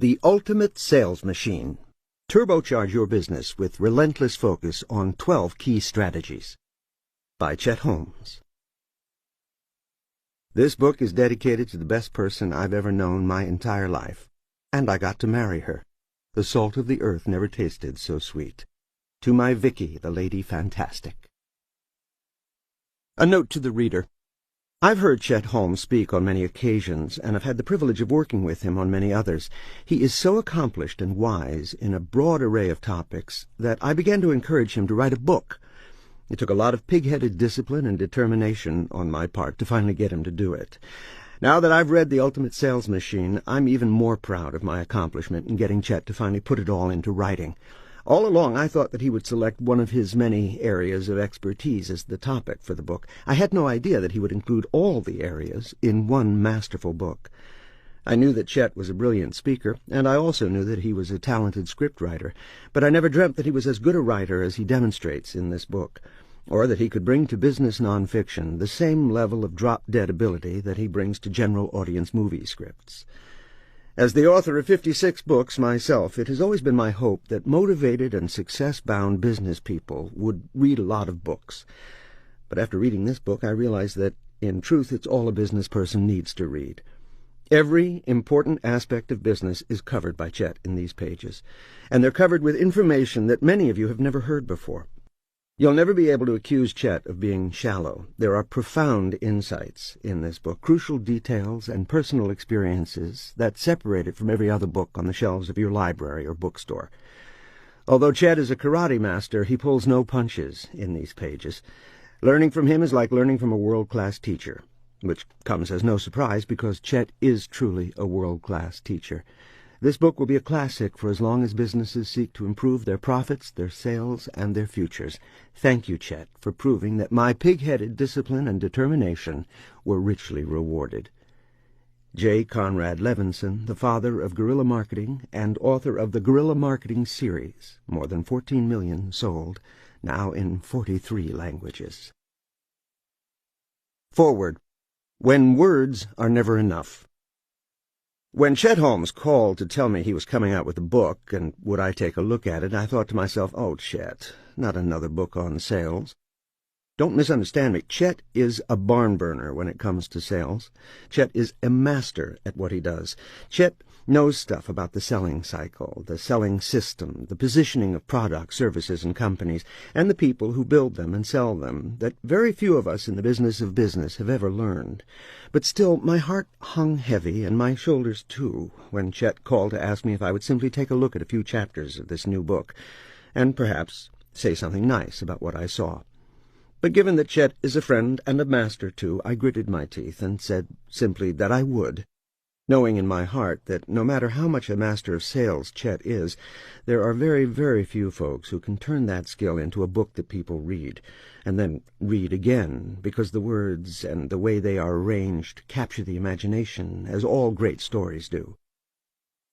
The Ultimate Sales Machine. Turbocharge Your Business with Relentless Focus on 12 Key Strategies. By Chet Holmes. This book is dedicated to the best person I've ever known my entire life. And I got to marry her. The salt of the earth never tasted so sweet. To my Vicky, the lady fantastic. A note to the reader. I've heard Chet Holmes speak on many occasions, and I've had the privilege of working with him on many others. He is so accomplished and wise in a broad array of topics that I began to encourage him to write a book. It took a lot of pig-headed discipline and determination on my part to finally get him to do it. Now that I've read The Ultimate Sales Machine, I'm even more proud of my accomplishment in getting Chet to finally put it all into writing. All along, I thought that he would select one of his many areas of expertise as the topic for the book. I had no idea that he would include all the areas in one masterful book. I knew that Chet was a brilliant speaker, and I also knew that he was a talented scriptwriter, but I never dreamt that he was as good a writer as he demonstrates in this book, or that he could bring to business nonfiction the same level of drop-dead ability that he brings to general audience movie scripts. As the author of 56 books myself, it has always been my hope that motivated and success-bound business people would read a lot of books. But after reading this book, I realized that, in truth, it's all a business person needs to read. Every important aspect of business is covered by Chet in these pages, and they're covered with information that many of you have never heard before. You'll never be able to accuse Chet of being shallow. There are profound insights in this book, crucial details and personal experiences that separate it from every other book on the shelves of your library or bookstore. Although Chet is a karate master, he pulls no punches in these pages. Learning from him is like learning from a world-class teacher, which comes as no surprise because Chet is truly a world-class teacher. This book will be a classic for as long as businesses seek to improve their profits, their sales, and their futures. Thank you, Chet, for proving that my pig-headed discipline and determination were richly rewarded. J. Conrad Levinson, the father of guerrilla marketing and author of the Guerrilla Marketing Series, more than 14 million sold, now in 43 languages. Forward. When words are never enough. When Chet Holmes called to tell me he was coming out with a book, and would I take a look at it, I thought to myself, oh, Chet, not another book on sales. Don't misunderstand me. Chet is a barn burner when it comes to sales. Chet is a master at what he does. Chet knows stuff about the selling cycle, the selling system, the positioning of products, services, and companies, and the people who build them and sell them, that very few of us in the business of business have ever learned. But still, my heart hung heavy, and my shoulders too, when Chet called to ask me if I would simply take a look at a few chapters of this new book, and perhaps say something nice about what I saw. But given that Chet is a friend and a master too, I gritted my teeth and said simply that I would, knowing in my heart that no matter how much a master of sales Chet is, there are very, very few folks who can turn that skill into a book that people read, and then read again, because the words and the way they are arranged capture the imagination, as all great stories do.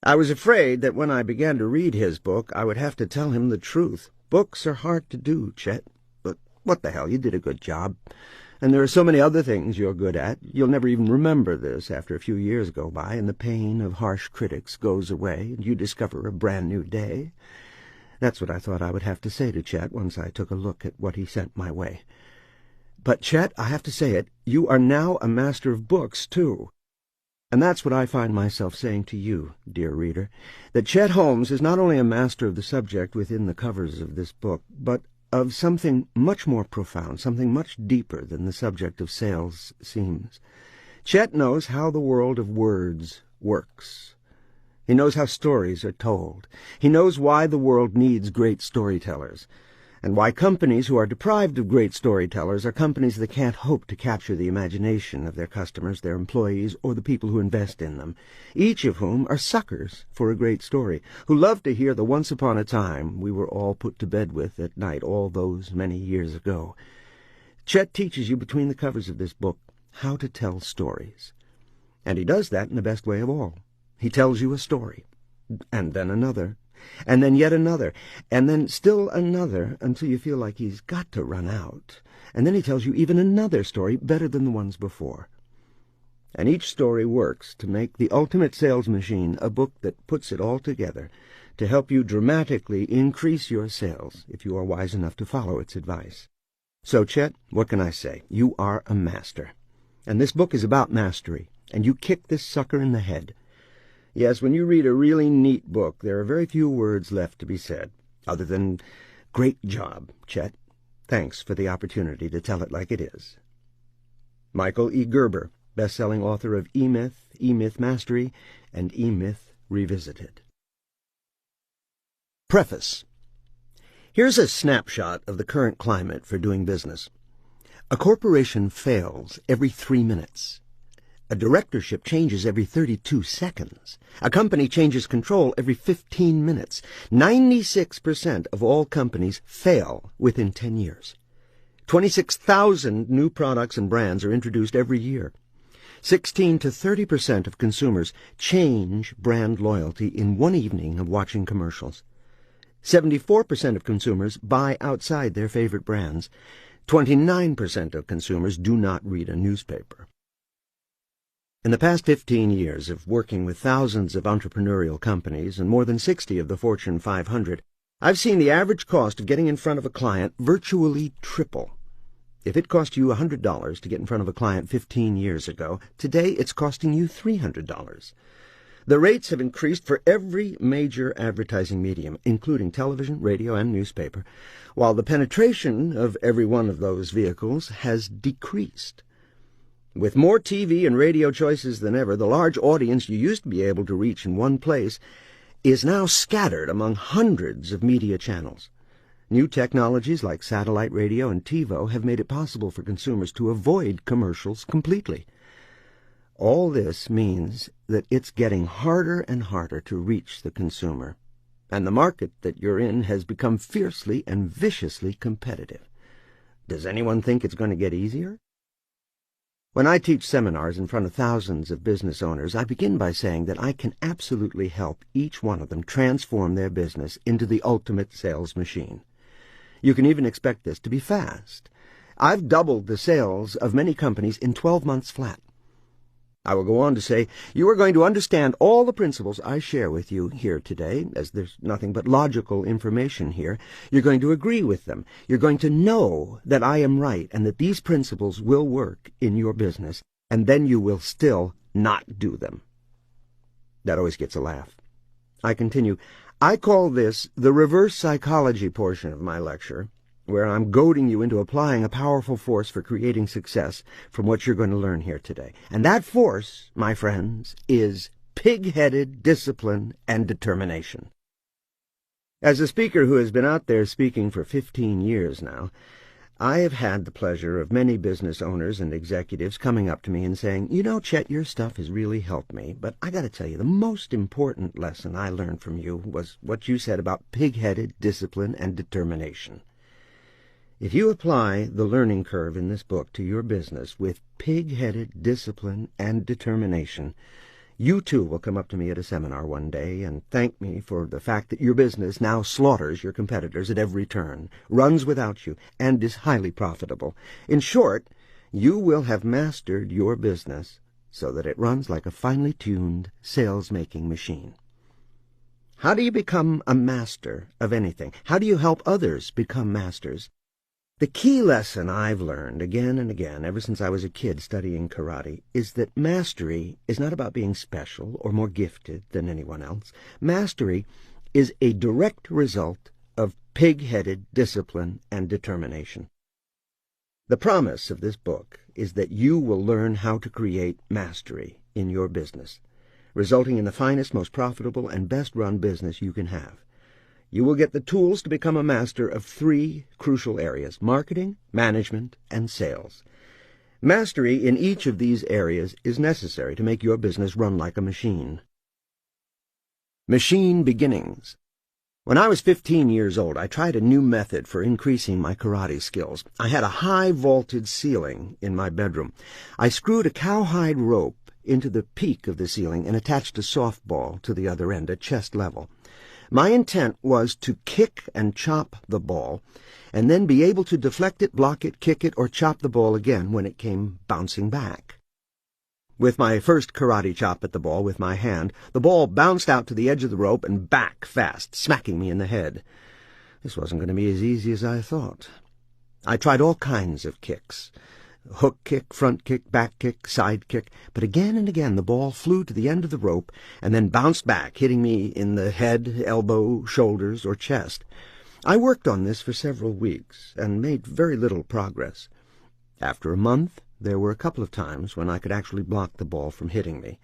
I was afraid that when I began to read his book, I would have to tell him the truth. Books are hard to do, Chet. What the hell, you did a good job. And there are so many other things you're good at, you'll never even remember this after a few years go by, and the pain of harsh critics goes away, and you discover a brand new day. That's what I thought I would have to say to Chet once I took a look at what he sent my way. But, Chet, I have to say it, you are now a master of books, too. And that's what I find myself saying to you, dear reader, that Chet Holmes is not only a master of the subject within the covers of this book, but of something much more profound, something much deeper than the subject of sales seems. Chet knows how the world of words works. He knows how stories are told. He knows why the world needs great storytellers, and why companies who are deprived of great storytellers are companies that can't hope to capture the imagination of their customers, their employees, or the people who invest in them, each of whom are suckers for a great story, who love to hear the once upon a time we were all put to bed with at night all those many years ago. Chet teaches you between the covers of this book how to tell stories, and he does that in the best way of all. He tells you a story, and then another, and then yet another, and then still another, until you feel like he's got to run out. And then he tells you even another story better than the ones before. And each story works to make The Ultimate Sales Machine a book that puts it all together to help you dramatically increase your sales if you are wise enough to follow its advice. So, Chet, what can I say? You are a master. And this book is about mastery, and you kick this sucker in the head. Yes, when you read a really neat book, there are very few words left to be said, other than, "Great job, Chet. Thanks for the opportunity to tell it like it is." Michael E. Gerber, best-selling author of E-Myth, E-Myth Mastery, and E-Myth Revisited. Preface. Here's a snapshot of the current climate for doing business. A corporation fails every 3 minutes. A directorship changes every 32 seconds. A company changes control every 15 minutes. 96% of all companies fail within 10 years. 26,000 new products and brands are introduced every year. 16 to 30% of consumers change brand loyalty in one evening of watching commercials. 74% of consumers buy outside their favorite brands. 29% of consumers do not read a newspaper. In the past 15 years of working with thousands of entrepreneurial companies and more than 60 of the Fortune 500, I've seen the average cost of getting in front of a client virtually triple. If it cost you $100 to get in front of a client 15 years ago, today it's costing you $300. The rates have increased for every major advertising medium, including television, radio, and newspaper, while the penetration of every one of those vehicles has decreased. With more TV and radio choices than ever, the large audience you used to be able to reach in one place is now scattered among hundreds of media channels. New technologies like satellite radio and TiVo have made it possible for consumers to avoid commercials completely. All this means that it's getting harder and harder to reach the consumer, and the market that you're in has become fiercely and viciously competitive. Does anyone think it's going to get easier? When I teach seminars in front of thousands of business owners, I begin by saying that I can absolutely help each one of them transform their business into the ultimate sales machine. You can even expect this to be fast. I've doubled the sales of many companies in 12 months flat. I will go on to say, you are going to understand all the principles I share with you here today, as there's nothing but logical information here. You're going to agree with them. You're going to know that I am right and that these principles will work in your business, and then you will still not do them. That always gets a laugh. I continue, I call this the reverse psychology portion of my lecture, where I'm goading you into applying a powerful force for creating success from what you're going to learn here today. And that force, my friends, is pig-headed discipline and determination. As a speaker who has been out there speaking for 15 years now, I have had the pleasure of many business owners and executives coming up to me and saying, "You know, Chet, your stuff has really helped me, but I got to tell you, the most important lesson I learned from you was what you said about pig-headed discipline and determination." If you apply the learning curve in this book to your business with pig-headed discipline and determination, you too will come up to me at a seminar one day and thank me for the fact that your business now slaughters your competitors at every turn, runs without you, and is highly profitable. In short, you will have mastered your business so that it runs like a finely tuned sales-making machine. How do you become a master of anything? How do you help others become masters? The key lesson I've learned again and again ever since I was a kid studying karate is that mastery is not about being special or more gifted than anyone else. Mastery is a direct result of pig-headed discipline and determination. The promise of this book is that you will learn how to create mastery in your business, resulting in the finest, most profitable, and best-run business you can have. You will get the tools to become a master of 3 crucial areas: marketing, management, and sales. Mastery in each of these areas is necessary to make your business run like a machine. Machine beginnings. When I was 15 years old, I tried a new method for increasing my karate skills. I had a high-vaulted ceiling in my bedroom. I screwed a cowhide rope into the peak of the ceiling and attached a softball to the other end at chest level. My intent was to kick and chop the ball, and then be able to deflect it, block it, kick it, or chop the ball again when it came bouncing back. With my first karate chop at the ball with my hand, the ball bounced out to the edge of the rope and back fast, smacking me in the head. This wasn't going to be as easy as I thought. I tried all kinds of kicks. Hook kick, front kick, back kick, side kick, but again and again the ball flew to the end of the rope and then bounced back, hitting me in the head, elbow, shoulders, or chest. I worked on this for several weeks and made very little progress. After a month, there were a couple of times when I could actually block the ball from hitting me.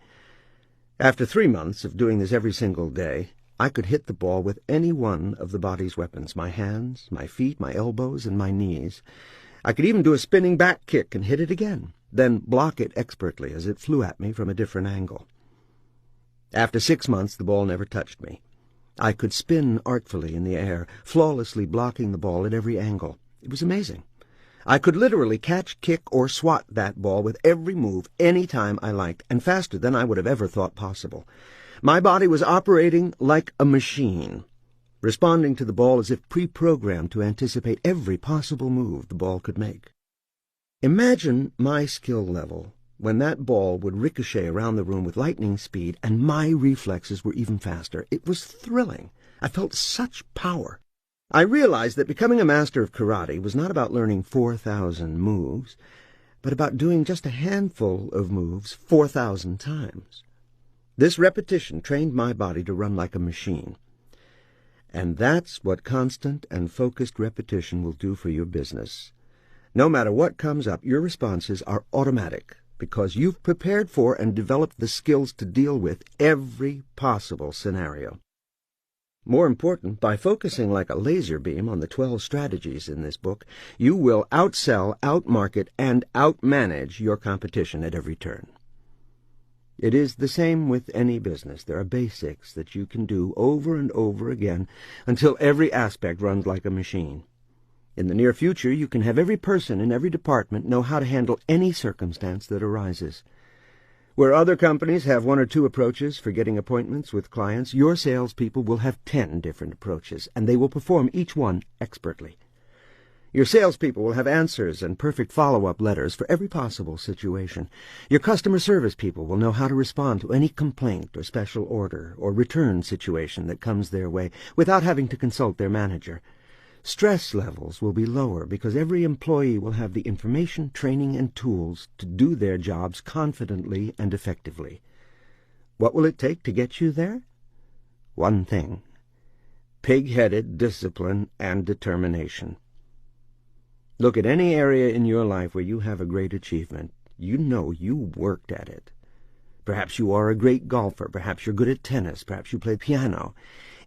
After 3 months of doing this every single day, I could hit the ball with any one of the body's weapons, my hands, my feet, my elbows, and my knees. I could even do a spinning back kick and hit it again, then block it expertly as it flew at me from a different angle. After 6 months, the ball never touched me. I could spin artfully in the air, flawlessly blocking the ball at every angle. It was amazing. I could literally catch, kick, or swat that ball with every move any time I liked, and faster than I would have ever thought possible. My body was operating like a machine, responding to the ball as if pre-programmed to anticipate every possible move the ball could make. Imagine my skill level when that ball would ricochet around the room with lightning speed, and my reflexes were even faster. It was thrilling. I felt such power. I realized that becoming a master of karate was not about learning 4,000 moves, but about doing just a handful of moves 4,000 times. This repetition trained my body to run like a machine. And that's what constant and focused repetition will do for your business. No matter what comes up, your responses are automatic because you've prepared for and developed the skills to deal with every possible scenario. More important, by focusing like a laser beam on the 12 strategies in this book, you will outsell, outmarket, and outmanage your competition at every turn. It is the same with any business. There are basics that you can do over and over again until every aspect runs like a machine. In the near future, you can have every person in every department know how to handle any circumstance that arises. Where other companies have 1 or 2 approaches for getting appointments with clients, your salespeople will have 10 different approaches, and they will perform each one expertly. Your salespeople will have answers and perfect follow-up letters for every possible situation. Your customer service people will know how to respond to any complaint or special order or return situation that comes their way without having to consult their manager. Stress levels will be lower because every employee will have the information, training, and tools to do their jobs confidently and effectively. What will it take to get you there? One thing: pig-headed discipline and determination. Look at any area in your life where you have a great achievement. You know you worked at it. Perhaps you are a great golfer. Perhaps you're good at tennis. Perhaps you play piano.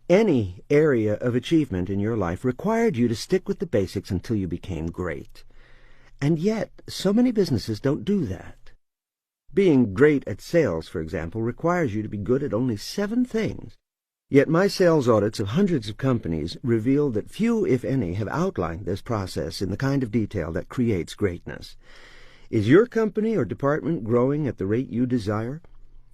Any area of achievement in your life required you to stick with the basics until you became great. And yet, so many businesses don't do that. Being great at sales, for example, requires you to be good at only 7 things. Yet my sales audits of hundreds of companies reveal that few, if any, have outlined this process in the kind of detail that creates greatness. Is your company or department growing at the rate you desire?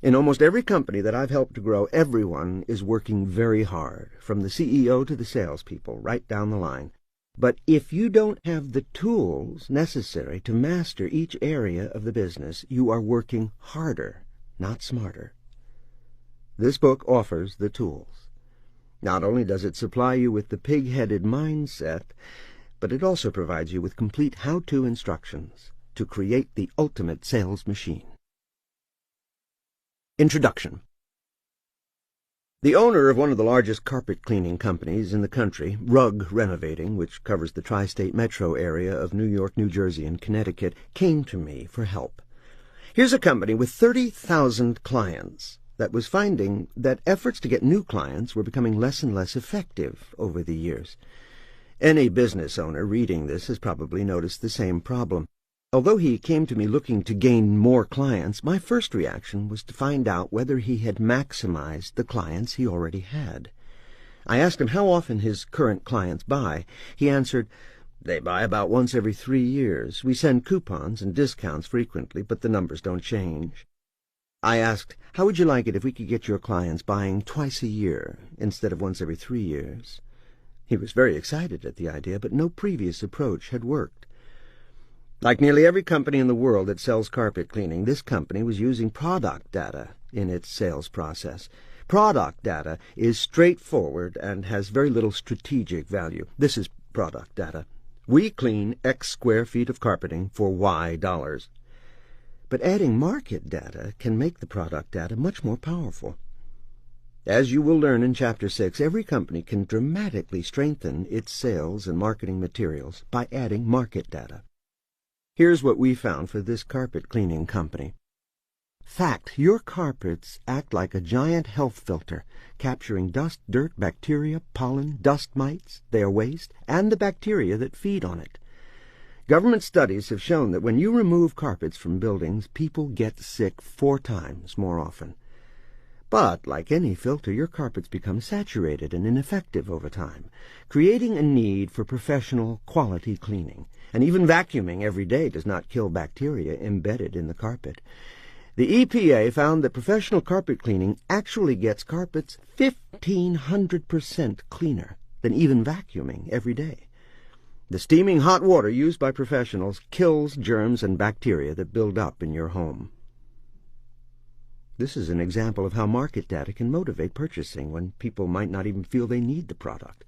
In almost every company that I've helped to grow, everyone is working very hard, from the CEO to the salespeople, right down the line. But if you don't have the tools necessary to master each area of the business, you are working harder, not smarter. This book offers the tools. Not only does it supply you with the pig-headed mindset, but it also provides you with complete how-to instructions to create the ultimate sales machine. Introduction. The owner of one of the largest carpet-cleaning companies in the country, Rug Renovating, which covers the tri-state metro area of New York, New Jersey, and Connecticut, came to me for help. Here's a company with 30,000 clients that was finding that efforts to get new clients were becoming less and less effective over the years. Any business owner reading this has probably noticed the same problem. Although he came to me looking to gain more clients, my first reaction was to find out whether he had maximized the clients he already had. I asked him how often his current clients buy. He answered, "They buy about once every 3 years. We send coupons and discounts frequently, but the numbers don't change." I asked, "How would you like it if we could get your clients buying twice a year instead of once every 3 years?" He was very excited at the idea, but no previous approach had worked. Like nearly every company in the world that sells carpet cleaning, this company was using product data in its sales process. Product data is straightforward and has very little strategic value. This is product data. We clean X square feet of carpeting for Y dollars. But adding market data can make the product data much more powerful. As you will learn in Chapter 6, every company can dramatically strengthen its sales and marketing materials by adding market data. Here's what we found for this carpet cleaning company. Fact: your carpets act like a giant health filter, capturing dust, dirt, bacteria, pollen, dust mites, their waste, and the bacteria that feed on it. Government studies have shown that when you remove carpets from buildings, people get sick 4 times more often. But, like any filter, your carpets become saturated and ineffective over time, creating a need for professional quality cleaning. And even vacuuming every day does not kill bacteria embedded in the carpet. The EPA found that professional carpet cleaning actually gets carpets 1,500% cleaner than even vacuuming every day. The steaming hot water used by professionals kills germs and bacteria that build up in your home. This is an example of how market data can motivate purchasing when people might not even feel they need the product.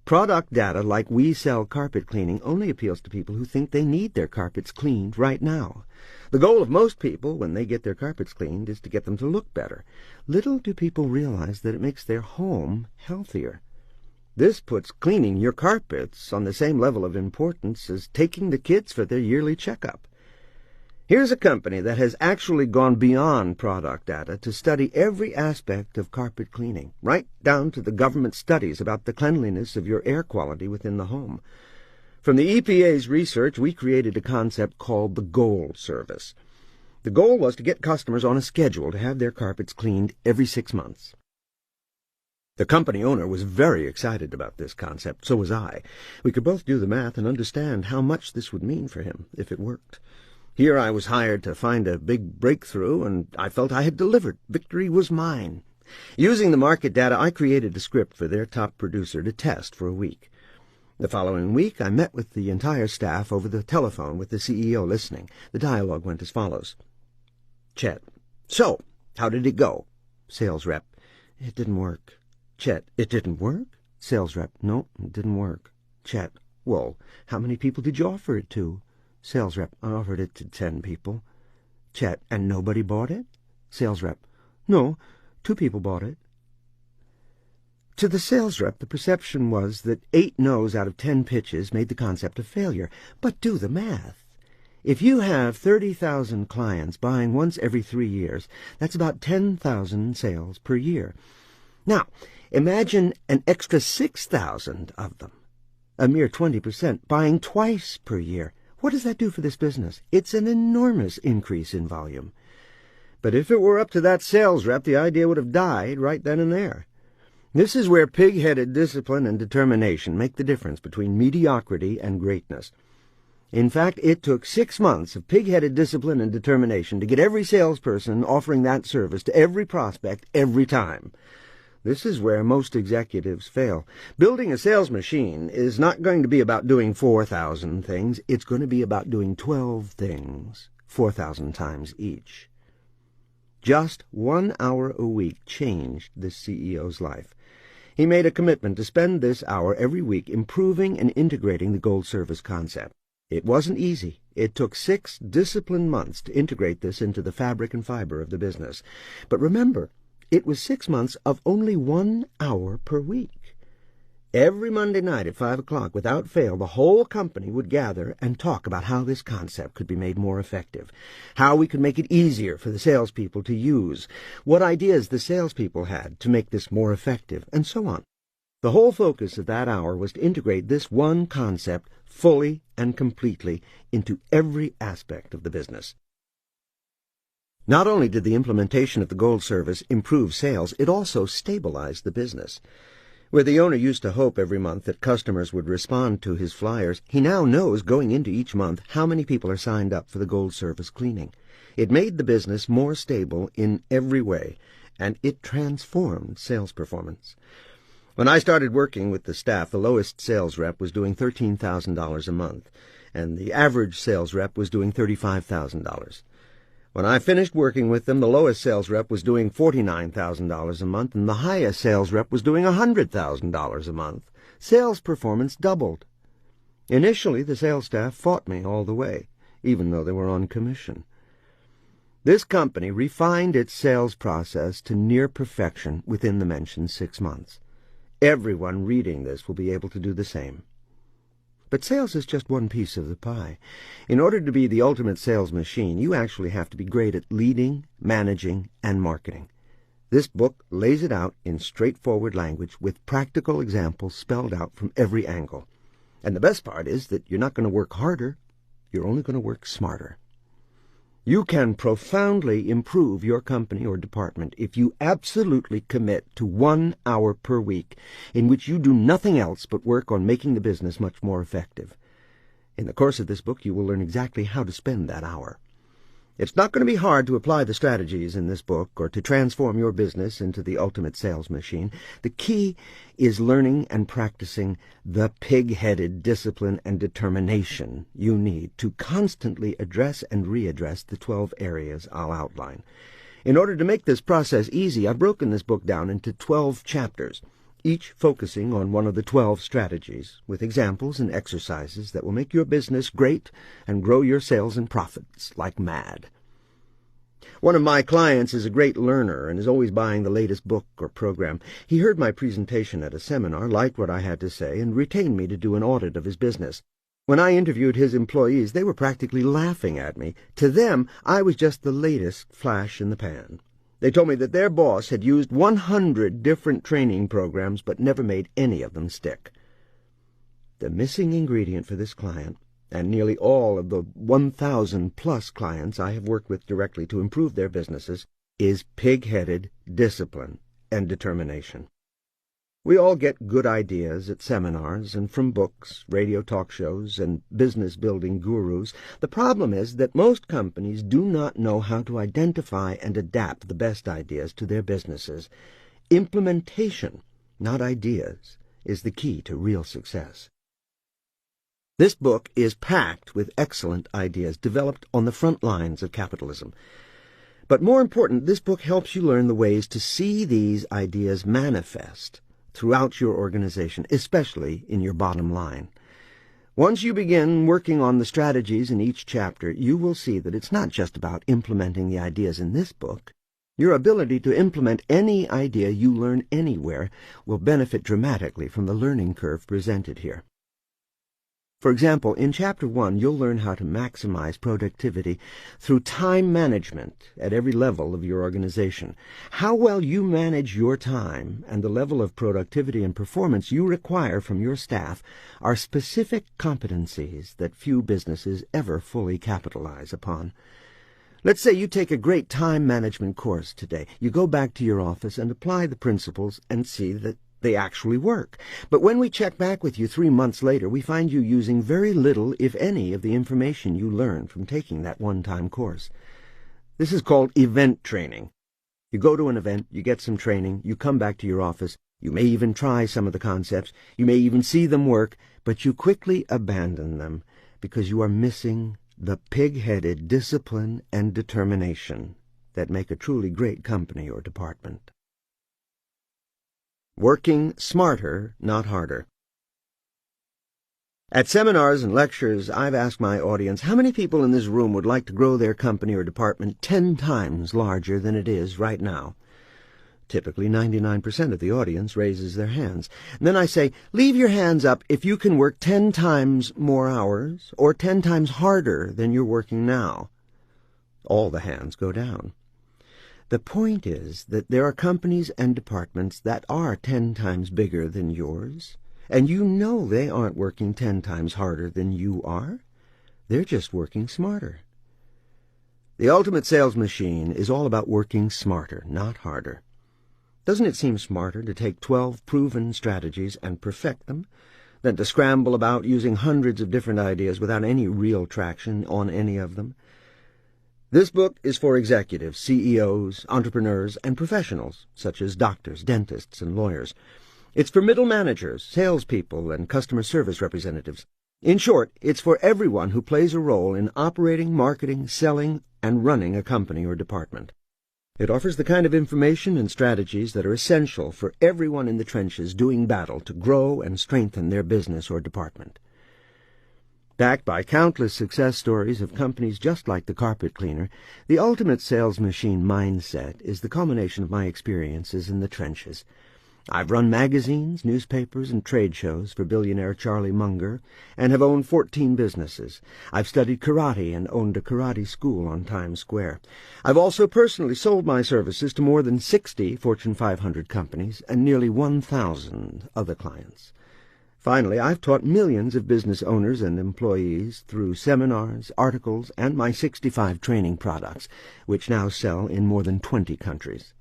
Product data like we sell carpet cleaning only appeals to people who think they need their carpets cleaned right now. The goal of most people when they get their carpets cleaned is to get them to look better. Little do people realize that it makes their home healthier. This puts cleaning your carpets on the same level of importance as taking the kids for their yearly checkup. Here's a company that has actually gone beyond product data to study every aspect of carpet cleaning, right down to the government studies about the cleanliness of your air quality within the home. From the EPA's research, we created a concept called the Gold Service. The goal was to get customers on a schedule to have their carpets cleaned every 6 months. The company owner was very excited about this concept. So was I. We could both do the math and understand how much this would mean for him if it worked. Here I was hired to find a big breakthrough, and I felt I had delivered. Victory was mine. Using the market data, I created a script for their top producer to test for a week. The following week, I met with the entire staff over the telephone with the CEO listening. The dialogue went as follows. Chet: So, how did it go? Sales rep: It didn't work. Chet: It didn't work? Sales rep: No, it didn't work. Chet: Well, how many people did you offer it to? Sales rep: I offered it to 10 people. Chet: And nobody bought it? Sales rep: No, 2 people bought it. To the sales rep, the perception was that 8 no's out of 10 pitches made the concept a failure. But do the math. If you have 30,000 clients buying once every 3 years, that's about 10,000 sales per year. Now, imagine an extra 6,000 of them, a mere 20%, buying twice per year. What does that do for this business? It's an enormous increase in volume. But if it were up to that sales rep, the idea would have died right then and there. This is where pig-headed discipline and determination make the difference between mediocrity and greatness. In fact, it took 6 months of pig-headed discipline and determination to get every salesperson offering that service to every prospect every time. This is where most executives fail. Building a sales machine is not going to be about doing 4,000 things. It's going to be about doing 12 things, 4,000 times each. Just 1 hour a week changed this CEO's life. He made a commitment to spend this hour every week improving and integrating the Gold Service concept. It wasn't easy. It took 6 disciplined months to integrate this into the fabric and fiber of the business. But remember, it was 6 months of only 1 hour per week. Every Monday night at 5 o'clock, without fail, the whole company would gather and talk about how this concept could be made more effective, how we could make it easier for the salespeople to use, what ideas the salespeople had to make this more effective, and so on. The whole focus of that hour was to integrate this one concept fully and completely into every aspect of the business. Not only did the implementation of the Gold Service improve sales, it also stabilized the business. Where the owner used to hope every month that customers would respond to his flyers, he now knows going into each month how many people are signed up for the Gold Service cleaning. It made the business more stable in every way, and it transformed sales performance. When I started working with the staff, the lowest sales rep was doing $13,000 a month, and the average sales rep was doing $35,000. When I finished working with them, the lowest sales rep was doing $49,000 a month, and the highest sales rep was doing $100,000 a month. Sales performance doubled. Initially, the sales staff fought me all the way, even though they were on commission. This company refined its sales process to near perfection within the mentioned 6 months. Everyone reading this will be able to do the same. But sales is just one piece of the pie. In order to be the ultimate sales machine, you actually have to be great at leading, managing, and marketing. This book lays it out in straightforward language with practical examples spelled out from every angle. And the best part is that you're not going to work harder, you're only going to work smarter. You can profoundly improve your company or department if you absolutely commit to 1 hour per week in which you do nothing else but work on making the business much more effective. In the course of this book, you will learn exactly how to spend that hour. It's not going to be hard to apply the strategies in this book or to transform your business into the ultimate sales machine. The key is learning and practicing the pig-headed discipline and determination you need to constantly address and readdress the 12 areas I'll outline. In order to make this process easy, I've broken this book down into 12 chapters, each focusing on one of the 12 strategies, with examples and exercises that will make your business great and grow your sales and profits like mad. One of my clients is a great learner and is always buying the latest book or program. He heard my presentation at a seminar, liked what I had to say, and retained me to do an audit of his business. When I interviewed his employees, they were practically laughing at me. To them, I was just the latest flash in the pan. They told me that their boss had used 100 different training programs but never made any of them stick. The missing ingredient for this client, and nearly all of the 1,000-plus clients I have worked with directly to improve their businesses, is pig-headed discipline and determination. We all get good ideas at seminars and from books, radio talk shows, and business-building gurus. The problem is that most companies do not know how to identify and adapt the best ideas to their businesses. Implementation, not ideas, is the key to real success. This book is packed with excellent ideas developed on the front lines of capitalism. But more important, this book helps you learn the ways to see these ideas manifest throughout your organization, especially in your bottom line. Once you begin working on the strategies in each chapter, you will see that it's not just about implementing the ideas in this book. Your ability to implement any idea you learn anywhere will benefit dramatically from the learning curve presented here. For example, in Chapter 1, you'll learn how to maximize productivity through time management at every level of your organization. How well you manage your time and the level of productivity and performance you require from your staff are specific competencies that few businesses ever fully capitalize upon. Let's say you take a great time management course today. You go back to your office and apply the principles and see that they actually work. But when we check back with you 3 months later, we find you using very little, if any, of the information you learned from taking that one-time course. This is called event training. You go to an event, you get some training, you come back to your office, you may even try some of the concepts, you may even see them work, but you quickly abandon them because you are missing the pig-headed discipline and determination that make a truly great company or department. Working smarter, not harder. At seminars and lectures, I've asked my audience, how many people in this room would like to grow their company or department 10 times larger than it is right now? Typically, 99% of the audience raises their hands. And then I say, leave your hands up if you can work 10 times more hours or 10 times harder than you're working now. All the hands go down. The point is that there are companies and departments that are 10 times bigger than yours, and you know they aren't working 10 times harder than you are. They're just working smarter. The ultimate sales machine is all about working smarter, not harder. Doesn't it seem smarter to take 12 proven strategies and perfect them than to scramble about using hundreds of different ideas without any real traction on any of them? This book is for executives, CEOs, entrepreneurs, and professionals, such as doctors, dentists, and lawyers. It's for middle managers, salespeople, and customer service representatives. In short, it's for everyone who plays a role in operating, marketing, selling, and running a company or department. It offers the kind of information and strategies that are essential for everyone in the trenches doing battle to grow and strengthen their business or department. Backed by countless success stories of companies just like the carpet cleaner, the ultimate sales machine mindset is the culmination of my experiences in the trenches. I've run magazines, newspapers, and trade shows for billionaire Charlie Munger, and have owned 14 businesses. I've studied karate and owned a karate school on Times Square. I've also personally sold my services to more than 60 Fortune 500 companies and nearly 1,000 other clients. Finally, I've taught millions of business owners and employees through seminars, articles, and my 65 training products, which now sell in more than 20 countries.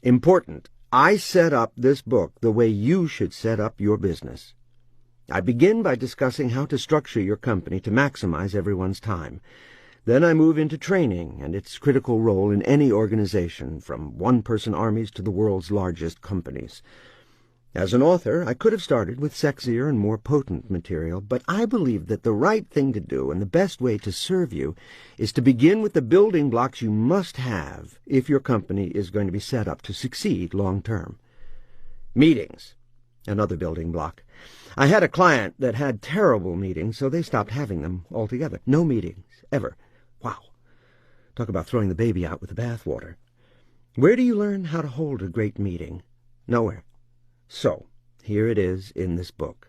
Important. I set up this book the way you should set up your business. I begin by discussing how to structure your company to maximize everyone's time. Then I move into training and its critical role in any organization, from one-person armies to the world's largest companies. As an author, I could have started with sexier and more potent material, but I believe that the right thing to do and the best way to serve you is to begin with the building blocks you must have if your company is going to be set up to succeed long-term. Meetings, another building block. I had a client that had terrible meetings, so they stopped having them altogether. No meetings, ever. Wow. Talk about throwing the baby out with the bathwater. Where do you learn how to hold a great meeting? Nowhere. So, here it is in this book.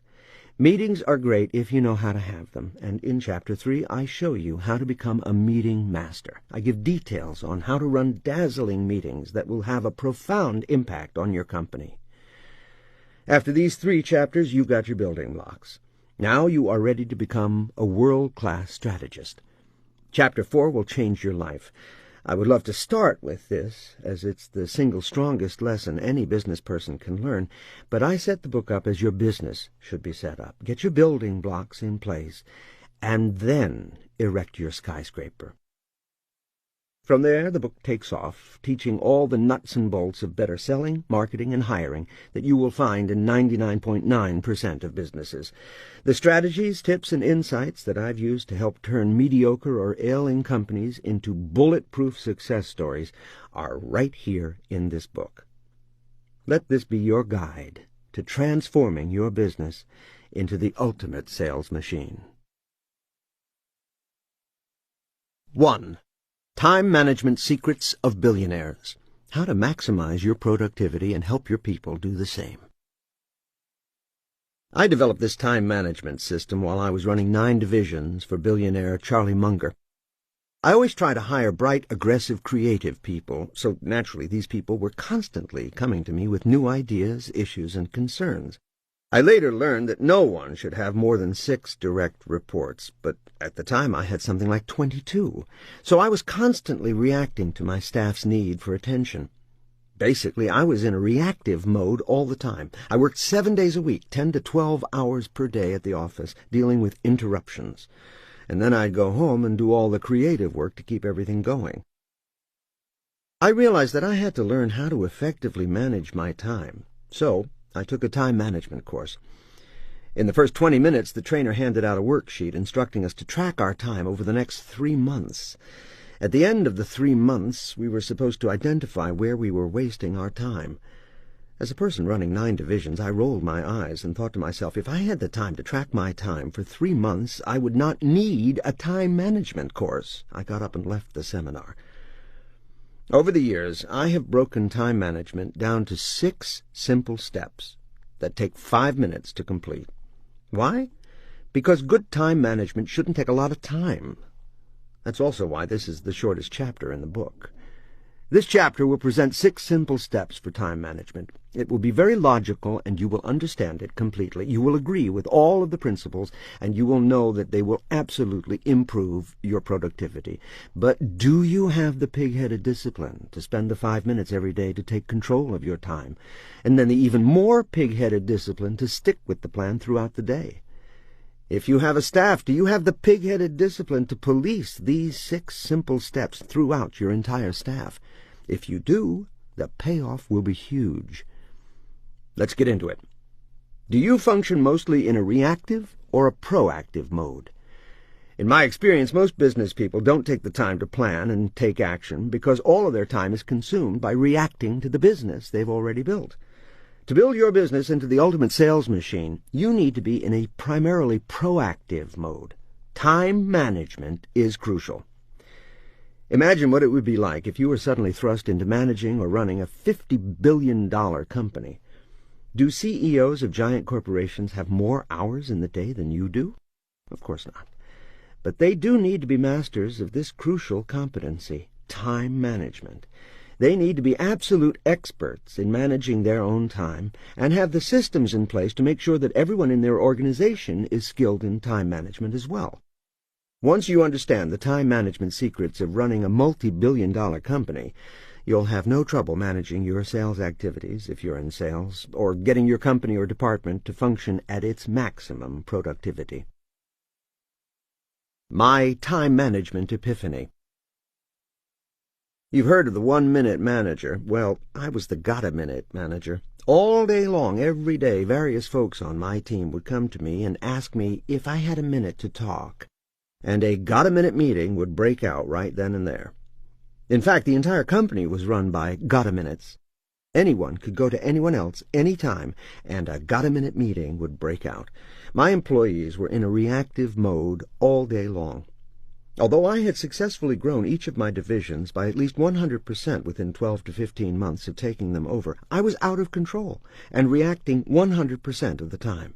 Meetings are great if you know how to have them, and in Chapter 3 I show you how to become a meeting master. I give details on how to run dazzling meetings that will have a profound impact on your company. After these 3 chapters, you've got your building blocks. Now you are ready to become a world-class strategist. Chapter 4 will change your life. I would love to start with this, as it's the single strongest lesson any business person can learn, but I set the book up as your business should be set up. Get your building blocks in place, and then erect your skyscraper. From there, the book takes off, teaching all the nuts and bolts of better selling, marketing, and hiring that you will find in 99.9% of businesses. The strategies, tips, and insights that I've used to help turn mediocre or ailing companies into bulletproof success stories are right here in this book. Let this be your guide to transforming your business into the ultimate sales machine. 1. Time Management Secrets of Billionaires. How to maximize your productivity and help your people do the same. I developed this time management system while I was running 9 divisions for billionaire Charlie Munger. I always try to hire bright, aggressive, creative people, so naturally these people were constantly coming to me with new ideas, issues, and concerns. I later learned that no one should have more than 6 direct reports, but at the time I had something like 22, so I was constantly reacting to my staff's need for attention. Basically, I was in a reactive mode all the time. I worked 7 days a week, 10 to 12 hours per day at the office, dealing with interruptions. And then I'd go home and do all the creative work to keep everything going. I realized that I had to learn how to effectively manage my time, so I took a time management course. In the first 20 minutes, the trainer handed out a worksheet instructing us to track our time over the next 3 months. At the end of the 3 months, we were supposed to identify where we were wasting our time. As a person running 9 divisions, I rolled my eyes and thought to myself, if I had the time to track my time for 3 months, I would not need a time management course. I got up and left the seminar. Over the years, I have broken time management down to 6 simple steps that take 5 minutes to complete. Why? Because good time management shouldn't take a lot of time. That's also why this is the shortest chapter in the book. This chapter will present 6 simple steps for time management. It will be very logical, and you will understand it completely. You will agree with all of the principles, and you will know that they will absolutely improve your productivity. But do you have the pig-headed discipline to spend the 5 minutes every day to take control of your time, and then the even more pig-headed discipline to stick with the plan throughout the day? If you have a staff, do you have the pig-headed discipline to police these 6 simple steps throughout your entire staff? If you do, the payoff will be huge. Let's get into it. Do you function mostly in a reactive or a proactive mode. In my experience, most business people don't take the time to plan and take action because all of their time is consumed by reacting to the business they've already built. To build your business into the ultimate sales machine, you need to be in a primarily proactive mode. Time management is crucial. Imagine what it would be like if you were suddenly thrust into managing or running a $50 billion company. Do CEOs of giant corporations have more hours in the day than you do? Of course not. But they do need to be masters of this crucial competency, time management. They need to be absolute experts in managing their own time and have the systems in place to make sure that everyone in their organization is skilled in time management as well. Once you understand the time management secrets of running a multi-billion-dollar company, you'll have no trouble managing your sales activities if you're in sales, or getting your company or department to function at its maximum productivity. My time management epiphany. You've heard of the 1-minute manager. Well, I was the got-a-minute manager. All day long, every day, various folks on my team would come to me and ask me if I had a minute to talk, and a got-a-minute meeting would break out right then and there. In fact, the entire company was run by got-a-minutes. Anyone could go to anyone else any time, and a got-a-minute meeting would break out. My employees were in a reactive mode all day long. Although I had successfully grown each of my divisions by at least 100% within 12 to 15 months of taking them over, I was out of control and reacting 100% of the time.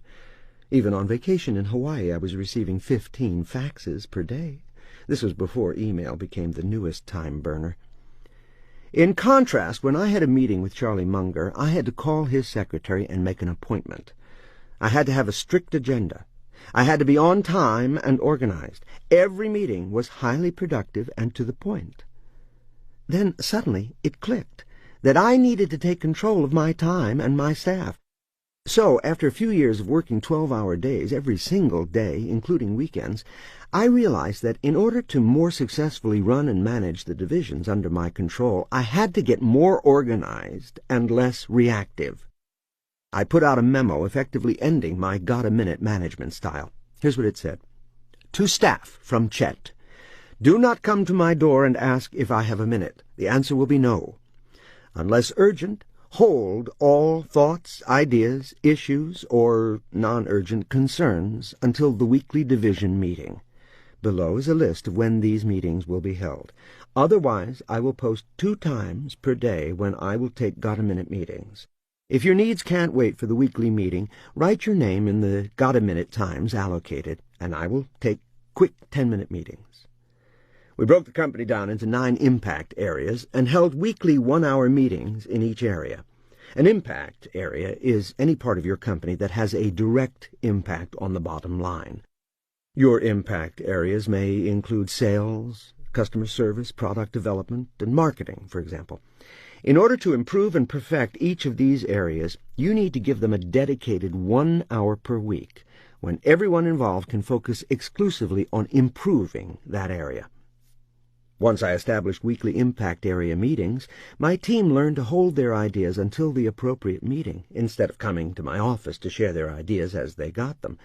Even on vacation in Hawaii, I was receiving 15 faxes per day. This was before email became the newest time burner. In contrast, when I had a meeting with Charlie Munger, I had to call his secretary and make an appointment. I had to have a strict agenda. I had to be on time and organized. Every meeting was highly productive and to the point. Then suddenly it clicked that I needed to take control of my time and my staff. So, after a few years of working 12-hour days every single day, including weekends, I realized that in order to more successfully run and manage the divisions under my control, I had to get more organized and less reactive. I put out a memo effectively ending my got-a-minute management style. Here's what it said. To staff from Chet. Do not come to my door and ask if I have a minute. The answer will be no. Unless urgent, hold all thoughts, ideas, issues, or non-urgent concerns until the weekly division meeting. Below is a list of when these meetings will be held. Otherwise, I will post 2 times per day when I will take got-a-minute meetings. If your needs can't wait for the weekly meeting, write your name in the got-a-minute times allocated, and I will take quick 10-minute meetings. We broke the company down into 9 impact areas and held weekly 1-hour meetings in each area. An impact area is any part of your company that has a direct impact on the bottom line. Your impact areas may include sales, customer service, product development, and marketing, for example. In order to improve and perfect each of these areas, you need to give them a dedicated 1 hour per week, when everyone involved can focus exclusively on improving that area. Once I established weekly impact area meetings, my team learned to hold their ideas until the appropriate meeting, instead of coming to my office to share their ideas as they got them.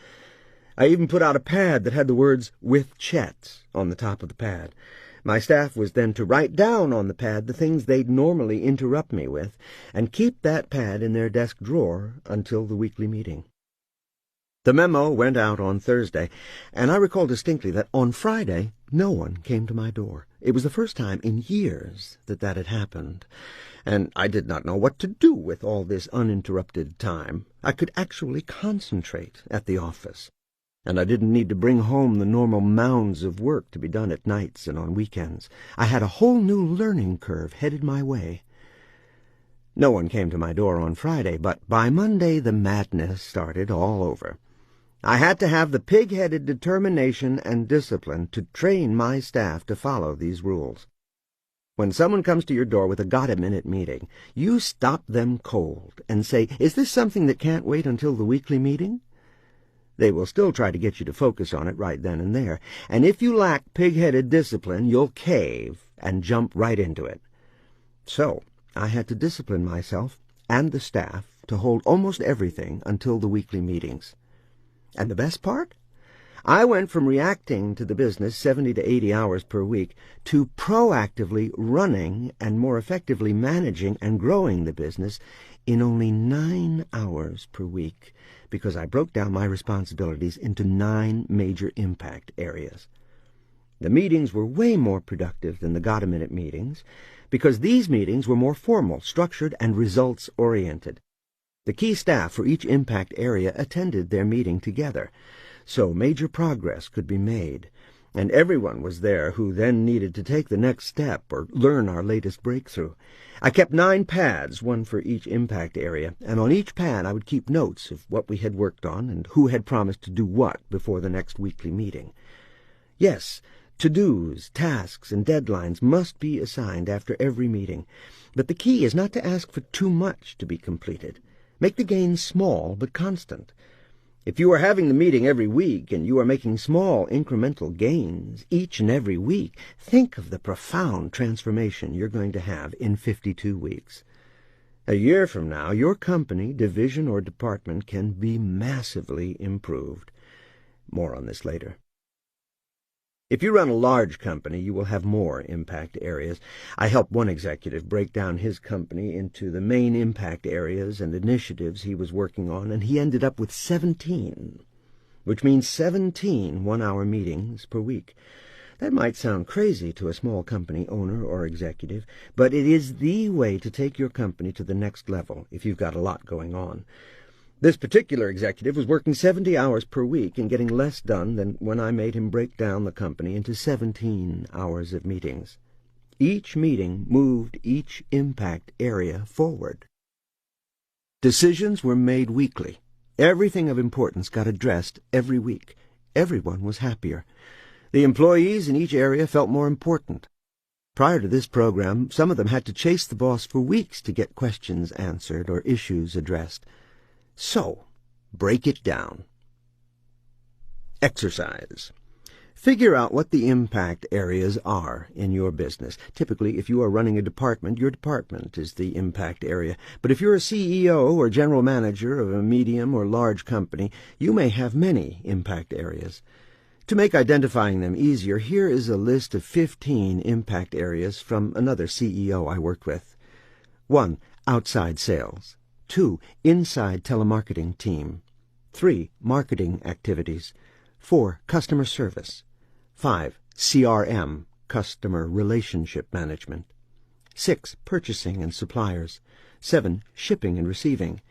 I even put out a pad that had the words, "With Chet," on the top of the pad. My staff was then to write down on the pad the things they'd normally interrupt me with, and keep that pad in their desk drawer until the weekly meeting. The memo went out on Thursday, and I recall distinctly that on Friday no one came to my door. It was the first time in years that had happened, and I did not know what to do with all this uninterrupted time. I could actually concentrate at the office, and I didn't need to bring home the normal mounds of work to be done at nights and on weekends. I had a whole new learning curve headed my way. No one came to my door on Friday, but by Monday the madness started all over. I had to have the pig-headed determination and discipline to train my staff to follow these rules. When someone comes to your door with a got-a-minute meeting, you stop them cold and say, "Is this something that can't wait until the weekly meeting?" They will still try to get you to focus on it right then and there, and if you lack pig-headed discipline, you'll cave and jump right into it. So I had to discipline myself and the staff to hold almost everything until the weekly meetings. And the best part? I went from reacting to the business 70 to 80 hours per week to proactively running and more effectively managing and growing the business in only 9 hours per week, because I broke down my responsibilities into 9 major impact areas. The meetings were way more productive than the got-a-minute meetings, because these meetings were more formal, structured, and results-oriented. The key staff for each impact area attended their meeting together, so major progress could be made, and everyone was there who then needed to take the next step or learn our latest breakthrough. I kept 9 pads, one for each impact area, and on each pad I would keep notes of what we had worked on and who had promised to do what before the next weekly meeting. Yes, to-dos, tasks, and deadlines must be assigned after every meeting, but the key is not to ask for too much to be completed. Make the gains small but constant. If you are having the meeting every week and you are making small incremental gains each and every week, think of the profound transformation you're going to have in 52 weeks. A year from now, your company, division, or department can be massively improved. More on this later. If you run a large company, you will have more impact areas. I helped one executive break down his company into the main impact areas and initiatives he was working on, and he ended up with 17, which means 17 one-hour meetings per week. That might sound crazy to a small company owner or executive, but it is the way to take your company to the next level if you've got a lot going on. This particular executive was working 70 hours per week and getting less done than when I made him break down the company into 17 hours of meetings. Each meeting moved each impact area forward. Decisions were made weekly. Everything of importance got addressed every week. Everyone was happier. The employees in each area felt more important. Prior to this program, some of them had to chase the boss for weeks to get questions answered or issues addressed. So, break it down. Exercise. Figure out what the impact areas are in your business. Typically, if you are running a department, your department is the impact area. But if you're a CEO or general manager of a medium or large company, you may have many impact areas. To make identifying them easier, here is a list of 15 impact areas from another CEO I worked with. 1. Outside sales. 2. Inside telemarketing team. 3. Marketing activities. 4. Customer service. 5. CRM, customer relationship management. 6. Purchasing and suppliers. 7. Shipping and receiving.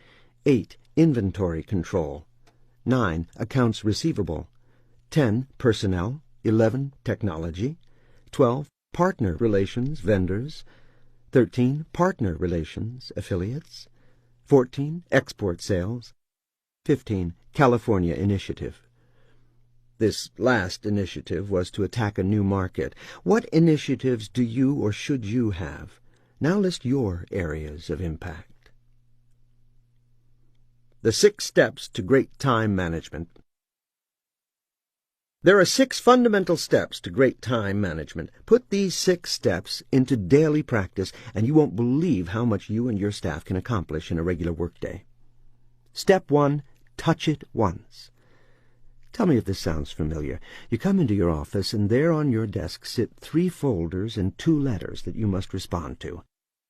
8. Inventory control. 9. Accounts receivable. 10. Personnel. 11. Technology. 12. Partner relations, vendors. 13. Partner relations, affiliates. 14. Export sales. 15. California initiative. This last initiative was to attack a new market. What initiatives do you or should you have? Now list your areas of impact. The 6 steps to great time management. There are 6 fundamental steps to great time management. Put these 6 steps into daily practice, and you won't believe how much you and your staff can accomplish in a regular workday. Step 1, touch it once. Tell me if this sounds familiar. You come into your office, and there on your desk sit 3 folders and 2 letters that you must respond to.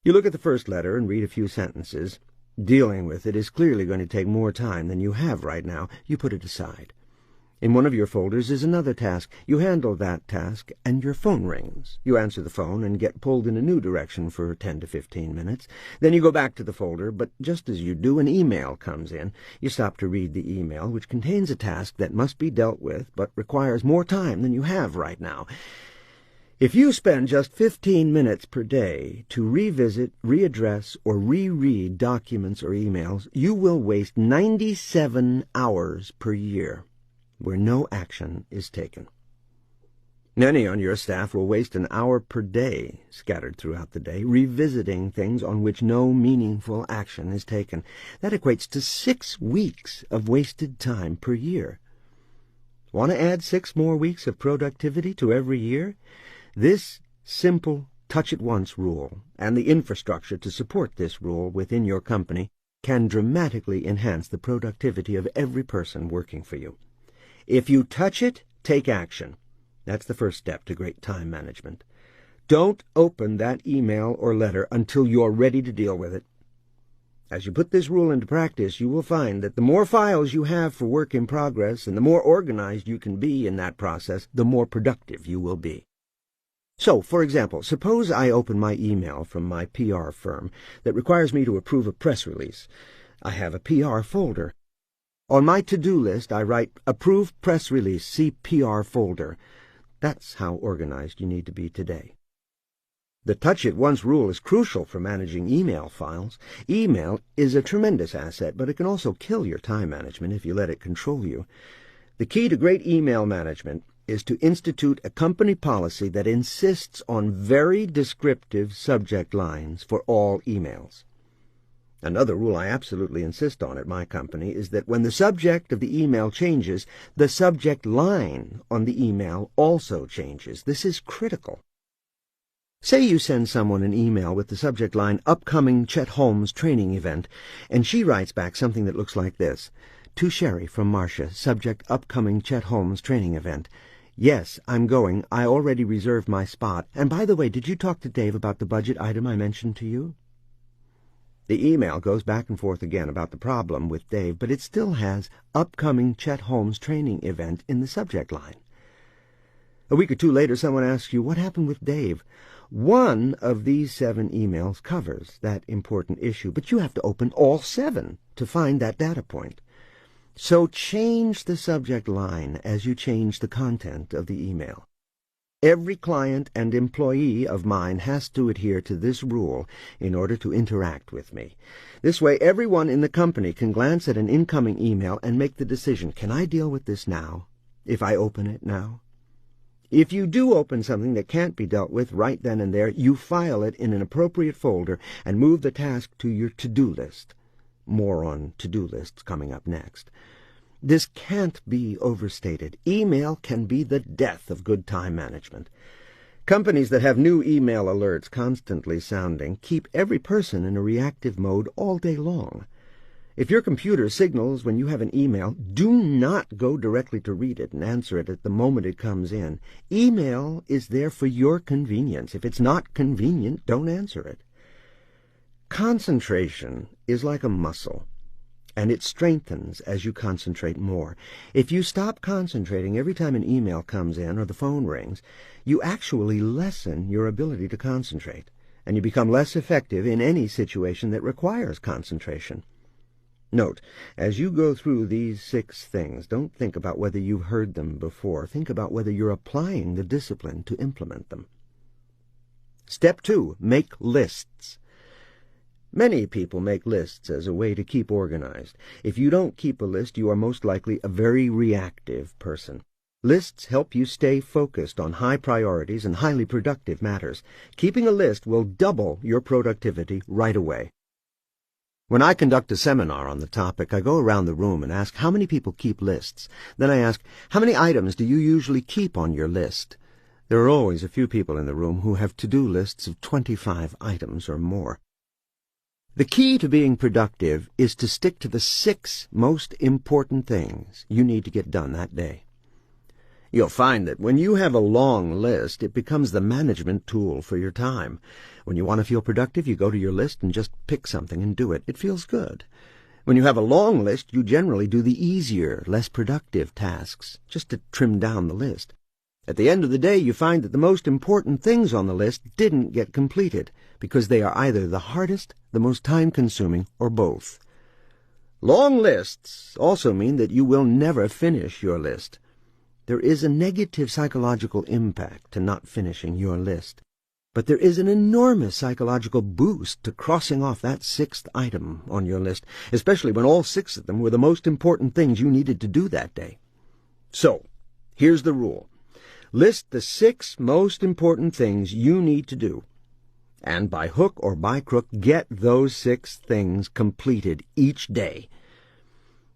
You look at the first letter and read a few sentences. Dealing with it is clearly going to take more time than you have right now. You put it aside. In one of your folders is another task. You handle that task, and your phone rings. You answer the phone and get pulled in a new direction for 10 to 15 minutes. Then you go back to the folder, but just as you do, an email comes in. You stop to read the email, which contains a task that must be dealt with, but requires more time than you have right now. If you spend just 15 minutes per day to revisit, readdress, or reread documents or emails, you will waste 97 hours per year, where no action is taken. Many on your staff will waste an hour per day, scattered throughout the day, revisiting things on which no meaningful action is taken. That equates to 6 weeks of wasted time per year. Want to add 6 more weeks of productivity to every year? This simple touch-it-once rule, and the infrastructure to support this rule within your company, can dramatically enhance the productivity of every person working for you. If you touch it, take action. That's the first step to great time management. Don't open that email or letter until you're ready to deal with it. As you put this rule into practice, you will find that the more files you have for work in progress and the more organized you can be in that process, the more productive you will be. So, for example, suppose I open my email from my PR firm that requires me to approve a press release. I have a PR folder. On my to-do list, I write, Approve Press Release, see PR folder. That's how organized you need to be today. The touch-it-once rule is crucial for managing email files. Email is a tremendous asset, but it can also kill your time management if you let it control you. The key to great email management is to institute a company policy that insists on very descriptive subject lines for all emails. Another rule I absolutely insist on at my company is that when the subject of the email changes, the subject line on the email also changes. This is critical. Say you send someone an email with the subject line, Upcoming Chet Holmes Training Event, and she writes back something that looks like this. To Sherry from Marcia, subject Upcoming Chet Holmes Training Event. Yes, I'm going. I already reserved my spot. And by the way, did you talk to Dave about the budget item I mentioned to you? The email goes back and forth again about the problem with Dave, but it still has Upcoming Chet Holmes Training Event in the subject line. A week or two later, someone asks you, what happened with Dave? One of these 7 emails covers that important issue, but you have to open all 7 to find that data point. So change the subject line as you change the content of the email. Every client and employee of mine has to adhere to this rule in order to interact with me. This way, everyone in the company can glance at an incoming email and make the decision, can I deal with this now, if I open it now? If you do open something that can't be dealt with right then and there, you file it in an appropriate folder and move the task to your to-do list. More on to-do lists coming up next. This can't be overstated. Email can be the death of good time management. Companies that have new email alerts constantly sounding keep every person in a reactive mode all day long. If your computer signals when you have an email, do not go directly to read it and answer it at the moment it comes in. Email is there for your convenience. If it's not convenient, don't answer it. Concentration is like a muscle, and it strengthens as you concentrate more. If you stop concentrating every time an email comes in or the phone rings, you actually lessen your ability to concentrate, and you become less effective in any situation that requires concentration. Note, as you go through these 6 things, don't think about whether you've heard them before. Think about whether you're applying the discipline to implement them. Step 2, make lists. Many people make lists as a way to keep organized. If you don't keep a list, you are most likely a very reactive person. Lists help you stay focused on high priorities and highly productive matters. Keeping a list will double your productivity right away. When I conduct a seminar on the topic, I go around the room and ask how many people keep lists. Then I ask, how many items do you usually keep on your list? There are always a few people in the room who have to-do lists of 25 items or more. The key to being productive is to stick to the 6 most important things you need to get done that day. You'll find that when you have a long list, it becomes the management tool for your time. When you want to feel productive, you go to your list and just pick something and do it. It feels good. When you have a long list, you generally do the easier, less productive tasks, just to trim down the list. At the end of the day, you find that the most important things on the list didn't get completed, because they are either the hardest, the most time-consuming, or both. Long lists also mean that you will never finish your list. There is a negative psychological impact to not finishing your list, but there is an enormous psychological boost to crossing off that 6th item on your list, especially when all 6 of them were the most important things you needed to do that day. So, here's the rule. List the 6 most important things you need to do, and by hook or by crook, get those 6 things completed each day.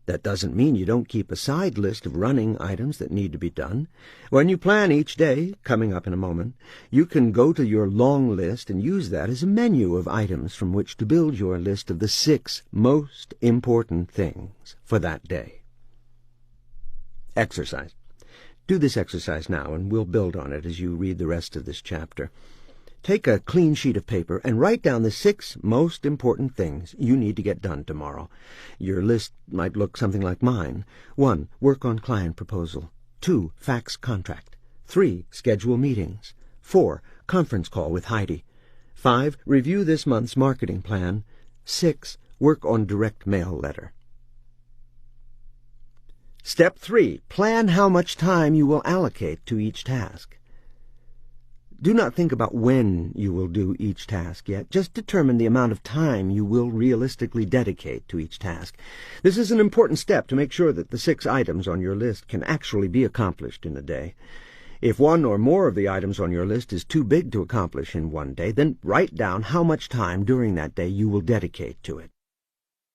That doesn't mean you don't keep a side list of running items that need to be done. When you plan each day, coming up in a moment, you can go to your long list and use that as a menu of items from which to build your list of the 6 most important things for that day. Exercise. Do this exercise now, and we'll build on it as you read the rest of this chapter. Take a clean sheet of paper and write down the 6 most important things you need to get done tomorrow. Your list might look something like mine. 1. Work on client proposal. 2. Fax contract. 3. Schedule meetings. 4. Conference call with Heidi. 5. Review this month's marketing plan. 6. Work on direct mail letter. Step 3. Plan how much time you will allocate to each task. Do not think about when you will do each task yet. Just determine the amount of time you will realistically dedicate to each task. This is an important step to make sure that the 6 items on your list can actually be accomplished in a day. If one or more of the items on your list is too big to accomplish in one day, then write down how much time during that day you will dedicate to it.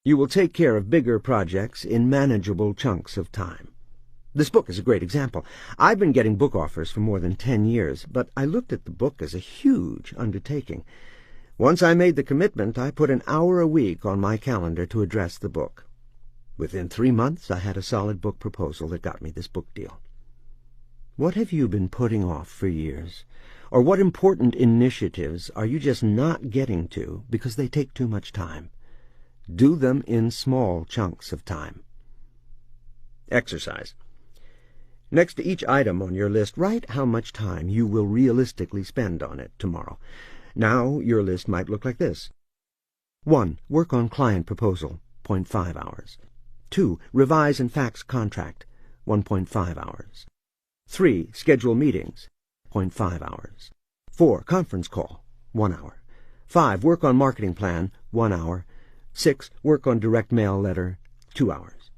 You will take care of bigger projects in manageable chunks of time. This book is a great example. I've been getting book offers for more than 10 years, but I looked at the book as a huge undertaking. Once I made the commitment, I put an hour a week on my calendar to address the book. Within 3 months, I had a solid book proposal that got me this book deal. What have you been putting off for years? Or what important initiatives are you just not getting to because they take too much time? Do them in small chunks of time. Exercise. Next to each item on your list, write how much time you will realistically spend on it tomorrow. Now your list might look like this. 1. Work on client proposal, 0.5 hours. 2. Revise and fax contract, 1.5 hours. 3. Schedule meetings, 0.5 hours. 4. Conference call, 1 hour. 5. Work on marketing plan, 1 hour. 6. Work on direct mail letter, 2 hours.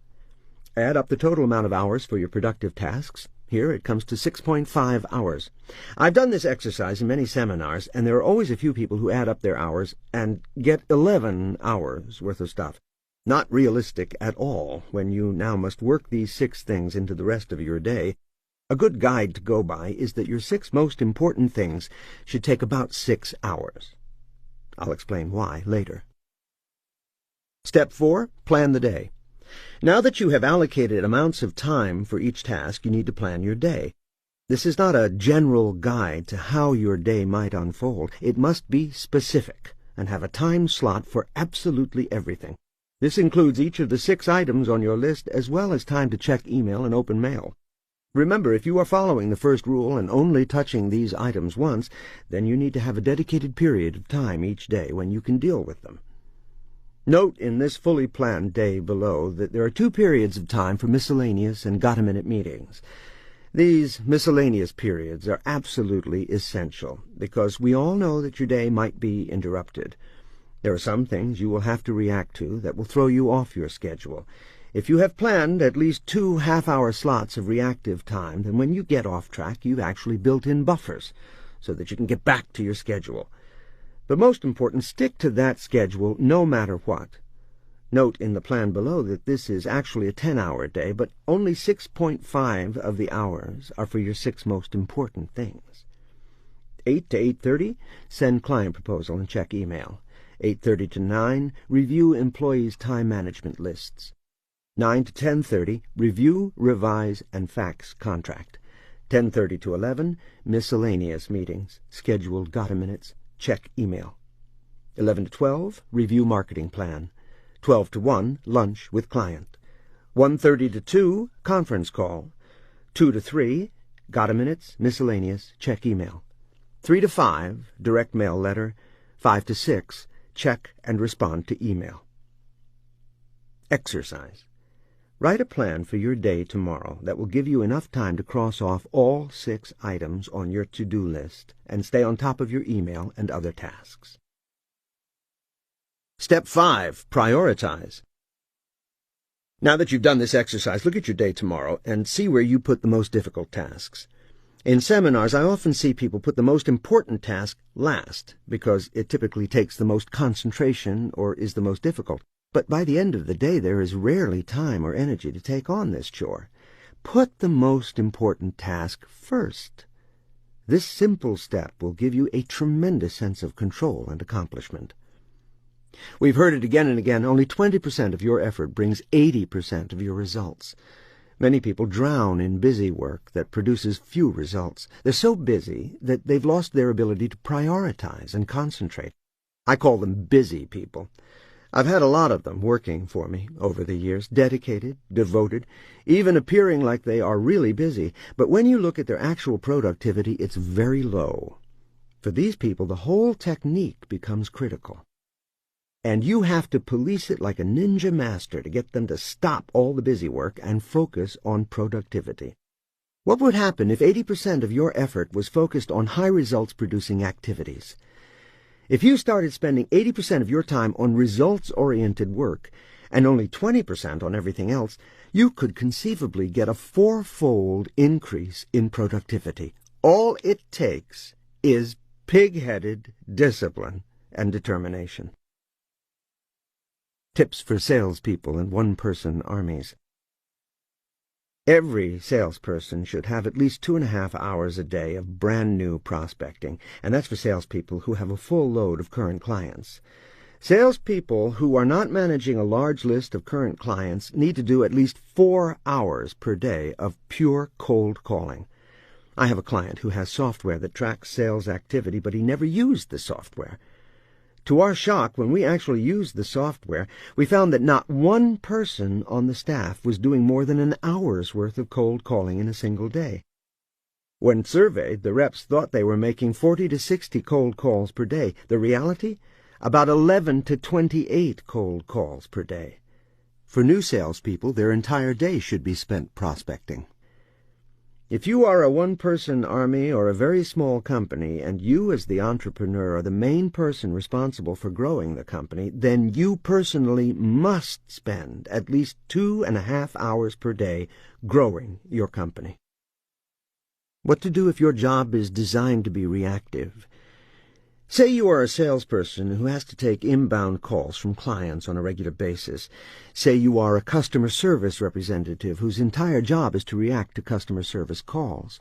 Add up the total amount of hours for your productive tasks. Here it comes to 6.5 hours. I've done this exercise in many seminars, and there are always a few people who add up their hours and get 11 hours worth of stuff. Not realistic at all when you now must work these 6 things into the rest of your day. A good guide to go by is that your 6 most important things should take about 6 hours. I'll explain why later. Step 4. Plan the day. Now that you have allocated amounts of time for each task, you need to plan your day. This is not a general guide to how your day might unfold. It must be specific and have a time slot for absolutely everything. This includes each of the 6 items on your list, as well as time to check email and open mail. Remember, if you are following the first rule and only touching these items once, then you need to have a dedicated period of time each day when you can deal with them. Note in this fully planned day below that there are 2 periods of time for miscellaneous and got-a-minute meetings. These miscellaneous periods are absolutely essential because we all know that your day might be interrupted. There are some things you will have to react to that will throw you off your schedule. If you have planned at least 2 half-hour slots of reactive time, then when you get off track, you've actually built in buffers so that you can get back to your schedule. But most important, stick to that schedule no matter what. Note in the plan below that this is actually a 10-hour day, but only 6.5 of the hours are for your 6 most important things. 8 to 8:30, send client proposal and check email. 8:30 to 9, review employees' time management lists. 9 to 10:30, review, revise, and fax contract. 10:30 to 11, miscellaneous meetings, scheduled got-a-minutes, check email. 11 to 12, review marketing plan. 12 to 1, lunch with client. 1:30 to 2, conference call. 2 to 3, got-a-minutes, miscellaneous, check email. 3 to 5, direct mail letter. 5 to 6, check and respond to email. Exercise. Write a plan for your day tomorrow that will give you enough time to cross off all 6 items on your to-do list and stay on top of your email and other tasks. Step 5. Prioritize. Now that you've done this exercise, look at your day tomorrow and see where you put the most difficult tasks. In seminars, I often see people put the most important task last because it typically takes the most concentration or is the most difficult. But by the end of the day, there is rarely time or energy to take on this chore. Put the most important task first. This simple step will give you a tremendous sense of control and accomplishment. We've heard it again and again, only 20% of your effort brings 80% of your results. Many people drown in busy work that produces few results. They're so busy that they've lost their ability to prioritize and concentrate. I call them busy people. I've had a lot of them working for me over the years, dedicated, devoted, even appearing like they are really busy. But when you look at their actual productivity, it's very low. For these people, the whole technique becomes critical. And you have to police it like a ninja master to get them to stop all the busy work and focus on productivity. What would happen if 80% of your effort was focused on high results-producing activities? If you started spending 80% of your time on results-oriented work and only 20% on everything else, you could conceivably get a 4-fold increase in productivity. All it takes is pig-headed discipline and determination. Tips for salespeople and one-person armies. Every salesperson should have at least 2.5 hours a day of brand-new prospecting, and that's for salespeople who have a full load of current clients. Salespeople who are not managing a large list of current clients need to do at least 4 hours per day of pure cold calling. I have a client who has software that tracks sales activity, but he never used the software. To our shock, when we actually used the software, we found that not one person on the staff was doing more than an hour's worth of cold calling in a single day. When surveyed, the reps thought they were making 40 to 60 cold calls per day. The reality? About 11 to 28 cold calls per day. For new salespeople, their entire day should be spent prospecting. If you are a one-person army or a very small company, and you as the entrepreneur are the main person responsible for growing the company, then you personally must spend at least 2.5 hours per day growing your company. What to do if your job is designed to be reactive? Say you are a salesperson who has to take inbound calls from clients on a regular basis. Say you are a customer service representative whose entire job is to react to customer service calls.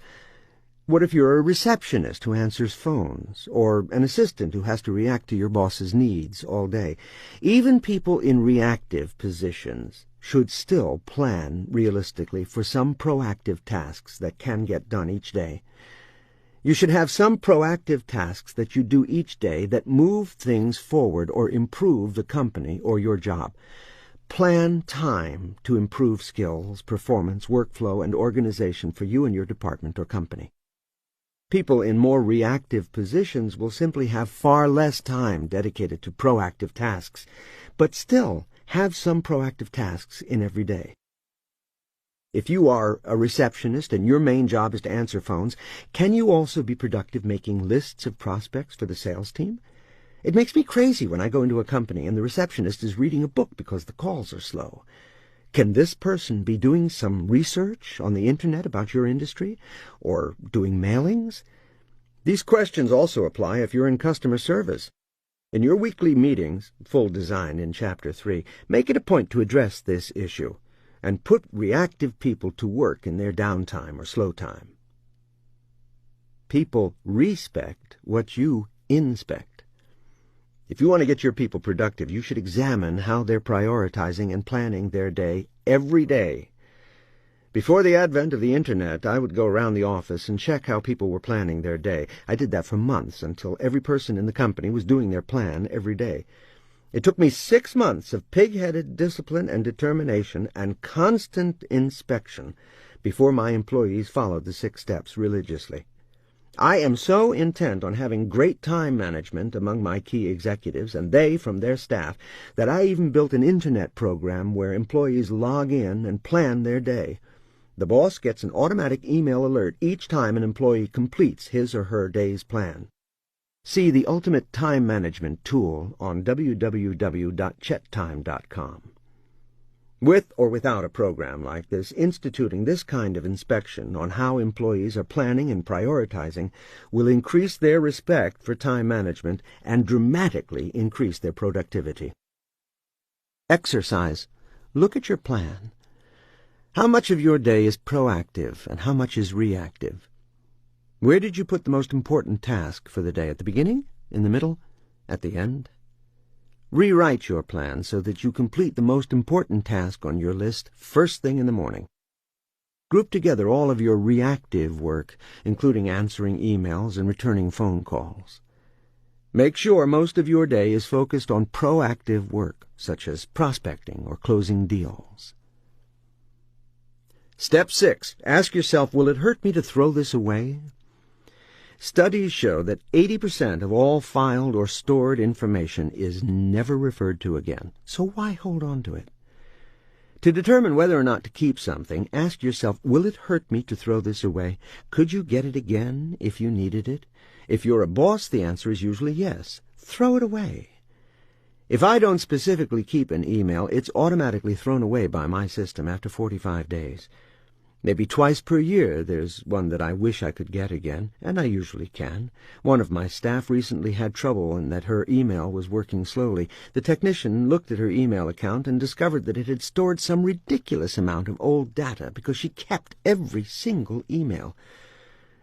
What if you're a receptionist who answers phones, or an assistant who has to react to your boss's needs all day? Even people in reactive positions should still plan realistically for some proactive tasks that can get done each day. You should have some proactive tasks that you do each day that move things forward or improve the company or your job. Plan time to improve skills, performance, workflow, and organization for you and your department or company. People in more reactive positions will simply have far less time dedicated to proactive tasks, but still have some proactive tasks in every day. If you are a receptionist and your main job is to answer phones, can you also be productive making lists of prospects for the sales team? It makes me crazy when I go into a company and the receptionist is reading a book because the calls are slow. Can this person be doing some research on the internet about your industry, or doing mailings? These questions also apply if you're in customer service. In your weekly meetings, full design in Chapter 3, make it a point to address this issue, and put reactive people to work in their downtime or slow time. People respect what you inspect. If you want to get your people productive, you should examine how they're prioritizing and planning their day every day. Before the advent of the Internet, I would go around the office and check how people were planning their day. I did that for months until every person in the company was doing their plan every day. It took me 6 months of pig-headed discipline and determination and constant inspection before my employees followed the 6 steps religiously. I am so intent on having great time management among my key executives and they from their staff that I even built an internet program where employees log in and plan their day. The boss gets an automatic email alert each time an employee completes his or her day's plan. See the Ultimate Time Management Tool on www.chettime.com. With or without a program like this, instituting this kind of inspection on how employees are planning and prioritizing will increase their respect for time management and dramatically increase their productivity. Exercise. Look at your plan. How much of your day is proactive and how much is reactive? Where did you put the most important task for the day? At the beginning? In the middle? At the end? Rewrite your plan so that you complete the most important task on your list first thing in the morning. Group together all of your reactive work, including answering emails and returning phone calls. Make sure most of your day is focused on proactive work, such as prospecting or closing deals. Step 6. Ask yourself, will it hurt me to throw this away? Studies show that 80% of all filed or stored information is never referred to again, so why hold on to it? To determine whether or not to keep something, ask yourself, will it hurt me to throw this away? Could you get it again if you needed it? If you're a boss, the answer is usually yes. Throw it away. If I don't specifically keep an email, it's automatically thrown away by my system after 45 days. Maybe twice per year there's one that I wish I could get again, and I usually can. One of my staff recently had trouble in that her email was working slowly. The technician looked at her email account and discovered that it had stored some ridiculous amount of old data because she kept every single email.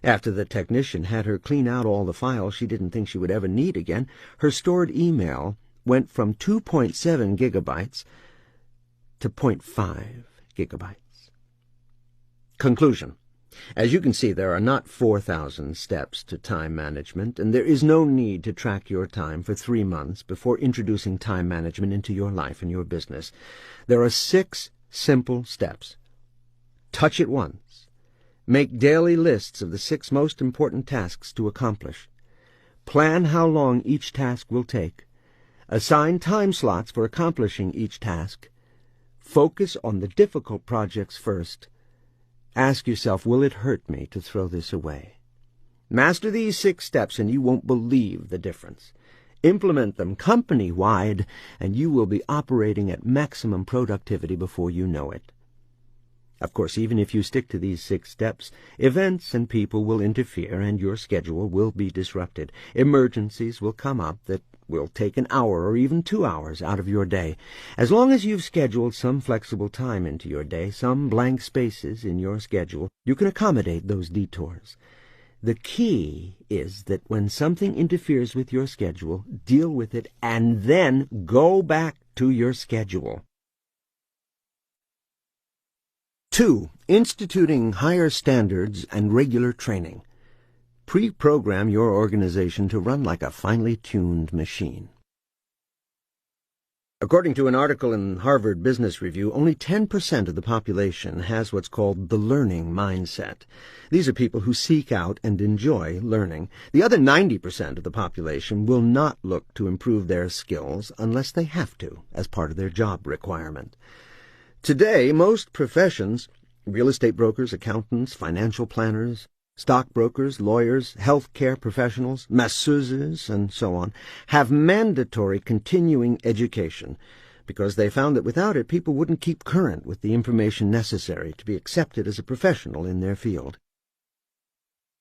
After the technician had her clean out all the files she didn't think she would ever need again, her stored email went from 2.7 gigabytes to 0.5 gigabytes. Conclusion. As you can see, there are not 4,000 steps to time management, and there is no need to track your time for 3 months before introducing time management into your life and your business. There are 6 simple steps. Touch it once. Make daily lists of the 6 most important tasks to accomplish. Plan how long each task will take. Assign time slots for accomplishing each task. Focus on the difficult projects first. Ask yourself, will it hurt me to throw this away? Master these 6 steps and you won't believe the difference. Implement them company-wide and you will be operating at maximum productivity before you know it. Of course, even if you stick to these 6 steps, events and people will interfere and your schedule will be disrupted. Emergencies will come up that will take an hour or even 2 hours out of your day. As long as you've scheduled some flexible time into your day, some blank spaces in your schedule, you can accommodate those detours. The key is that when something interferes with your schedule, deal with it and then go back to your schedule. 2. Instituting higher standards and regular training. Pre-program your organization to run like a finely tuned machine. According to an article in Harvard Business Review, only 10% of the population has what's called the learning mindset. These are people who seek out and enjoy learning. The other 90% of the population will not look to improve their skills unless they have to, as part of their job requirement. Today, most professions, real estate brokers, accountants, financial planners, stockbrokers, lawyers, healthcare professionals, masseuses, and so on, have mandatory continuing education because they found that without it, people wouldn't keep current with the information necessary to be accepted as a professional in their field.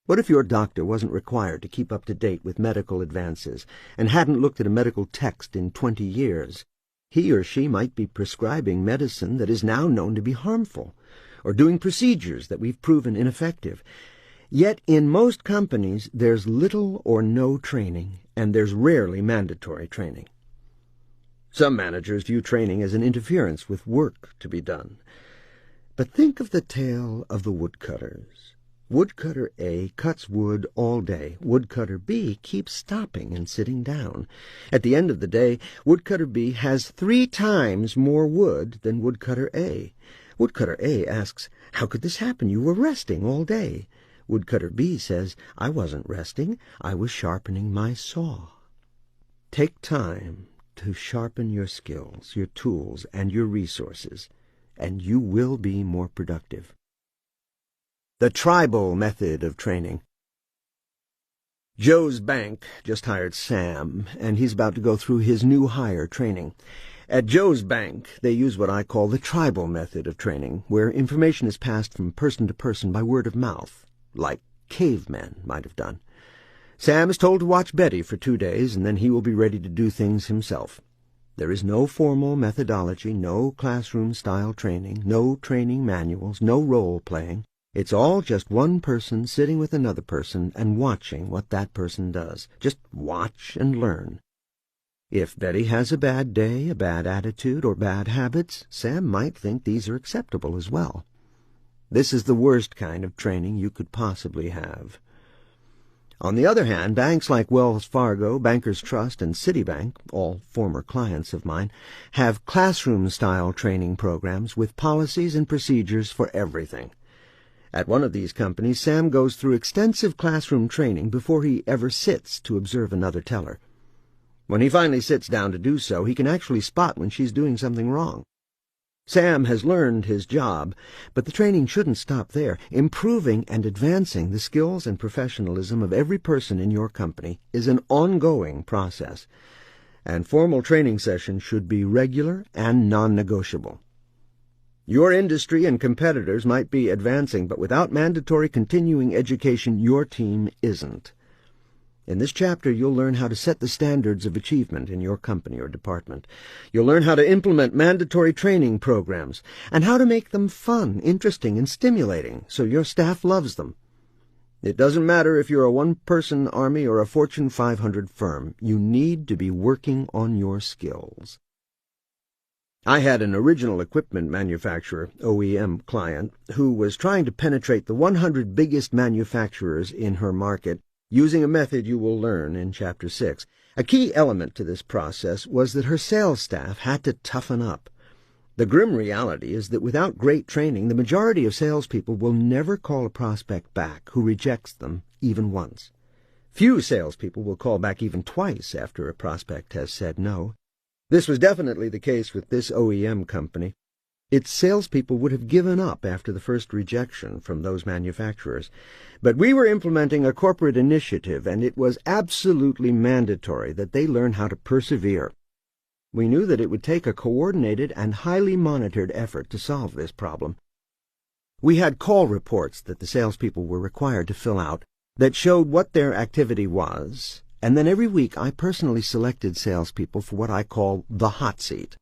What if your doctor wasn't required to keep up to date with medical advances and hadn't looked at a medical text in 20 years? He or she might be prescribing medicine that is now known to be harmful, or doing procedures that we've proven ineffective. Yet in most companies there's little or no training, and there's rarely mandatory training. Some managers view training as an interference with work to be done. But think of the tale of the woodcutters. Woodcutter A cuts wood all day. Woodcutter B keeps stopping and sitting down. At the end of the day, Woodcutter B has 3 times more wood than Woodcutter A. Woodcutter A asks, "How could this happen? You were resting all day." Woodcutter B says, "I wasn't resting. I was sharpening my saw." Take time to sharpen your skills, your tools, and your resources, and you will be more productive. The tribal method of training. Joe's bank just hired Sam, and he's about to go through his new hire training. At Joe's bank, they use what I call the tribal method of training, where information is passed from person to person by word of mouth, like cavemen might have done. Sam is told to watch Betty for 2 days, and then he will be ready to do things himself. There is no formal methodology, no classroom-style training, no training manuals, no role-playing. It's all just one person sitting with another person and watching what that person does. Just watch and learn. If Betty has a bad day, a bad attitude, or bad habits, Sam might think these are acceptable as well. This is the worst kind of training you could possibly have. On the other hand, banks like Wells Fargo, Bankers Trust, and Citibank, all former clients of mine, have classroom-style training programs with policies and procedures for everything. At one of these companies, Sam goes through extensive classroom training before he ever sits to observe another teller. When he finally sits down to do so, he can actually spot when she's doing something wrong. Sam has learned his job, but the training shouldn't stop there. Improving and advancing the skills and professionalism of every person in your company is an ongoing process, and formal training sessions should be regular and non-negotiable. Your industry and competitors might be advancing, but without mandatory continuing education, your team isn't. In this chapter, you'll learn how to set the standards of achievement in your company or department. You'll learn how to implement mandatory training programs and how to make them fun, interesting, and stimulating so your staff loves them. It doesn't matter if you're a one-person army or a Fortune 500 firm. You need to be working on your skills. I had an original equipment manufacturer, OEM client, who was trying to penetrate the 100 biggest manufacturers in her market using a method you will learn in Chapter 6. A key element to this process was that her sales staff had to toughen up. The grim reality is that without great training, the majority of salespeople will never call a prospect back who rejects them even once. Few salespeople will call back even twice after a prospect has said no. This was definitely the case with this OEM company. Its salespeople would have given up after the first rejection from those manufacturers. But we were implementing a corporate initiative, and it was absolutely mandatory that they learn how to persevere. We knew that it would take a coordinated and highly monitored effort to solve this problem. We had call reports that the salespeople were required to fill out that showed what their activity was, and then every week I personally selected salespeople for what I call the hot seat.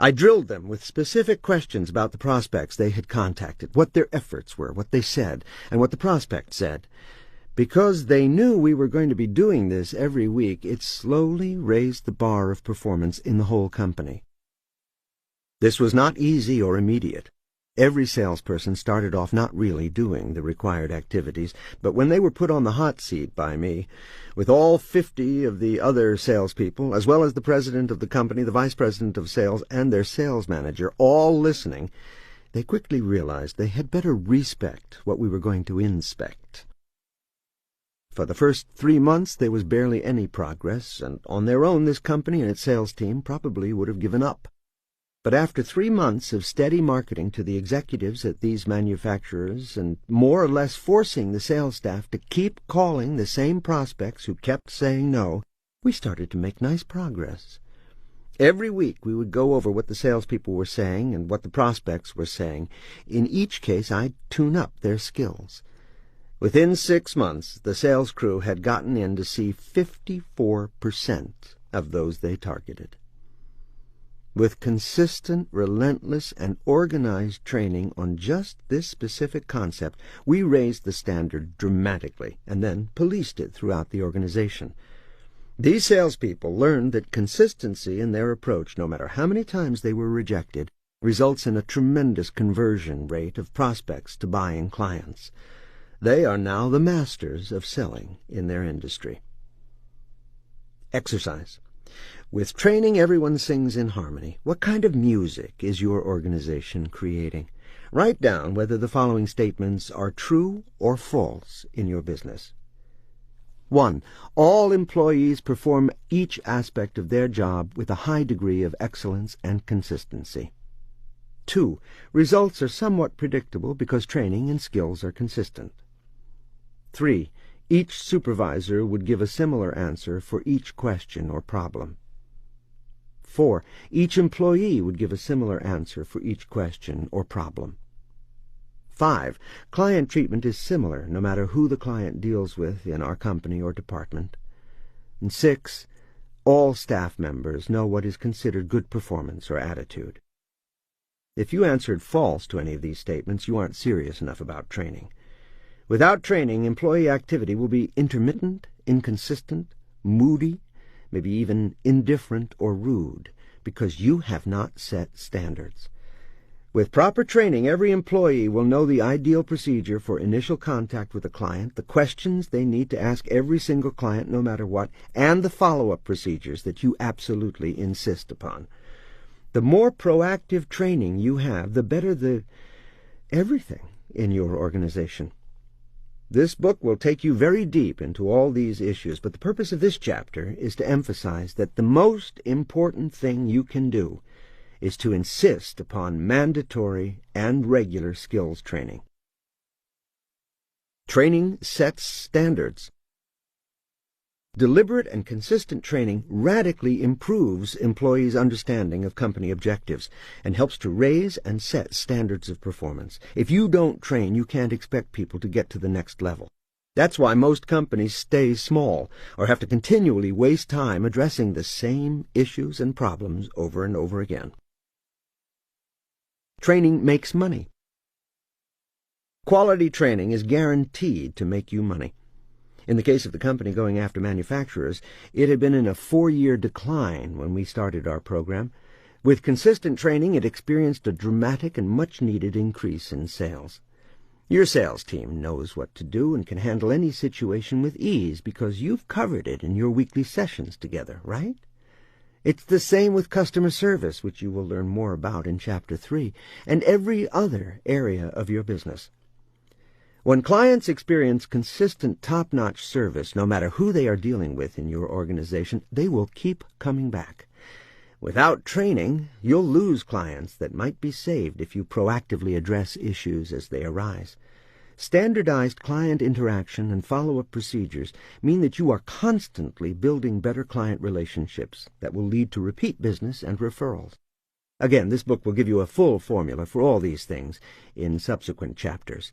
I drilled them with specific questions about the prospects they had contacted, what their efforts were, what they said, and what the prospect said. Because they knew we were going to be doing this every week, it slowly raised the bar of performance in the whole company. This was not easy or immediate. Every salesperson started off not really doing the required activities, but when they were put on the hot seat by me, with all 50 of the other salespeople, as well as the president of the company, the vice president of sales, and their sales manager, all listening, they quickly realized they had better respect what we were going to inspect. For the first 3 months, there was barely any progress, and on their own, this company and its sales team probably would have given up. But after 3 months of steady marketing to the executives at these manufacturers and more or less forcing the sales staff to keep calling the same prospects who kept saying no, we started to make nice progress. Every week we would go over what the salespeople were saying and what the prospects were saying. In each case, I'd tune up their skills. Within 6 months, the sales crew had gotten in to see 54% of those they targeted. With consistent, relentless, and organized training on just this specific concept, we raised the standard dramatically and then policed it throughout the organization. These salespeople learned that consistency in their approach, no matter how many times they were rejected, results in a tremendous conversion rate of prospects to buying clients. They are now the masters of selling in their industry. Exercise. With training, everyone sings in harmony. What kind of music is your organization creating? Write down whether the following statements are true or false in your business. 1. All employees perform each aspect of their job with a high degree of excellence and consistency. 2. Results are somewhat predictable because training and skills are consistent. 3. Each supervisor would give a similar answer for each question or problem. 4. Each employee would give a similar answer for each question or problem. 5. Client treatment is similar no matter who the client deals with in our company or department. And 6. All staff members know what is considered good performance or attitude. If you answered false to any of these statements, you aren't serious enough about training. Without training, employee activity will be intermittent, inconsistent, moody, maybe even indifferent or rude, because you have not set standards. With proper training, every employee will know the ideal procedure for initial contact with a client, the questions they need to ask every single client no matter what, and the follow-up procedures that you absolutely insist upon. The more proactive training you have, the better the everything in your organization. This book will take you very deep into all these issues, but the purpose of this chapter is to emphasize that the most important thing you can do is to insist upon mandatory and regular skills training. Training sets standards. Deliberate and consistent training radically improves employees' understanding of company objectives and helps to raise and set standards of performance. If you don't train, you can't expect people to get to the next level. That's why most companies stay small or have to continually waste time addressing the same issues and problems over and over again. Training makes money. Quality training is guaranteed to make you money. In the case of the company going after manufacturers, it had been in a 4-year decline when we started our program. With consistent training, it experienced a dramatic and much-needed increase in sales. Your sales team knows what to do and can handle any situation with ease because you've covered it in your weekly sessions together, right? It's the same with customer service, which you will learn more about in Chapter 3, and every other area of your business. When clients experience consistent top-notch service, no matter who they are dealing with in your organization, they will keep coming back. Without training, you'll lose clients that might be saved if you proactively address issues as they arise. Standardized client interaction and follow-up procedures mean that you are constantly building better client relationships that will lead to repeat business and referrals. Again, this book will give you a full formula for all these things in subsequent chapters.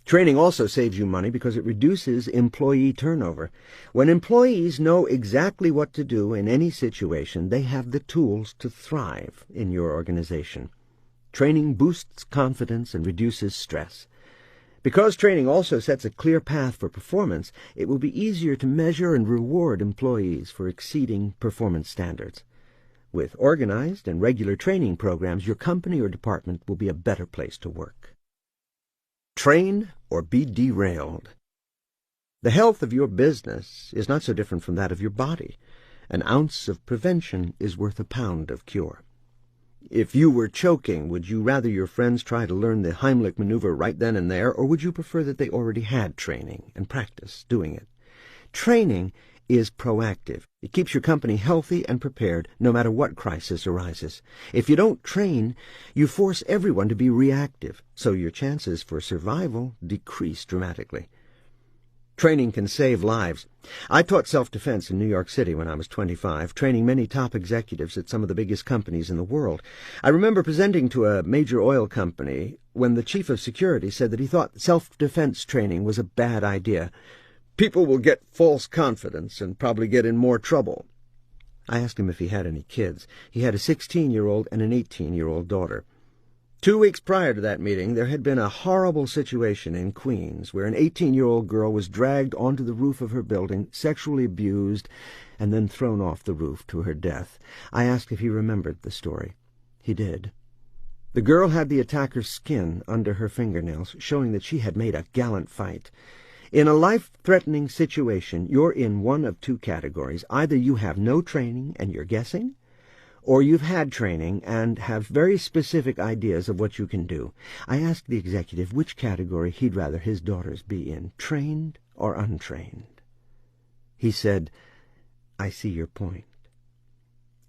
Training also saves you money because it reduces employee turnover. When employees know exactly what to do in any situation, they have the tools to thrive in your organization. Training boosts confidence and reduces stress. Because training also sets a clear path for performance, it will be easier to measure and reward employees for exceeding performance standards. With organized and regular training programs, your company or department will be a better place to work. Train or be derailed. The health of your business is not so different from that of your body. An ounce of prevention is worth a pound of cure. If you were choking, would you rather your friends try to learn the Heimlich maneuver right then and there, or would you prefer that they already had training and practice doing it? Training is proactive. It keeps your company healthy and prepared no matter what crisis arises. If you don't train, you force everyone to be reactive, so your chances for survival decrease dramatically. Training can save lives. I taught self-defense in New York City when I was 25, training many top executives at some of the biggest companies in the world. I remember presenting to a major oil company when the chief of security said that he thought self-defense training was a bad idea. People will get false confidence and probably get in more trouble. I asked him if he had any kids. He had a 16-year-old and an 18-year-old daughter. 2 weeks prior to that meeting, there had been a horrible situation in Queens where an 18-year-old girl was dragged onto the roof of her building, sexually abused, and then thrown off the roof to her death. I asked if he remembered the story. He did. The girl had the attacker's skin under her fingernails, showing that she had made a gallant fight. In a life-threatening situation, you're in one of 2 categories. Either you have no training and you're guessing, or you've had training and have very specific ideas of what you can do. I asked the executive which category he'd rather his daughters be in, trained or untrained. He said, "I see your point."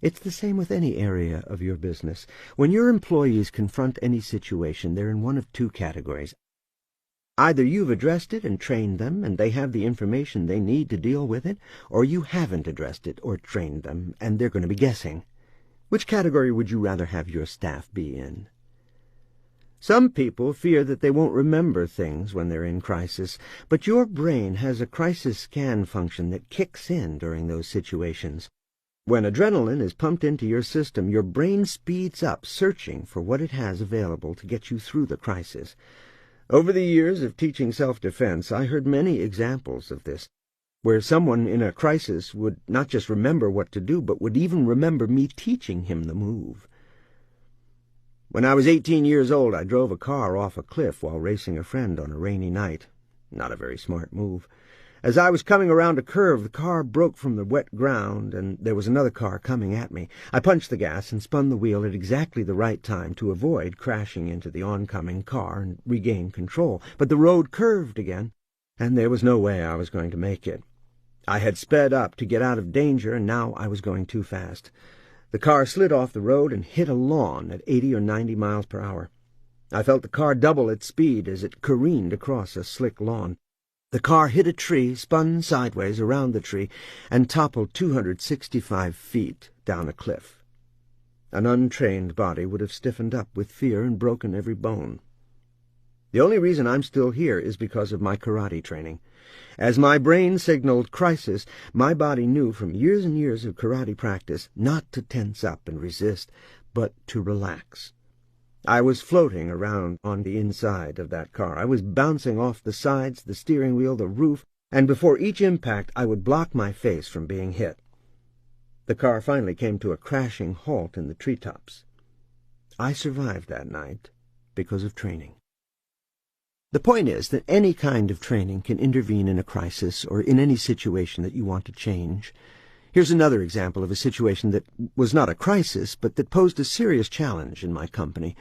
It's the same with any area of your business. When your employees confront any situation, they're in one of 2 categories. Either you've addressed it and trained them, and they have the information they need to deal with it, or you haven't addressed it or trained them, and they're going to be guessing. Which category would you rather have your staff be in? Some people fear that they won't remember things when they're in crisis, but your brain has a crisis scan function that kicks in during those situations. When adrenaline is pumped into your system, your brain speeds up, searching for what it has available to get you through the crisis. Over the years of teaching self-defense, I heard many examples of this, where someone in a crisis would not just remember what to do, but would even remember me teaching him the move. When I was 18 years old, I drove a car off a cliff while racing a friend on a rainy night. Not a very smart move. As I was coming around a curve, the car broke from the wet ground, and there was another car coming at me. I punched the gas and spun the wheel at exactly the right time to avoid crashing into the oncoming car and regain control. But the road curved again, and there was no way I was going to make it. I had sped up to get out of danger, and now I was going too fast. The car slid off the road and hit a lawn at 80 or 90 miles per hour. I felt the car double its speed as it careened across a slick lawn. The car hit a tree, spun sideways around the tree, and toppled 265 feet down a cliff. An untrained body would have stiffened up with fear and broken every bone. The only reason I'm still here is because of my karate training. As my brain signaled crisis, my body knew from years and years of karate practice not to tense up and resist, but to relax. I was floating around on the inside of that car. I was bouncing off the sides, the steering wheel, the roof, and before each impact I would block my face from being hit. The car finally came to a crashing halt in the treetops. I survived that night because of training. The point is that any kind of training can intervene in a crisis or in any situation that you want to change. Here's another example of a situation that was not a crisis, but that posed a serious challenge in my company.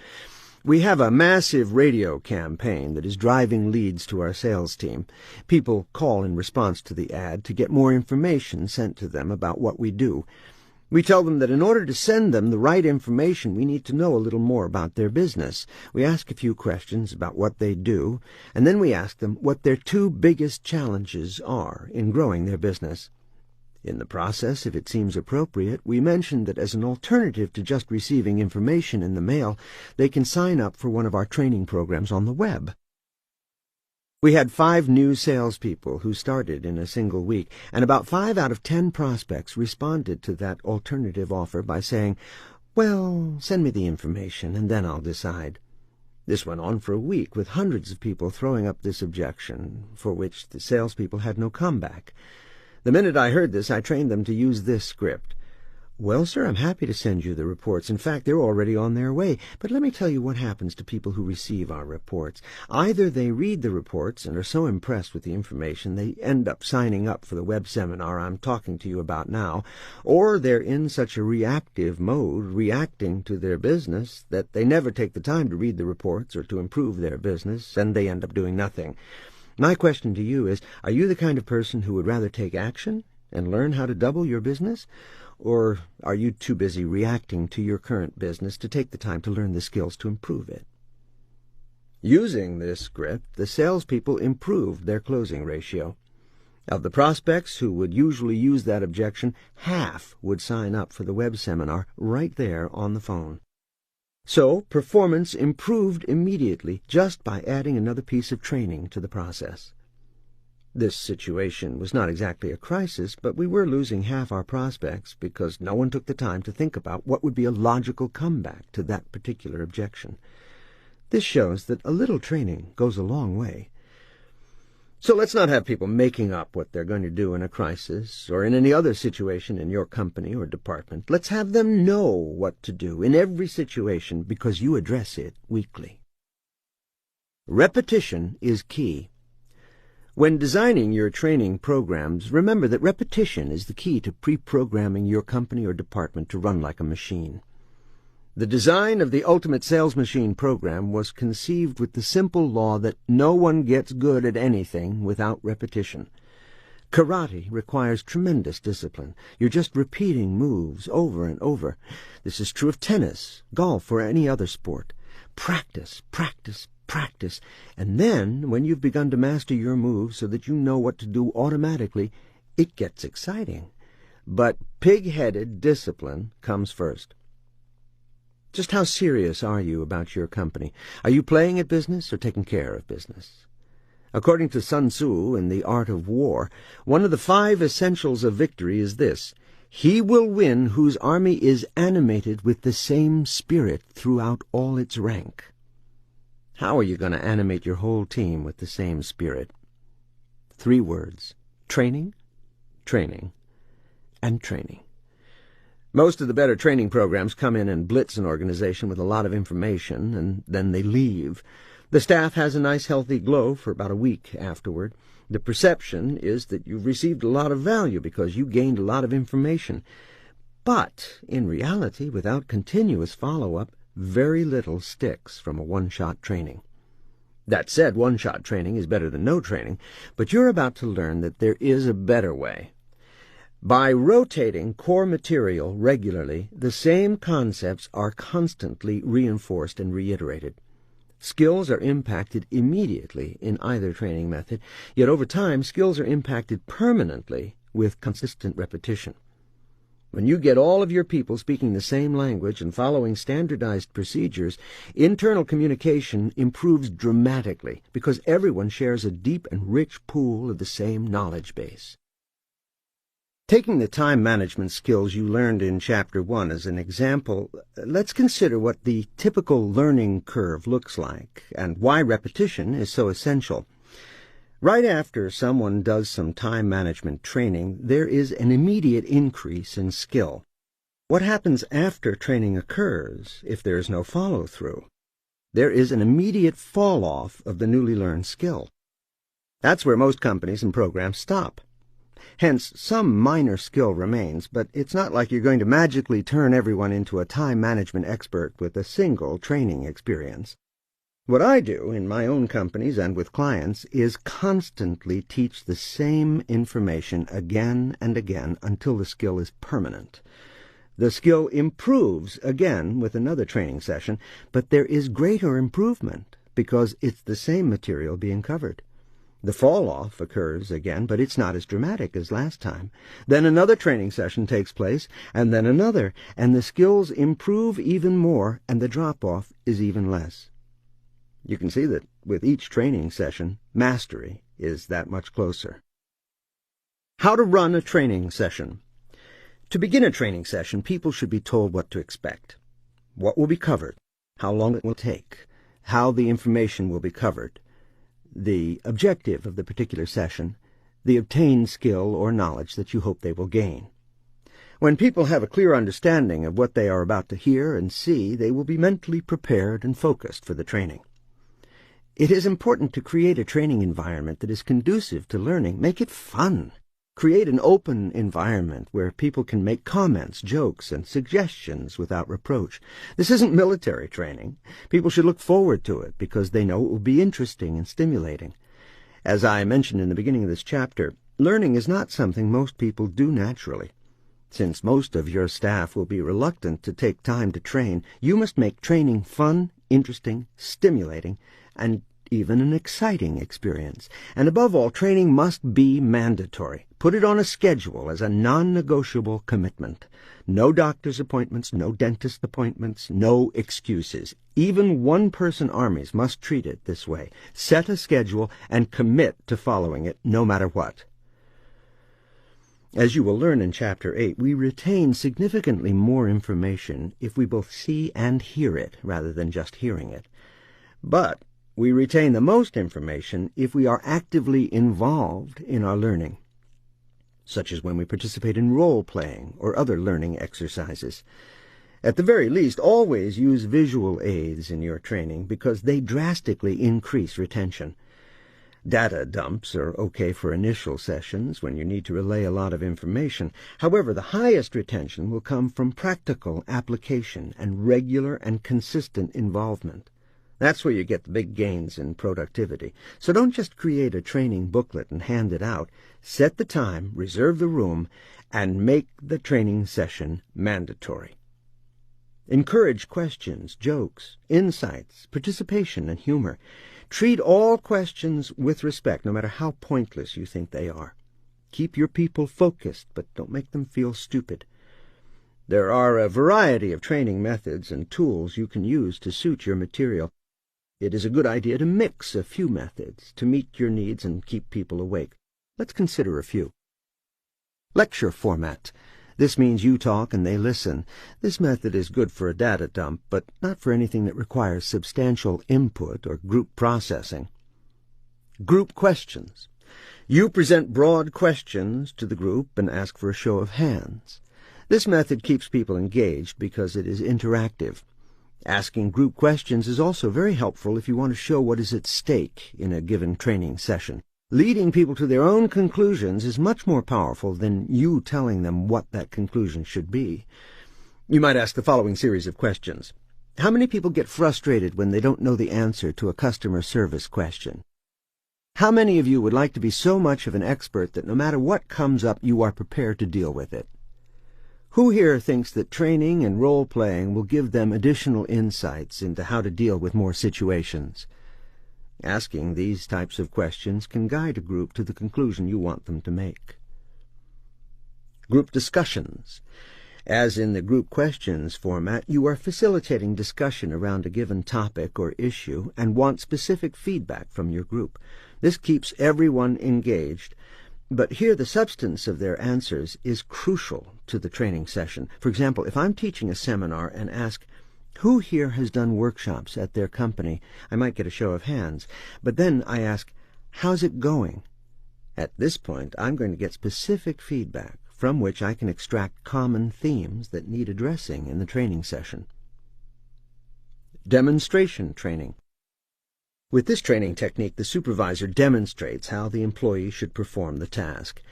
We have a massive radio campaign that is driving leads to our sales team. People call in response to the ad to get more information sent to them about what we do. We tell them that in order to send them the right information, we need to know a little more about their business. We ask a few questions about what they do, and then we ask them what their two biggest challenges are in growing their business. In the process, if it seems appropriate, we mention that as an alternative to just receiving information in the mail, they can sign up for one of our training programs on the web. We had 5 new salespeople who started in a single week, and about 5 out of 10 prospects responded to that alternative offer by saying, "Well, send me the information, and then I'll decide." This went on for a week, with hundreds of people throwing up this objection, for which the salespeople had no comeback. The minute I heard this, I trained them to use this script. "Well, sir, I'm happy to send you the reports. In fact, they're already on their way. But let me tell you what happens to people who receive our reports. Either they read the reports and are so impressed with the information they end up signing up for the web seminar I'm talking to you about now, or they're in such a reactive mode, reacting to their business, that they never take the time to read the reports or to improve their business, and they end up doing nothing. My question to you is, are you the kind of person who would rather take action and learn how to double your business? Or are you too busy reacting to your current business to take the time to learn the skills to improve it?" Using this script, the salespeople improved their closing ratio. Of the prospects who would usually use that objection, half would sign up for the web seminar right there on the phone. So performance improved immediately just by adding another piece of training to the process. This situation was not exactly a crisis, but we were losing half our prospects because no one took the time to think about what would be a logical comeback to that particular objection. This shows that a little training goes a long way. So let's not have people making up what they're going to do in a crisis or in any other situation in your company or department. Let's have them know what to do in every situation because you address it weekly. Repetition is key. When designing your training programs, remember that repetition is the key to pre-programming your company or department to run like a machine. The design of the Ultimate Sales Machine program was conceived with the simple law that no one gets good at anything without repetition. Karate requires tremendous discipline. You're just repeating moves over and over. This is true of tennis, golf, or any other sport. Practice, practice, practice, and then, when you've begun to master your moves so that you know what to do automatically, it gets exciting. But pig-headed discipline comes first. Just how serious are you about your company? Are you playing at business or taking care of business? According to Sun Tzu in The Art of War, one of the 5 essentials of victory is this: he will win whose army is animated with the same spirit throughout all its rank. How are you going to animate your whole team with the same spirit? 3 words: training, training, and training. Most of the better training programs come in and blitz an organization with a lot of information, and then they leave. The staff has a nice healthy glow for about a week afterward. The perception is that you've received a lot of value because you gained a lot of information. But, in reality, without continuous follow-up, very little sticks from a one-shot training. That said, one-shot training is better than no training, but you're about to learn that there is a better way. By rotating core material regularly, the same concepts are constantly reinforced and reiterated. Skills are impacted immediately in either training method, yet over time skills are impacted permanently with consistent repetition. When you get all of your people speaking the same language and following standardized procedures, internal communication improves dramatically because everyone shares a deep and rich pool of the same knowledge base. Taking the time management skills you learned in Chapter 1 as an example, let's consider what the typical learning curve looks like and why repetition is so essential. Right after someone does some time management training, there is an immediate increase in skill. What happens after training occurs if there is no follow-through? There is an immediate fall-off of the newly learned skill. That's where most companies and programs stop. Hence, some minor skill remains, but it's not like you're going to magically turn everyone into a time management expert with a single training experience. What I do in my own companies and with clients is constantly teach the same information again and again until the skill is permanent. The skill improves again with another training session, but there is greater improvement because it's the same material being covered. The fall-off occurs again, but it's not as dramatic as last time. Then another training session takes place, and then another, and the skills improve even more, and the drop-off is even less. You can see that with each training session, mastery is that much closer. How to run a training session. To begin a training session, people should be told what to expect, what will be covered, how long it will take, how the information will be covered, the objective of the particular session, the obtained skill or knowledge that you hope they will gain. When people have a clear understanding of what they are about to hear and see, they will be mentally prepared and focused for the training. It is important to create a training environment that is conducive to learning. Make it fun. Create an open environment where people can make comments, jokes, and suggestions without reproach. This isn't military training. People should look forward to it because they know it will be interesting and stimulating. As I mentioned in the beginning of this chapter, learning is not something most people do naturally. Since most of your staff will be reluctant to take time to train, you must make training fun, interesting, stimulating, and even an exciting experience. And above all, training must be mandatory. Put it on a schedule as a non-negotiable commitment. No doctor's appointments, no dentist appointments, no excuses. Even one-person armies must treat it this way. Set a schedule and commit to following it no matter what. As you will learn in Chapter 8, we retain significantly more information if we both see and hear it rather than just hearing it. But we retain the most information if we are actively involved in our learning, such as when we participate in role-playing or other learning exercises. At the very least, always use visual aids in your training because they drastically increase retention. Data dumps are okay for initial sessions when you need to relay a lot of information. However, the highest retention will come from practical application and regular and consistent involvement. That's where you get the big gains in productivity. So don't just create a training booklet and hand it out. Set the time, reserve the room, and make the training session mandatory. Encourage questions, jokes, insights, participation, and humor. Treat all questions with respect, no matter how pointless you think they are. Keep your people focused, but don't make them feel stupid. There are a variety of training methods and tools you can use to suit your material. It is a good idea to mix a few methods to meet your needs and keep people awake. Let's consider a few. Lecture format. This means you talk and they listen. This method is good for a data dump, but not for anything that requires substantial input or group processing. Group questions. You present broad questions to the group and ask for a show of hands. This method keeps people engaged because it is interactive. Asking group questions is also very helpful if you want to show what is at stake in a given training session. Leading people to their own conclusions is much more powerful than you telling them what that conclusion should be. You might ask the following series of questions. How many people get frustrated when they don't know the answer to a customer service question? How many of you would like to be so much of an expert that no matter what comes up, you are prepared to deal with it? Who here thinks that training and role-playing will give them additional insights into how to deal with more situations? Asking these types of questions can guide a group to the conclusion you want them to make. Group discussions. As in the group questions format, you are facilitating discussion around a given topic or issue and want specific feedback from your group. This keeps everyone engaged, but here the substance of their answers is crucial to the training session. For example, if I'm teaching a seminar and ask, who here has done workshops at their company? I might get a show of hands, but then I ask, how's it going? At this point, I'm going to get specific feedback from which I can extract common themes that need addressing in the training session. Demonstration training. With this training technique, the supervisor demonstrates how the employee should perform the task.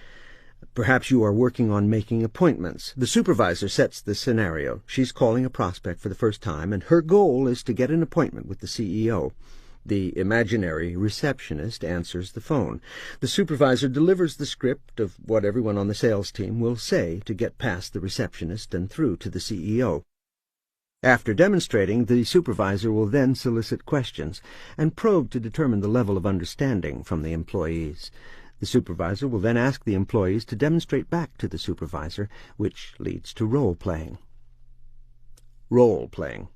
Perhaps you are working on making appointments. The supervisor sets the scenario. She's calling a prospect for the first time, and her goal is to get an appointment with the CEO. The imaginary receptionist answers the phone. The supervisor delivers the script of what everyone on the sales team will say to get past the receptionist and through to the CEO. After demonstrating, the supervisor will then solicit questions and probe to determine the level of understanding from the employees. The supervisor will then ask the employees to demonstrate back to the supervisor, which leads to role-playing. Role-playing.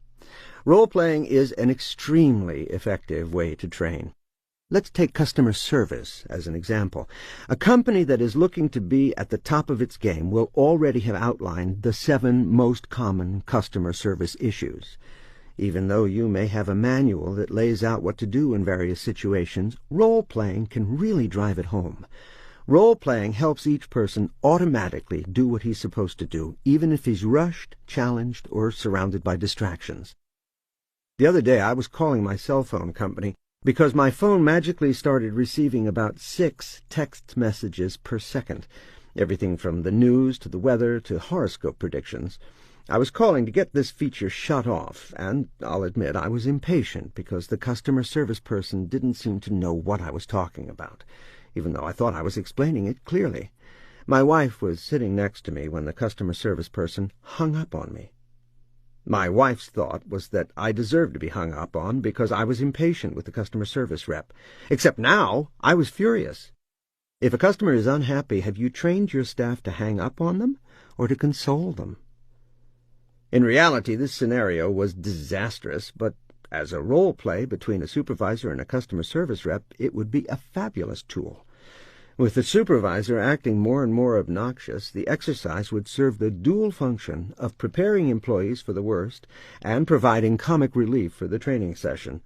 Role-playing is an extremely effective way to train. Let's take customer service as an example. A company that is looking to be at the top of its game will already have outlined the 7 most common customer service issues. Even though you may have a manual that lays out what to do in various situations, role-playing can really drive it home. Role-playing helps each person automatically do what he's supposed to do, even if he's rushed, challenged, or surrounded by distractions. The other day I was calling my cell phone company because my phone magically started receiving about 6 text messages per second, everything from the news to the weather to horoscope predictions. I was calling to get this feature shut off, and I'll admit I was impatient because the customer service person didn't seem to know what I was talking about, even though I thought I was explaining it clearly. My wife was sitting next to me when the customer service person hung up on me. My wife's thought was that I deserved to be hung up on because I was impatient with the customer service rep. Except now, I was furious. If a customer is unhappy, have you trained your staff to hang up on them or to console them? In reality, this scenario was disastrous, but as a role play between a supervisor and a customer service rep, it would be a fabulous tool. With the supervisor acting more and more obnoxious, the exercise would serve the dual function of preparing employees for the worst and providing comic relief for the training session.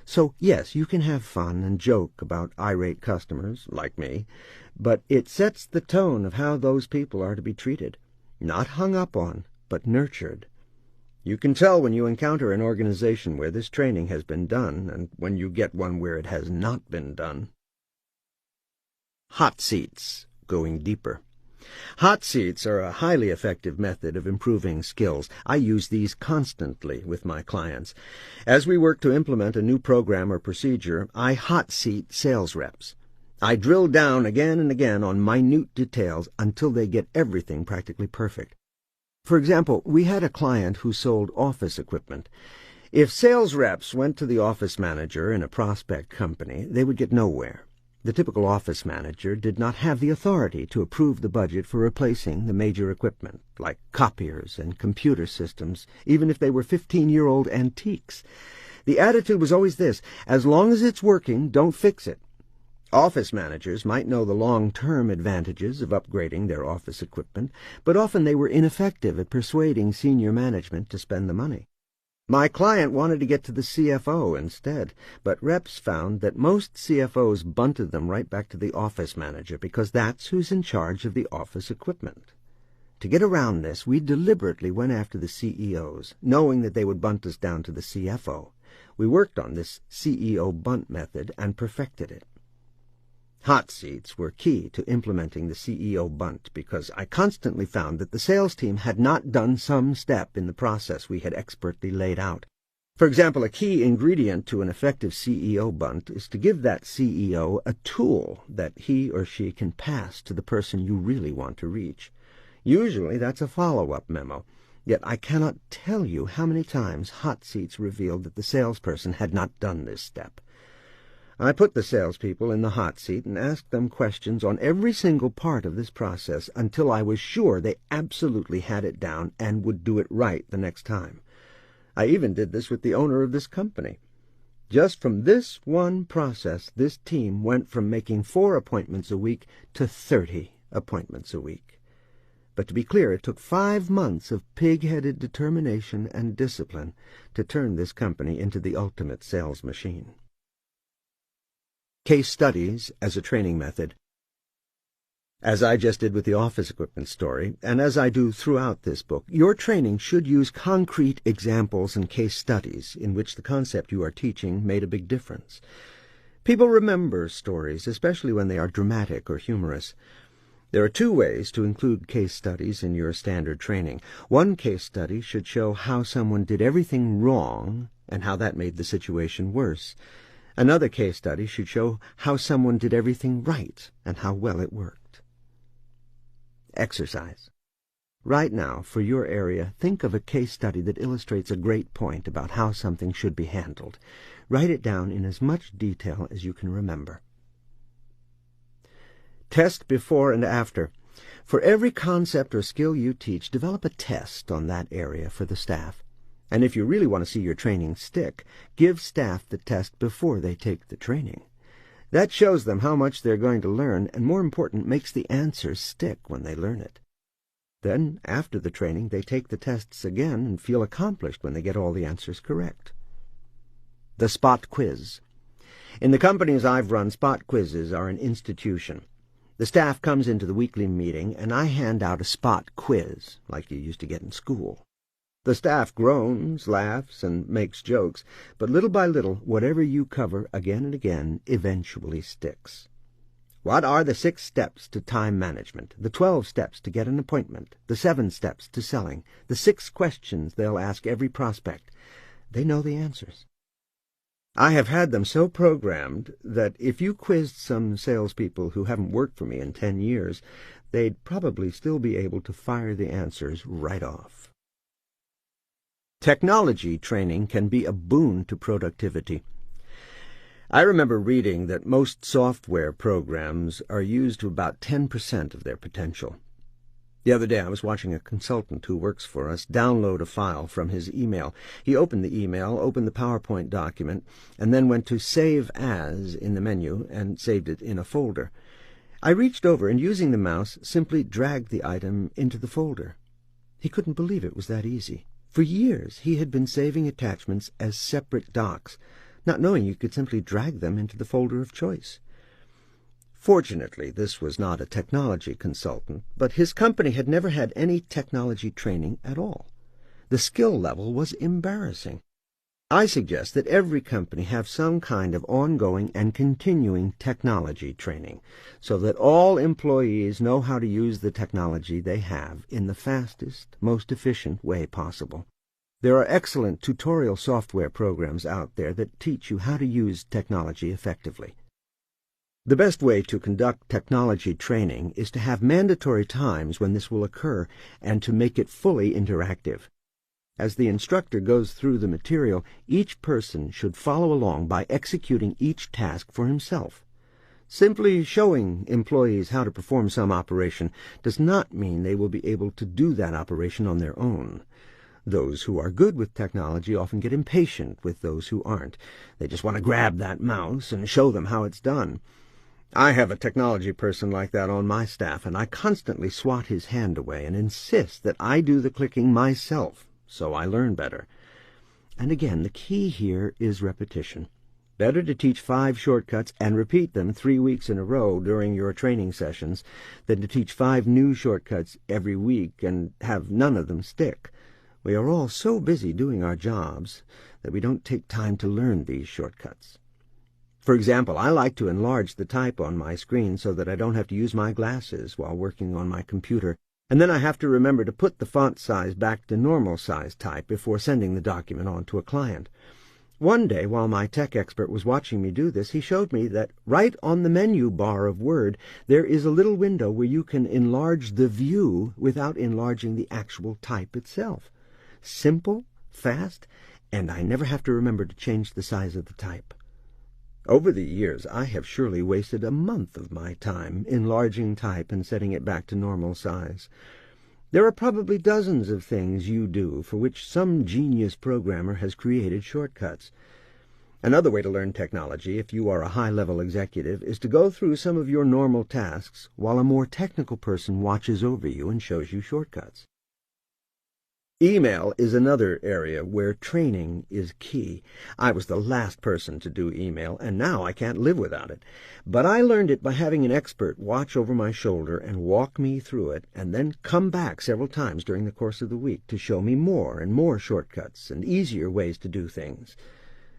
So, yes, you can have fun and joke about irate customers, like me, but it sets the tone of how those people are to be treated. Not hung up on, but nurtured. You can tell when you encounter an organization where this training has been done and when you get one where it has not been done. Hot seats, going deeper. Hot seats are a highly effective method of improving skills. I use these constantly with my clients. As we work to implement a new program or procedure, I hot seat sales reps. I drill down again and again on minute details until they get everything practically perfect. For example, we had a client who sold office equipment. If sales reps went to the office manager in a prospect company, they would get nowhere. The typical office manager did not have the authority to approve the budget for replacing the major equipment, like copiers and computer systems, even if they were 15-year-old antiques. The attitude was always this: as long as it's working, don't fix it. Office managers might know the long-term advantages of upgrading their office equipment, but often they were ineffective at persuading senior management to spend the money. My client wanted to get to the CFO instead, but reps found that most CFOs bunted them right back to the office manager because that's who's in charge of the office equipment. To get around this, we deliberately went after the CEOs, knowing that they would bunt us down to the CFO. We worked on this CEO bunt method and perfected it. Hot seats were key to implementing the CEO bunt because I constantly found that the sales team had not done some step in the process we had expertly laid out. For example, a key ingredient to an effective CEO bunt is to give that CEO a tool that he or she can pass to the person you really want to reach. Usually that's a follow-up memo, yet I cannot tell you how many times hot seats revealed that the salesperson had not done this step. I put the salespeople in the hot seat and asked them questions on every single part of this process until I was sure they absolutely had it down and would do it right the next time. I even did this with the owner of this company. Just from this one process, this team went from making 4 appointments a week to 30 appointments a week. But to be clear, it took 5 months of pig-headed determination and discipline to turn this company into the ultimate sales machine. Case studies as a training method. As I just did with the office equipment story, and as I do throughout this book, your training should use concrete examples and case studies in which the concept you are teaching made a big difference. People remember stories, especially when they are dramatic or humorous. There are 2 ways to include case studies in your standard training. One case study should show how someone did everything wrong and how that made the situation worse. Another case study should show how someone did everything right and how well it worked. Exercise. Right now, for your area, think of a case study that illustrates a great point about how something should be handled. Write it down in as much detail as you can remember. Test before and after. For every concept or skill you teach, develop a test on that area for the staff. And if you really want to see your training stick, give staff the test before they take the training. That shows them how much they're going to learn, and more important, makes the answers stick when they learn it. Then, after the training, they take the tests again and feel accomplished when they get all the answers correct. The spot quiz. In the companies I've run, spot quizzes are an institution. The staff comes into the weekly meeting, and I hand out a spot quiz, like you used to get in school. The staff groans, laughs, and makes jokes, but little by little, whatever you cover again and again eventually sticks. What are the 6 steps to time management, the 12 steps to get an appointment, the 7 steps to selling, the 6 questions they'll ask every prospect? They know the answers. I have had them so programmed that if you quizzed some salespeople who haven't worked for me in 10 years, they'd probably still be able to fire the answers right off. Technology training can be a boon to productivity. I remember reading that most software programs are used to about 10% of their potential. The other day I was watching a consultant who works for us download a file from his email. He opened the email, opened the PowerPoint document, and then went to Save As in the menu and saved it in a folder. I reached over and, using the mouse, simply dragged the item into the folder. He couldn't believe it was that easy. For years he had been saving attachments as separate docs, not knowing you could simply drag them into the folder of choice. Fortunately, this was not a technology consultant, but his company had never had any technology training at all. The skill level was embarrassing. I suggest that every company have some kind of ongoing and continuing technology training, so that all employees know how to use the technology they have in the fastest, most efficient way possible. There are excellent tutorial software programs out there that teach you how to use technology effectively. The best way to conduct technology training is to have mandatory times when this will occur and to make it fully interactive. As the instructor goes through the material, each person should follow along by executing each task for himself. Simply showing employees how to perform some operation does not mean they will be able to do that operation on their own. Those who are good with technology often get impatient with those who aren't. They just want to grab that mouse and show them how it's done. I have a technology person like that on my staff, and I constantly swat his hand away and insist that I do the clicking myself, so I learn better. And again, the key here is repetition. Better to teach 5 shortcuts and repeat them 3 weeks in a row during your training sessions than to teach 5 new shortcuts every week and have none of them stick. We are all so busy doing our jobs that we don't take time to learn these shortcuts. For example, I like to enlarge the type on my screen so that I don't have to use my glasses while working on my computer, and then I have to remember to put the font size back to normal size type before sending the document on to a client. One day, while my tech expert was watching me do this, he showed me that right on the menu bar of Word, there is a little window where you can enlarge the view without enlarging the actual type itself. Simple, fast, and I never have to remember to change the size of the type. Over the years, I have surely wasted a month of my time enlarging type and setting it back to normal size. There are probably dozens of things you do for which some genius programmer has created shortcuts. Another way to learn technology, if you are a high-level executive, is to go through some of your normal tasks while a more technical person watches over you and shows you shortcuts. Email is another area where training is key. I was the last person to do email, and now I can't live without it. But I learned it by having an expert watch over my shoulder and walk me through it, and then come back several times during the course of the week to show me more and more shortcuts and easier ways to do things.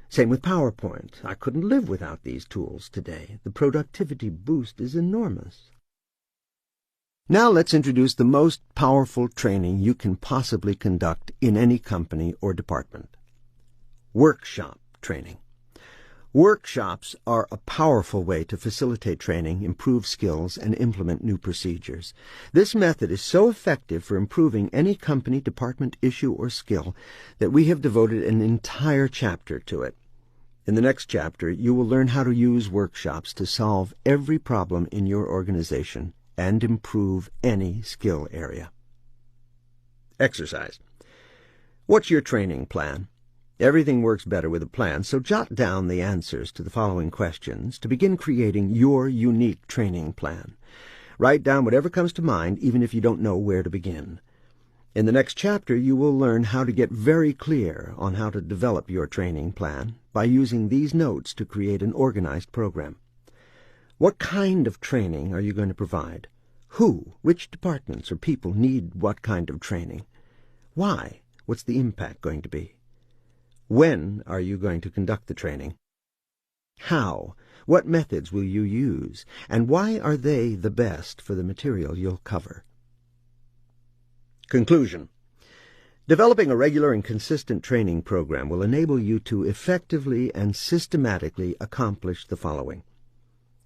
Same with PowerPoint. I couldn't live without these tools today. The productivity boost is enormous. Now let's introduce the most powerful training you can possibly conduct in any company or department. Workshop training. Workshops are a powerful way to facilitate training, improve skills, and implement new procedures. This method is so effective for improving any company, department, issue, or skill that we have devoted an entire chapter to it. In the next chapter, you will learn how to use workshops to solve every problem in your organization and improve any skill area. Exercise. What's your training plan? Everything works better with a plan, so jot down the answers to the following questions to begin creating your unique training plan. Write down whatever comes to mind, even if you don't know where to begin. In the next chapter, you will learn how to get very clear on how to develop your training plan by using these notes to create an organized program. What kind of training are you going to provide? Who, which departments or people need what kind of training? Why? What's the impact going to be? When are you going to conduct the training? How? What methods will you use? And why are they the best for the material you'll cover? Conclusion. Developing a regular and consistent training program will enable you to effectively and systematically accomplish the following.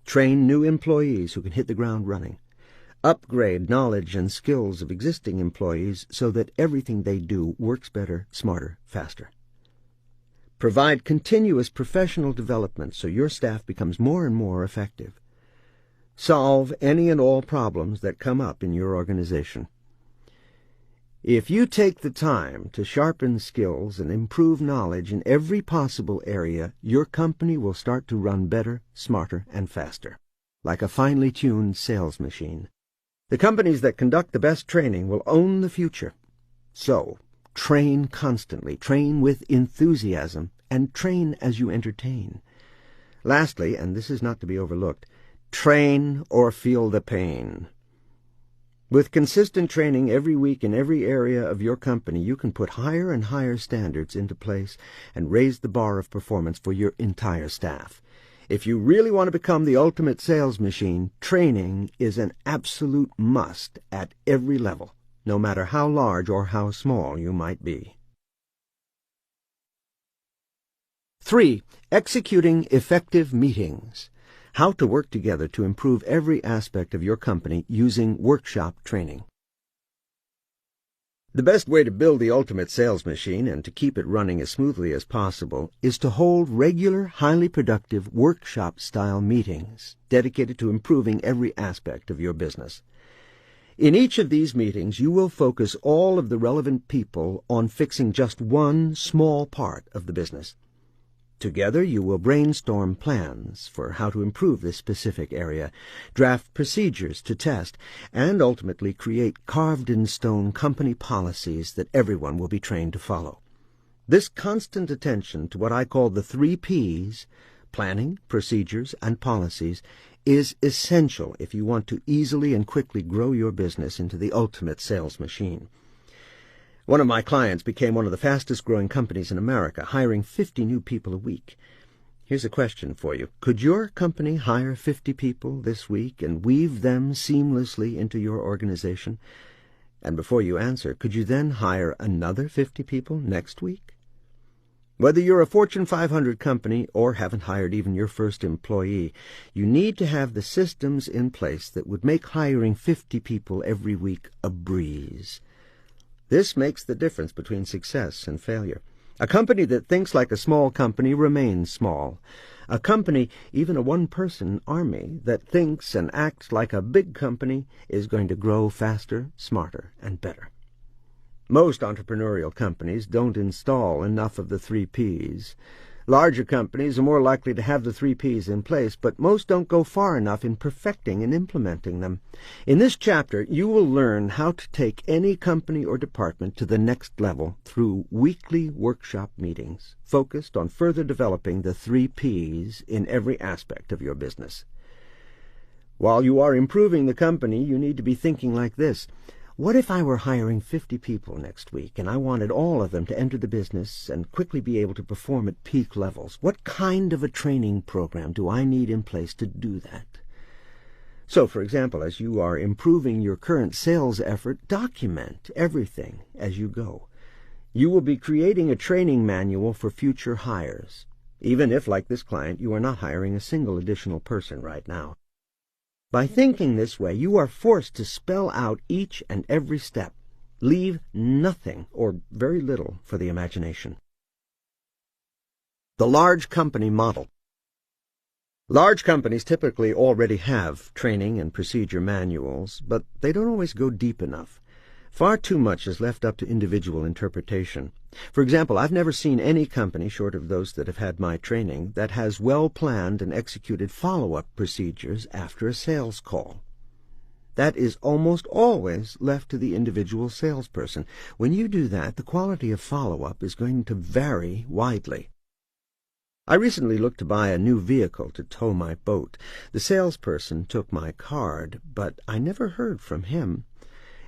Train new employees who can hit the ground running. Upgrade knowledge and skills of existing employees so that everything they do works better, smarter, faster. Provide continuous professional development so your staff becomes more and more effective. Solve any and all problems that come up in your organization. If you take the time to sharpen skills and improve knowledge in every possible area, your company will start to run better, smarter, and faster, like a finely tuned sales machine. The companies that conduct the best training will own the future. So, train constantly, train with enthusiasm, and train as you entertain. Lastly, and this is not to be overlooked, train or feel the pain. With consistent training every week in every area of your company, you can put higher and higher standards into place and raise the bar of performance for your entire staff. If you really want to become the ultimate sales machine, training is an absolute must at every level, no matter how large or how small you might be. 3. Executing effective meetings. How to work together to improve every aspect of your company using workshop training. The best way to build the ultimate sales machine and to keep it running as smoothly as possible is to hold regular, highly productive workshop-style meetings dedicated to improving every aspect of your business. In each of these meetings, you will focus all of the relevant people on fixing just one small part of the business. Together, you will brainstorm plans for how to improve this specific area, draft procedures to test, and ultimately create carved-in-stone company policies that everyone will be trained to follow. This constant attention to what I call the 3 Ps, planning, procedures, and policies is essential if you want to easily and quickly grow your business into the ultimate sales machine. One of my clients became one of the fastest-growing companies in America, hiring 50 new people a week. Here's a question for you. Could your company hire 50 people this week and weave them seamlessly into your organization? And before you answer, could you then hire another 50 people next week? Whether you're a Fortune 500 company or haven't hired even your first employee, you need to have the systems in place that would make hiring 50 people every week a breeze. This makes the difference between success and failure. A company that thinks like a small company remains small. A company, even a one-person army, that thinks and acts like a big company is going to grow faster, smarter, and better. Most entrepreneurial companies don't install enough of the 3 Ps. Larger companies are more likely to have the 3 Ps in place, but most don't go far enough in perfecting and implementing them. In this chapter, you will learn how to take any company or department to the next level through weekly workshop meetings, focused on further developing the 3 Ps in every aspect of your business. While you are improving the company, you need to be thinking like this. What if I were hiring 50 people next week, and I wanted all of them to enter the business and quickly be able to perform at peak levels? What kind of a training program do I need in place to do that? So, for example, as you are improving your current sales effort, document everything as you go. You will be creating a training manual for future hires, even if, like this client, you are not hiring a single additional person right now. By thinking this way, you are forced to spell out each and every step. Leave nothing, or very little, for the imagination. The large company model. Large companies typically already have training and procedure manuals, but they don't always go deep enough. Far too much is left up to individual interpretation. For example, I've never seen any company, short of those that have had my training, that has well-planned and executed follow-up procedures after a sales call. That is almost always left to the individual salesperson. When you do that, the quality of follow-up is going to vary widely. I recently looked to buy a new vehicle to tow my boat. The salesperson took my card, but I never heard from him.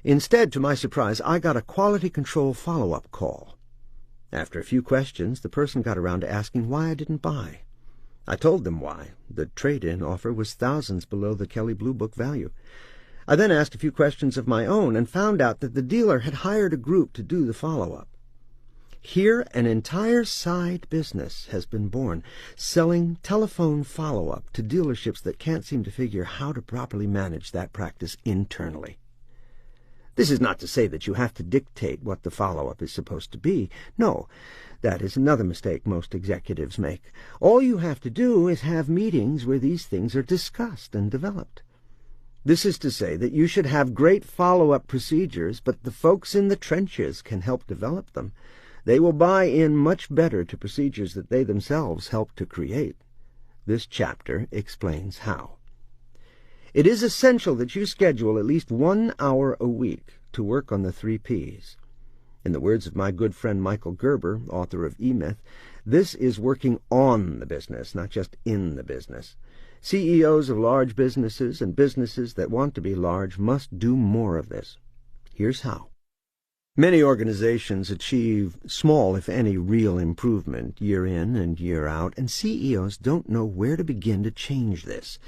Instead, to my surprise, I got a quality control follow-up call. After a few questions, the person got around to asking why I didn't buy. I told them why. The trade-in offer was thousands below the Kelley Blue Book value. I then asked a few questions of my own and found out that the dealer had hired a group to do the follow-up. Here, an entire side business has been born, selling telephone follow-up to dealerships that can't seem to figure how to properly manage that practice internally. This is not to say that you have to dictate what the follow-up is supposed to be. No, that is another mistake most executives make. All you have to do is have meetings where these things are discussed and developed. This is to say that you should have great follow-up procedures, but the folks in the trenches can help develop them. They will buy in much better to procedures that they themselves help to create. This chapter explains how. It is essential that you schedule at least 1 hour a week to work on the 3 Ps. In the words of my good friend Michael Gerber, author of E-Myth, this is working on the business, not just in the business. CEOs of large businesses and businesses that want to be large must do more of this. Here's how. Many organizations achieve small, if any, real improvement year in and year out, and CEOs don't know where to begin to change this.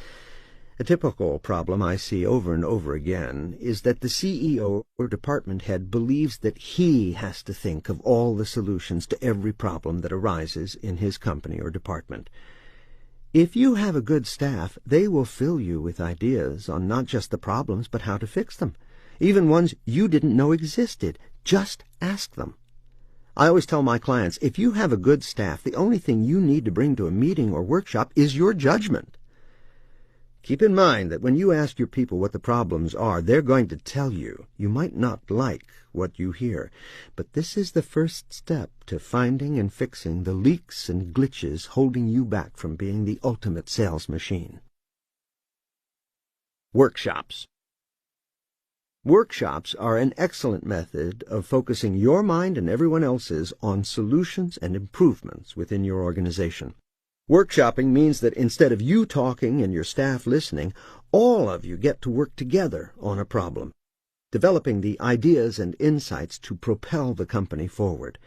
A typical problem I see over and over again is that the CEO or department head believes that he has to think of all the solutions to every problem that arises in his company or department. If you have a good staff, they will fill you with ideas on not just the problems, but how to fix them, even ones you didn't know existed. Just ask them. I always tell my clients, if you have a good staff, the only thing you need to bring to a meeting or workshop is your judgment. Keep in mind that when you ask your people what the problems are, they're going to tell you. You might not like what you hear, but this is the first step to finding and fixing the leaks and glitches holding you back from being the ultimate sales machine. Workshops. Workshops are an excellent method of focusing your mind and everyone else's on solutions and improvements within your organization. Workshopping means that instead of you talking and your staff listening, all of you get to work together on a problem, developing the ideas and insights to propel the company forward.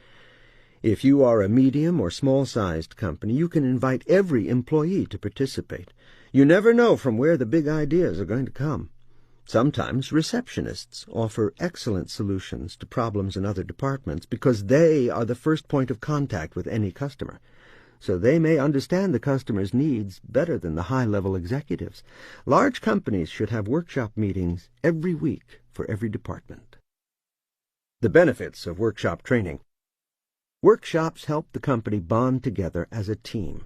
If you are a medium or small-sized company, you can invite every employee to participate. You never know from where the big ideas are going to come. Sometimes receptionists offer excellent solutions to problems in other departments because they are the first point of contact with any customer. So they may understand the customer's needs better than the high-level executives. Large companies should have workshop meetings every week for every department. The benefits of workshop training. Workshops help the company bond together as a team.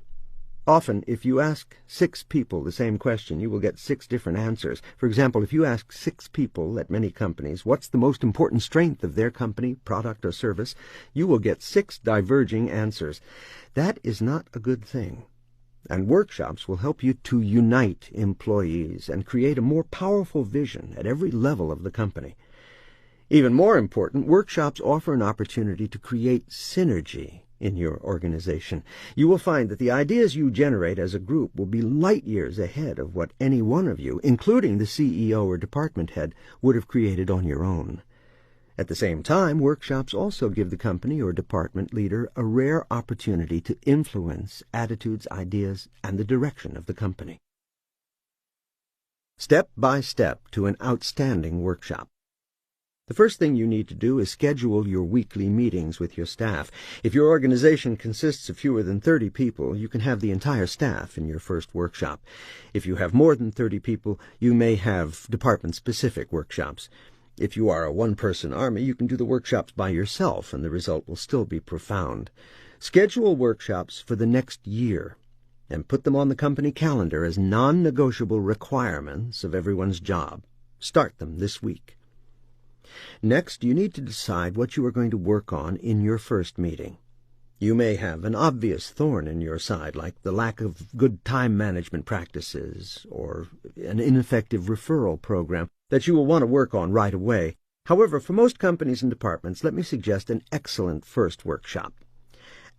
Often, if you ask 6 people the same question, you will get 6 different answers. For example, if you ask 6 people at many companies what's the most important strength of their company, product, or service, you will get 6 diverging answers. That is not a good thing. And workshops will help you to unite employees and create a more powerful vision at every level of the company. Even more important, workshops offer an opportunity to create synergy in your organization. You will find that the ideas you generate as a group will be light years ahead of what any one of you, including the CEO or department head, would have created on your own. At the same time, workshops also give the company or department leader a rare opportunity to influence attitudes, ideas, and the direction of the company. Step by step to an outstanding workshop. The first thing you need to do is schedule your weekly meetings with your staff. If your organization consists of fewer than 30 people, you can have the entire staff in your first workshop. If you have more than 30 people, you may have department-specific workshops. If you are a one-person army, you can do the workshops by yourself, and the result will still be profound. Schedule workshops for the next year, and put them on the company calendar as non-negotiable requirements of everyone's job. Start them this week. Next, you need to decide what you are going to work on in your first meeting. You may have an obvious thorn in your side, like the lack of good time management practices or an ineffective referral program that you will want to work on right away. However, for most companies and departments, let me suggest an excellent first workshop.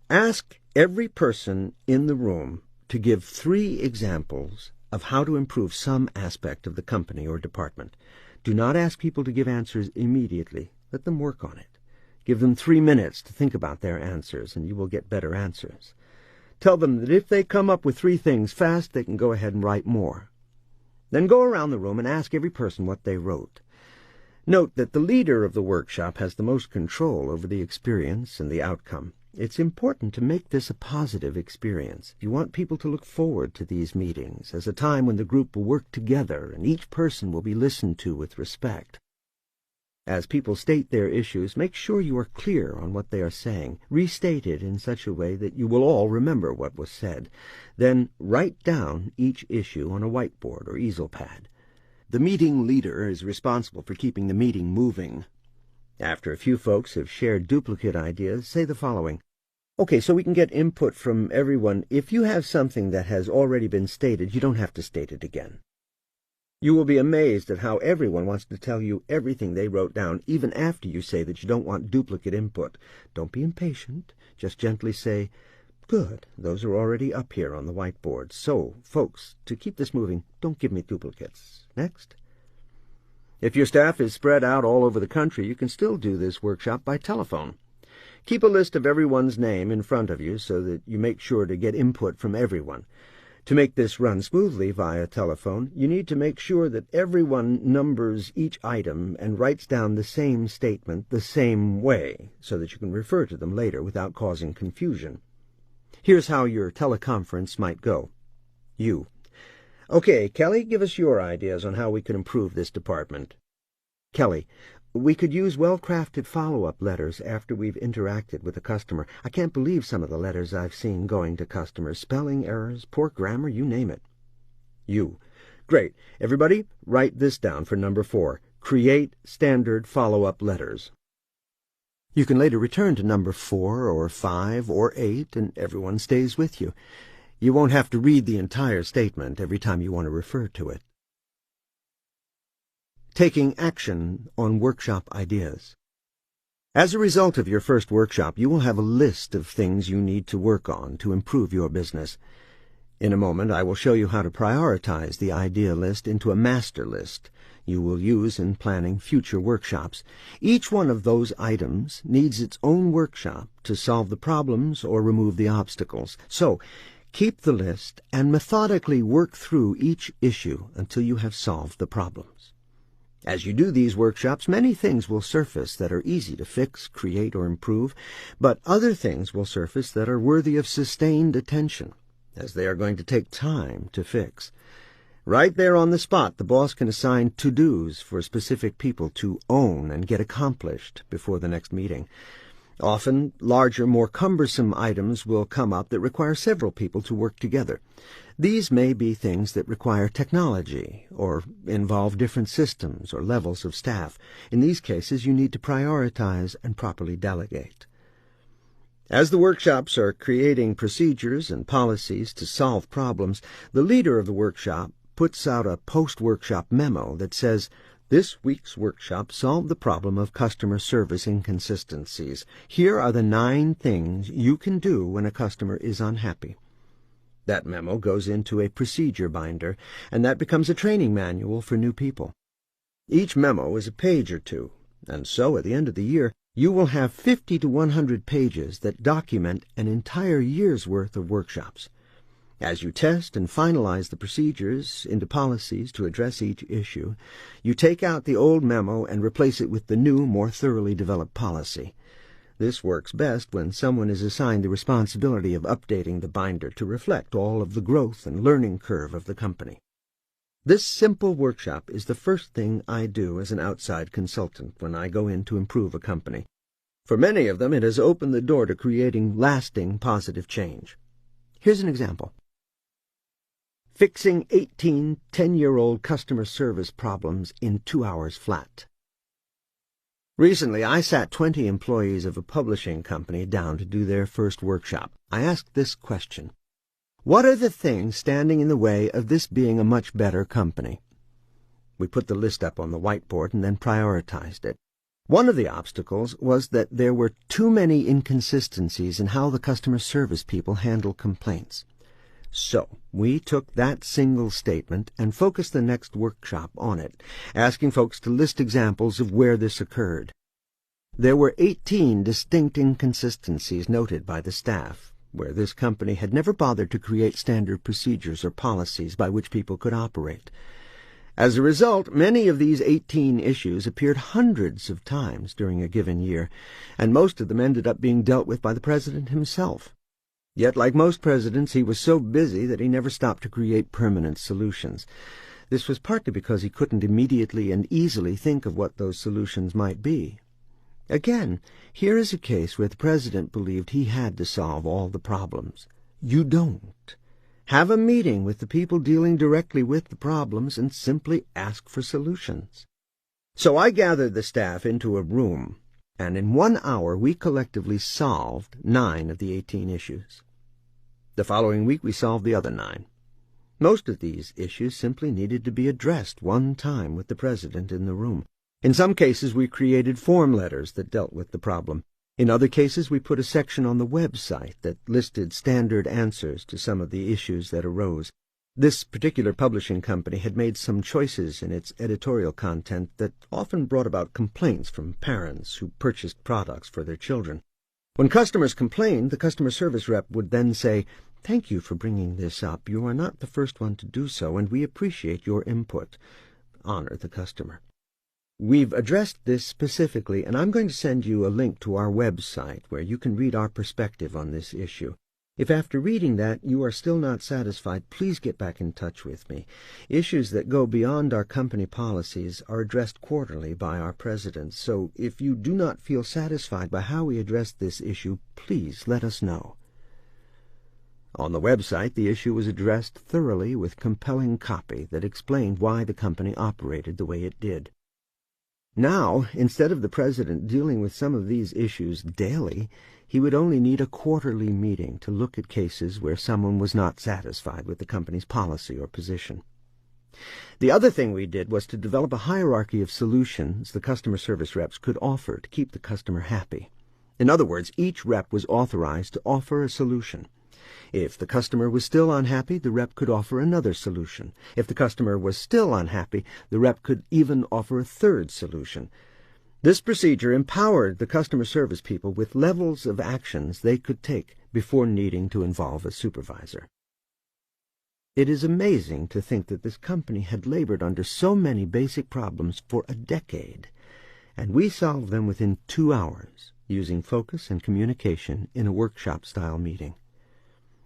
Ask every person in the room to give 3 examples of how to improve some aspect of the company or department. Do not ask people to give answers immediately. Let them work on it. Give them 3 minutes to think about their answers, and you will get better answers. Tell them that if they come up with 3 things fast, they can go ahead and write more. Then go around the room and ask every person what they wrote. Note that the leader of the workshop has the most control over the experience and the outcome. It's important to make this a positive experience. You want people to look forward to these meetings as a time when the group will work together and each person will be listened to with respect. As people state their issues, make sure you are clear on what they are saying. Restate it in such a way that you will all remember what was said. Then write down each issue on a whiteboard or easel pad. The meeting leader is responsible for keeping the meeting moving. After a few folks have shared duplicate ideas, say the following. Okay, so we can get input from everyone. If you have something that has already been stated, you don't have to state it again. You will be amazed at how everyone wants to tell you everything they wrote down, even after you say that you don't want duplicate input. Don't be impatient. Just gently say, "Good, those are already up here on the whiteboard. So, folks, to keep this moving, don't give me duplicates." Next. If your staff is spread out all over the country, you can still do this workshop by telephone. Keep a list of everyone's name in front of you so that you make sure to get input from everyone. To make this run smoothly via telephone, you need to make sure that everyone numbers each item and writes down the same statement the same way so that you can refer to them later without causing confusion. Here's how your teleconference might go. You. Okay, Kelly, give us your ideas on how we can improve this department. Kelly, we could use well-crafted follow-up letters after we've interacted with a customer. I can't believe some of the letters I've seen going to customers. Spelling errors, poor grammar, you name it. You. Great. Everybody, write this down for number 4. Create standard follow-up letters. You can later return to number 4 or 5 or 8, and everyone stays with you. You won't have to read the entire statement every time you want to refer to it. Taking action on workshop ideas. As a result of your first workshop, you will have a list of things you need to work on to improve your business. In a moment, I will show you how to prioritize the idea list into a master list you will use in planning future workshops. Each one of those items needs its own workshop to solve the problems or remove the obstacles. So, keep the list and methodically work through each issue until you have solved the problems. As you do these workshops, many things will surface that are easy to fix, create, or improve, but other things will surface that are worthy of sustained attention, as they are going to take time to fix. Right there on the spot, the boss can assign to-dos for specific people to own and get accomplished before the next meeting. Often, larger, more cumbersome items will come up that require several people to work together. These may be things that require technology or involve different systems or levels of staff. In these cases, you need to prioritize and properly delegate. As the workshops are creating procedures and policies to solve problems, the leader of the workshop puts out a post-workshop memo that says, "This week's workshop solved the problem of customer service inconsistencies. Here are the 9 things you can do when a customer is unhappy." That memo goes into a procedure binder, and that becomes a training manual for new people. Each memo is a page or two, and so at the end of the year, you will have 50 to 100 pages that document an entire year's worth of workshops. As you test and finalize the procedures into policies to address each issue, you take out the old memo and replace it with the new, more thoroughly developed policy. This works best when someone is assigned the responsibility of updating the binder to reflect all of the growth and learning curve of the company. This simple workshop is the first thing I do as an outside consultant when I go in to improve a company. For many of them, it has opened the door to creating lasting positive change. Here's an example. Fixing 18 10-year-old customer service problems in 2 hours flat. Recently, I sat 20 employees of a publishing company down to do their first workshop. I asked this question: what are the things standing in the way of this being a much better company? We put the list up on the whiteboard and then prioritized it. One of the obstacles was that there were too many inconsistencies in how the customer service people handle complaints. So, we took that single statement and focused the next workshop on it, asking folks to list examples of where this occurred. There were 18 distinct inconsistencies noted by the staff, where this company had never bothered to create standard procedures or policies by which people could operate. As a result, many of these 18 issues appeared hundreds of times during a given year, and most of them ended up being dealt with by the president himself. Yet, like most presidents, he was so busy that he never stopped to create permanent solutions. This was partly because he couldn't immediately and easily think of what those solutions might be. Again, here is a case where the president believed he had to solve all the problems. You don't. Have a meeting with the people dealing directly with the problems and simply ask for solutions. So I gathered the staff into a room, and in 1 hour we collectively solved 9 of the 18 issues. The following week we solved the other 9. Most of these issues simply needed to be addressed one time with the president in the room. In some cases we created form letters that dealt with the problem. In other cases we put a section on the website that listed standard answers to some of the issues that arose. This particular publishing company had made some choices in its editorial content that often brought about complaints from parents who purchased products for their children. When customers complained, the customer service rep would then say, "Thank you for bringing this up. You are not the first one to do so, and we appreciate your input." Honor the customer. We've addressed this specifically, and I'm going to send you a link to our website where you can read our perspective on this issue. If after reading that you are still not satisfied, please get back in touch with me. Issues that go beyond our company policies are addressed quarterly by our president, so if you do not feel satisfied by how we address this issue, please let us know. On the website, the issue was addressed thoroughly with compelling copy that explained why the company operated the way it did. Now, instead of the president dealing with some of these issues daily, he would only need a quarterly meeting to look at cases where someone was not satisfied with the company's policy or position. The other thing we did was to develop a hierarchy of solutions the customer service reps could offer to keep the customer happy. In other words, each rep was authorized to offer a solution. If the customer was still unhappy, the rep could offer another solution. If the customer was still unhappy, the rep could even offer a third solution. This procedure empowered the customer service people with levels of actions they could take before needing to involve a supervisor. It is amazing to think that this company had labored under so many basic problems for a decade, and we solved them within 2 hours, using focus and communication in a workshop-style meeting.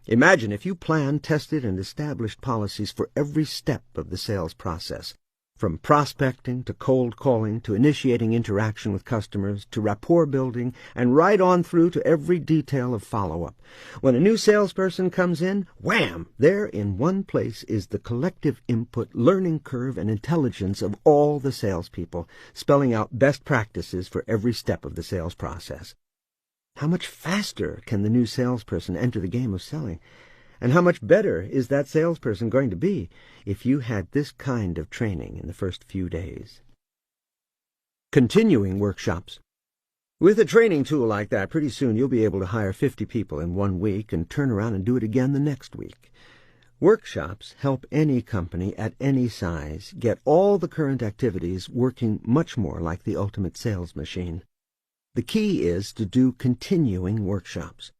Imagine if you planned, tested, and established policies for every step of the sales process, from prospecting to cold calling to initiating interaction with customers to rapport building and right on through to every detail of follow-up. When a new salesperson comes in, wham! There in one place is the collective input, learning curve, and intelligence of all the salespeople, spelling out best practices for every step of the sales process. How much faster can the new salesperson enter the game of selling? And how much better is that salesperson going to be if you had this kind of training in the first few days? Continuing workshops. With a training tool like that, pretty soon you'll be able to hire 50 people in 1 week and turn around and do it again the next week. Workshops help any company at any size get all the current activities working much more like the ultimate sales machine. The key is to do continuing workshops.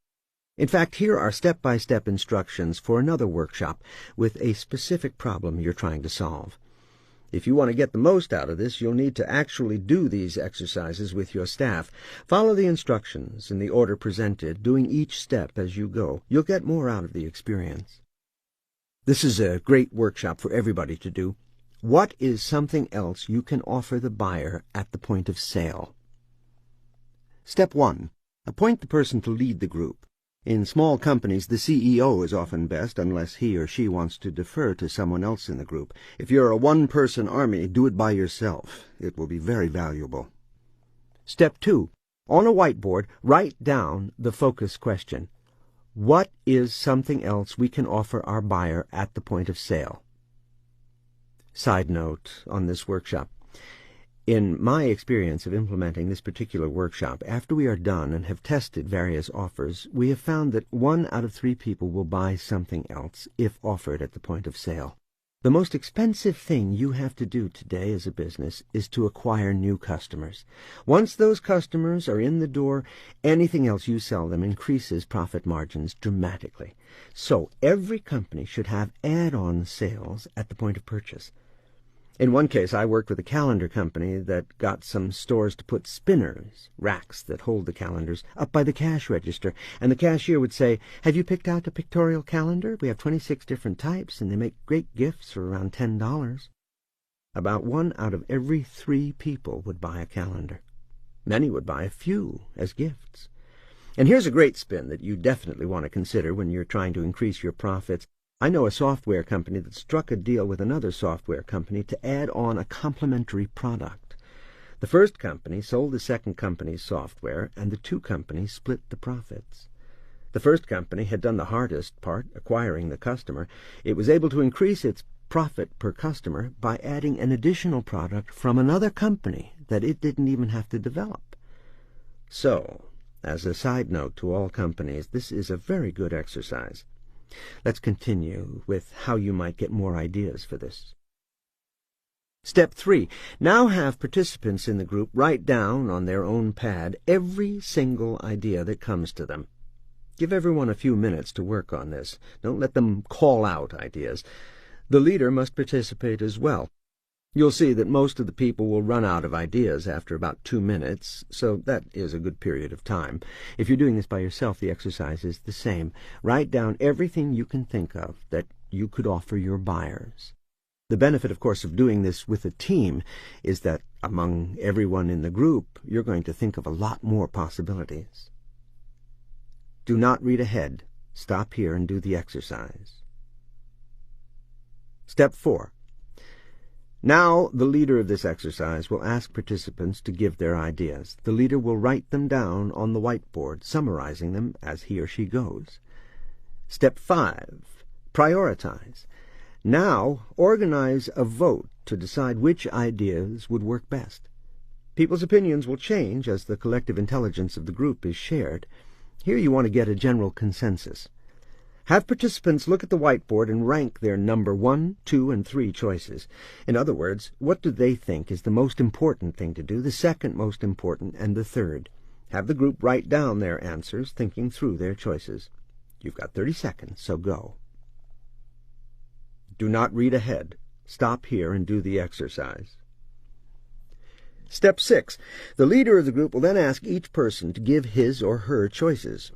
In fact, here are step-by-step instructions for another workshop with a specific problem you're trying to solve. If you want to get the most out of this, you'll need to actually do these exercises with your staff. Follow the instructions in the order presented, doing each step as you go. You'll get more out of the experience. This is a great workshop for everybody to do. What is something else you can offer the buyer at the point of sale? Step 1. Appoint the person to lead the group. In small companies, the CEO is often best unless he or she wants to defer to someone else in the group. If you're a one-person army, do it by yourself. It will be very valuable. Step 2. On a whiteboard, write down the focus question. What is something else we can offer our buyer at the point of sale? Side note on this workshop. In my experience of implementing this particular workshop, after we are done and have tested various offers, we have found that 1 out of 3 people will buy something else if offered at the point of sale. The most expensive thing you have to do today as a business is to acquire new customers. Once those customers are in the door, anything else you sell them increases profit margins dramatically. So every company should have add-on sales at the point of purchase. In one case, I worked with a calendar company that got some stores to put spinners, racks that hold the calendars, up by the cash register, and the cashier would say, "Have you picked out a pictorial calendar? We have 26 different types, and they make great gifts for around $10. About 1 out of every 3 people would buy a calendar. Many would buy a few as gifts. And here's a great spin that you definitely want to consider when you're trying to increase your profits. I know a software company that struck a deal with another software company to add on a complementary product. The first company sold the second company's software, and the 2 companies split the profits. The first company had done the hardest part, acquiring the customer. It was able to increase its profit per customer by adding an additional product from another company that it didn't even have to develop. So, as a side note to all companies, this is a very good exercise. Let's continue with how you might get more ideas for this. Step 3. Now have participants in the group write down on their own pad every single idea that comes to them. Give everyone a few minutes to work on this. Don't let them call out ideas. The leader must participate as well. You'll see that most of the people will run out of ideas after about 2 minutes, so that is a good period of time. If you're doing this by yourself, the exercise is the same. Write down everything you can think of that you could offer your buyers. The benefit, of course, of doing this with a team is that among everyone in the group, you're going to think of a lot more possibilities. Do not read ahead. Stop here and do the exercise. Step 4. Now, the leader of this exercise will ask participants to give their ideas. The leader will write them down on the whiteboard, summarizing them as he or she goes. Step 5. Prioritize. Now, organize a vote to decide which ideas would work best. People's opinions will change as the collective intelligence of the group is shared. Here you want to get a general consensus. Have participants look at the whiteboard and rank their number 1, 2, and 3 choices. In other words, what do they think is the most important thing to do, the second most important, and the third? Have the group write down their answers, thinking through their choices. You've got 30 seconds, so go. Do not read ahead. Stop here and do the exercise. Step 6. The leader of the group will then ask each person to give his or her choices.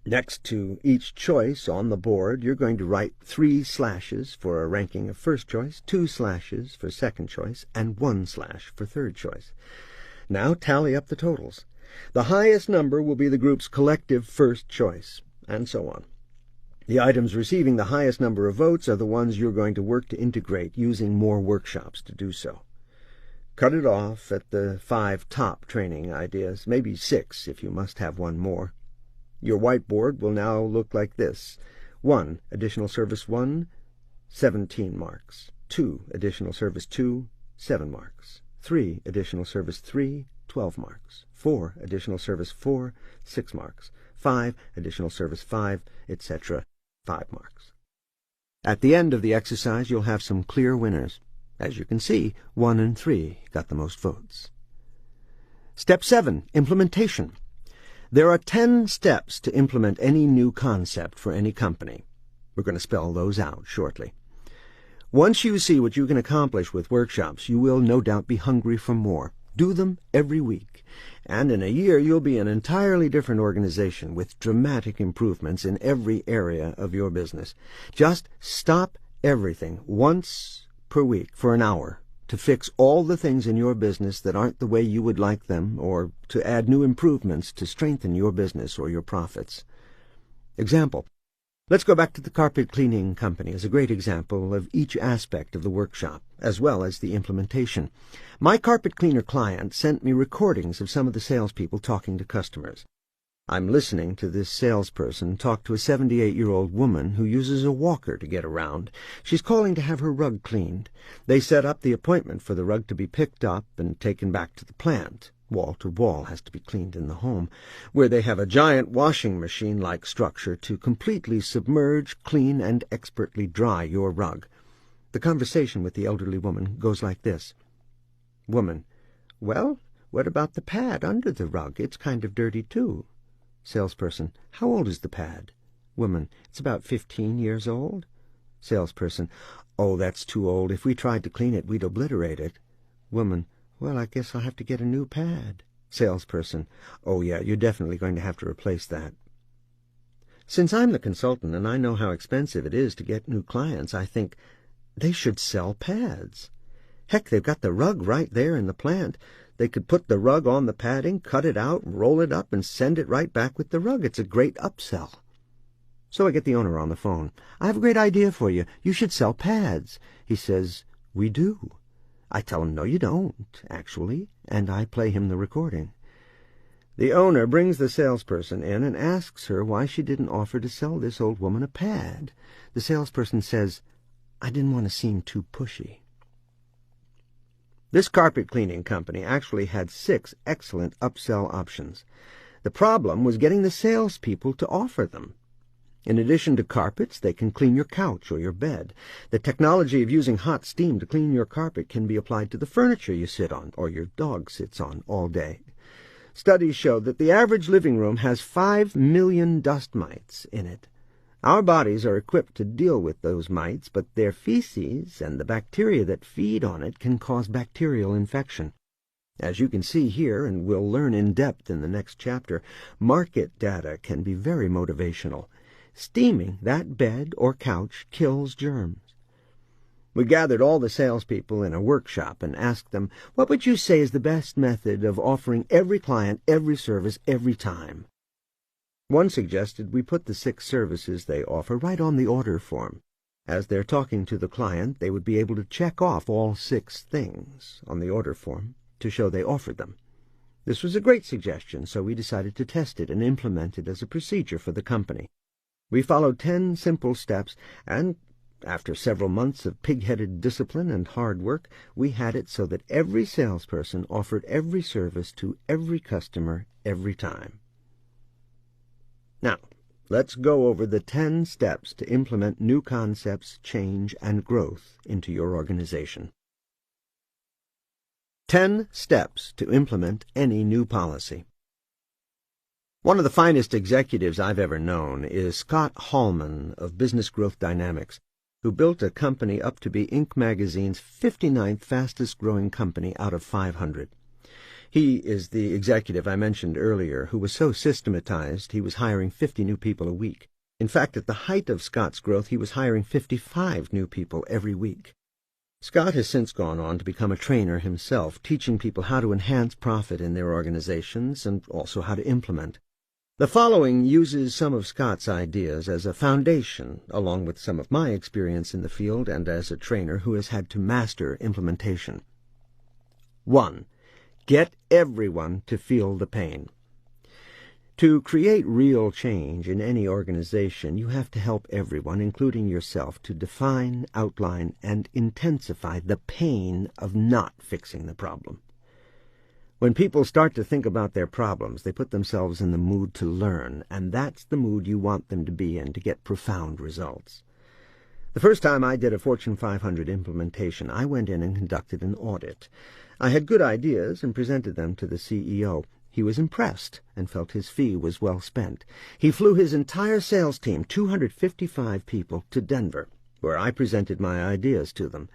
Next to each choice on the board, you're going to write 3 slashes for a ranking of first choice, 2 slashes for second choice, and 1 slash for third choice. Now tally up the totals. The highest number will be the group's collective first choice, and so on. The items receiving the highest number of votes are the ones you're going to work to integrate, using more workshops to do so. Cut it off at the 5 top training ideas, maybe 6 if you must have one more. Your whiteboard will now look like this. 1. Additional service 1, 17 marks. 2. Additional service 2, 7 marks. 3. Additional service 3, 12 marks. 4. Additional service 4, 6 marks. 5. Additional service 5, etc., 5 marks. At the end of the exercise, you'll have some clear winners. As you can see, 1 and 3 got the most votes. Step 7. Implementation. There are 10 steps to implement any new concept for any company. We're going to spell those out shortly. Once you see what you can accomplish with workshops, you will no doubt be hungry for more. Do them every week, and in a year you'll be an entirely different organization with dramatic improvements in every area of your business. Just stop everything once per week for an hour to fix all the things in your business that aren't the way you would like them, or to add new improvements to strengthen your business or your profits. Example. Let's go back to the carpet cleaning company as a great example of each aspect of the workshop, as well as the implementation. My carpet cleaner client sent me recordings of some of the salespeople talking to customers. I'm listening to this salesperson talk to a 78-year-old woman who uses a walker to get around. She's calling to have her rug cleaned. They set up the appointment for the rug to be picked up and taken back to the plant. Wall to wall has to be cleaned in the home, where they have a giant washing machine-like structure to completely submerge, clean, and expertly dry your rug. The conversation with the elderly woman goes like this. Woman: Well, what about the pad under the rug? It's kind of dirty, too. Salesperson: How old is the pad? Woman: It's about 15 years old. Salesperson: Oh, that's too old. If we tried to clean it, we'd obliterate it. Woman: Well, I guess I'll have to get a new pad. Salesperson: Oh, yeah, you're definitely going to have to replace that. Since I'm the consultant and I know how expensive it is to get new clients, I think they should sell pads. Heck, they've got the rug right there in the plant. They could put the rug on the padding, cut it out, roll it up, and send it right back with the rug. It's a great upsell. So I get the owner on the phone. I have a great idea for you. You should sell pads. He says, We do. I tell him, No, you don't, actually, and I play him the recording. The owner brings the salesperson in and asks her why she didn't offer to sell this old woman a pad. The salesperson says, I didn't want to seem too pushy. This carpet cleaning company actually had 6 excellent upsell options. The problem was getting the salespeople to offer them. In addition to carpets, they can clean your couch or your bed. The technology of using hot steam to clean your carpet can be applied to the furniture you sit on or your dog sits on all day. Studies show that the average living room has 5 million dust mites in it. Our bodies are equipped to deal with those mites, but their feces and the bacteria that feed on it can cause bacterial infection. As you can see here, and we'll learn in depth in the next chapter, market data can be very motivational. Steaming that bed or couch kills germs. We gathered all the salespeople in a workshop and asked them, what would you say is the best method of offering every client every service every time? One suggested we put the 6 services they offer right on the order form. As they're talking to the client, they would be able to check off all 6 things on the order form to show they offered them. This was a great suggestion, so we decided to test it and implement it as a procedure for the company. We followed 10 simple steps, and after several months of pig-headed discipline and hard work, we had it so that every salesperson offered every service to every customer every time. Now, let's go over the 10 steps to implement new concepts, change, and growth into your organization. 10 steps to implement any new policy. One of the finest executives I've ever known is Scott Holmes of Business Growth Dynamics, who built a company up to be Inc. magazine's 59th fastest-growing company out of 500. He is the executive I mentioned earlier who was so systematized he was hiring 50 new people a week. In fact, at the height of Scott's growth, he was hiring 55 new people every week. Scott has since gone on to become a trainer himself, teaching people how to enhance profit in their organizations and also how to implement. The following uses some of Scott's ideas as a foundation, along with some of my experience in the field and as a trainer who has had to master implementation. 1. Get everyone to feel the pain. To create real change in any organization, you have to help everyone, including yourself, to define, outline, and intensify the pain of not fixing the problem. When people start to think about their problems, they put themselves in the mood to learn, and that's the mood you want them to be in to get profound results. The first time I did a Fortune 500 implementation, I went in and conducted an audit. I had good ideas and presented them to the CEO. He was impressed and felt his fee was well spent. He flew his entire sales team, 255 people, to Denver, where I presented my ideas to them.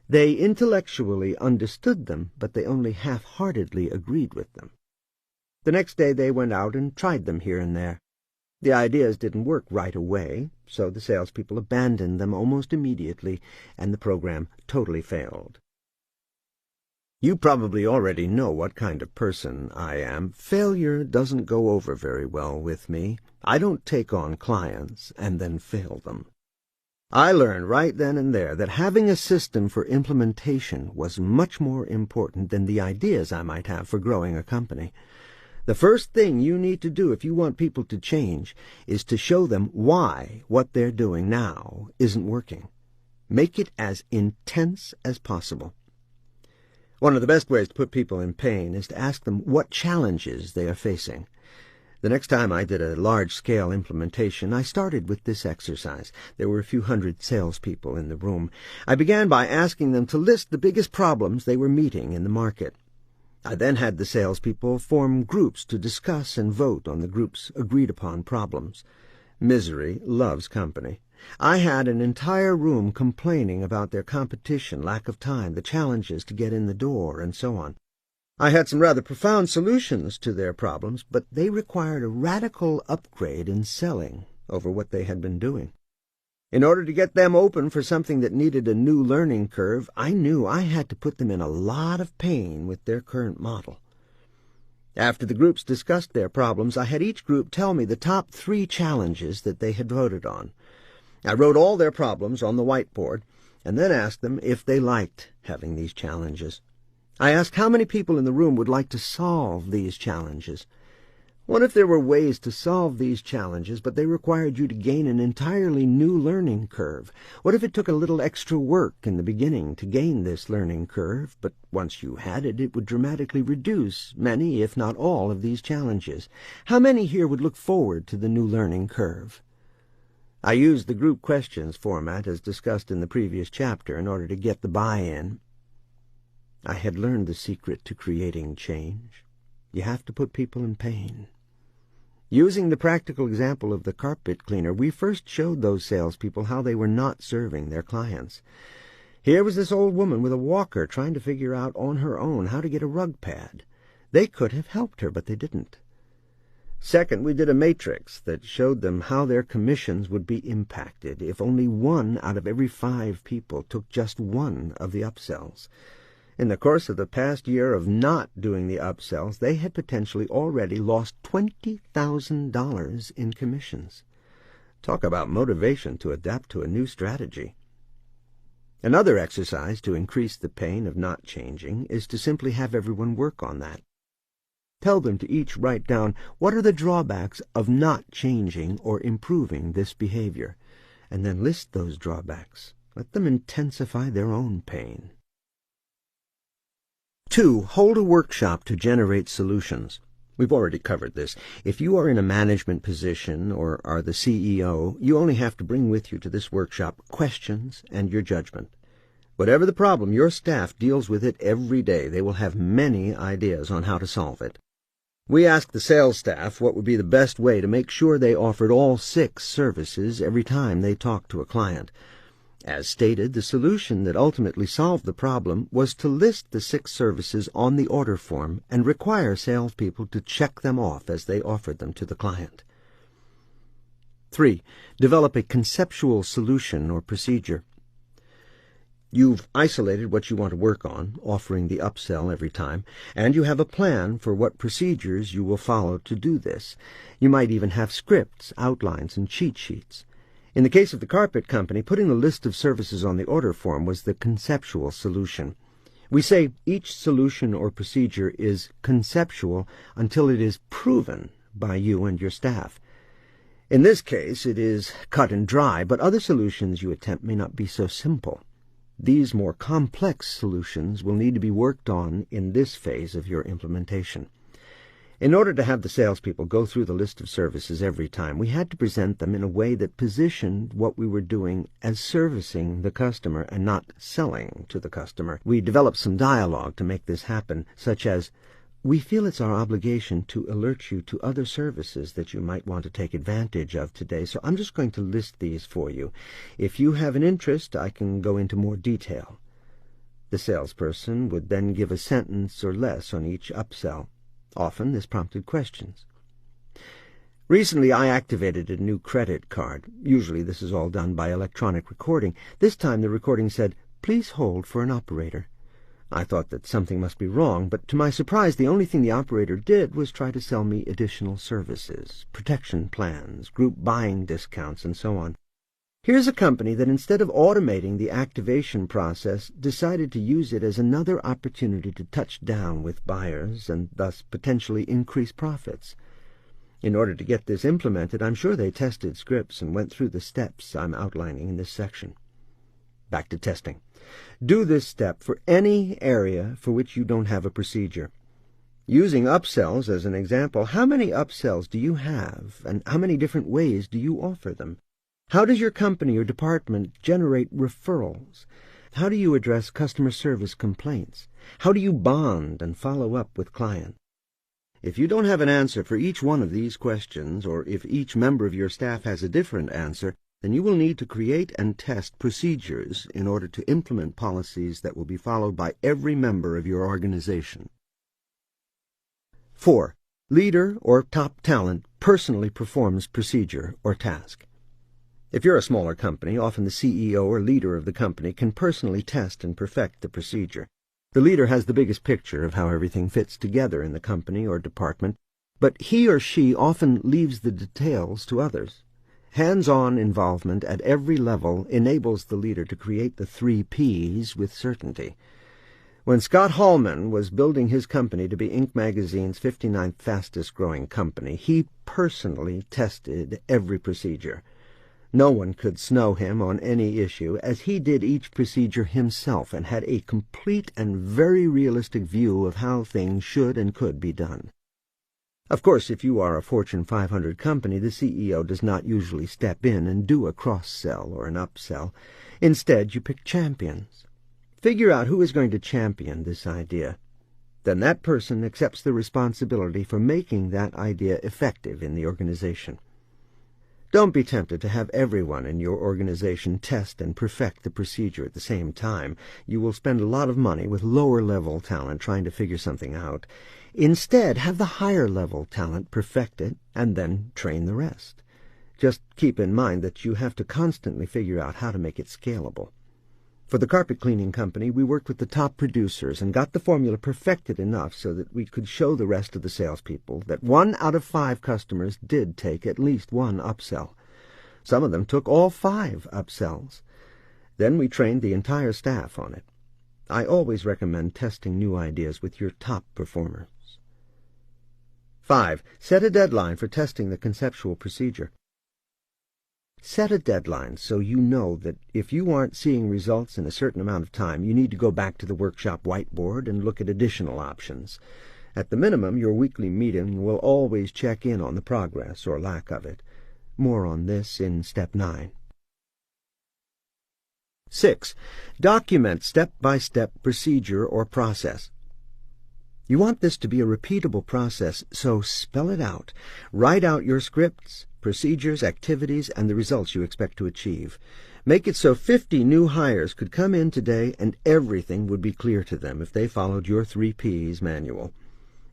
They intellectually understood them, but they only half-heartedly agreed with them. The next day they went out and tried them here and there. The ideas didn't work right away, so the salespeople abandoned them almost immediately, and the program totally failed. You probably already know what kind of person I am. Failure doesn't go over very well with me. I don't take on clients and then fail them. I learned right then and there that having a system for implementation was much more important than the ideas I might have for growing a company. The first thing you need to do if you want people to change is to show them why what they're doing now isn't working. Make it as intense as possible. One of the best ways to put people in pain is to ask them what challenges they are facing. The next time I did a large-scale implementation, I started with this exercise. There were a few hundred salespeople in the room. I began by asking them to list the biggest problems they were meeting in the market. I then had the salespeople form groups to discuss and vote on the group's agreed-upon problems. Misery loves company. I had an entire room complaining about their competition, lack of time, the challenges to get in the door, and so on. I had some rather profound solutions to their problems, but they required a radical upgrade in selling over what they had been doing. In order to get them open for something that needed a new learning curve, I knew I had to put them in a lot of pain with their current model. After the groups discussed their problems, I had each group tell me the top 3 challenges that they had voted on. I wrote all their problems on the whiteboard, and then asked them if they liked having these challenges. I asked how many people in the room would like to solve these challenges. What if there were ways to solve these challenges, but they required you to gain an entirely new learning curve? What if it took a little extra work in the beginning to gain this learning curve, but once you had it, it would dramatically reduce many, if not all, of these challenges? How many here would look forward to the new learning curve? I used the group questions format as discussed in the previous chapter in order to get the buy-in. I had learned the secret to creating change. You have to put people in pain. Using the practical example of the carpet cleaner, we first showed those salespeople how they were not serving their clients. Here was this old woman with a walker trying to figure out on her own how to get a rug pad. They could have helped her, but they didn't. Second, we did a matrix that showed them how their commissions would be impacted if only 1 out of every 5 people took just 1 of the upsells. In the course of the past year of not doing the upsells, they had potentially already lost $20,000 in commissions. Talk about motivation to adapt to a new strategy. Another exercise to increase the pain of not changing is to simply have everyone work on that. Tell them to each write down what are the drawbacks of not changing or improving this behavior, and then list those drawbacks. Let them intensify their own pain. 2. Hold a workshop to generate solutions. We've already covered this. If you are in a management position or are the CEO, you only have to bring with you to this workshop questions and your judgment. Whatever the problem, your staff deals with it every day. They will have many ideas on how to solve it. We asked the sales staff what would be the best way to make sure they offered all 6 services every time they talked to a client. As stated, the solution that ultimately solved the problem was to list the 6 services on the order form and require salespeople to check them off as they offered them to the client. 3. Develop a conceptual solution or procedure. You've isolated what you want to work on, offering the upsell every time, and you have a plan for what procedures you will follow to do this. You might even have scripts, outlines, and cheat sheets. In the case of the carpet company, putting the list of services on the order form was the conceptual solution. We say each solution or procedure is conceptual until it is proven by you and your staff. In this case, it is cut and dry, but other solutions you attempt may not be so simple. These more complex solutions will need to be worked on in this phase of your implementation. In order to have the salespeople go through the list of services every time, we had to present them in a way that positioned what we were doing as servicing the customer and not selling to the customer. We developed some dialogue to make this happen, such as, "We feel it's our obligation to alert you to other services that you might want to take advantage of today, so I'm just going to list these for you. If you have an interest, I can go into more detail." The salesperson would then give a sentence or less on each upsell. Often this prompted questions. Recently I activated a new credit card. Usually this is all done by electronic recording. This time the recording said, "Please hold for an operator." I thought that something must be wrong, but to my surprise the only thing the operator did was try to sell me additional services, protection plans, group buying discounts, and so on. Here's a company that instead of automating the activation process decided to use it as another opportunity to touch down with buyers and thus potentially increase profits. In order to get this implemented, I'm sure they tested scripts and went through the steps I'm outlining in this section. Back to testing. Do this step for any area for which you don't have a procedure. Using upsells as an example, how many upsells do you have, and how many different ways do you offer them? How does your company or department generate referrals? How do you address customer service complaints? How do you bond and follow up with clients? If you don't have an answer for each one of these questions, or if each member of your staff has a different answer, then you will need to create and test procedures in order to implement policies that will be followed by every member of your organization. 4. Leader or top talent personally performs procedure or task. If you're a smaller company, often the CEO or leader of the company can personally test and perfect the procedure. The leader has the biggest picture of how everything fits together in the company or department, but he or she often leaves the details to others. Hands-on involvement at every level enables the leader to create the 3 Ps with certainty. When Scott Hallman was building his company to be Inc. magazine's 59th fastest-growing company, he personally tested every procedure. No one could snow him on any issue, as he did each procedure himself and had a complete and very realistic view of how things should and could be done. Of course, if you are a Fortune 500 company, the CEO does not usually step in and do a cross-sell or an upsell. Instead, you pick champions. Figure out who is going to champion this idea. Then that person accepts the responsibility for making that idea effective in the organization. Don't be tempted to have everyone in your organization test and perfect the procedure at the same time. You will spend a lot of money with lower-level talent trying to figure something out. Instead, have the higher-level talent perfect it and then train the rest. Just keep in mind that you have to constantly figure out how to make it scalable. For the carpet cleaning company, we worked with the top producers and got the formula perfected enough so that we could show the rest of the salespeople that 1 out of 5 customers did take at least one upsell. Some of them took all 5 upsells. Then we trained the entire staff on it. I always recommend testing new ideas with your top performers. 5. Set a deadline for testing the conceptual procedure. Set a deadline so you know that if you aren't seeing results in a certain amount of time, you need to go back to the workshop whiteboard and look at additional options. At the minimum, your weekly meeting will always check in on the progress or lack of it. More on this in Step 9. 6. Document step-by-step procedure or process. You want this to be a repeatable process, so spell it out. Write out your scripts, procedures, activities, and the results you expect to achieve. Make it so 50 new hires could come in today and everything would be clear to them if they followed your 3 Ps manual.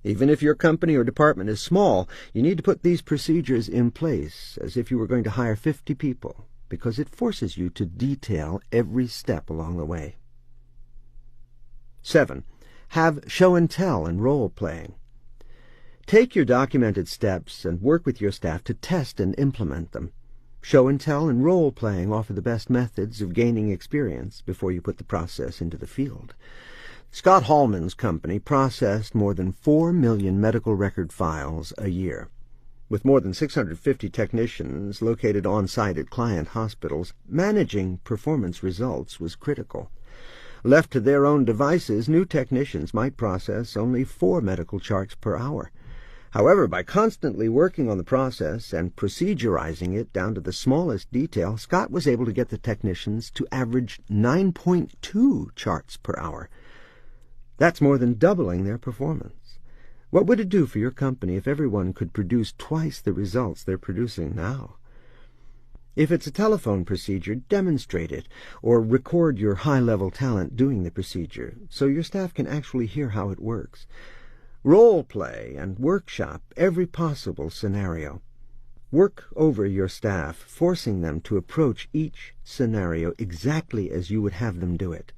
Even if your company or department is small, you need to put these procedures in place as if you were going to hire 50 people, because it forces you to detail every step along the way. 7. Have show and tell and role-playing. Take your documented steps and work with your staff to test and implement them. Show and tell and role-playing offer the best methods of gaining experience before you put the process into the field. Scott Hallman's company processed more than 4 million medical record files a year. With more than 650 technicians located on-site at client hospitals, managing performance results was critical. Left to their own devices, new technicians might process only 4 medical charts per hour. However, by constantly working on the process and procedurizing it down to the smallest detail, Scott was able to get the technicians to average 9.2 charts per hour. That's more than doubling their performance. What would it do for your company if everyone could produce twice the results they're producing now? If it's a telephone procedure, demonstrate it, or record your high-level talent doing the procedure so your staff can actually hear how it works. Role-play and workshop every possible scenario. Work over your staff, forcing them to approach each scenario exactly as you would have them do it.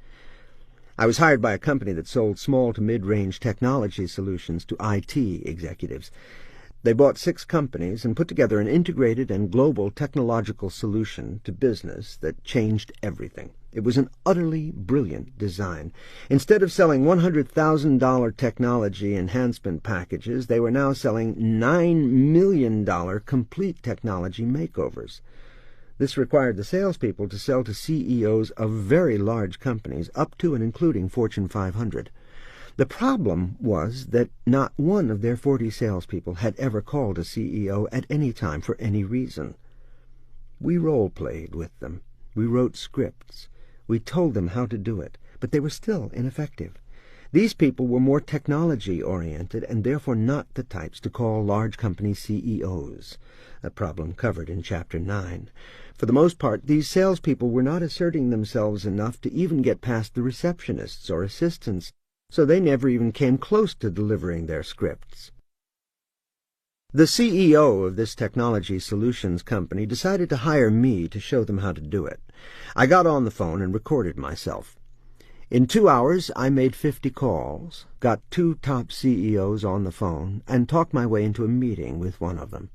I was hired by a company that sold small to mid-range technology solutions to IT executives. They bought 6 companies and put together an integrated and global technological solution to business that changed everything. It was an utterly brilliant design. Instead of selling $100,000 technology enhancement packages, they were now selling $9 million complete technology makeovers. This required the salespeople to sell to CEOs of very large companies, up to and including Fortune 500. The problem was that not one of their 40 salespeople had ever called a CEO at any time for any reason. We role-played with them. We wrote scripts. We told them how to do it, but they were still ineffective. These people were more technology-oriented and therefore not the types to call large company CEOs, a problem covered in Chapter 9. For the most part, these salespeople were not asserting themselves enough to even get past the receptionists or assistants, so they never even came close to delivering their scripts. The CEO of this technology solutions company decided to hire me to show them how to do it. I got on the phone and recorded myself. In 2 hours, I made 50 calls, got 2 top CEOs on the phone, and talked my way into a meeting with one of them.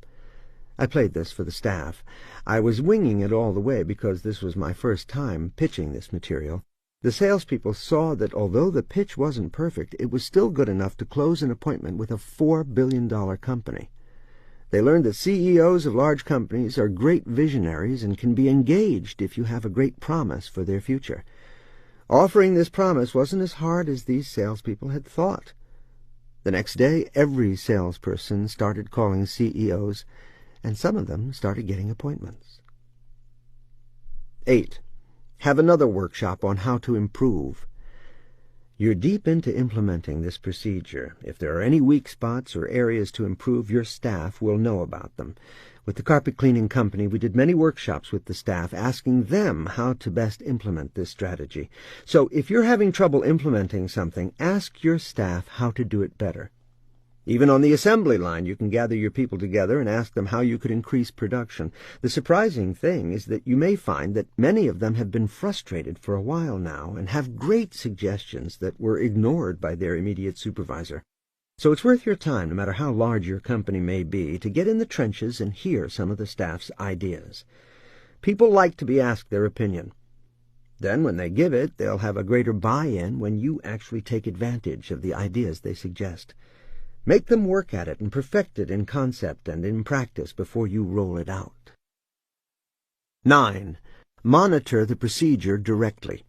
I played this for the staff. I was winging it all the way because this was my first time pitching this material. The salespeople saw that although the pitch wasn't perfect, it was still good enough to close an appointment with a $4 billion company. They learned that CEOs of large companies are great visionaries and can be engaged if you have a great promise for their future. Offering this promise wasn't as hard as these salespeople had thought. The next day, every salesperson started calling CEOs, and some of them started getting appointments. 8. Have another workshop on how to improve. You're deep into implementing this procedure. If there are any weak spots or areas to improve, your staff will know about them. With the carpet cleaning company, we did many workshops with the staff, asking them how to best implement this strategy. So if you're having trouble implementing something, ask your staff how to do it better. Even on the assembly line, you can gather your people together and ask them how you could increase production. The surprising thing is that you may find that many of them have been frustrated for a while now and have great suggestions that were ignored by their immediate supervisor. So it's worth your time, no matter how large your company may be, to get in the trenches and hear some of the staff's ideas. People like to be asked their opinion. Then, when they give it, they'll have a greater buy-in when you actually take advantage of the ideas they suggest. Make them work at it and perfect it in concept and in practice before you roll it out. 9. Monitor the procedure directly.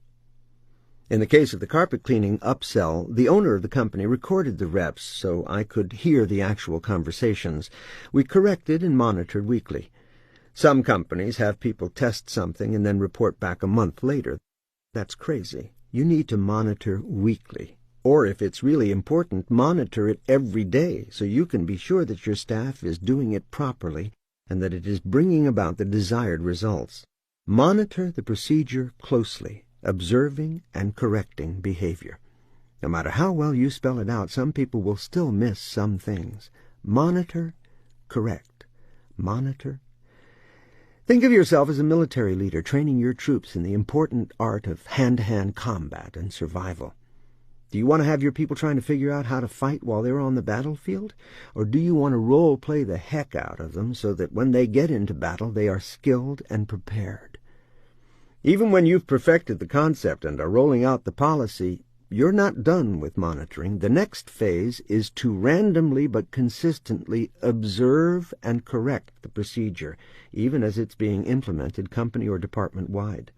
In the case of the carpet cleaning upsell, the owner of the company recorded the reps so I could hear the actual conversations. We corrected and monitored weekly. Some companies have people test something and then report back a month later. That's crazy. You need to monitor weekly. Or if it's really important, monitor it every day so you can be sure that your staff is doing it properly and that it is bringing about the desired results. Monitor the procedure closely, observing and correcting behavior. No matter how well you spell it out, some people will still miss some things. Monitor, correct. Monitor. Think of yourself as a military leader training your troops in the important art of hand-to-hand combat and survival. Do you want to have your people trying to figure out how to fight while they're on the battlefield? Or do you want to role-play the heck out of them so that when they get into battle they are skilled and prepared? Even when you've perfected the concept and are rolling out the policy, you're not done with monitoring. The next phase is to randomly but consistently observe and correct the procedure, even as it's being implemented company or department-wide.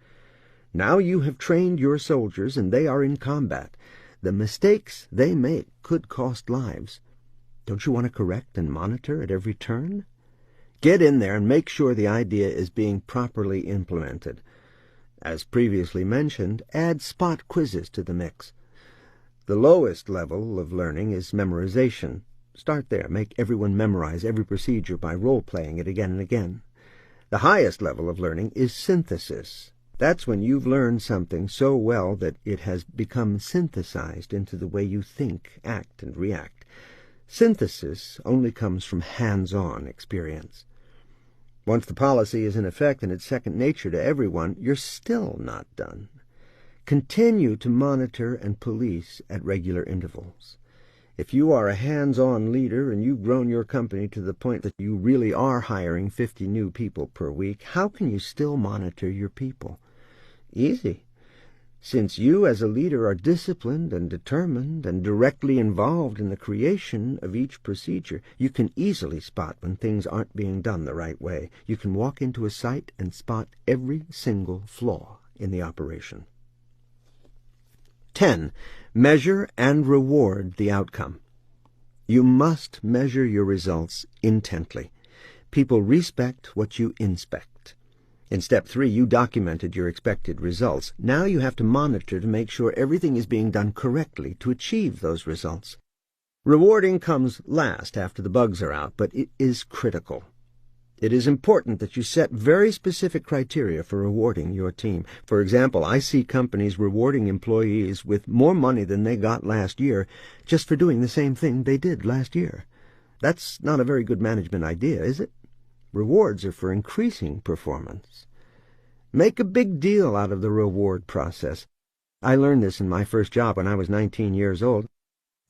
Now you have trained your soldiers and they are in combat. The mistakes they make could cost lives. Don't you want to correct and monitor at every turn? Get in there and make sure the idea is being properly implemented. As previously mentioned, add spot quizzes to the mix. The lowest level of learning is memorization. Start there. Make everyone memorize every procedure by role-playing it again and again. The highest level of learning is synthesis. That's when you've learned something so well that it has become synthesized into the way you think, act, and react. Synthesis only comes from hands-on experience. Once the policy is in effect and it's second nature to everyone, you're still not done. Continue to monitor and police at regular intervals. If you are a hands-on leader and you've grown your company to the point that you really are hiring 50 new people per week, how can you still monitor your people? Easy. Since you as a leader are disciplined and determined and directly involved in the creation of each procedure, you can easily spot when things aren't being done the right way. You can walk into a site and spot every single flaw in the operation. 10. Measure and reward the outcome. You must measure your results intently. People respect what you inspect. In Step 3, you documented your expected results. Now you have to monitor to make sure everything is being done correctly to achieve those results. Rewarding comes last after the bugs are out, but it is critical. It is important that you set very specific criteria for rewarding your team. For example, I see companies rewarding employees with more money than they got last year just for doing the same thing they did last year. That's not a very good management idea, is it? Rewards are for increasing performance. Make a big deal out of the reward process. I learned this in my first job when I was 19 years old.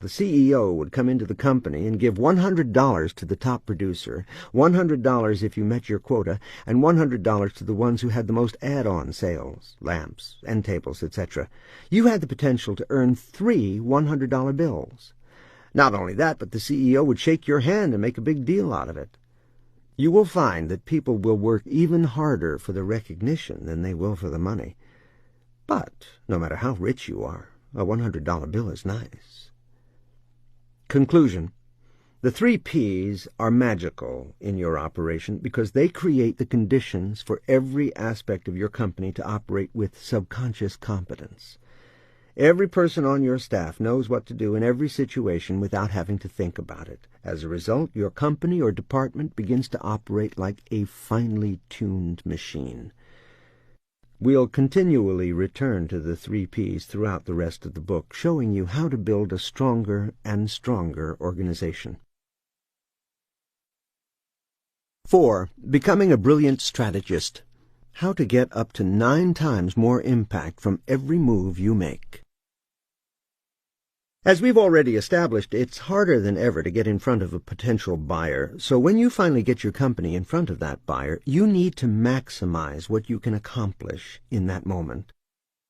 The CEO would come into the company and give $100 to the top producer, $100 if you met your quota, and $100 to the ones who had the most add-on sales, lamps, end tables, etc. You had the potential to earn 3 $100 bills. Not only that, but the CEO would shake your hand and make a big deal out of it. You will find that people will work even harder for the recognition than they will for the money. But, no matter how rich you are, a $100 bill is nice. Conclusion. The 3 Ps are magical in your operation because they create the conditions for every aspect of your company to operate with subconscious competence. Every person on your staff knows what to do in every situation without having to think about it. As a result, your company or department begins to operate like a finely tuned machine. We'll continually return to the 3 Ps throughout the rest of the book, showing you how to build a stronger and stronger organization. 4. Becoming a brilliant strategist. How to get up to 9 times more impact from every move you make. As we've already established, it's harder than ever to get in front of a potential buyer, so when you finally get your company in front of that buyer, you need to maximize what you can accomplish in that moment.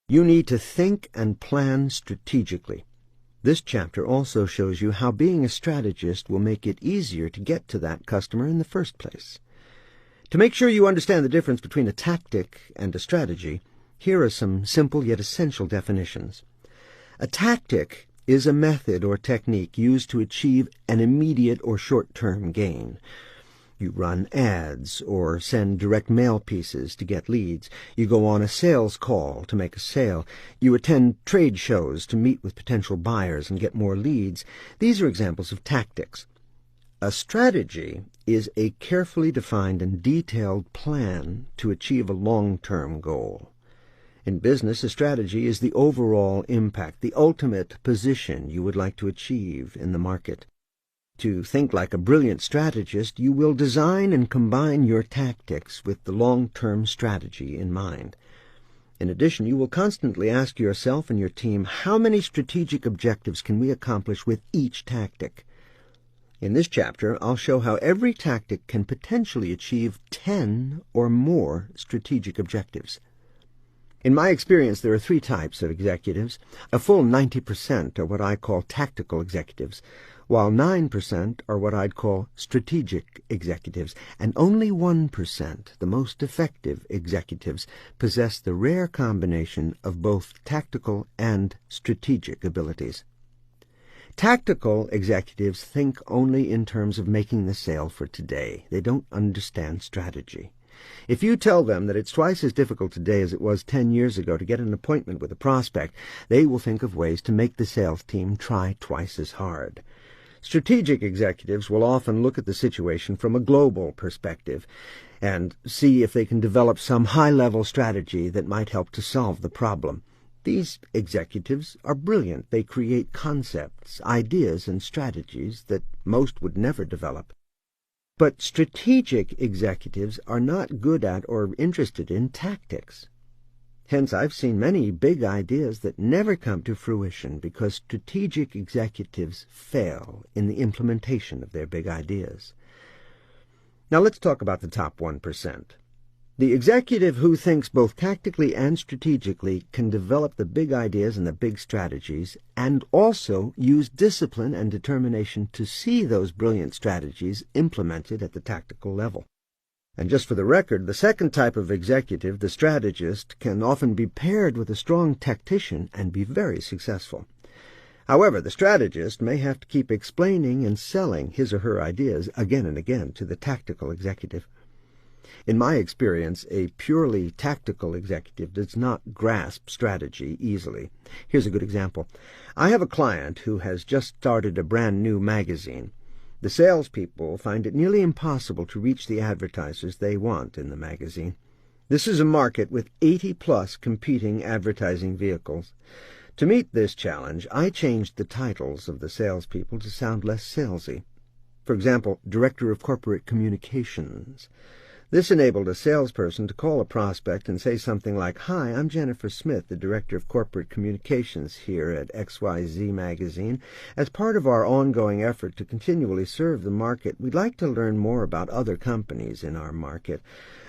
You need to think and plan strategically. This chapter also shows you how being a strategist will make it easier to get to that customer in the first place. To make sure you understand the difference between a tactic and a strategy, here are some simple yet essential definitions. A tactic is a method or technique used to achieve an immediate or short-term gain. You run ads or send direct mail pieces to get leads. You go on a sales call to make a sale. You attend trade shows to meet with potential buyers and get more leads. These are examples of tactics. A strategy is a carefully defined and detailed plan to achieve a long-term goal. In business, a strategy is the overall impact, the ultimate position you would like to achieve in the market. To think like a brilliant strategist, you will design and combine your tactics with the long-term strategy in mind. In addition, you will constantly ask yourself and your team, how many strategic objectives can we accomplish with each tactic? In this chapter, I'll show how every tactic can potentially achieve 10 or more strategic objectives. In my experience, there are 3 types of executives. A full 90% are what I call tactical executives, while 9% are what I'd call strategic executives, and only 1%, the most effective executives, possess the rare combination of both tactical and strategic abilities. Tactical executives think only in terms of making the sale for today. They don't understand strategy. If you tell them that it's twice as difficult today as it was 10 years ago to get an appointment with a prospect, they will think of ways to make the sales team try twice as hard. Strategic executives will often look at the situation from a global perspective and see if they can develop some high-level strategy that might help to solve the problem. These executives are brilliant. They create concepts, ideas, and strategies that most would never develop. But strategic executives are not good at or interested in tactics. Hence, I've seen many big ideas that never come to fruition because strategic executives fail in the implementation of their big ideas. Now let's talk about the top 1%. The executive who thinks both tactically and strategically can develop the big ideas and the big strategies, and also use discipline and determination to see those brilliant strategies implemented at the tactical level. And just for the record, the second type of executive, the strategist, can often be paired with a strong tactician and be very successful. However, the strategist may have to keep explaining and selling his or her ideas again and again to the tactical executive. In my experience, a purely tactical executive does not grasp strategy easily. Here's a good example. I have a client who has just started a brand new magazine. The salespeople find it nearly impossible to reach the advertisers they want in the magazine. This is a market with 80-plus competing advertising vehicles. To meet this challenge, I changed the titles of the salespeople to sound less salesy. For example, Director of Corporate Communications. This enabled a salesperson to call a prospect and say something like, "Hi, I'm Jennifer Smith, the Director of Corporate Communications here at XYZ Magazine. As part of our ongoing effort to continually serve the market, we'd like to learn more about other companies in our market.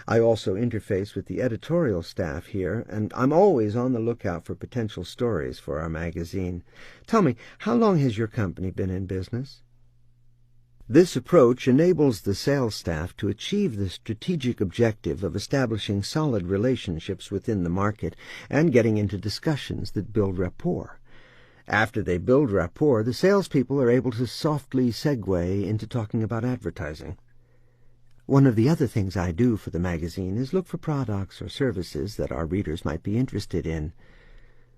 I also interface with the editorial staff here, and I'm always on the lookout for potential stories for our magazine. Tell me, how long has your company been in business?" This approach enables the sales staff to achieve the strategic objective of establishing solid relationships within the market and getting into discussions that build rapport. After they build rapport, the salespeople are able to softly segue into talking about advertising. One of the other things I do for the magazine is look for products or services that our readers might be interested in.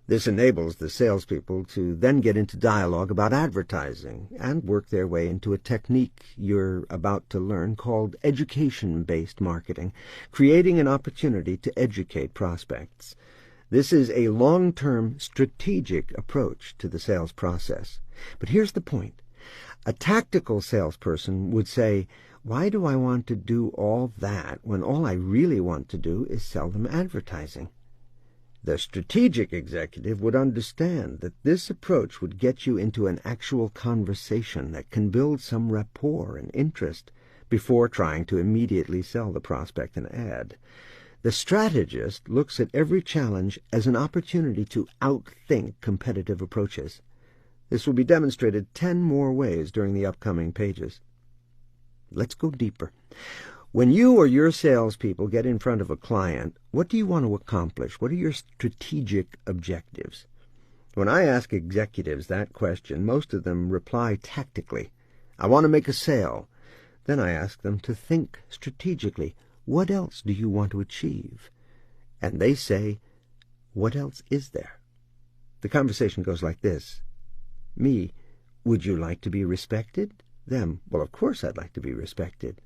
This enables the salespeople to then get into dialogue about advertising and work their way into a technique you're about to learn called education-based marketing, creating an opportunity to educate prospects. This is a long-term strategic approach to the sales process. But here's the point. A tactical salesperson would say, "Why do I want to do all that when all I really want to do is sell them advertising?" The strategic executive would understand that this approach would get you into an actual conversation that can build some rapport and interest before trying to immediately sell the prospect an ad. The strategist looks at every challenge as an opportunity to outthink competitive approaches. This will be demonstrated 10 more ways during the upcoming pages. Let's go deeper. When you or your salespeople get in front of a client, what do you want to accomplish? What are your strategic objectives? When I ask executives that question, most of them reply tactically. I want to make a sale. Then I ask them to think strategically. What else do you want to achieve? And they say, what else is there? The conversation goes like this. Me, would you like to be respected? Them, well, of course I'd like to be respected.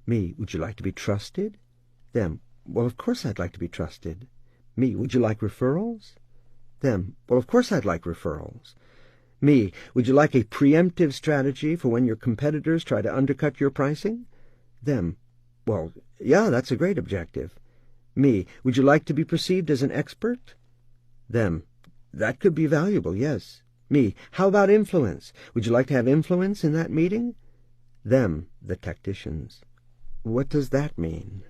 Me, would you like to be trusted? Them, well, of course I'd like to be trusted. Me, would you like referrals? Them, well, of course I'd like referrals. Me, would you like a preemptive strategy for when your competitors try to undercut your pricing? Them, well, yeah, that's a great objective. Me, would you like to be perceived as an expert? Them, that could be valuable, yes. Me, how about influence? Would you like to have influence in that meeting? Them, the tacticians. What does that mean?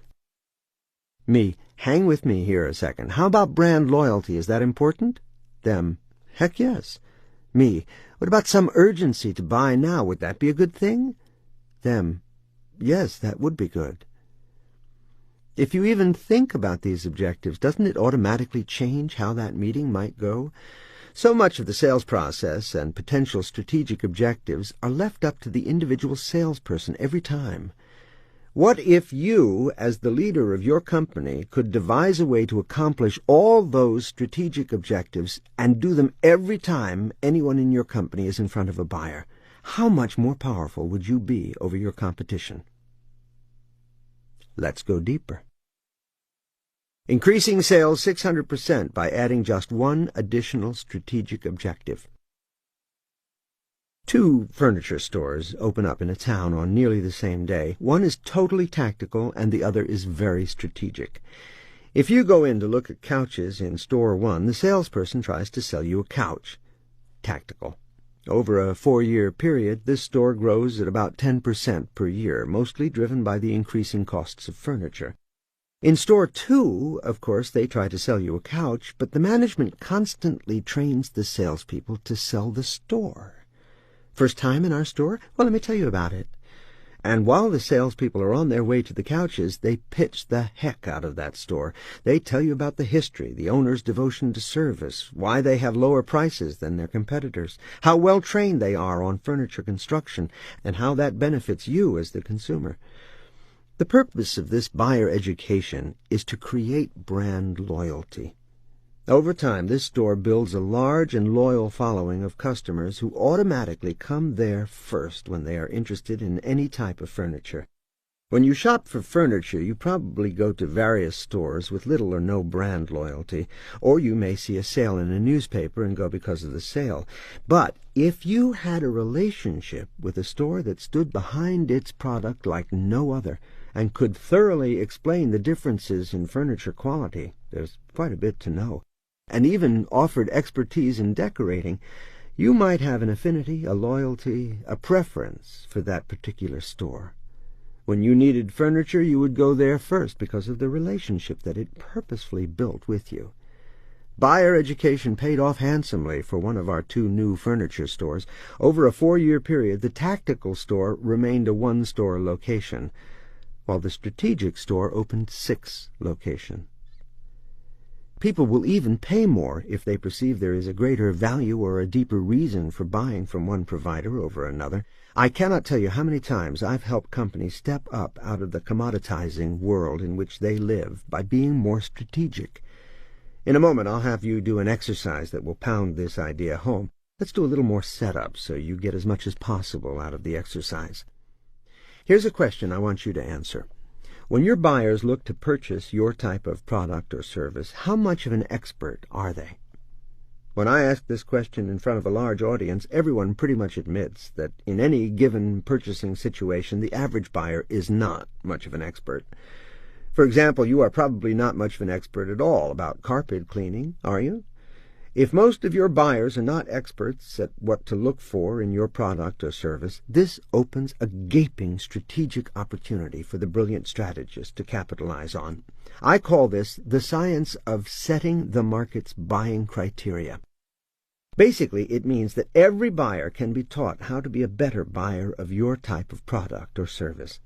Me, hang with me here a second. How about brand loyalty? Is that important? Them, heck yes. Me, what about some urgency to buy now? Would that be a good thing? Them, yes, that would be good. If you even think about these objectives, doesn't it automatically change how that meeting might go? So much of the sales process and potential strategic objectives are left up to the individual salesperson every time. What if you, as the leader of your company, could devise a way to accomplish all those strategic objectives and do them every time anyone in your company is in front of a buyer? How much more powerful would you be over your competition? Let's go deeper. Increasing sales 600% by adding just one additional strategic objective. 2 furniture stores open up in a town on nearly the same day. One is totally tactical and the other is very strategic. If you go in to look at couches in store 1, the salesperson tries to sell you a couch. Tactical. Over a 4-year period, this store grows at about 10% per year, mostly driven by the increasing costs of furniture. In store 2, of course, they try to sell you a couch, but the management constantly trains the salespeople to sell the store. First time in our store? Well, let me tell you about it. And while the salespeople are on their way to the couches, they pitch the heck out of that store. They tell you about the history, the owner's devotion to service, why they have lower prices than their competitors, how well trained they are on furniture construction, and how that benefits you as the consumer. The purpose of this buyer education is to create brand loyalty. Over time, this store builds a large and loyal following of customers who automatically come there first when they are interested in any type of furniture. When you shop for furniture, you probably go to various stores with little or no brand loyalty, or you may see a sale in a newspaper and go because of the sale. But if you had a relationship with a store that stood behind its product like no other, and could thoroughly explain the differences in furniture quality, there's quite a bit to know, and even offered expertise in decorating, you might have an affinity, a loyalty, a preference for that particular store. When you needed furniture, you would go there first because of the relationship that it purposefully built with you. Buyer education paid off handsomely for one of our 2 new furniture stores. Over a 4-year period, the tactical store remained a 1-store location, while the strategic store opened 6 locations. People will even pay more if they perceive there is a greater value or a deeper reason for buying from one provider over another. I cannot tell you how many times I've helped companies step up out of the commoditizing world in which they live by being more strategic. In a moment, I'll have you do an exercise that will pound this idea home. Let's do a little more setup so you get as much as possible out of the exercise. Here's a question I want you to answer. When your buyers look to purchase your type of product or service, how much of an expert are they? When I ask this question in front of a large audience, everyone pretty much admits that in any given purchasing situation, the average buyer is not much of an expert. For example, you are probably not much of an expert at all about carpet cleaning, are you? If most of your buyers are not experts at what to look for in your product or service, this opens a gaping strategic opportunity for the brilliant strategist to capitalize on. I call this the science of setting the market's buying criteria. Basically, it means that every buyer can be taught how to be a better buyer of your type of product or service.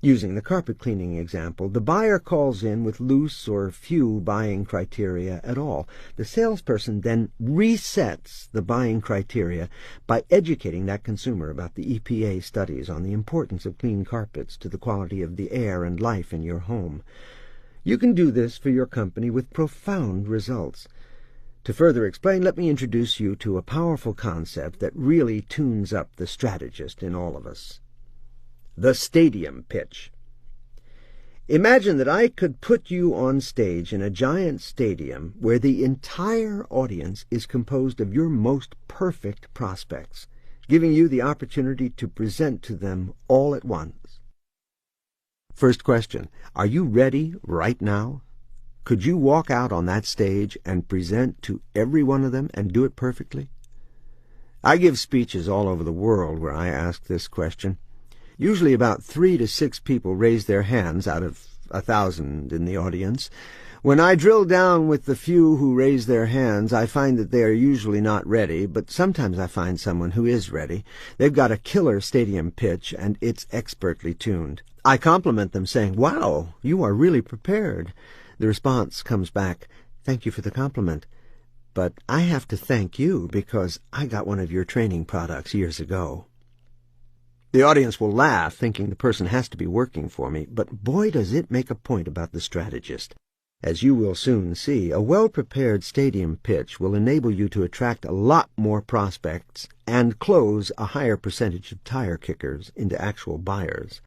Using the carpet cleaning example, the buyer calls in with loose or few buying criteria at all. The salesperson then resets the buying criteria by educating that consumer about the EPA studies on the importance of clean carpets to the quality of the air and life in your home. You can do this for your company with profound results. To further explain, let me introduce you to a powerful concept that really tunes up the strategist in all of us. The stadium pitch. Imagine that I could put you on stage in a giant stadium where the entire audience is composed of your most perfect prospects, giving you the opportunity to present to them all at once. First question, are you ready right now? Could you walk out on that stage and present to every one of them and do it perfectly? I give speeches all over the world where I ask this question. Usually about 3 to 6 people raise their hands out of 1,000 in the audience. When I drill down with the few who raise their hands, I find that they are usually not ready, but sometimes I find someone who is ready. They've got a killer stadium pitch, and it's expertly tuned. I compliment them, saying, "Wow, you are really prepared." The response comes back, "Thank you for the compliment, but I have to thank you because I got one of your training products years ago." The audience will laugh, thinking the person has to be working for me, but boy does it make a point about the strategist. As you will soon see, a well-prepared stadium pitch will enable you to attract a lot more prospects and close a higher percentage of tire kickers into actual buyers.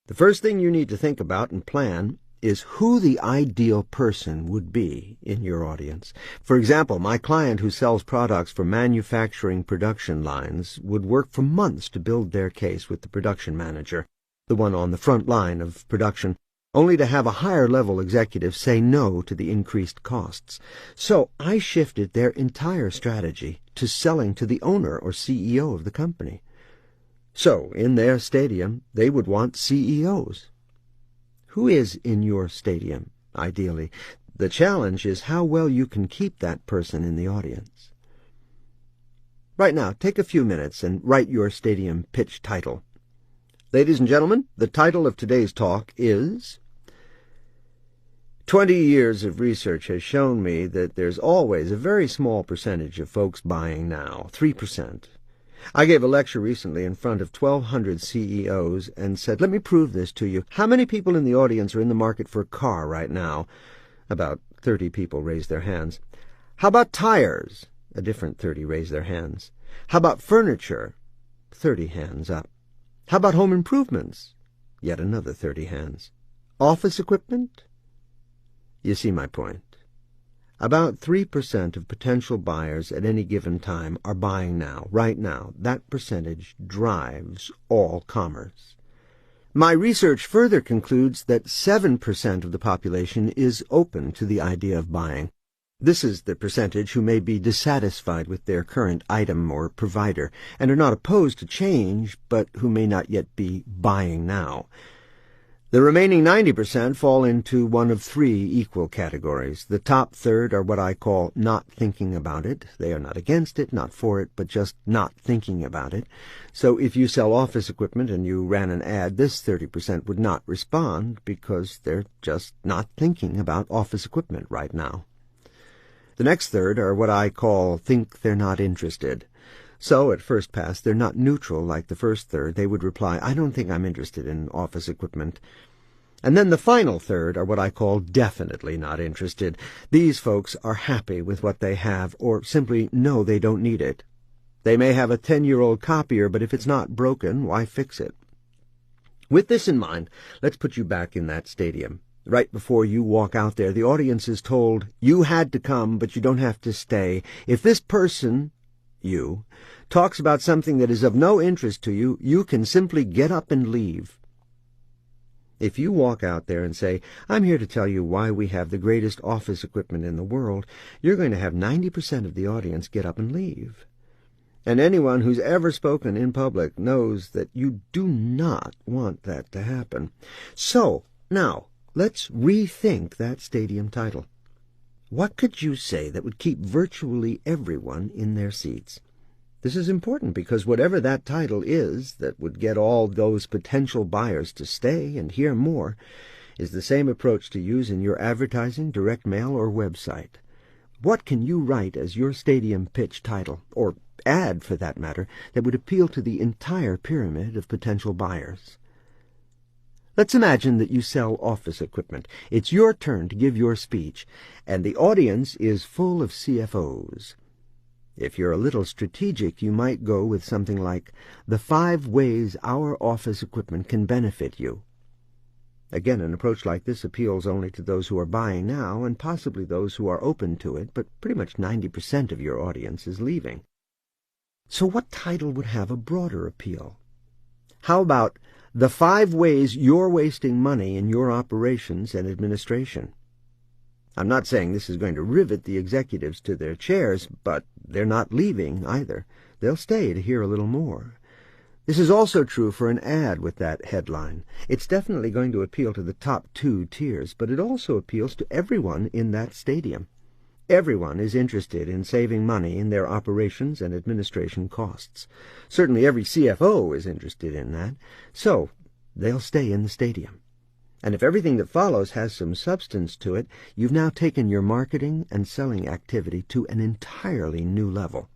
The first thing you need to think about and plan is who the ideal person would be in your audience. For example, my client who sells products for manufacturing production lines would work for months to build their case with the production manager, the one on the front line of production, only to have a higher-level executive say no to the increased costs. So I shifted their entire strategy to selling to the owner or CEO of the company. So, in their stadium, they would want CEOs. Who is in your stadium, ideally? The challenge is how well you can keep that person in the audience. Right now, take a few minutes and write your stadium pitch title. Ladies and gentlemen, the title of today's talk is 20 years of research has shown me that there's always a very small percentage of folks buying now, 3%. I gave a lecture recently in front of 1,200 CEOs and said, "Let me prove this to you. How many people in the audience are in the market for a car right now?" About 30 people raised their hands. "How about tires?" A different 30 raised their hands. "How about furniture?" 30 hands up. "How about home improvements?" Yet another 30 hands. "Office equipment?" You see my point. About 3% of potential buyers at any given time are buying now, right now. That percentage drives all commerce. My research further concludes that 7% of the population is open to the idea of buying. This is the percentage who may be dissatisfied with their current item or provider and are not opposed to change, but who may not yet be buying now. The remaining 90% fall into one of 3 equal categories. The top third are what I call not thinking about it. They are not against it, not for it, but just not thinking about it. So if you sell office equipment and you ran an ad, this 30% would not respond because they're just not thinking about office equipment right now. The next third are what I call think they're not interested. So, at first pass, they're not neutral like the first third. They would reply, "I don't think I'm interested in office equipment." And then the final third are what I call definitely not interested. These folks are happy with what they have, or simply know they don't need it. They may have a 10-year-old copier, but if it's not broken, why fix it? With this in mind, let's put you back in that stadium. Right before you walk out there, the audience is told, "You had to come, but you don't have to stay. If this person, you, talks about something that is of no interest to you, you can simply get up and leave." If you walk out there and say, "I'm here to tell you why we have the greatest office equipment in the world," you're going to have 90% of the audience get up and leave. And anyone who's ever spoken in public knows that you do not want that to happen. So, now, let's rethink that stadium title. What could you say that would keep virtually everyone in their seats? This is important because whatever that title is that would get all those potential buyers to stay and hear more is the same approach to use in your advertising, direct mail, or website. What can you write as your stadium pitch title, or ad for that matter, that would appeal to the entire pyramid of potential buyers? Let's imagine that you sell office equipment. It's your turn to give your speech, and the audience is full of CFOs. If you're a little strategic, you might go with something like, "The 5 ways our office equipment can benefit you." Again, an approach like this appeals only to those who are buying now, and possibly those who are open to it, but pretty much 90% of your audience is leaving. So what title would have a broader appeal? How about "The 5 ways you're wasting money in your operations and administration"? I'm not saying this is going to rivet the executives to their chairs, but they're not leaving either. They'll stay to hear a little more. This is also true for an ad with that headline. It's definitely going to appeal to the top 2 tiers, but it also appeals to everyone in that stadium. Everyone is interested in saving money in their operations and administration costs. Certainly every CFO is interested in that, so they'll stay in the stadium. And if everything that follows has some substance to it, you've now taken your marketing and selling activity to an entirely new level.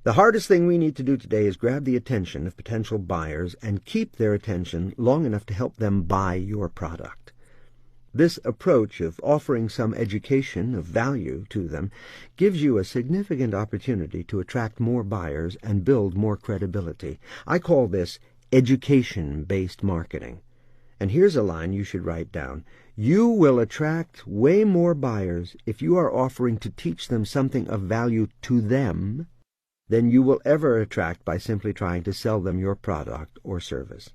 The hardest thing we need to do today is grab the attention of potential buyers and keep their attention long enough to help them buy your product. This approach of offering some education of value to them gives you a significant opportunity to attract more buyers and build more credibility. I call this education-based marketing. And here's a line you should write down. You will attract way more buyers if you are offering to teach them something of value to them than you will ever attract by simply trying to sell them your product or service.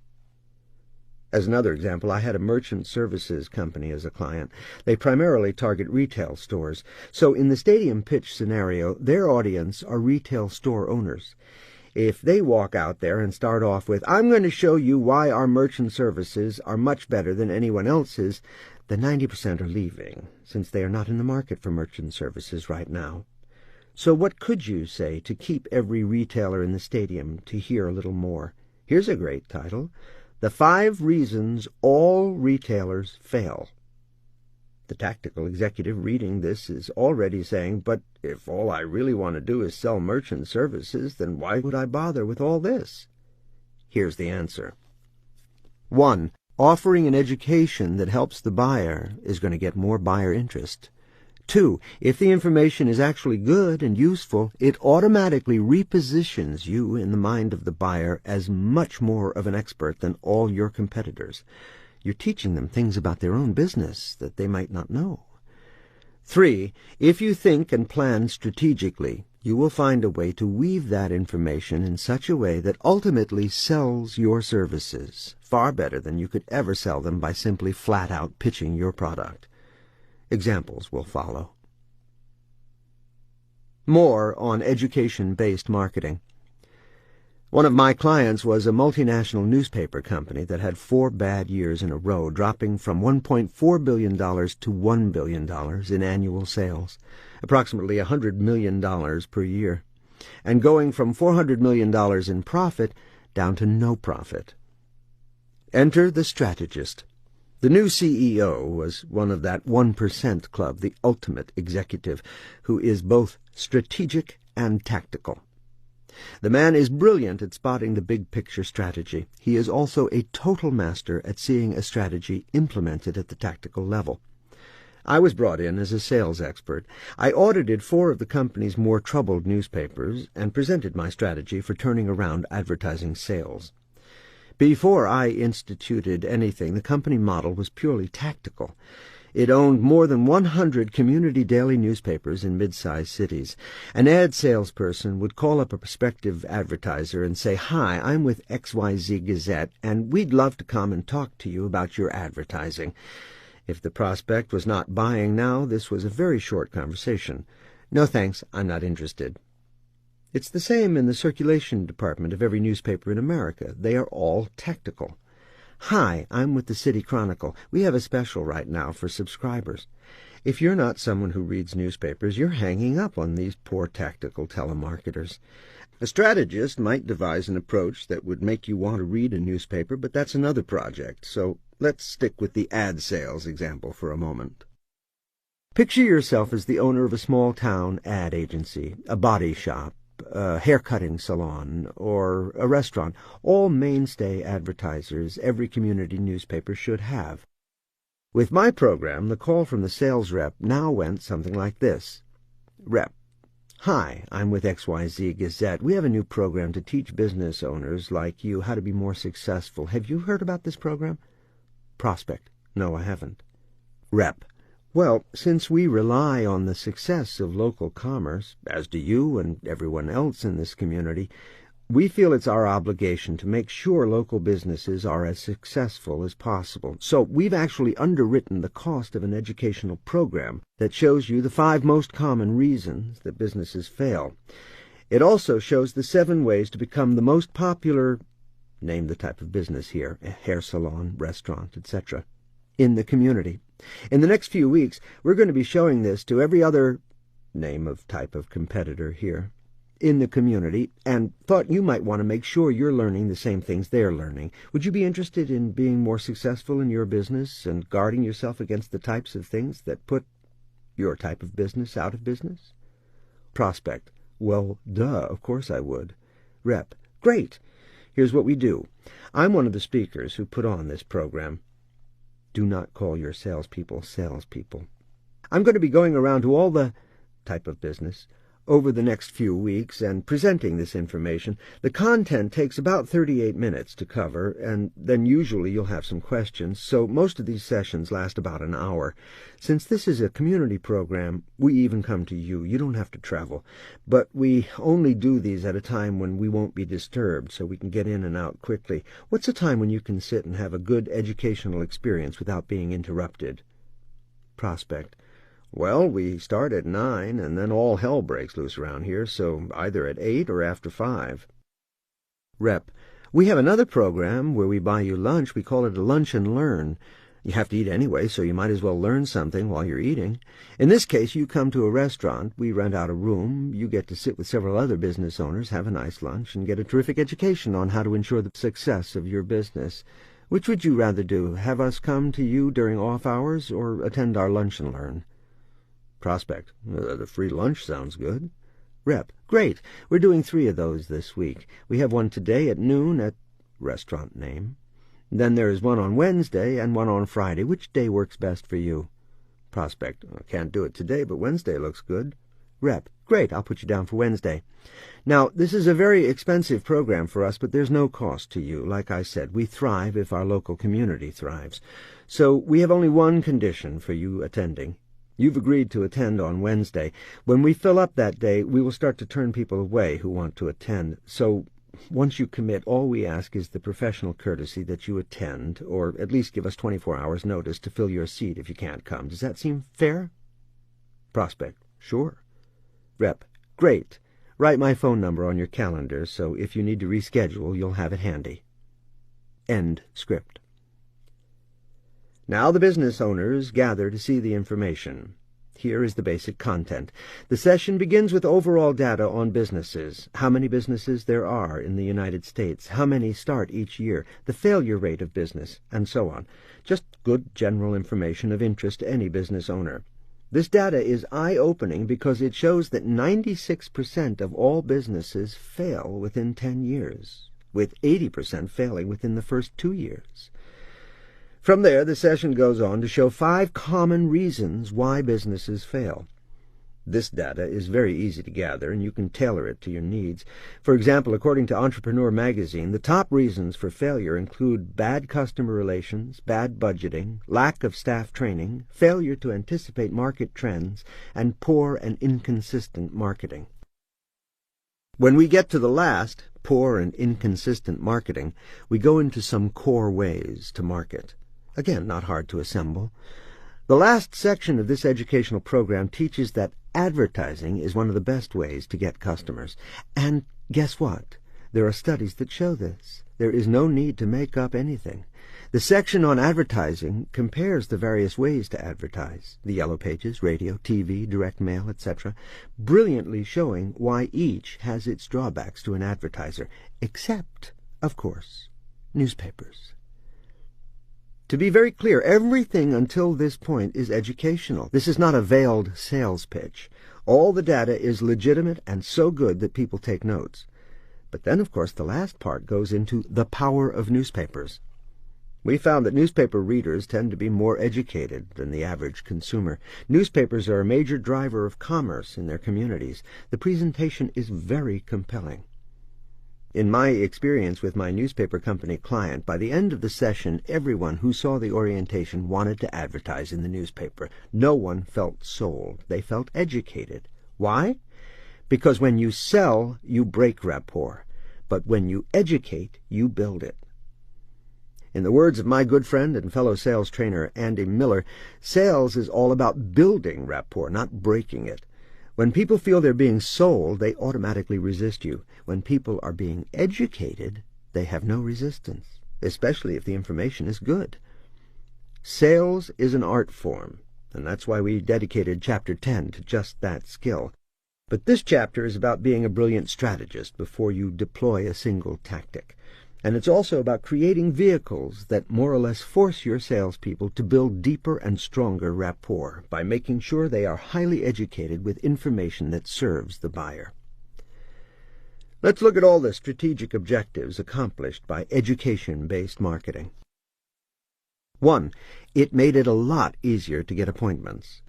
As another example, I had a merchant services company as a client. They primarily target retail stores. So in the stadium pitch scenario, their audience are retail store owners. If they walk out there and start off with, "I'm going to show you why our merchant services are much better than anyone else's," then 90% are leaving, since they are not in the market for merchant services right now. So what could you say to keep every retailer in the stadium to hear a little more? Here's a great title: "The 5 Reasons All Retailers Fail." The tactical executive reading this is already saying, "But if all I really want to do is sell merchant services, then why would I bother with all this?" Here's the answer. 1. Offering an education that helps the buyer is going to get more buyer interest. 2. If the information is actually good and useful, it automatically repositions you in the mind of the buyer as much more of an expert than all your competitors. You're teaching them things about their own business that they might not know. 3. If you think and plan strategically, you will find a way to weave that information in such a way that ultimately sells your services far better than you could ever sell them by simply flat-out pitching your product. Examples will follow. More on education-based marketing. One of my clients was a multinational newspaper company that had 4 bad years in a row, dropping from $1.4 billion to $1 billion in annual sales, approximately $100 million per year, and going from $400 million in profit down to no profit. Enter the strategist. The new CEO was one of that 1% club, the ultimate executive, who is both strategic and tactical. The man is brilliant at spotting the big-picture strategy. He is also a total master at seeing a strategy implemented at the tactical level. I was brought in as a sales expert. I audited 4 of the company's more troubled newspapers and presented my strategy for turning around advertising sales. Before I instituted anything, the company model was purely tactical. It owned more than 100 community daily newspapers in mid-sized cities. An ad salesperson would call up a prospective advertiser and say, "Hi, I'm with XYZ Gazette, and we'd love to come and talk to you about your advertising." If the prospect was not buying now, this was a very short conversation. "No thanks, I'm not interested." It's the same in the circulation department of every newspaper in America. They are all tactical. "Hi, I'm with the City Chronicle. We have a special right now for subscribers." If you're not someone who reads newspapers, you're hanging up on these poor tactical telemarketers. A strategist might devise an approach that would make you want to read a newspaper, but that's another project, so let's stick with the ad sales example for a moment. Picture yourself as the owner of a small-town ad agency, a body shop, a hair-cutting salon, or a restaurant, all mainstay advertisers every community newspaper should have. With my program, the call from the sales rep now went something like this. Rep: Hi, I'm with XYZ Gazette. We have a new program to teach business owners like you how to be more successful. Have you heard about this program? Prospect: No, I haven't. Rep: Well, since we rely on the success of local commerce, as do you and everyone else in this community, we feel it's our obligation to make sure local businesses are as successful as possible. So we've actually underwritten the cost of an educational program that shows you the 5 most common reasons that businesses fail. It also shows the 7 ways to become the most popular, name the type of business here, a hair salon, restaurant, etc., in the community. In the next few weeks, we're going to be showing this to every other, name of type of competitor here, in the community, and thought you might want to make sure you're learning the same things they're learning. Would you be interested in being more successful in your business and guarding yourself against the types of things that put your type of business out of business? Prospect: Well, duh, of course I would. Rep: Great. Here's what we do. I'm one of the speakers who put on this program. Do not call your salespeople salespeople. I'm going to be going around to all the type of business over the next few weeks and presenting this information. The content takes about 38 minutes to cover, and then usually you'll have some questions, so most of these sessions last about an hour. Since this is a community program, we even come to you. You don't have to travel. But we only do these at a time when we won't be disturbed, so we can get in and out quickly. What's a time when you can sit and have a good educational experience without being interrupted? Prospect: Well, we start at 9, and then all hell breaks loose around here, so either at 8 or after 5. Rep: We have another program where we buy you lunch. We call it a lunch and learn. You have to eat anyway, so you might as well learn something while you're eating. In this case, you come to a restaurant, we rent out a room, you get to sit with several other business owners, have a nice lunch, and get a terrific education on how to ensure the success of your business. Which would you rather do, have us come to you during off hours or attend our lunch and learn? Prospect: The free lunch sounds good. Rep: Great. We're doing 3 of those this week. We have one today at noon at restaurant name. Then there is one on Wednesday and one on Friday. Which day works best for you? Prospect: I can't do it today, but Wednesday looks good. Rep: Great. I'll put you down for Wednesday. Now, this is a very expensive program for us, but there's no cost to you. Like I said, we thrive if our local community thrives. So we have only one condition for you attending. You've agreed to attend on Wednesday. When we fill up that day, we will start to turn people away who want to attend. So once you commit, all we ask is the professional courtesy that you attend, or at least give us 24 hours' notice to fill your seat if you can't come. Does that seem fair? Prospect: Sure. Rep: Great. Write my phone number on your calendar, so if you need to reschedule, you'll have it handy. End script. Now the business owners gather to see the information. Here is the basic content. The session begins with overall data on businesses, how many businesses there are in the United States, how many start each year, the failure rate of business, and so on. Just good general information of interest to any business owner. This data is eye-opening because it shows that 96% of all businesses fail within 10 years, with 80% failing within the first 2 years. From there, the session goes on to show 5 common reasons why businesses fail. This data is very easy to gather, and you can tailor it to your needs. For example, according to Entrepreneur magazine, the top reasons for failure include bad customer relations, bad budgeting, lack of staff training, failure to anticipate market trends, and poor and inconsistent marketing. When we get to the last, poor and inconsistent marketing, we go into some core ways to market. Again, not hard to assemble. The last section of this educational program teaches that advertising is one of the best ways to get customers. And guess what? There are studies that show this. There is no need to make up anything. The section on advertising compares the various ways to advertise, the yellow pages, radio, TV, direct mail, etc., brilliantly showing why each has its drawbacks to an advertiser, except, of course, newspapers. To be very clear, everything until this point is educational. This is not a veiled sales pitch. All the data is legitimate and so good that people take notes. But then, of course, the last part goes into the power of newspapers. We found that newspaper readers tend to be more educated than the average consumer. Newspapers are a major driver of commerce in their communities. The presentation is very compelling. In my experience with my newspaper company client, by the end of the session, everyone who saw the orientation wanted to advertise in the newspaper. No one felt sold. They felt educated. Why? Because when you sell, you break rapport. But when you educate, you build it. In the words of my good friend and fellow sales trainer Andy Miller, sales is all about building rapport, not breaking it. When people feel they're being sold, they automatically resist you. When people are being educated, they have no resistance, especially if the information is good. Sales is an art form, and that's why we dedicated Chapter 10 to just that skill. But this chapter is about being a brilliant strategist before you deploy a single tactic. And it's also about creating vehicles that more or less force your salespeople to build deeper and stronger rapport by making sure they are highly educated with information that serves the buyer. Let's look at all the strategic objectives accomplished by education-based marketing. 1. It made it a lot easier to get appointments.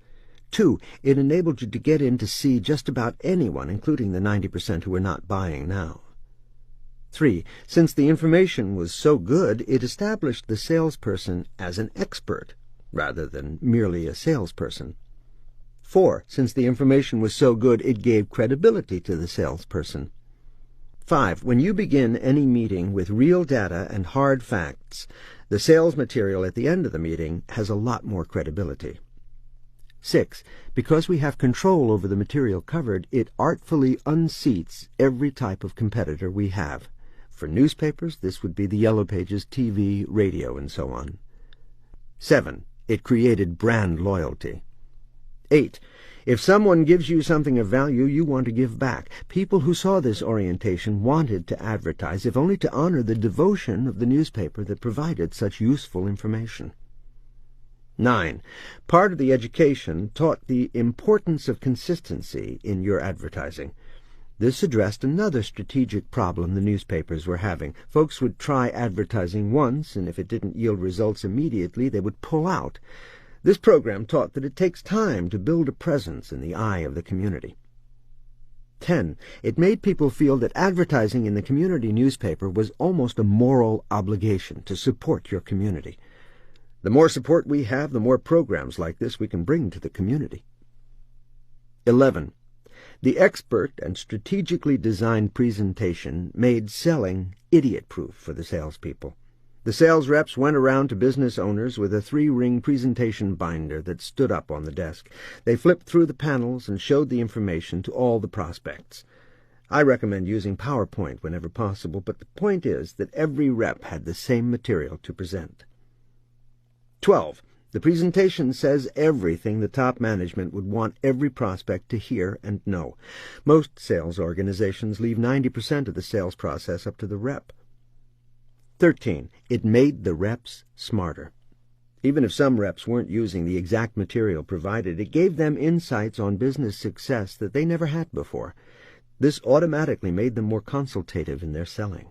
2. It enabled you to get in to see just about anyone, including the 90% who are not buying now. 3. Since the information was so good, it established the salesperson as an expert, rather than merely a salesperson. 4. Since the information was so good, it gave credibility to the salesperson. 5. When you begin any meeting with real data and hard facts, the sales material at the end of the meeting has a lot more credibility. 6. Because we have control over the material covered, it artfully unseats every type of competitor we have. For newspapers, this would be the yellow pages, TV, radio, and so on. 7. It created brand loyalty. 8. If someone gives you something of value, you want to give back. People who saw this orientation wanted to advertise, if only to honor the devotion of the newspaper that provided such useful information. 9. Part of the education taught the importance of consistency in your advertising. This addressed another strategic problem the newspapers were having. Folks would try advertising once, and if it didn't yield results immediately, they would pull out. This program taught that it takes time to build a presence in the eye of the community. 10. It made people feel that advertising in the community newspaper was almost a moral obligation to support your community. The more support we have, the more programs like this we can bring to the community. 11. The expert and strategically designed presentation made selling idiot-proof for the salespeople. The sales reps went around to business owners with a 3-ring presentation binder that stood up on the desk. They flipped through the panels and showed the information to all the prospects. I recommend using PowerPoint whenever possible, but the point is that every rep had the same material to present. 12. The presentation says everything the top management would want every prospect to hear and know. Most sales organizations leave 90% of the sales process up to the rep. 13. It made the reps smarter. Even if some reps weren't using the exact material provided, it gave them insights on business success that they never had before. This automatically made them more consultative in their selling.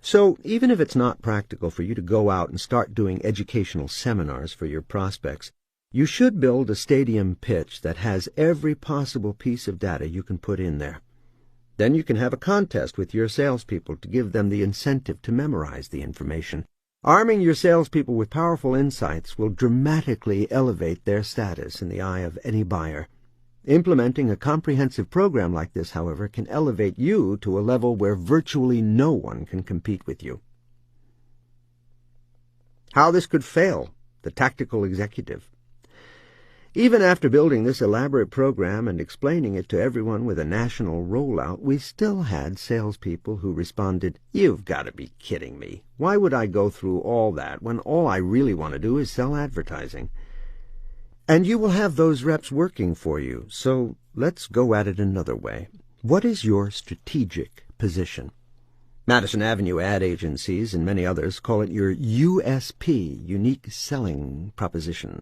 So, even if it's not practical for you to go out and start doing educational seminars for your prospects, you should build a stadium pitch that has every possible piece of data you can put in there. Then you can have a contest with your salespeople to give them the incentive to memorize the information. Arming your salespeople with powerful insights will dramatically elevate their status in the eye of any buyer. Implementing a comprehensive program like this, however, can elevate you to a level where virtually no one can compete with you. How this could fail, the tactical executive. Even after building this elaborate program and explaining it to everyone with a national rollout, we still had salespeople who responded, "You've got to be kidding me. Why would I go through all that when all I really want to do is sell advertising?" And you will have those reps working for you, so let's go at it another way. What is your strategic position? Madison Avenue ad agencies and many others call it your USP, unique selling proposition.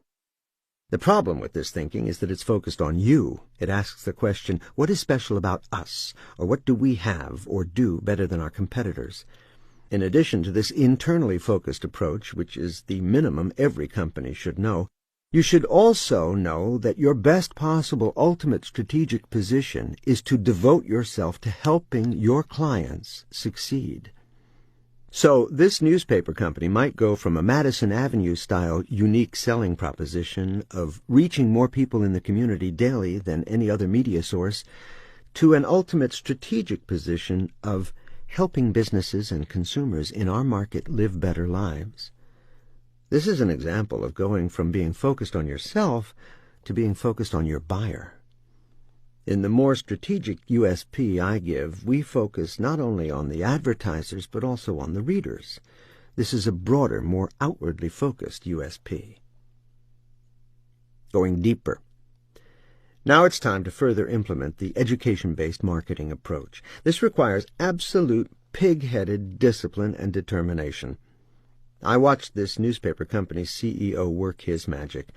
The problem with this thinking is that it's focused on you. It asks the question, what is special about us, or what do we have or do better than our competitors? In addition to this internally focused approach, which is the minimum every company should know, you should also know that your best possible ultimate strategic position is to devote yourself to helping your clients succeed. So this newspaper company might go from a Madison Avenue-style unique selling proposition of reaching more people in the community daily than any other media source to an ultimate strategic position of helping businesses and consumers in our market live better lives. This is an example of going from being focused on yourself to being focused on your buyer. In the more strategic USP I give, we focus not only on the advertisers but also on the readers. This is a broader, more outwardly focused USP. Going deeper. Now it's time to further implement the education-based marketing approach. This requires absolute pig-headed discipline and determination. I watched this newspaper company's CEO work his magic.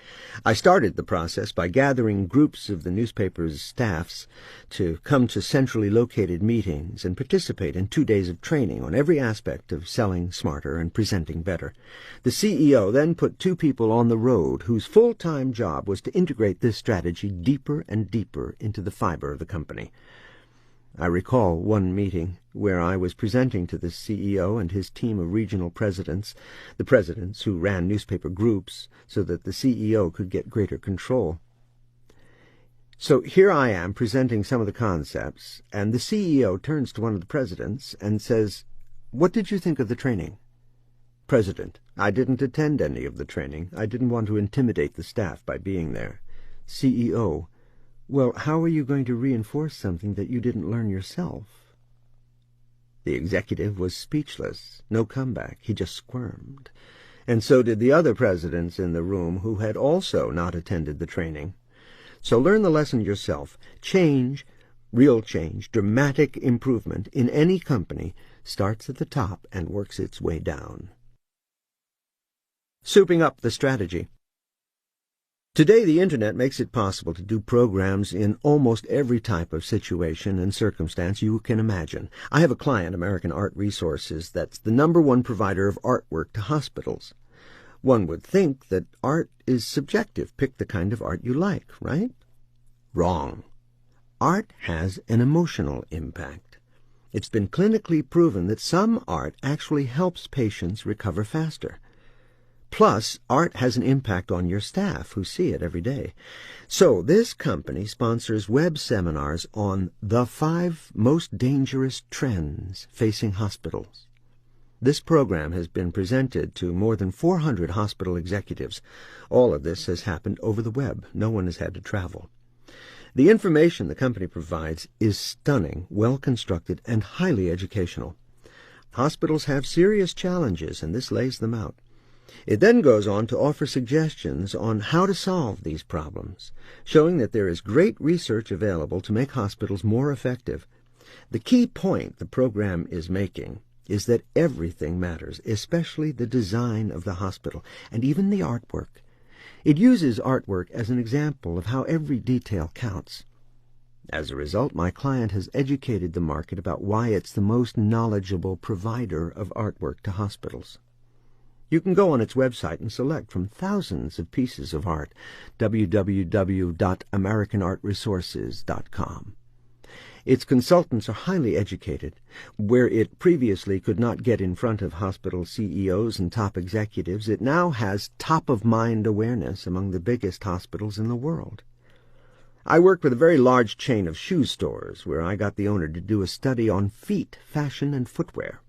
I started the process by gathering groups of the newspaper's staffs to come to centrally located meetings and participate in 2 days of training on every aspect of selling smarter and presenting better. The CEO then put 2 people on the road whose full-time job was to integrate this strategy deeper and deeper into the fiber of the company. I recall one meeting where I was presenting to the CEO and his team of regional presidents, the presidents who ran newspaper groups, so that the CEO could get greater control. So here I am presenting some of the concepts, and the CEO turns to one of the presidents and says, "What did you think of the training?" President: "I didn't attend any of the training. I didn't want to intimidate the staff by being there." CEO: "Well, how are you going to reinforce something that you didn't learn yourself?" The executive was speechless. No comeback. He just squirmed. And so did the other presidents in the room who had also not attended the training. So learn the lesson yourself. Change, real change, dramatic improvement in any company starts at the top and works its way down. Souping up the strategy. Today, the Internet makes it possible to do programs in almost every type of situation and circumstance you can imagine. I have a client, American Art Resources, that's the #1 provider of artwork to hospitals. One would think that art is subjective. Pick the kind of art you like, right? Wrong. Art has an emotional impact. It's been clinically proven that some art actually helps patients recover faster. Plus, art has an impact on your staff who see it every day. So this company sponsors web seminars on the 5 most dangerous trends facing hospitals. This program has been presented to more than 400 hospital executives. All of this has happened over the web. No one has had to travel. The information the company provides is stunning, well-constructed, and highly educational. Hospitals have serious challenges, and this lays them out. It then goes on to offer suggestions on how to solve these problems, showing that there is great research available to make hospitals more effective. The key point the program is making is that everything matters, especially the design of the hospital, and even the artwork. It uses artwork as an example of how every detail counts. As a result, my client has educated the market about why it's the most knowledgeable provider of artwork to hospitals. You can go on its website and select from thousands of pieces of art, www.americanartresources.com. Its consultants are highly educated. Where it previously could not get in front of hospital CEOs and top executives, it now has top-of-mind awareness among the biggest hospitals in the world. I worked with a very large chain of shoe stores where I got the owner to do a study on feet, fashion, and footwear.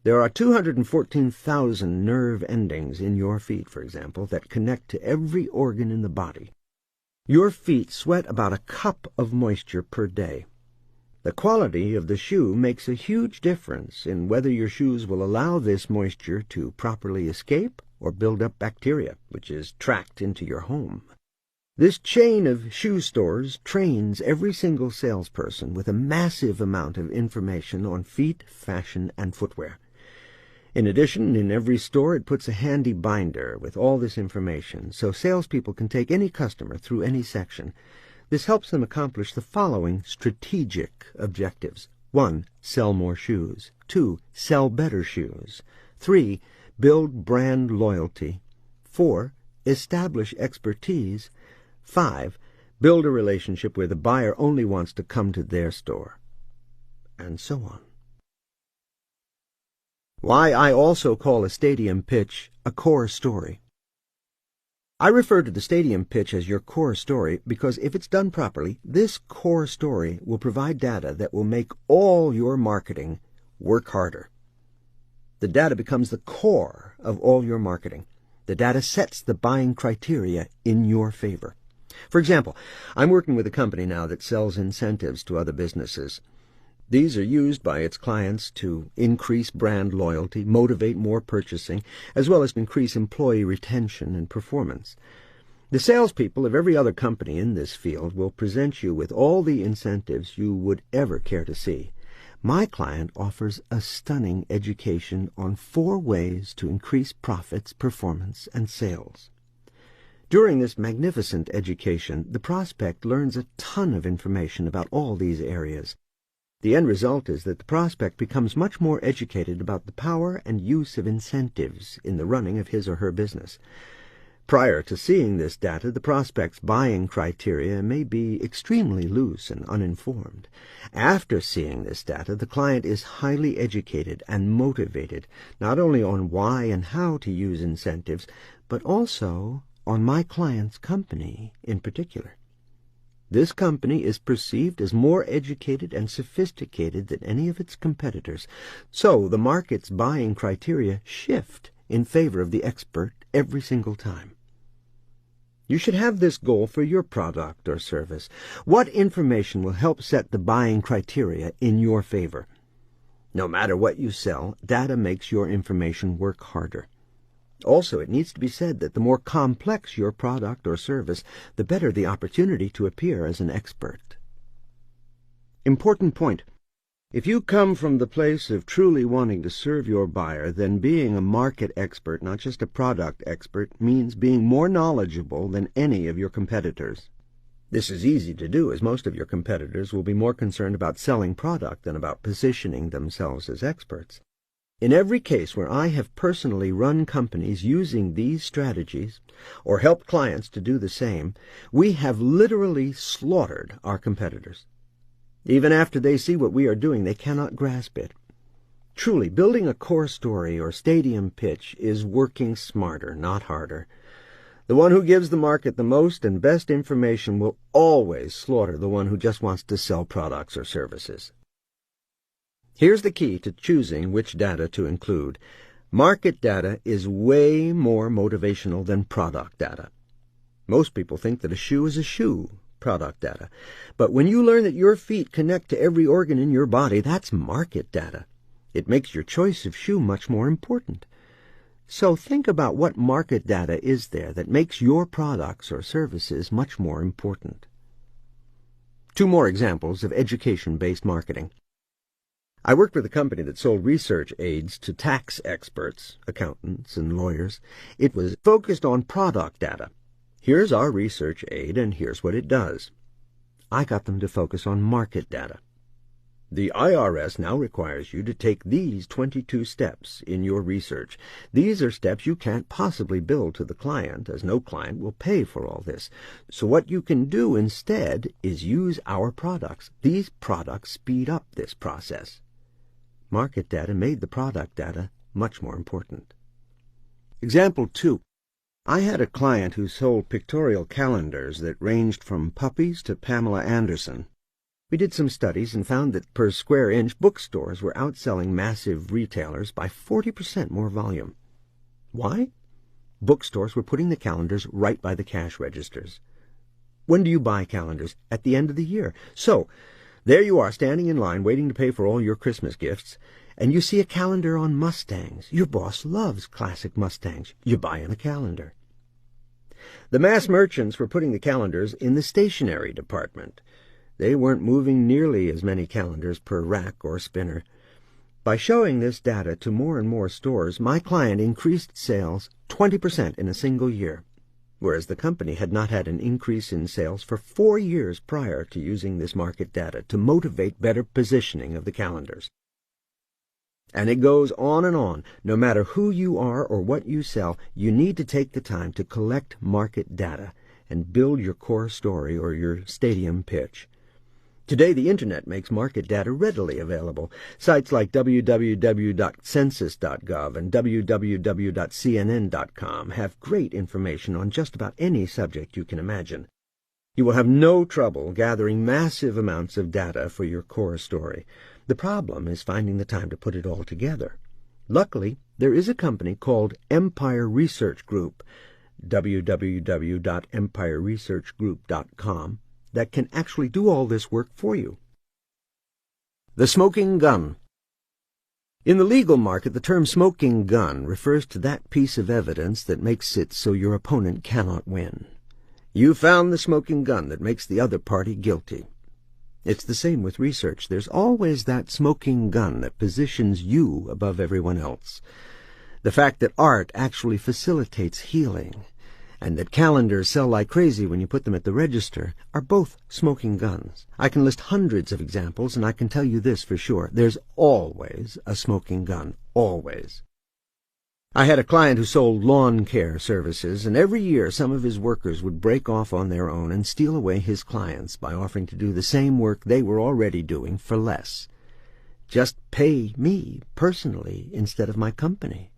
There are 214,000 nerve endings in your feet, for example, that connect to every organ in the body. Your feet sweat about a cup of moisture per day. The quality of the shoe makes a huge difference in whether your shoes will allow this moisture to properly escape or build up bacteria, which is tracked into your home. This chain of shoe stores trains every single salesperson with a massive amount of information on feet, fashion, and footwear. In addition, in every store it puts a handy binder with all this information, so salespeople can take any customer through any section. This helps them accomplish the following strategic objectives. 1. Sell more shoes. 2. Sell better shoes. 3. Build brand loyalty. 4. Establish expertise. 5. Build a relationship where the buyer only wants to come to their store. And so on. Why I also call a stadium pitch a core story. I refer to the stadium pitch as your core story because if it's done properly, this core story will provide data that will make all your marketing work harder. The data becomes the core of all your marketing. The data sets the buying criteria in your favor. For example, I'm working with a company now that sells incentives to other businesses. These are used by its clients to increase brand loyalty, motivate more purchasing, as well as increase employee retention and performance. The salespeople of every other company in this field will present you with all the incentives you would ever care to see. My client offers a stunning education on 4 ways to increase profits, performance, and sales. During this magnificent education, the prospect learns a ton of information about all these areas. The end result is that the prospect becomes much more educated about the power and use of incentives in the running of his or her business. Prior to seeing this data, the prospect's buying criteria may be extremely loose and uninformed. After seeing this data, the client is highly educated and motivated, not only on why and how to use incentives, but also on my client's company in particular. This company is perceived as more educated and sophisticated than any of its competitors, so the market's buying criteria shift in favor of the expert every single time. You should have this goal for your product or service. What information will help set the buying criteria in your favor? No matter what you sell, data makes your information work harder. Also, it needs to be said that the more complex your product or service, the better the opportunity to appear as an expert. Important point. If you come from the place of truly wanting to serve your buyer, then being a market expert, not just a product expert, means being more knowledgeable than any of your competitors. This is easy to do, as most of your competitors will be more concerned about selling product than about positioning themselves as experts. In every case where I have personally run companies using these strategies, or helped clients to do the same, we have literally slaughtered our competitors. Even after they see what we are doing, they cannot grasp it. Truly, building a core story or stadium pitch is working smarter, not harder. The one who gives the market the most and best information will always slaughter the one who just wants to sell products or services. Here's the key to choosing which data to include. Market data is way more motivational than product data. Most people think that a shoe is a shoe, product data. But when you learn that your feet connect to every organ in your body, that's market data. It makes your choice of shoe much more important. So think about what market data is there that makes your products or services much more important. 2 more examples of education-based marketing. I worked with a company that sold research aids to tax experts, accountants, and lawyers. It was focused on product data. Here's our research aid, and here's what it does. I got them to focus on market data. The IRS now requires you to take these 22 steps in your research. These are steps you can't possibly bill to the client, as no client will pay for all this. So what you can do instead is use our products. These products speed up this process. Market data made the product data much more important. Example 2. I had a client who sold pictorial calendars that ranged from puppies to Pamela Anderson. We did some studies and found that per square inch, bookstores were outselling massive retailers by 40% more volume. Why? Bookstores were putting the calendars right by the cash registers. When do you buy calendars? At the end of the year. So, there you are, standing in line, waiting to pay for all your Christmas gifts, and you see a calendar on Mustangs. Your boss loves classic Mustangs. You buy him a calendar. The mass merchants were putting the calendars in the stationery department. They weren't moving nearly as many calendars per rack or spinner. By showing this data to more and more stores, my client increased sales 20% in a single year, whereas the company had not had an increase in sales for 4 years prior to using this market data to motivate better positioning of the calendars. And it goes on and on. No matter who you are or what you sell, you need to take the time to collect market data and build your core story or your stadium pitch. Today, the Internet makes market data readily available. Sites like www.census.gov and www.cnn.com have great information on just about any subject you can imagine. You will have no trouble gathering massive amounts of data for your core story. The problem is finding the time to put it all together. Luckily, there is a company called Empire Research Group, www.empireresearchgroup.com, that can actually do all this work for you. The smoking gun. In the legal market, the term smoking gun refers to that piece of evidence that makes it so your opponent cannot win. You found the smoking gun that makes the other party guilty. It's the same with research. There's always that smoking gun that positions you above everyone else. The fact that art actually facilitates healing, and that calendars sell like crazy when you put them at the register, are both smoking guns. I can list hundreds of examples, and I can tell you this for sure. There's always a smoking gun. Always. I had a client who sold lawn care services, and every year some of his workers would break off on their own and steal away his clients by offering to do the same work they were already doing for less. Just pay me personally instead of my company.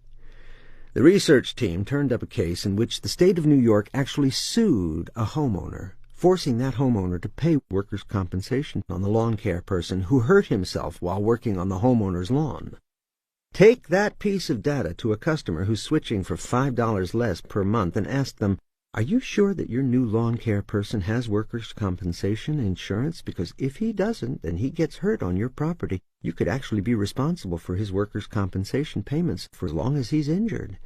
The research team turned up a case in which the state of New York actually sued a homeowner, forcing that homeowner to pay workers' compensation on the lawn care person who hurt himself while working on the homeowner's lawn. Take that piece of data to a customer who's switching for $5 less per month and ask them, "Are you sure that your new lawn care person has workers' compensation insurance? Because if he doesn't, and he gets hurt on your property, you could actually be responsible for his workers' compensation payments for as long as he's injured."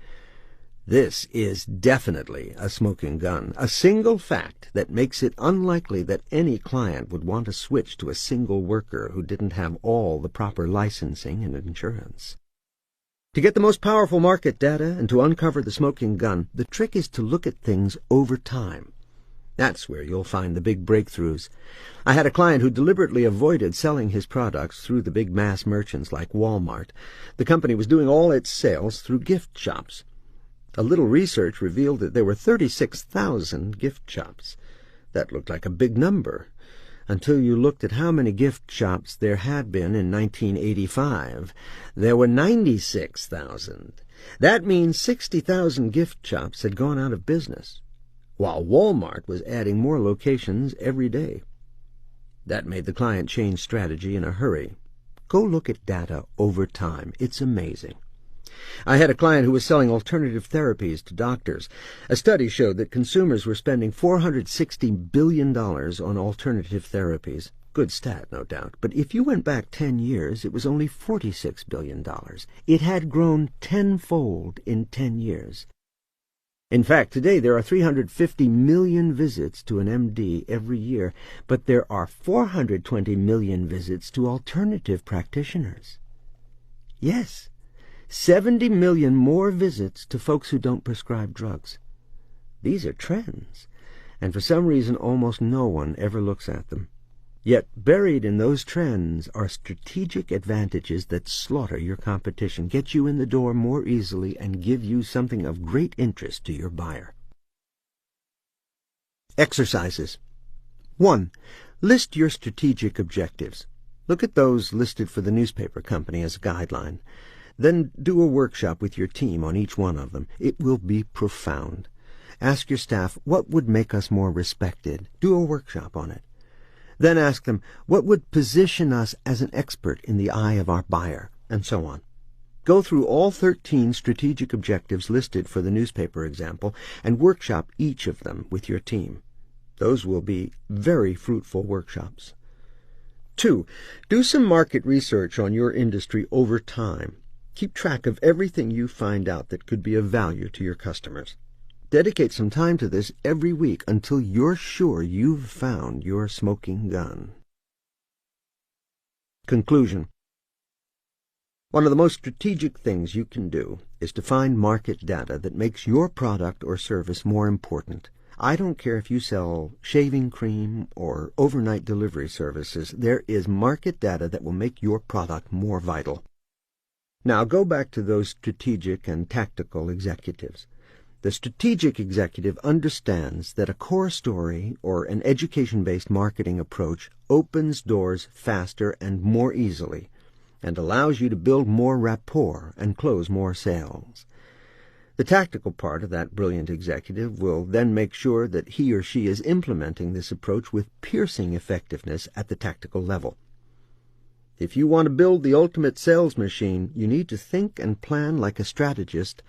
This is definitely a smoking gun, a single fact that makes it unlikely that any client would want to switch to a single worker who didn't have all the proper licensing and insurance. To get the most powerful market data and to uncover the smoking gun, the trick is to look at things over time. That's where you'll find the big breakthroughs. I had a client who deliberately avoided selling his products through the big mass merchants like Walmart. The company was doing all its sales through gift shops. A little research revealed that there were 36,000 gift shops. That looked like a big number, until you looked at how many gift shops there had been in 1985. There were 96,000. That means 60,000 gift shops had gone out of business, while Walmart was adding more locations every day. That made the client change strategy in a hurry. Go look at data over time. It's amazing. I had a client who was selling alternative therapies to doctors. A study showed that consumers were spending $460 billion on alternative therapies. Good stat, no doubt. But if you went back 10 years, it was only $46 billion. It had grown tenfold in 10 years. In fact, today there are 350 million visits to an MD every year, but there are 420 million visits to alternative practitioners. Yes. 70 million more visits to folks who don't prescribe drugs. These are trends, and for some reason almost no one ever looks at them. Yet buried in those trends are strategic advantages that slaughter your competition, get you in the door more easily, and give you something of great interest to your buyer. Exercises. 1. List your strategic objectives. Look at those listed for the newspaper company as a guideline. Then do a workshop with your team on each one of them. It will be profound. Ask your staff, what would make us more respected? Do a workshop on it. Then ask them, what would position us as an expert in the eye of our buyer? And so on. Go through all 13 strategic objectives listed for the newspaper example and workshop each of them with your team. Those will be very fruitful workshops. 2. Do some market research on your industry over time. Keep track of everything you find out that could be of value to your customers. Dedicate some time to this every week until you're sure you've found your smoking gun. Conclusion. One of the most strategic things you can do is to find market data that makes your product or service more important. I don't care if you sell shaving cream or overnight delivery services, there is market data that will make your product more vital. Now go back to those strategic and tactical executives. The strategic executive understands that a core story or an education-based marketing approach opens doors faster and more easily and allows you to build more rapport and close more sales. The tactical part of that brilliant executive will then make sure that he or she is implementing this approach with piercing effectiveness at the tactical level. If you want to build the ultimate sales machine, you need to think and plan like a strategist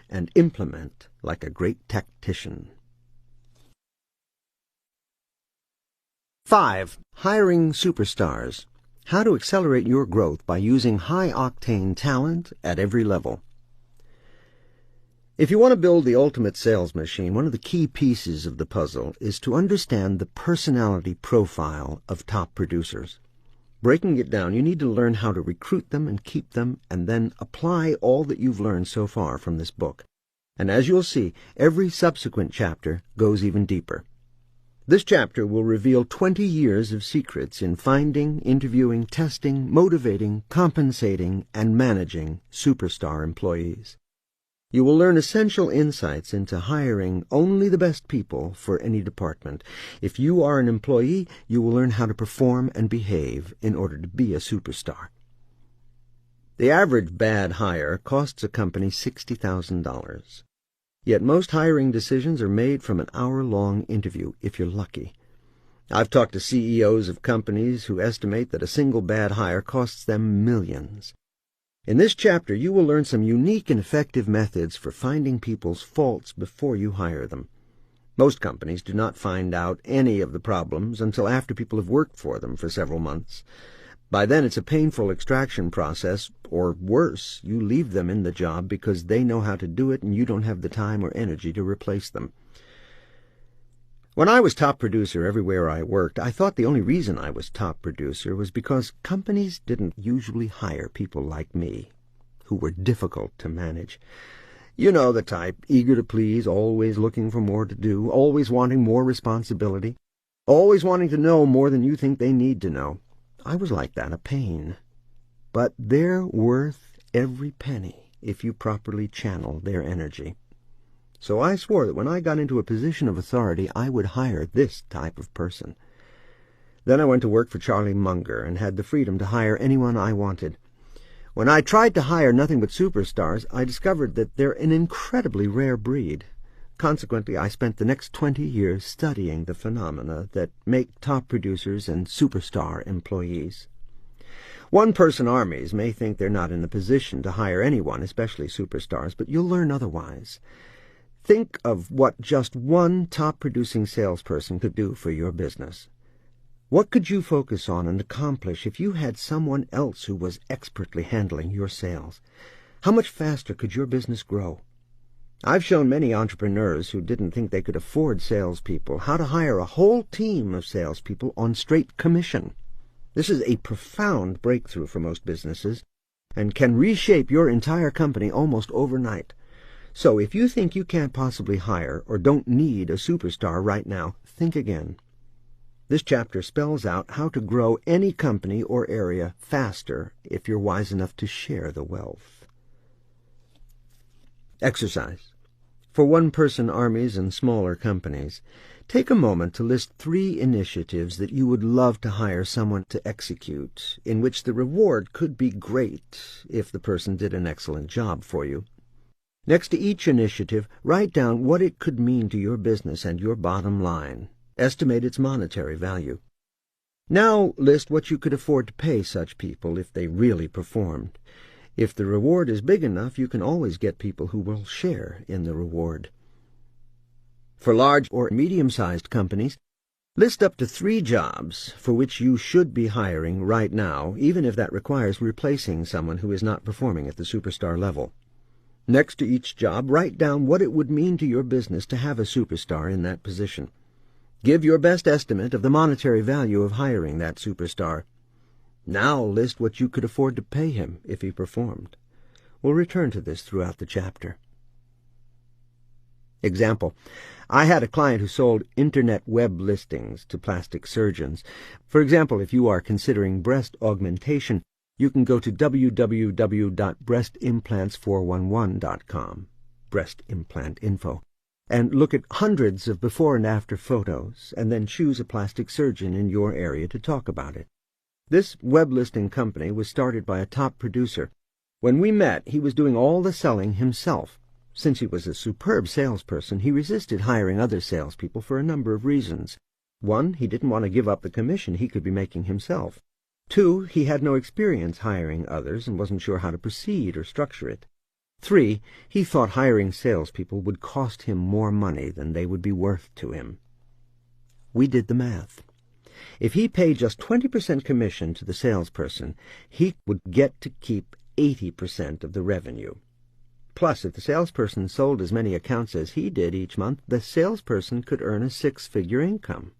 and implement like a great tactician. 5. Hiring superstars. How to accelerate your growth by using high-octane talent at every level. If you want to build the ultimate sales machine, one of the key pieces of the puzzle is to understand the personality profile of top producers. Breaking it down, you need to learn how to recruit them and keep them, and then apply all that you've learned so far from this book. And as you'll see, every subsequent chapter goes even deeper. This chapter will reveal 20 years of secrets in finding, interviewing, testing, motivating, compensating, and managing superstar employees. You will learn essential insights into hiring only the best people for any department. If you are an employee, you will learn how to perform and behave in order to be a superstar. The average bad hire costs a company $60,000. Yet most hiring decisions are made from an hour-long interview, if you're lucky. I've talked to CEOs of companies who estimate that a single bad hire costs them millions. In this chapter, you will learn some unique and effective methods for finding people's faults before you hire them. Most companies do not find out any of the problems until after people have worked for them for several months. By then, it's a painful extraction process, or worse, you leave them in the job because they know how to do it and you don't have the time or energy to replace them. When I was top producer everywhere I worked, I thought the only reason I was top producer was because companies didn't usually hire people like me, who were difficult to manage. You know the type, eager to please, always looking for more to do, always wanting more responsibility, always wanting to know more than you think they need to know. I was like that, a pain. But they're worth every penny if you properly channel their energy. So I swore that when I got into a position of authority, I would hire this type of person. Then I went to work for Charlie Munger and had the freedom to hire anyone I wanted. When I tried to hire nothing but superstars, I discovered that they're an incredibly rare breed. Consequently, I spent the next 20 years studying the phenomena that make top producers and superstar employees. One-person armies may think they're not in a position to hire anyone, especially superstars, but you'll learn otherwise. Think of what just one top-producing salesperson could do for your business. What could you focus on and accomplish if you had someone else who was expertly handling your sales? How much faster could your business grow? I've shown many entrepreneurs who didn't think they could afford salespeople how to hire a whole team of salespeople on straight commission. This is a profound breakthrough for most businesses and can reshape your entire company almost overnight. So if you think you can't possibly hire or don't need a superstar right now, think again. This chapter spells out how to grow any company or area faster if you're wise enough to share the wealth. Exercise. For one-person armies and smaller companies, take a moment to list 3 initiatives that you would love to hire someone to execute, in which the reward could be great if the person did an excellent job for you. Next to each initiative, write down what it could mean to your business and your bottom line. Estimate its monetary value. Now list what you could afford to pay such people if they really performed. If the reward is big enough, you can always get people who will share in the reward. For large or medium-sized companies, List up to 3 jobs for which you should be hiring right now, even if that requires replacing someone who is not performing at the superstar level. Next to each job, write down what it would mean to your business to have a superstar in that position. Give your best estimate of the monetary value of hiring that superstar. Now list what you could afford to pay him if he performed. We'll return to this throughout the chapter. Example: I had a client who sold internet web listings to plastic surgeons. For example, if you are considering breast augmentation, you can go to www.breastimplants411.com, breast implant info, and look at hundreds of before and after photos, and then choose a plastic surgeon in your area to talk about it. This web listing company was started by a top producer. When we met, he was doing all the selling himself. Since he was a superb salesperson, he resisted hiring other salespeople for a number of reasons. 1, he didn't want to give up the commission he could be making himself. 2, he had no experience hiring others and wasn't sure how to proceed or structure it. 3, he thought hiring salespeople would cost him more money than they would be worth to him. We did the math. If he paid just 20% commission to the salesperson, he would get to keep 80% of the revenue. Plus, if the salesperson sold as many accounts as he did each month, the salesperson could earn a 6-figure income.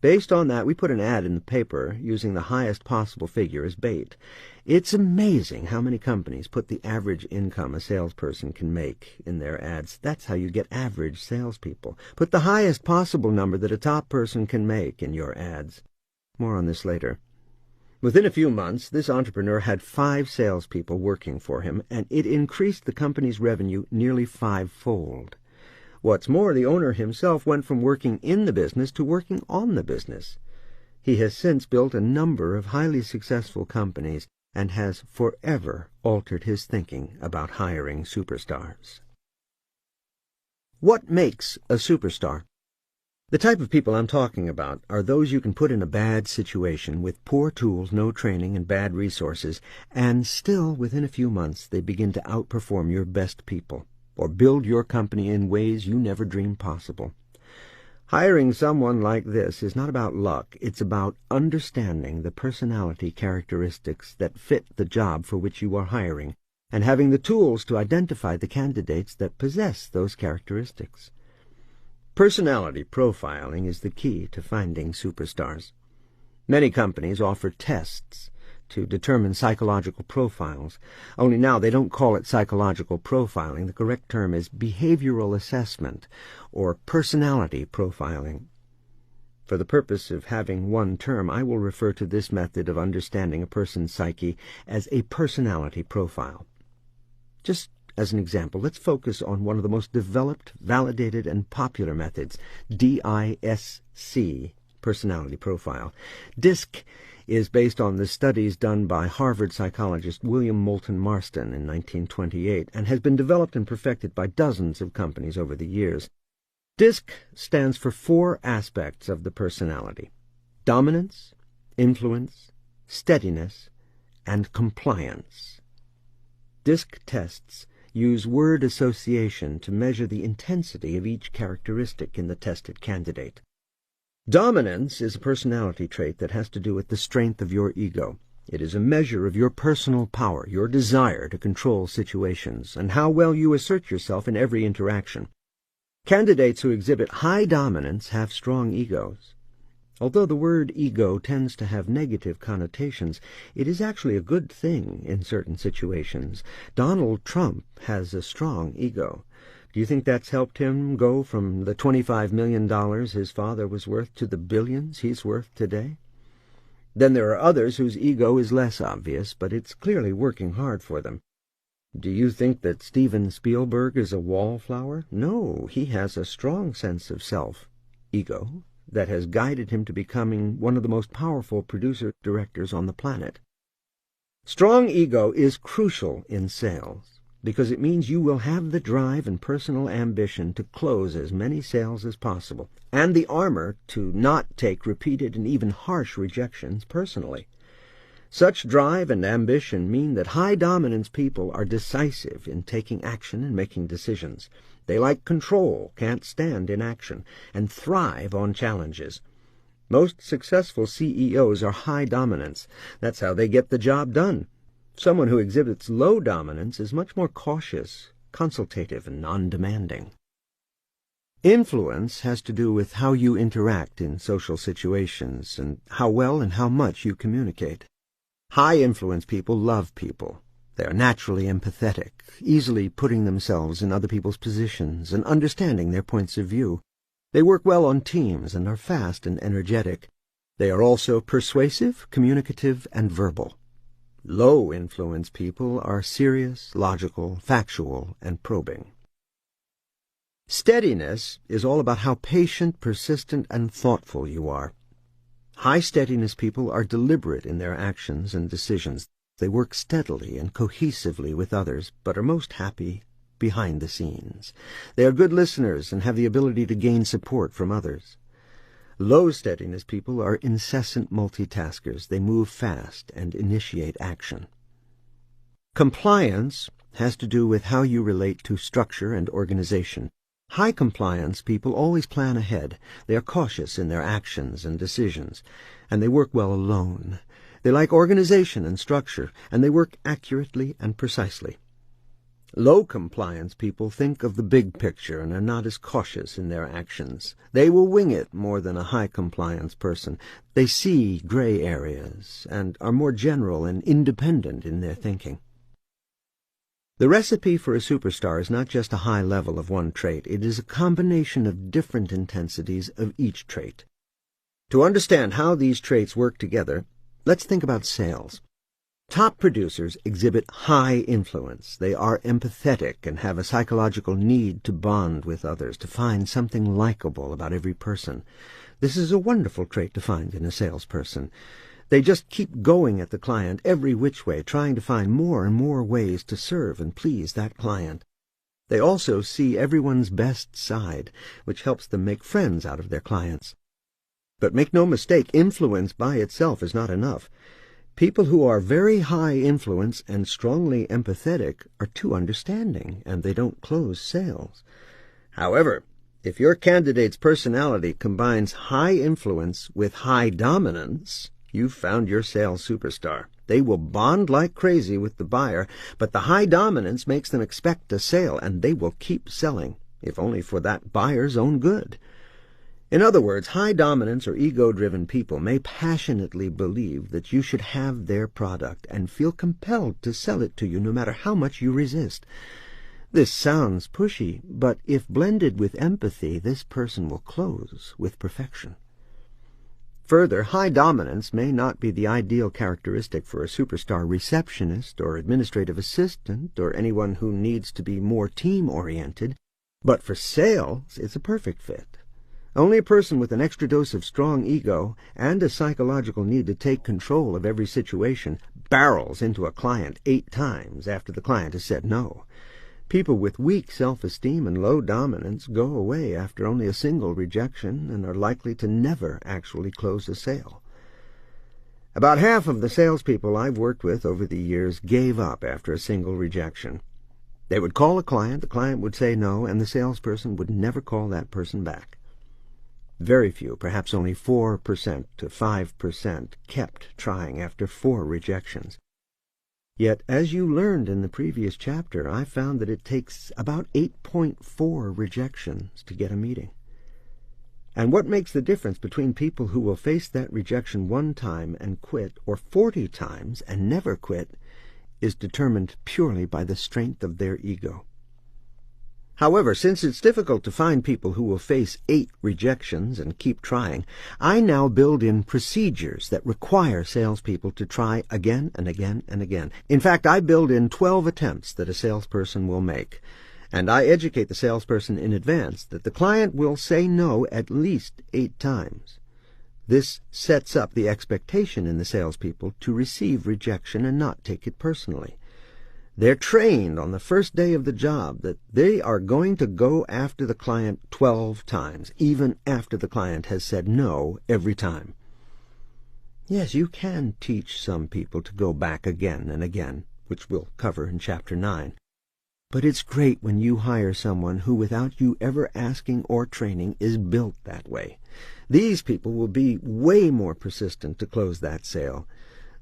Based on that, we put an ad in the paper using the highest possible figure as bait. It's amazing how many companies put the average income a salesperson can make in their ads. That's how you get average salespeople. Put the highest possible number that a top person can make in your ads. More on this later. Within a few months, this entrepreneur had 5 salespeople working for him, and it increased the company's revenue nearly 5-fold. What's more, the owner himself went from working in the business to working on the business. He has since built a number of highly successful companies and has forever altered his thinking about hiring superstars. What makes a superstar? The type of people I'm talking about are those you can put in a bad situation with poor tools, no training, and bad resources, and still, within a few months, they begin to outperform your best people, or build your company in ways you never dreamed possible. Hiring someone like this is not about luck. It's about understanding the personality characteristics that fit the job for which you are hiring, and having the tools to identify the candidates that possess those characteristics. Personality profiling is the key to finding superstars. Many companies offer tests to determine psychological profiles, only now they don't call it psychological profiling. The correct term is behavioral assessment or personality profiling. For the purpose of having one term, I will refer to this method of understanding a person's psyche as a personality profile. Just as an example, let's focus on one of the most developed, validated, and popular methods, DISC, personality profile. DISC is based on the studies done by Harvard psychologist William Moulton Marston in 1928 and has been developed and perfected by dozens of companies over the years. DISC stands for 4 aspects of the personality: dominance, influence, steadiness, and compliance. DISC tests use word association to measure the intensity of each characteristic in the tested candidate. Dominance is a personality trait that has to do with the strength of your ego. It is a measure of your personal power, your desire to control situations, and how well you assert yourself in every interaction. Candidates who exhibit high dominance have strong egos. Although the word ego tends to have negative connotations, it is actually a good thing in certain situations. Donald Trump has a strong ego. Do you think that's helped him go from the $25 million his father was worth to the billions he's worth today? Then there are others whose ego is less obvious, but it's clearly working hard for them. Do you think that Steven Spielberg is a wallflower? No, he has a strong sense of self, ego, that has guided him to becoming one of the most powerful producer-directors on the planet. Strong ego is crucial in sales because it means you will have the drive and personal ambition to close as many sales as possible, and the armor to not take repeated and even harsh rejections personally. Such drive and ambition mean that high-dominance people are decisive in taking action and making decisions. They like control, can't stand inaction, and thrive on challenges. Most successful CEOs are high dominants. That's how they get the job done. Someone who exhibits low dominance is much more cautious, consultative, and non-demanding. Influence has to do with how you interact in social situations and how well and how much you communicate. High-influence people love people. They are naturally empathetic, easily putting themselves in other people's positions and understanding their points of view. They work well on teams and are fast and energetic. They are also persuasive, communicative, and verbal. Low-influence people are serious, logical, factual, and probing. Steadiness is all about how patient, persistent, and thoughtful you are. High-steadiness people are deliberate in their actions and decisions. They work steadily and cohesively with others, but are most happy behind the scenes. They are good listeners and have the ability to gain support from others. Low-steadiness people are incessant multitaskers. They move fast and initiate action. Compliance has to do with how you relate to structure and organization. High-compliance people always plan ahead. They are cautious in their actions and decisions, and they work well alone. They like organization and structure, and they work accurately and precisely. Low-compliance people think of the big picture and are not as cautious in their actions. They will wing it more than a high-compliance person. They see gray areas and are more general and independent in their thinking. The recipe for a superstar is not just a high level of one trait. It is a combination of different intensities of each trait. To understand how these traits work together, let's think about sales. Top producers exhibit high influence. They are empathetic and have a psychological need to bond with others, to find something likable about every person. This is a wonderful trait to find in a salesperson. They just keep going at the client every which way, trying to find more and more ways to serve and please that client. They also see everyone's best side, which helps them make friends out of their clients. But make no mistake, influence by itself is not enough. People who are very high influence and strongly empathetic are too understanding, and they don't close sales. However, if your candidate's personality combines high influence with high dominance, you've found your sales superstar. They will bond like crazy with the buyer, but the high dominance makes them expect a sale, and they will keep selling, if only for that buyer's own good. In other words, high dominance or ego-driven people may passionately believe that you should have their product and feel compelled to sell it to you no matter how much you resist. This sounds pushy, but if blended with empathy, this person will close with perfection. Further, high dominance may not be the ideal characteristic for a superstar receptionist or administrative assistant or anyone who needs to be more team-oriented, but for sales, it's a perfect fit. Only a person with an extra dose of strong ego and a psychological need to take control of every situation barrels into a client 8 times after the client has said no. People with weak self-esteem and low dominance go away after only a single rejection and are likely to never actually close a sale. About half of the salespeople I've worked with over the years gave up after a single rejection. They would call a client, the client would say no, and the salesperson would never call that person back. Very few, perhaps only 4% to 5%, kept trying after 4 rejections. Yet, as you learned in the previous chapter, I found that it takes about 8.4 rejections to get a meeting. And what makes the difference between people who will face that rejection 1 time and quit, or 40 times and never quit, is determined purely by the strength of their ego. However, since it's difficult to find people who will face 8 rejections and keep trying, I now build in procedures that require salespeople to try again and again and again. In fact, I build in 12 attempts that a salesperson will make, and I educate the salesperson in advance that the client will say no at least 8 times. This sets up the expectation in the salespeople to receive rejection and not take it personally. They're trained on the first day of the job that they are going to go after the client 12 times, even after the client has said no every time. Yes, you can teach some people to go back again and again, which we'll cover in Chapter 9. But it's great when you hire someone who, without you ever asking or training, is built that way. These people will be way more persistent to close that sale.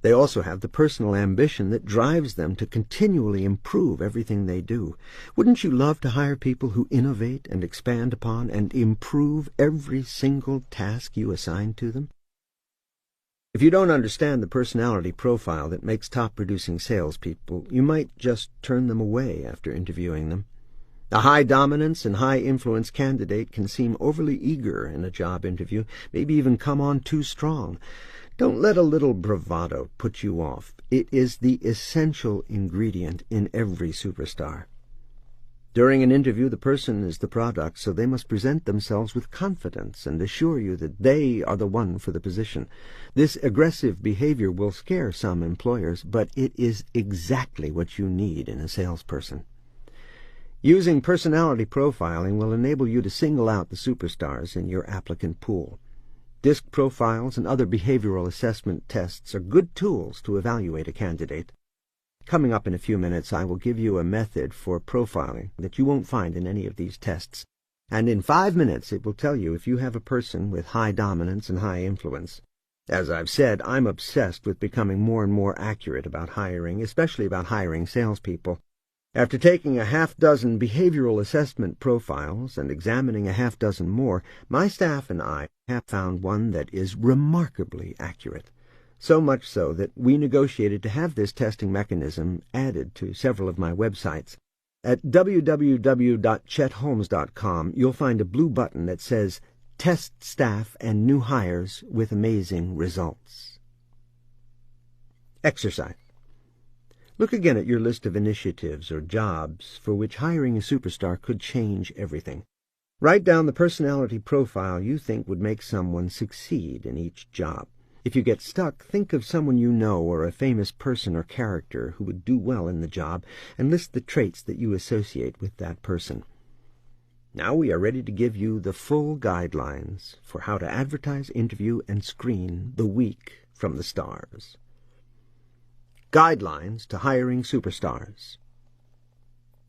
They also have the personal ambition that drives them to continually improve everything they do. Wouldn't you love to hire people who innovate and expand upon and improve every single task you assign to them? If you don't understand the personality profile that makes top-producing salespeople, you might just turn them away after interviewing them. A high-dominance and high-influence candidate can seem overly eager in a job interview, maybe even come on too strong. Don't let a little bravado put you off. It is the essential ingredient in every superstar. During an interview, the person is the product, so they must present themselves with confidence and assure you that they are the one for the position. This aggressive behavior will scare some employers, but it is exactly what you need in a salesperson. Using personality profiling will enable you to single out the superstars in your applicant pool. DISC profiles and other behavioral assessment tests are good tools to evaluate a candidate. Coming up in a few minutes, I will give you a method for profiling that you won't find in any of these tests. And in 5 minutes, it will tell you if you have a person with high dominance and high influence. As I've said, I'm obsessed with becoming more and more accurate about hiring, especially about hiring salespeople. After taking a half-dozen behavioral assessment profiles and examining a half-dozen more, my staff and I have found one that is remarkably accurate. So much so that we negotiated to have this testing mechanism added to several of my websites. At www.chetholmes.com, you'll find a blue button that says Test Staff and New Hires with Amazing Results. Exercise. Look again at your list of initiatives or jobs for which hiring a superstar could change everything. Write down the personality profile you think would make someone succeed in each job. If you get stuck, think of someone you know or a famous person or character who would do well in the job and list the traits that you associate with that person. Now we are ready to give you the full guidelines for how to advertise, interview, and screen the week from the stars. Guidelines to hiring superstars.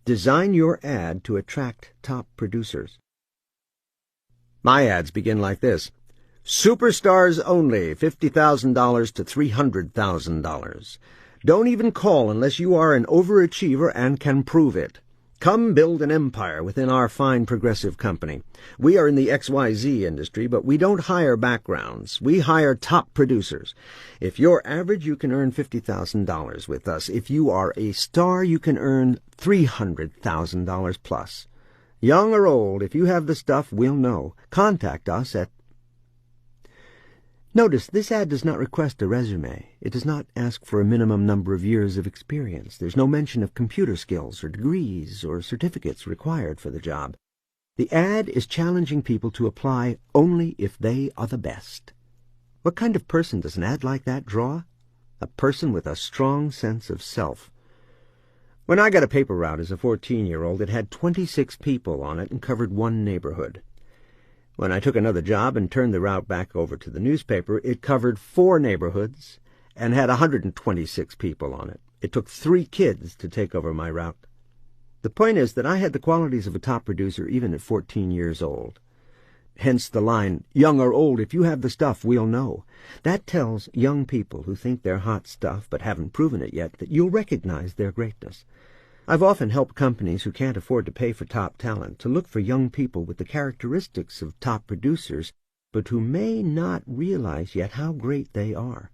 Design your ad to attract top producers. My ads begin like this. Superstars only, $50,000 to $300,000. Don't even call unless you are an overachiever and can prove it. Come build an empire within our fine progressive company. We are in the XYZ industry, but we don't hire backgrounds. We hire top producers. If you're average, you can earn $50,000 with us. If you are a star, you can earn $300,000 plus. Young or old, if you have the stuff, we'll know. Contact us at... Notice, this ad does not request a resume. It does not ask for a minimum number of years of experience. There's no mention of computer skills or degrees or certificates required for the job. The ad is challenging people to apply only if they are the best. What kind of person does an ad like that draw? A person with a strong sense of self. When I got a paper route as a 14-year-old, it had 26 people on it and covered one neighborhood. When I took another job and turned the route back over to the newspaper, it covered 4 neighborhoods and had 126 people on it. It took 3 kids to take over my route. The point is that I had the qualities of a top producer even at 14 years old. Hence the line, young or old, if you have the stuff, we'll know. That tells young people who think they're hot stuff but haven't proven it yet that you'll recognize their greatness. I've often helped companies who can't afford to pay for top talent to look for young people with the characteristics of top producers, but who may not realize yet how great they are.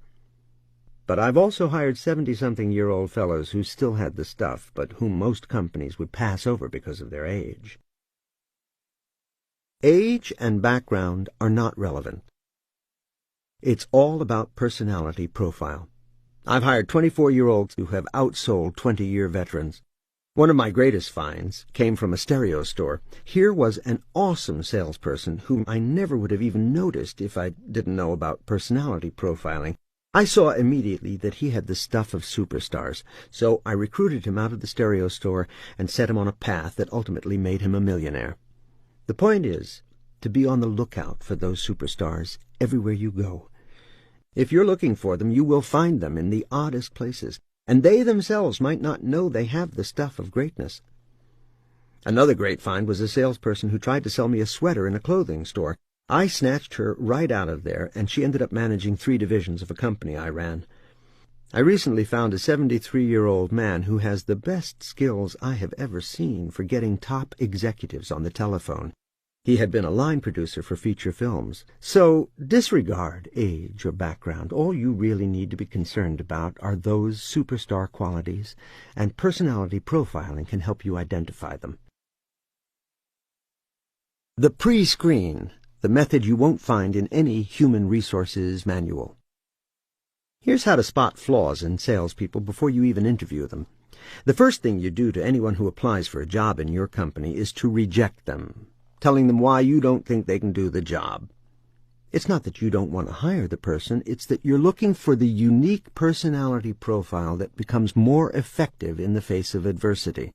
But I've also hired 70-something-year-old fellows who still had the stuff, but whom most companies would pass over because of their age. Age and background are not relevant. It's all about personality profile. I've hired 24-year-olds who have outsold 20-year veterans. One of my greatest finds came from a stereo store. Here was an awesome salesperson whom I never would have even noticed if I didn't know about personality profiling. I saw immediately that he had the stuff of superstars, so I recruited him out of the stereo store and set him on a path that ultimately made him a millionaire. The point is to be on the lookout for those superstars everywhere you go. If you're looking for them, you will find them in the oddest places, and they themselves might not know they have the stuff of greatness. Another great find was a salesperson who tried to sell me a sweater in a clothing store. I snatched her right out of there, and she ended up managing 3 divisions of a company I ran. I recently found a 73-year-old man who has the best skills I have ever seen for getting top executives on the telephone. He had been a line producer for feature films. So disregard age or background. All you really need to be concerned about are those superstar qualities, and personality profiling can help you identify them. The pre-screen, the method you won't find in any human resources manual. Here's how to spot flaws in salespeople before you even interview them. The first thing you do to anyone who applies for a job in your company is to reject them, telling them why you don't think they can do the job. It's not that you don't want to hire the person, it's that you're looking for the unique personality profile that becomes more effective in the face of adversity.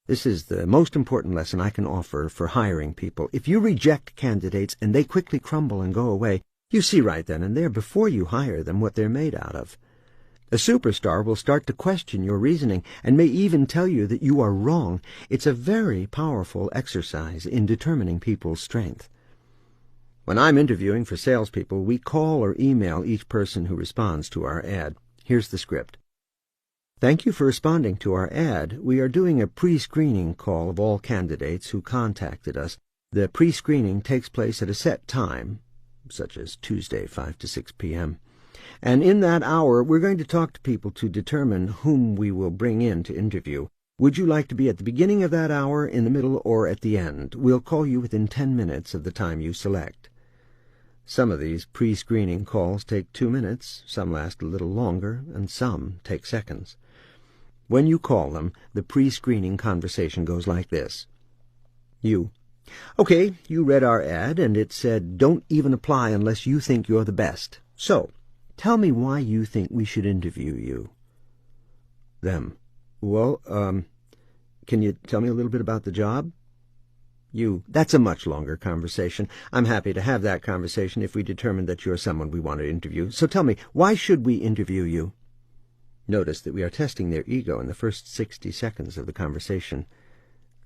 This is the most important lesson I can offer for hiring people. If you reject candidates and they quickly crumble and go away, you see right then and there before you hire them what they're made out of. A superstar will start to question your reasoning and may even tell you that you are wrong. It's a very powerful exercise in determining people's strength. When I'm interviewing for salespeople, we call or email each person who responds to our ad. Here's the script. Thank you for responding to our ad. We are doing a pre-screening call of all candidates who contacted us. The pre-screening takes place at a set time, such as Tuesday, 5 to 6 p.m., and in that hour, we're going to talk to people to determine whom we will bring in to interview. Would you like to be at the beginning of that hour, in the middle, or at the end? We'll call you within 10 minutes of the time you select. Some of these pre-screening calls take 2 minutes, some last a little longer, and some take seconds. When you call them, the pre-screening conversation goes like this. You. Okay, you read our ad, and it said, don't even apply unless you think you're the best. So, tell me why you think we should interview you. Them. Well, can you tell me a little bit about the job? You. That's a much longer conversation. I'm happy to have that conversation if we determine that you're someone we want to interview. So tell me, why should we interview you? Notice that we are testing their ego in the first 60 seconds of the conversation.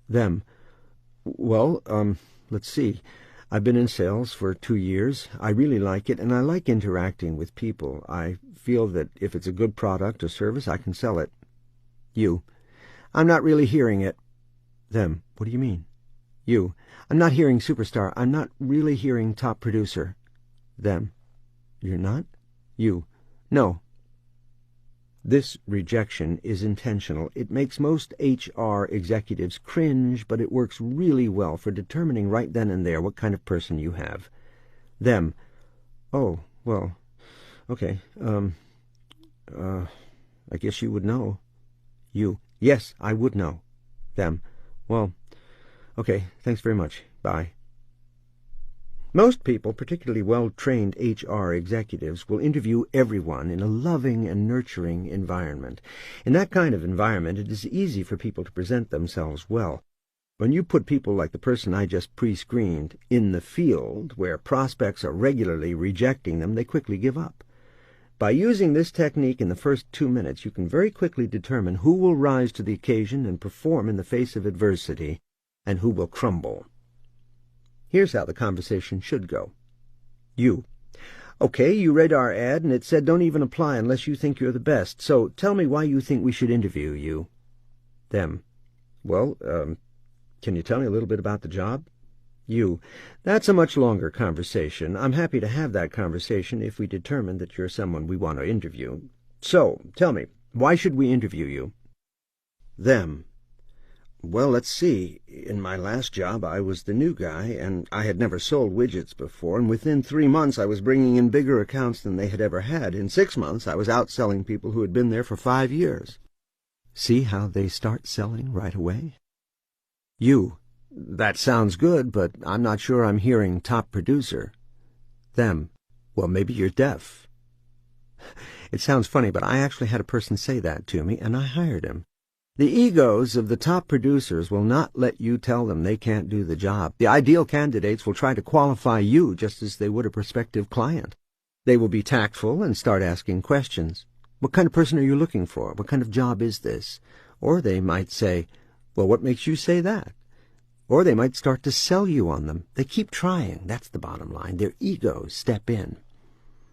Them. Well, let's see. I've been in sales for 2 years. I really like it, and I like interacting with people. I feel that if it's a good product or service, I can sell it. You. I'm not really hearing it. Them. What do you mean? You. I'm not hearing superstar. I'm not really hearing top producer. Them. You're not? You. No. This rejection is intentional. It makes most HR executives cringe, but it works really well for determining right then and there what kind of person you have. Them. Oh, well, okay. I guess you would know. You. Yes, I would know. Them. Well, okay, thanks very much. Bye. Most people, particularly well-trained HR executives, will interview everyone in a loving and nurturing environment. In that kind of environment, it is easy for people to present themselves well. When you put people like the person I just pre-screened in the field, where prospects are regularly rejecting them, they quickly give up. By using this technique in the first 2 minutes, you can very quickly determine who will rise to the occasion and perform in the face of adversity, and who will crumble. Here's how the conversation should go. You. Okay, you read our ad, and it said don't even apply unless you think you're the best. So tell me why you think we should interview you. Them. Well, can you tell me a little bit about the job? You. That's a much longer conversation. I'm happy to have that conversation if we determine that you're someone we want to interview. So, tell me, why should we interview you? Them. Well, let's see. In my last job, I was the new guy, and I had never sold widgets before, and within 3 months I was bringing in bigger accounts than they had ever had. In 6 months, I was outselling people who had been there for 5 years. See how they start selling right away? You. That sounds good, but I'm not sure I'm hearing top producer. Them. Well, maybe you're deaf. It sounds funny, but I actually had a person say that to me, and I hired him. The egos of the top producers will not let you tell them they can't do the job. The ideal candidates will try to qualify you just as they would a prospective client. They will be tactful and start asking questions. What kind of person are you looking for? What kind of job is this? Or they might say, well, what makes you say that? Or they might start to sell you on them. They keep trying. That's the bottom line. Their egos step in.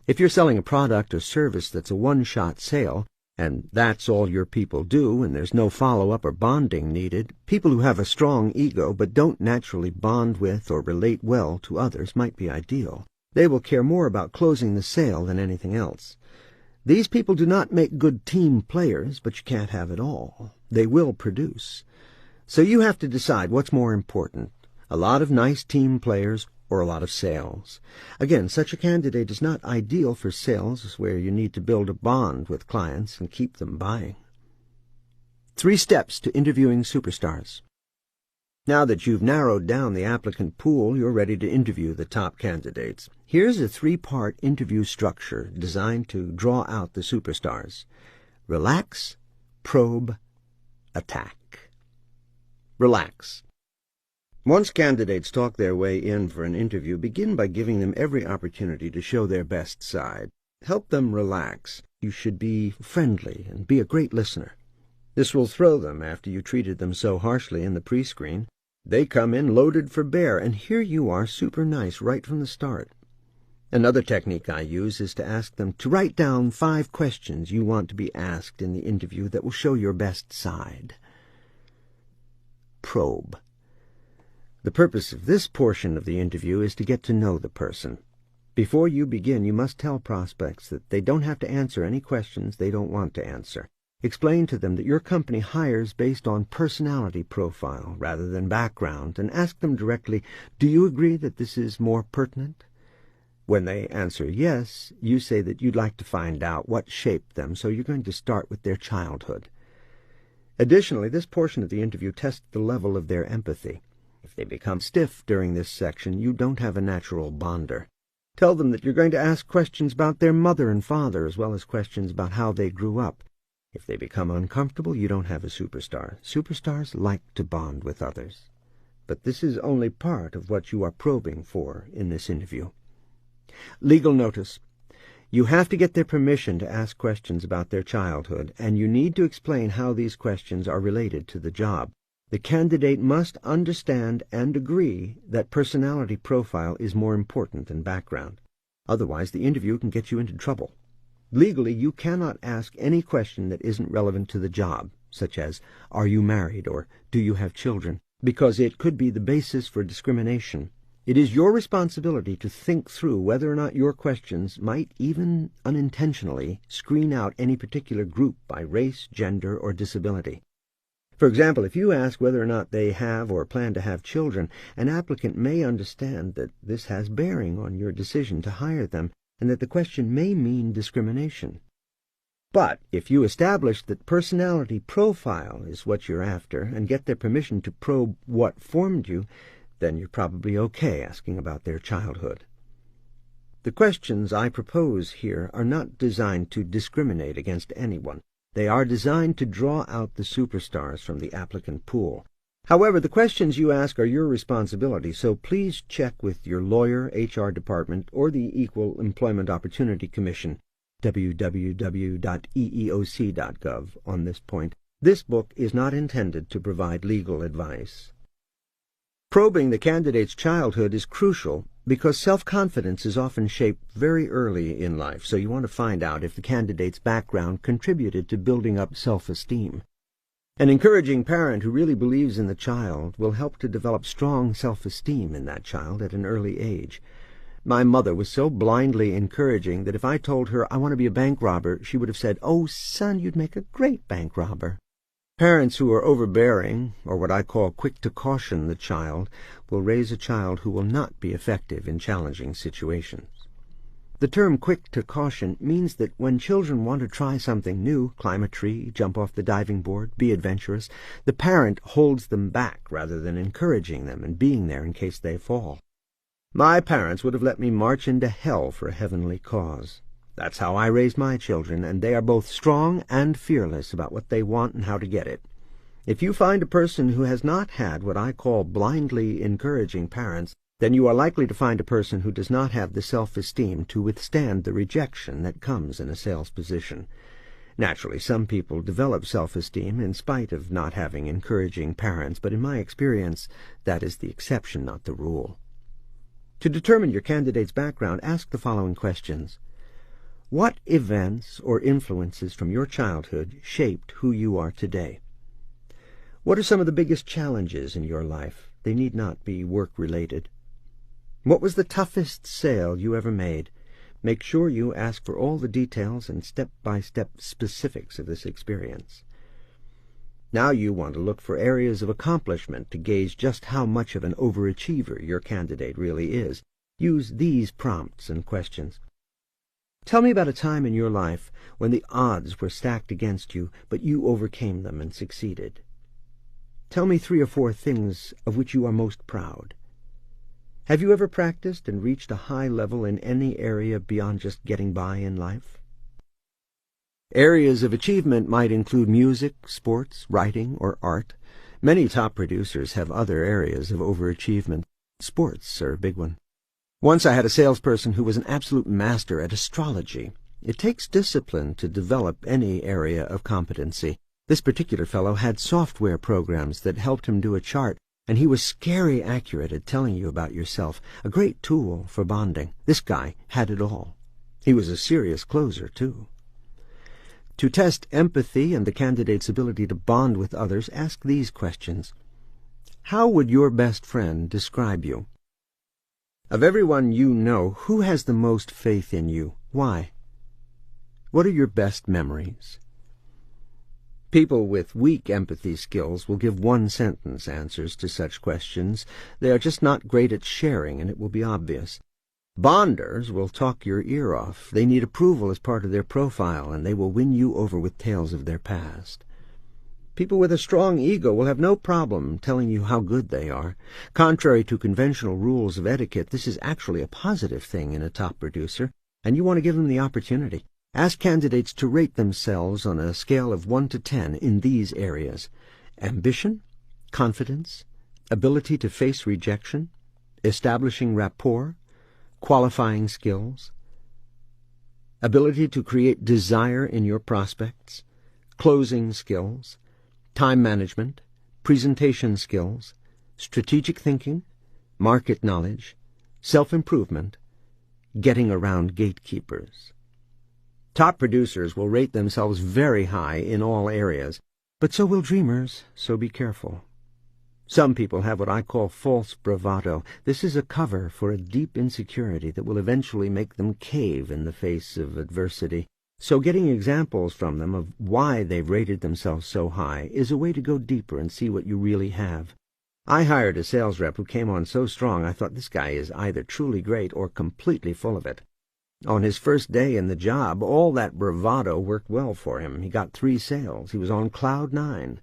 If you're selling a product or service that's a one-shot sale, and that's all your people do, and there's no follow-up or bonding needed, people who have a strong ego but don't naturally bond with or relate well to others might be ideal. They will care more about closing the sale than anything else. These people do not make good team players, but you can't have it all. They will produce. So you have to decide what's more important, a lot of nice team players or a lot of sales. Again, such a candidate is not ideal for sales where you need to build a bond with clients and keep them buying. 3 steps to interviewing superstars. Now that you've narrowed down the applicant pool, you're ready to interview the top candidates. Here's a 3-part interview structure designed to draw out the superstars. Relax, probe, attack. Relax. Once candidates talk their way in for an interview, begin by giving them every opportunity to show their best side. Help them relax. You should be friendly and be a great listener. This will throw them after you treated them so harshly in the pre-screen. They come in loaded for bear, and here you are super nice right from the start. Another technique I use is to ask them to write down 5 questions you want to be asked in the interview that will show your best side. Probe. The purpose of this portion of the interview is to get to know the person. Before you begin, you must tell prospects that they don't have to answer any questions they don't want to answer. Explain to them that your company hires based on personality profile rather than background, and ask them directly, do you agree that this is more pertinent? When they answer yes, you say that you'd like to find out what shaped them, so you're going to start with their childhood. Additionally, this portion of the interview tests the level of their empathy. If they become stiff during this section, you don't have a natural bonder. Tell them that you're going to ask questions about their mother and father, as well as questions about how they grew up. If they become uncomfortable, you don't have a superstar. Superstars like to bond with others. But this is only part of what you are probing for in this interview. Legal notice. You have to get their permission to ask questions about their childhood, and you need to explain how these questions are related to the job. The candidate must understand and agree that personality profile is more important than background. Otherwise, the interview can get you into trouble. Legally, you cannot ask any question that isn't relevant to the job, such as, are you married, or do you have children, because it could be the basis for discrimination. It is your responsibility to think through whether or not your questions might, even unintentionally, screen out any particular group by race, gender, or disability. For example, if you ask whether or not they have or plan to have children, an applicant may understand that this has bearing on your decision to hire them, and that the question may mean discrimination. But if you establish that personality profile is what you're after, and get their permission to probe what formed you, then you're probably okay asking about their childhood. The questions I propose here are not designed to discriminate against anyone. They are designed to draw out the superstars from the applicant pool. However, the questions you ask are your responsibility, so please check with your lawyer, HR department, or the Equal Employment Opportunity Commission, www.eeoc.gov, on this point. This book is not intended to provide legal advice. Probing the candidate's childhood is crucial because self-confidence is often shaped very early in life, so you want to find out if the candidate's background contributed to building up self-esteem. An encouraging parent who really believes in the child will help to develop strong self-esteem in that child at an early age. My mother was so blindly encouraging that if I told her I want to be a bank robber, she would have said, "Oh, son, you'd make a great bank robber." Parents who are overbearing, or what I call quick to caution the child, will raise a child who will not be effective in challenging situations. The term quick to caution means that when children want to try something new, climb a tree, jump off the diving board, be adventurous, the parent holds them back rather than encouraging them and being there in case they fall. My parents would have let me march into hell for a heavenly cause. That's how I raised my children, and they are both strong and fearless about what they want and how to get it. If you find a person who has not had what I call blindly encouraging parents, then you are likely to find a person who does not have the self-esteem to withstand the rejection that comes in a sales position. Naturally, some people develop self-esteem in spite of not having encouraging parents, but in my experience, that is the exception, not the rule. To determine your candidate's background, ask the following questions. What events or influences from your childhood shaped who you are today? What are some of the biggest challenges in your life? They need not be work-related. What was the toughest sale you ever made? Make sure you ask for all the details and step-by-step specifics of this experience. Now you want to look for areas of accomplishment to gauge just how much of an overachiever your candidate really is. Use these prompts and questions. Tell me about a time in your life when the odds were stacked against you, but you overcame them and succeeded. Tell me 3 or 4 things of which you are most proud. Have you ever practiced and reached a high level in any area beyond just getting by in life? Areas of achievement might include music, sports, writing, or art. Many top producers have other areas of overachievement. Sports are a big one. Once I had a salesperson who was an absolute master at astrology. It takes discipline to develop any area of competency. This particular fellow had software programs that helped him do a chart, and he was scary accurate at telling you about yourself, a great tool for bonding. This guy had it all. He was a serious closer, too. To test empathy and the candidate's ability to bond with others, ask these questions. How would your best friend describe you? Of everyone you know, who has the most faith in you? Why? What are your best memories? People with weak empathy skills will give one-sentence answers to such questions. They are just not great at sharing, and it will be obvious. Bonders will talk your ear off. They need approval as part of their profile, and they will win you over with tales of their past. People with a strong ego will have no problem telling you how good they are. Contrary to conventional rules of etiquette, this is actually a positive thing in a top producer, and you want to give them the opportunity. Ask candidates to rate themselves on a scale of 1 to 10 in these areas: ambition, confidence, ability to face rejection, establishing rapport, qualifying skills, ability to create desire in your prospects, closing skills, time management, presentation skills, strategic thinking, market knowledge, self-improvement, getting around gatekeepers. Top producers will rate themselves very high in all areas, but so will dreamers, so be careful. Some people have what I call false bravado. This is a cover for a deep insecurity that will eventually make them cave in the face of adversity. So getting examples from them of why they've rated themselves so high is a way to go deeper and see what you really have. I hired a sales rep who came on so strong I thought this guy is either truly great or completely full of it. On his first day in the job, all that bravado worked well for him. He got 3 sales. He was on cloud 9.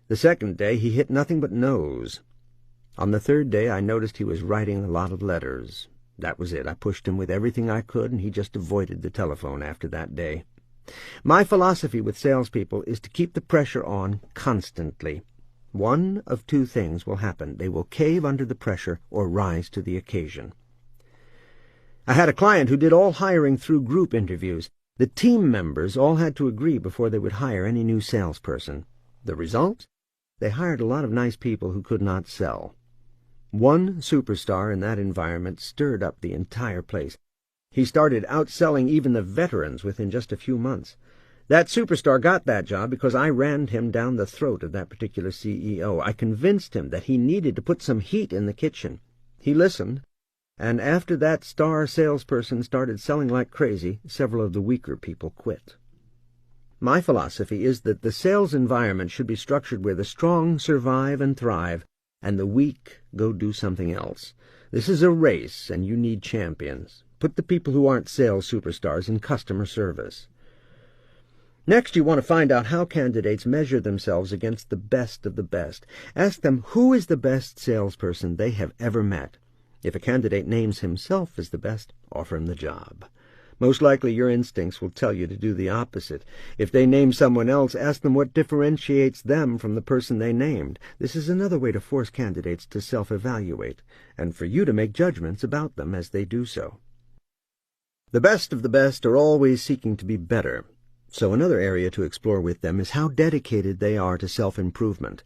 The second day, he hit nothing but no's. On the third day, I noticed he was writing a lot of letters. That was it. I pushed him with everything I could, and he just avoided the telephone after that day. My philosophy with salespeople is to keep the pressure on constantly. One of 2 things will happen. They will cave under the pressure or rise to the occasion. I had a client who did all hiring through group interviews. The team members all had to agree before they would hire any new salesperson. The result? They hired a lot of nice people who could not sell. One superstar in that environment stirred up the entire place. He started outselling even the veterans within just a few months. That superstar got that job because I rammed him down the throat of that particular CEO. I convinced him that he needed to put some heat in the kitchen. He listened. And after that star salesperson started selling like crazy, several of the weaker people quit. My philosophy is that the sales environment should be structured where the strong survive and thrive, and the weak go do something else. This is a race, and you need champions. Put the people who aren't sales superstars in customer service. Next, you want to find out how candidates measure themselves against the best of the best. Ask them who is the best salesperson they have ever met. If a candidate names himself as the best, offer him the job. Most likely your instincts will tell you to do the opposite. If they name someone else, ask them what differentiates them from the person they named. This is another way to force candidates to self-evaluate, and for you to make judgments about them as they do so. The best of the best are always seeking to be better. So another area to explore with them is how dedicated they are to self-improvement.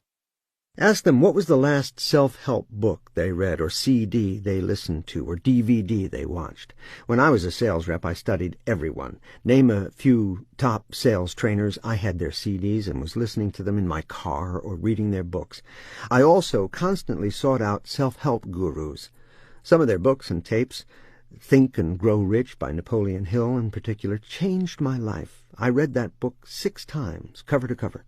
Ask them what was the last self-help book they read, or CD they listened to, or DVD they watched. When I was a sales rep, I studied everyone. Name a few top sales trainers. I had their CDs and was listening to them in my car or reading their books. I also constantly sought out self-help gurus. Some of their books and tapes, Think and Grow Rich by Napoleon Hill in particular, changed my life. I read that book 6 times, cover to cover.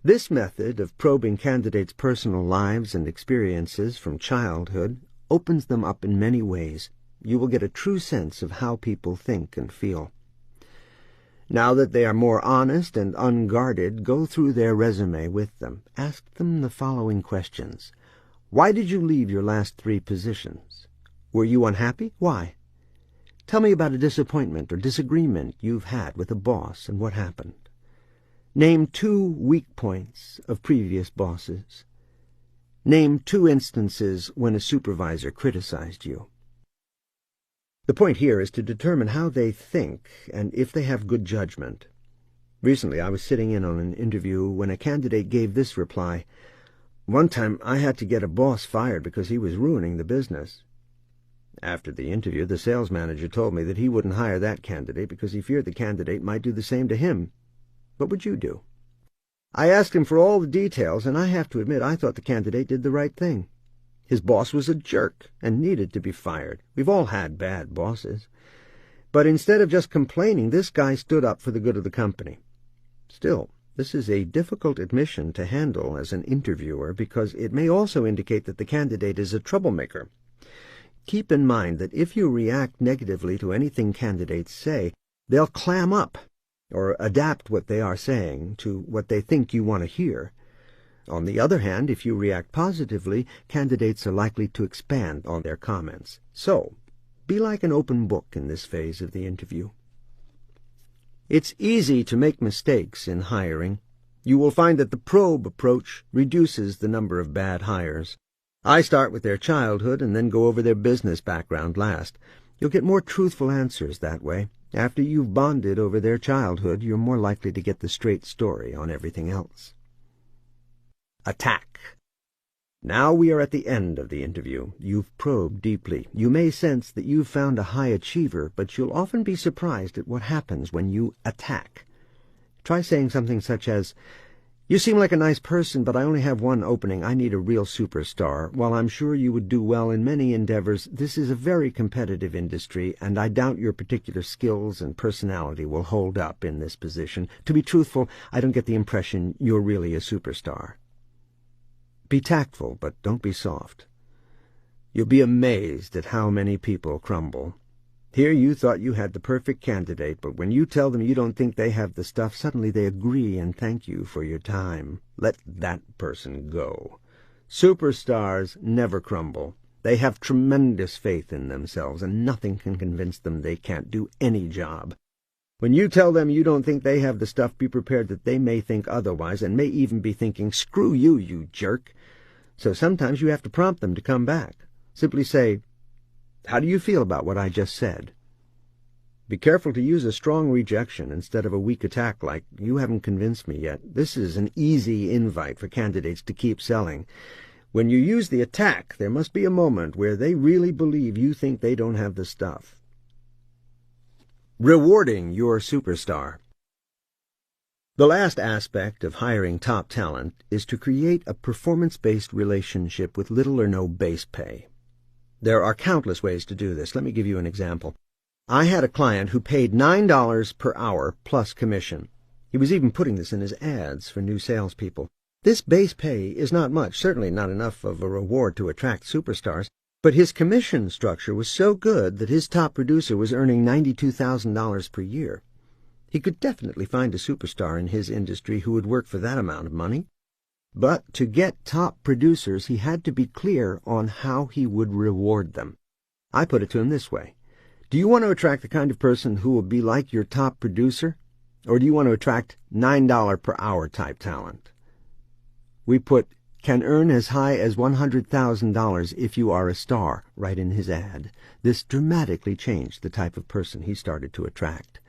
This method of probing candidates' personal lives and experiences from childhood opens them up in many ways. You will get a true sense of how people think and feel. Now that they are more honest and unguarded, go through their resume with them. Ask them the following questions. Why did you leave your last 3 positions? Were you unhappy? Why? Tell me about a disappointment or disagreement you've had with a boss and what happened. Name 2 weak points of previous bosses. Name 2 instances when a supervisor criticized you. The point here is to determine how they think and if they have good judgment. Recently I was sitting in on an interview when a candidate gave this reply. One time I had to get a boss fired because he was ruining the business. After the interview, the sales manager told me that he wouldn't hire that candidate because he feared the candidate might do the same to him. What would you do? I asked him for all the details, and I have to admit I thought the candidate did the right thing. His boss was a jerk and needed to be fired. We've all had bad bosses. But instead of just complaining, this guy stood up for the good of the company. Still, this is a difficult admission to handle as an interviewer because it may also indicate that the candidate is a troublemaker. Keep in mind that if you react negatively to anything candidates say, they'll clam up or adapt what they are saying to what they think you want to hear. On the other hand, if you react positively, candidates are likely to expand on their comments. So, be like an open book in this phase of the interview. It's easy to make mistakes in hiring. You will find that the probe approach reduces the number of bad hires. I start with their childhood and then go over their business background last. You'll get more truthful answers that way. After you've bonded over their childhood, you're more likely to get the straight story on everything else. Attack. Now we are at the end of the interview. You've probed deeply. You may sense that you've found a high achiever, but you'll often be surprised at what happens when you attack. Try saying something such as, You seem like a nice person, but I only have one opening. I need a real superstar. While I'm sure you would do well in many endeavors, this is a very competitive industry, and I doubt your particular skills and personality will hold up in this position. To be truthful, I don't get the impression you're really a superstar. Be tactful, but don't be soft. You'll be amazed at how many people crumble. Here you thought you had the perfect candidate, but when you tell them you don't think they have the stuff, suddenly they agree and thank you for your time. Let that person go. Superstars never crumble. They have tremendous faith in themselves, and nothing can convince them they can't do any job. When you tell them you don't think they have the stuff, be prepared that they may think otherwise, and may even be thinking, "Screw you, you jerk." So sometimes you have to prompt them to come back. Simply say, "How do you feel about what I just said?" Be careful to use a strong rejection instead of a weak attack like, "You haven't convinced me yet." This is an easy invite for candidates to keep selling. When you use the attack, there must be a moment where they really believe you think they don't have the stuff. Rewarding your superstar. The last aspect of hiring top talent is to create a performance-based relationship with little or no base pay. There are countless ways to do this. Let me give you an example. I had a client who paid $9 per hour plus commission. He was even putting this in his ads for new salespeople. This base pay is not much, certainly not enough of a reward to attract superstars, but his commission structure was so good that his top producer was earning $92,000 per year. He could definitely find a superstar in his industry who would work for that amount of money. But to get top producers, he had to be clear on how he would reward them. I put it to him this way. Do you want to attract the kind of person who will be like your top producer? Or do you want to attract $9 per hour type talent? We put, can earn as high as $100,000 if you are a star, right in his ad. This dramatically changed the type of person he started to attract.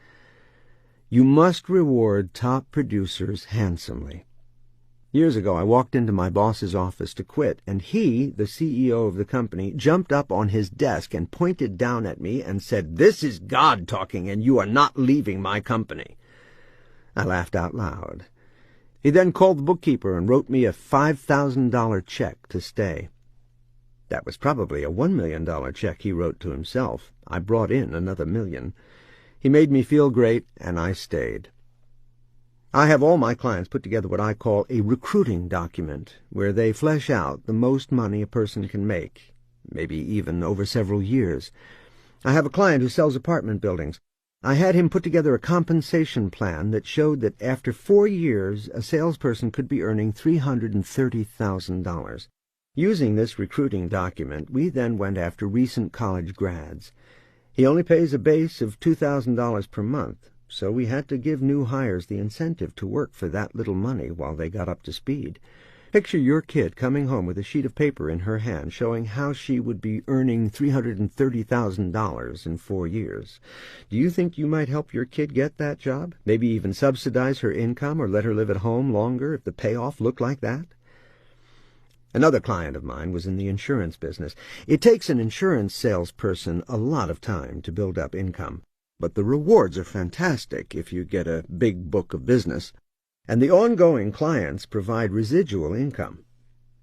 You must reward top producers handsomely. Years ago, I walked into my boss's office to quit, and he, the CEO of the company, jumped up on his desk and pointed down at me and said, "This is God talking, and you are not leaving my company." I laughed out loud. He then called the bookkeeper and wrote me a $5,000 check to stay. That was probably a $1 million check he wrote to himself. I brought in another $1 million. He made me feel great, and I stayed. I have all my clients put together what I call a recruiting document, where they flesh out the most money a person can make, maybe even over several years. I have a client who sells apartment buildings. I had him put together a compensation plan that showed that after 4 years a salesperson could be earning $330,000. Using this recruiting document, we then went after recent college grads. He only pays a base of $2,000 per month, so we had to give new hires the incentive to work for that little money while they got up to speed. Picture your kid coming home with a sheet of paper in her hand showing how she would be earning $330,000 in 4 years. Do you think you might help your kid get that job? Maybe even subsidize her income or let her live at home longer if the payoff looked like that? Another client of mine was in the insurance business. It takes an insurance salesperson a lot of time to build up income, but the rewards are fantastic if you get a big book of business, and the ongoing clients provide residual income.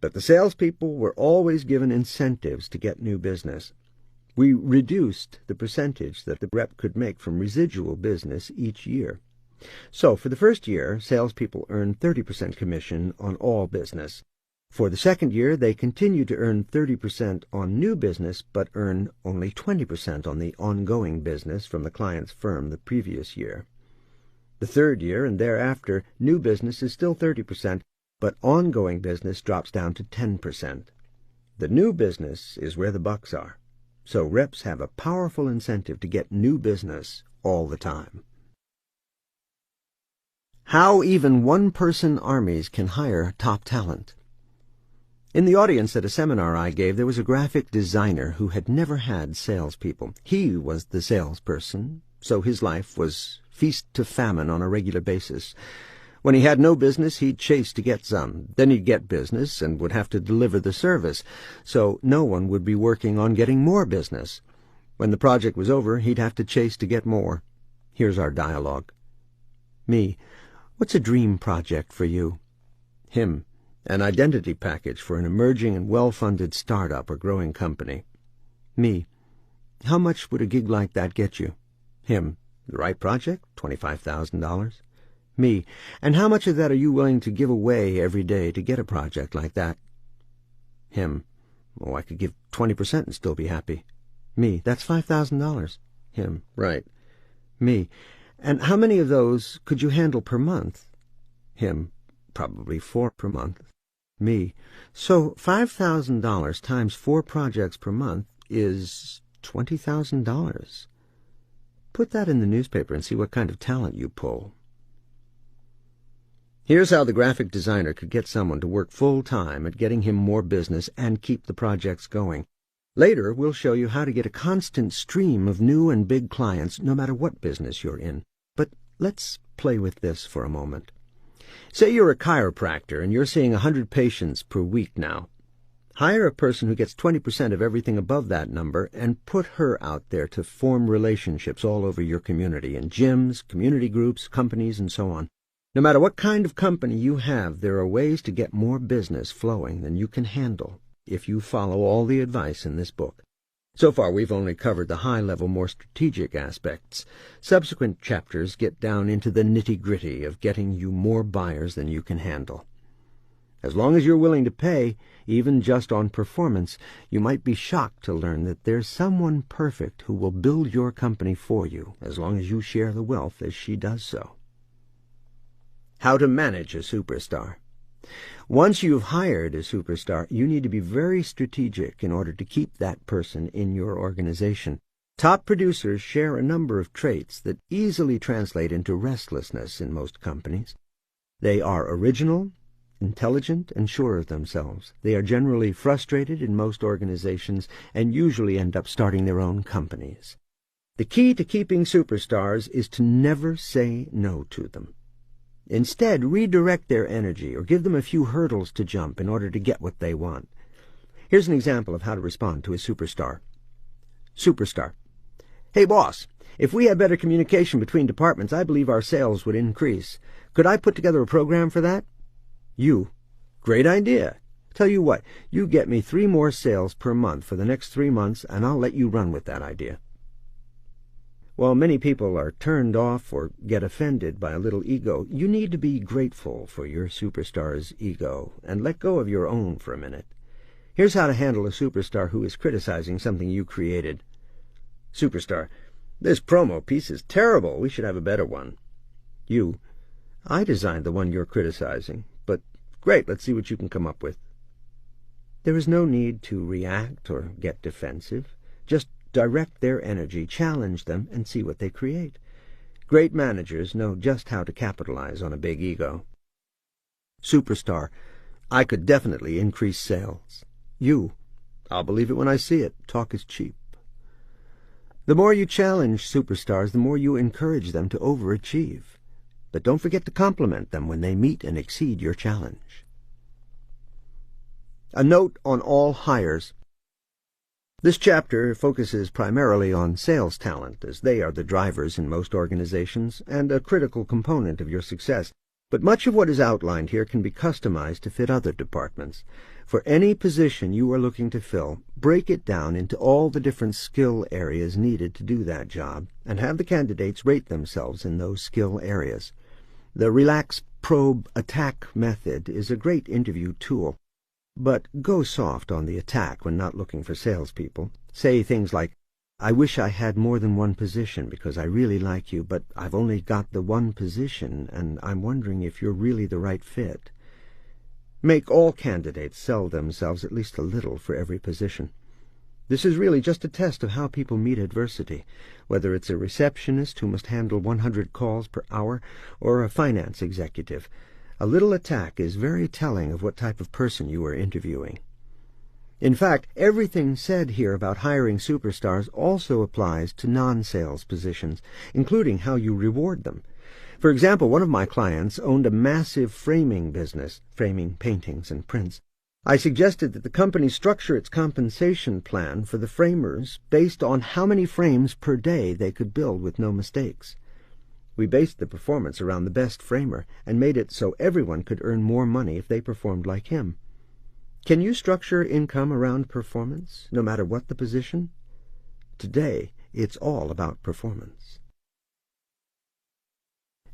But the salespeople were always given incentives to get new business. We reduced the percentage that the rep could make from residual business each year. So for the first year, salespeople earned 30% commission on all business. For the second year, they continue to earn 30% on new business, but earn only 20% on the ongoing business from the client's firm the previous year. The third year and thereafter, new business is still 30%, but ongoing business drops down to 10%. The new business is where the bucks are, so reps have a powerful incentive to get new business all the time. How even one-person armies can hire top talent. In the audience at a seminar I gave, there was a graphic designer who had never had salespeople. He was the salesperson, so his life was feast to famine on a regular basis. When he had no business, he'd chase to get some. Then he'd get business and would have to deliver the service, so no one would be working on getting more business. When the project was over, he'd have to chase to get more. Here's our dialogue. Me: what's a dream project for you? Him: an identity package for an emerging and well-funded startup or growing company. Me: how much would a gig like that get you? Him: the right project, $25,000. Me: and how much of that are you willing to give away every day to get a project like that? Him: oh, I could give 20% and still be happy. Me: that's $5,000. Him: right. Me: and how many of those could you handle per month? Him: probably 4 per month. Me: so $5,000 times 4 projects per month is $20,000. Put that in the newspaper and see what kind of talent you pull. Here's how the graphic designer could get someone to work full-time at getting him more business and keep the projects going. Later, we'll show you how to get a constant stream of new and big clients no matter what business you're in. But let's play with this for a moment. Say you're a chiropractor and you're seeing 100 patients per week now. Hire a person who gets 20% of everything above that number and put her out there to form relationships all over your community, in gyms, community groups, companies, and so on. No matter what kind of company you have, there are ways to get more business flowing than you can handle if you follow all the advice in this book. So far, we've only covered the high-level, more strategic aspects. Subsequent chapters get down into the nitty-gritty of getting you more buyers than you can handle. As long as you're willing to pay, even just on performance, you might be shocked to learn that there's someone perfect who will build your company for you, as long as you share the wealth as she does so. How to manage a superstar. Once you've hired a superstar, you need to be very strategic in order to keep that person in your organization. Top producers share a number of traits that easily translate into restlessness in most companies. They are original, intelligent, and sure of themselves. They are generally frustrated in most organizations and usually end up starting their own companies. The key to keeping superstars is to never say no to them. Instead, redirect their energy or give them a few hurdles to jump in order to get what they want. Here's an example of how to respond to a superstar. Superstar: "Hey boss, if we had better communication between departments, I believe our sales would increase. Could I put together a program for that?" You: "Great idea. Tell you what, you get me 3 more sales per month for the next 3 months, and I'll let you run with that idea." While many people are turned off or get offended by a little ego, you need to be grateful for your superstar's ego and let go of your own for a minute. Here's how to handle a superstar who is criticizing something you created. Superstar: "This promo piece is terrible. We should have a better one." You: "I designed the one you're criticizing, but great, let's see what you can come up with." There is no need to react or get defensive. Just direct their energy, challenge them, and see what they create. Great managers know just how to capitalize on a big ego. Superstar: "I could definitely increase sales." You: "I'll believe it when I see it. Talk is cheap." The more you challenge superstars, the more you encourage them to overachieve. But don't forget to compliment them when they meet and exceed your challenge. A note on all hires. This chapter focuses primarily on sales talent, as they are the drivers in most organizations and a critical component of your success. But much of what is outlined here can be customized to fit other departments. For any position you are looking to fill, break it down into all the different skill areas needed to do that job, and have the candidates rate themselves in those skill areas. The Relax, Probe, Attack method is a great interview tool, but go soft on the attack when not looking for salespeople. Say things like, "I wish I had more than one position because I really like you, but I've only got the one position, and I'm wondering if you're really the right fit." Make all candidates sell themselves at least a little for every position. This is really just a test of how people meet adversity, whether it's a receptionist who must handle 100 calls per hour or a finance executive. A little attack is very telling of what type of person you are interviewing. In fact, everything said here about hiring superstars also applies to non-sales positions, including how you reward them. For example, one of my clients owned a massive framing business, framing paintings and prints. I suggested that the company structure its compensation plan for the framers based on how many frames per day they could build with no mistakes. We based the performance around the best framer and made it so everyone could earn more money if they performed like him. Can you structure income around performance, no matter what the position? Today, it's all about performance.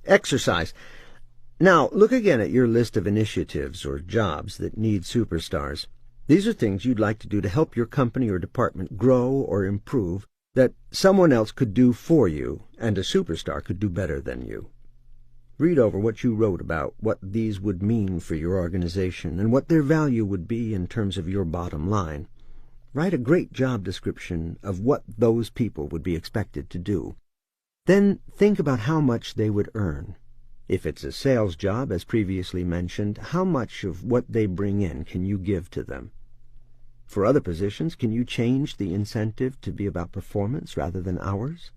Exercise. Now, look again at your list of initiatives or jobs that need superstars. These are things you'd like to do to help your company or department grow or improve that someone else could do for you, and a superstar could do better than you. Read over what you wrote about what these would mean for your organization and what their value would be in terms of your bottom line. Write a great job description of what those people would be expected to do. Then think about how much they would earn. If it's a sales job, as previously mentioned, how much of what they bring in can you give to them? For other positions, can you change the incentive to be about performance rather than hours?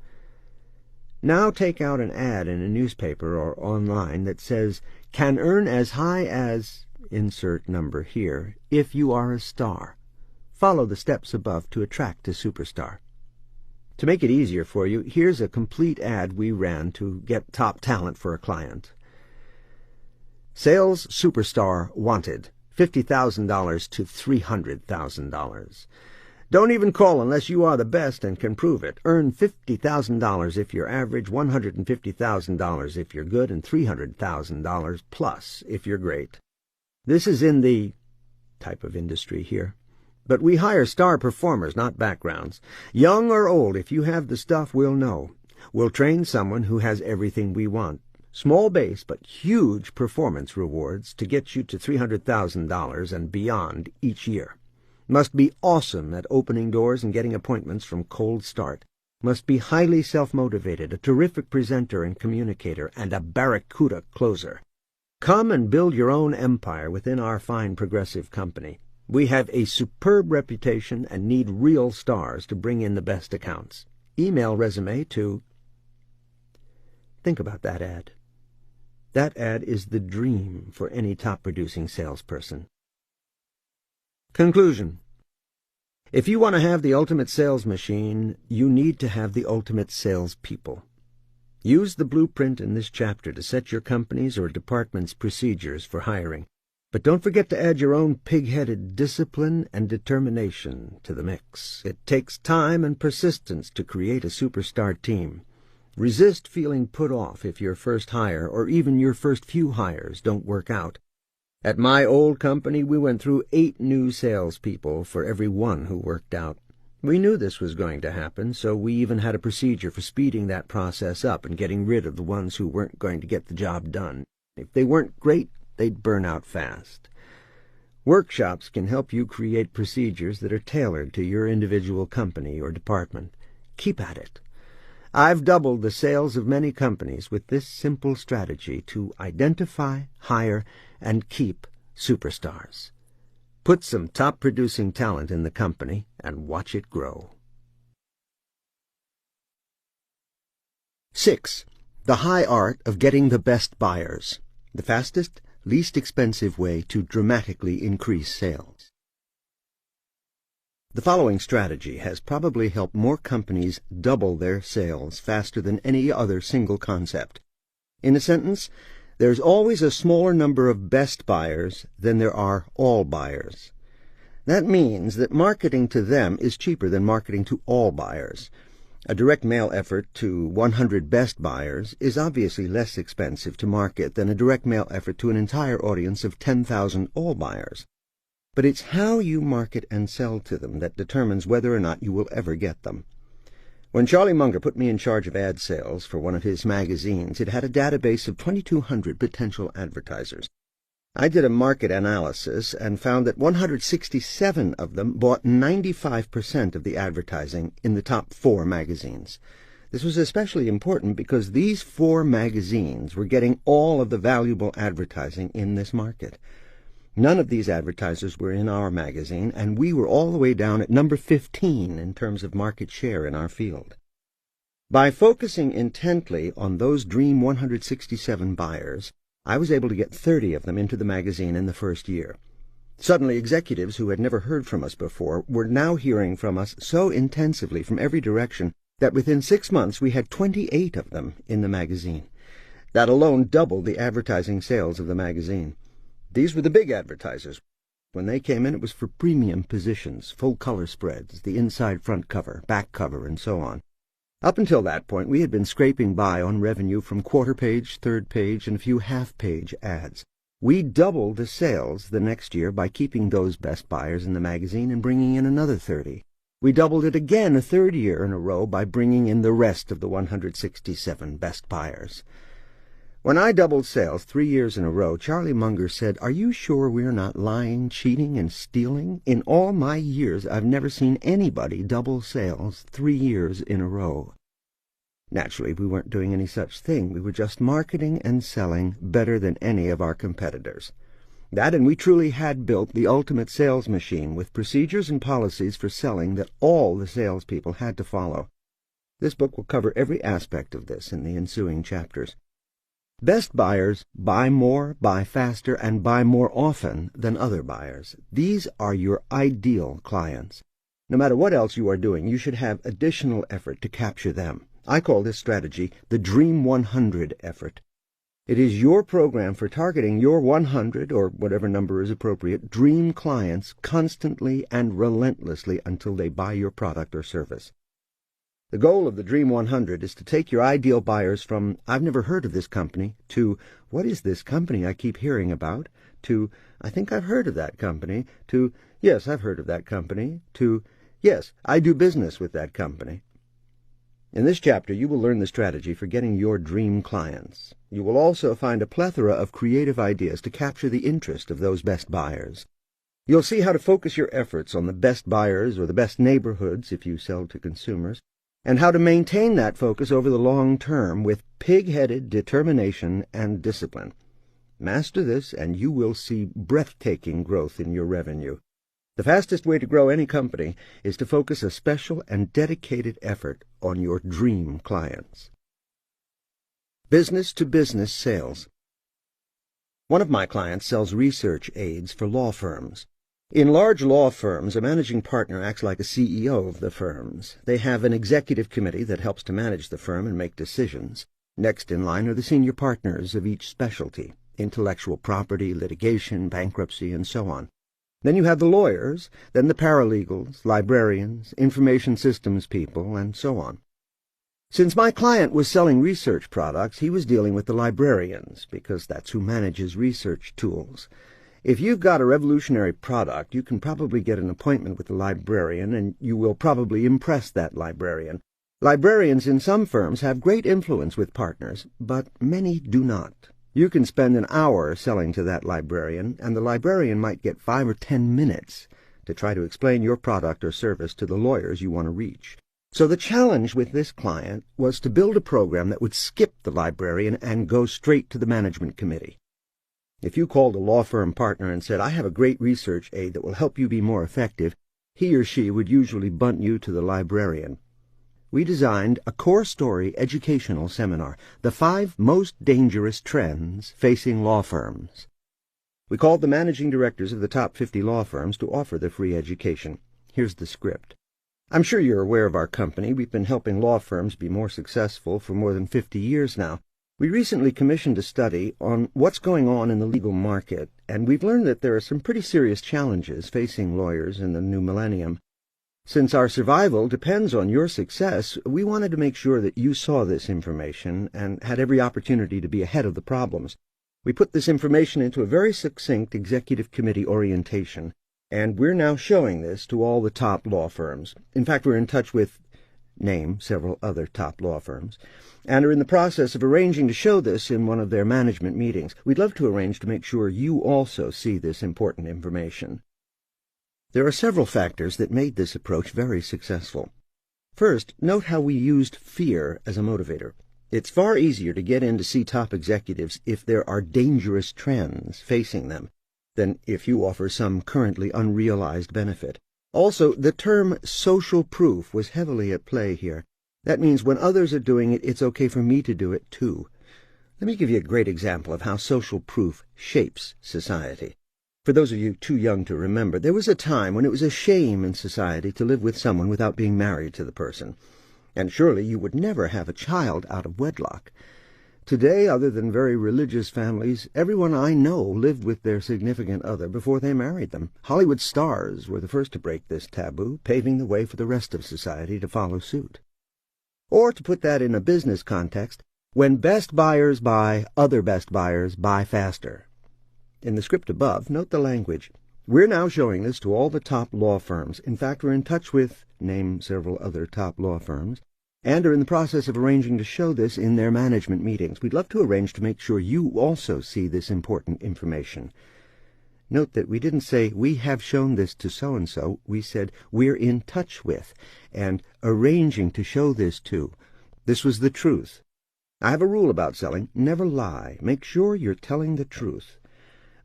Now take out an ad in a newspaper or online that says, "Can earn as high as," insert number here, "if you are a star." Follow the steps above to attract a superstar. To make it easier for you, here's a complete ad we ran to get top talent for a client. Sales superstar wanted, $50,000 to $300,000. Don't even call unless you are the best and can prove it. Earn $50,000 if you're average, $150,000 if you're good, and $300,000 plus if you're great. This is in the type of industry here. But we hire star performers, not backgrounds. Young or old, if you have the stuff, we'll know. We'll train someone who has everything we want. Small base, but huge performance rewards to get you to $300,000 and beyond each year. Must be awesome at opening doors and getting appointments from cold start. Must be highly self-motivated, a terrific presenter and communicator, and a barracuda closer. Come and build your own empire within our fine progressive company. We have a superb reputation and need real stars to bring in the best accounts. email resume to... Think about that ad. That ad is the dream for any top-producing salesperson. Conclusion. If you want to have the ultimate sales machine, you need to have the ultimate salespeople. Use the blueprint in this chapter to set your company's or department's procedures for hiring. But don't forget to add your own pig-headed discipline and determination to the mix. It takes time and persistence to create a superstar team. Resist feeling put off if your first hire or even your first few hires don't work out. At my old company, we went through 8 new salespeople for every one who worked out. We knew this was going to happen, so we even had a procedure for speeding that process up and getting rid of the ones who weren't going to get the job done. If they weren't great, they'd burn out fast. Workshops can help you create procedures that are tailored to your individual company or department. Keep at it. I've doubled the sales of many companies with this simple strategy to identify, hire, and keep superstars. Put some top-producing talent in the company and watch it grow. 6. The high art of getting the best buyers. The fastest, least expensive way to dramatically increase sales. The following strategy has probably helped more companies double their sales faster than any other single concept. In a sentence, there's always a smaller number of best buyers than there are all buyers. That means that marketing to them is cheaper than marketing to all buyers. A direct mail effort to 100 best buyers is obviously less expensive to market than a direct mail effort to an entire audience of 10,000 all buyers. But it's how you market and sell to them that determines whether or not you will ever get them. When Charlie Munger put me in charge of ad sales for one of his magazines, it had a database of 2,200 potential advertisers. I did a market analysis and found that 167 of them bought 95% of the advertising in the top 4 magazines. This was especially important because these 4 magazines were getting all of the valuable advertising in this market. None of these advertisers were in our magazine, and we were all the way down at number 15 in terms of market share in our field. By focusing intently on those dream 167 buyers, I was able to get 30 of them into the magazine in the first year. Suddenly, executives who had never heard from us before were now hearing from us so intensively from every direction that within 6 months we had 28 of them in the magazine. That alone doubled the advertising sales of the magazine. These were the big advertisers. When they came in, it was for premium positions, full color spreads, the inside front cover, back cover, and so on. Up until that point, we had been scraping by on revenue from quarter-page, third-page, and a few half-page ads. We doubled the sales the next year by keeping those best buyers in the magazine and bringing in another 30. We doubled it again a third year in a row by bringing in the rest of the 167 best buyers. When I doubled sales 3 years in a row, Charlie Munger said, "Are you sure we're not lying, cheating, and stealing? In all my years, I've never seen anybody double sales 3 years in a row." Naturally, we weren't doing any such thing. We were just marketing and selling better than any of our competitors. That, and we truly had built the ultimate sales machine with procedures and policies for selling that all the salespeople had to follow. This book will cover every aspect of this in the ensuing chapters. Best buyers buy more, buy faster, and buy more often than other buyers. These are your ideal clients. No matter what else you are doing, you should have additional effort to capture them. I call this strategy the Dream 100 effort. It is your program for targeting your 100, or whatever number is appropriate, dream clients constantly and relentlessly until they buy your product or service. The goal of the Dream 100 is to take your ideal buyers from, "I've never heard of this company," to, "What is this company I keep hearing about?" to, "I think I've heard of that company," to, "Yes, I've heard of that company," to, "Yes, I do business with that company." In this chapter, you will learn the strategy for getting your dream clients. You will also find a plethora of creative ideas to capture the interest of those best buyers. You'll see how to focus your efforts on the best buyers or the best neighborhoods if you sell to consumers, and how to maintain that focus over the long term with pig-headed determination and discipline. Master this, and you will see breathtaking growth in your revenue. The fastest way to grow any company is to focus a special and dedicated effort on your dream clients. Business-to-business sales. One of my clients sells research aids for law firms. In large law firms, a managing partner acts like a CEO of the firms. They have an executive committee that helps to manage the firm and make decisions. Next in line are the senior partners of each specialty: intellectual property, litigation, bankruptcy, and so on. Then you have the lawyers, then the paralegals, librarians, information systems people, and so on. Since my client was selling research products, he was dealing with the librarians, because that's who manages research tools. If you've got a revolutionary product, you can probably get an appointment with the librarian, and you will probably impress that librarian. Librarians in some firms have great influence with partners, but many do not. You can spend an hour selling to that librarian, and the librarian might get 5 or 10 minutes to try to explain your product or service to the lawyers you want to reach. So the challenge with this client was to build a program that would skip the librarian and go straight to the management committee. If you called a law firm partner and said, "I have a great research aid that will help you be more effective," he or she would usually bunt you to the librarian. We designed a core story educational seminar, The 5 Most Dangerous Trends Facing Law Firms. We called the managing directors of the top 50 law firms to offer the free education. Here's the script. I'm sure you're aware of our company. We've been helping law firms be more successful for more than 50 years now. We recently commissioned a study on what's going on in the legal market, and we've learned that there are some pretty serious challenges facing lawyers in the new millennium. Since our survival depends on your success, we wanted to make sure that you saw this information and had every opportunity to be ahead of the problems. We put this information into a very succinct executive committee orientation, and we're now showing this to all the top law firms. In fact, we're in touch with, name several other top law firms, and are in the process of arranging to show this in one of their management meetings. We'd love to arrange to make sure you also see this important information. There are several factors that made this approach very successful. First, note how we used fear as a motivator. It's far easier to get in to see top executives if there are dangerous trends facing them than if you offer some currently unrealized benefit. Also, the term social proof was heavily at play here. That means when others are doing it, it's okay for me to do it too. Let me give you a great example of how social proof shapes society. For those of you too young to remember, there was a time when it was a shame in society to live with someone without being married to the person. And surely you would never have a child out of wedlock. Today, other than very religious families, everyone I know lived with their significant other before they married them. Hollywood stars were the first to break this taboo, paving the way for the rest of society to follow suit. Or, to put that in a business context, when best buyers buy, other best buyers buy faster. In the script above, note the language. We're now showing this to all the top law firms. In fact, we're in touch with, name several other top law firms, and are in the process of arranging to show this in their management meetings. We'd love to arrange to make sure you also see this important information. Note that we didn't say, "We have shown this to so-and-so." We said, "We're in touch with," and arranging to show this to. This was the truth. I have a rule about selling: never lie. Make sure you're telling the truth.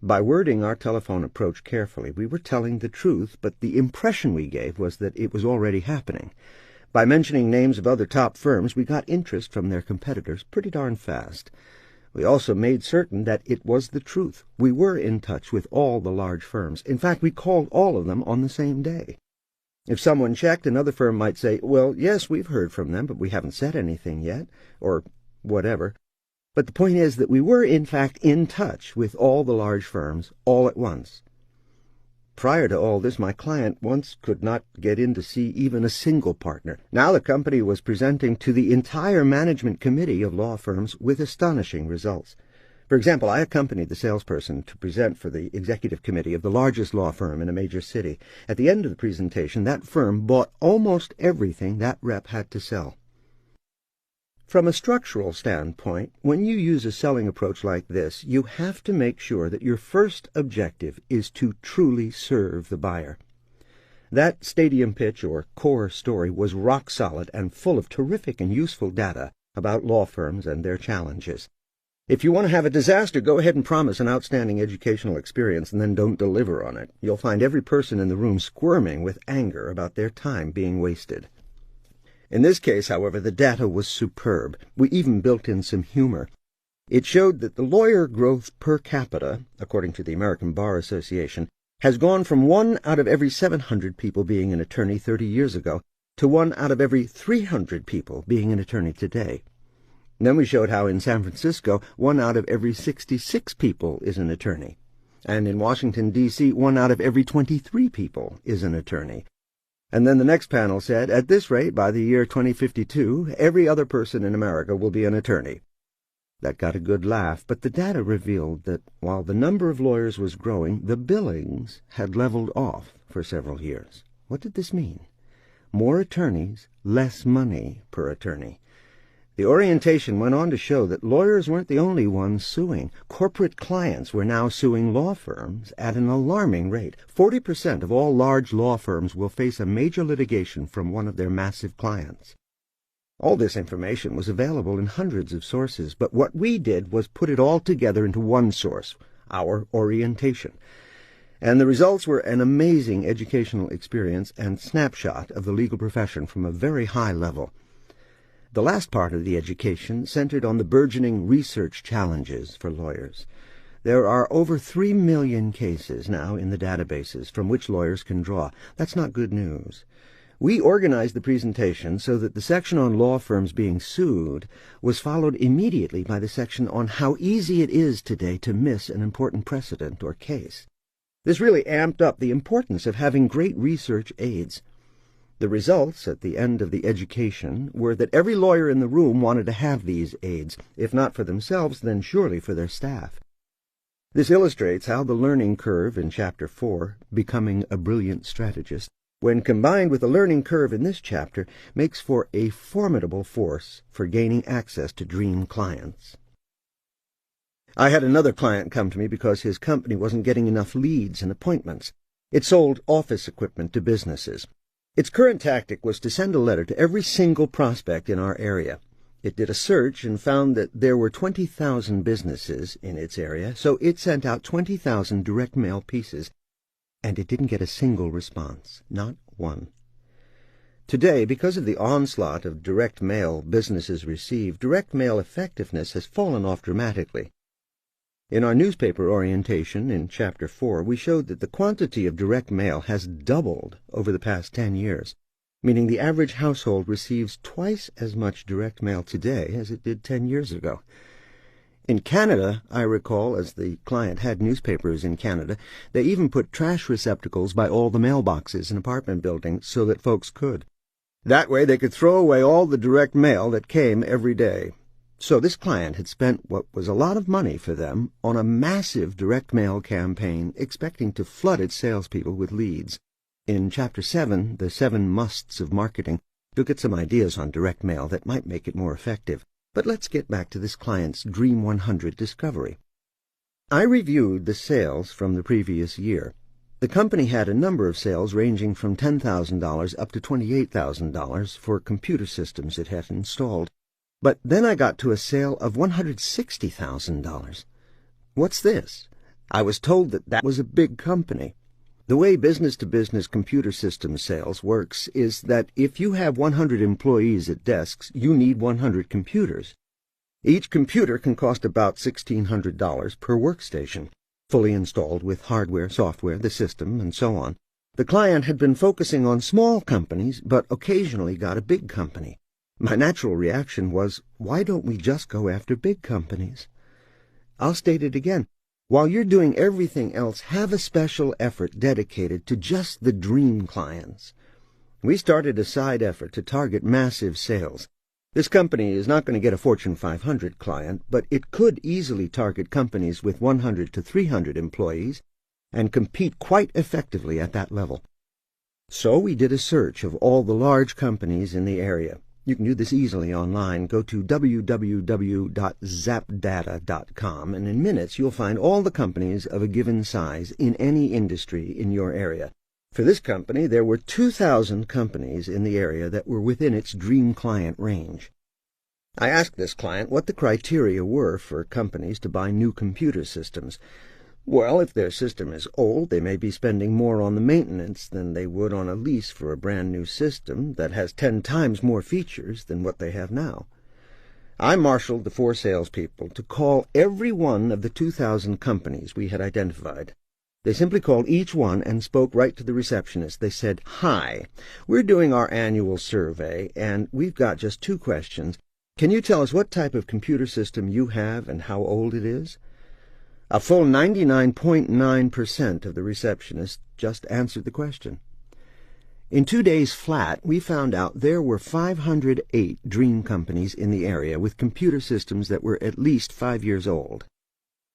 By wording our telephone approach carefully, we were telling the truth, but the impression we gave was that it was already happening. By mentioning names of other top firms, we got interest from their competitors pretty darn fast. We also made certain that it was the truth. We were in touch with all the large firms. In fact, we called all of them on the same day. If someone checked, another firm might say, "Well, yes, we've heard from them, but we haven't said anything yet," or whatever. But the point is that we were, in fact, in touch with all the large firms all at once. Prior to all this, my client once could not get in to see even a single partner. Now the company was presenting to the entire management committee of law firms with astonishing results. For example, I accompanied the salesperson to present for the executive committee of the largest law firm in a major city. At the end of the presentation, that firm bought almost everything that rep had to sell. From a structural standpoint, when you use a selling approach like this, you have to make sure that your first objective is to truly serve the buyer. That stadium pitch or core story was rock solid and full of terrific and useful data about law firms and their challenges. If you want to have a disaster, go ahead and promise an outstanding educational experience and then don't deliver on it. You'll find every person in the room squirming with anger about their time being wasted. In this case, however, the data was superb. We even built in some humor. It showed that the lawyer growth per capita, according to the American Bar Association, has gone from 1 out of every 700 people being an attorney 30 years ago to 1 out of every 300 people being an attorney today. And then we showed how in San Francisco, 1 out of every 66 people is an attorney. And in Washington, D.C., 1 out of every 23 people is an attorney. And then the next panel said, at this rate, by the year 2052, every other person in America will be an attorney. That got a good laugh, but the data revealed that while the number of lawyers was growing, the billings had leveled off for several years. What did this mean? More attorneys, less money per attorney. The orientation went on to show that lawyers weren't the only ones suing. Corporate clients were now suing law firms at an alarming rate. 40% of all large law firms will face a major litigation from one of their massive clients. All this information was available in hundreds of sources, but what we did was put it all together into one source, our orientation. And the results were an amazing educational experience and snapshot of the legal profession from a very high level. The last part of the education centered on the burgeoning research challenges for lawyers. There are over 3 million cases now in the databases from which lawyers can draw. That's not good news. We organized the presentation so that the section on law firms being sued was followed immediately by the section on how easy it is today to miss an important precedent or case. This really amped up the importance of having great research aids. The results at the end of the education were that every lawyer in the room wanted to have these aids, if not for themselves, then surely for their staff. This illustrates how the learning curve in Chapter 4, Becoming a Brilliant Strategist, when combined with the learning curve in this chapter, makes for a formidable force for gaining access to dream clients. I had another client come to me because his company wasn't getting enough leads and appointments. It sold office equipment to businesses. Its current tactic was to send a letter to every single prospect in our area. It did a search and found that there were 20,000 businesses in its area, so it sent out 20,000 direct mail pieces, and it didn't get a single response, not one. Today, because of the onslaught of direct mail businesses receive, direct mail effectiveness has fallen off dramatically. In our newspaper orientation in Chapter 4, we showed that the quantity of direct mail has doubled over the past 10 years, meaning the average household receives twice as much direct mail today as it did 10 years ago. In Canada, I recall, as the client had newspapers in Canada, they even put trash receptacles by all the mailboxes in apartment buildings so that folks could. That way they could throw away all the direct mail that came every day. So this client had spent what was a lot of money for them on a massive direct mail campaign, expecting to flood its salespeople with leads. In Chapter 7, The 7 Musts of Marketing, you'll get some ideas on direct mail that might make it more effective. But let's get back to this client's Dream 100 discovery. I reviewed the sales from the previous year. The company had a number of sales ranging from $10,000 up to $28,000 for computer systems it had installed. But then I got to a sale of $160,000. What's this? I was told that was a big company. The way business-to-business computer system sales works is that if you have 100 employees at desks, you need 100 computers. Each computer can cost about $1,600 per workstation, fully installed with hardware, software, the system, and so on. The client had been focusing on small companies, but occasionally got a big company. My natural reaction was, why don't we just go after big companies? I'll state it again. While you're doing everything else, have a special effort dedicated to just the dream clients. We started a side effort to target massive sales. This company is not going to get a Fortune 500 client, but it could easily target companies with 100 to 300 employees and compete quite effectively at that level. So we did a search of all the large companies in the area. You can do this easily online. Go to www.zapdata.com, and in minutes you'll find all the companies of a given size in any industry in your area. For this company, there were 2,000 companies in the area that were within its dream client range. I asked this client what the criteria were for companies to buy new computer systems. Well, if their system is old, they may be spending more on the maintenance than they would on a lease for a brand new system that has 10 times more features than what they have now. I marshaled the 4 salespeople to call every one of the 2,000 companies we had identified. They simply called each one and spoke right to the receptionist. They said, "Hi, we're doing our annual survey, and we've got just 2 questions. Can you tell us what type of computer system you have and how old it is?" A full 99.9% of the receptionists just answered the question. In 2 days flat, we found out there were 508 dream companies in the area with computer systems that were at least 5 years old.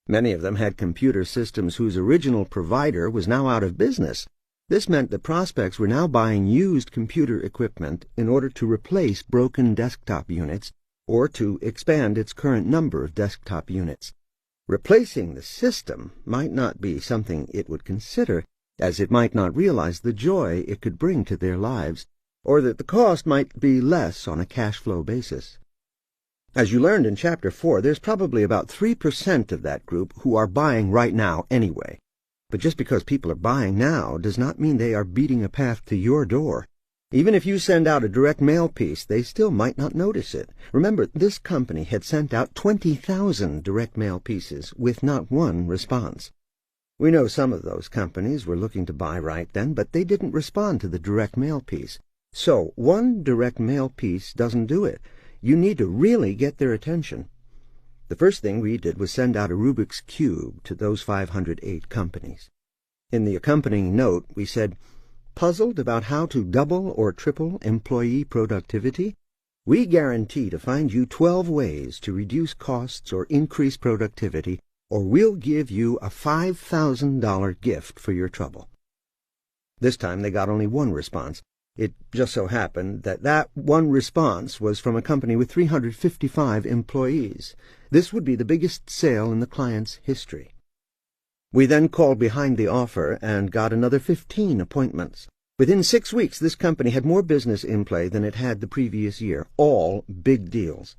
Many of them had computer systems whose original provider was now out of business. This meant that prospects were now buying used computer equipment in order to replace broken desktop units or to expand its current number of desktop units. Replacing the system might not be something it would consider, as it might not realize the joy it could bring to their lives, or that the cost might be less on a cash flow basis. As you learned in Chapter 4, there's probably about 3% of that group who are buying right now anyway. But just because people are buying now does not mean they are beating a path to your door. Even if you send out a direct mail piece, they still might not notice it. Remember, this company had sent out 20,000 direct mail pieces with not one response. We know some of those companies were looking to buy right then, but they didn't respond to the direct mail piece. So, one direct mail piece doesn't do it. You need to really get their attention. The first thing we did was send out a Rubik's Cube to those 508 companies. In the accompanying note, we said, "Puzzled about how to double or triple employee productivity? We guarantee to find you 12 ways to reduce costs or increase productivity, or we'll give you a $5,000 gift for your trouble." This time they got only one response. It just so happened that that one response was from a company with 355 employees. This would be the biggest sale in the client's history. We then called behind the offer and got another 15 appointments. Within 6 weeks, this company had more business in play than it had the previous year, all big deals.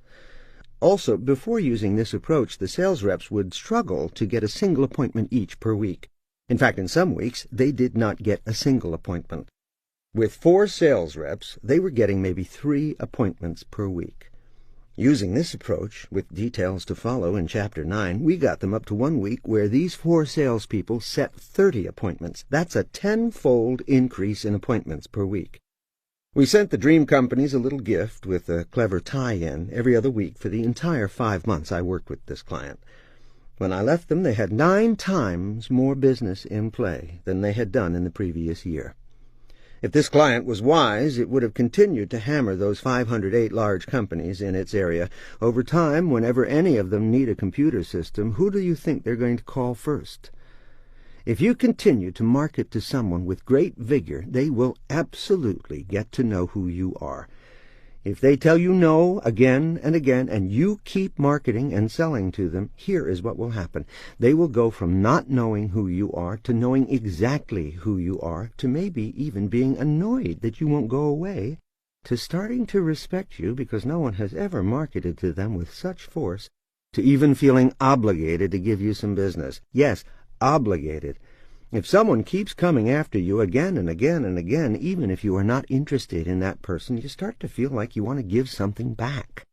Also, before using this approach, the sales reps would struggle to get a single appointment each per week. In fact, in some weeks, they did not get a single appointment. With 4 sales reps, they were getting maybe 3 appointments per week. Using this approach, with details to follow in Chapter 9, we got them up to 1 week where these 4 salespeople set 30 appointments. That's a 10-fold increase in appointments per week. We sent the dream companies a little gift with a clever tie-in every other week for the entire 5 months I worked with this client. When I left them, they had 9 times more business in play than they had done in the previous year. If this client was wise, it would have continued to hammer those 508 large companies in its area. Over time, whenever any of them need a computer system, who do you think they're going to call first? If you continue to market to someone with great vigor, they will absolutely get to know who you are. If they tell you no again and again, and you keep marketing and selling to them, here is what will happen. They will go from not knowing who you are to knowing exactly who you are, to maybe even being annoyed that you won't go away, to starting to respect you because no one has ever marketed to them with such force, to even feeling obligated to give you some business. Yes, obligated. If someone keeps coming after you again and again and again, even if you are not interested in that person, you start to feel like you want to give something back.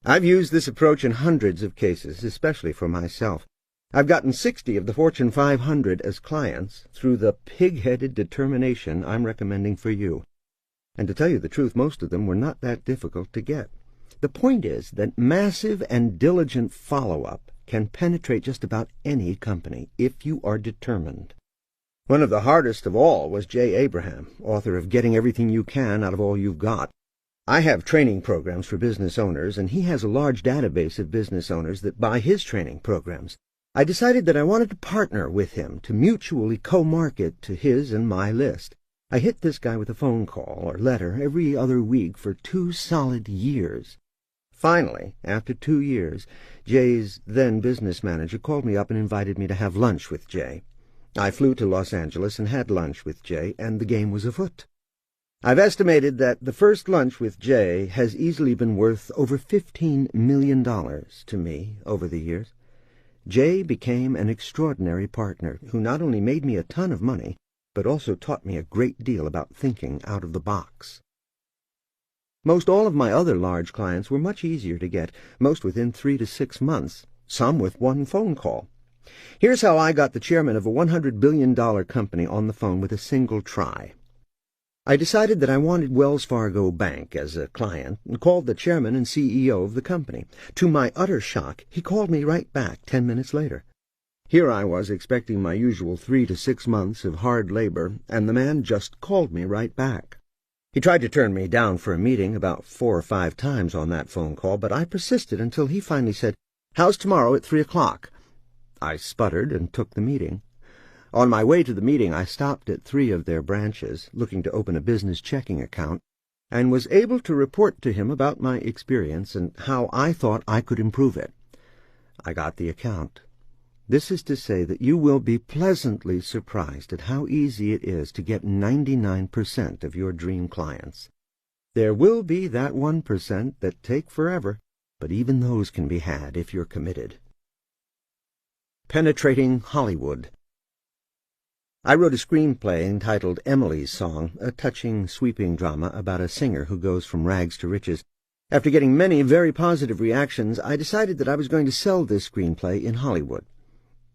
I've used this approach in hundreds of cases, especially for myself. I've gotten 60 of the Fortune 500 as clients through the pig-headed determination I'm recommending for you. And to tell you the truth, most of them were not that difficult to get. The point is that massive and diligent follow-up can penetrate just about any company if you are determined. One of the hardest of all was Jay Abraham, author of Getting Everything You Can Out of All You've Got. I have training programs for business owners, and he has a large database of business owners that buy his training programs. I decided that I wanted to partner with him to mutually co-market to his and my list. I hit this guy with a phone call or letter every other week for 2 solid years. Finally, after 2 years, Jay's then business manager called me up and invited me to have lunch with Jay. I flew to Los Angeles and had lunch with Jay, and the game was afoot. I've estimated that the first lunch with Jay has easily been worth over $15 million to me over the years. Jay became an extraordinary partner who not only made me a ton of money, but also taught me a great deal about thinking out of the box. Most all of my other large clients were much easier to get, most within 3 to 6 months, some with one phone call. Here's how I got the chairman of a $100 billion company on the phone with a single try. I decided that I wanted Wells Fargo Bank as a client and called the chairman and CEO of the company. To my utter shock, he called me right back 10 minutes later. Here I was expecting my usual 3 to 6 months of hard labor, and the man just called me right back. He tried to turn me down for a meeting about 4 or 5 times on that phone call, but I persisted until he finally said, "How's tomorrow at 3 o'clock?" I sputtered and took the meeting. On my way to the meeting, I stopped at 3 of their branches, looking to open a business checking account, and was able to report to him about my experience and how I thought I could improve it. I got the account. This is to say that you will be pleasantly surprised at how easy it is to get 99% of your dream clients. There will be that 1% that take forever, but even those can be had if you're committed. Penetrating Hollywood. I wrote a screenplay entitled Emily's Song, a touching, sweeping drama about a singer who goes from rags to riches. After getting many very positive reactions, I decided that I was going to sell this screenplay in Hollywood.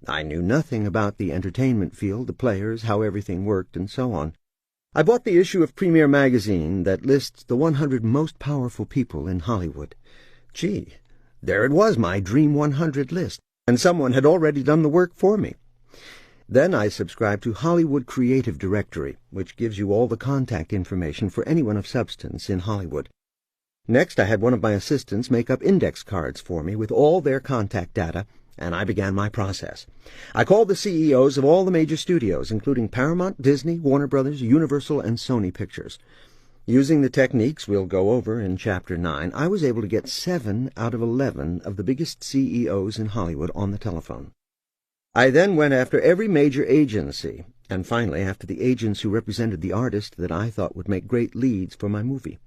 I knew nothing about the entertainment field, the players, how everything worked, and so on. I bought the issue of Premiere magazine that lists the 100 most powerful people in Hollywood. Gee, there it was, my Dream 100 list, and someone had already done the work for me. Then I subscribed to Hollywood Creative Directory, which gives you all the contact information for anyone of substance in Hollywood. Next, I had one of my assistants make up index cards for me with all their contact data, and I began my process. I called the CEOs of all the major studios, including Paramount, Disney, Warner Brothers, Universal, and Sony Pictures. Using the techniques we'll go over in Chapter 9, I was able to get 7 out of 11 of the biggest CEOs in Hollywood on the telephone. I then went after every major agency, and finally after the agents who represented the artist that I thought would make great leads for my movie.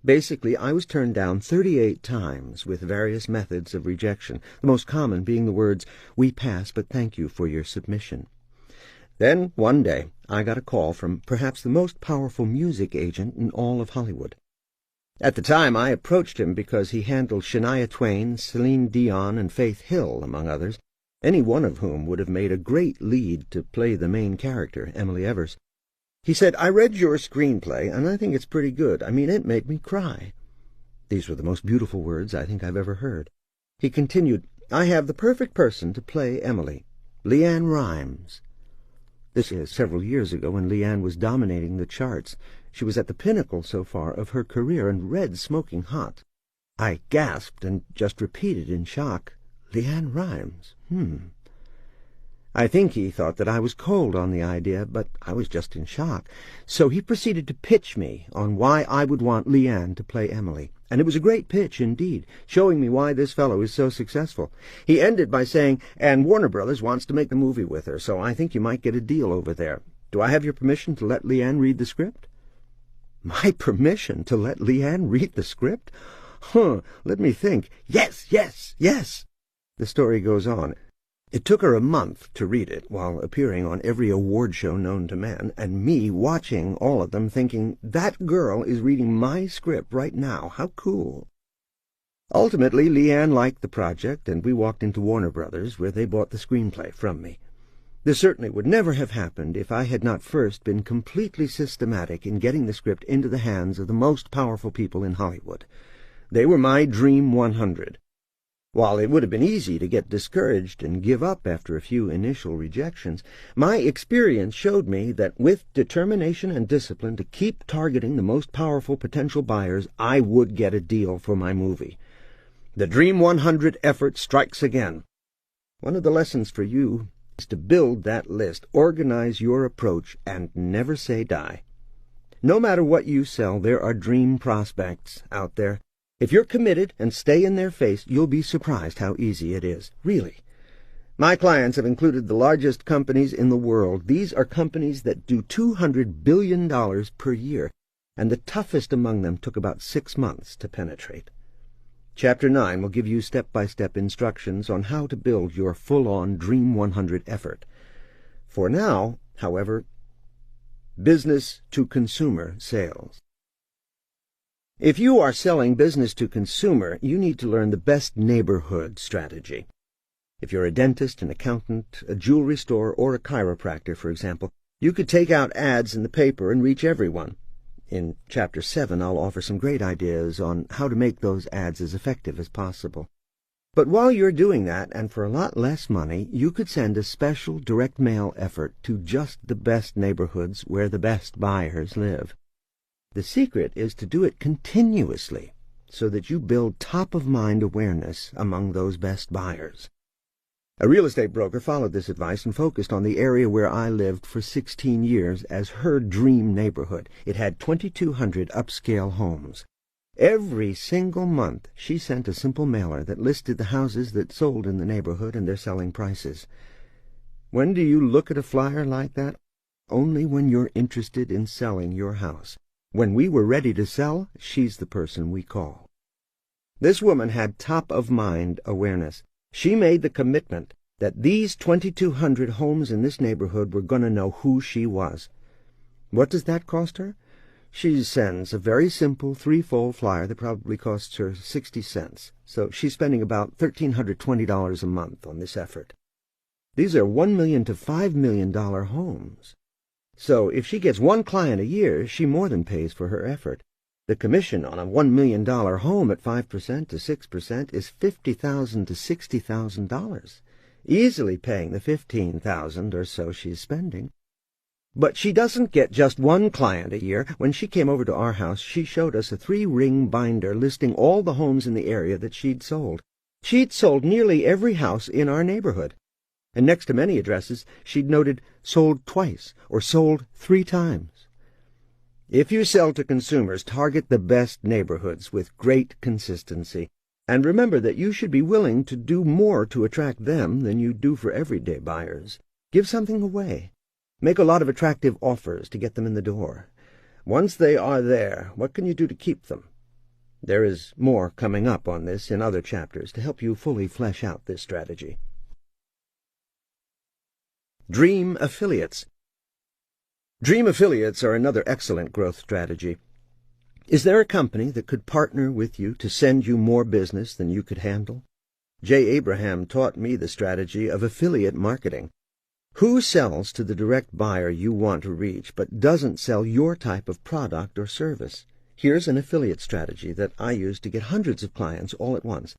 Basically, I was turned down 38 times with various methods of rejection, the most common being the words, "We pass, but thank you for your submission." Then, one day, I got a call from perhaps the most powerful music agent in all of Hollywood. At the time, I approached him because he handled Shania Twain, Celine Dion, and Faith Hill, among others, any one of whom would have made a great lead to play the main character, Emily Evers. He said, "I read your screenplay, and I think it's pretty good. I mean, it made me cry." These were the most beautiful words I think I've ever heard. He continued, "I have the perfect person to play Emily, Leanne Rimes." This is several years ago when Leanne was dominating the charts. She was at the pinnacle so far of her career and red smoking hot. I gasped and just repeated in shock, "Leanne Rimes, I think he thought that I was cold on the idea, but I was just in shock. So he proceeded to pitch me on why I would want Leanne to play Emily. And it was a great pitch indeed, showing me why this fellow is so successful. He ended by saying, "And Warner Brothers wants to make the movie with her, so I think you might get a deal over there. Do I have your permission to let Leanne read the script?" My permission to let Leanne read the script? Let me think. Yes, yes, yes. The story goes on. It took her a month to read it, while appearing on every award show known to man, and me watching all of them thinking, that girl is reading my script right now. How cool. Ultimately, Leanne liked the project, and we walked into Warner Brothers, where they bought the screenplay from me. This certainly would never have happened if I had not first been completely systematic in getting the script into the hands of the most powerful people in Hollywood. They were my Dream 100. While it would have been easy to get discouraged and give up after a few initial rejections, my experience showed me that with determination and discipline to keep targeting the most powerful potential buyers, I would get a deal for my movie. The Dream 100 effort strikes again. One of the lessons for you is to build that list, organize your approach, and never say die. No matter what you sell, there are dream prospects out there. If you're committed and stay in their face, you'll be surprised how easy it is, really. My clients have included the largest companies in the world. These are companies that do $200 billion per year. and the toughest among them took about 6 months to penetrate. Chapter 9 will give you step-by-step instructions on how to build your full-on Dream 100 effort. For now, however, business-to-consumer sales. If you are selling business-to-consumer, you need to learn the best neighborhood strategy. If you're a dentist, an accountant, a jewelry store, or a chiropractor, for example, you could take out ads in the paper and reach everyone. In Chapter 7, I'll offer some great ideas on how to make those ads as effective as possible. But while you're doing that, and for a lot less money, you could send a special direct mail effort to just the best neighborhoods where the best buyers live. The secret is to do it continuously, so that you build top-of-mind awareness among those best buyers. A real estate broker followed this advice and focused on the area where I lived for 16 years as her dream neighborhood. It had 2,200 upscale homes. Every single month she sent a simple mailer that listed the houses that sold in the neighborhood and their selling prices. When do you look at a flyer like that? Only when you're interested in selling your house. When we were ready to sell, she's the person we call. This woman had top-of-mind awareness. She made the commitment that these 2,200 homes in this neighborhood were going to know who she was. What does that cost her? She sends a very simple 3-fold flyer that probably costs her 60 cents, so she's spending about $1,320 a month on this effort. These are $1 million to $5 million homes. So if she gets one client a year, she more than pays for her effort. The commission on a $1 million home at 5% to 6% is $50,000 to $60,000, easily paying the $15,000 or so she's spending. But she doesn't get just one client a year. When she came over to our house, she showed us a 3-ring binder listing all the homes in the area that she'd sold. She'd sold nearly every house in our neighborhood. And next to many addresses, she'd noted sold twice or sold 3 times. If you sell to consumers, target the best neighborhoods with great consistency. And remember that you should be willing to do more to attract them than you do for everyday buyers. Give something away. Make a lot of attractive offers to get them in the door. Once they are there, what can you do to keep them? There is more coming up on this in other chapters to help you fully flesh out this strategy. Dream affiliates. Dream affiliates are another excellent growth strategy. Is there a company that could partner with you to send you more business than you could handle? J. Abraham taught me the strategy of affiliate marketing. Who sells to the direct buyer you want to reach but doesn't sell your type of product or service? Here's an affiliate strategy that I use to get hundreds of clients all at once.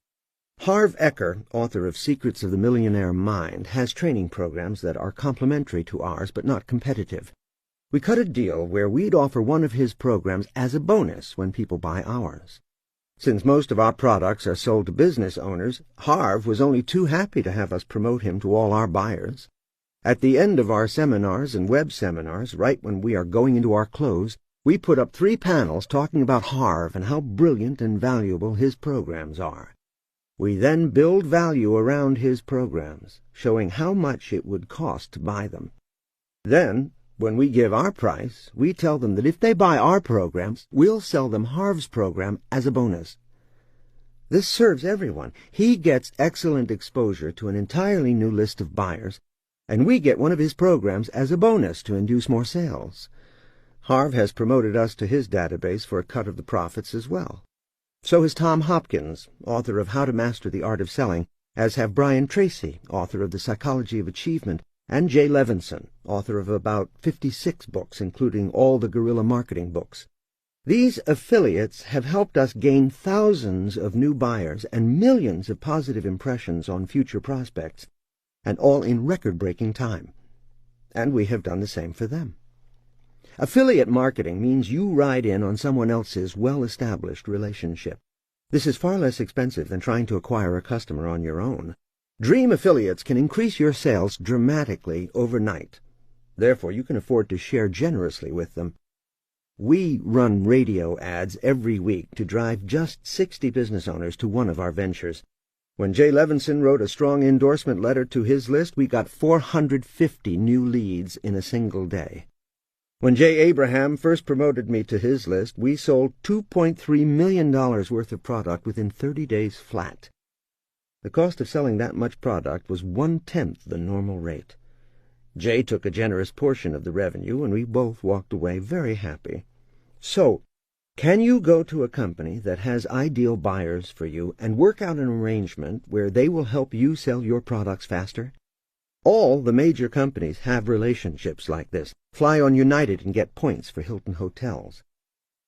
Harv Eker, author of Secrets of the Millionaire Mind, has training programs that are complementary to ours but not competitive. We cut a deal where we'd offer one of his programs as a bonus when people buy ours. Since most of our products are sold to business owners, Harv was only too happy to have us promote him to all our buyers. At the end of our seminars and web seminars, right when we are going into our close, we put up 3 panels talking about Harv and how brilliant and valuable his programs are. We then build value around his programs, showing how much it would cost to buy them. Then, when we give our price, we tell them that if they buy our programs, we'll sell them Harv's program as a bonus. This serves everyone. He gets excellent exposure to an entirely new list of buyers, and we get one of his programs as a bonus to induce more sales. Harv has promoted us to his database for a cut of the profits as well. So has Tom Hopkins, author of How to Master the Art of Selling, as have Brian Tracy, author of The Psychology of Achievement, and Jay Levinson, author of about 56 books, including all the guerrilla marketing books. These affiliates have helped us gain thousands of new buyers and millions of positive impressions on future prospects, and all in record-breaking time. And we have done the same for them. Affiliate marketing means you ride in on someone else's well-established relationship. This is far less expensive than trying to acquire a customer on your own. Dream affiliates can increase your sales dramatically overnight. Therefore, you can afford to share generously with them. We run radio ads every week to drive just 60 business owners to one of our ventures. When Jay Levinson wrote a strong endorsement letter to his list, we got 450 new leads in a single day. When J. Abraham first promoted me to his list, we sold $2.3 million worth of product within 30 days flat. The cost of selling that much product was 1/10 the normal rate. Jay took a generous portion of the revenue, and we both walked away very happy. So, can you go to a company that has ideal buyers for you and work out an arrangement where they will help you sell your products faster? All the major companies have relationships like this. Fly on United and get points for Hilton hotels.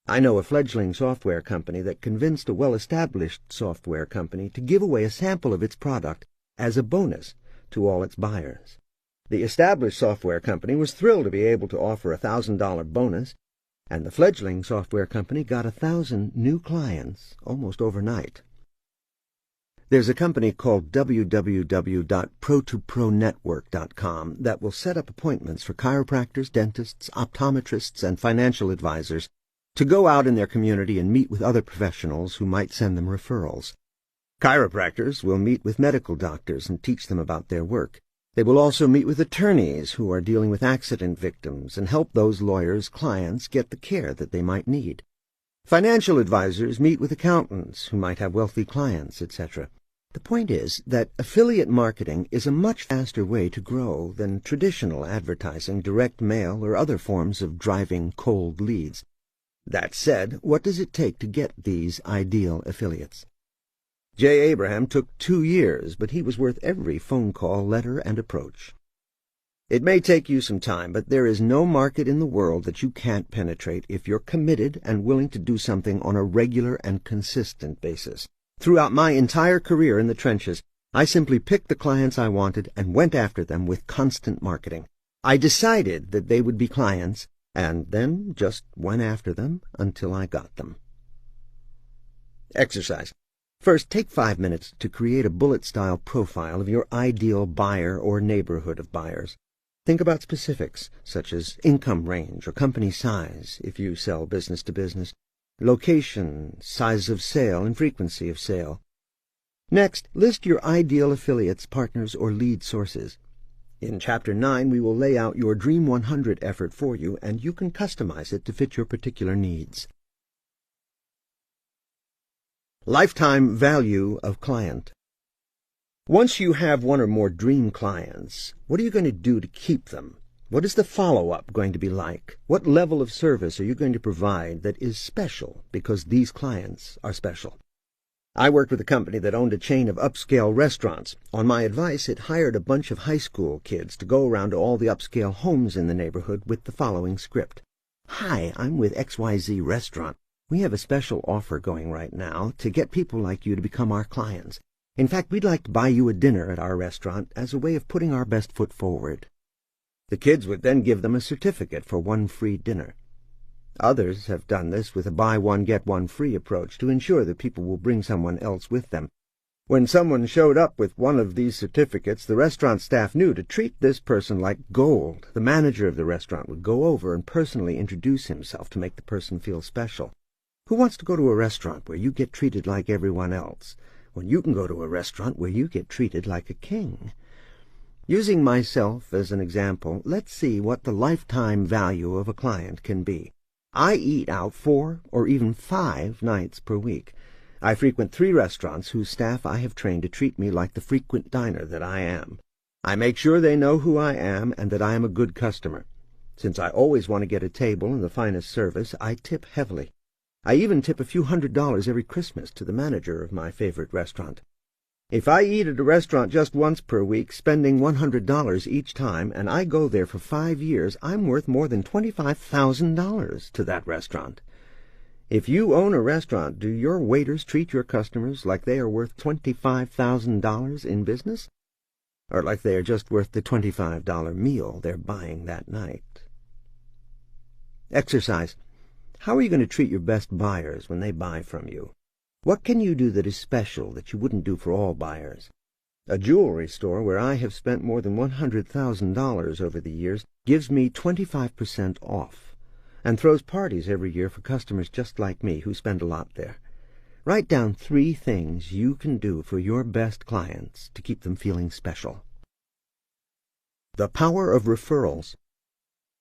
I know a fledgling software company that convinced a well-established software company to give away a sample of its product as a bonus to all its buyers. The established software company was thrilled to be able to offer a $1,000 bonus, and the fledgling software company got 1,000 new clients almost overnight. There's a company called www.pro2pronetwork.com that will set up appointments for chiropractors, dentists, optometrists, and financial advisors to go out in their community and meet with other professionals who might send them referrals. Chiropractors will meet with medical doctors and teach them about their work. They will also meet with attorneys who are dealing with accident victims and help those lawyers' clients get the care that they might need. Financial advisors meet with accountants who might have wealthy clients, etc. The point is that affiliate marketing is a much faster way to grow than traditional advertising, direct mail, or other forms of driving cold leads. That said, what does it take to get these ideal affiliates? J. Abraham took 2 years, but he was worth every phone call, letter, and approach. It may take you some time, but there is no market in the world that you can't penetrate if you're committed and willing to do something on a regular and consistent basis. Throughout my entire career in the trenches, I simply picked the clients I wanted and went after them with constant marketing. I decided that they would be clients, and then just went after them until I got them. Exercise. First, take 5 minutes to create a bullet-style profile of your ideal buyer or neighborhood of buyers. Think about specifics, such as income range or company size, if you sell business to business, location, size of sale, and frequency of sale. Next, list your ideal affiliates, partners, or lead sources. In Chapter 9, we will lay out your Dream 100 effort for you, and you can customize it to fit your particular needs. Lifetime value of client. Once you have one or more dream clients, what are you going to do to keep them? What is the follow-up going to be like? What level of service are you going to provide that is special because these clients are special? I worked with a company that owned a chain of upscale restaurants. On my advice, it hired a bunch of high school kids to go around to all the upscale homes in the neighborhood with the following script. Hi, I'm with XYZ Restaurant. We have a special offer going right now to get people like you to become our clients. In fact, we'd like to buy you a dinner at our restaurant as a way of putting our best foot forward. The kids would then give them a certificate for 1 free dinner. Others have done this with a buy one, get one free approach to ensure that people will bring someone else with them. When someone showed up with one of these certificates, the restaurant staff knew to treat this person like gold. The manager of the restaurant would go over and personally introduce himself to make the person feel special. Who wants to go to a restaurant where you get treated like everyone else, when you can go to a restaurant where you get treated like a king? Using myself as an example, let's see what the lifetime value of a client can be. I eat out 4 or even 5 nights per week. I frequent 3 restaurants whose staff I have trained to treat me like the frequent diner that I am. I make sure they know who I am and that I am a good customer. Since I always want to get a table and the finest service, I tip heavily. I even tip a few $100s every Christmas to the manager of my favorite restaurant. If I eat at a restaurant just once per week, spending $100 each time, and I go there for 5 years, I'm worth more than $25,000 to that restaurant. If you own a restaurant, do your waiters treat your customers like they are worth $25,000 in business? Or like they are just worth the $25 meal they're buying that night? Exercise. How are you going to treat your best buyers when they buy from you? What can you do that is special that you wouldn't do for all buyers? A jewelry store where I have spent more than $100,000 over the years gives me 25% off and throws parties every year for customers just like me who spend a lot there. Write down 3 things you can do for your best clients to keep them feeling special. The power of referrals.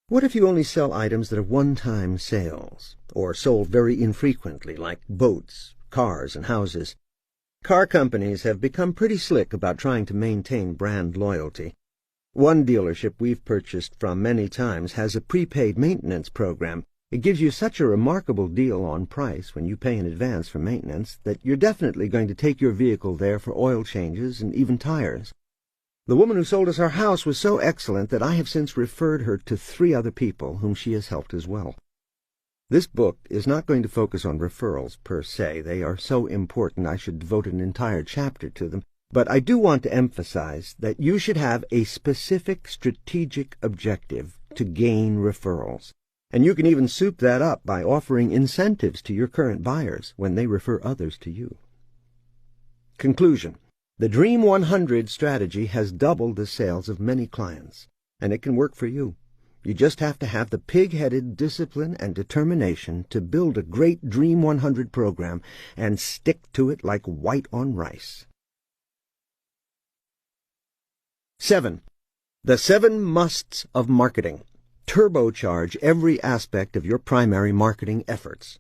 What if you only sell items that are one-time sales, or sold very infrequently, like boats, cars, and houses? Car companies have become pretty slick about trying to maintain brand loyalty. One dealership we've purchased from many times has a prepaid maintenance program. It gives you such a remarkable deal on price when you pay in advance for maintenance that you're definitely going to take your vehicle there for oil changes and even tires. The woman who sold us our house was so excellent that I have since referred her to 3 other people whom she has helped as well. This book is not going to focus on referrals per se. They are so important I should devote an entire chapter to them. But I do want to emphasize that you should have a specific strategic objective to gain referrals. And you can even soup that up by offering incentives to your current buyers when they refer others to you. Conclusion. The Dream 100 strategy has doubled the sales of many clients, and it can work for you. You just have to have the pig-headed discipline and determination to build a great Dream 100 program and stick to it like white on rice. 7. The 7 musts of marketing. Turbocharge every aspect of your primary marketing efforts.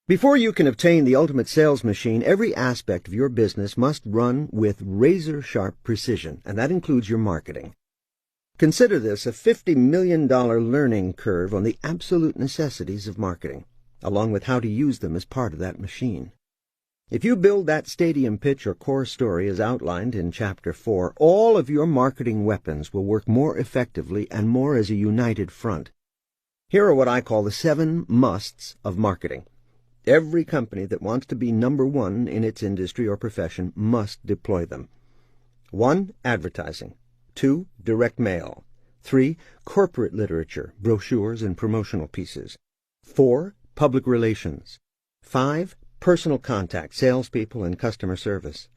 Before you can obtain the ultimate sales machine, every aspect of your business must run with razor-sharp precision, and that includes your marketing. Consider this a $50 million learning curve on the absolute necessities of marketing, along with how to use them as part of that machine. If you build that stadium pitch or core story as outlined in Chapter 4, all of your marketing weapons will work more effectively and more as a united front. Here are what I call the 7 musts of marketing. Every company that wants to be number 1 in its industry or profession must deploy them. 1. Advertising. 2. Direct mail. 3. Corporate literature, brochures, and promotional pieces. 4. Public relations. 5. Personal contact, salespeople, and customer service.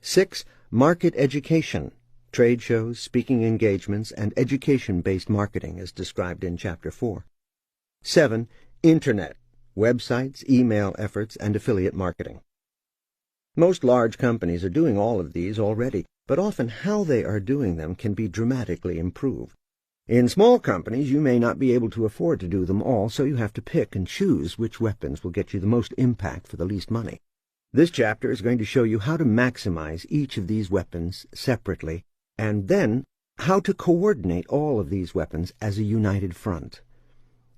6. Market education, trade shows, speaking engagements, and education-based marketing as described in Chapter 4. 7. Internet, websites, email efforts, and affiliate marketing. Most large companies are doing all of these already, but often how they are doing them can be dramatically improved. In small companies, you may not be able to afford to do them all, so you have to pick and choose which weapons will get you the most impact for the least money. This chapter is going to show you how to maximize each of these weapons separately, and then how to coordinate all of these weapons as a united front.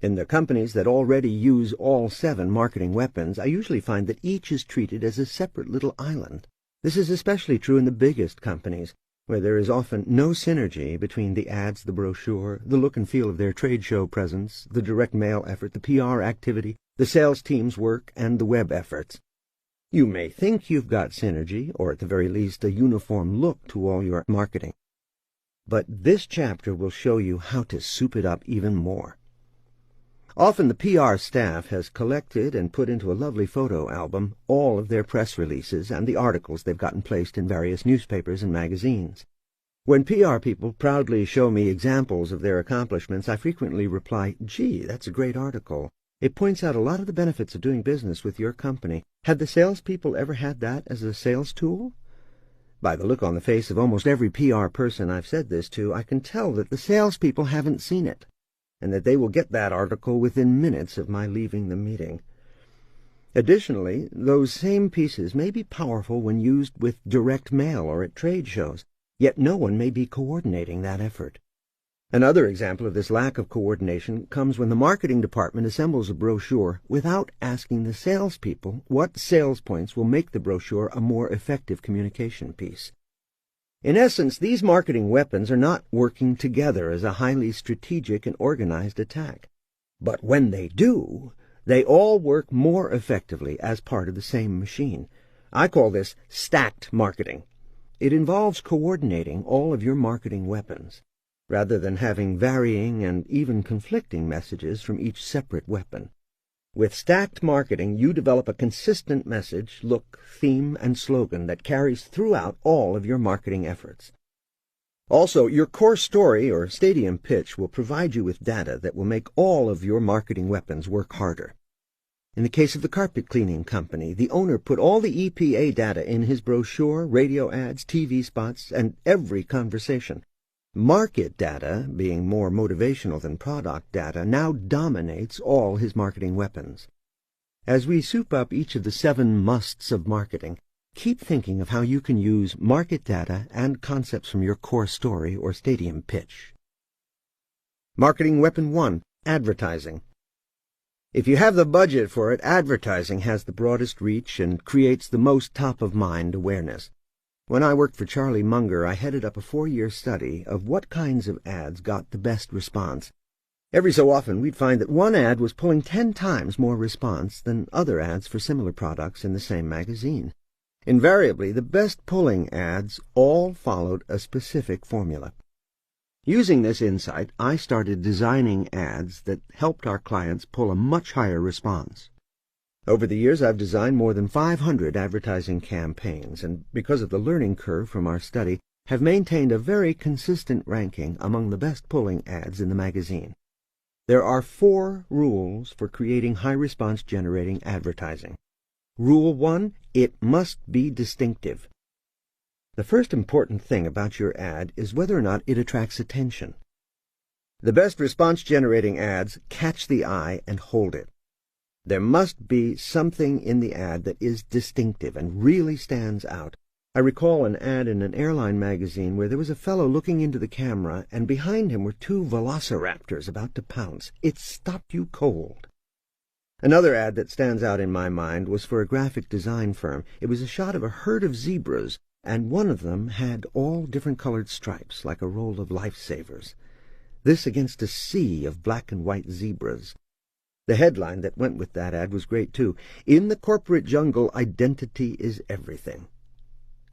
In the companies that already use all 7 marketing weapons, I usually find that each is treated as a separate little island. This is especially true in the biggest companies, where there is often no synergy between the ads, the brochure, the look and feel of their trade show presence, the direct mail effort, the PR activity, the sales team's work, and the web efforts. You may think you've got synergy, or at the very least a uniform look to all your marketing. But this chapter will show you how to soup it up even more. Often the PR staff has collected and put into a lovely photo album all of their press releases and the articles they've gotten placed in various newspapers and magazines. When PR people proudly show me examples of their accomplishments, I frequently reply, "Gee, that's a great article. It points out a lot of the benefits of doing business with your company. Had the salespeople ever had that as a sales tool?" By the look on the face of almost every PR person I've said this to, I can tell that the salespeople haven't seen it, and that they will get that article within minutes of my leaving the meeting. Additionally, those same pieces may be powerful when used with direct mail or at trade shows, yet no one may be coordinating that effort. Another example of this lack of coordination comes when the marketing department assembles a brochure without asking the salespeople what sales points will make the brochure a more effective communication piece. In essence, these marketing weapons are not working together as a highly strategic and organized attack. But when they do, they all work more effectively as part of the same machine. I call this stacked marketing. It involves coordinating all of your marketing weapons, rather than having varying and even conflicting messages from each separate weapon. With stacked marketing, you develop a consistent message, look, theme, and slogan that carries throughout all of your marketing efforts. Also, your core story or stadium pitch will provide you with data that will make all of your marketing weapons work harder. In the case of the carpet cleaning company, the owner put all the EPA data in his brochure, radio ads, TV spots, and every conversation. Market data, being more motivational than product data, now dominates all his marketing weapons. As we soup up each of the 7 musts of marketing, keep thinking of how you can use market data and concepts from your core story or stadium pitch. Marketing Weapon 1, Advertising. If you have the budget for it, advertising has the broadest reach and creates the most top-of-mind awareness. When I worked for Charlie Munger, I headed up a 4-year study of what kinds of ads got the best response. Every so often, we'd find that one ad was pulling 10 times more response than other ads for similar products in the same magazine. Invariably, the best pulling ads all followed a specific formula. Using this insight, I started designing ads that helped our clients pull a much higher response. Over the years, I've designed more than 500 advertising campaigns, and because of the learning curve from our study, have maintained a very consistent ranking among the best pulling ads in the magazine. There are 4 rules for creating high-response generating advertising. Rule 1, it must be distinctive. The first important thing about your ad is whether or not it attracts attention. The best response-generating ads catch the eye and hold it. There must be something in the ad that is distinctive and really stands out. I recall an ad in an airline magazine where there was a fellow looking into the camera, and behind him were 2 velociraptors about to pounce. It stopped you cold. Another ad that stands out in my mind was for a graphic design firm. It was a shot of a herd of zebras, and one of them had all different colored stripes, like a roll of lifesavers. This against a sea of black and white zebras. The headline that went with that ad was great, too. In the corporate jungle, identity is everything.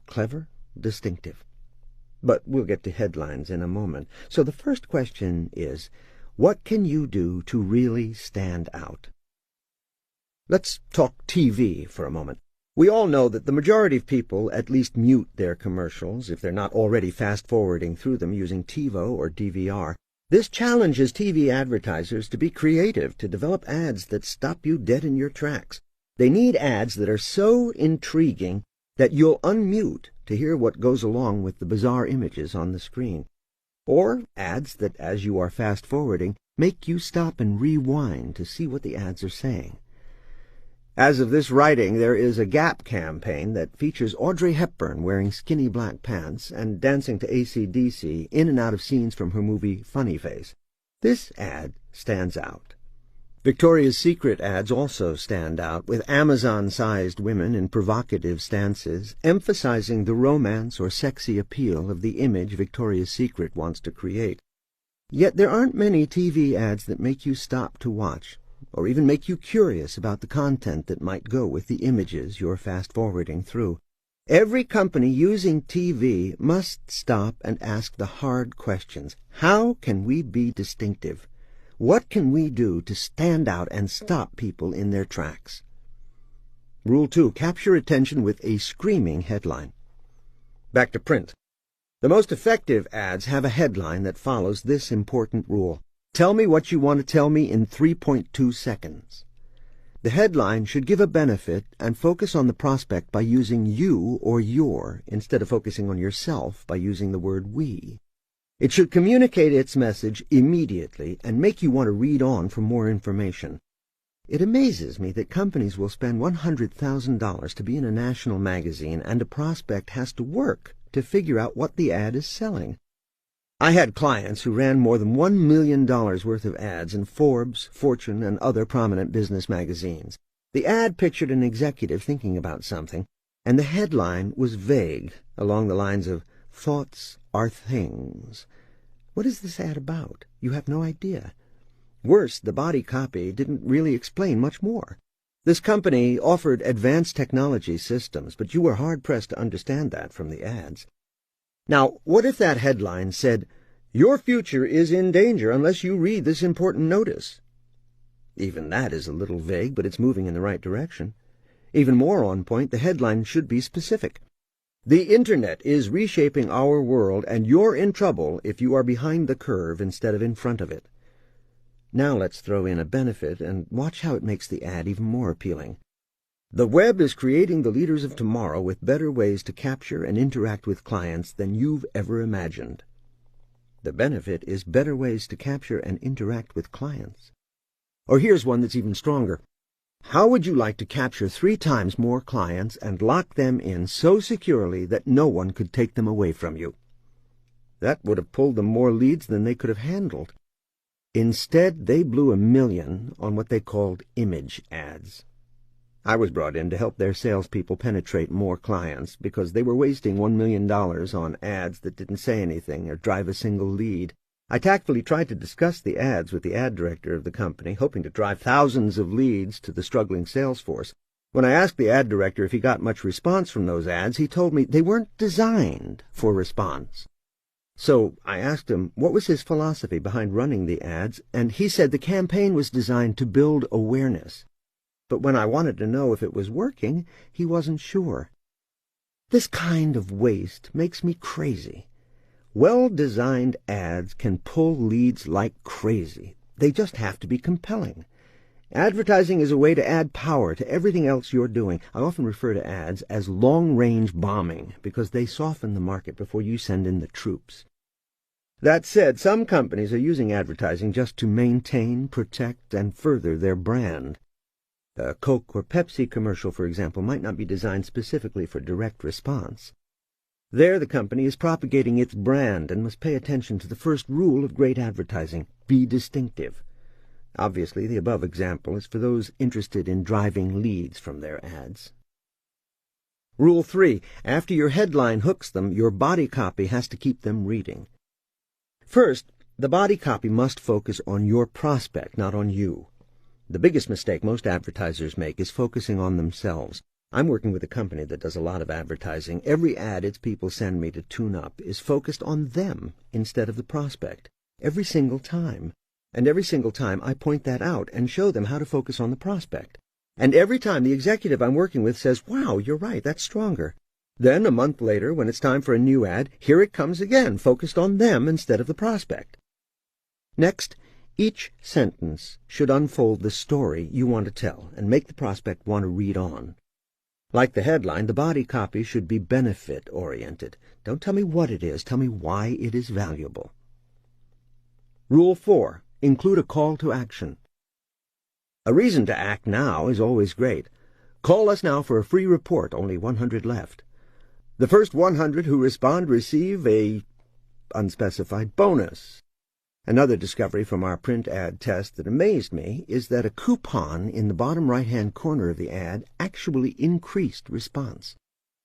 Clever, distinctive. But we'll get to headlines in a moment. So the first question is, what can you do to really stand out? Let's talk TV for a moment. We all know that the majority of people at least mute their commercials if they're not already fast-forwarding through them using TiVo or DVR. This challenges TV advertisers to be creative, to develop ads that stop you dead in your tracks. They need ads that are so intriguing that you'll unmute to hear what goes along with the bizarre images on the screen. Or ads that, as you are fast-forwarding, make you stop and rewind to see what the ads are saying. As of this writing, there is a Gap campaign that features Audrey Hepburn wearing skinny black pants and dancing to AC/DC in and out of scenes from her movie Funny Face. This ad stands out. Victoria's Secret ads also stand out, with Amazon-sized women in provocative stances, emphasizing the romance or sexy appeal of the image Victoria's Secret wants to create. Yet there aren't many TV ads that make you stop to watch, or even make you curious about the content that might go with the images you're fast-forwarding through. Every company using TV must stop and ask the hard questions. How can we be distinctive? What can we do to stand out and stop people in their tracks? Rule 2, capture attention with a screaming headline. Back to print. The most effective ads have a headline that follows this important rule. Tell me what you want to tell me in 3.2 seconds. The headline should give a benefit and focus on the prospect by using you or your instead of focusing on yourself by using the word we. It should communicate its message immediately and make you want to read on for more information. It amazes me that companies will spend $100,000 to be in a national magazine and a prospect has to work to figure out what the ad is selling. I had clients who ran more than $1 million worth of ads in Forbes, Fortune, and other prominent business magazines. The ad pictured an executive thinking about something, and the headline was vague, along the lines of, "Thoughts are things." What is this ad about? You have no idea. Worse, the body copy didn't really explain much more. This company offered advanced technology systems, but you were hard-pressed to understand that from the ads. Now, what if that headline said, "Your future is in danger unless you read this important notice"? Even that is a little vague, but it's moving in the right direction. Even more on point, the headline should be specific. "The Internet is reshaping our world, and you're in trouble if you are behind the curve instead of in front of it." Now let's throw in a benefit and watch how it makes the ad even more appealing. "The web is creating the leaders of tomorrow with better ways to capture and interact with clients than you've ever imagined." The benefit is better ways to capture and interact with clients. Or here's one that's even stronger. How would you like to capture 3 times more clients and lock them in so securely that no one could take them away from you? That would have pulled them more leads than they could have handled. Instead, they blew $1 million on what they called image ads. I was brought in to help their salespeople penetrate more clients because they were wasting $1 million on ads that didn't say anything or drive a single lead. I tactfully tried to discuss the ads with the ad director of the company, hoping to drive thousands of leads to the struggling sales force. When I asked the ad director if he got much response from those ads, he told me they weren't designed for response. So I asked him what was his philosophy behind running the ads, and he said the campaign was designed to build awareness. But when I wanted to know if it was working, he wasn't sure. This kind of waste makes me crazy. Well-designed ads can pull leads like crazy. They just have to be compelling. Advertising is a way to add power to everything else you're doing. I often refer to ads as long-range bombing because they soften the market before you send in the troops. That said, some companies are using advertising just to maintain, protect, and further their brand. A Coke or Pepsi commercial, for example, might not be designed specifically for direct response. There the company is propagating its brand and must pay attention to the first rule of great advertising: be distinctive. Obviously, the above example is for those interested in driving leads from their ads. Rule 3. After your headline hooks them, your body copy has to keep them reading. First, the body copy must focus on your prospect, not on you. The biggest mistake most advertisers make is focusing on themselves. I'm working with a company that does a lot of advertising. Every ad its people send me to tune up is focused on them instead of the prospect. Every single time. And every single time I point that out and show them how to focus on the prospect. And every time the executive I'm working with says, "Wow, you're right, that's stronger." Then a month later, when it's time for a new ad, here it comes again, focused on them instead of the prospect. Next, each sentence should unfold the story you want to tell and make the prospect want to read on. Like the headline, the body copy should be benefit-oriented. Don't tell me what it is, tell me why it is valuable. Rule 4. Include a call to action. A reason to act now is always great. Call us now for a free report, only 100 left. The first 100 who respond receive a unspecified bonus. Another discovery from our print ad test that amazed me is that a coupon in the bottom right-hand corner of the ad actually increased response.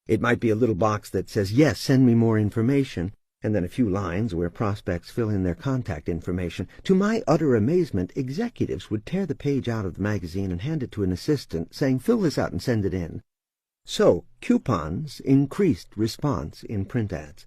It might be a little box that says, "Yes, send me more information," and then a few lines where prospects fill in their contact information. To my utter amazement, executives would tear the page out of the magazine and hand it to an assistant, saying, "Fill this out and send it in." So, coupons increased response in print ads.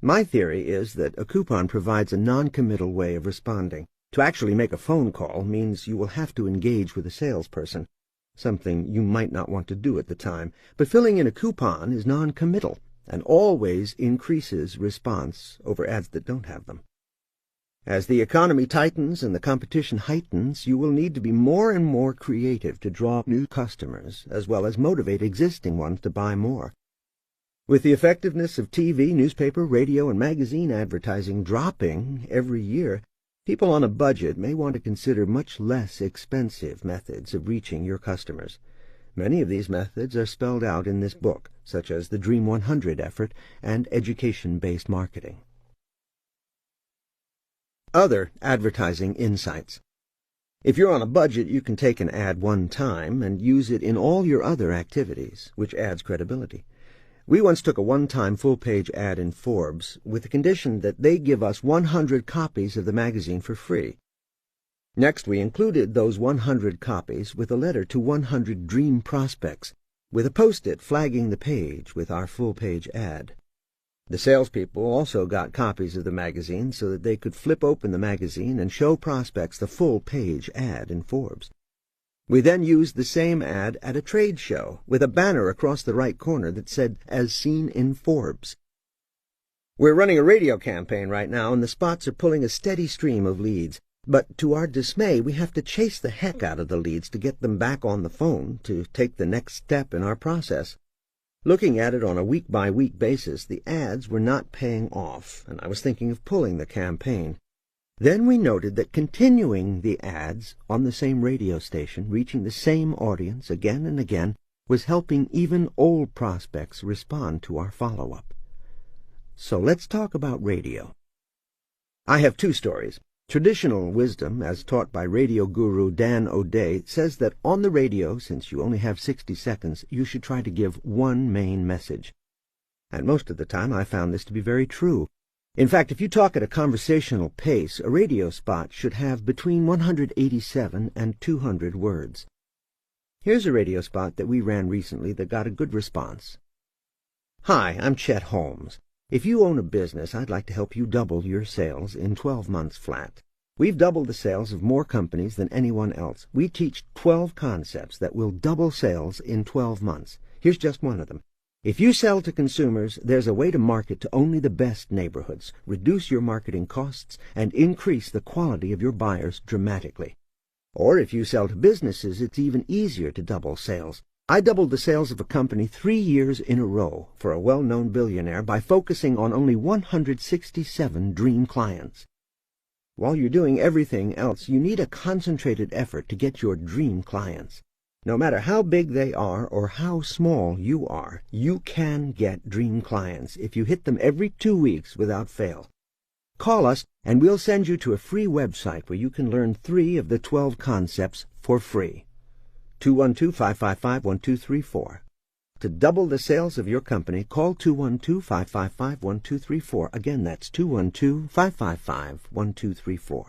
My theory is that a coupon provides a non-committal way of responding. To actually make a phone call means you will have to engage with a salesperson, something you might not want to do at the time. But filling in a coupon is non-committal and always increases response over ads that don't have them. As the economy tightens and the competition heightens, you will need to be more and more creative to draw new customers, as well as motivate existing ones to buy more. With the effectiveness of TV, newspaper, radio, and magazine advertising dropping every year, people on a budget may want to consider much less expensive methods of reaching your customers. Many of these methods are spelled out in this book, such as the Dream 100 effort and education-based marketing. Other advertising insights. If you're on a budget, you can take an ad one time and use it in all your other activities, which adds credibility. We once took a one-time full-page ad in Forbes with the condition that they give us 100 copies of the magazine for free. Next, we included those 100 copies with a letter to 100 dream prospects, with a post-it flagging the page with our full-page ad. The salespeople also got copies of the magazine so that they could flip open the magazine and show prospects the full-page ad in Forbes. We then used the same ad at a trade show with a banner across the right corner that said, "As seen in Forbes." We're running a radio campaign right now, and the spots are pulling a steady stream of leads. But to our dismay, we have to chase the heck out of the leads to get them back on the phone to take the next step in our process. Looking at it on a week-by-week basis, the ads were not paying off, and I was thinking of pulling the campaign. Then we noted that continuing the ads on the same radio station, reaching the same audience again and again, was helping even old prospects respond to our follow-up. So let's talk about radio. I have two stories. Traditional wisdom, as taught by radio guru Dan O'Day, says that on the radio, since you only have 60 seconds, you should try to give one main message. And most of the time I found this to be very true. In fact, if you talk at a conversational pace, a radio spot should have between 187 and 200 words. Here's a radio spot that we ran recently that got a good response. Hi, I'm Chet Holmes. If you own a business, I'd like to help you double your sales in 12 months flat. We've doubled the sales of more companies than anyone else. We teach 12 concepts that will double sales in 12 months. Here's just one of them. If you sell to consumers, there's a way to market to only the best neighborhoods, reduce your marketing costs, and increase the quality of your buyers dramatically. Or if you sell to businesses, it's even easier to double sales. I doubled the sales of a company 3 years in a row for a well-known billionaire by focusing on only 167 dream clients. While you're doing everything else, you need a concentrated effort to get your dream clients. No matter how big they are or how small you are, you can get dream clients if you hit them every 2 weeks without fail. Call us and we'll send you to a free website where you can learn 3 of the 12 concepts for free. 212-555-1234. To double the sales of your company, call 212-555-1234. Again, that's 212-555-1234.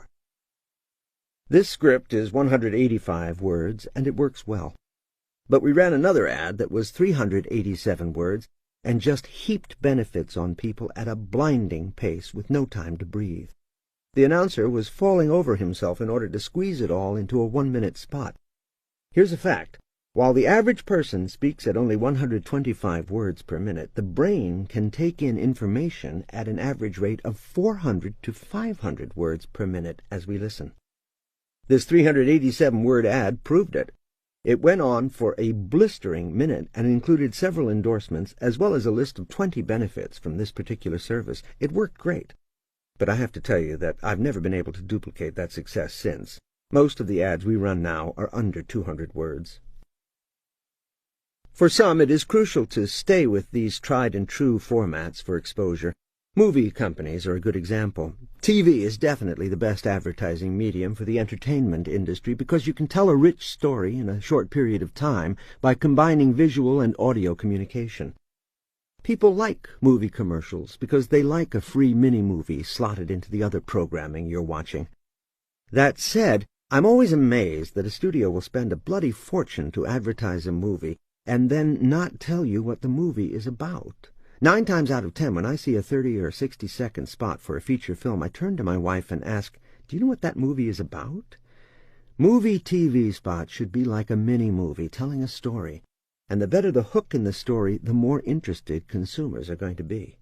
This script is 185 words, and it works well. But we ran another ad that was 387 words and just heaped benefits on people at a blinding pace with no time to breathe. The announcer was falling over himself in order to squeeze it all into a 1-minute spot. Here's a fact. While the average person speaks at only 125 words per minute, the brain can take in information at an average rate of 400 to 500 words per minute as we listen. This 387-word ad proved it. It went on for a blistering minute and included several endorsements as well as a list of 20 benefits from this particular service. It worked great. But I have to tell you that I've never been able to duplicate that success since. Most of the ads we run now are under 200 words. For some, it is crucial to stay with these tried-and-true formats for exposure. Movie companies are a good example. TV is definitely the best advertising medium for the entertainment industry because you can tell a rich story in a short period of time by combining visual and audio communication. People like movie commercials because they like a free mini-movie slotted into the other programming you're watching. That said, I'm always amazed that a studio will spend a bloody fortune to advertise a movie and then not tell you what the movie is about. 9 times out of 10, when I see a 30 or 60-second spot for a feature film, I turn to my wife and ask, "Do you know what that movie is about?" Movie TV spots should be like a mini-movie telling a story, and the better the hook in the story, the more interested consumers are going to be.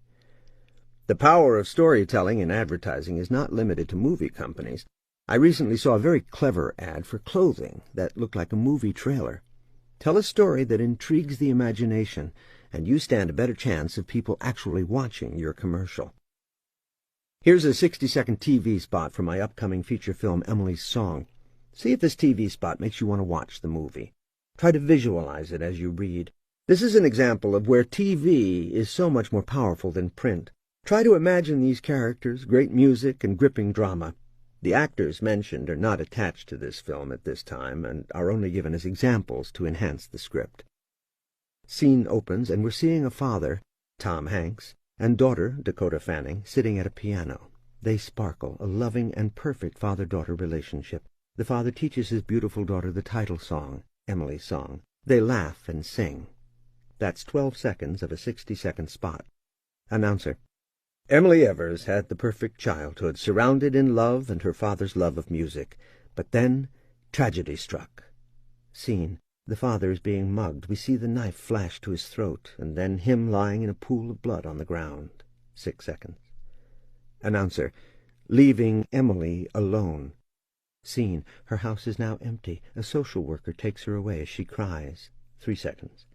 The power of storytelling in advertising is not limited to movie companies. I recently saw a very clever ad for clothing that looked like a movie trailer. Tell a story that intrigues the imagination, and you stand a better chance of people actually watching your commercial. Here's a 60-second TV spot for my upcoming feature film, Emily's Song. See if this TV spot makes you want to watch the movie. Try to visualize it as you read. This is an example of where TV is so much more powerful than print. Try to imagine these characters, great music, and gripping drama. The actors mentioned are not attached to this film at this time and are only given as examples to enhance the script. Scene opens, and we're seeing a father, Tom Hanks, and daughter, Dakota Fanning, sitting at a piano. They sparkle, a loving and perfect father-daughter relationship. The father teaches his beautiful daughter the title song, Emily's Song. They laugh and sing. That's 12 seconds of a 60-second spot. Announcer: Emily Evers had the perfect childhood, surrounded in love and her father's love of music. But then tragedy struck. Scene: the father is being mugged. We see the knife flash to his throat, and then him lying in a pool of blood on the ground. 6 seconds. Announcer: leaving Emily alone. Scene: her house is now empty. A social worker takes her away as she cries. 3 seconds.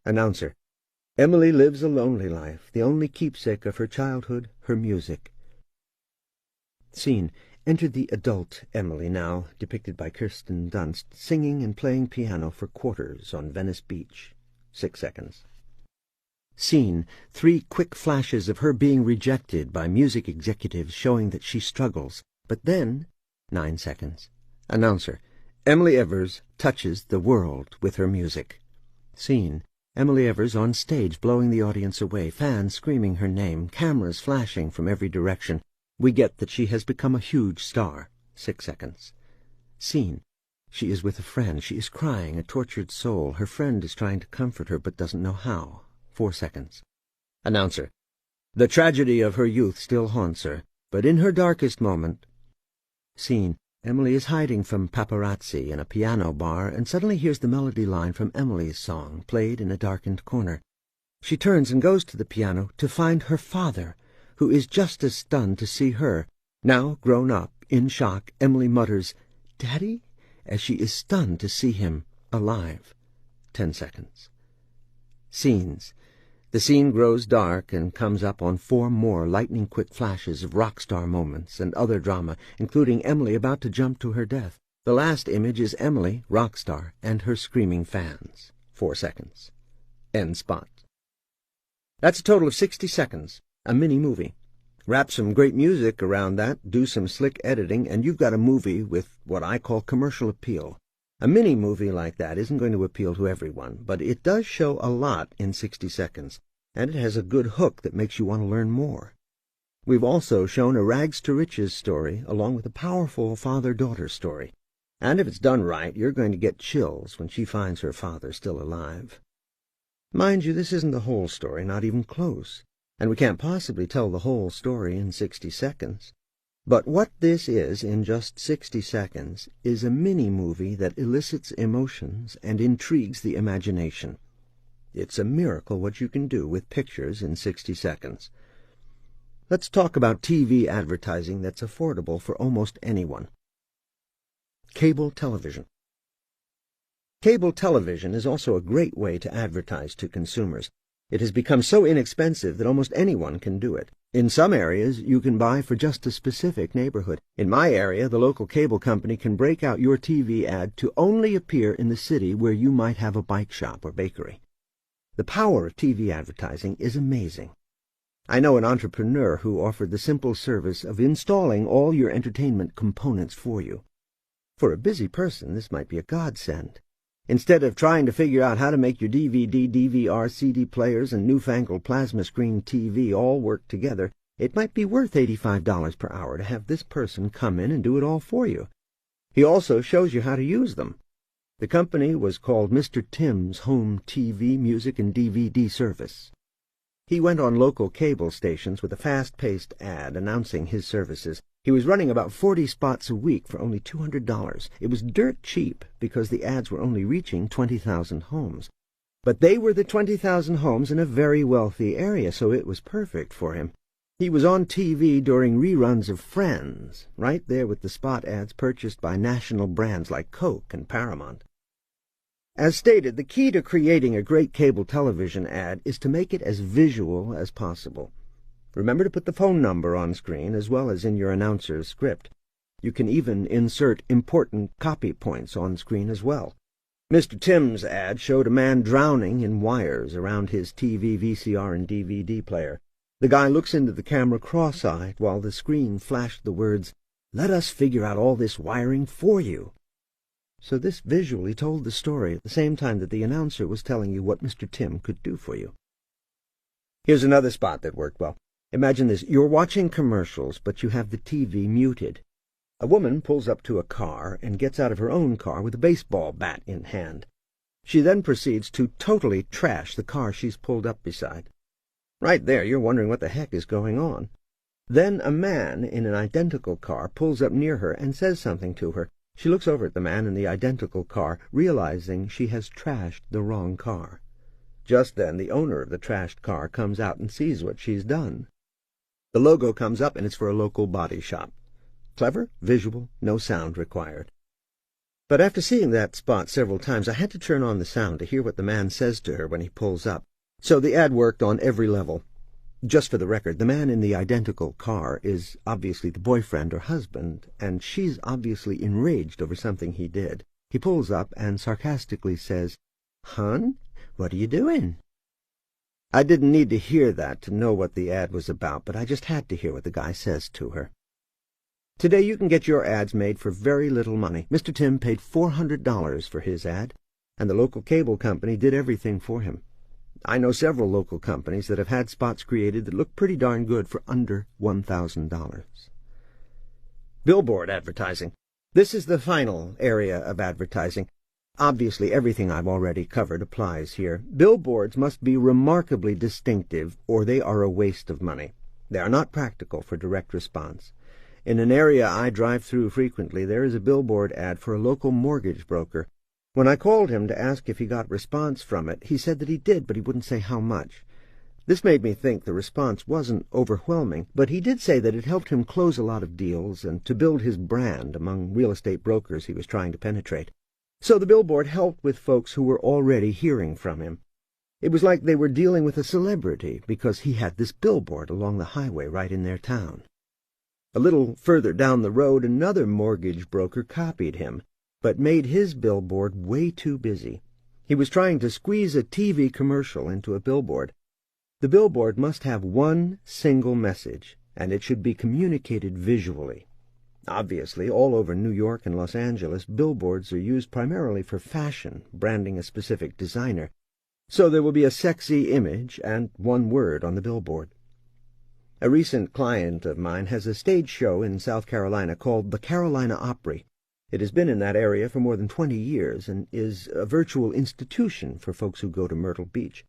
Announcer: Emily lives a lonely life, the only keepsake of her childhood, her music. Scene. Enter the adult Emily now, depicted by Kirsten Dunst, singing and playing piano for quarters on Venice Beach. 6 seconds. Scene. 3 quick flashes of her being rejected by music executives showing that she struggles. But then, 9 seconds. Announcer. Emily Evers touches the world with her music. Scene. Emily Evers on stage blowing the audience away, fans screaming her name, cameras flashing from every direction. We get that she has become a huge star. 6 seconds. Scene. She is with a friend. She is crying, a tortured soul. Her friend is trying to comfort her but doesn't know how. 4 seconds. Announcer. The tragedy of her youth still haunts her, but in her darkest moment. Scene. Emily is hiding from paparazzi in a piano bar and suddenly hears the melody line from Emily's song, played in a darkened corner. She turns and goes to the piano to find her father, who is just as stunned to see her. Now, grown up, in shock, Emily mutters, "Daddy?" as she is stunned to see him alive. 10 seconds. Scenes. The scene grows dark and comes up on 4 more lightning-quick flashes of rock star moments and other drama, including Emily about to jump to her death. The last image is Emily, rock star, and her screaming fans. 4 seconds. End spot. That's a total of 60 seconds. A mini-movie. Wrap some great music around that, do some slick editing, and you've got a movie with what I call commercial appeal. A mini-movie like that isn't going to appeal to everyone, but it does show a lot in 60 seconds, and it has a good hook that makes you want to learn more. We've also shown a rags-to-riches story, along with a powerful father-daughter story. And if it's done right, you're going to get chills when she finds her father still alive. Mind you, this isn't the whole story, not even close, and we can't possibly tell the whole story in 60 seconds. But what this is, in just 60 seconds, is a mini-movie that elicits emotions and intrigues the imagination. It's a miracle what you can do with pictures in 60 seconds. Let's talk about TV advertising that's affordable for almost anyone. Cable television. Cable television is also a great way to advertise to consumers. It has become so inexpensive that almost anyone can do it. In some areas, you can buy for just a specific neighborhood. In my area, the local cable company can break out your TV ad to only appear in the city where you might have a bike shop or bakery. The power of TV advertising is amazing. I know an entrepreneur who offered the simple service of installing all your entertainment components for you. For a busy person, this might be a godsend. Instead of trying to figure out how to make your DVD, DVR, CD players, and newfangled plasma screen TV all work together, it might be worth $85 per hour to have this person come in and do it all for you. He also shows you how to use them. The company was called Mr. Tim's Home TV, Music, and DVD Service. He went on local cable stations with a fast-paced ad announcing his services. He was running about 40 spots a week for only $200. It was dirt cheap because the ads were only reaching 20,000 homes. But they were the 20,000 homes in a very wealthy area, so it was perfect for him. He was on TV during reruns of Friends, right there with the spot ads purchased by national brands like Coke and Paramount. As stated, the key to creating a great cable television ad is to make it as visual as possible. Remember to put the phone number on screen as well as in your announcer's script. You can even insert important copy points on screen as well. Mr. Tim's ad showed a man drowning in wires around his TV, VCR, and DVD player. The guy looks into the camera cross-eyed while the screen flashed the words, "Let us figure out all this wiring for you." So this visually told the story at the same time that the announcer was telling you what Mr. Tim could do for you. Here's another spot that worked well. Imagine this. You're watching commercials, but you have the TV muted. A woman pulls up to a car and gets out of her own car with a baseball bat in hand. She then proceeds to totally trash the car she's pulled up beside. Right there, you're wondering what the heck is going on. Then a man in an identical car pulls up near her and says something to her. She looks over at the man in the identical car, realizing she has trashed the wrong car. Just then, the owner of the trashed car comes out and sees what she's done. The logo comes up, and it's for a local body shop. Clever, visual, no sound required. But after seeing that spot several times, I had to turn on the sound to hear what the man says to her when he pulls up. So the ad worked on every level. Just for the record, the man in the identical car is obviously the boyfriend or husband, and she's obviously enraged over something he did. He pulls up and sarcastically says, "Hun, what are you doing?" I didn't need to hear that to know what the ad was about, but I just had to hear what the guy says to her. Today you can get your ads made for very little money. Mr. Tim paid $400 for his ad, and the local cable company did everything for him. I know several local companies that have had spots created that look pretty darn good for under $1,000. Billboard advertising. This is the final area of advertising. Obviously, everything I've already covered applies here. Billboards must be remarkably distinctive, or they are a waste of money. They are not practical for direct response. In an area I drive through frequently, there is a billboard ad for a local mortgage broker. When I called him to ask if he got response from it, he said that he did, but he wouldn't say how much. This made me think the response wasn't overwhelming, but he did say that it helped him close a lot of deals and to build his brand among real estate brokers he was trying to penetrate. So the billboard helped with folks who were already hearing from him. It was like they were dealing with a celebrity because he had this billboard along the highway right in their town. A little further down the road, another mortgage broker copied him, but made his billboard way too busy. He was trying to squeeze a TV commercial into a billboard. The billboard must have one single message, and it should be communicated visually. Obviously, all over New York and Los Angeles, billboards are used primarily for fashion, branding a specific designer. So there will be a sexy image and one word on the billboard. A recent client of mine has a stage show in South Carolina called the Carolina Opry. It has been in that area for more than 20 years and is a virtual institution for folks who go to Myrtle Beach.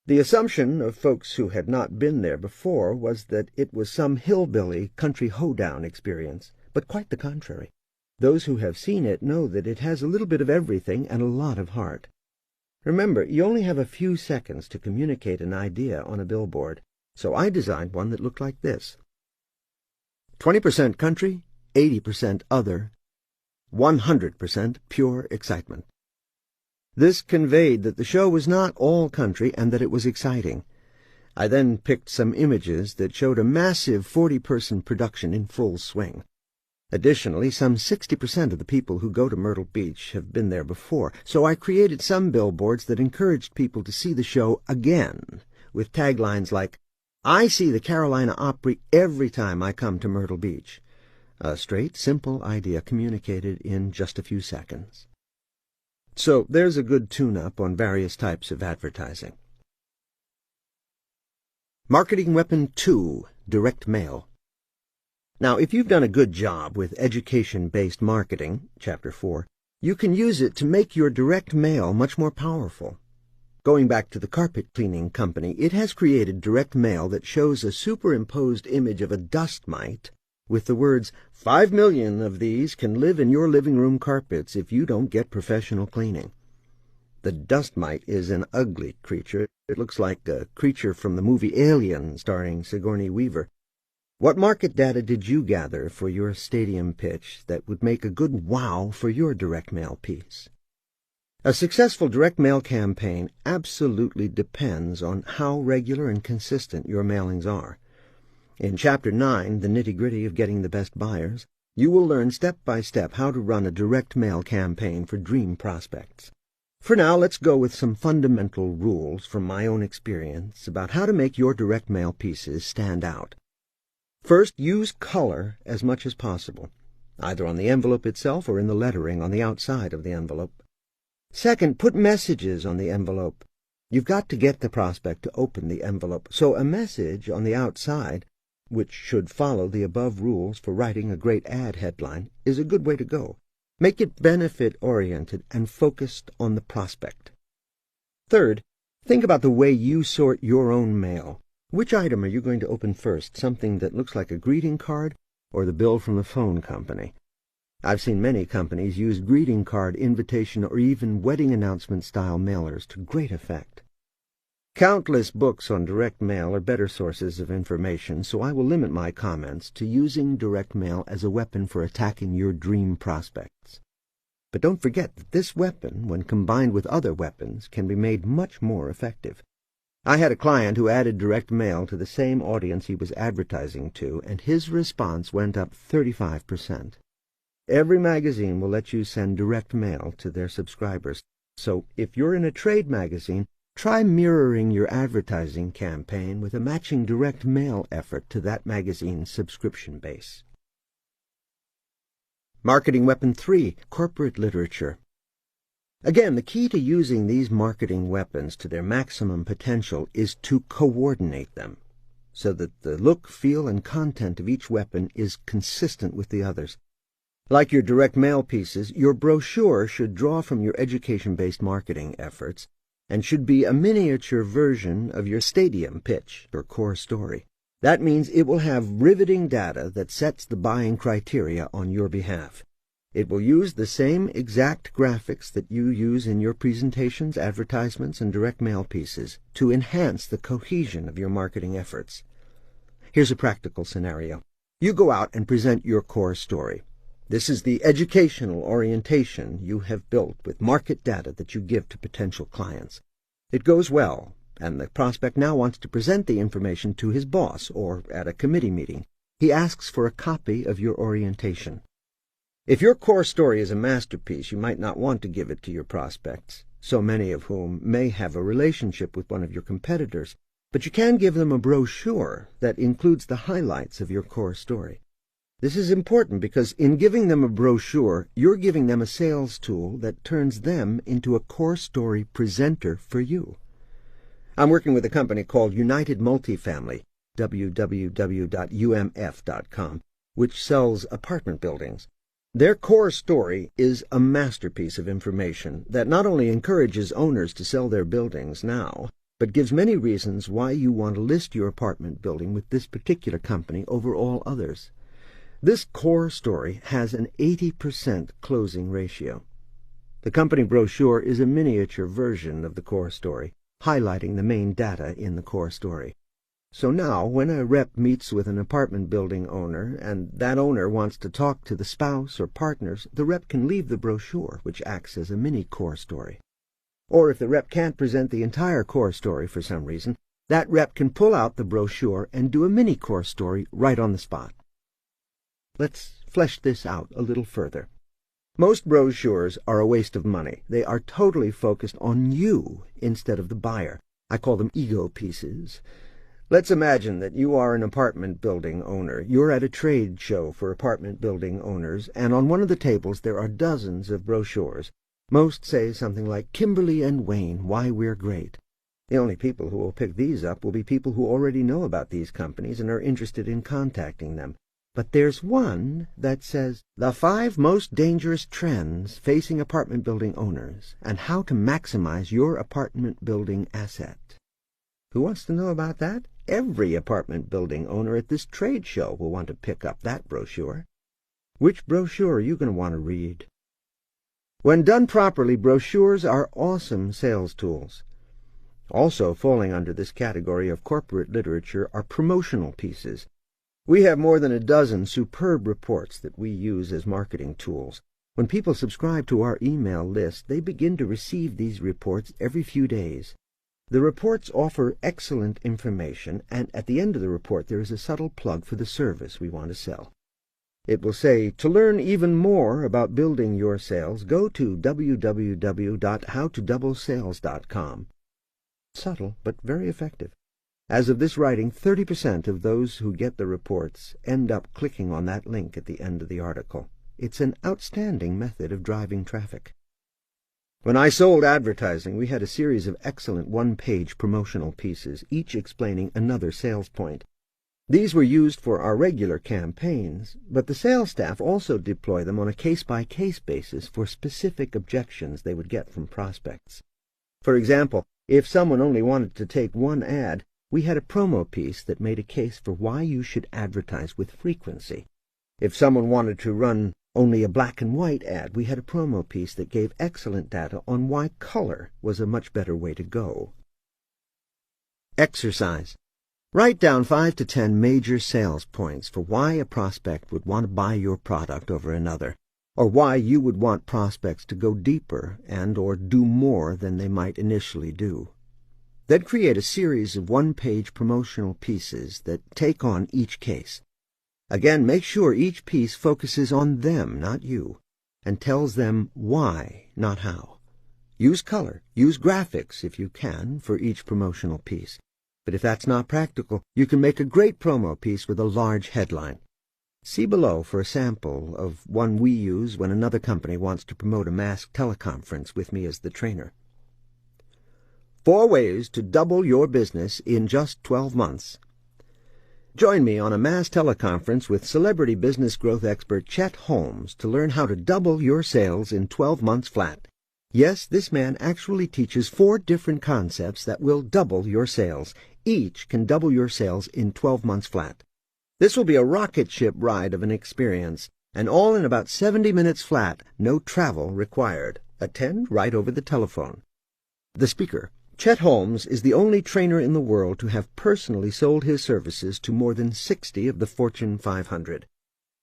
The assumption of folks who had not been there before was that it was some hillbilly country hoedown experience, but quite the contrary. Those who have seen it know that it has a little bit of everything and a lot of heart. Remember, you only have a few seconds to communicate an idea on a billboard, so I designed one that looked like this. 20% country, 80% other, 100% pure excitement. This conveyed that the show was not all country and that it was exciting. I then picked some images that showed a massive 40-person production in full swing. Additionally, some 60% of the people who go to Myrtle Beach have been there before, so I created some billboards that encouraged people to see the show again, with taglines like, "I see the Carolina Opry every time I come to Myrtle Beach." A straight, simple idea communicated in just a few seconds. So there's a good tune-up on various types of advertising. Marketing Weapon 2, Direct Mail. Now, if you've done a good job with education-based marketing, Chapter 4, you can use it to make your direct mail much more powerful. Going back to the carpet cleaning company, it has created direct mail that shows a superimposed image of a dust mite with the words, 5 million of these can live in your living room carpets if you don't get professional cleaning. The dust mite is an ugly creature. It looks like a creature from the movie Alien starring Sigourney Weaver. What market data did you gather for your stadium pitch that would make a good wow for your direct mail piece? A successful direct mail campaign absolutely depends on how regular and consistent your mailings are. In Chapter 9, The Nitty-Gritty of Getting the Best Buyers, you will learn step by step how to run a direct mail campaign for dream prospects. For now, let's go with some fundamental rules from my own experience about how to make your direct mail pieces stand out. First, use color as much as possible, either on the envelope itself or in the lettering on the outside of the envelope. Second, put messages on the envelope. You've got to get the prospect to open the envelope, so a message on the outside, which should follow the above rules for writing a great ad headline, is a good way to go. Make it benefit-oriented and focused on the prospect. Third, think about the way you sort your own mail. Which item are you going to open first, something that looks like a greeting card or the bill from the phone company? I've seen many companies use greeting card, invitation, or even wedding announcement-style mailers to great effect. Countless books on direct mail are better sources of information, so I will limit my comments to using direct mail as a weapon for attacking your dream prospects. But don't forget that this weapon, when combined with other weapons, can be made much more effective. I had a client who added direct mail to the same audience he was advertising to, and his response went up 35%. Every magazine will let you send direct mail to their subscribers, so if you're in a trade magazine, try mirroring your advertising campaign with a matching direct mail effort to that magazine's subscription base. Marketing Weapon 3, Corporate Literature. Again, the key to using these marketing weapons to their maximum potential is to coordinate them, so that the look, feel, and content of each weapon is consistent with the others. Like your direct mail pieces, your brochure should draw from your education-based marketing efforts and should be a miniature version of your stadium pitch or core story. That means it will have riveting data that sets the buying criteria on your behalf. It will use the same exact graphics that you use in your presentations, advertisements, and direct mail pieces to enhance the cohesion of your marketing efforts. Here's a practical scenario. You go out and present your core story. This is the educational orientation you have built with market data that you give to potential clients. It goes well, and the prospect now wants to present the information to his boss or at a committee meeting. He asks for a copy of your orientation. If your core story is a masterpiece, you might not want to give it to your prospects, so many of whom may have a relationship with one of your competitors, but you can give them a brochure that includes the highlights of your core story. This is important because in giving them a brochure, you're giving them a sales tool that turns them into a core story presenter for you. I'm working with a company called United Multifamily, www.umf.com, which sells apartment buildings. Their core story is a masterpiece of information that not only encourages owners to sell their buildings now, but gives many reasons why you want to list your apartment building with this particular company over all others. This core story has an 80% closing ratio. The company brochure is a miniature version of the core story, highlighting the main data in the core story. So now, when a rep meets with an apartment building owner, and that owner wants to talk to the spouse or partners, the rep can leave the brochure, which acts as a mini core story. Or if the rep can't present the entire core story for some reason, that rep can pull out the brochure and do a mini core story right on the spot. Let's flesh this out a little further. Most brochures are a waste of money. They are totally focused on you instead of the buyer. I call them ego pieces. Let's imagine that you are an apartment building owner. You're at a trade show for apartment building owners, and on one of the tables there are dozens of brochures. Most say something like, "Kimberly and Wayne, why we're great." The only people who will pick these up will be people who already know about these companies and are interested in contacting them. But there's one that says, "The 5 most dangerous trends facing apartment building owners and how to maximize your apartment building asset." Who wants to know about that? Every apartment building owner at this trade show will want to pick up that brochure. Which brochure are you going to want to read? When done properly, brochures are awesome sales tools. Also falling under this category of corporate literature are promotional pieces. We have more than a dozen superb reports that we use as marketing tools. When people subscribe to our email list, they begin to receive these reports every few days. The reports offer excellent information, and at the end of the report there is a subtle plug for the service we want to sell. It will say, to learn even more about building your sales, go to www.howtodoublesales.com. Subtle, but very effective. As of this writing, 30% of those who get the reports end up clicking on that link at the end of the article. It's an outstanding method of driving traffic. When I sold advertising, we had a series of excellent one-page promotional pieces, each explaining another sales point. These were used for our regular campaigns, but the sales staff also deploy them on a case-by-case basis for specific objections they would get from prospects. For example, if someone only wanted to take one ad, we had a promo piece that made a case for why you should advertise with frequency. If someone wanted to run only a black and white ad, we had a promo piece that gave excellent data on why color was a much better way to go. Exercise. Write down 5 to 10 major sales points for why a prospect would want to buy your product over another, or why you would want prospects to go deeper and or do more than they might initially do. Then create a series of one-page promotional pieces that take on each case. Again, make sure each piece focuses on them, not you, and tells them why, not how. Use color, use graphics if you can for each promotional piece. But if that's not practical, you can make a great promo piece with a large headline. See below for a sample of one we use when another company wants to promote a mass teleconference with me as the trainer. 4 ways to double your business in just 12 months. Join me on a mass teleconference with celebrity business growth expert Chet Holmes to learn how to double your sales in 12 months flat. Yes, this man actually teaches 4 different concepts that will double your sales. Each can double your sales in 12 months flat. This will be a rocket ship ride of an experience, and all in about 70 minutes flat, no travel required. Attend right over the telephone. The speaker, Chet Holmes, is the only trainer in the world to have personally sold his services to more than 60 of the Fortune 500.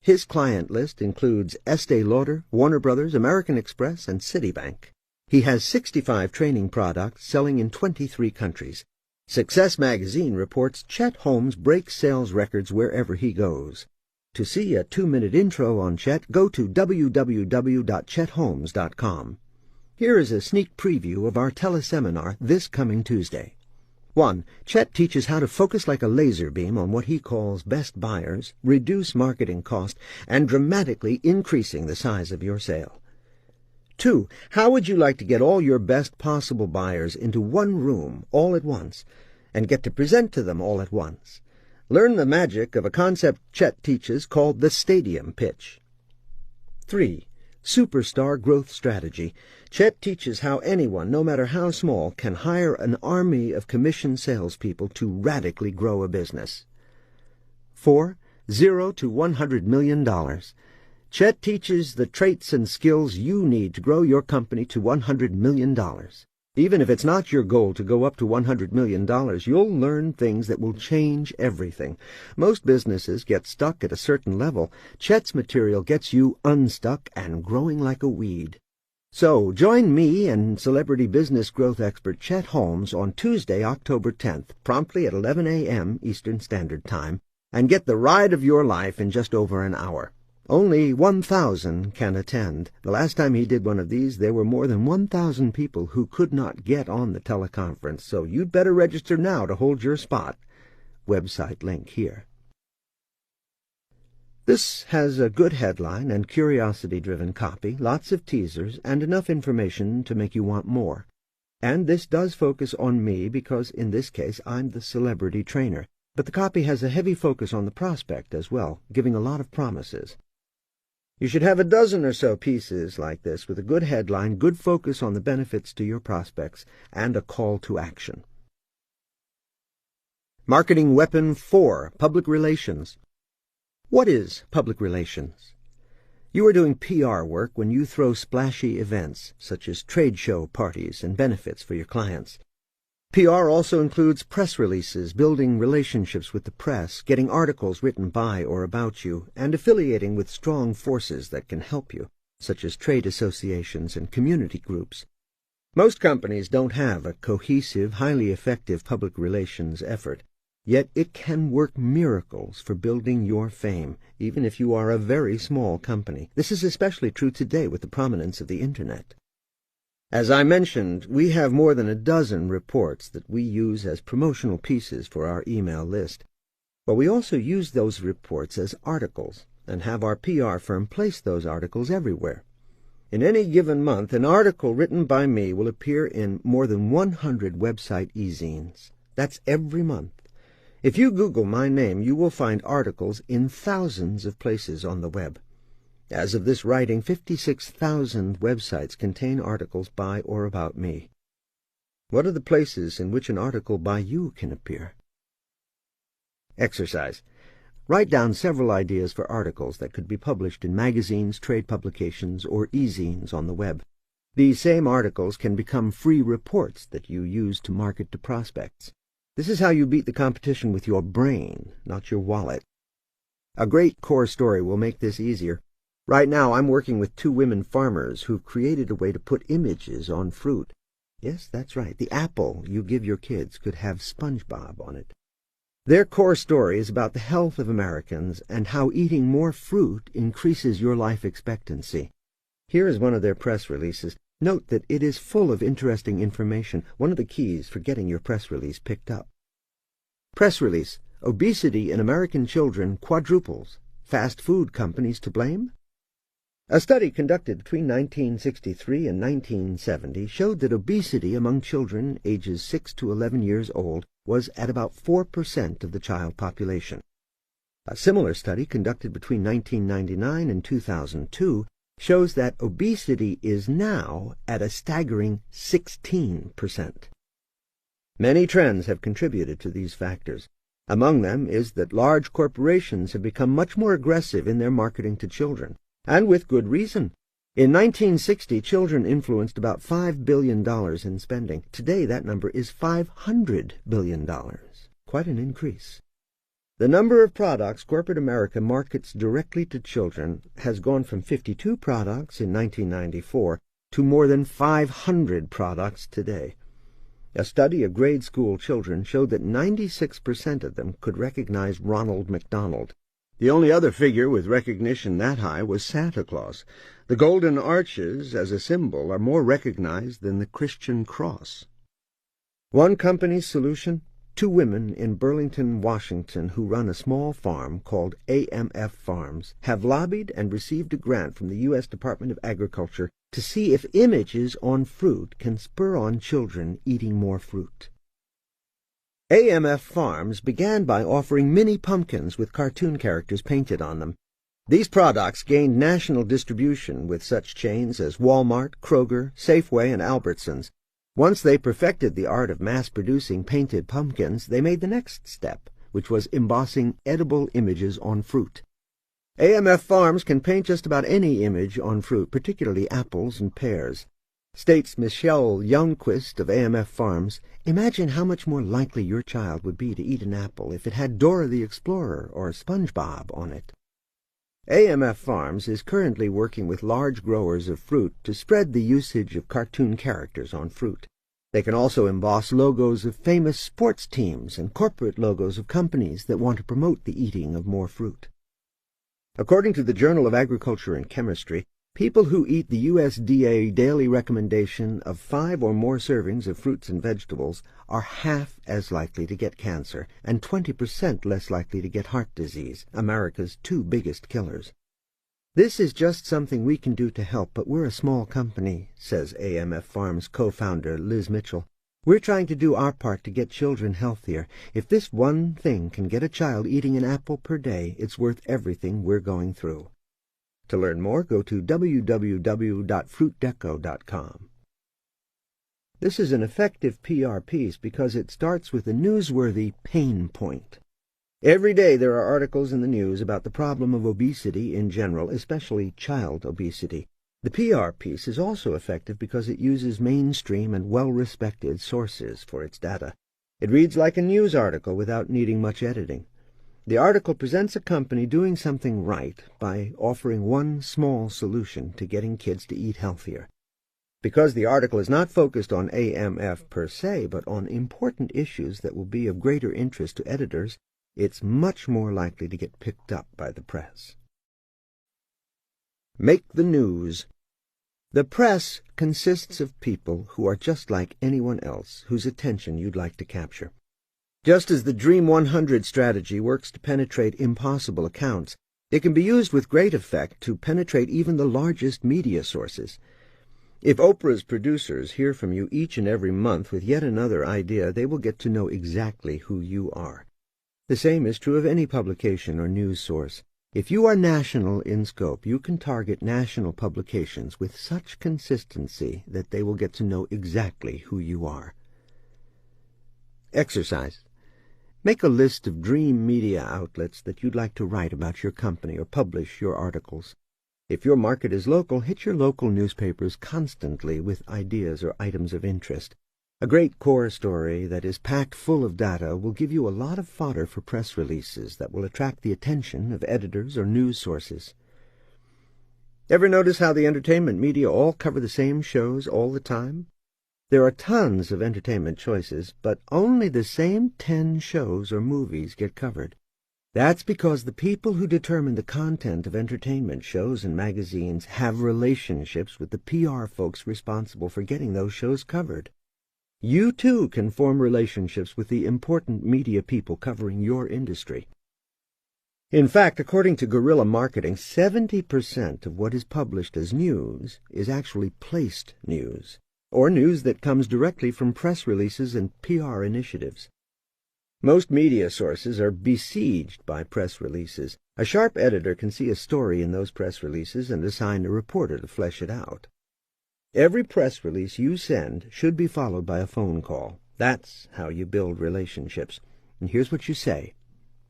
His client list includes Estée Lauder, Warner Brothers, American Express, and Citibank. He has 65 training products selling in 23 countries. Success Magazine reports Chet Holmes breaks sales records wherever he goes. To see a 2-minute intro on Chet, go to www.chetholmes.com. Here is a sneak preview of our teleseminar this coming Tuesday. 1. Chet teaches how to focus like a laser beam on what he calls best buyers, reduce marketing cost, and dramatically increasing the size of your sale. 2. How would you like to get all your best possible buyers into one room all at once, and get to present to them all at once? Learn the magic of a concept Chet teaches called the stadium pitch. 3. Superstar growth strategy. Chet teaches how anyone, no matter how small, can hire an army of commissioned salespeople to radically grow a business. 4. 0 to $100 million. Chet teaches the traits and skills you need to grow your company to $100 million. Even if it's not your goal to go up to $100 million, you'll learn things that will change everything. Most businesses get stuck at a certain level. Chet's material gets you unstuck and growing like a weed. So, join me and celebrity business growth expert Chet Holmes on Tuesday, October 10th, promptly at 11 a.m. Eastern Standard Time, and get the ride of your life in just over an hour. Only 1,000 can attend. The last time he did one of these, there were more than 1,000 people who could not get on the teleconference, so you'd better register now to hold your spot. Website link here. This has a good headline and curiosity-driven copy, lots of teasers, and enough information to make you want more. And this does focus on me because, in this case, I'm the celebrity trainer. But the copy has a heavy focus on the prospect as well, giving a lot of promises. You should have a dozen or so pieces like this with a good headline, good focus on the benefits to your prospects, and a call to action. Marketing Weapon 4, Public Relations. What is public relations? You are doing PR work when you throw splashy events, such as trade show parties and benefits for your clients. PR also includes press releases, building relationships with the press, getting articles written by or about you, and affiliating with strong forces that can help you, such as trade associations and community groups. Most companies don't have a cohesive, highly effective public relations effort, yet it can work miracles for building your fame, even if you are a very small company. This is especially true today with the prominence of the Internet. As I mentioned, we have more than a dozen reports that we use as promotional pieces for our email list. But we also use those reports as articles and have our PR firm place those articles everywhere. In any given month, an article written by me will appear in more than 100 website e-zines. That's every month. If you Google my name, you will find articles in thousands of places on the web. As of this writing, 56,000 websites contain articles by or about me. What are the places in which an article by you can appear? Exercise. Write down several ideas for articles that could be published in magazines, trade publications, or e-zines on the web. These same articles can become free reports that you use to market to prospects. This is how you beat the competition with your brain, not your wallet. A great core story will make this easier. Right now, I'm working with 2 women farmers who've created a way to put images on fruit. Yes, that's right. The apple you give your kids could have SpongeBob on it. Their core story is about the health of Americans and how eating more fruit increases your life expectancy. Here is one of their press releases. Note that it is full of interesting information, one of the keys for getting your press release picked up. Press release: Obesity in American children quadruples. Fast food companies to blame? A study conducted between 1963 and 1970 showed that obesity among children ages 6 to 11 years old was at about 4% of the child population. A similar study conducted between 1999 and 2002 shows that obesity is now at a staggering 16%. Many trends have contributed to these factors. Among them is that large corporations have become much more aggressive in their marketing to children, and with good reason. In 1960, children influenced about $5 billion in spending. Today, that number is $500 billion. Quite an increase. The number of products corporate America markets directly to children has gone from 52 products in 1994 to more than 500 products today. A study of grade school children showed that 96% of them could recognize Ronald McDonald. The only other figure with recognition that high was Santa Claus. The golden arches as a symbol are more recognized than the Christian cross. One company's solution: 2 women in Burlington, Washington, who run a small farm called AMF Farms, have lobbied and received a grant from the U.S. Department of Agriculture to see if images on fruit can spur on children eating more fruit. AMF Farms began by offering mini pumpkins with cartoon characters painted on them. These products gained national distribution with such chains as Walmart, Kroger, Safeway, and Albertsons. Once they perfected the art of mass-producing painted pumpkins, they made the next step, which was embossing edible images on fruit. AMF Farms can paint just about any image on fruit, particularly apples and pears. States Michelle Youngquist of AMF Farms, imagine how much more likely your child would be to eat an apple if it had Dora the Explorer or SpongeBob on it. AMF Farms is currently working with large growers of fruit to spread the usage of cartoon characters on fruit. They can also emboss logos of famous sports teams and corporate logos of companies that want to promote the eating of more fruit. According to the Journal of Agriculture and Chemistry, people who eat the USDA daily recommendation of 5 or more servings of fruits and vegetables are half as likely to get cancer and 20% less likely to get heart disease, America's 2 biggest killers. This is just something we can do to help, but we're a small company, says AMF Farms co-founder Liz Mitchell. We're trying to do our part to get children healthier. If this one thing can get a child eating an apple per day, it's worth everything we're going through. To learn more, go to www.fruitdeco.com. This is an effective PR piece because it starts with a newsworthy pain point. Every day there are articles in the news about the problem of obesity in general, especially child obesity. The PR piece is also effective because it uses mainstream and well-respected sources for its data. It reads like a news article without needing much editing. The article presents a company doing something right by offering one small solution to getting kids to eat healthier. Because the article is not focused on AMF per se, but on important issues that will be of greater interest to editors, it's much more likely to get picked up by the press. Make the news. The press consists of people who are just like anyone else whose attention you'd like to capture. Just as the Dream 100 strategy works to penetrate impossible accounts, it can be used with great effect to penetrate even the largest media sources. If Oprah's producers hear from you each and every month with yet another idea, they will get to know exactly who you are. The same is true of any publication or news source. If you are national in scope, you can target national publications with such consistency that they will get to know exactly who you are. Exercise. Make a list of dream media outlets that you'd like to write about your company or publish your articles. If your market is local, hit your local newspapers constantly with ideas or items of interest. A great core story that is packed full of data will give you a lot of fodder for press releases that will attract the attention of editors or news sources. Ever notice how the entertainment media all cover the same shows all the time? There are tons of entertainment choices, but only the same 10 shows or movies get covered. That's because the people who determine the content of entertainment shows and magazines have relationships with the PR folks responsible for getting those shows covered. You, too, can form relationships with the important media people covering your industry. In fact, according to guerrilla marketing, 70% of what is published as news is actually placed news, or news that comes directly from press releases and PR initiatives. Most media sources are besieged by press releases. A sharp editor can see a story in those press releases and assign a reporter to flesh it out. Every press release you send should be followed by a phone call. That's how you build relationships. And here's what you say.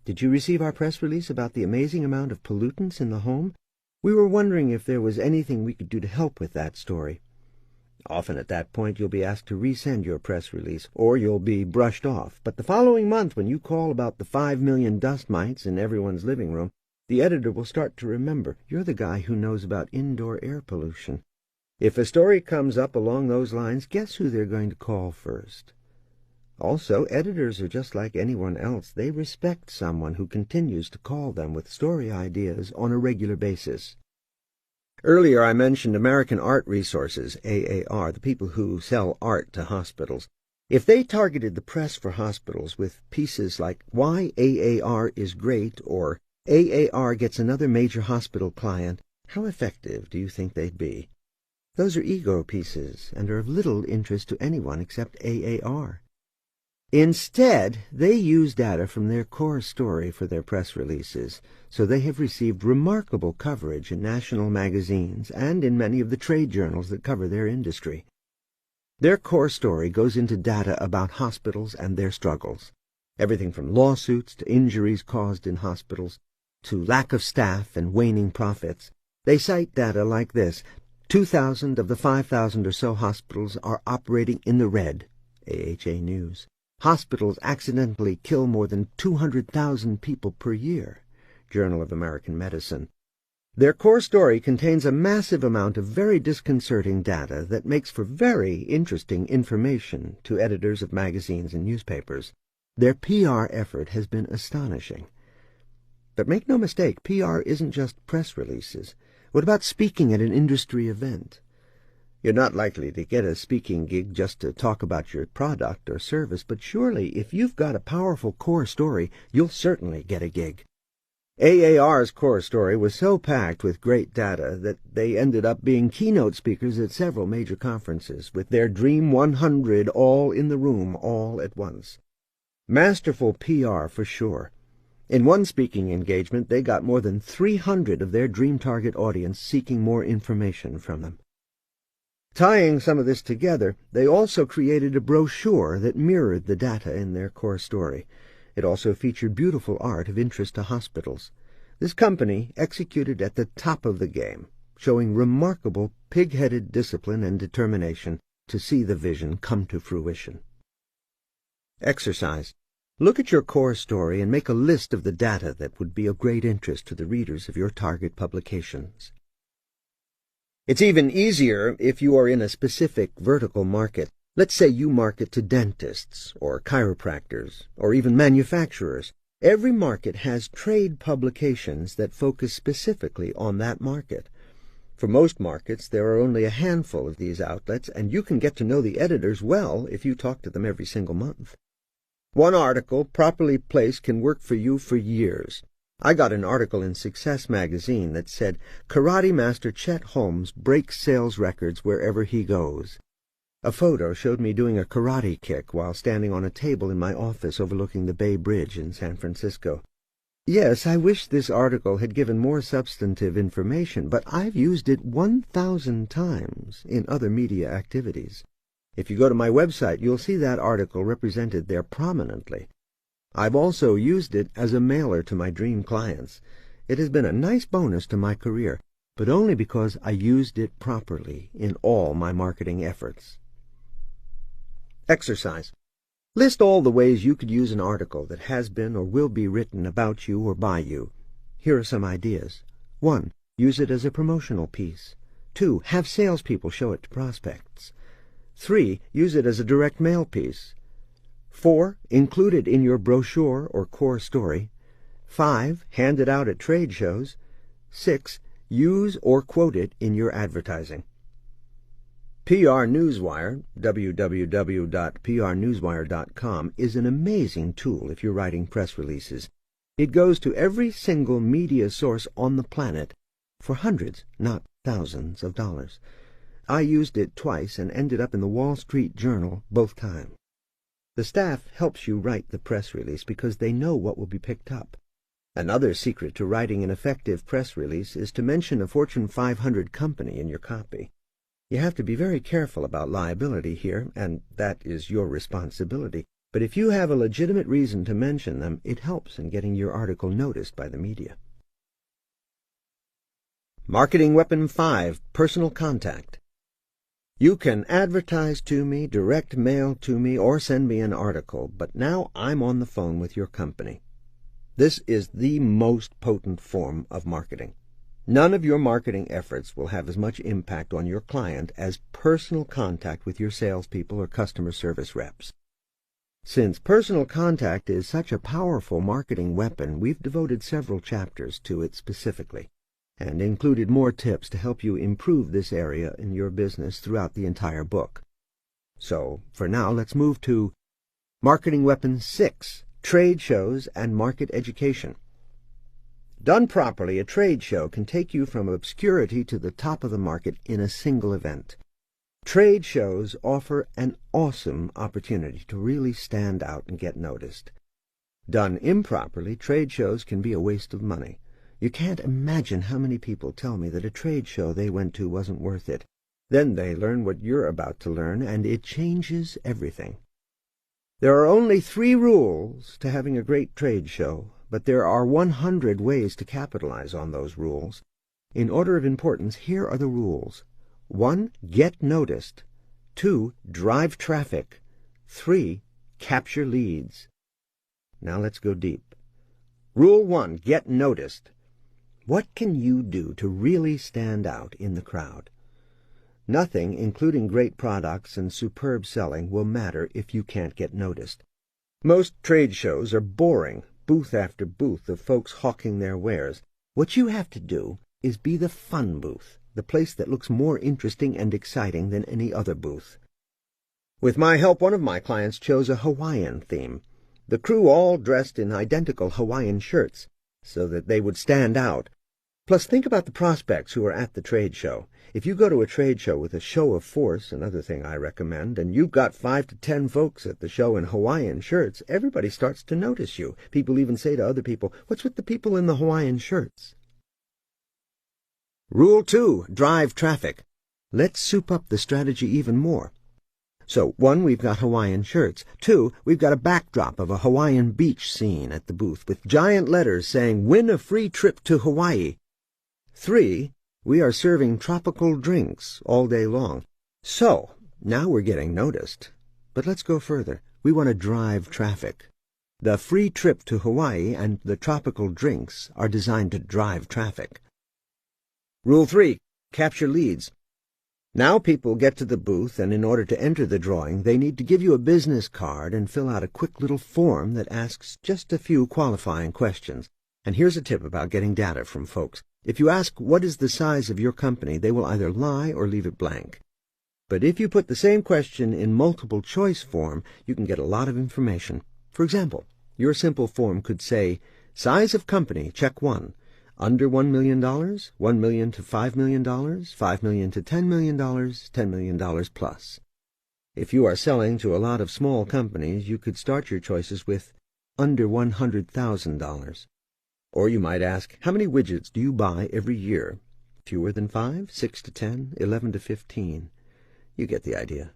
Did you receive our press release about the amazing amount of pollutants in the home? We were wondering if there was anything we could do to help with that story. Often at that point you'll be asked to resend your press release, or you'll be brushed off. But the following month, when you call about the 5 million dust mites in everyone's living room, the editor will start to remember you're the guy who knows about indoor air pollution. If a story comes up along those lines, guess who they're going to call first? Also, editors are just like anyone else. They respect someone who continues to call them with story ideas on a regular basis. Earlier I mentioned American Art Resources, AAR, the people who sell art to hospitals. If they targeted the press for hospitals with pieces like Why AAR is Great or AAR Gets Another Major Hospital Client, how effective do you think they'd be? Those are ego pieces and are of little interest to anyone except AAR. Instead, they use data from their core story for their press releases, so they have received remarkable coverage in national magazines and in many of the trade journals that cover their industry. Their core story goes into data about hospitals and their struggles, everything from lawsuits to injuries caused in hospitals, to lack of staff and waning profits. They cite data like this: 2,000 of the 5,000 or so hospitals are operating in the red, AHA News. Hospitals accidentally kill more than 200,000 people per year, Journal of American Medicine. Their core story contains a massive amount of very disconcerting data that makes for very interesting information to editors of magazines and newspapers. Their PR effort has been astonishing. But make no mistake, PR isn't just press releases. What about speaking at an industry event? You're not likely to get a speaking gig just to talk about your product or service, but surely if you've got a powerful core story, you'll certainly get a gig. AAR's core story was so packed with great data that they ended up being keynote speakers at several major conferences, with their Dream 100 all in the room all at once. Masterful PR for sure. In one speaking engagement, they got more than 300 of their dream target audience seeking more information from them. Tying some of this together, they also created a brochure that mirrored the data in their core story. It also featured beautiful art of interest to hospitals. This company executed at the top of the game, showing remarkable pig-headed discipline and determination to see the vision come to fruition. Exercise. Look at your core story and make a list of the data that would be of great interest to the readers of your target publications. It's even easier if you are in a specific vertical market. Let's say you market to dentists or chiropractors or even manufacturers. Every market has trade publications that focus specifically on that market. For most markets, there are only a handful of these outlets, and you can get to know the editors well if you talk to them every single month. One article, properly placed, can work for you for years. I got an article in Success magazine that said, Karate Master Chet Holmes breaks sales records wherever he goes. A photo showed me doing a karate kick while standing on a table in my office overlooking the Bay Bridge in San Francisco. Yes, I wish this article had given more substantive information, but I've used it 1,000 times in other media activities. If you go to my website, you'll see that article represented there prominently. I've also used it as a mailer to my dream clients. It has been a nice bonus to my career, but only because I used it properly in all my marketing efforts. Exercise. List all the ways you could use an article that has been or will be written about you or by you. Here are some ideas. 1. Use it as a promotional piece. 2. Have salespeople show it to prospects. 3. Use it as a direct mail piece. 4. Include it in your brochure or core story. 5. Hand it out at trade shows. 6. Use or quote it in your advertising. PR Newswire, www.prnewswire.com, is an amazing tool if you're writing press releases. It goes to every single media source on the planet for hundreds, not thousands, of dollars. I used it twice and ended up in the Wall Street Journal both times. The staff helps you write the press release because they know what will be picked up. Another secret to writing an effective press release is to mention a Fortune 500 company in your copy. You have to be very careful about liability here, and that is your responsibility. But if you have a legitimate reason to mention them, it helps in getting your article noticed by the media. Marketing Weapon 5, Personal Contact. You can advertise to me, direct mail to me, or send me an article, but now I'm on the phone with your company. This is the most potent form of marketing. None of your marketing efforts will have as much impact on your client as personal contact with your salespeople or customer service reps. Since personal contact is such a powerful marketing weapon, we've devoted several chapters to it specifically, and included more tips to help you improve this area in your business throughout the entire book. So, for now, let's move to Marketing Weapon 6, Trade Shows and Market Education. Done properly, a trade show can take you from obscurity to the top of the market in a single event. Trade shows offer an awesome opportunity to really stand out and get noticed. Done improperly, trade shows can be a waste of money. You can't imagine how many people tell me that a trade show they went to wasn't worth it. Then they learn what you're about to learn, and it changes everything. There are only 3 rules to having a great trade show, but there are 100 ways to capitalize on those rules. In order of importance, here are the rules. 1. Get noticed. 2. Drive traffic. 3. Capture leads. Now let's go deep. Rule 1. Get noticed. What can you do to really stand out in the crowd? Nothing, including great products and superb selling, will matter if you can't get noticed. Most trade shows are boring, booth after booth of folks hawking their wares. What you have to do is be the fun booth, the place that looks more interesting and exciting than any other booth. With my help, one of my clients chose a Hawaiian theme. The crew all dressed in identical Hawaiian shirts, so that they would stand out. Plus, think about the prospects who are at the trade show. If you go to a trade show with a show of force, another thing I recommend, and you've got 5 to 10 folks at the show in Hawaiian shirts, everybody starts to notice you. People even say to other people, "What's with the people in the Hawaiian shirts?" Rule 2. Drive traffic. Let's soup up the strategy even more. So, 1, we've got Hawaiian shirts. 2, we've got a backdrop of a Hawaiian beach scene at the booth with giant letters saying, "Win a free trip to Hawaii." 3, we are serving tropical drinks all day long. So, now we're getting noticed. But let's go further. We want to drive traffic. The free trip to Hawaii and the tropical drinks are designed to drive traffic. Rule 3. Capture leads. Now people get to the booth, and in order to enter the drawing, they need to give you a business card and fill out a quick little form that asks just a few qualifying questions. And here's a tip about getting data from folks. If you ask what is the size of your company, they will either lie or leave it blank. But if you put the same question in multiple choice form, you can get a lot of information. For example, your simple form could say, size of company, check 1. Under $1 million, $1 million to $5 million, $5 million to $10 million, $10 million plus. If you are selling to a lot of small companies, you could start your choices with under $100,000. Or you might ask, how many widgets do you buy every year? Fewer than 5, 6 to 10, 11 to 15. You get the idea.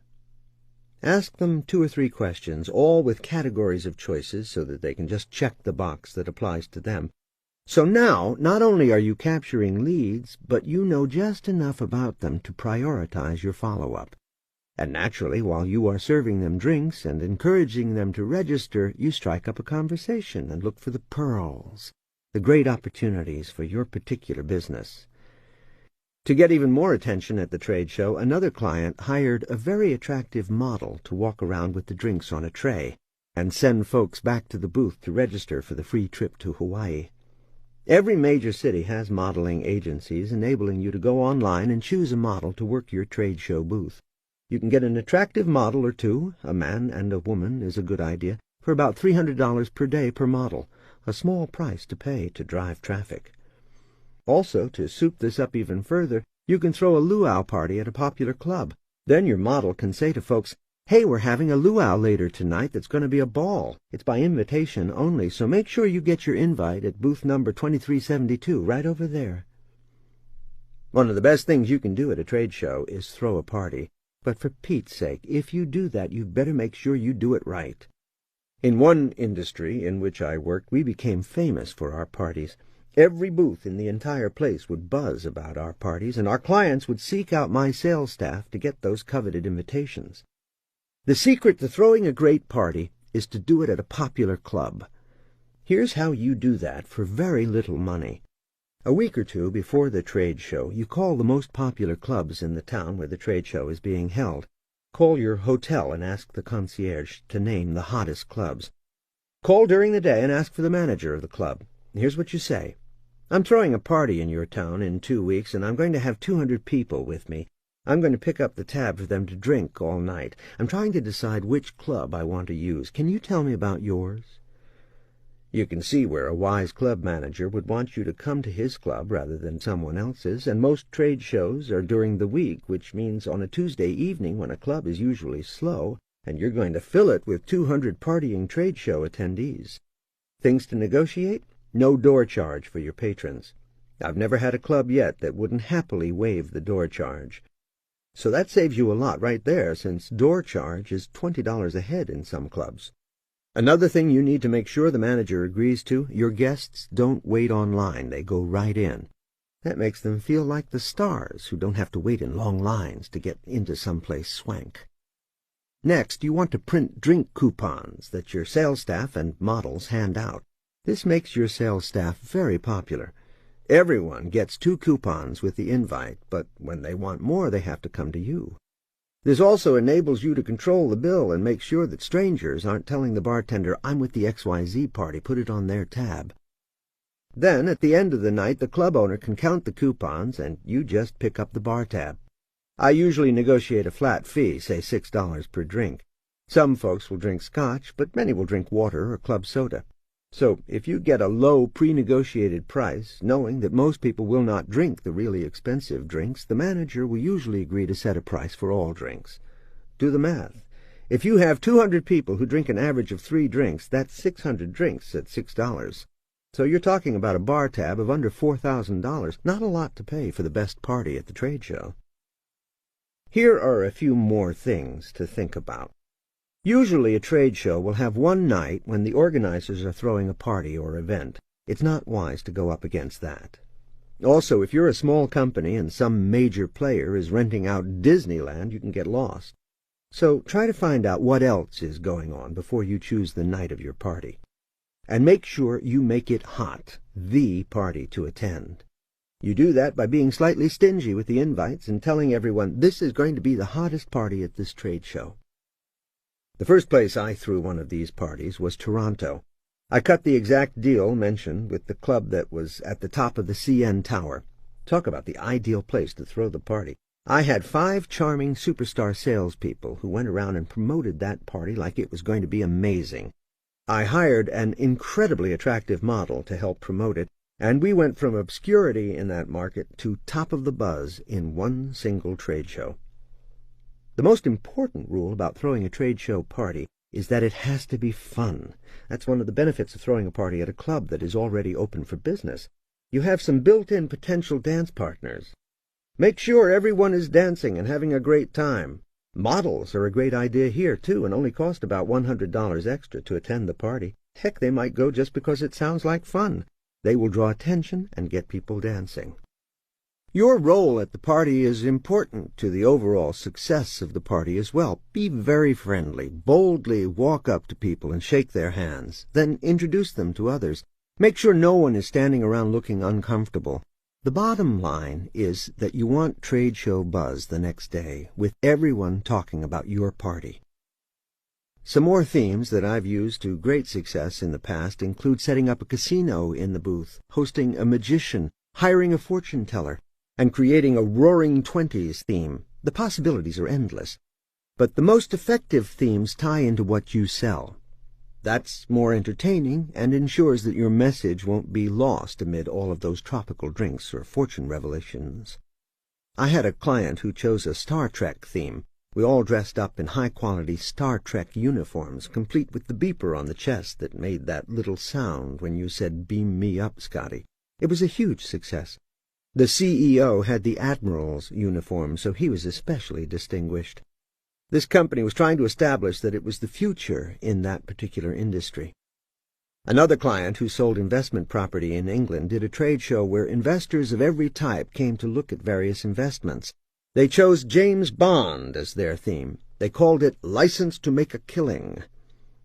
Ask them 2 or 3 questions, all with categories of choices so that they can just check the box that applies to them. So now, not only are you capturing leads, but you know just enough about them to prioritize your follow-up. And naturally, while you are serving them drinks and encouraging them to register, you strike up a conversation and look for the pearls, the great opportunities for your particular business. To get even more attention at the trade show, another client hired a very attractive model to walk around with the drinks on a tray and send folks back to the booth to register for the free trip to Hawaii. Every major city has modeling agencies enabling you to go online and choose a model to work your trade show booth. You can get an attractive model or two, a man and a woman is a good idea, for about $300 per day per model, a small price to pay to drive traffic. Also, to soup this up even further, you can throw a luau party at a popular club. Then your model can say to folks, "Hey, we're having a luau later tonight that's going to be a ball. It's by invitation only, so make sure you get your invite at booth number 2372, right over there." One of the best things you can do at a trade show is throw a party. But for Pete's sake, if you do that, you'd better make sure you do it right. In one industry in which I worked, we became famous for our parties. Every booth in the entire place would buzz about our parties, and our clients would seek out my sales staff to get those coveted invitations. The secret to throwing a great party is to do it at a popular club. Here's how you do that for very little money. A week or two before the trade show, you call the most popular clubs in the town where the trade show is being held. Call your hotel and ask the concierge to name the hottest clubs. Call during the day and ask for the manager of the club. Here's what you say. "I'm throwing a party in your town in 2 weeks, and I'm going to have 200 people with me. I'm going to pick up the tab for them to drink all night. I'm trying to decide which club I want to use. Can you tell me about yours?" You can see where a wise club manager would want you to come to his club rather than someone else's, and most trade shows are during the week, which means on a Tuesday evening when a club is usually slow, and you're going to fill it with 200 partying trade show attendees. Things to negotiate? No door charge for your patrons. I've never had a club yet that wouldn't happily waive the door charge. So that saves you a lot right there, since door charge is $20 a head in some clubs. Another thing you need to make sure the manager agrees to, your guests don't wait online, they go right in. That makes them feel like the stars who don't have to wait in long lines to get into someplace swank. Next, you want to print drink coupons that your sales staff and models hand out. This makes your sales staff very popular. Everyone gets 2 coupons with the invite, but when they want more, they have to come to you. This also enables you to control the bill and make sure that strangers aren't telling the bartender, "I'm with the XYZ party, put it on their tab." Then, at the end of the night, the club owner can count the coupons, and you just pick up the bar tab. I usually negotiate a flat fee, say $6 per drink. Some folks will drink scotch, but many will drink water or club soda. So if you get a low pre-negotiated price, knowing that most people will not drink the really expensive drinks, the manager will usually agree to set a price for all drinks. Do the math. If you have 200 people who drink an average of 3 drinks, that's 600 drinks at $6. So you're talking about a bar tab of under $4,000, not a lot to pay for the best party at the trade show. Here are a few more things to think about. Usually a trade show will have one night when the organizers are throwing a party or event. It's not wise to go up against that. Also, if you're a small company and some major player is renting out Disneyland, you can get lost. So try to find out what else is going on before you choose the night of your party. And make sure you make it hot, the party to attend. You do that by being slightly stingy with the invites and telling everyone this is going to be the hottest party at this trade show. The first place I threw one of these parties was Toronto. I cut the exact deal mentioned with the club that was at the top of the CN Tower. Talk about the ideal place to throw the party. I had 5 charming superstar salespeople who went around and promoted that party like it was going to be amazing. I hired an incredibly attractive model to help promote it, and we went from obscurity in that market to top of the buzz in one single trade show. The most important rule about throwing a trade show party is that it has to be fun. That's one of the benefits of throwing a party at a club that is already open for business. You have some built-in potential dance partners. Make sure everyone is dancing and having a great time. Models are a great idea here, too, and only cost about $100 extra to attend the party. Heck, they might go just because it sounds like fun. They will draw attention and get people dancing. Your role at the party is important to the overall success of the party as well. Be very friendly. Boldly walk up to people and shake their hands. Then introduce them to others. Make sure no one is standing around looking uncomfortable. The bottom line is that you want trade show buzz the next day, with everyone talking about your party. Some more themes that I've used to great success in the past include setting up a casino in the booth, hosting a magician, hiring a fortune teller, and creating a Roaring Twenties theme. The possibilities are endless. But the most effective themes tie into what you sell. That's more entertaining and ensures that your message won't be lost amid all of those tropical drinks or fortune revelations. I had a client who chose a Star Trek theme. We all dressed up in high-quality Star Trek uniforms, complete with the beeper on the chest that made that little sound when you said, "Beam me up, Scotty." It was a huge success. The CEO had the Admiral's uniform, so he was especially distinguished. This company was trying to establish that it was the future in that particular industry. Another client who sold investment property in England did a trade show where investors of every type came to look at various investments. They chose James Bond as their theme. They called it License to Make a Killing.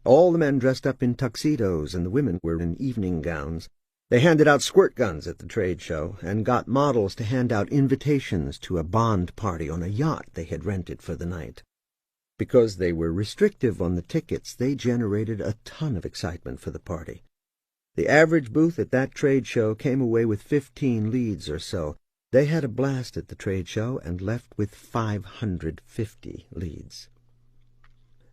All the men dressed up in tuxedos and the women were in evening gowns. They handed out squirt guns at the trade show and got models to hand out invitations to a Bond party on a yacht they had rented for the night. Because they were restrictive on the tickets, they generated a ton of excitement for the party. The average booth at that trade show came away with 15 leads or so. They had a blast at the trade show and left with 550 leads.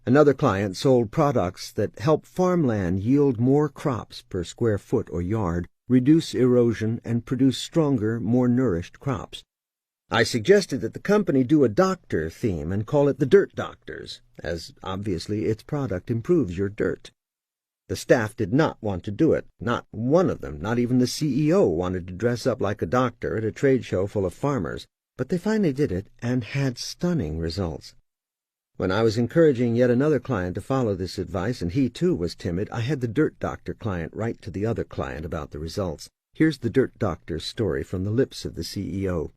Another client sold products that help farmland yield more crops per square foot or yard, reduce erosion, and produce stronger, more nourished crops. I suggested that the company do a doctor theme and call it the Dirt Doctors, as obviously its product improves your dirt. The staff did not want to do it. Not one of them, not even the CEO, wanted to dress up like a doctor at a trade show full of farmers, but they finally did it and had stunning results. When I was encouraging yet another client to follow this advice, and he too was timid, I had the Dirt Doctor client write to the other client about the results. Here's the Dirt Doctor's story from the lips of the CEO.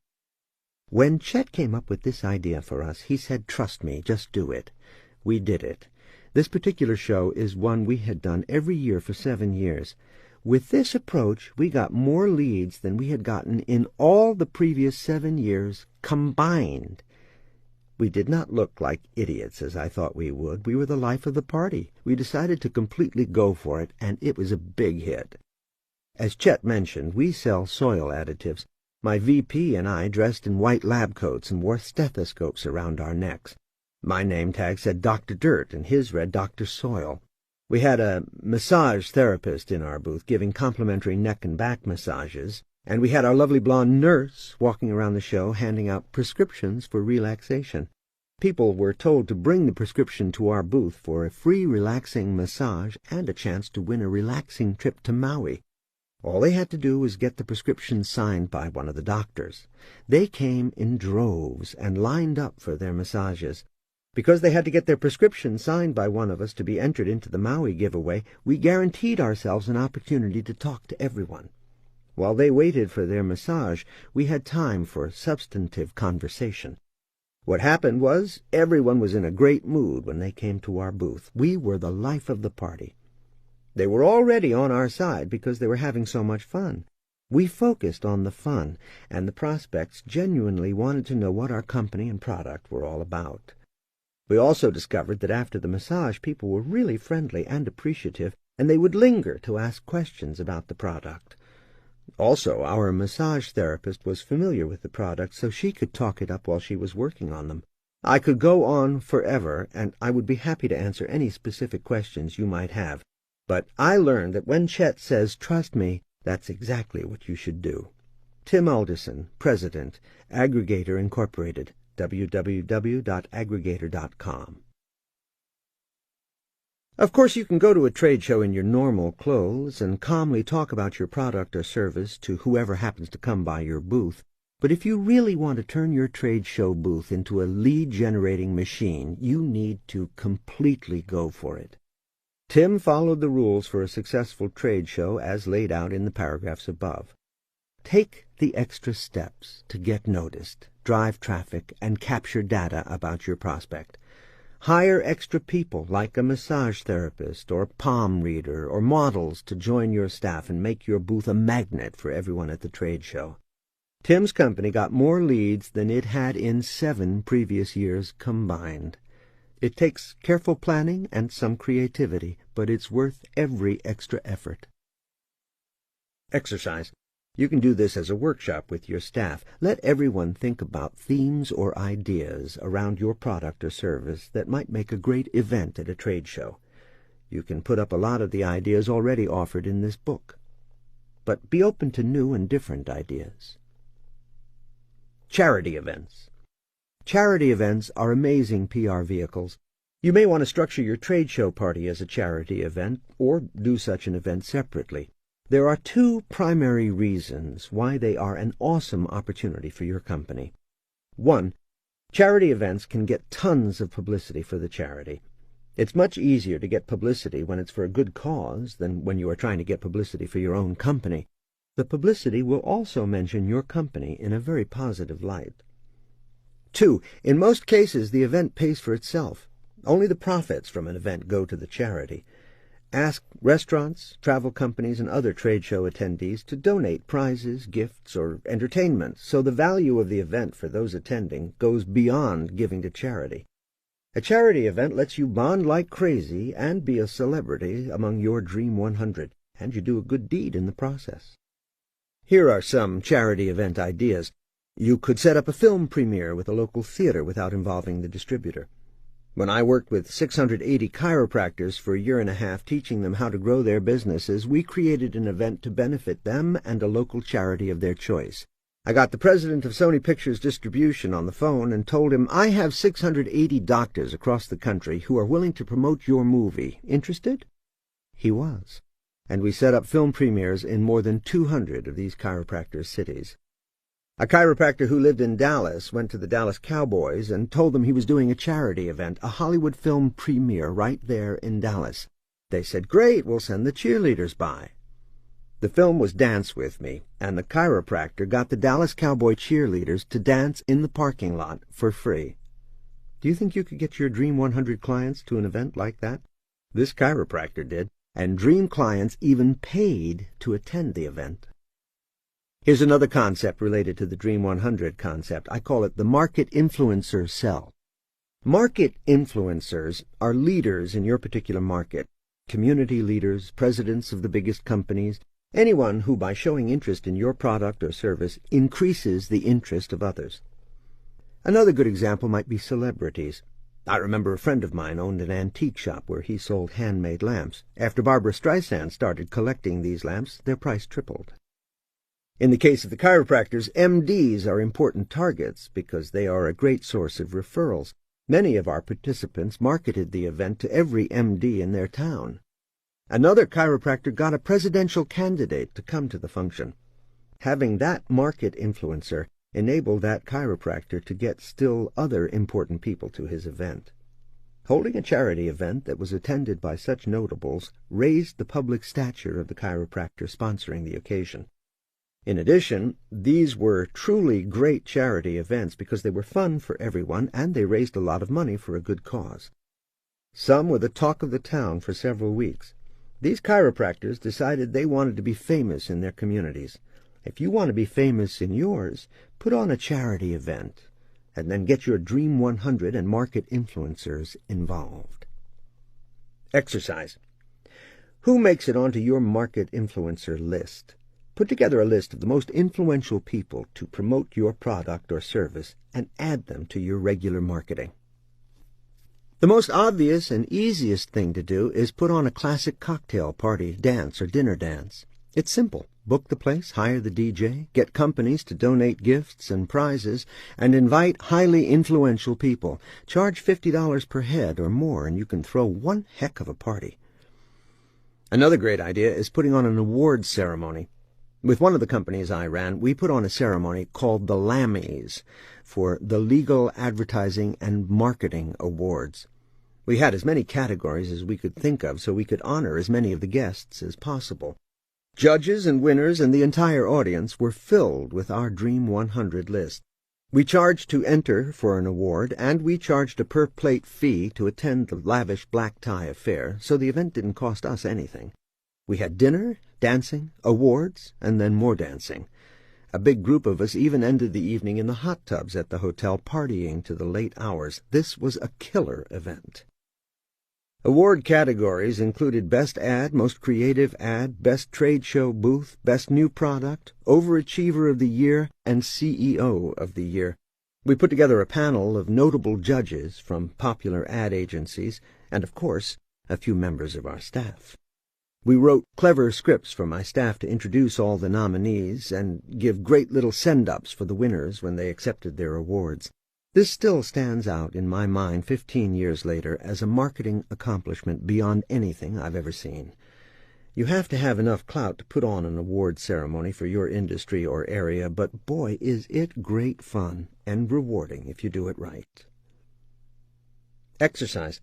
"When Chet came up with this idea for us, he said, 'Trust me, just do it.' We did it. This particular show is one we had done every year for 7 years. With this approach, we got more leads than we had gotten in all the previous 7 years combined. We did not look like idiots, as I thought we would. We were the life of the party. We decided to completely go for it, and it was a big hit. As Chet mentioned, we sell soil additives. My VP and I dressed in white lab coats and wore stethoscopes around our necks. My name tag said Dr. Dirt, and his read Dr. Soil. We had a massage therapist in our booth giving complimentary neck and back massages, and we had our lovely blonde nurse walking around the show handing out prescriptions for relaxation. People were told to bring the prescription to our booth for a free relaxing massage and a chance to win a relaxing trip to Maui. All they had to do was get the prescription signed by one of the doctors. They came in droves and lined up for their massages. Because they had to get their prescription signed by one of us to be entered into the Maui giveaway, we guaranteed ourselves an opportunity to talk to everyone. While they waited for their massage, we had time for substantive conversation. What happened was everyone was in a great mood when they came to our booth. We were the life of the party. They were already on our side because they were having so much fun. We focused on the fun, and the prospects genuinely wanted to know what our company and product were all about. We also discovered that after the massage, people were really friendly and appreciative, and they would linger to ask questions about the product. Also, our massage therapist was familiar with the product, so she could talk it up while she was working on them. I could go on forever, and I would be happy to answer any specific questions you might have. But I learned that when Chet says, "Trust me," that's exactly what you should do. Tim Alderson, President, Aggregator Incorporated, www.aggregator.com. Of course, you can go to a trade show in your normal clothes and calmly talk about your product or service to whoever happens to come by your booth. But if you really want to turn your trade show booth into a lead-generating machine, you need to completely go for it. Tim followed the rules for a successful trade show as laid out in the paragraphs above. Take the extra steps to get noticed, drive traffic, and capture data about your prospect. Hire extra people like a massage therapist or palm reader or models to join your staff and make your booth a magnet for everyone at the trade show. Tim's company got more leads than it had in 7 previous years combined. It takes careful planning and some creativity, but it's worth every extra effort. Exercise. You can do this as a workshop with your staff. Let everyone think about themes or ideas around your product or service that might make a great event at a trade show. You can put up a lot of the ideas already offered in this book, but be open to new and different ideas. Charity events. Charity events are amazing PR vehicles. You may want to structure your trade show party as a charity event, or do such an event separately. There are 2 primary reasons why they are an awesome opportunity for your company. 1, charity events can get tons of publicity for the charity. It's much easier to get publicity when it's for a good cause than when you are trying to get publicity for your own company. The publicity will also mention your company in a very positive light. 2, in most cases the event pays for itself. Only the profits from an event go to the charity. Ask restaurants, travel companies, and other trade show attendees to donate prizes, gifts, or entertainment, so the value of the event for those attending goes beyond giving to charity. A charity event lets you bond like crazy and be a celebrity among your Dream 100, and you do a good deed in the process. Here are some charity event ideas. You could set up a film premiere with a local theater without involving the distributor. When I worked with 680 chiropractors for a year and a half teaching them how to grow their businesses, we created an event to benefit them and a local charity of their choice. I got the president of Sony Pictures Distribution on the phone and told him, "I have 680 doctors across the country who are willing to promote your movie. Interested?" He was, and we set up film premieres in more than 200 of these chiropractor cities. A chiropractor who lived in Dallas went to the Dallas Cowboys and told them he was doing a charity event, a Hollywood film premiere right there in Dallas. They said, "Great, we'll send the cheerleaders by." The film was Dance With Me, and the chiropractor got the Dallas Cowboy cheerleaders to dance in the parking lot for free. Do you think you could get your Dream 100 clients to an event like that? This chiropractor did, and dream clients even paid to attend the event. Here's another concept related to the Dream 100 concept. I call it the market influencer cell. Market influencers are leaders in your particular market, community leaders, presidents of the biggest companies, anyone who, by showing interest in your product or service, increases the interest of others. Another good example might be celebrities. I remember a friend of mine owned an antique shop where he sold handmade lamps. After Barbra Streisand started collecting these lamps, their price tripled. In the case of the chiropractors, MDs are important targets because they are a great source of referrals. Many of our participants marketed the event to every MD in their town. Another chiropractor got a presidential candidate to come to the function. Having that market influencer enabled that chiropractor to get still other important people to his event. Holding a charity event that was attended by such notables raised the public stature of the chiropractor sponsoring the occasion. In addition, these were truly great charity events because they were fun for everyone and they raised a lot of money for a good cause. Some were the talk of the town for several weeks. These chiropractors decided they wanted to be famous in their communities. If you want to be famous in yours, put on a charity event and then get your Dream 100 and market influencers involved. Exercise. Who makes it onto your market influencer list? Put together a list of the most influential people to promote your product or service and add them to your regular marketing. The most obvious and easiest thing to do is put on a classic cocktail party, dance, or dinner dance. It's simple. Book the place, hire the DJ, get companies to donate gifts and prizes, and invite highly influential people. Charge $50 per head or more, and you can throw one heck of a party. Another great idea is putting on an awards ceremony. With one of the companies I ran, we put on a ceremony called the Lammies for the Legal Advertising and Marketing Awards. We had as many categories as we could think of so we could honor as many of the guests as possible. Judges and winners and the entire audience were filled with our Dream 100 list. We charged to enter for an award, and we charged a per-plate fee to attend the lavish black tie affair, so the event didn't cost us anything. We had dinner, dancing, awards, and then more dancing. A big group of us even ended the evening in the hot tubs at the hotel, partying to the late hours. This was a killer event. Award categories included Best Ad, Most Creative Ad, Best Trade Show Booth, Best New Product, Overachiever of the Year, and CEO of the Year. We put together a panel of notable judges from popular ad agencies and, of course, a few members of our staff. We wrote clever scripts for my staff to introduce all the nominees and give great little send-ups for the winners when they accepted their awards. This still stands out in my mind 15 years later as a marketing accomplishment beyond anything I've ever seen. You have to have enough clout to put on an award ceremony for your industry or area, but boy, is it great fun and rewarding if you do it right. Exercise.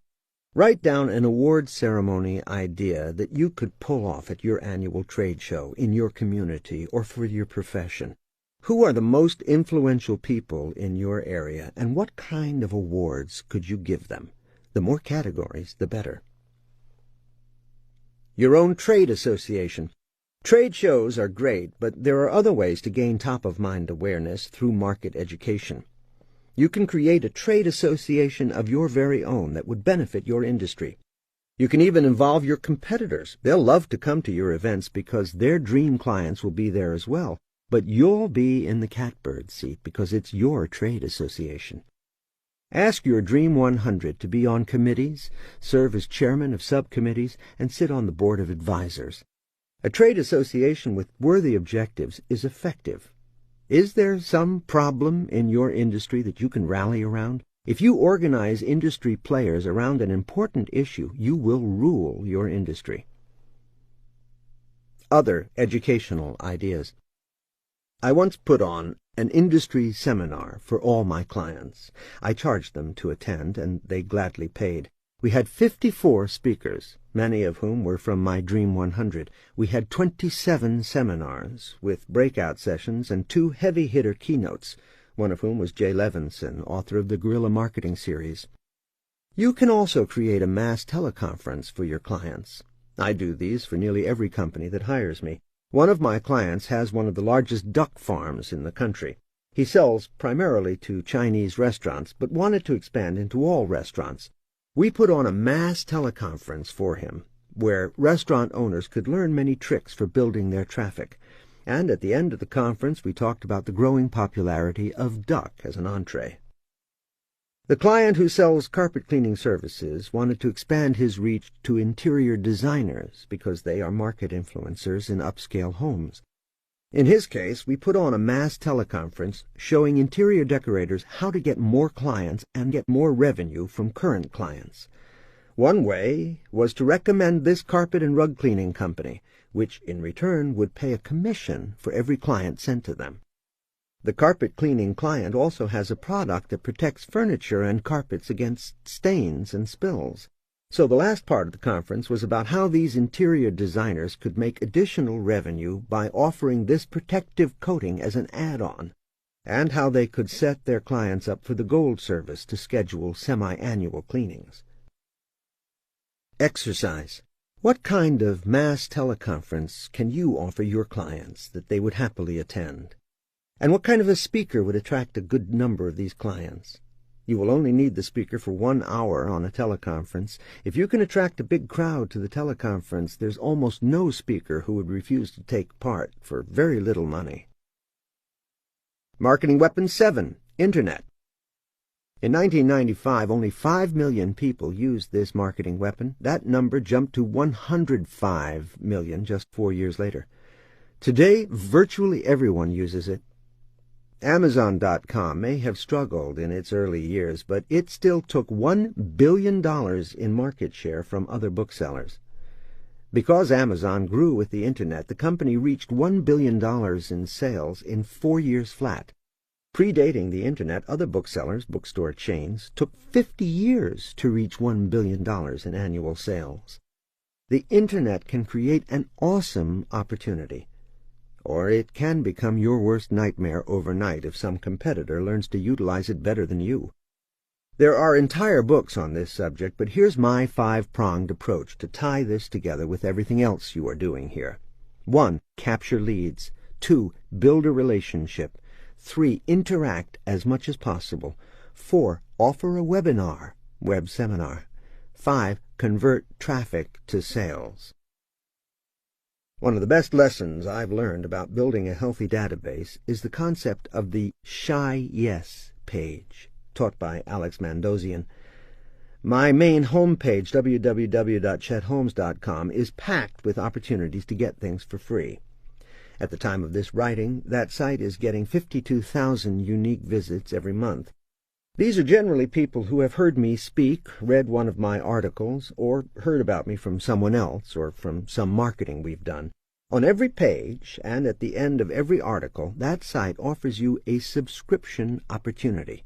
Write down an award ceremony idea that you could pull off at your annual trade show, in your community, or for your profession. Who are the most influential people in your area, and what kind of awards could you give them? The more categories, the better. Your own trade association. Trade shows are great, but there are other ways to gain top-of-mind awareness through market education. You can create a trade association of your very own that would benefit your industry. You can even involve your competitors. They'll love to come to your events because their dream clients will be there as well. But you'll be in the catbird seat because it's your trade association. Ask your Dream 100 to be on committees, serve as chairman of subcommittees, and sit on the board of advisors. A trade association with worthy objectives is effective. Is there some problem in your industry that you can rally around? If you organize industry players around an important issue, you will rule your industry. Other educational ideas. I once put on an industry seminar for all my clients. I charged them to attend, and they gladly paid. We had 54 speakers, many of whom were from my Dream 100. We had 27 seminars, with breakout sessions and 2 heavy-hitter keynotes, one of whom was Jay Levinson, author of the Guerrilla Marketing series. You can also create a mass teleconference for your clients. I do these for nearly every company that hires me. One of my clients has one of the largest duck farms in the country. He sells primarily to Chinese restaurants, but wanted to expand into all restaurants. We put on a mass teleconference for him, where restaurant owners could learn many tricks for building their traffic. And at the end of the conference, we talked about the growing popularity of duck as an entree. The client who sells carpet cleaning services wanted to expand his reach to interior designers because they are market influencers in upscale homes. In his case, we put on a mass teleconference showing interior decorators how to get more clients and get more revenue from current clients. One way was to recommend this carpet and rug cleaning company, which in return would pay a commission for every client sent to them. The carpet cleaning client also has a product that protects furniture and carpets against stains and spills. So the last part of the conference was about how these interior designers could make additional revenue by offering this protective coating as an add-on, and how they could set their clients up for the gold service to schedule semi-annual cleanings. Exercise. What kind of mass teleconference can you offer your clients that they would happily attend? And what kind of a speaker would attract a good number of these clients? You will only need the speaker for 1 hour on a teleconference. If you can attract a big crowd to the teleconference, there's almost no speaker who would refuse to take part for very little money. Marketing Weapon 7. Internet. In 1995, only 5 million people used this marketing weapon. That number jumped to 105 million just 4 years later. Today, virtually everyone uses it. Amazon.com may have struggled in its early years, but it still took $1 billion in market share from other booksellers. Because Amazon grew with the Internet, the company reached $1 billion in sales in 4 years flat. Predating the Internet, other booksellers, bookstore chains, took 50 years to reach $1 billion in annual sales. The Internet can create an awesome opportunity, or it can become your worst nightmare overnight if some competitor learns to utilize it better than you. There are entire books on this subject, but here's my 5-pronged approach to tie this together with everything else you are doing here. 1. Capture leads. 2. Build a relationship. 3. Interact as much as possible. 4. Offer a webinar, web seminar. 5. Convert traffic to sales. One of the best lessons I've learned about building a healthy database is the concept of the Shy Yes page, taught by Alex Mandossian. My main homepage, www.chetholmes.com, is packed with opportunities to get things for free. At the time of this writing, that site is getting 52,000 unique visits every month. These are generally people who have heard me speak, read one of my articles, or heard about me from someone else or from some marketing we've done. On every page and at the end of every article, that site offers you a subscription opportunity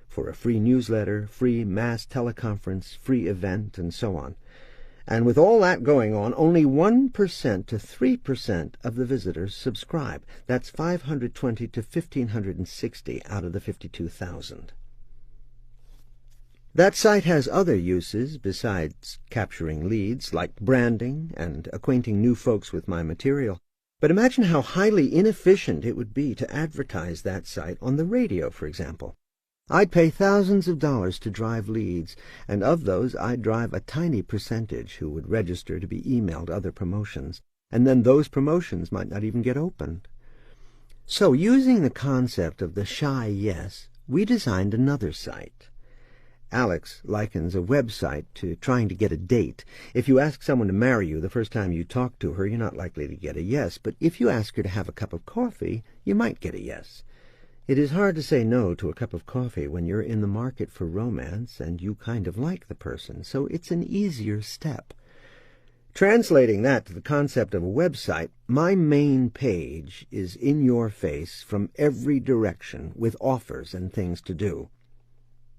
for a free newsletter, free mass teleconference, free event, and so on. And with all that going on, only 1% to 3% of the visitors subscribe. That's 520 to 1,560 out of the 52,000. That site has other uses besides capturing leads, like branding and acquainting new folks with my material. But imagine how highly inefficient it would be to advertise that site on the radio, for example. I'd pay thousands of dollars to drive leads, and of those I'd drive a tiny percentage who would register to be emailed other promotions, and then those promotions might not even get opened. So, using the concept of the Shy Yes, we designed another site. Alex likens a website to trying to get a date. If you ask someone to marry you the first time you talk to her, you're not likely to get a yes, but if you ask her to have a cup of coffee, you might get a yes. It is hard to say no to a cup of coffee when you're in the market for romance and you kind of like the person, so it's an easier step. Translating that to the concept of a website, my main page is in your face from every direction with offers and things to do.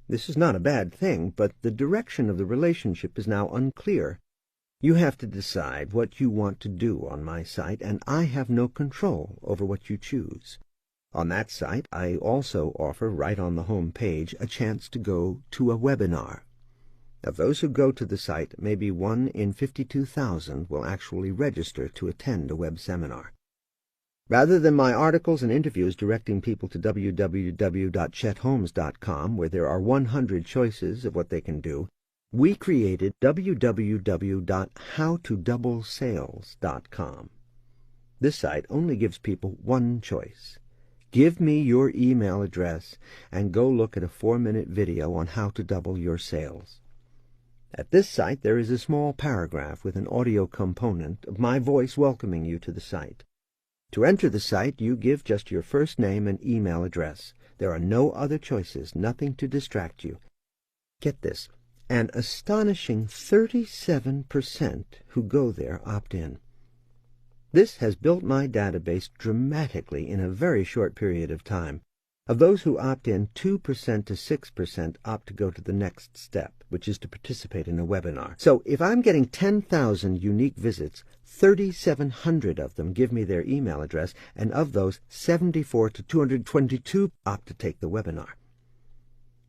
This is not a bad thing, but the direction of the relationship is now unclear. You have to decide what you want to do on my site, and I have no control over what you choose. On that site, I also offer, right on the home page, a chance to go to a webinar. Of those who go to the site, maybe 1 in 52,000 will actually register to attend a web seminar. Rather than my articles and interviews directing people to www.chetholmes.com, where there are 100 choices of what they can do, we created www.howtodoublesales.com. This site only gives people one choice. Give me your email address and go look at a 4-minute video on how to double your sales. At this site, there is a small paragraph with an audio component of my voice welcoming you to the site. To enter the site, you give just your first name and email address. There are no other choices, nothing to distract you. Get this, an astonishing 37% who go there opt in. This has built my database dramatically in a very short period of time. Of those who opt in, 2% to 6% opt to go to the next step, which is to participate in a webinar. So if I'm getting 10,000 unique visits, 3,700 of them give me their email address, and of those, 74 to 222 opt to take the webinar.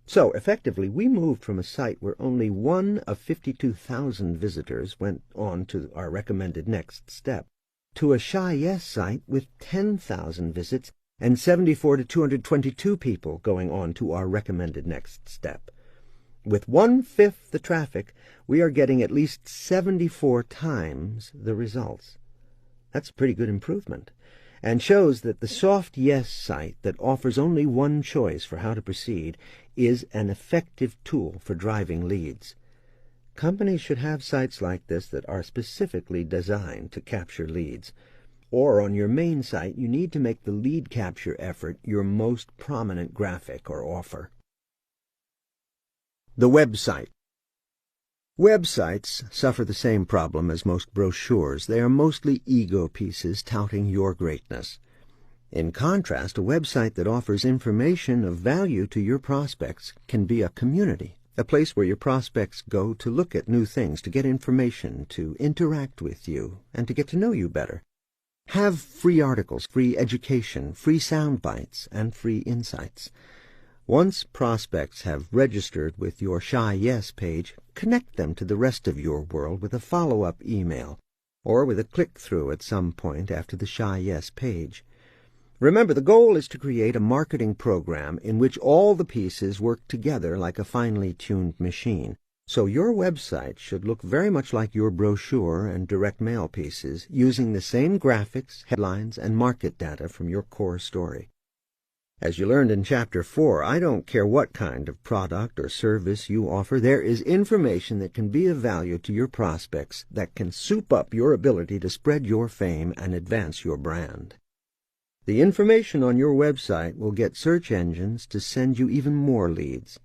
So, effectively, we moved from a site where only 1 of 52,000 visitors went on to our recommended next step, to a Shy Yes site with 10,000 visits and 74 to 222 people going on to our recommended next step. With 1/5 the traffic, we are getting at least 74 times the results. That's a pretty good improvement, and shows that the soft yes site that offers only one choice for how to proceed is an effective tool for driving leads. Companies should have sites like this that are specifically designed to capture leads. Or on your main site, you need to make the lead capture effort your most prominent graphic or offer. The website. Websites suffer the same problem as most brochures. They are mostly ego pieces touting your greatness. In contrast, a website that offers information of value to your prospects can be a community, a place where your prospects go to look at new things, to get information, to interact with you, and to get to know you better. Have free articles, free education, free sound bites, and free insights. Once prospects have registered with your Shy Yes page, connect them to the rest of your world with a follow-up email, or with a click-through at some point after the Shy Yes page. Remember, the goal is to create a marketing program in which all the pieces work together like a finely tuned machine. So your website should look very much like your brochure and direct mail pieces, using the same graphics, headlines, and market data from your core story. As you learned in Chapter 4, I don't care what kind of product or service you offer, there is information that can be of value to your prospects that can soup up your ability to spread your fame and advance your brand. The information on your website will get search engines to send you even more leads.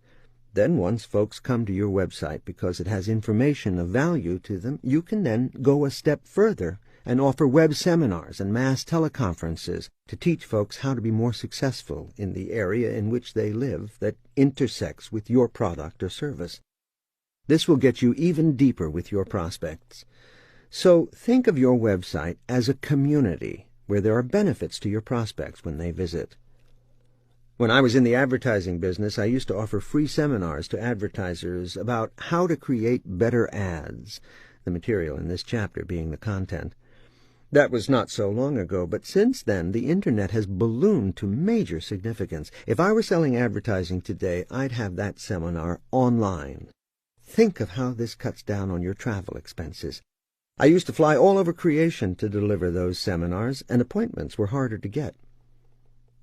Then once folks come to your website because it has information of value to them, you can then go a step further and offer web seminars and mass teleconferences to teach folks how to be more successful in the area in which they live that intersects with your product or service. This will get you even deeper with your prospects. So think of your website as a community where there are benefits to your prospects when they visit. When I was in the advertising business, I used to offer free seminars to advertisers about how to create better ads, the material in this chapter being the content. That was not so long ago, but since then the Internet has ballooned to major significance. If I were selling advertising today, I'd have that seminar online. Think of how this cuts down on your travel expenses. I used to fly all over creation to deliver those seminars, and appointments were harder to get.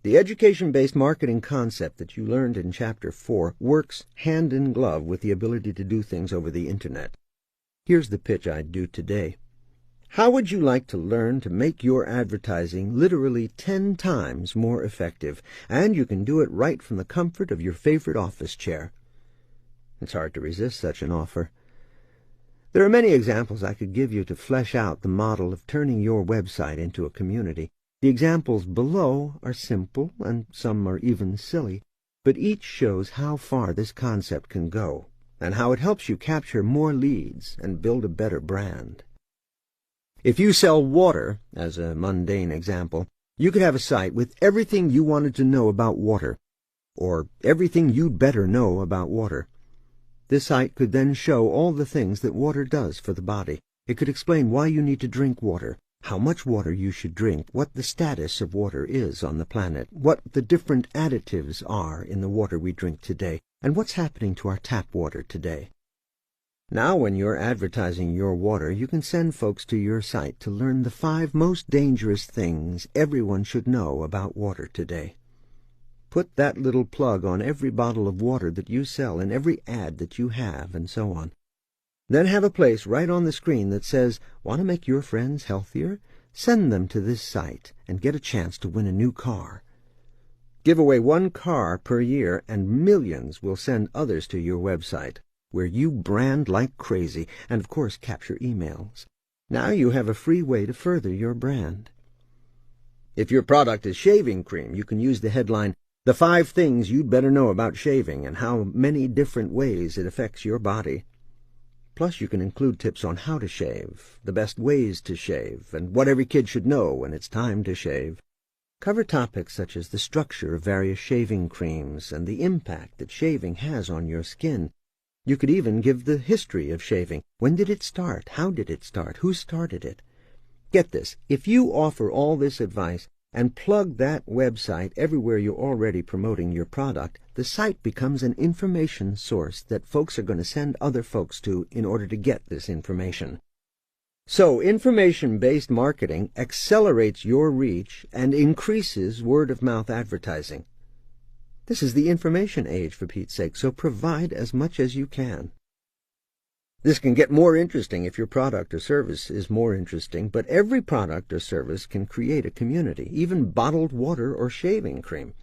The education-based marketing concept that you learned in Chapter 4 works hand in glove with the ability to do things over the Internet. Here's the pitch I'd do today. How would you like to learn to make your advertising literally 10 times more effective, and you can do it right from the comfort of your favorite office chair? It's hard to resist such an offer. There are many examples I could give you to flesh out the model of turning your website into a community. The examples below are simple, and some are even silly, but each shows how far this concept can go, and how it helps you capture more leads and build a better brand. If you sell water, as a mundane example, you could have a site with everything you wanted to know about water, or everything you'd better know about water. This site could then show all the things that water does for the body. It could explain why you need to drink water, how much water you should drink, what the status of water is on the planet, what the different additives are in the water we drink today, and what's happening to our tap water today. Now when you're advertising your water, you can send folks to your site to learn the 5 most dangerous things everyone should know about water today. Put that little plug on every bottle of water that you sell and every ad that you have, and so on. Then have a place right on the screen that says, "Want to make your friends healthier? Send them to this site and get a chance to win a new car." Give away 1 car per year, and millions will send others to your website, where you brand like crazy, and of course capture emails. Now you have a free way to further your brand. If your product is shaving cream, you can use the headline, "The 5 things you'd better know about shaving and how many different ways it affects your body." Plus you can include tips on how to shave, the best ways to shave, and what every kid should know when it's time to shave. Cover topics such as the structure of various shaving creams and the impact that shaving has on your skin. You could even give the history of shaving. When did it start? How did it start? Who started it? Get this, if you offer all this advice and plug that website everywhere you're already promoting your product, the site becomes an information source that folks are going to send other folks to in order to get this information. So information-based marketing accelerates your reach and increases word-of-mouth advertising. This is the information age, for Pete's sake, so provide as much as you can. This can get more interesting if your product or service is more interesting, but every product or service can create a community, even bottled water or shaving cream.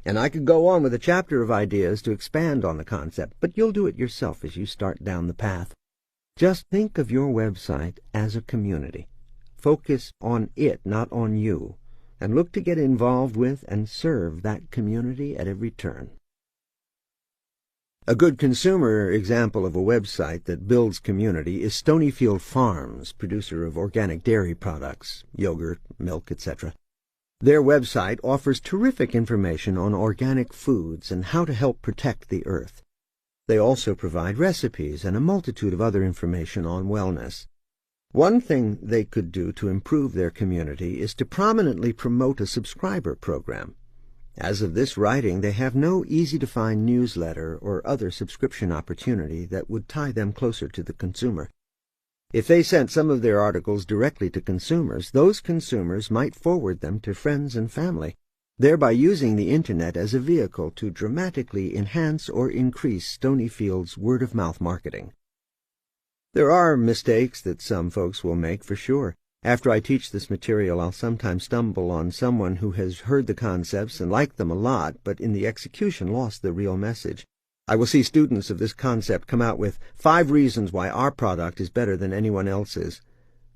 And I could go on with a chapter of ideas to expand on the concept, but you'll do it yourself as you start down the path. Just think of your website as a community. Focus on it, not on you, and look to get involved with and serve that community at every turn. A good consumer example of a website that builds community is Stonyfield Farms, producer of organic dairy products, yogurt, milk, etc. Their website offers terrific information on organic foods and how to help protect the earth. They also provide recipes and a multitude of other information on wellness. One thing they could do to improve their community is to prominently promote a subscriber program. As of this writing, they have no easy-to-find newsletter or other subscription opportunity that would tie them closer to the consumer. If they sent some of their articles directly to consumers, those consumers might forward them to friends and family, thereby using the Internet as a vehicle to dramatically enhance or increase Stonyfield's word-of-mouth marketing. There are mistakes that some folks will make, for sure. After I teach this material, I'll sometimes stumble on someone who has heard the concepts and liked them a lot, but in the execution lost the real message. I will see students of this concept come out with 5 reasons why our product is better than anyone else's.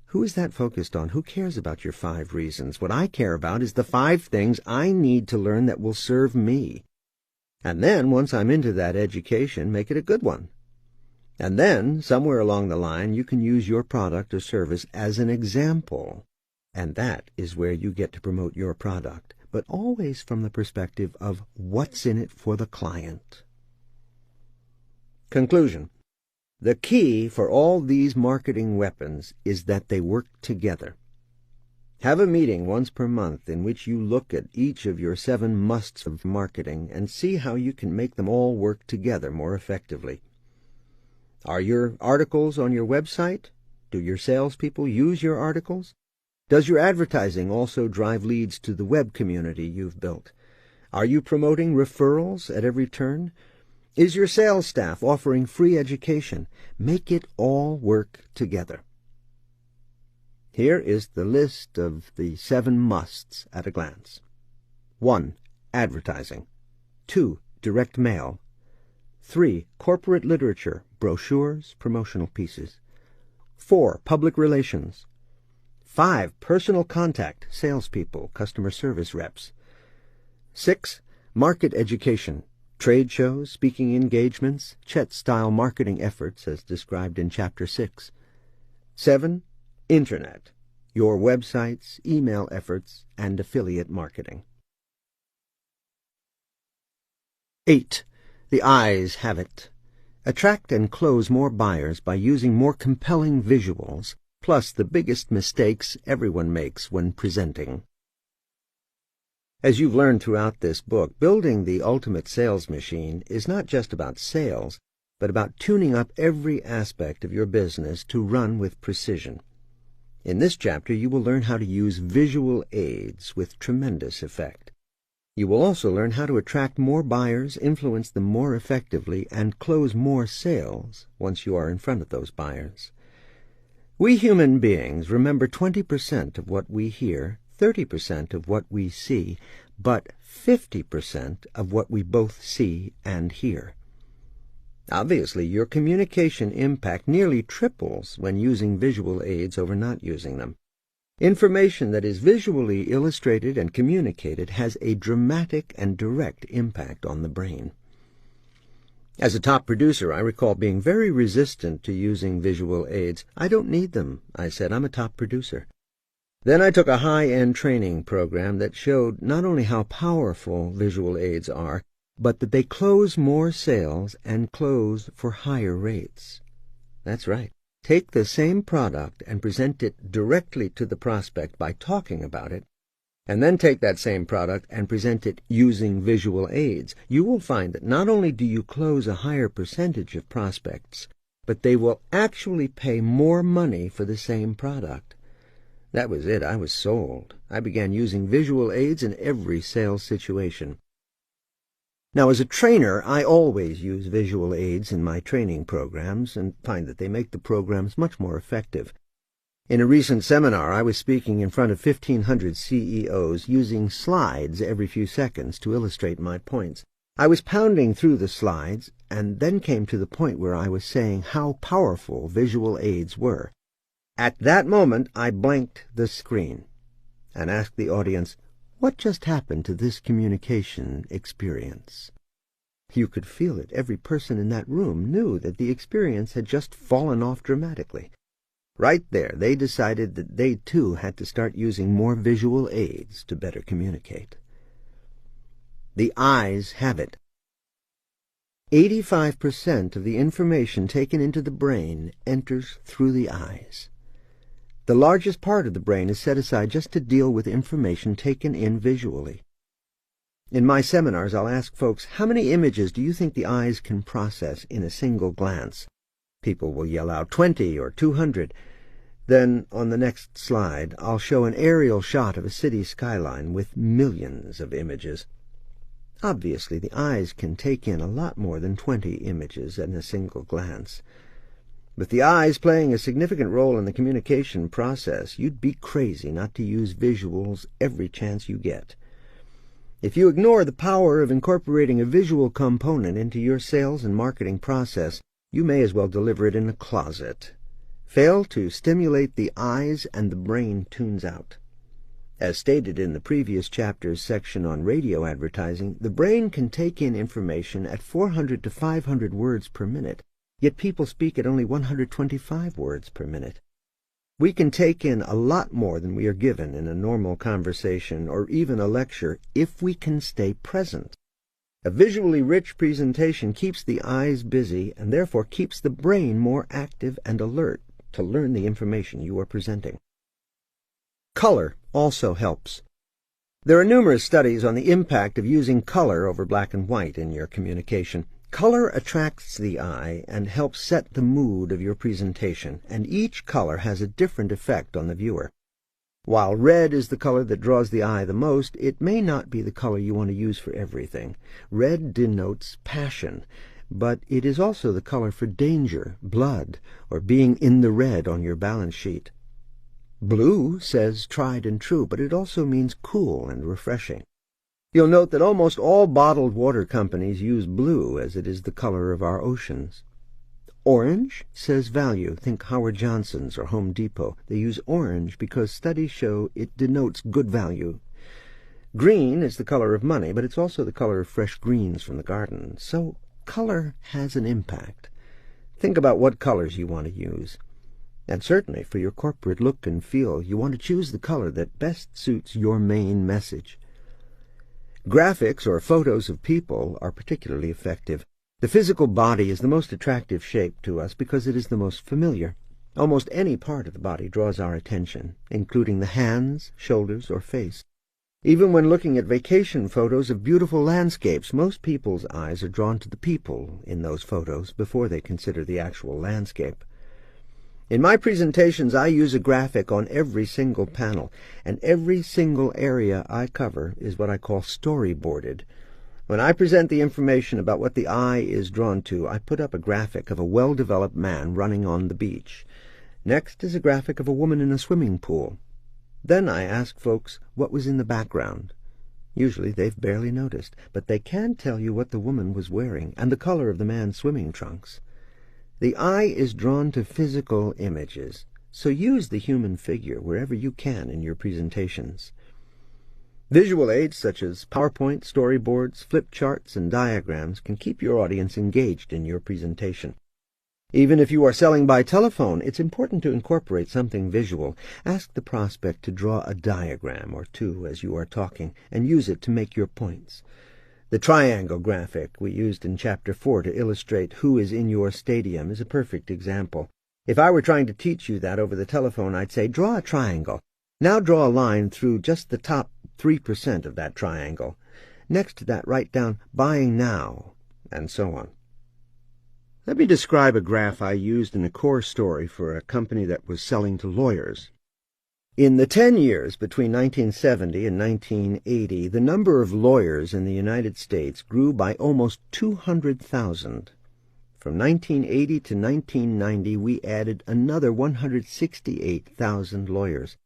Who is that focused on? Who cares about your 5 reasons? What I care about is the 5 things I need to learn that will serve me. And then, once I'm into that education, make it a good one. And then, somewhere along the line, you can use your product or service as an example. And that is where you get to promote your product, but always from the perspective of what's in it for the client. Conclusion. The key for all these marketing weapons is that they work together. Have a meeting once per month in which you look at each of your 7 musts of marketing and see how you can make them all work together more effectively. Are your articles on your website? Do your salespeople use your articles? Does your advertising also drive leads to the web community you've built? Are you promoting referrals at every turn? Is your sales staff offering free education? Make it all work together. Here is the list of the 7 musts at a glance. 1. Advertising. 2. Direct mail. 3. Corporate literature, brochures, promotional pieces. 4. Public relations. 5. Personal contact, salespeople, customer service reps. 6. Market education, trade shows, speaking engagements, Chet-style marketing efforts as described in Chapter 6. 7. Internet, your websites, email efforts, and affiliate marketing. 8. The eyes have it. Attract and close more buyers by using more compelling visuals, plus the biggest mistakes everyone makes when presenting. As you've learned throughout this book, building the ultimate sales machine is not just about sales, but about tuning up every aspect of your business to run with precision. In this chapter, you will learn how to use visual aids with tremendous effect. You will also learn how to attract more buyers, influence them more effectively, and close more sales once you are in front of those buyers. We human beings remember 20% of what we hear, 30% of what we see, but 50% of what we both see and hear. Obviously, your communication impact nearly triples when using visual aids over not using them. Information that is visually illustrated and communicated has a dramatic and direct impact on the brain. As a top producer, I recall being very resistant to using visual aids. I don't need them, I said. I'm a top producer. Then I took a high-end training program that showed not only how powerful visual aids are, but that they close more sales and close for higher rates. That's right. Take the same product and present it directly to the prospect by talking about it, and then take that same product and present it using visual aids. You will find that not only do you close a higher percentage of prospects, but they will actually pay more money for the same product. That was it. I was sold. I began using visual aids in every sales situation. Now, as a trainer, I always use visual aids in my training programs and find that they make the programs much more effective. In a recent seminar, I was speaking in front of 1,500 CEOs using slides every few seconds to illustrate my points. I was pounding through the slides and then came to the point where I was saying how powerful visual aids were. At that moment, I blanked the screen and asked the audience, "What just happened to this communication experience?" You could feel it. Every person in that room knew that the experience had just fallen off dramatically. Right there, they decided that they too had to start using more visual aids to better communicate. The eyes have it. 85% of the information taken into the brain enters through the eyes. The largest part of the brain is set aside just to deal with information taken in visually. In my seminars, I'll ask folks, how many images do you think the eyes can process in a single glance? People will yell out 20 or 200. Then, on the next slide, I'll show an aerial shot of a city skyline with millions of images. Obviously, the eyes can take in a lot more than 20 images in a single glance. With the eyes playing a significant role in the communication process, you'd be crazy not to use visuals every chance you get. If you ignore the power of incorporating a visual component into your sales and marketing process, you may as well deliver it in a closet. Fail to stimulate the eyes and the brain tunes out. As stated in the previous chapter's section on radio advertising, the brain can take in information at 400 to 500 words per minute, yet people speak at only 125 words per minute. We can take in a lot more than we are given in a normal conversation or even a lecture if we can stay present. A visually rich presentation keeps the eyes busy and therefore keeps the brain more active and alert to learn the information you are presenting. Color also helps. There are numerous studies on the impact of using color over black and white in your communication. Color attracts the eye and helps set the mood of your presentation, and each color has a different effect on the viewer. While red is the color that draws the eye the most, it may not be the color you want to use for everything. Red denotes passion, but it is also the color for danger, blood, or being in the red on your balance sheet. Blue says tried and true, but it also means cool and refreshing. You'll note that almost all bottled water companies use blue, as it is the color of our oceans. Orange says value. Think Howard Johnson's or Home Depot. They use orange because studies show it denotes good value. Green is the color of money, but it's also the color of fresh greens from the garden. So color has an impact. Think about what colors you want to use. And certainly for your corporate look and feel, you want to choose the color that best suits your main message. Graphics or photos of people are particularly effective. The physical body is the most attractive shape to us because it is the most familiar. Almost any part of the body draws our attention, including the hands, shoulders, or face. Even when looking at vacation photos of beautiful landscapes, most people's eyes are drawn to the people in those photos before they consider the actual landscape. In my presentations, I use a graphic on every single panel, and every single area I cover is what I call storyboarded. When I present the information about what the eye is drawn to, I put up a graphic of a well-developed man running on the beach. Next is a graphic of a woman in a swimming pool. Then I ask folks what was in the background. Usually they've barely noticed, but they can tell you what the woman was wearing and the color of the man's swimming trunks. The eye is drawn to physical images, so use the human figure wherever you can in your presentations. Visual aids such as PowerPoint, storyboards, flip charts, and diagrams can keep your audience engaged in your presentation. Even if you are selling by telephone, it's important to incorporate something visual. Ask the prospect to draw a diagram or two as you are talking, and use it to make your points. The triangle graphic we used in Chapter 4 to illustrate who is in your stadium is a perfect example. If I were trying to teach you that over the telephone, I'd say, draw a triangle. Now draw a line through just the top 3% of that triangle. Next to that, write down buying now, and so on. Let me describe a graph I used in a core story for a company that was selling to lawyers. In the 10 years between 1970 and 1980, the number of lawyers in the United States grew by almost 200,000. From 1980 to 1990, we added another 168,000 lawyers.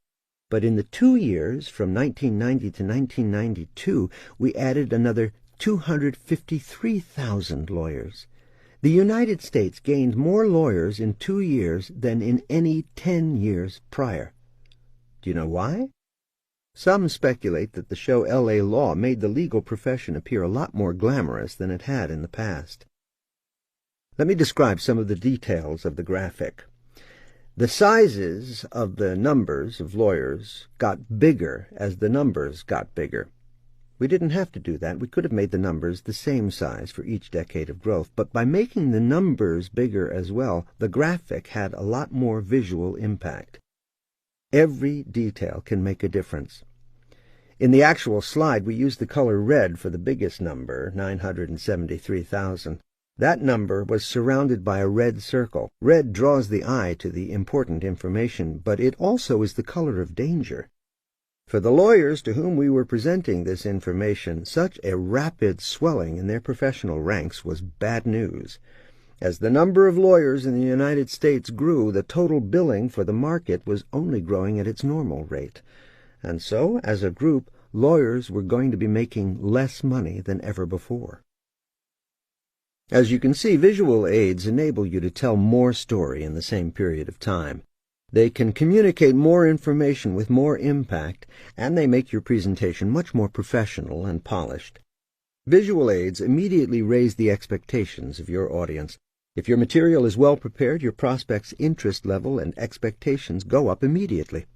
But in the 2 years, from 1990 to 1992, we added another 253,000 lawyers. The United States gained more lawyers in 2 years than in any 10 years prior. Do you know why? Some speculate that the show L.A. Law made the legal profession appear a lot more glamorous than it had in the past. Let me describe some of the details of the graphic. The sizes of the numbers of lawyers got bigger as the numbers got bigger. We didn't have to do that. We could have made the numbers the same size for each decade of growth, but by making the numbers bigger as well, the graphic had a lot more visual impact. Every detail can make a difference. In the actual slide, we used the color red for the biggest number, 973,000. That number was surrounded by a red circle. Red draws the eye to the important information, but it also is the color of danger. For the lawyers to whom we were presenting this information, such a rapid swelling in their professional ranks was bad news. As the number of lawyers in the United States grew, the total billing for the market was only growing at its normal rate. And so, as a group, lawyers were going to be making less money than ever before. As you can see, visual aids enable you to tell more story in the same period of time. They can communicate more information with more impact, and they make your presentation much more professional and polished. Visual aids immediately raise the expectations of your audience. If your material is well prepared, your prospect's interest level and expectations go up immediately.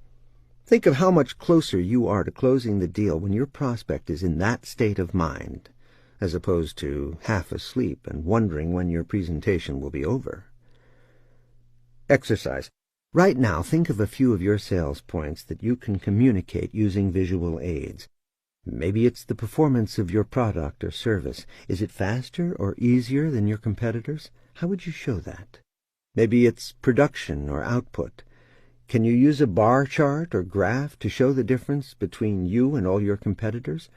Think of how much closer you are to closing the deal when your prospect is in that state of mind, as opposed to half asleep and wondering when your presentation will be over. Exercise. Right now, think of a few of your sales points that you can communicate using visual aids. Maybe it's the performance of your product or service. Is it faster or easier than your competitors? How would you show that? Maybe it's production or output. Can you use a bar chart or graph to show the difference between you and all your competitors?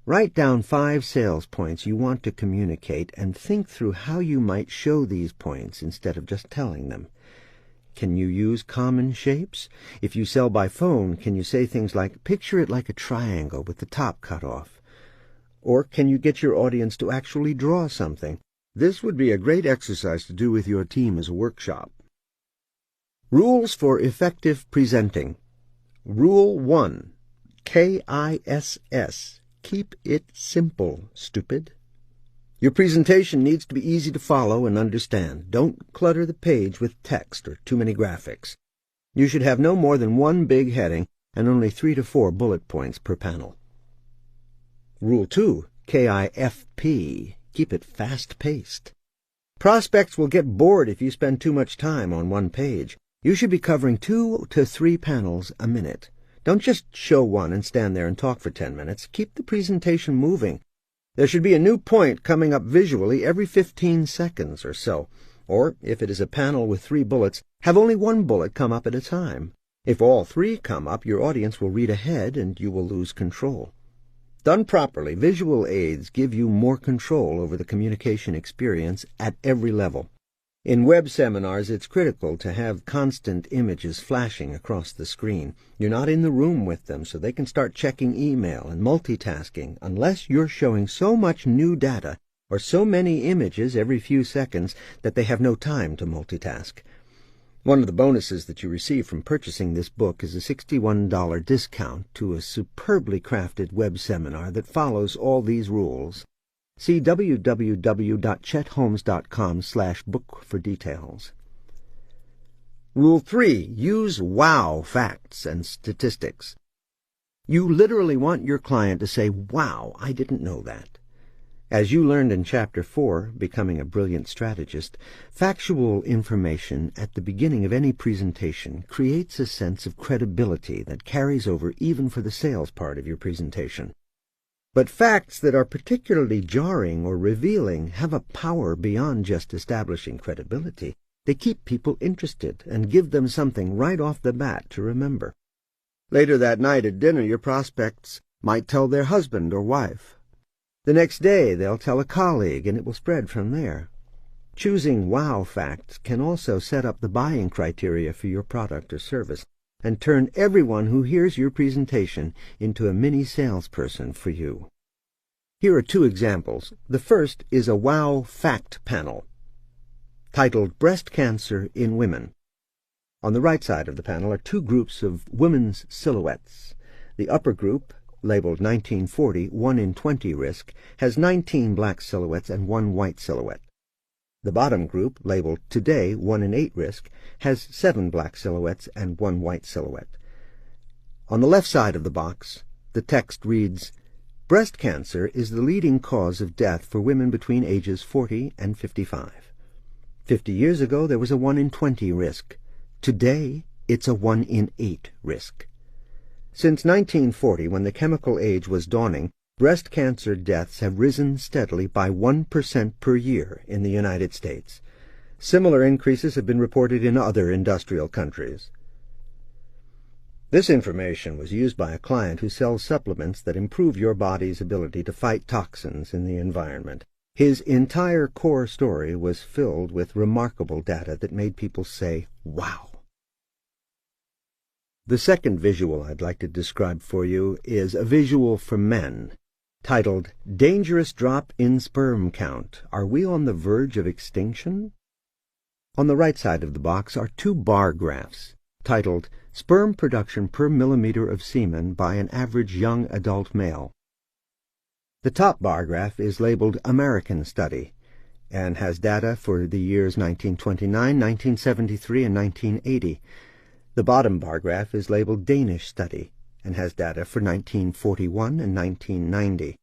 Write down 5 sales points you want to communicate and think through how you might show these points instead of just telling them. Can you use common shapes? If you sell by phone, can you say things like, picture it like a triangle with the top cut off? Or can you get your audience to actually draw something? This would be a great exercise to do with your team as a workshop. Rules for effective presenting. Rule 1. KISS. Keep it simple, stupid. Your presentation needs to be easy to follow and understand. Don't clutter the page with text or too many graphics. You should have no more than 1 big heading and only 3 to 4 bullet points per panel. Rule 2. KIFP. Keep it fast-paced. Prospects will get bored if you spend too much time on 1 page. You should be covering 2 to 3 panels a minute. Don't just show one and stand there and talk for 10 minutes. Keep the presentation moving. There should be a new point coming up visually every 15 seconds or so. Or, if it is a panel with 3 bullets, have only 1 bullet come up at a time. If all 3 come up, your audience will read ahead and you will lose control. Done properly, visual aids give you more control over the communication experience at every level. In web seminars, it's critical to have constant images flashing across the screen. You're not in the room with them, so they can start checking email and multitasking unless you're showing so much new data or so many images every few seconds that they have no time to multitask. One of the bonuses that you receive from purchasing this book is a $61 discount to a superbly crafted web seminar that follows all these rules. See www.chetholmes.com/book for details. Rule 3. Use wow facts and statistics. You literally want your client to say, wow, I didn't know that. As you learned in Chapter 4, Becoming a Brilliant Strategist, factual information at the beginning of any presentation creates a sense of credibility that carries over even for the sales part of your presentation. But facts that are particularly jarring or revealing have a power beyond just establishing credibility. They keep people interested and give them something right off the bat to remember. Later that night at dinner, your prospects might tell their husband or wife. The next day, they'll tell a colleague, and it will spread from there. Choosing wow facts can also set up the buying criteria for your product or service and turn everyone who hears your presentation into a mini salesperson for you. Here are 2 examples. The first is a wow fact panel titled Breast Cancer in Women. On the right side of the panel are 2 groups of women's silhouettes. The upper group, labeled 1940, 1 in 20 risk, has 19 black silhouettes and 1 white silhouette. The bottom group, labeled Today, 1 in 8 risk, has 7 black silhouettes and 1 white silhouette. On the left side of the box, the text reads, Breast cancer is the leading cause of death for women between ages 40 and 55. 50 years ago, there was a 1 in 20 risk. Today, it's a 1 in 8 risk. Since 1940, when the chemical age was dawning, breast cancer deaths have risen steadily by 1% per year in the United States. Similar increases have been reported in other industrial countries. This information was used by a client who sells supplements that improve your body's ability to fight toxins in the environment. His entire core story was filled with remarkable data that made people say, "Wow." The second visual I'd like to describe for you is a visual for men, titled, "Dangerous Drop in Sperm Count. Are We on the Verge of Extinction?" On the right side of the box are two bar graphs, titled, "Sperm Production per Millimeter of Semen by an Average Young Adult Male." The top bar graph is labeled American Study and has data for the years 1929, 1973, and 1980. The bottom bar graph is labeled Danish Study and has data for 1941 and 1990.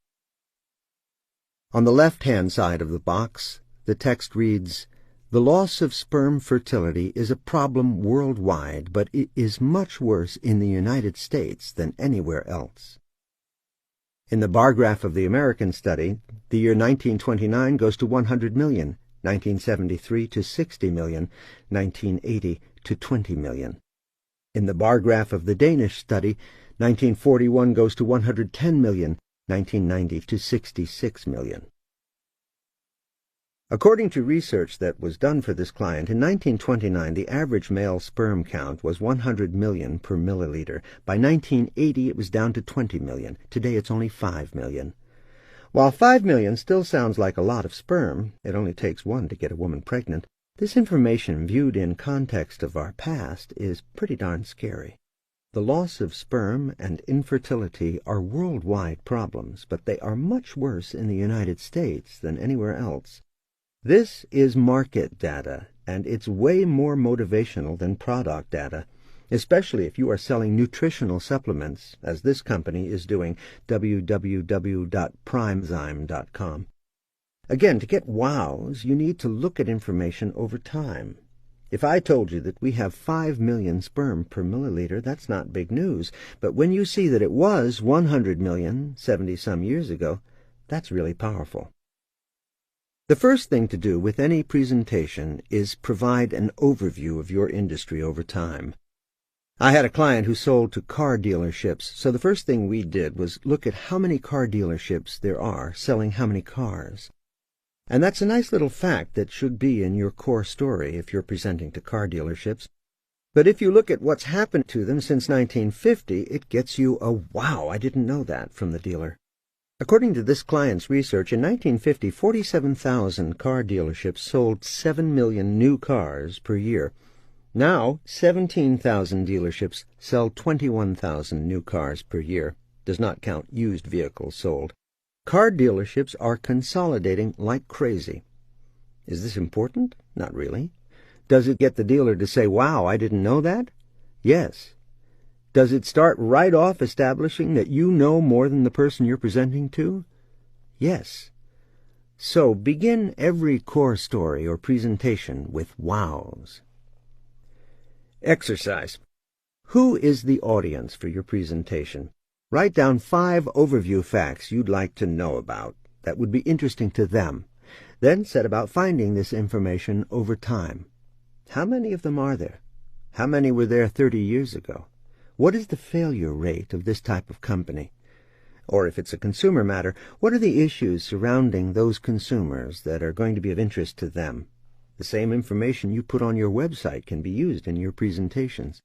On the left-hand side of the box, the text reads, "The loss of sperm fertility is a problem worldwide, but it is much worse in the United States than anywhere else." In the bar graph of the American Study, the year 1929 goes to 100 million, 1973 to 60 million, 1980 to 20 million. In the bar graph of the Danish Study, 1941 goes to 110 million, 1990 to 66 million. According to research that was done for this client, in 1929 the average male sperm count was 100 million per milliliter. By 1980 it was down to 20 million. Today it's only 5 million. While 5 million still sounds like a lot of sperm, it only takes one to get a woman pregnant, this information viewed in context of our past is pretty darn scary. The loss of sperm and infertility are worldwide problems, but they are much worse in the United States than anywhere else. This is market data, and it's way more motivational than product data, especially if you are selling nutritional supplements, as this company is doing, www.primezyme.com. Again, to get wows, you need to look at information over time. If I told you that we have 5 million sperm per milliliter, that's not big news, but when you see that it was 100 million 70-some years ago, that's really powerful. The first thing to do with any presentation is provide an overview of your industry over time. I had a client who sold to car dealerships, so the first thing we did was look at how many car dealerships there are selling how many cars. And that's a nice little fact that should be in your core story if you're presenting to car dealerships. But if you look at what's happened to them since 1950, it gets you a "wow, I didn't know that" from the dealer. According to this client's research, in 1950, 47,000 car dealerships sold 7 million new cars per year. Now, 17,000 dealerships sell 21,000 new cars per year. Does not count used vehicles sold. Car dealerships are consolidating like crazy. Is this important? Not really. Does it get the dealer to say, "Wow, I didn't know that"? Yes. Does it start right off establishing that you know more than the person you're presenting to? Yes. So begin every core story or presentation with wows. Exercise. Who is the audience for your presentation? Write down 5 overview facts you'd like to know about that would be interesting to them. Then set about finding this information over time. How many of them are there? How many were there 30 years ago? What is the failure rate of this type of company? Or if it's a consumer matter, what are the issues surrounding those consumers that are going to be of interest to them? The same information you put on your website can be used in your presentations.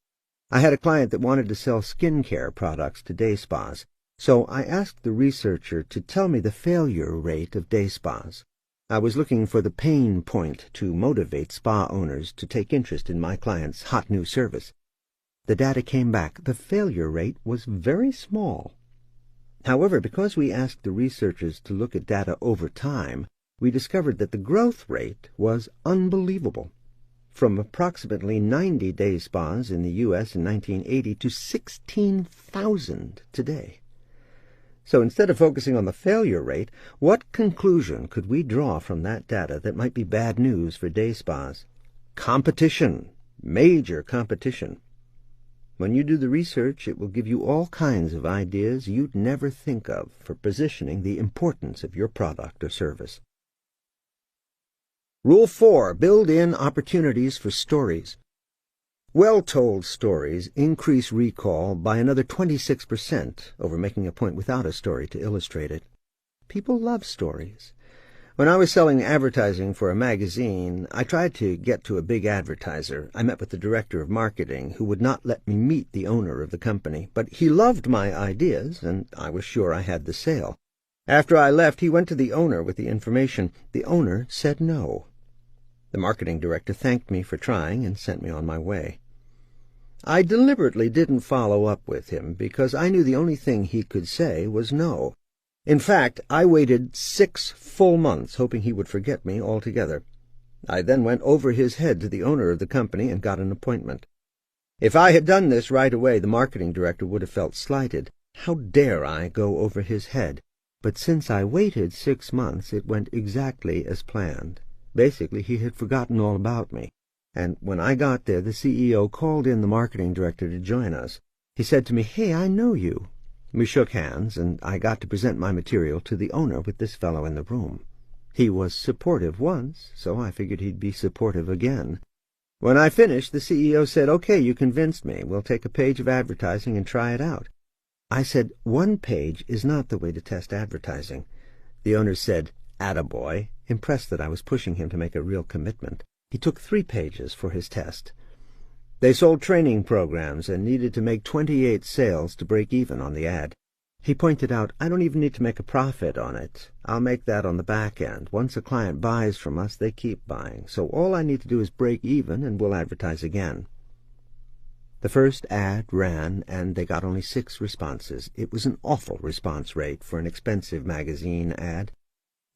I had a client that wanted to sell skincare products to day spas, so I asked the researcher to tell me the failure rate of day spas. I was looking for the pain point to motivate spa owners to take interest in my client's hot new service. The data came back. The failure rate was very small. However, because we asked the researchers to look at data over time, we discovered that the growth rate was unbelievable. From approximately 90 day spas in the U.S. in 1980 to 16,000 today. So instead of focusing on the failure rate, what conclusion could we draw from that data that might be bad news for day spas? Competition. Major competition. When you do the research, it will give you all kinds of ideas you'd never think of for positioning the importance of your product or service. Rule 4. Build in opportunities for stories. Well-told stories increase recall by another 26% over making a point without a story to illustrate it. People love stories. When I was selling advertising for a magazine, I tried to get to a big advertiser. I met with the director of marketing, who would not let me meet the owner of the company, but he loved my ideas, and I was sure I had the sale. After I left, he went to the owner with the information. The owner said no. The marketing director thanked me for trying and sent me on my way. I deliberately didn't follow up with him because I knew the only thing he could say was no. In fact, I waited 6 full months hoping he would forget me altogether. I then went over his head to the owner of the company and got an appointment. If I had done this right away, the marketing director would have felt slighted. How dare I go over his head? But since I waited 6 months, it went exactly as planned. Basically, he had forgotten all about me. And when I got there, the CEO called in the marketing director to join us. He said to me, "Hey, I know you." We shook hands, and I got to present my material to the owner with this fellow in the room. He was supportive once, so I figured he'd be supportive again. When I finished, the CEO said, "Okay, you convinced me. We'll take a page of advertising and try it out." I said, "1 page is not the way to test advertising." The owner said, "Attaboy," impressed that I was pushing him to make a real commitment. He took 3 pages for his test. They sold training programs and needed to make 28 sales to break even on the ad. He pointed out, "I don't even need to make a profit on it. I'll make that on the back end. Once a client buys from us, they keep buying. So all I need to do is break even and we'll advertise again." The first ad ran, and they got only 6 responses. It was an awful response rate for an expensive magazine ad.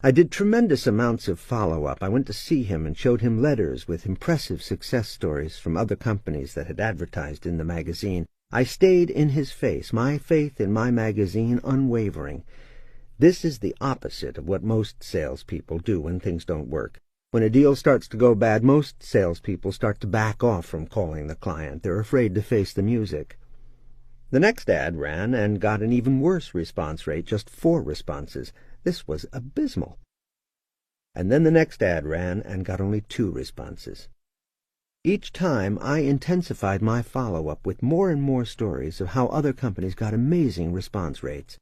I did tremendous amounts of follow-up. I went to see him and showed him letters with impressive success stories from other companies that had advertised in the magazine. I stayed in his face, my faith in my magazine unwavering. This is the opposite of what most salespeople do when things don't work. When a deal starts to go bad, most salespeople start to back off from calling the client. They're afraid to face the music. The next ad ran and got an even worse response rate, just 4 responses. This was abysmal. And then the next ad ran and got only 2 responses. Each time I intensified my follow-up with more and more stories of how other companies got amazing response rates.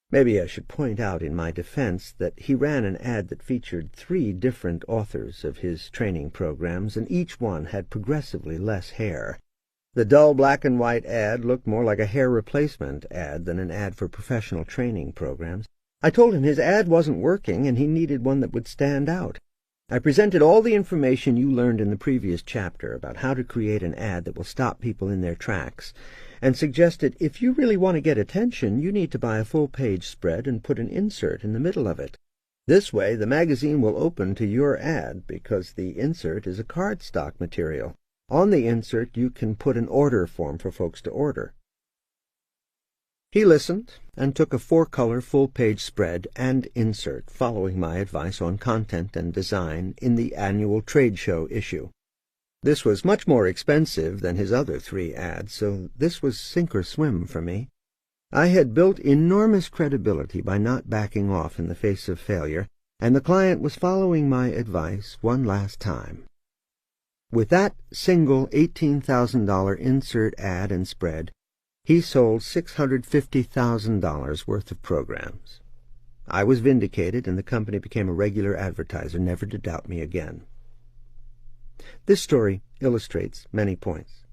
Maybe I should point out in my defense that he ran an ad that featured 3 different authors of his training programs, and each one had progressively less hair. The dull black and white ad looked more like a hair replacement ad than an ad for professional training programs. I told him his ad wasn't working and he needed one that would stand out. I presented all the information you learned in the previous chapter about how to create an ad that will stop people in their tracks, and suggested if you really want to get attention, you need to buy a full-page spread and put an insert in the middle of it. This way, the magazine will open to your ad because the insert is a cardstock material. On the insert, you can put an order form for folks to order. He listened and took a 4-color full-page spread and insert, following my advice on content and design in the annual trade show issue. This was much more expensive than his other 3 ads, so this was sink or swim for me. I had built enormous credibility by not backing off in the face of failure, and the client was following my advice one last time. With that single $18,000 insert ad and spread, he sold $650,000 worth of programs. I was vindicated, and the company became a regular advertiser, never to doubt me again. This story illustrates many points.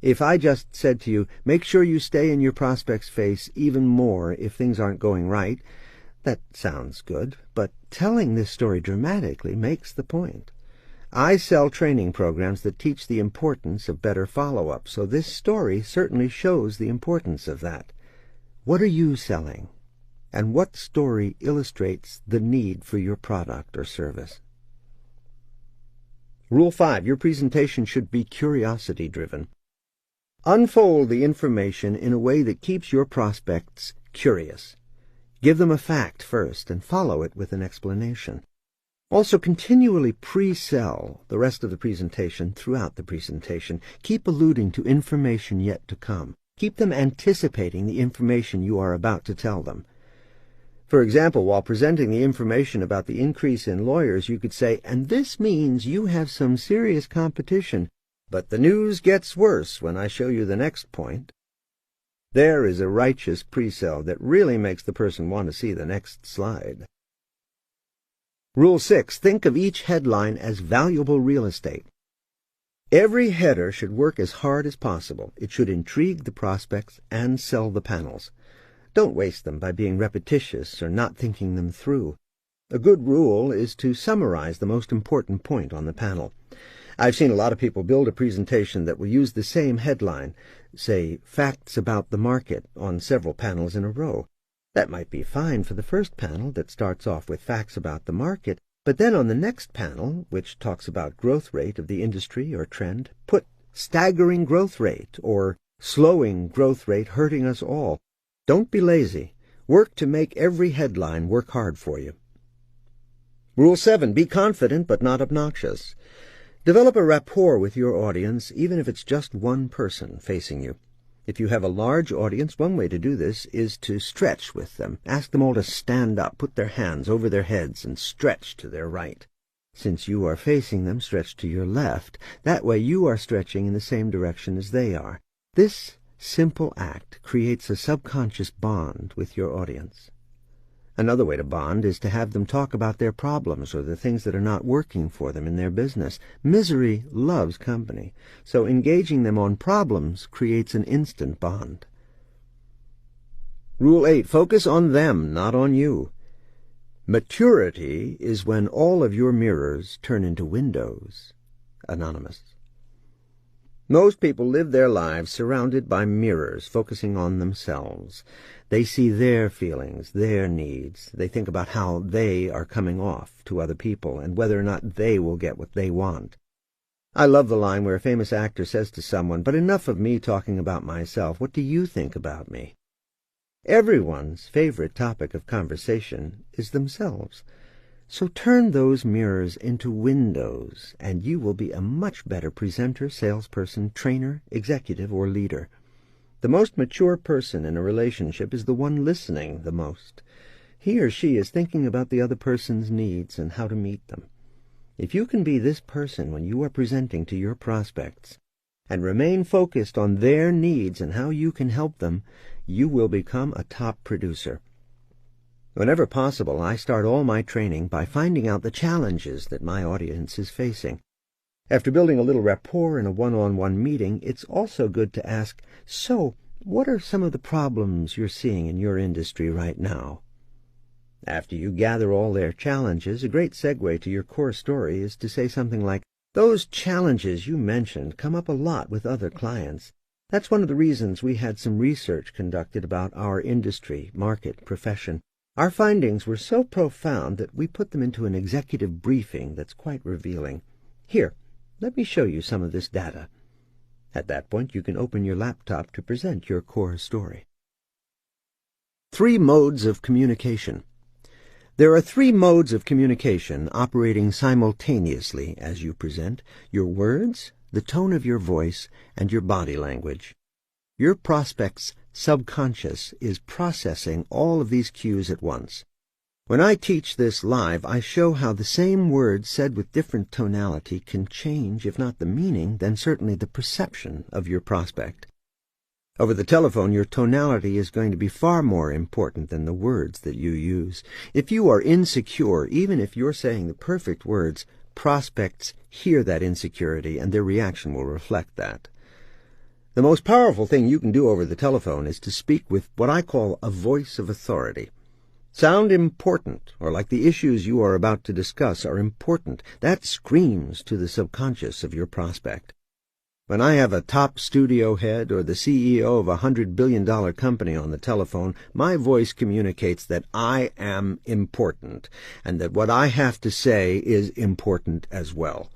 If I just said to you, make sure you stay in your prospect's face even more if things aren't going right, that sounds good, but telling this story dramatically makes the point. I sell training programs that teach the importance of better follow-up, so this story certainly shows the importance of that. What are you selling? And what story illustrates the need for your product or service? Rule 5. Your presentation should be curiosity-driven. Unfold the information in a way that keeps your prospects curious. Give them a fact first and follow it with an explanation. Also, continually pre-sell the rest of the presentation throughout the presentation. Keep alluding to information yet to come. Keep them anticipating the information you are about to tell them. For example, while presenting the information about the increase in lawyers, you could say, "And this means you have some serious competition, but the news gets worse when I show you the next point." There is a righteous pre-sell that really makes the person want to see the next slide. Rule 6. Think of each headline as valuable real estate. Every header should work as hard as possible. It should intrigue the prospects and sell the panels. Don't waste them by being repetitious or not thinking them through. A good rule is to summarize the most important point on the panel. I've seen a lot of people build a presentation that will use the same headline, say, "Facts about the market," on several panels in a row. That might be fine for the first panel that starts off with facts about the market, but then on the next panel, which talks about growth rate of the industry or trend, put staggering growth rate or slowing growth rate hurting us all. Don't be lazy. Work to make every headline work hard for you. Rule 7. Be confident but not obnoxious. Develop a rapport with your audience, even if it's just one person facing you. If you have a large audience, one way to do this is to stretch with them. Ask them all to stand up, put their hands over their heads, and stretch to their right. Since you are facing them, stretch to your left. That way you are stretching in the same direction as they are. This simple act creates a subconscious bond with your audience. Another way to bond is to have them talk about their problems or the things that are not working for them in their business. Misery loves company, so engaging them on problems creates an instant bond. Rule 8. Focus on them, not on you. Maturity is when all of your mirrors turn into windows. Anonymous. Most people live their lives surrounded by mirrors, focusing on themselves. They see their feelings, their needs. They think about how they are coming off to other people and whether or not they will get what they want. I love the line where a famous actor says to someone, "But enough of me talking about myself. What do you think about me?" Everyone's favorite topic of conversation is themselves. So turn those mirrors into windows, and you will be a much better presenter, salesperson, trainer, executive, or leader. The most mature person in a relationship is the one listening the most. He or she is thinking about the other person's needs and how to meet them. If you can be this person when you are presenting to your prospects and remain focused on their needs and how you can help them, you will become a top producer. Whenever possible, I start all my training by finding out the challenges that my audience is facing. After building a little rapport in a one-on-one meeting, it's also good to ask, "So, what are some of the problems you're seeing in your industry right now?" After you gather all their challenges, a great segue to your core story is to say something like, "Those challenges you mentioned come up a lot with other clients. That's one of the reasons we had some research conducted about our industry, market, profession. Our findings were so profound that we put them into an executive briefing that's quite revealing. Here, let me show you some of this data." At that point, you can open your laptop to present your core story. 3 modes of communication. There are 3 modes of communication operating simultaneously as you present: your words, the tone of your voice, and your body language. Your prospect's subconscious is processing all of these cues at once. When I teach this live, I show how the same words said with different tonality can change, if not the meaning, then certainly the perception of your prospect. Over the telephone, your tonality is going to be far more important than the words that you use. If you are insecure, even if you're saying the perfect words, prospects hear that insecurity and their reaction will reflect that. The most powerful thing you can do over the telephone is to speak with what I call a voice of authority. Sound important, or like the issues you are about to discuss are important. That screams to the subconscious of your prospect. When I have a top studio head or the CEO of a $100 billion company on the telephone, my voice communicates that I am important, and that what I have to say is important as well.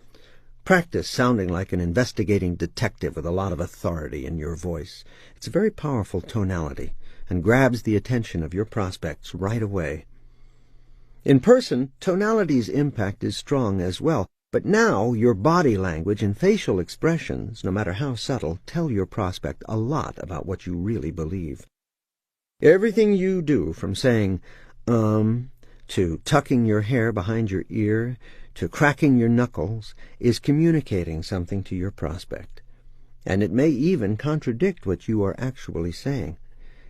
Practice sounding like an investigating detective with a lot of authority in your voice. It's a very powerful tonality and grabs the attention of your prospects right away. In person, tonality's impact is strong as well, but now your body language and facial expressions, no matter how subtle, tell your prospect a lot about what you really believe. Everything you do, from saying, to tucking your hair behind your ear, to cracking your knuckles, is communicating something to your prospect. And it may even contradict what you are actually saying.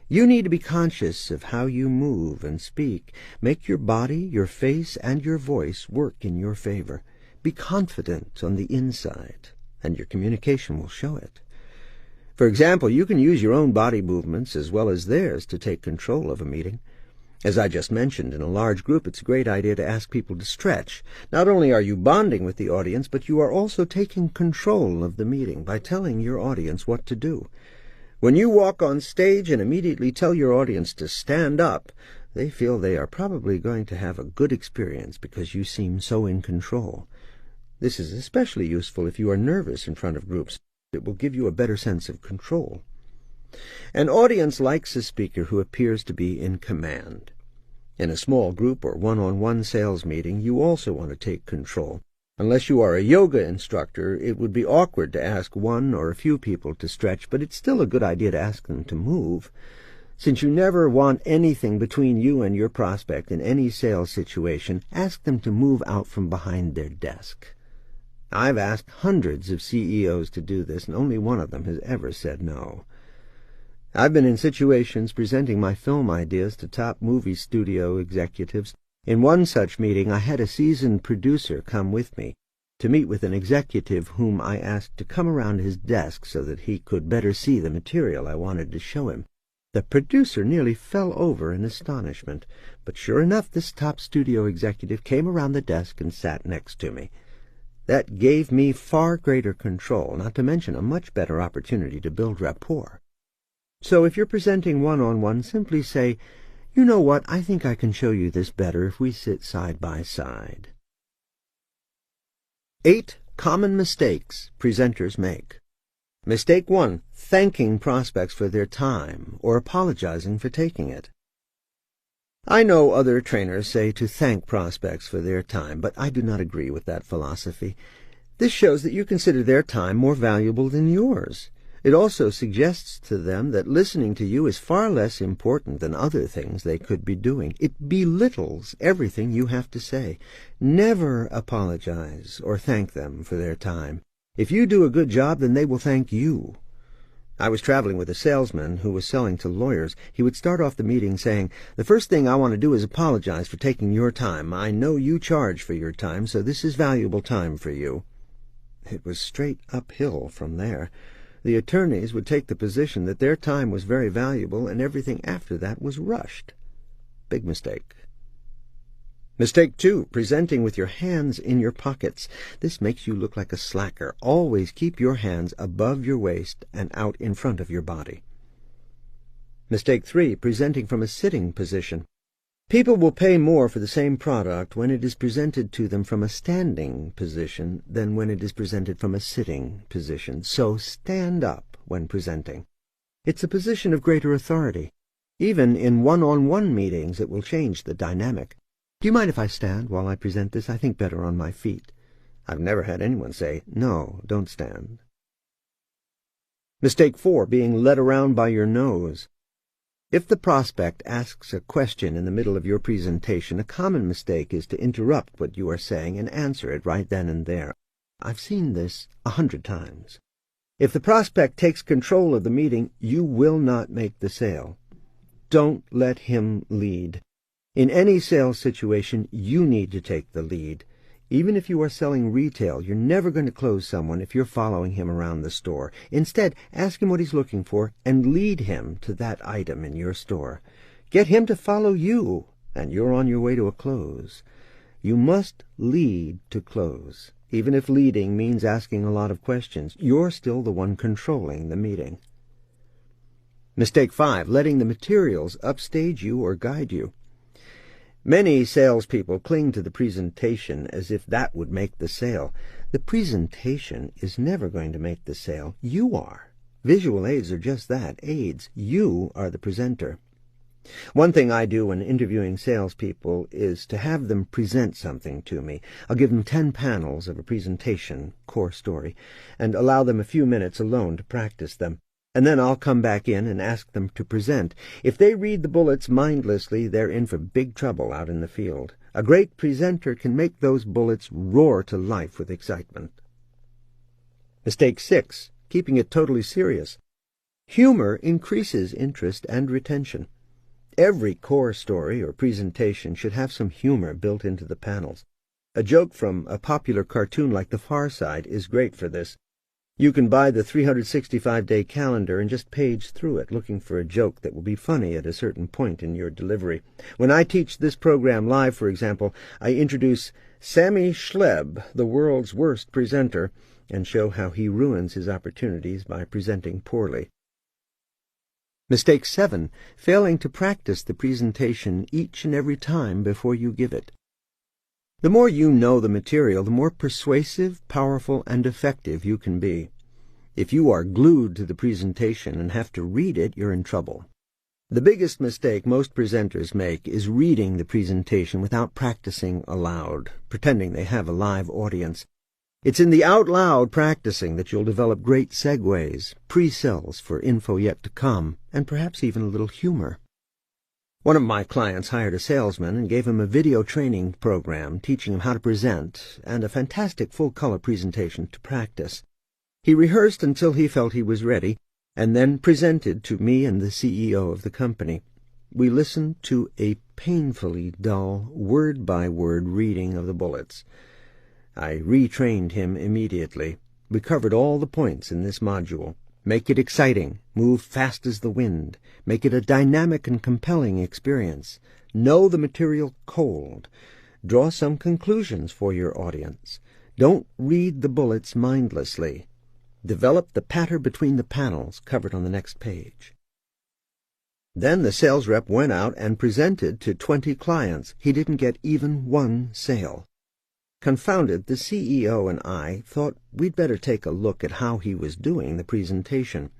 You need to be conscious of how you move and speak. Make your body, your face, and your voice work in your favor. Be confident on the inside, and your communication will show it. For example, you can use your own body movements as well as theirs to take control of a meeting. As I just mentioned, in a large group, it's a great idea to ask people to stretch. Not only are you bonding with the audience, but you are also taking control of the meeting by telling your audience what to do. When you walk on stage and immediately tell your audience to stand up, they feel they are probably going to have a good experience because you seem so in control. This is especially useful if you are nervous in front of groups. It will give you a better sense of control. An audience likes a speaker who appears to be in command. In a small group or one-on-one sales meeting, you also want to take control. Unless you are a yoga instructor, it would be awkward to ask one or a few people to stretch, but it's still a good idea to ask them to move. Since you never want anything between you and your prospect in any sales situation, ask them to move out from behind their desk. I've asked hundreds of CEOs to do this, and only one of them has ever said no. I've been in situations presenting my film ideas to top movie studio executives. In one such meeting, I had a seasoned producer come with me to meet with an executive whom I asked to come around his desk so that he could better see the material I wanted to show him. The producer nearly fell over in astonishment, but sure enough, this top studio executive came around the desk and sat next to me. That gave me far greater control, not to mention a much better opportunity to build rapport. So if you're presenting one-on-one, simply say, "You know what, I think I can show you this better if we sit side by side." 8 common mistakes presenters make. Mistake 1, thanking prospects for their time or apologizing for taking it. I know other trainers say to thank prospects for their time, but I do not agree with that philosophy. This shows that you consider their time more valuable than yours. It also suggests to them that listening to you is far less important than other things they could be doing. It belittles everything you have to say. Never apologize or thank them for their time. If you do a good job, then they will thank you. I was traveling with a salesman who was selling to lawyers. He would start off the meeting saying, "The first thing I want to do is apologize for taking your time. I know you charge for your time, so this is valuable time for you." It was straight uphill from there. The attorneys would take the position that their time was very valuable, and everything after that was rushed. Big mistake. Mistake 2, presenting with your hands in your pockets. This makes you look like a slacker. Always keep your hands above your waist and out in front of your body. Mistake 3, presenting from a sitting position. People will pay more for the same product when it is presented to them from a standing position than when it is presented from a sitting position. So stand up when presenting. It's a position of greater authority. Even in one-on-one meetings, it will change the dynamic. "Do you mind if I stand while I present this? I think better on my feet." I've never had anyone say, "No, don't stand." Mistake 4, being led around by your nose. If the prospect asks a question in the middle of your presentation, a common mistake is to interrupt what you are saying and answer it right then and there. I've seen this 100 times. If the prospect takes control of the meeting, you will not make the sale. Don't let him lead. In any sales situation, you need to take the lead. Even if you are selling retail, you're never going to close someone if you're following him around the store. Instead, ask him what he's looking for and lead him to that item in your store. Get him to follow you, and you're on your way to a close. You must lead to close. Even if leading means asking a lot of questions, you're still the one controlling the meeting. Mistake 5, letting the materials upstage you or guide you. Many salespeople cling to the presentation as if that would make the sale. The presentation is never going to make the sale. You are. Visual aids are just that, aids. You are the presenter. One thing I do when interviewing salespeople is to have them present something to me. I'll give them 10 panels of a presentation, core story, and allow them a few minutes alone to practice them. And then I'll come back in and ask them to present. If they read the bullets mindlessly, they're in for big trouble out in the field. A great presenter can make those bullets roar to life with excitement. Mistake 6. Keeping it totally serious. Humor increases interest and retention. Every core story or presentation should have some humor built into the panels. A joke from a popular cartoon like The Far Side is great for this. You can buy the 365-day calendar and just page through it, looking for a joke that will be funny at a certain point in your delivery. When I teach this program live, for example, I introduce Sammy Schleb, the world's worst presenter, and show how he ruins his opportunities by presenting poorly. Mistake 7. Failing to practice the presentation each and every time before you give it. The more you know the material, the more persuasive, powerful, and effective you can be. If you are glued to the presentation and have to read it, you're in trouble. The biggest mistake most presenters make is reading the presentation without practicing aloud, pretending they have a live audience. It's in the out-loud practicing that you'll develop great segues, pre-sells for info yet to come, and perhaps even a little humor. One of my clients hired a salesman and gave him a video training program teaching him how to present and a fantastic full-color presentation to practice. He rehearsed until he felt he was ready, and then presented to me and the CEO of the company. We listened to a painfully dull, word-by-word reading of the bullets. I retrained him immediately. We covered all the points in this module. Make it exciting. Move fast as the wind. Make it a dynamic and compelling experience. Know the material cold. Draw some conclusions for your audience. Don't read the bullets mindlessly. Develop the patter between the panels covered on the next page. Then the sales rep went out and presented to 20 clients. He didn't get even one sale. Confounded, the CEO and I thought we'd better take a look at how he was doing the presentation.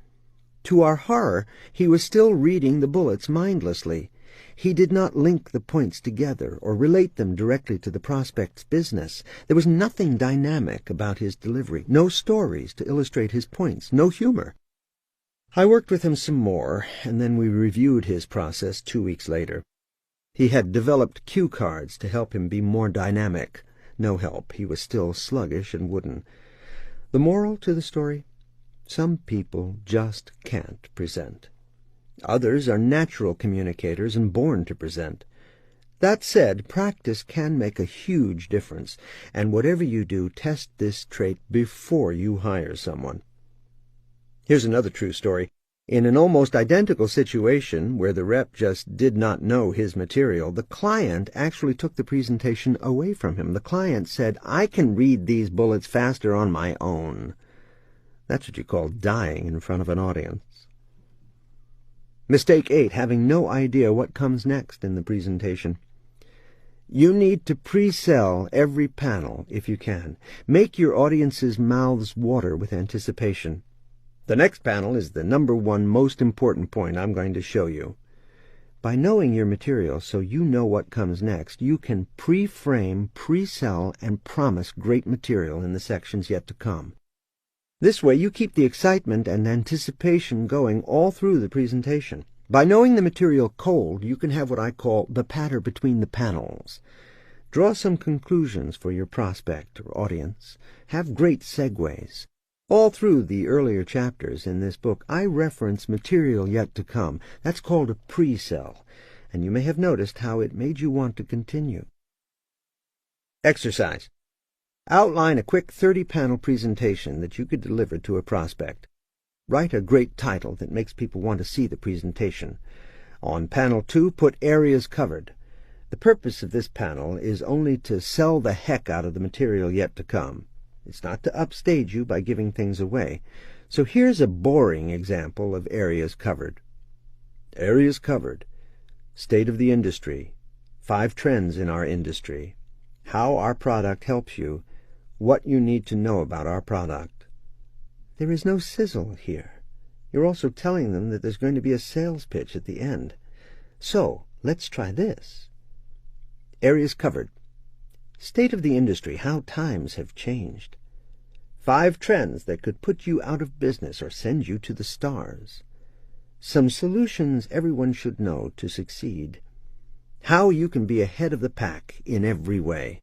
To our horror, he was still reading the bullets mindlessly. He did not link the points together or relate them directly to the prospect's business. There was nothing dynamic about his delivery, no stories to illustrate his points, no humor. I worked with him some more, and then we reviewed his process 2 weeks later. He had developed cue cards to help him be more dynamic. No help. He was still sluggish and wooden. The moral to the story? Some people just can't present. Others are natural communicators and born to present. That said, practice can make a huge difference, and whatever you do, test this trait before you hire someone. Here's another true story. In an almost identical situation where the rep just did not know his material, the client actually took the presentation away from him. The client said, "I can read these bullets faster on my own." That's what you call dying in front of an audience. Mistake 8, having no idea what comes next in the presentation. You need to pre-sell every panel if you can. Make your audience's mouths water with anticipation. The next panel is the #1 most important point I'm going to show you. By knowing your material so you know what comes next, you can pre-frame, pre-sell, and promise great material in the sections yet to come. This way you keep the excitement and anticipation going all through the presentation. By knowing the material cold, you can have what I call the patter between the panels. Draw some conclusions for your prospect or audience. Have great segues. All through the earlier chapters in this book, I reference material yet to come. That's called a pre-sell, and you may have noticed how it made you want to continue. Exercise. Outline a quick 30-panel presentation that you could deliver to a prospect. Write a great title that makes people want to see the presentation. On panel 2, put areas covered. The purpose of this panel is only to sell the heck out of the material yet to come. It's not to upstage you by giving things away. So here's a boring example of areas covered. Areas covered. State of the industry. 5 trends in our industry. How our product helps you. What you need to know about our product. There is no sizzle here. You're also telling them that there's going to be a sales pitch at the end. So, let's try this. Areas covered. State of the industry, how times have changed. 5 trends that could put you out of business or send you to the stars. Some solutions everyone should know to succeed. How you can be ahead of the pack in every way.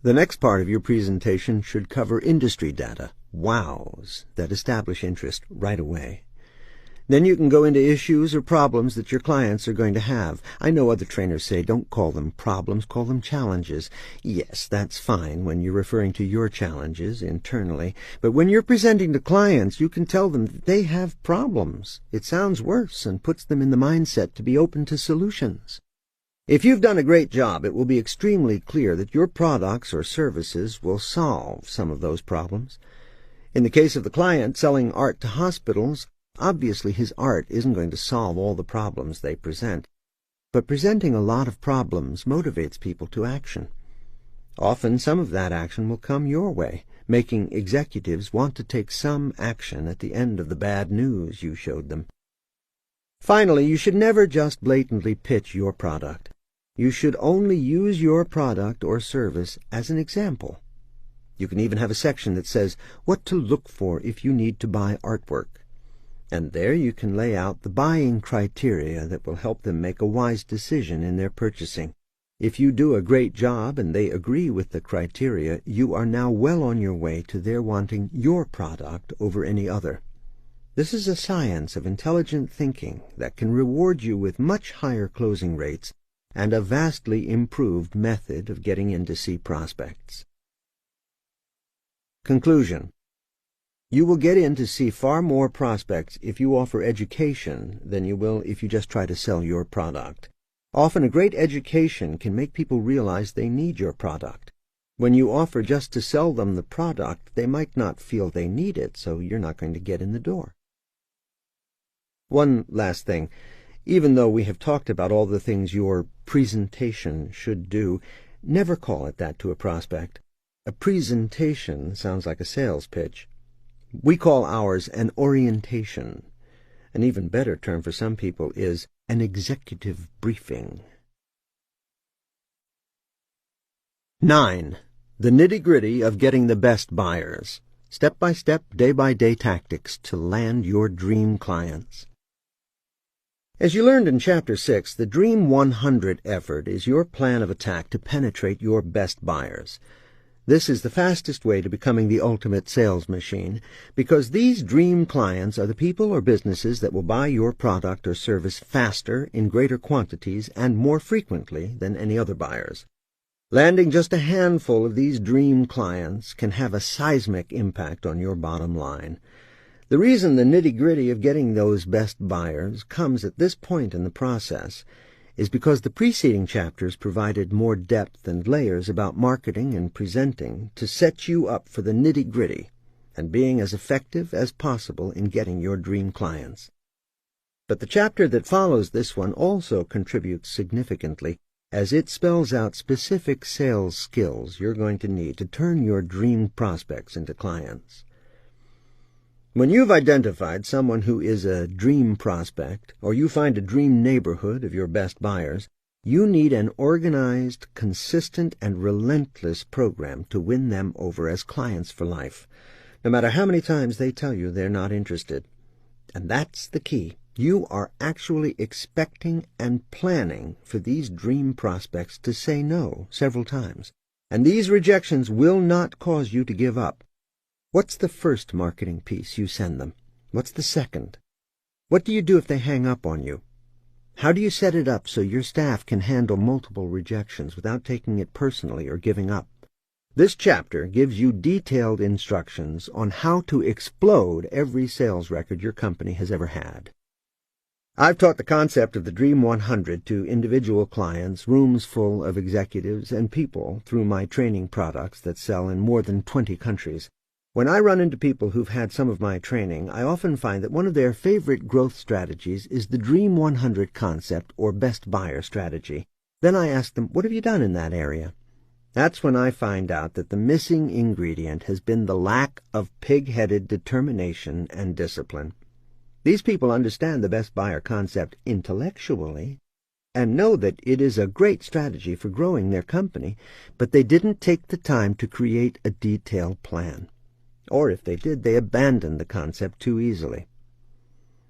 The next part of your presentation should cover industry data, wows, that establish interest right away. Then you can go into issues or problems that your clients are going to have. I know other trainers say don't call them problems, call them challenges. Yes, that's fine when you're referring to your challenges internally. But when you're presenting to clients, you can tell them that they have problems. It sounds worse and puts them in the mindset to be open to solutions. If you've done a great job, it will be extremely clear that your products or services will solve some of those problems. In the case of the client selling art to hospitals, obviously his art isn't going to solve all the problems they present, but presenting a lot of problems motivates people to action. Often some of that action will come your way, making executives want to take some action at the end of the bad news you showed them. Finally, you should never just blatantly pitch your product. You should only use your product or service as an example. You can even have a section that says what to look for if you need to buy artwork. And there you can lay out the buying criteria that will help them make a wise decision in their purchasing. If you do a great job and they agree with the criteria, you are now well on your way to their wanting your product over any other. This is a science of intelligent thinking that can reward you with much higher closing rates and a vastly improved method of getting in to see prospects. Conclusion. You will get in to see far more prospects if you offer education than you will if you just try to sell your product. Often a great education can make people realize they need your product. When you offer just to sell them the product, they might not feel they need it, so you're not going to get in the door. One last thing. Even though we have talked about all the things your presentation should do, never call it that to a prospect. A presentation sounds like a sales pitch. We call ours an orientation. An even better term for some people is an executive briefing. 9. The nitty-gritty of getting the best buyers. Step-by-step, day-by-day tactics to land your dream clients. As you learned in Chapter 6, the Dream 100 effort is your plan of attack to penetrate your best buyers. This is the fastest way to becoming the ultimate sales machine, because these dream clients are the people or businesses that will buy your product or service faster, in greater quantities, and more frequently than any other buyers. Landing just a handful of these dream clients can have a seismic impact on your bottom line. The reason the nitty-gritty of getting those best buyers comes at this point in the process is because the preceding chapters provided more depth and layers about marketing and presenting to set you up for the nitty-gritty and being as effective as possible in getting your dream clients. But the chapter that follows this one also contributes significantly, as it spells out specific sales skills you're going to need to turn your dream prospects into clients. When you've identified someone who is a dream prospect, or you find a dream neighborhood of your best buyers, you need an organized, consistent, and relentless program to win them over as clients for life, no matter how many times they tell you they're not interested. And that's the key. You are actually expecting and planning for these dream prospects to say no several times, and these rejections will not cause you to give up. What's the first marketing piece you send them? What's the second? What do you do if they hang up on you? How do you set it up so your staff can handle multiple rejections without taking it personally or giving up? This chapter gives you detailed instructions on how to explode every sales record your company has ever had. I've taught the concept of the Dream 100 to individual clients, rooms full of executives, and people through my training products that sell in more than 20 countries. When I run into people who've had some of my training, I often find that one of their favorite growth strategies is the Dream 100 concept or best buyer strategy. Then I ask them, what have you done in that area? That's when I find out that the missing ingredient has been the lack of pig-headed determination and discipline. These people understand the best buyer concept intellectually and know that it is a great strategy for growing their company, but they didn't take the time to create a detailed plan. Or if they did, they abandoned the concept too easily.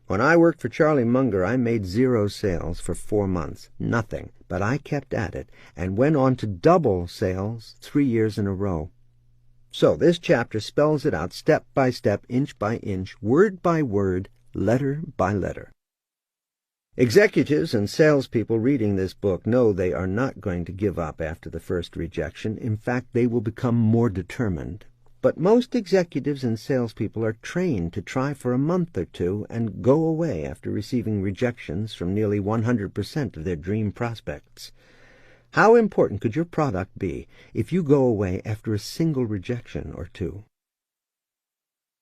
When I worked for Charlie Munger, I made 0 sales for 4 months. Nothing. But I kept at it and went on to double sales 3 years in a row. So this chapter spells it out step by step, inch by inch, word by word, letter by letter. Executives and salespeople reading this book know they are not going to give up after the first rejection. In fact, they will become more determined. But most executives and salespeople are trained to try for a month or two and go away after receiving rejections from nearly 100% of their dream prospects. How important could your product be if you go away after a single rejection or two?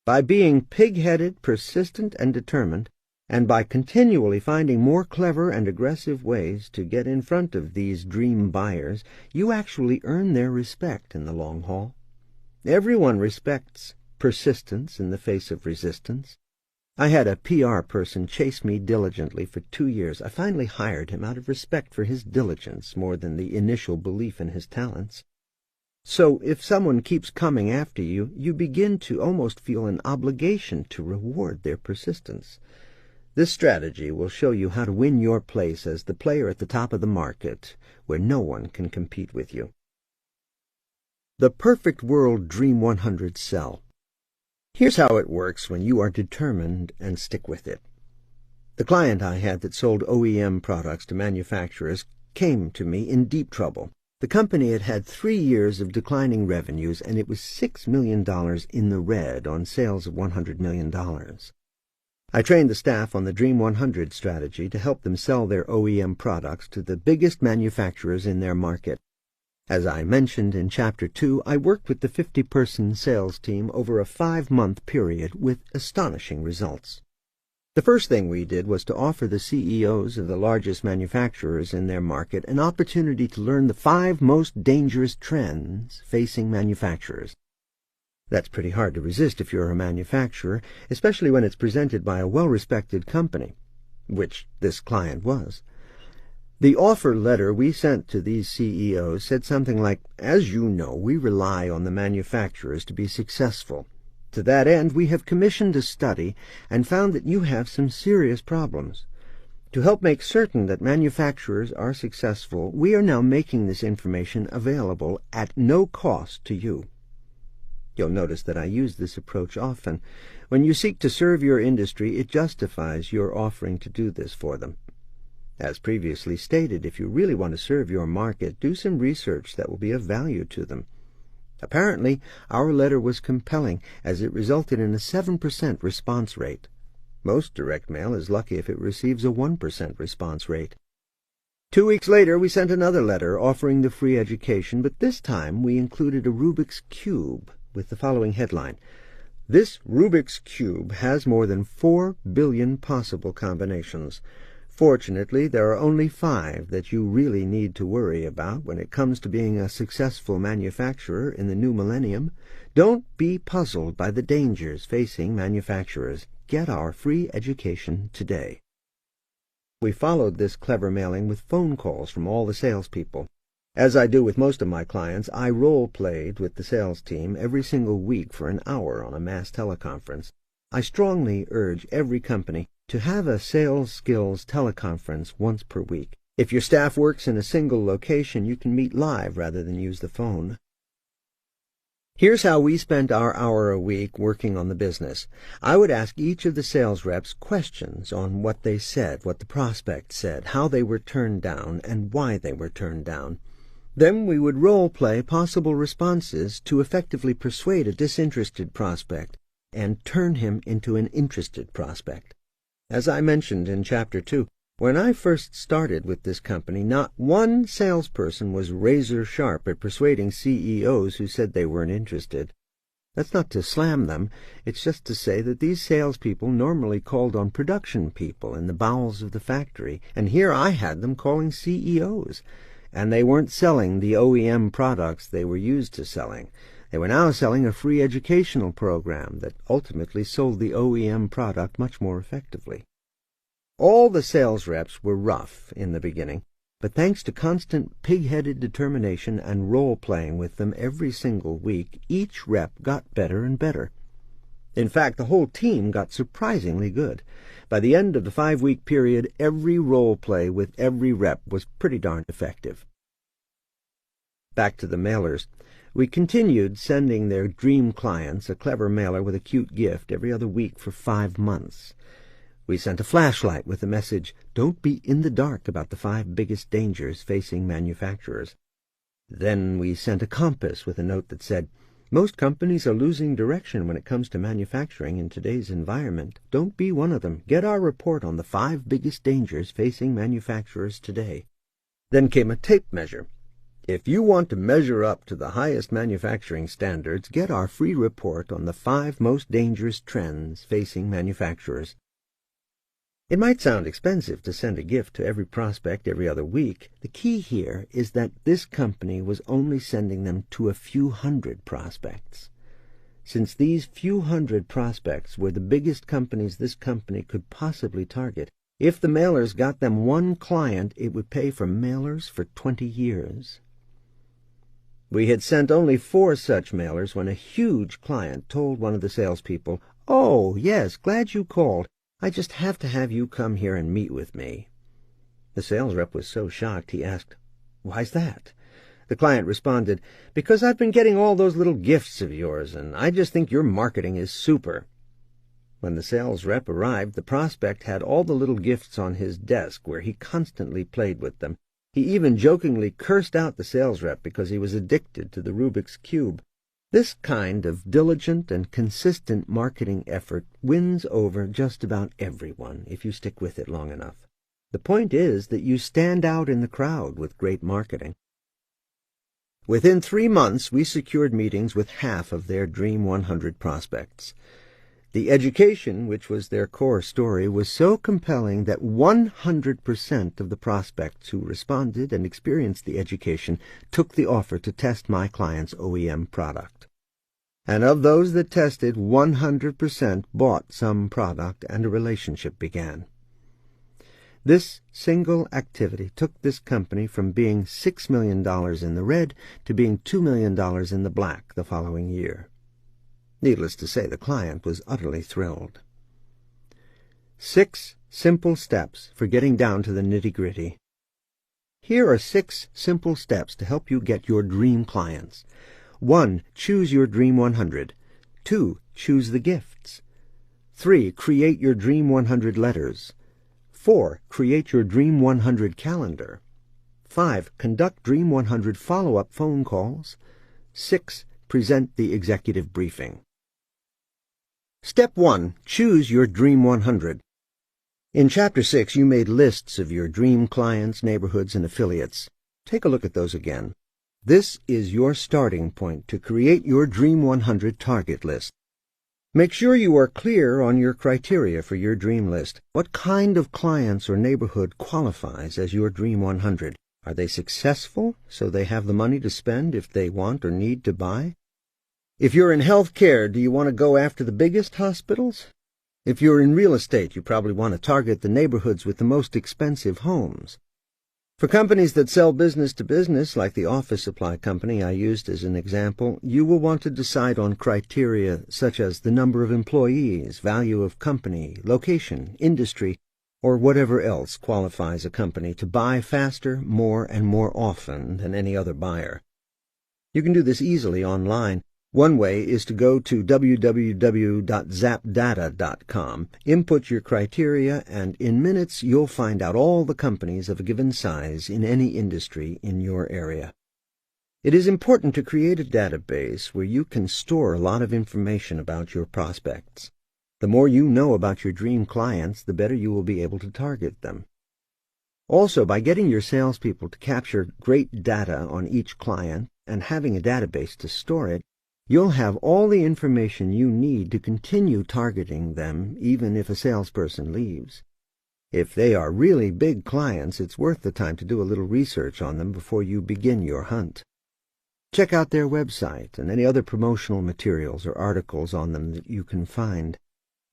By being pig-headed, persistent, and determined, and by continually finding more clever and aggressive ways to get in front of these dream buyers, you actually earn their respect in the long haul. Everyone respects persistence in the face of resistance. I had a PR person chase me diligently for 2 years. I finally hired him out of respect for his diligence more than the initial belief in his talents. So if someone keeps coming after you, you begin to almost feel an obligation to reward their persistence. This strategy will show you how to win your place as the player at the top of the market, where no one can compete with you. The Perfect World Dream 100 Sell. Here's how it works when you are determined and stick with it. The client I had that sold OEM products to manufacturers came to me in deep trouble. The company had had 3 years of declining revenues, and it was $6 million in the red on sales of $100 million. I trained the staff on the Dream 100 strategy to help them sell their OEM products to the biggest manufacturers in their market. As I mentioned in Chapter 2, I worked with the 50-person sales team over a 5-month period with astonishing results. The first thing we did was to offer the CEOs of the largest manufacturers in their market an opportunity to learn the 5 most dangerous trends facing manufacturers. That's pretty hard to resist if you're a manufacturer, especially when it's presented by a well-respected company, which this client was. The offer letter we sent to these CEOs said something like, "As you know, we rely on the manufacturers to be successful. To that end, we have commissioned a study and found that you have some serious problems. To help make certain that manufacturers are successful, we are now making this information available at no cost to you." You'll notice that I use this approach often. When you seek to serve your industry, it justifies your offering to do this for them. As previously stated, if you really want to serve your market, do some research that will be of value to them. Apparently, our letter was compelling, as it resulted in a 7% response rate. Most direct mail is lucky if it receives a 1% response rate. 2 weeks later, we sent another letter offering the free education, but this time we included a Rubik's Cube with the following headline: "This Rubik's Cube has more than 4 billion possible combinations. Fortunately, there are only 5 that you really need to worry about when it comes to being a successful manufacturer in the new millennium. Don't be puzzled by the dangers facing manufacturers. Get our free education today." We followed this clever mailing with phone calls from all the salespeople. As I do with most of my clients, I role-played with the sales team every single week for an hour on a mass teleconference. I strongly urge every company to have a sales skills teleconference once per week. If your staff works in a single location, you can meet live rather than use the phone. Here's how we spent our hour a week working on the business. I would ask each of the sales reps questions on what they said, what the prospect said, how they were turned down, and why they were turned down. Then we would role-play possible responses to effectively persuade a disinterested prospect and turn him into an interested prospect. As I mentioned in Chapter 2, when I first started with this company, not one salesperson was razor-sharp at persuading CEOs who said they weren't interested. That's not to slam them. It's just to say that these salespeople normally called on production people in the bowels of the factory, and here I had them calling CEOs. and they weren't selling the OEM products they were used to selling. They were now selling a free educational program that ultimately sold the OEM product much more effectively. All the sales reps were rough in the beginning, but thanks to constant pig-headed determination and role-playing with them every single week, each rep got better and better. In fact, the whole team got surprisingly good. By the end of the 5-week period, every role-play with every rep was pretty darn effective. Back to the mailers. We continued sending their dream clients a clever mailer with a cute gift every other week for 5 months. We sent a flashlight with the message, "Don't be in the dark about the 5 biggest dangers facing manufacturers." Then we sent a compass with a note that said, "Most companies are losing direction when it comes to manufacturing in today's environment. Don't be one of them. Get our report on the 5 biggest dangers facing manufacturers today." Then came a tape measure. If you want to measure up to the highest manufacturing standards, get our free report on the 5 most dangerous trends facing manufacturers. It might sound expensive to send a gift to every prospect every other week. The key here is that this company was only sending them to a few hundred prospects. Since these few hundred prospects were the biggest companies this company could possibly target, if the mailers got them 1 client, it would pay for mailers for 20 years. We had sent only 4 such mailers when a huge client told one of the salespeople, "Oh, yes, glad you called. I just have to have you come here and meet with me." The sales rep was so shocked he asked, "Why's that?" The client responded, "Because I've been getting all those little gifts of yours, and I just think your marketing is super." When the sales rep arrived, the prospect had all the little gifts on his desk where he constantly played with them. He even jokingly cursed out the sales rep because he was addicted to the Rubik's Cube. This kind of diligent and consistent marketing effort wins over just about everyone if you stick with it long enough. The point is that you stand out in the crowd with great marketing. Within 3 months, we secured meetings with half of their Dream 100 prospects. The education, which was their core story, was so compelling that 100% of the prospects who responded and experienced the education took the offer to test my client's OEM product. And of those that tested, 100% bought some product, and a relationship began. This single activity took this company from being $6 million in the red to being $2 million in the black the following year. Needless to say, the client was utterly thrilled. 6 simple steps for getting down to the nitty-gritty. Here are 6 simple steps to help you get your dream clients. 1. Choose your Dream 100. 2. Choose the gifts. 3. Create your Dream 100 letters. 4. Create your Dream 100 calendar. 5. Conduct Dream 100 follow-up phone calls. 6. Present the executive briefing. Step 1. Choose your Dream 100. In Chapter 6, you made lists of your dream clients, neighborhoods, and affiliates. Take a look at those again. This is your starting point to create your Dream 100 target list. Make sure you are clear on your criteria for your dream list. What kind of clients or neighborhood qualifies as your Dream 100? Are they successful, so they have the money to spend if they want or need to buy? If you're in health care, do you want to go after the biggest hospitals? If you're in real estate, you probably want to target the neighborhoods with the most expensive homes. For companies that sell business to business, like the office supply company I used as an example, you will want to decide on criteria such as the number of employees, value of company, location, industry, or whatever else qualifies a company to buy faster, more, and more often than any other buyer. You can do this easily online. One way is to go to www.zapdata.com, input your criteria, and in minutes you'll find out all the companies of a given size in any industry in your area. It is important to create a database where you can store a lot of information about your prospects. The more you know about your dream clients, the better you will be able to target them. Also, by getting your salespeople to capture great data on each client and having a database to store it, you'll have all the information you need to continue targeting them even if a salesperson leaves. If they are really big clients, it's worth the time to do a little research on them before you begin your hunt. Check out their website and any other promotional materials or articles on them that you can find.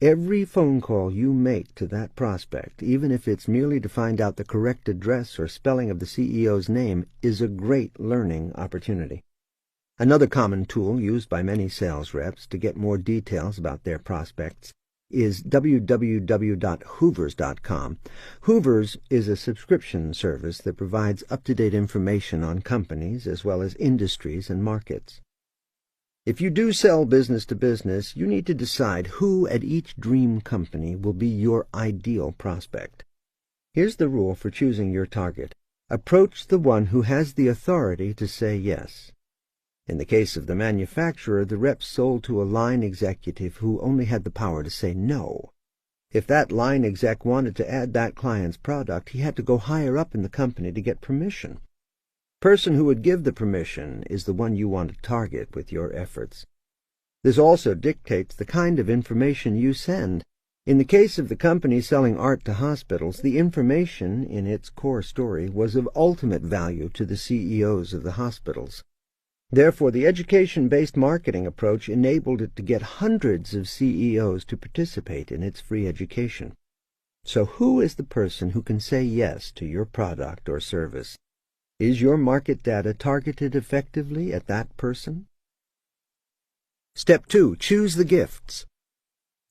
Every phone call you make to that prospect, even if it's merely to find out the correct address or spelling of the CEO's name, is a great learning opportunity. Another common tool used by many sales reps to get more details about their prospects is www.hoovers.com. Hoovers is a subscription service that provides up-to-date information on companies as well as industries and markets. If you do sell business to business, you need to decide who at each dream company will be your ideal prospect. Here's the rule for choosing your target. Approach the one who has the authority to say yes. In the case of the manufacturer, the rep sold to a line executive who only had the power to say no. If that line exec wanted to add that client's product, he had to go higher up in the company to get permission. The person who would give the permission is the one you want to target with your efforts. This also dictates the kind of information you send. In the case of the company selling art to hospitals, the information in its core story was of ultimate value to the CEOs of the hospitals. Therefore, the education-based marketing approach enabled it to get hundreds of CEOs to participate in its free education. So who is the person who can say yes to your product or service? Is your market data targeted effectively at that person? Step 2. Choose the gifts.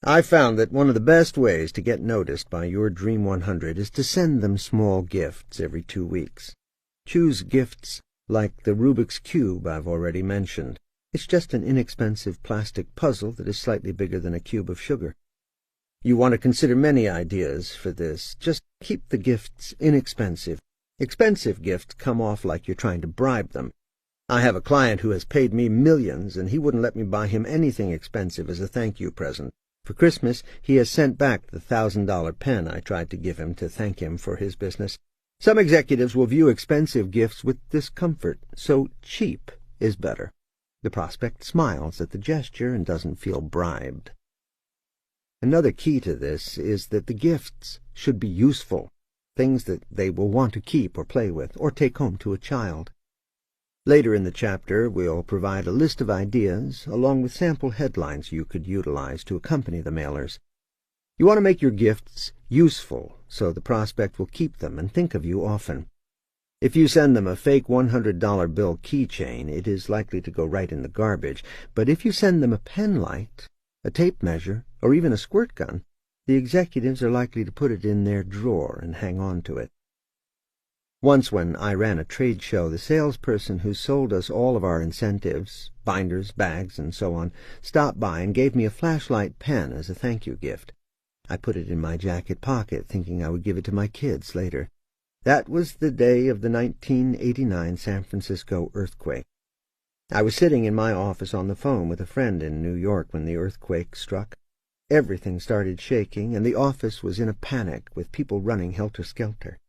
I found that one of the best ways to get noticed by your Dream 100 is to send them small gifts every 2 weeks. Choose gifts like the Rubik's Cube I've already mentioned. It's just an inexpensive plastic puzzle that is slightly bigger than a cube of sugar. You want to consider many ideas for this. Just keep the gifts inexpensive. Expensive gifts come off like you're trying to bribe them. I have a client who has paid me millions, and he wouldn't let me buy him anything expensive as a thank-you present. For Christmas, he has sent back the $1,000 pen I tried to give him to thank him for his business. Some executives will view expensive gifts with discomfort, so cheap is better. The prospect smiles at the gesture and doesn't feel bribed. Another key to this is that the gifts should be useful, things that they will want to keep or play with, or take home to a child. Later in the chapter, we'll provide a list of ideas, along with sample headlines you could utilize to accompany the mailers. You want to make your gifts useful, so the prospect will keep them and think of you often. If you send them a fake $100 bill keychain, it is likely to go right in the garbage. But if you send them a pen light, a tape measure, or even a squirt gun, the executives are likely to put it in their drawer and hang on to it. Once when I ran a trade show, the salesperson who sold us all of our incentives, binders, bags, and so on, stopped by and gave me a flashlight pen as a thank-you gift. I put it in my jacket pocket, thinking I would give it to my kids later. That was the day of the 1989 San Francisco earthquake. I was sitting in my office on the phone with a friend in New York when the earthquake struck. Everything started shaking, and the office was in a panic, with people running helter-skelter.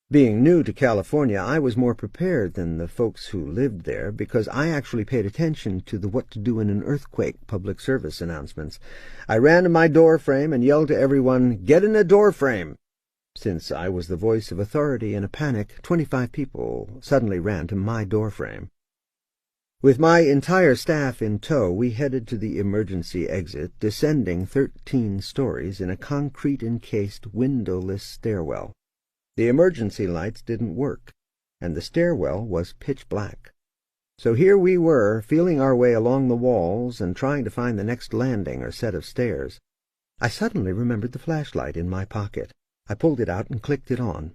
Being new to California, I was more prepared than the folks who lived there, because I actually paid attention to the what to do in an earthquake public service announcements. I ran to my door frame and yelled to everyone, "Get in a door frame!" Since I was the voice of authority in a panic, 25 people suddenly ran to my door frame. With my entire staff in tow, we headed to the emergency exit, descending 13 stories in a concrete-encased, windowless stairwell. The emergency lights didn't work, and the stairwell was pitch black. So here we were, feeling our way along the walls and trying to find the next landing or set of stairs. I suddenly remembered the flashlight in my pocket. I pulled it out and clicked it on.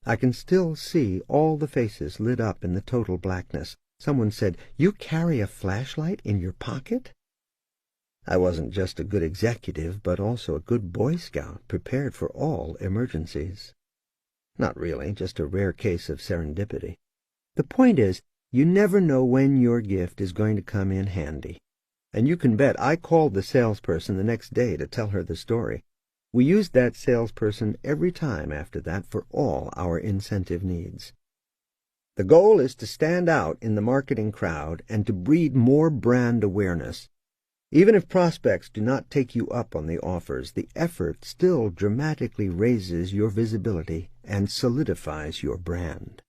I can still see all the faces lit up in the total blackness. Someone said, "You carry a flashlight in your pocket?" I wasn't just a good executive, but also a good Boy Scout, prepared for all emergencies. Not really, just a rare case of serendipity. The point is, you never know when your gift is going to come in handy. And you can bet I called the salesperson the next day to tell her the story. We used that salesperson every time after that for all our incentive needs. The goal is to stand out in the marketing crowd and to breed more brand awareness. Even if prospects do not take you up on the offers, the effort still dramatically raises your visibility and solidifies your brand.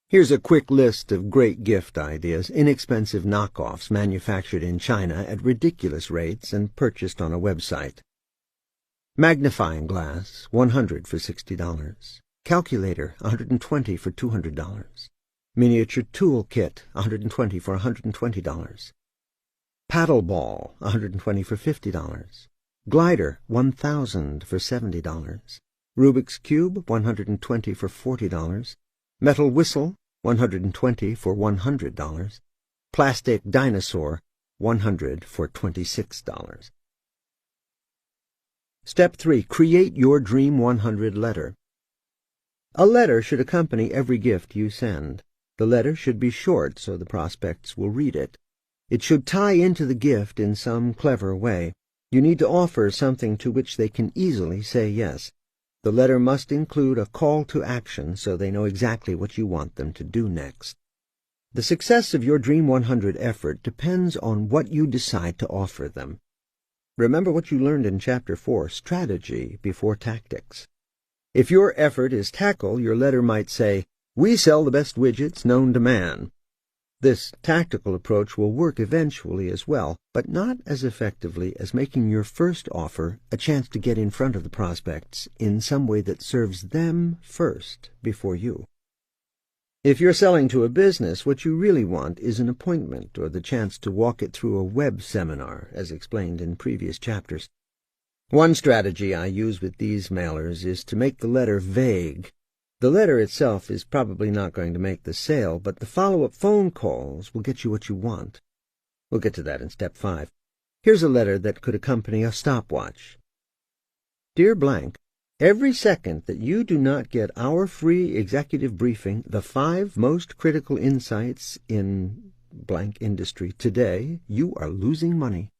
Here's a quick list of great gift ideas, inexpensive knockoffs manufactured in China at ridiculous rates and purchased on a website. Magnifying glass, $100 for $60. Calculator, $120 for $200. Miniature tool kit, $120 for $120. Paddle ball, $120 for $50. Glider, $1,000 for $70. Rubik's Cube, $120 for $40. Metal whistle, $120 for $100. Plastic dinosaur, $100 for $26. Step 3. Create your Dream 100 letter. A letter should accompany every gift you send. The letter should be short so the prospects will read it. It should tie into the gift in some clever way. You need to offer something to which they can easily say yes. The letter must include a call to action so they know exactly what you want them to do next. The success of your Dream 100 effort depends on what you decide to offer them. Remember what you learned in Chapter 4, Strategy before Tactics. If your effort is tackle, your letter might say, "We sell the best widgets known to man." This tactical approach will work eventually as well, but not as effectively as making your first offer a chance to get in front of the prospects in some way that serves them first before you. If you're selling to a business, what you really want is an appointment or the chance to walk it through a web seminar, as explained in previous chapters. One strategy I use with these mailers is to make the letter vague. The letter itself is probably not going to make the sale, but the follow-up phone calls will get you what you want. We'll get to that in Step 5. Here's a letter that could accompany a stopwatch. Dear Blank, every second that you do not get our free executive briefing, the 5 most critical insights in blank industry today, you are losing money.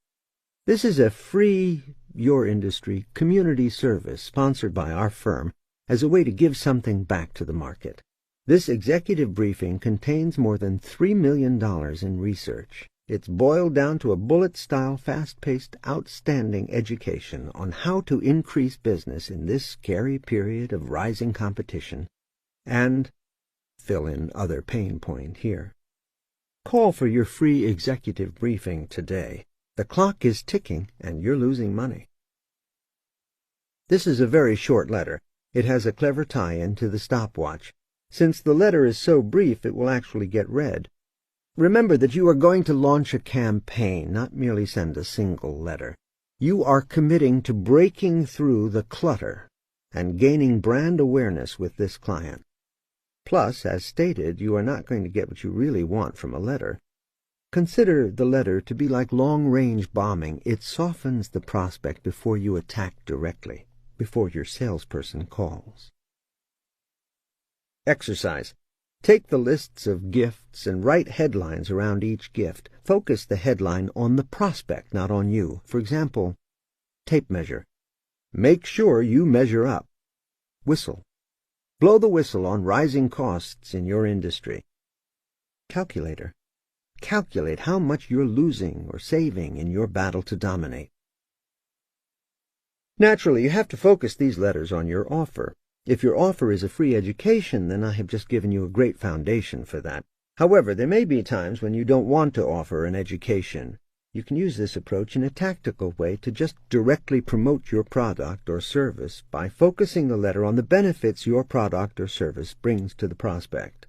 This is a free Your Industry community service sponsored by our firm as a way to give something back to the market. This executive briefing contains more than $3 million in research. It's boiled down to a bullet-style, fast-paced, outstanding education on how to increase business in this scary period of rising competition, and fill in other pain point here. Call for your free executive briefing today. The clock is ticking, and you're losing money. This is a very short letter. It has a clever tie-in to the stopwatch. Since the letter is so brief, it will actually get read. Remember that you are going to launch a campaign, not merely send a single letter. You are committing to breaking through the clutter and gaining brand awareness with this client. Plus, as stated, you are not going to get what you really want from a letter. Consider the letter to be like long-range bombing. It softens the prospect before you attack directly, before your salesperson calls. Exercise. Take the lists of gifts and write headlines around each gift. Focus the headline on the prospect, not on you. For example, tape measure. Make sure you measure up. Whistle. Blow the whistle on rising costs in your industry. Calculator. Calculate how much you're losing or saving in your battle to dominate. Naturally, you have to focus these letters on your offer. If your offer is a free education, then I have just given you a great foundation for that. However, there may be times when you don't want to offer an education. You can use this approach in a tactical way to just directly promote your product or service by focusing the letter on the benefits your product or service brings to the prospect.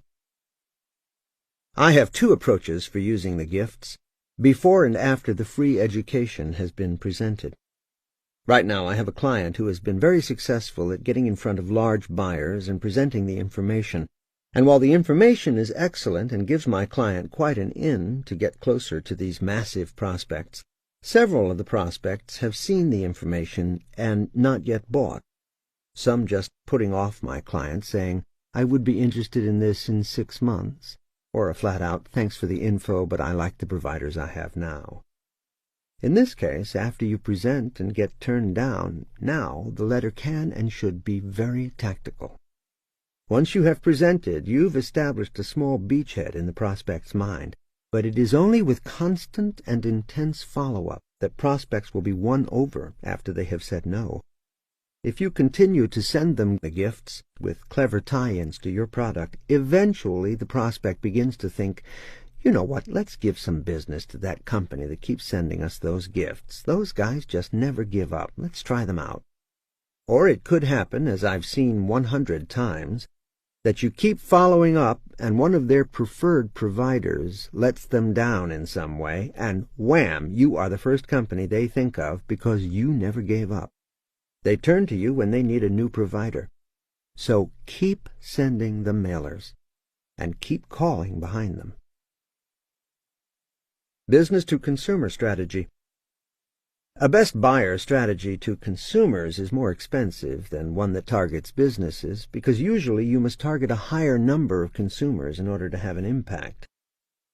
I have 2 approaches for using the gifts, before and after the free education has been presented. Right now I have a client who has been very successful at getting in front of large buyers and presenting the information, and while the information is excellent and gives my client quite an in to get closer to these massive prospects, several of the prospects have seen the information and not yet bought. Some just putting off my client, saying, "I would be interested in this in 6 months," or a flat-out, "Thanks for the info, but I like the providers I have now." In this case, after you present and get turned down, now the letter can and should be very tactical. Once you have presented, you've established a small beachhead in the prospect's mind. But it is only with constant and intense follow-up that prospects will be won over after they have said no. If you continue to send them the gifts with clever tie-ins to your product, eventually the prospect begins to think, you know what, let's give some business to that company that keeps sending us those gifts. Those guys just never give up. Let's try them out. Or it could happen, as I've seen 100 times, that you keep following up and one of their preferred providers lets them down in some way, and wham, you are the first company they think of because you never gave up. They turn to you when they need a new provider. So keep sending the mailers, and keep calling behind them. Business-to-consumer strategy. A best buyer strategy to consumers is more expensive than one that targets businesses, because usually you must target a higher number of consumers in order to have an impact.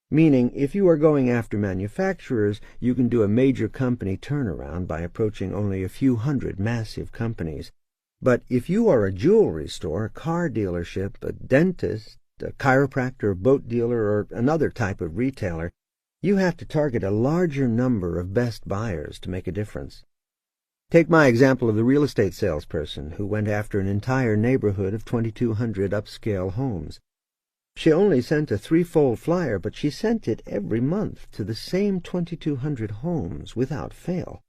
Meaning, if you are going after manufacturers, you can do a major company turnaround by approaching only a few hundred massive companies. But if you are a jewelry store, a car dealership, a dentist, a chiropractor, a boat dealer, or another type of retailer, you have to target a larger number of best buyers to make a difference. Take my example of the real estate salesperson who went after an entire neighborhood of 2,200 upscale homes. She only sent a threefold flyer, but she sent it every month to the same 2,200 homes without fail.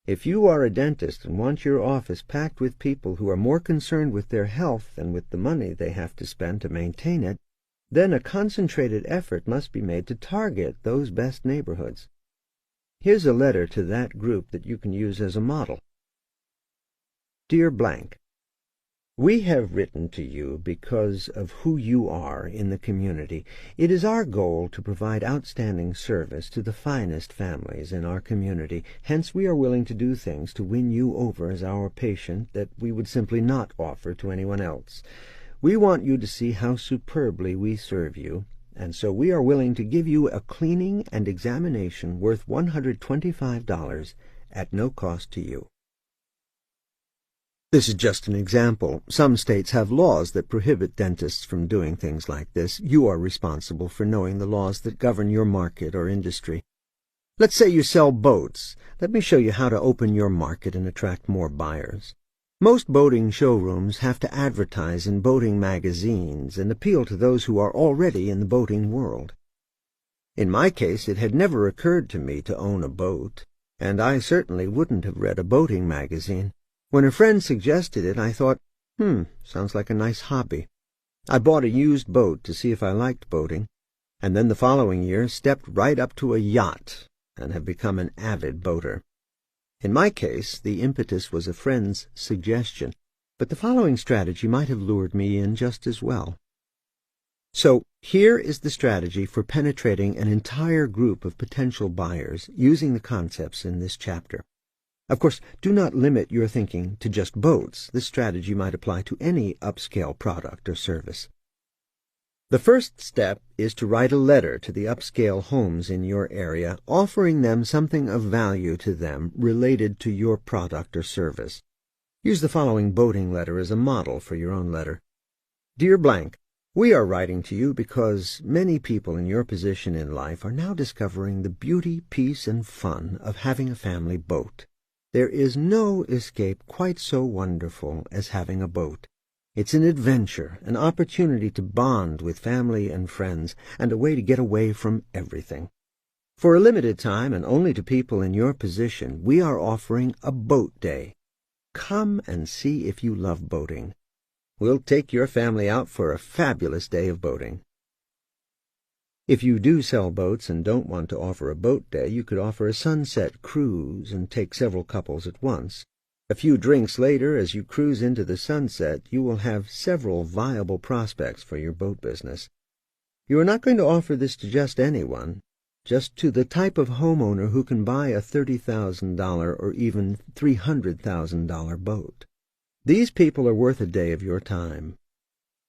If you are a dentist and want your office packed with people who are more concerned with their health than with the money they have to spend to maintain it, then a concentrated effort must be made to target those best neighborhoods. Here's a letter to that group that you can use as a model. Dear Blank, we have written to you because of who you are in the community. It is our goal to provide outstanding service to the finest families in our community. Hence we are willing to do things to win you over as our patient that we would simply not offer to anyone else. We want you to see how superbly we serve you, and so we are willing to give you a cleaning and examination worth $125 at no cost to you. This is just an example. Some states have laws that prohibit dentists from doing things like this. You are responsible for knowing the laws that govern your market or industry. Let's say you sell boats. Let me show you how to open your market and attract more buyers. Most boating showrooms have to advertise in boating magazines and appeal to those who are already in the boating world. In my case, it had never occurred to me to own a boat, and I certainly wouldn't have read a boating magazine. When a friend suggested it, I thought, sounds like a nice hobby. I bought a used boat to see if I liked boating, and then the following year stepped right up to a yacht and have become an avid boater. In my case, the impetus was a friend's suggestion, but the following strategy might have lured me in just as well. So here is the strategy for penetrating an entire group of potential buyers using the concepts in this chapter. Of course, do not limit your thinking to just boats. This strategy might apply to any upscale product or service. The first step is to write a letter to the upscale homes in your area, offering them something of value to them related to your product or service. Use the following boating letter as a model for your own letter. Dear Blank, we are writing to you because many people in your position in life are now discovering the beauty, peace, and fun of having a family boat. There is no escape quite so wonderful as having a boat. It's an adventure, an opportunity to bond with family and friends, and a way to get away from everything. For a limited time, and only to people in your position, we are offering a boat day. Come and see if you love boating. We'll take your family out for a fabulous day of boating. If you do sell boats and don't want to offer a boat day, you could offer a sunset cruise and take several couples at once. A few drinks later, as you cruise into the sunset, you will have several viable prospects for your boat business. You are not going to offer this to just anyone, just to the type of homeowner who can buy a $30,000 or even $300,000 boat. These people are worth a day of your time.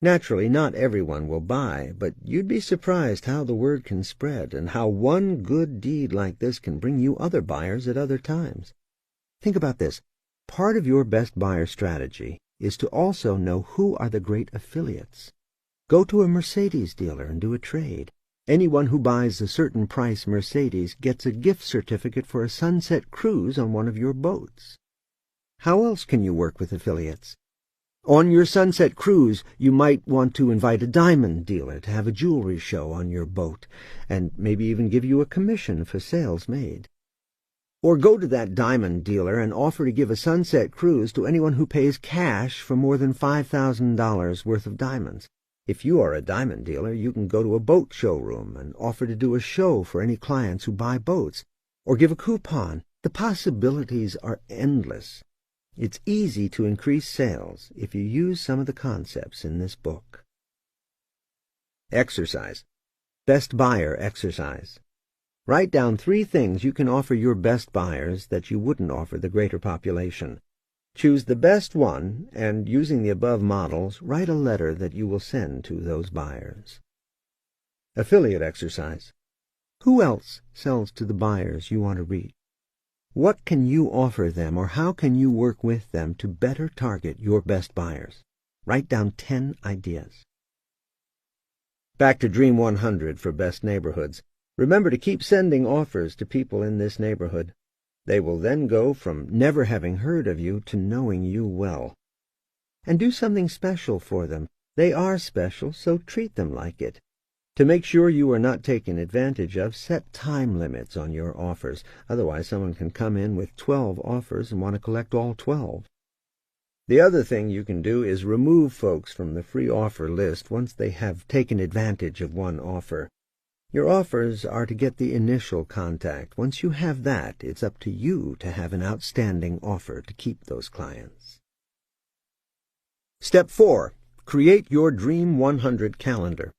Naturally, not everyone will buy, but you'd be surprised how the word can spread and how one good deed like this can bring you other buyers at other times. Think about this. Part of your best buyer strategy is to also know who are the great affiliates. Go to a Mercedes dealer and do a trade. Anyone who buys a certain price Mercedes gets a gift certificate for a sunset cruise on one of your boats. How else can you work with affiliates? On your sunset cruise, you might want to invite a diamond dealer to have a jewelry show on your boat, and maybe even give you a commission for sales made. Or go to that diamond dealer and offer to give a sunset cruise to anyone who pays cash for more than $5,000 worth of diamonds. If you are a diamond dealer, you can go to a boat showroom and offer to do a show for any clients who buy boats, or give a coupon. The possibilities are endless. It's easy to increase sales if you use some of the concepts in this book. Exercise. Best buyer exercise. Write down 3 things you can offer your best buyers that you wouldn't offer the greater population. Choose the best one, and using the above models, write a letter that you will send to those buyers. Affiliate exercise. Who else sells to the buyers you want to reach? What can you offer them, or how can you work with them to better target your best buyers? Write down 10 ideas. Back to Dream 100 for best neighborhoods. Remember to keep sending offers to people in this neighborhood. They will then go from never having heard of you to knowing you well. And do something special for them. They are special, so treat them like it. To make sure you are not taken advantage of, set time limits on your offers. Otherwise, someone can come in with 12 offers and want to collect all 12. The other thing you can do is remove folks from the free offer list once they have taken advantage of one offer. Your offers are to get the initial contact. Once you have that, it's up to you to have an outstanding offer to keep those clients. Step 4. Create your Dream 100 calendar.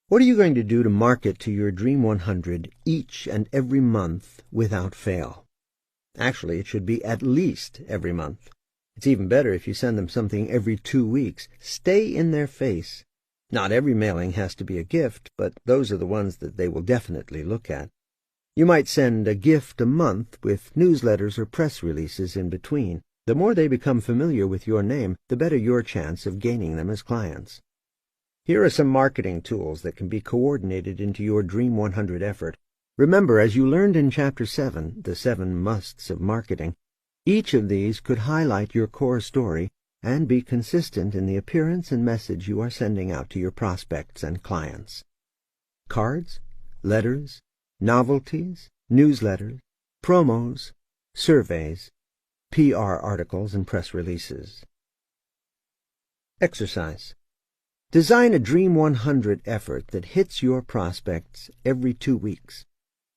What are you going to do to market to your Dream 100 each and every month without fail? Actually, it should be at least every month. It's even better if you send them something every 2 weeks. Stay in their face. Not every mailing has to be a gift, but those are the ones that they will definitely look at. You might send a gift a month with newsletters or press releases in between. The more they become familiar with your name, the better your chance of gaining them as clients. Here are some marketing tools that can be coordinated into your Dream 100 effort. Remember, as you learned in Chapter 7, the 7 musts of marketing, each of these could highlight your core story and be consistent in the appearance and message you are sending out to your prospects and clients. Cards, letters, novelties, newsletters, promos, surveys, PR articles, and press releases. Exercise. Design a Dream 100 effort that hits your prospects every 2 weeks.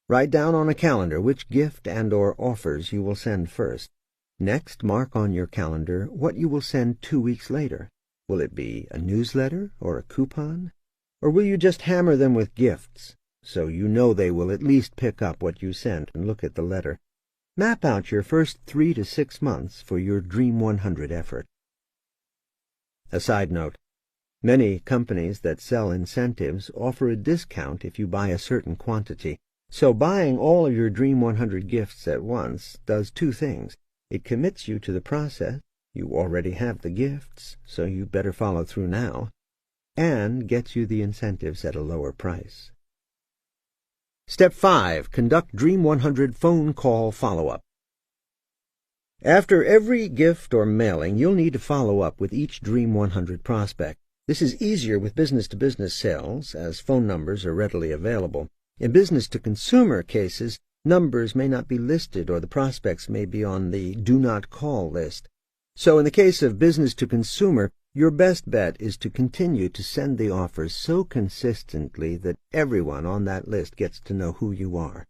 Write down on a calendar which gift and/or offers you will send first. Next, mark on your calendar what you will send 2 weeks later. Will it be a newsletter or a coupon? Or will you just hammer them with gifts, so you know they will at least pick up what you sent and look at the letter? Map out your first 3 to 6 months for your Dream 100 effort. A side note. Many companies that sell incentives offer a discount if you buy a certain quantity. So buying all of your Dream 100 gifts at once does 2 things. It commits you to the process. You already have the gifts, so you better follow through now, and gets you the incentives at a lower price. Step 5. Conduct Dream 100 phone call follow-up. After every gift or mailing, you'll need to follow up with each Dream 100 prospect. This is easier with business-to-business sales, as phone numbers are readily available. In business-to-consumer cases, numbers may not be listed, or the prospects may be on the do not call list. So in the case of business-to-consumer, your best bet is to continue to send the offers so consistently that everyone on that list gets to know who you are.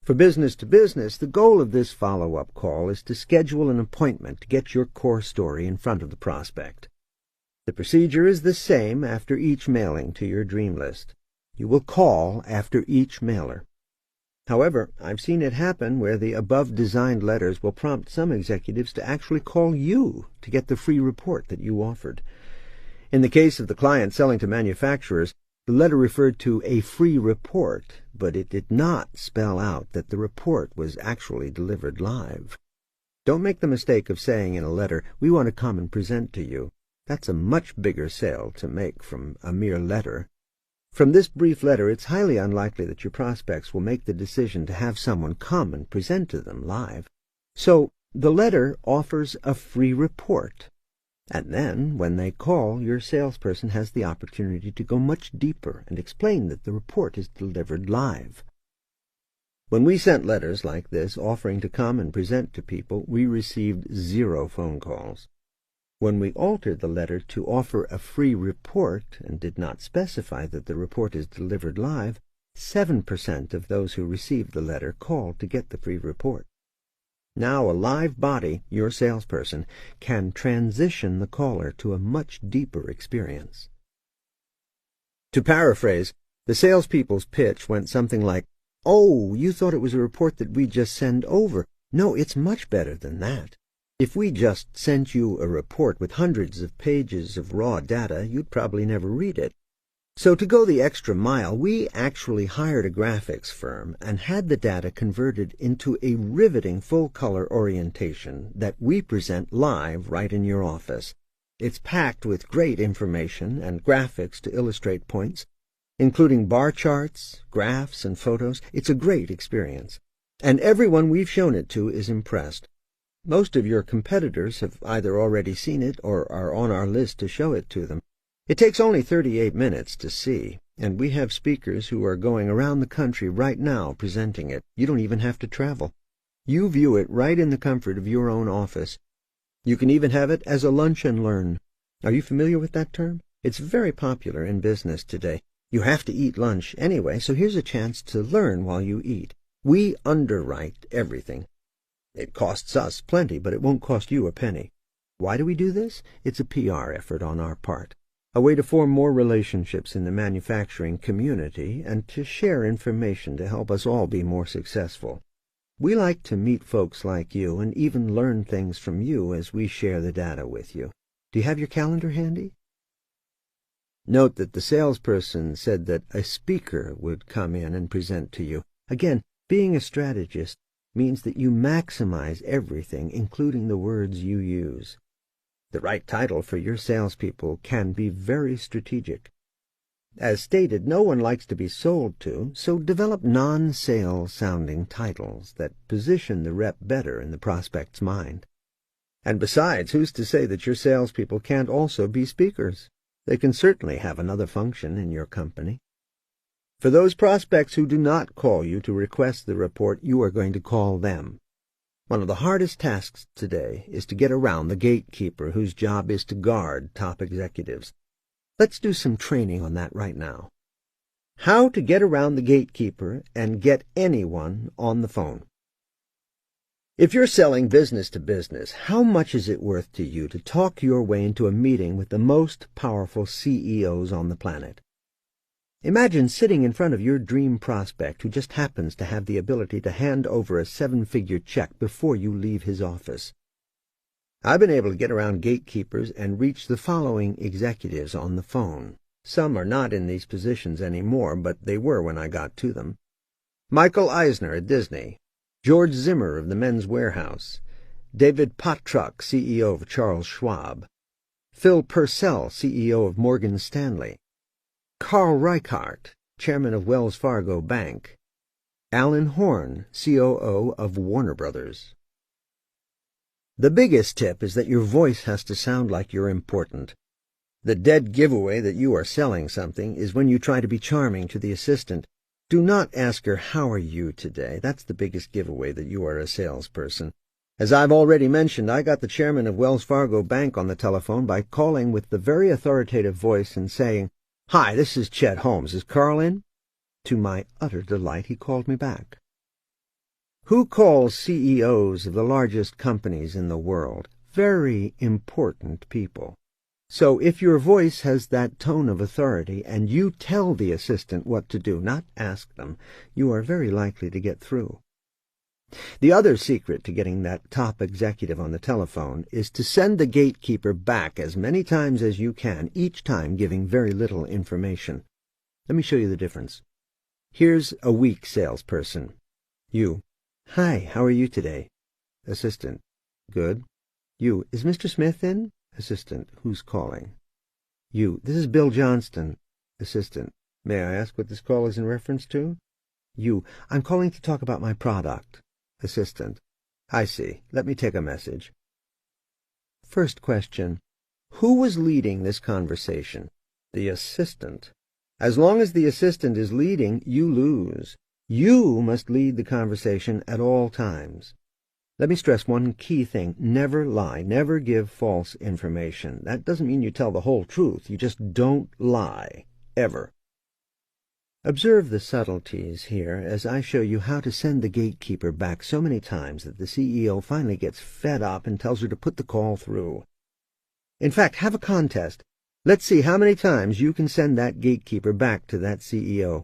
For business-to-business, the goal of this follow-up call is to schedule an appointment to get your core story in front of the prospect. The procedure is the same after each mailing to your dream list. You will call after each mailer. However, I've seen it happen where the above-designed letters will prompt some executives to actually call you to get the free report that you offered. In the case of the client selling to manufacturers, the letter referred to a free report, but it did not spell out that the report was actually delivered live. Don't make the mistake of saying in a letter, "We want to come and present to you." That's a much bigger sale to make from a mere letter. From this brief letter, it's highly unlikely that your prospects will make the decision to have someone come and present to them live. So the letter offers a free report. And then, when they call, your salesperson has the opportunity to go much deeper and explain that the report is delivered live. When we sent letters like this offering to come and present to people, we received 0 phone calls. When we altered the letter to offer a free report and did not specify that the report is delivered live, 7% of those who received the letter called to get the free report. Now a live body, your salesperson, can transition the caller to a much deeper experience. To paraphrase, the salespeople's pitch went something like, "Oh, you thought it was a report that we just send over. No, it's much better than that. If we just sent you a report with hundreds of pages of raw data, you'd probably never read it. So to go the extra mile, we actually hired a graphics firm and had the data converted into a riveting full-color orientation that we present live right in your office. It's packed with great information and graphics to illustrate points, including bar charts, graphs, and photos. It's a great experience, and everyone we've shown it to is impressed. Most of your competitors have either already seen it or are on our list to show it to them. It takes only 38 minutes to see, and we have speakers who are going around the country right now presenting it. You don't even have to travel. You view it right in the comfort of your own office. You can even have it as a lunch and learn. Are you familiar with that term? It's very popular in business today. You have to eat lunch anyway, so here's a chance to learn while you eat. We underwrite everything. It costs us plenty, but it won't cost you a penny. Why do we do this? It's a PR effort on our part, a way to form more relationships in the manufacturing community and to share information to help us all be more successful. We like to meet folks like you and even learn things from you as we share the data with you. Do you have your calendar handy? Note that the salesperson said that a speaker would come in and present to you. Again, being a strategist means that you maximize everything, including the words you use. The right title for your salespeople can be very strategic. As stated, no one likes to be sold to, so develop non-sales sounding titles that position the rep better in the prospect's mind. And besides, who's to say that your salespeople can't also be speakers? They can certainly have another function in your company. For those prospects who do not call you to request the report, you are going to call them. One of the hardest tasks today is to get around the gatekeeper whose job is to guard top executives. Let's do some training on that right now. How to get around the gatekeeper and get anyone on the phone. If you're selling business to business, how much is it worth to you to talk your way into a meeting with the most powerful CEOs on the planet? Imagine sitting in front of your dream prospect who just happens to have the ability to hand over a 7-figure check before you leave his office. I've been able to get around gatekeepers and reach the following executives on the phone. Some are not in these positions anymore, but they were when I got to them. Michael Eisner at Disney, George Zimmer of the Men's Warehouse, David Pottruck, CEO of Charles Schwab, Phil Purcell, CEO of Morgan Stanley, Carl Reichardt, chairman of Wells Fargo Bank, Alan Horn, COO of Warner Brothers. The biggest tip is that your voice has to sound like you're important. The dead giveaway that you are selling something is when you try to be charming to the assistant. Do not ask her, "How are you today?" That's the biggest giveaway that you are a salesperson. As I've already mentioned, I got the chairman of Wells Fargo Bank on the telephone by calling with the very authoritative voice and saying, "Hi, this is Chet Holmes. Is Carl in?" To my utter delight, he called me back. Who calls CEOs of the largest companies in the world? Very important people. So if your voice has that tone of authority and you tell the assistant what to do, not ask them, you are very likely to get through. The other secret to getting that top executive on the telephone is to send the gatekeeper back as many times as you can, each time giving very little information. Let me show you the difference. Here's a weak salesperson. You. "Hi, how are you today?" Assistant. "Good." You. "Is Mr. Smith in?" Assistant. "Who's calling?" You. "This is Bill Johnston." Assistant. May I ask what this call is in reference to? You. I'm calling to talk about my product. Assistant. I see. Let me take a message. First question. Who was leading this conversation? The assistant. As long as the assistant is leading, you lose. You must lead the conversation at all times. Let me stress one key thing. Never lie. Never give false information. That doesn't mean you tell the whole truth. You just don't lie. Ever. Observe the subtleties here as I show you how to send the gatekeeper back so many times that the CEO finally gets fed up and tells her to put the call through. In fact, have a contest. Let's see how many times you can send that gatekeeper back to that CEO.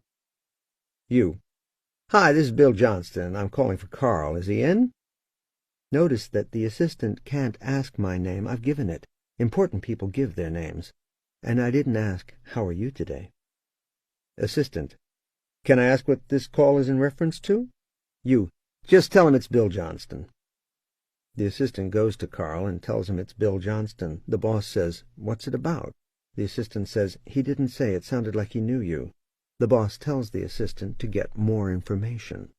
You. Hi, this is Bill Johnston. I'm calling for Carl. Is he in? Notice that the assistant can't ask my name. I've given it. Important people give their names. And I didn't ask, how are you today? Assistant. Can I ask what this call is in reference to? You. Just tell him it's Bill Johnston. The assistant goes to Carl and tells him it's Bill Johnston. The boss says, what's it about? The assistant says, he didn't say. It sounded like he knew you. The boss tells the assistant to get more information.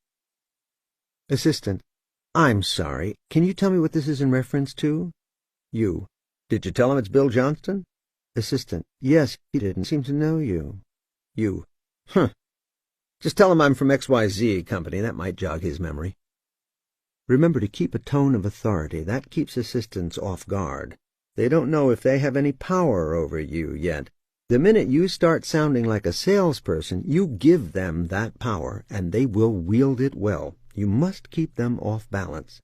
Assistant. I'm sorry. Can you tell me what this is in reference to? You. Did you tell him it's Bill Johnston? Assistant. Yes, he didn't seem to know you. You. Just tell him I'm from XYZ Company. That might jog his memory. Remember to keep a tone of authority. That keeps assistants off guard. They don't know if they have any power over you yet. The minute you start sounding like a salesperson, you give them that power, and they will wield it well. You must keep them off balance.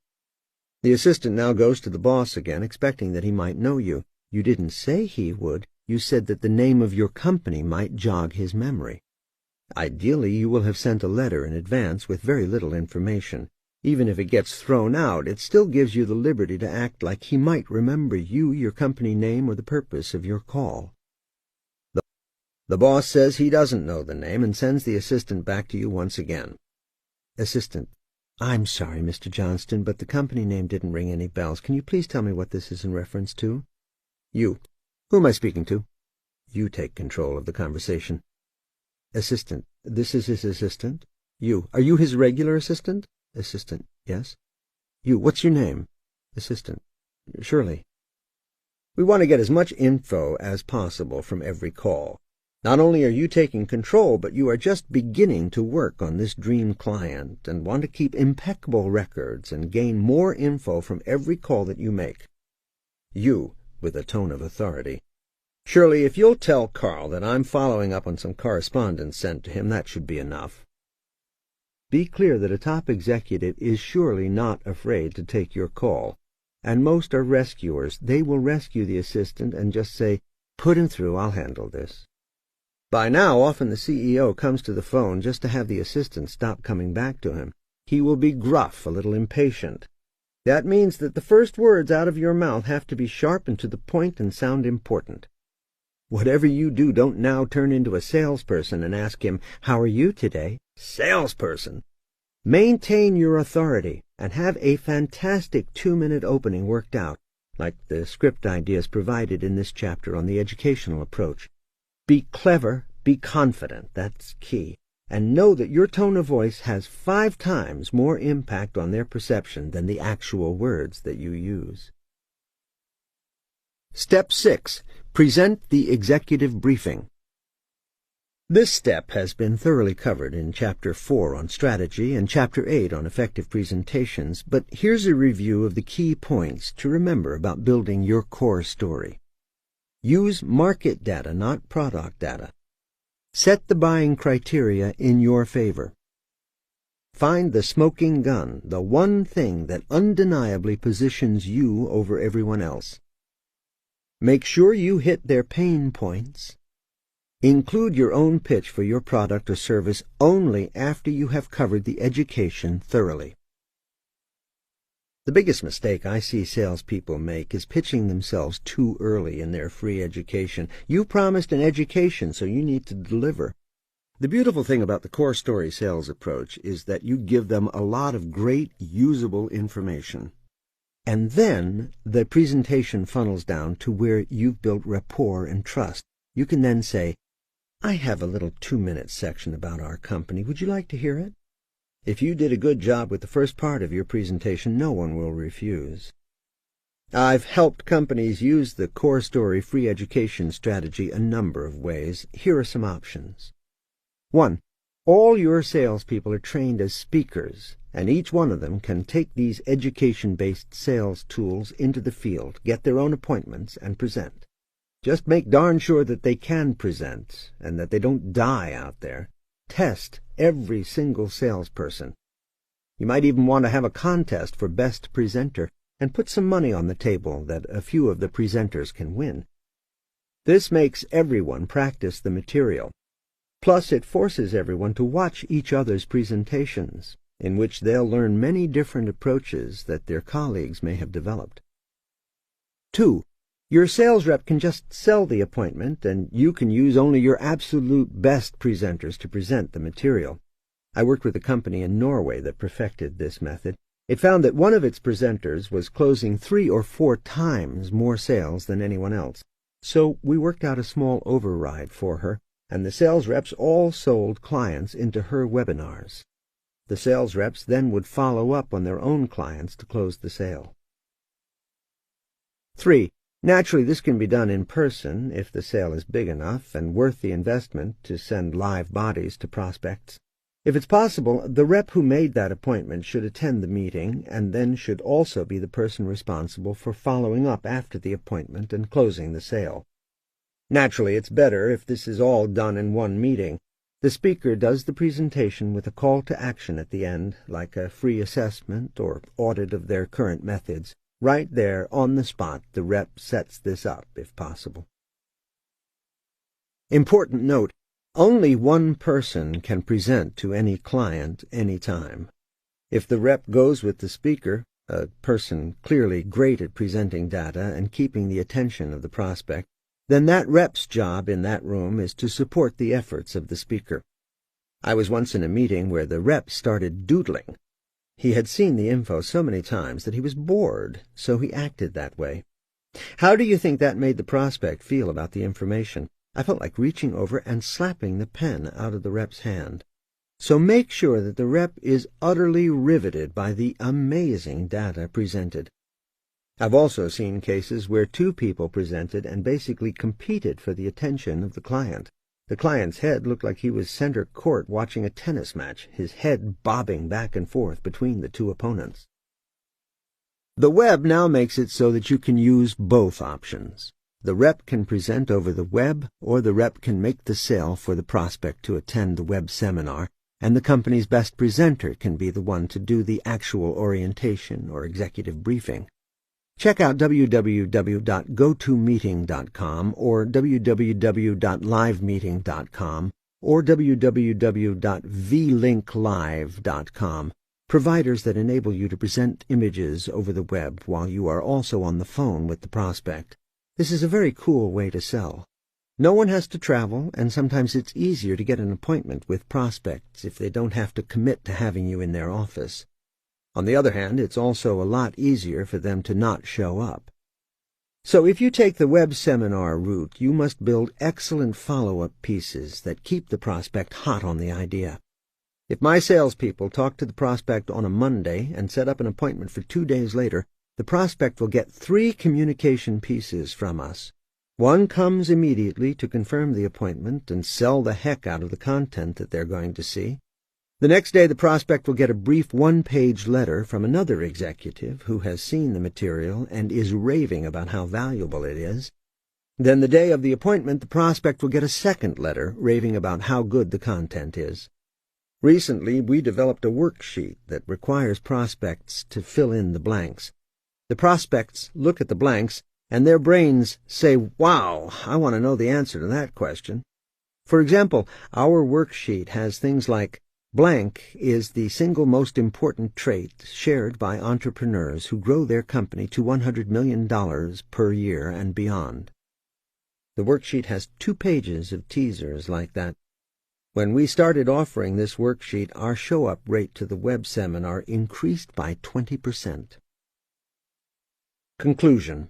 The assistant now goes to the boss again, expecting that he might know you. You didn't say he would. You said that the name of your company might jog his memory. Ideally, you will have sent a letter in advance with very little information. Even if it gets thrown out, it still gives you the liberty to act like he might remember you, your company name, or the purpose of your call. The boss says he doesn't know the name and sends the assistant back to you once again. Assistant. I'm sorry, Mr. Johnston, but the company name didn't ring any bells. Can you please tell me what this is in reference to? You. Who am I speaking to? You take control of the conversation. Assistant. This is his assistant? You. Are you his regular assistant? Assistant. Yes. You. What's your name? Assistant. Shirley. We want to get as much info as possible from every call. Not only are you taking control, but you are just beginning to work on this dream client and want to keep impeccable records and gain more info from every call that you make. You, with a tone of authority. Shirley, if you'll tell Carl that I'm following up on some correspondence sent to him, that should be enough. Be clear that a top executive is surely not afraid to take your call, and most are rescuers. They will rescue the assistant and just say, put him through, I'll handle this. By now, often the CEO comes to the phone just to have the assistant stop coming back to him. He will be gruff, a little impatient. That means that the first words out of your mouth have to be sharp and to the point and sound important. Whatever you do, don't now turn into a salesperson and ask him, how are you today? Salesperson. Maintain your authority and have a fantastic 2-minute opening worked out, like the script ideas provided in this chapter on the educational approach. Be clever, be confident, that's key, and know that your tone of voice has 5 times more impact on their perception than the actual words that you use. Step 6. Present the executive briefing. This step has been thoroughly covered in Chapter 4 on strategy and Chapter 8 on effective presentations, but here's a review of the key points to remember about building your core story. Use market data, not product data. Set the buying criteria in your favor. Find the smoking gun, the one thing that undeniably positions you over everyone else. Make sure you hit their pain points. Include your own pitch for your product or service only after you have covered the education thoroughly. The biggest mistake I see salespeople make is pitching themselves too early in their free education. You promised an education, so you need to deliver. The beautiful thing about the core story sales approach is that you give them a lot of great, usable information. And then the presentation funnels down to where you've built rapport and trust. You can then say, I have a little 2-minute section about our company. Would you like to hear it? If you did a good job with the first part of your presentation, no one will refuse. I've helped companies use the core story free education strategy a number of ways. Here are some options. 1. All your salespeople are trained as speakers, and each one of them can take these education-based sales tools into the field, get their own appointments, and present. Just make darn sure that they can present, and that they don't die out there. Test every single salesperson. You might even want to have a contest for best presenter, and put some money on the table that a few of the presenters can win. This makes everyone practice the material. Plus, it forces everyone to watch each other's presentations, in which they'll learn many different approaches that their colleagues may have developed. 2. Your sales rep can just sell the appointment, and you can use only your absolute best presenters to present the material. I worked with a company in Norway that perfected this method. It found that one of its presenters was closing 3 or 4 times more sales than anyone else. So we worked out a small override for her, and the sales reps all sold clients into her webinars. The sales reps then would follow up on their own clients to close the sale. 3. Naturally, this can be done in person if the sale is big enough and worth the investment to send live bodies to prospects. If it's possible, the rep who made that appointment should attend the meeting and then should also be the person responsible for following up after the appointment and closing the sale. Naturally, it's better if this is all done in one meeting. The speaker does the presentation with a call to action at the end, like a free assessment or audit of their current methods. Right there, on the spot, the rep sets this up, if possible. Important note. Only one person can present to any client any time. If the rep goes with the speaker, a person clearly great at presenting data and keeping the attention of the prospect, then that rep's job in that room is to support the efforts of the speaker. I was once in a meeting where the rep started doodling. He had seen the info so many times that he was bored, so he acted that way. How do you think that made the prospect feel about the information? I felt like reaching over and slapping the pen out of the rep's hand. So make sure that the rep is utterly riveted by the amazing data presented. I've also seen cases where 2 people presented and basically competed for the attention of the client. The client's head looked like he was center court watching a tennis match, his head bobbing back and forth between the 2 opponents. The web now makes it so that you can use both options. The rep can present over the web, or the rep can make the sale for the prospect to attend the web seminar, and the company's best presenter can be the one to do the actual orientation or executive briefing. Check out www.gotomeeting.com or www.livemeeting.com or www.vlinklive.com, providers that enable you to present images over the web while you are also on the phone with the prospect. This is a very cool way to sell. No one has to travel, and sometimes it's easier to get an appointment with prospects if they don't have to commit to having you in their office. On the other hand, it's also a lot easier for them to not show up. So if you take the web seminar route, you must build excellent follow-up pieces that keep the prospect hot on the idea. If my salespeople talk to the prospect on a Monday and set up an appointment for 2 days later, the prospect will get 3 communication pieces from us. One comes immediately to confirm the appointment and sell the heck out of the content that they're going to see. The next day the prospect will get a brief 1-page letter from another executive who has seen the material and is raving about how valuable it is. Then the day of the appointment the prospect will get a second letter raving about how good the content is. Recently we developed a worksheet that requires prospects to fill in the blanks. The prospects look at the blanks, and their brains say, "Wow, I want to know the answer to that question." For example, our worksheet has things like, blank is the single most important trait shared by entrepreneurs who grow their company to $100 million per year and beyond. The worksheet has 2 pages of teasers like that. When we started offering this worksheet, our show-up rate to the web seminar increased by 20%. Conclusion.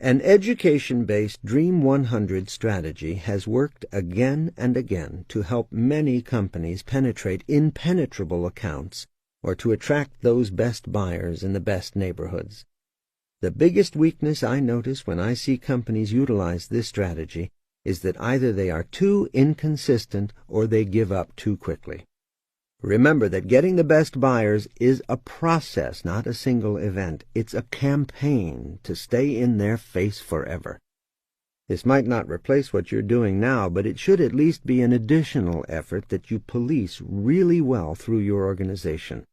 An education-based Dream 100 strategy has worked again and again to help many companies penetrate impenetrable accounts or to attract those best buyers in the best neighborhoods. The biggest weakness I notice when I see companies utilize this strategy is that either they are too inconsistent or they give up too quickly. Remember that getting the best buyers is a process, not a single event. It's a campaign to stay in their face forever. This might not replace what you're doing now, but it should at least be an additional effort that you police really well through your organization.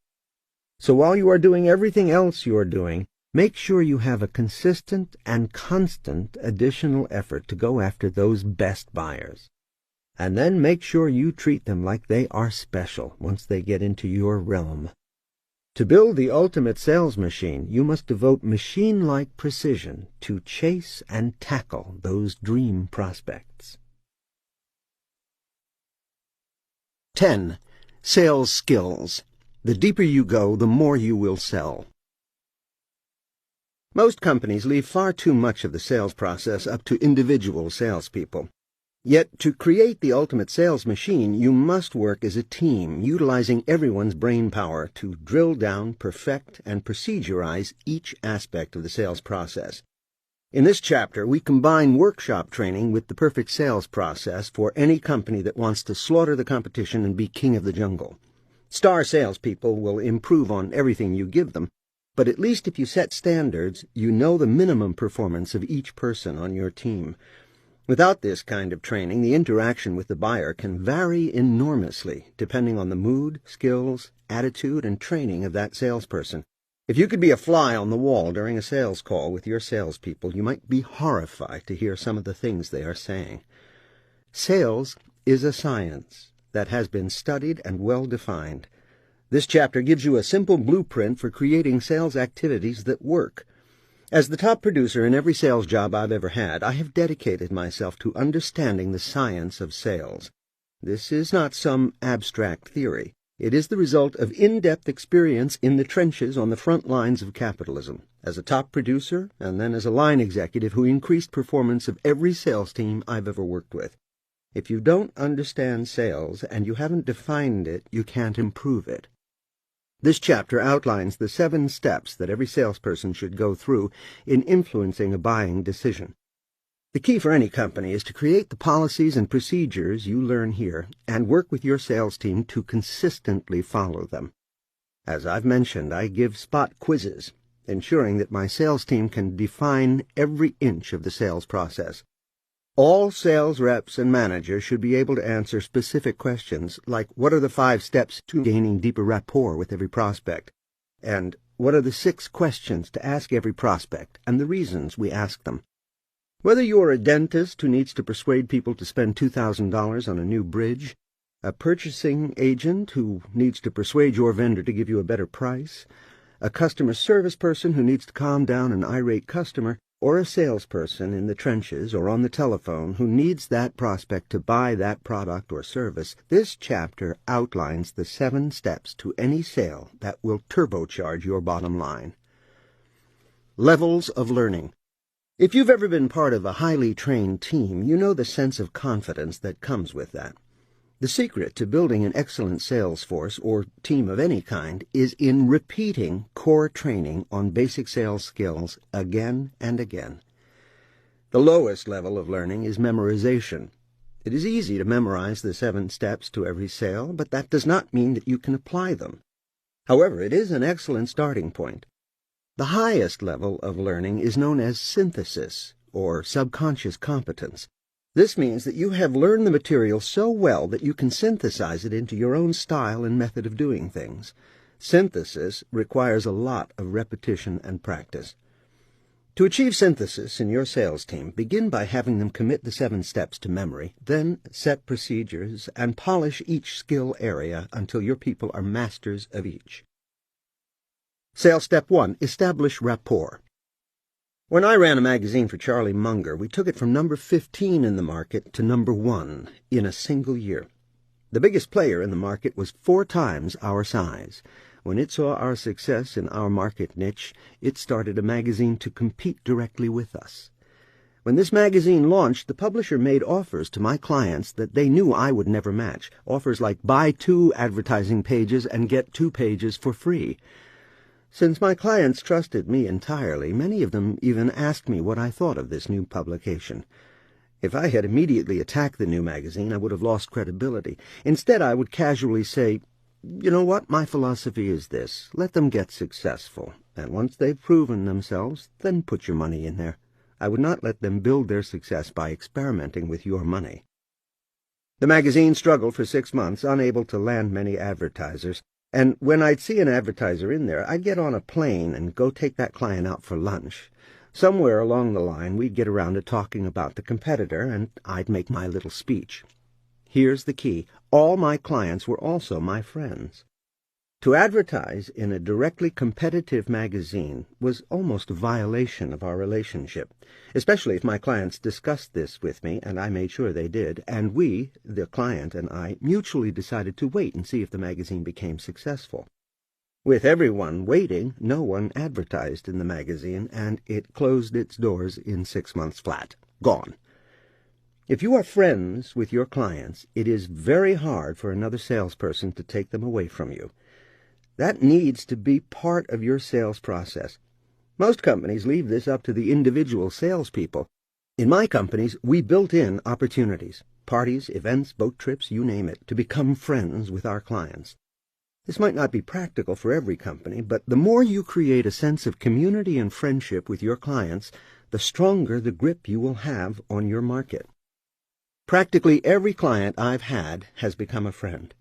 So while you are doing everything else you are doing, make sure you have a consistent and constant additional effort to go after those best buyers. And then make sure you treat them like they are special once they get into your realm. To build the ultimate sales machine, you must devote machine-like precision to chase and tackle those dream prospects. 10. Sales skills. The deeper you go, the more you will sell. Most companies leave far too much of the sales process up to individual salespeople. Yet, to create the ultimate sales machine, you must work as a team, utilizing everyone's brain power to drill down, perfect, and procedurize each aspect of the sales process. In this chapter, we combine workshop training with the perfect sales process for any company that wants to slaughter the competition and be king of the jungle. Star salespeople will improve on everything you give them, but at least if you set standards, you know the minimum performance of each person on your team. Without this kind of training, the interaction with the buyer can vary enormously, depending on the mood, skills, attitude, and training of that salesperson. If you could be a fly on the wall during a sales call with your salespeople, you might be horrified to hear some of the things they are saying. Sales is a science that has been studied and well defined. This chapter gives you a simple blueprint for creating sales activities that work. As the top producer in every sales job I've ever had, I have dedicated myself to understanding the science of sales. This is not some abstract theory. It is the result of in-depth experience in the trenches on the front lines of capitalism, as a top producer and then as a line executive who increased performance of every sales team I've ever worked with. If you don't understand sales and you haven't defined it, you can't improve it. This chapter outlines the 7 steps that every salesperson should go through in influencing a buying decision. The key for any company is to create the policies and procedures you learn here and work with your sales team to consistently follow them. As I've mentioned, I give spot quizzes, ensuring that my sales team can define every inch of the sales process. All sales reps and managers should be able to answer specific questions, like what are the 5 steps to gaining deeper rapport with every prospect, and what are the 6 questions to ask every prospect, and the reasons we ask them. Whether you are a dentist who needs to persuade people to spend $2,000 on a new bridge, a purchasing agent who needs to persuade your vendor to give you a better price, a customer service person who needs to calm down an irate customer, or a salesperson in the trenches or on the telephone who needs that prospect to buy that product or service, this chapter outlines the 7 steps to any sale that will turbocharge your bottom line. Levels of learning. If you've ever been part of a highly trained team, you know the sense of confidence that comes with that. The secret to building an excellent sales force or team of any kind is in repeating core training on basic sales skills again and again. The lowest level of learning is memorization. It is easy to memorize the 7 steps to every sale, but that does not mean that you can apply them. However, it is an excellent starting point. The highest level of learning is known as synthesis, or subconscious competence. This means that you have learned the material so well that you can synthesize it into your own style and method of doing things. Synthesis requires a lot of repetition and practice. To achieve synthesis in your sales team, begin by having them commit the 7 steps to memory, then set procedures and polish each skill area until your people are masters of each. Sales step 1, establish rapport. When I ran a magazine for Charlie Munger, we took it from number 15 in the market to number 1 in a single year. The biggest player in the market was 4 times our size. When it saw our success in our market niche, it started a magazine to compete directly with us. When this magazine launched, the publisher made offers to my clients that they knew I would never match. Offers like buy 2 advertising pages and get 2 pages for free. Since my clients trusted me entirely, many of them even asked me what I thought of this new publication. If I had immediately attacked the new magazine, I would have lost credibility. Instead, I would casually say, "You know what? My philosophy is this. Let them get successful. And once they've proven themselves, then put your money in there. I would not let them build their success by experimenting with your money." The magazine struggled for 6 months, unable to land many advertisers. And when I'd see an advertiser in there, I'd get on a plane and go take that client out for lunch. Somewhere along the line, we'd get around to talking about the competitor, and I'd make my little speech. Here's the key. All my clients were also my friends. To advertise in a directly competitive magazine was almost a violation of our relationship, especially if my clients discussed this with me, and I made sure they did, and we, the client and I, mutually decided to wait and see if the magazine became successful. With everyone waiting, no one advertised in the magazine, and it closed its doors in 6 months flat. Gone. If you are friends with your clients, it is very hard for another salesperson to take them away from you. That needs to be part of your sales process. Most companies leave this up to the individual salespeople. In my companies, we built in opportunities, parties, events, boat trips, you name it, to become friends with our clients. This might not be practical for every company, but the more you create a sense of community and friendship with your clients, the stronger the grip you will have on your market. Practically every client I've had has become a friend.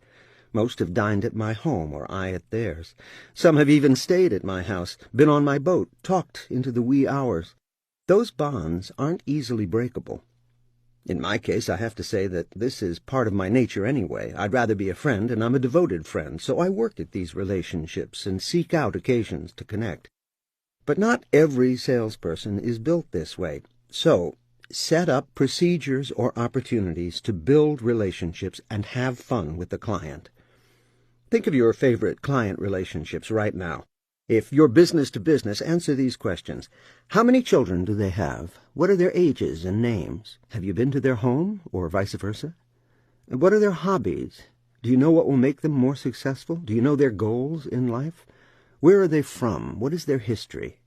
Most have dined at my home or I at theirs. Some have even stayed at my house, been on my boat, talked into the wee hours. Those bonds aren't easily breakable. In my case, I have to say that this is part of my nature anyway. I'd rather be a friend, and I'm a devoted friend, so I work at these relationships and seek out occasions to connect. But not every salesperson is built this way. So, set up procedures or opportunities to build relationships and have fun with the client. Think of your favorite client relationships right now. If you're business to business, answer these questions. How many children do they have? What are their ages and names? Have you been to their home, or vice versa? What are their hobbies? Do you know what will make them more successful? Do you know their goals in life? Where are they from? What is their history?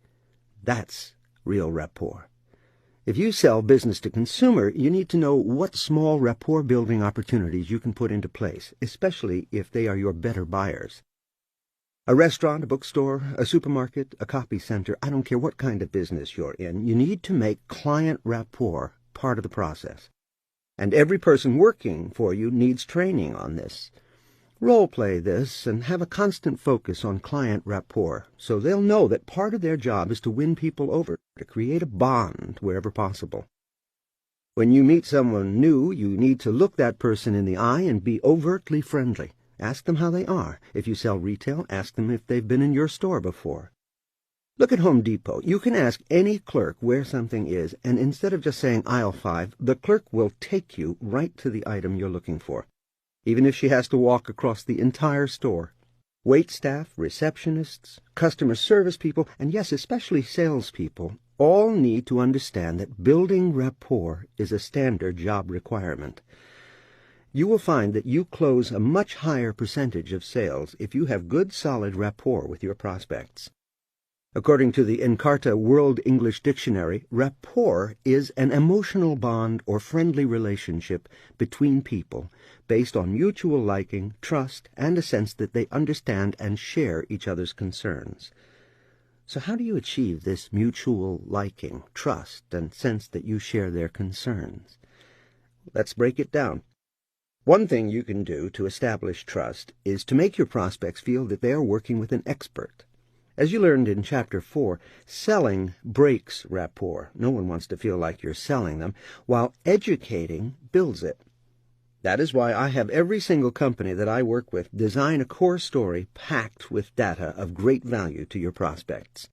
That's real rapport. If you sell business to consumer, you need to know what small rapport-building opportunities you can put into place, especially if they are your better buyers. A restaurant, a bookstore, a supermarket, a copy center, I don't care what kind of business you're in, you need to make client rapport part of the process. And every person working for you needs training on this. Role-play this and have a constant focus on client rapport, so they'll know that part of their job is to win people over, to create a bond wherever possible. When you meet someone new, you need to look that person in the eye and be overtly friendly. Ask them how they are. If you sell retail, ask them if they've been in your store before. Look at Home Depot. You can ask any clerk where something is, and instead of just saying aisle 5, the clerk will take you right to the item you're looking for, even if she has to walk across the entire store. Wait staff, receptionists, customer service people, and yes, especially salespeople, all need to understand that building rapport is a standard job requirement. You will find that you close a much higher percentage of sales if you have good, solid rapport with your prospects. According to the Encarta World English Dictionary, rapport is an emotional bond or friendly relationship between people based on mutual liking, trust, and a sense that they understand and share each other's concerns. So how do you achieve this mutual liking, trust, and sense that you share their concerns? Let's break it down. One thing you can do to establish trust is to make your prospects feel that they are working with an expert. As you learned in Chapter 4, selling breaks rapport. No one wants to feel like you're selling them, while educating builds it. That is why I have every single company that I work with design a core story packed with data of great value to your prospects.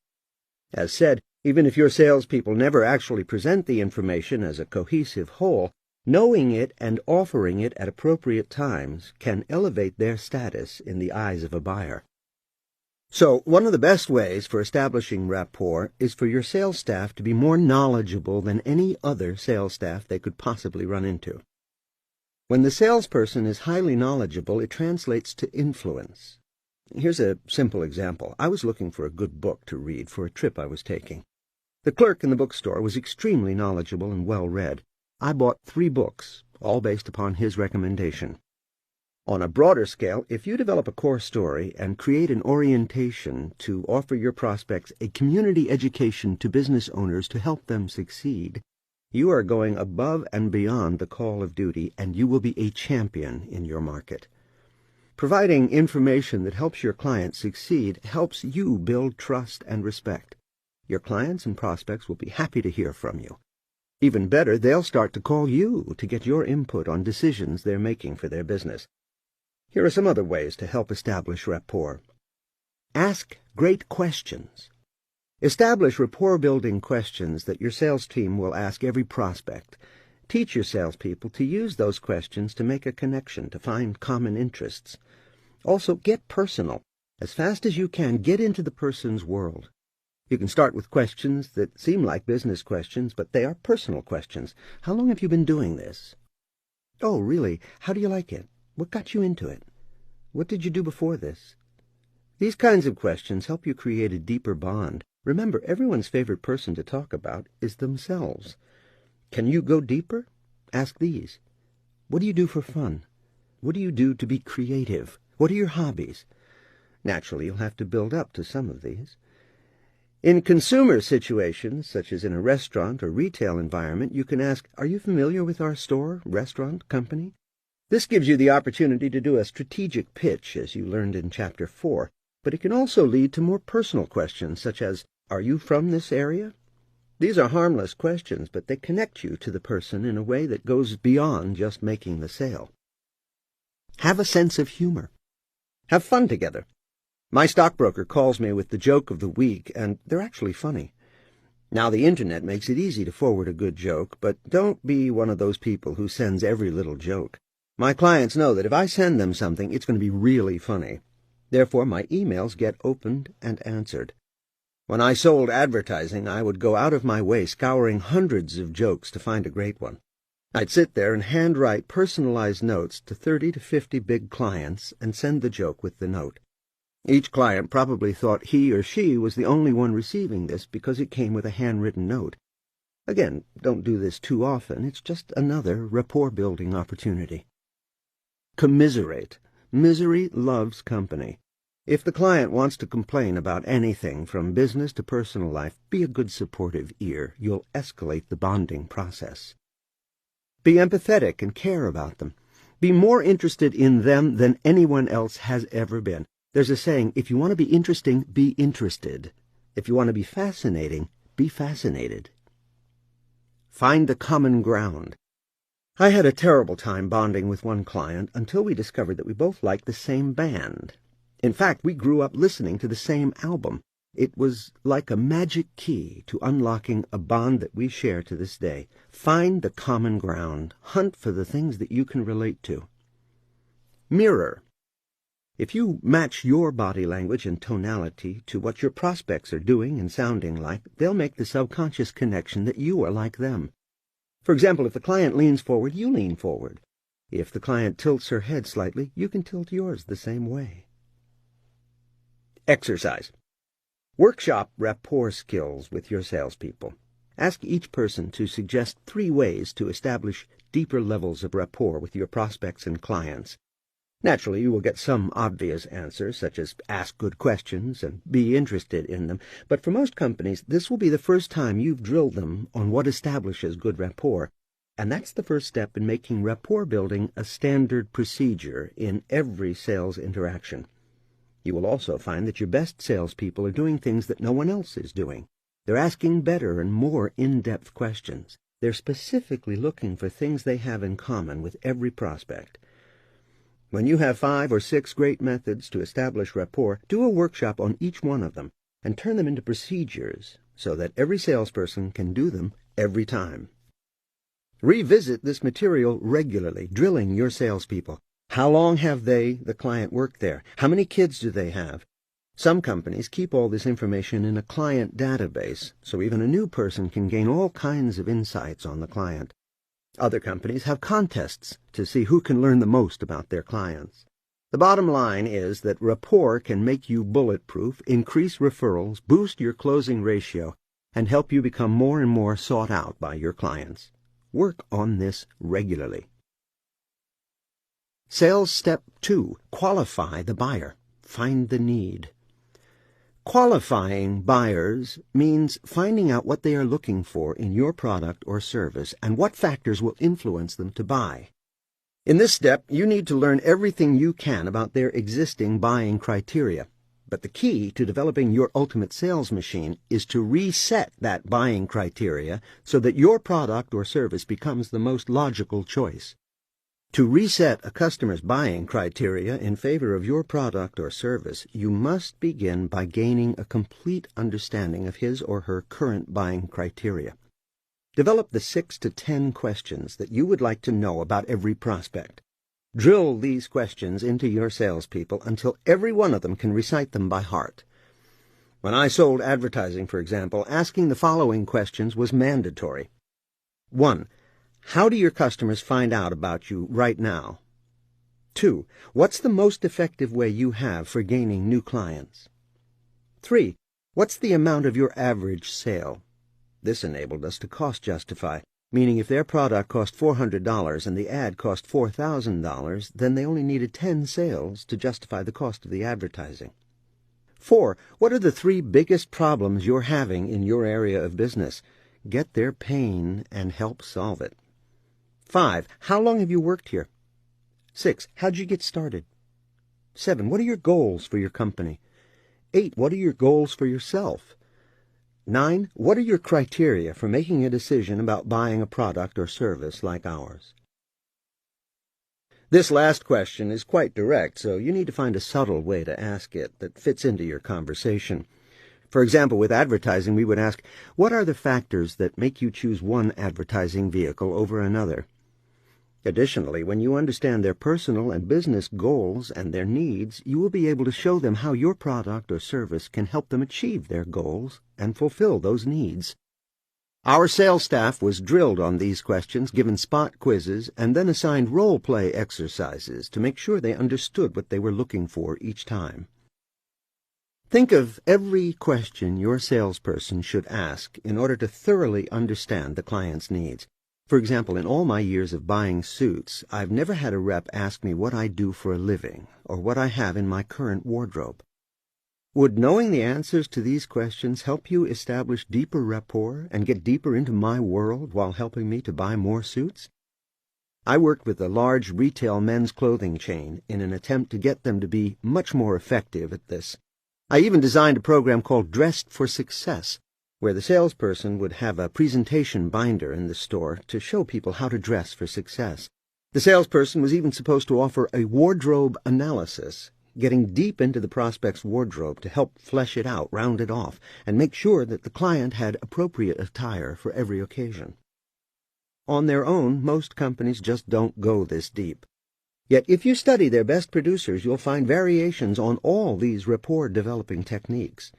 As said, even if your salespeople never actually present the information as a cohesive whole, knowing it and offering it at appropriate times can elevate their status in the eyes of a buyer. So, one of the best ways for establishing rapport is for your sales staff to be more knowledgeable than any other sales staff they could possibly run into. When the salesperson is highly knowledgeable, it translates to influence. Here's a simple example. I was looking for a good book to read for a trip I was taking. The clerk in the bookstore was extremely knowledgeable and well-read. I bought 3 books, all based upon his recommendation. On a broader scale, if you develop a core story and create an orientation to offer your prospects a community education to business owners to help them succeed, you are going above and beyond the call of duty, and you will be a champion in your market. Providing information that helps your clients succeed helps you build trust and respect. Your clients and prospects will be happy to hear from you. Even better, they'll start to call you to get your input on decisions they're making for their business. Here are some other ways to help establish rapport. Ask great questions. Establish rapport-building questions that your sales team will ask every prospect. Teach your salespeople to use those questions to make a connection, to find common interests. Also, get personal. As fast as you can, get into the person's world. You can start with questions that seem like business questions, but they are personal questions. How long have you been doing this? Oh, really? How do you like it? What got you into it? What did you do before this? These kinds of questions help you create a deeper bond. Remember, everyone's favorite person to talk about is themselves. Can you go deeper? Ask these. What do you do for fun? What do you do to be creative? What are your hobbies? Naturally, you'll have to build up to some of these. In consumer situations, such as in a restaurant or retail environment, you can ask, are you familiar with our store, restaurant, company? This gives you the opportunity to do a strategic pitch, as you learned in Chapter 4, but it can also lead to more personal questions, such as, are you from this area? These are harmless questions, but they connect you to the person in a way that goes beyond just making the sale. Have a sense of humor. Have fun together. My stockbroker calls me with the joke of the week, and they're actually funny. Now, the Internet makes it easy to forward a good joke, but don't be one of those people who sends every little joke. My clients know that if I send them something, it's going to be really funny. Therefore, my emails get opened and answered. When I sold advertising, I would go out of my way scouring hundreds of jokes to find a great one. I'd sit there and handwrite personalized notes to 30 to 50 big clients and send the joke with the note. Each client probably thought he or she was the only one receiving this because it came with a handwritten note. Again, don't do this too often. It's just another rapport-building opportunity. Commiserate. Misery loves company. If the client wants to complain about anything from business to personal life, be a good supportive ear. You'll escalate the bonding process. Be empathetic and care about them. Be more interested in them than anyone else has ever been. There's a saying, if you want to be interesting, be interested. If you want to be fascinating, be fascinated. Find the common ground. I had a terrible time bonding with one client until we discovered that we both liked the same band. In fact, we grew up listening to the same album. It was like a magic key to unlocking a bond that we share to this day. Find the common ground. Hunt for the things that you can relate to. Mirror. If you match your body language and tonality to what your prospects are doing and sounding like, they'll make the subconscious connection that you are like them. For example, if the client leans forward, you lean forward. If the client tilts her head slightly, you can tilt yours the same way. Exercise. Workshop rapport skills with your salespeople. Ask each person to suggest 3 ways to establish deeper levels of rapport with your prospects and clients. Naturally, you will get some obvious answers, such as ask good questions and be interested in them, but for most companies, this will be the first time you've drilled them on what establishes good rapport, and that's the first step in making rapport building a standard procedure in every sales interaction. You will also find that your best salespeople are doing things that no one else is doing. They're asking better and more in-depth questions. They're specifically looking for things they have in common with every prospect. When you have 5 or 6 great methods to establish rapport, do a workshop on each one of them and turn them into procedures so that every salesperson can do them every time. Revisit this material regularly, drilling your salespeople. How long have they, the client, worked there? How many kids do they have? Some companies keep all this information in a client database, so even a new person can gain all kinds of insights on the client. Other companies have contests to see who can learn the most about their clients. The bottom line is that rapport can make you bulletproof, increase referrals, boost your closing ratio, and help you become more and more sought out by your clients. Work on this regularly. Sales Step 2. Qualify the buyer. Find the need. Qualifying buyers means finding out what they are looking for in your product or service and what factors will influence them to buy. In this step, you need to learn everything you can about their existing buying criteria. But the key to developing your ultimate sales machine is to reset that buying criteria so that your product or service becomes the most logical choice. To reset a customer's buying criteria in favor of your product or service, you must begin by gaining a complete understanding of his or her current buying criteria. Develop the 6 to 10 questions that you would like to know about every prospect. Drill these questions into your salespeople until every one of them can recite them by heart. When I sold advertising, for example, asking the following questions was mandatory. 1. How do your customers find out about you right now? 2. What's the most effective way you have for gaining new clients? 3. What's the amount of your average sale? This enabled us to cost justify, meaning if their product cost $400 and the ad cost $4,000, then they only needed 10 sales to justify the cost of the advertising. 4. What are the 3 biggest problems you're having in your area of business? Get their pain and help solve it. 5. How long have you worked here? 6. How'd you get started? 7. What are your goals for your company? 8. What are your goals for yourself? 9. What are your criteria for making a decision about buying a product or service like ours? This last question is quite direct, so you need to find a subtle way to ask it that fits into your conversation. For example, with advertising, we would ask, what are the factors that make you choose one advertising vehicle over another? Additionally, when you understand their personal and business goals and their needs, you will be able to show them how your product or service can help them achieve their goals and fulfill those needs. Our sales staff was drilled on these questions, given spot quizzes, and then assigned role-play exercises to make sure they understood what they were looking for each time. Think of every question your salesperson should ask in order to thoroughly understand the client's needs. For example, in all my years of buying suits, I've never had a rep ask me what I do for a living or what I have in my current wardrobe. Would knowing the answers to these questions help you establish deeper rapport and get deeper into my world while helping me to buy more suits? I worked with a large retail men's clothing chain in an attempt to get them to be much more effective at this. I even designed a program called Dressed for Success, where the salesperson would have a presentation binder in the store to show people how to dress for success. The salesperson was even supposed to offer a wardrobe analysis, getting deep into the prospect's wardrobe to help flesh it out, round it off, and make sure that the client had appropriate attire for every occasion. On their own, most companies just don't go this deep. Yet if you study their best producers, you'll find variations on all these rapport-developing techniques.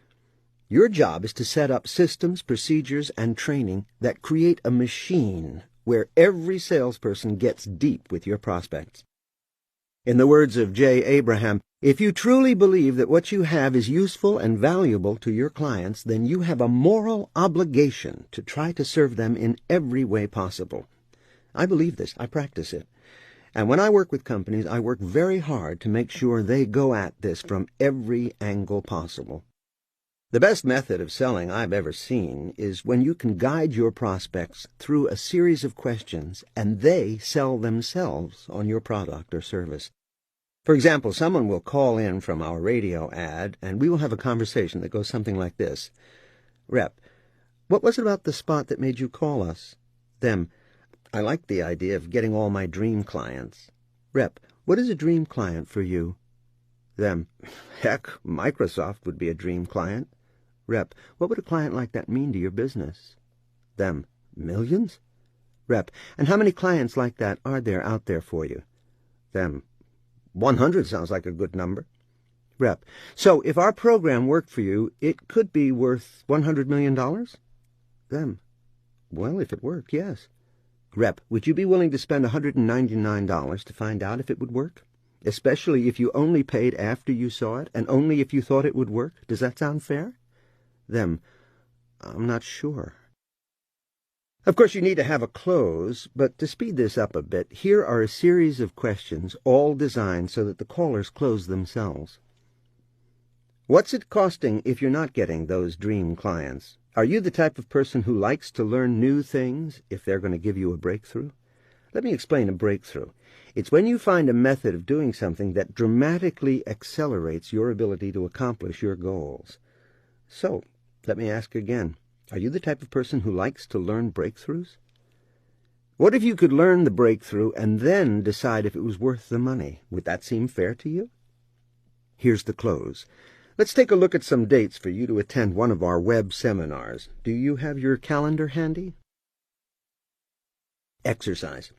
Your job is to set up systems, procedures, and training that create a machine where every salesperson gets deep with your prospects. In the words of J. Abraham, if you truly believe that what you have is useful and valuable to your clients, then you have a moral obligation to try to serve them in every way possible. I believe this. I practice it. And when I work with companies, I work very hard to make sure they go at this from every angle possible. The best method of selling I've ever seen is when you can guide your prospects through a series of questions and they sell themselves on your product or service. For example, someone will call in from our radio ad and we will have a conversation that goes something like this. Rep, what was it about the spot that made you call us? Them, I like the idea of getting all my dream clients. Rep, what is a dream client for you? Them, heck, Microsoft would be a dream client. Rep, what would a client like that mean to your business? Them, millions? Rep, and how many clients like that are there out there for you? Them, 100 sounds like a good number. Rep. So if our program worked for you, it could be worth $100 million? Them. Well, if it worked, yes. Rep. Would you be willing to spend $199 to find out if it would work? Especially if you only paid after you saw it, and only if you thought it would work? Does that sound fair? Them. I'm not sure. Of course, you need to have a close, but to speed this up a bit, here are a series of questions, all designed so that the callers close themselves. What's it costing if you're not getting those dream clients? Are you the type of person who likes to learn new things if they're going to give you a breakthrough? Let me explain a breakthrough. It's when you find a method of doing something that dramatically accelerates your ability to accomplish your goals. So, let me ask again. Are you the type of person who likes to learn breakthroughs? What if you could learn the breakthrough and then decide if it was worth the money? Would that seem fair to you? Here's the close. Let's take a look at some dates for you to attend one of our web seminars. Do you have your calendar handy? Exercise.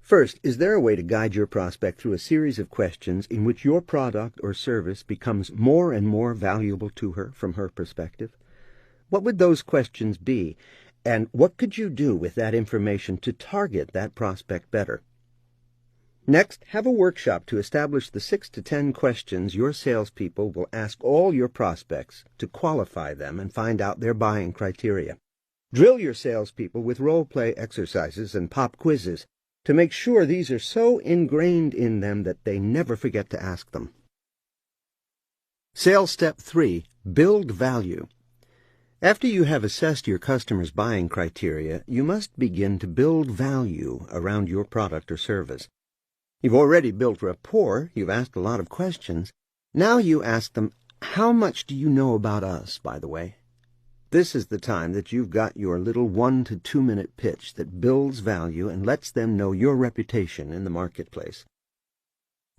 First, is there a way to guide your prospect through a series of questions in which your product or service becomes more and more valuable to her from her perspective? What would those questions be, and what could you do with that information to target that prospect better? Next, have a workshop to establish the 6 to 10 questions your salespeople will ask all your prospects to qualify them and find out their buying criteria. Drill your salespeople with role-play exercises and pop quizzes to make sure these are so ingrained in them that they never forget to ask them. Sales Step 3. Build value. After you have assessed your customer's buying criteria, you must begin to build value around your product or service. You've already built rapport, you've asked a lot of questions. Now you ask them, how much do you know about us, by the way? This is the time that you've got your little 1 to 2 minute pitch that builds value and lets them know your reputation in the marketplace.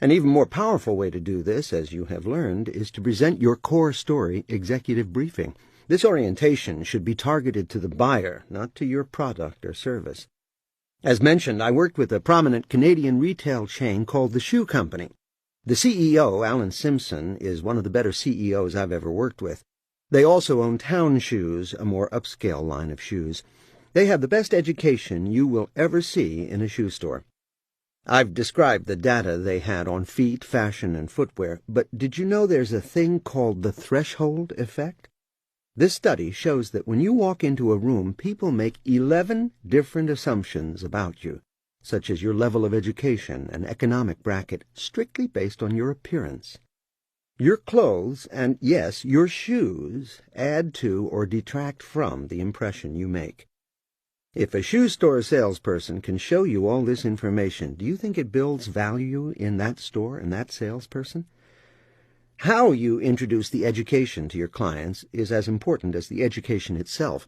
An even more powerful way to do this, as you have learned, is to present your core story executive briefing. This orientation should be targeted to the buyer, not to your product or service. As mentioned, I worked with a prominent Canadian retail chain called the Shoe Company. The CEO, Alan Simpson, is one of the better CEOs I've ever worked with. They also own Town Shoes, a more upscale line of shoes. They have the best education you will ever see in a shoe store. I've described the data they had on feet, fashion, and footwear, but did you know there's a thing called the threshold effect? This study shows that when you walk into a room, people make 11 different assumptions about you, such as your level of education and economic bracket, strictly based on your appearance. Your clothes and, yes, your shoes add to or detract from the impression you make. If a shoe store salesperson can show you all this information, do you think it builds value in that store and that salesperson? How you introduce the education to your clients is as important as the education itself.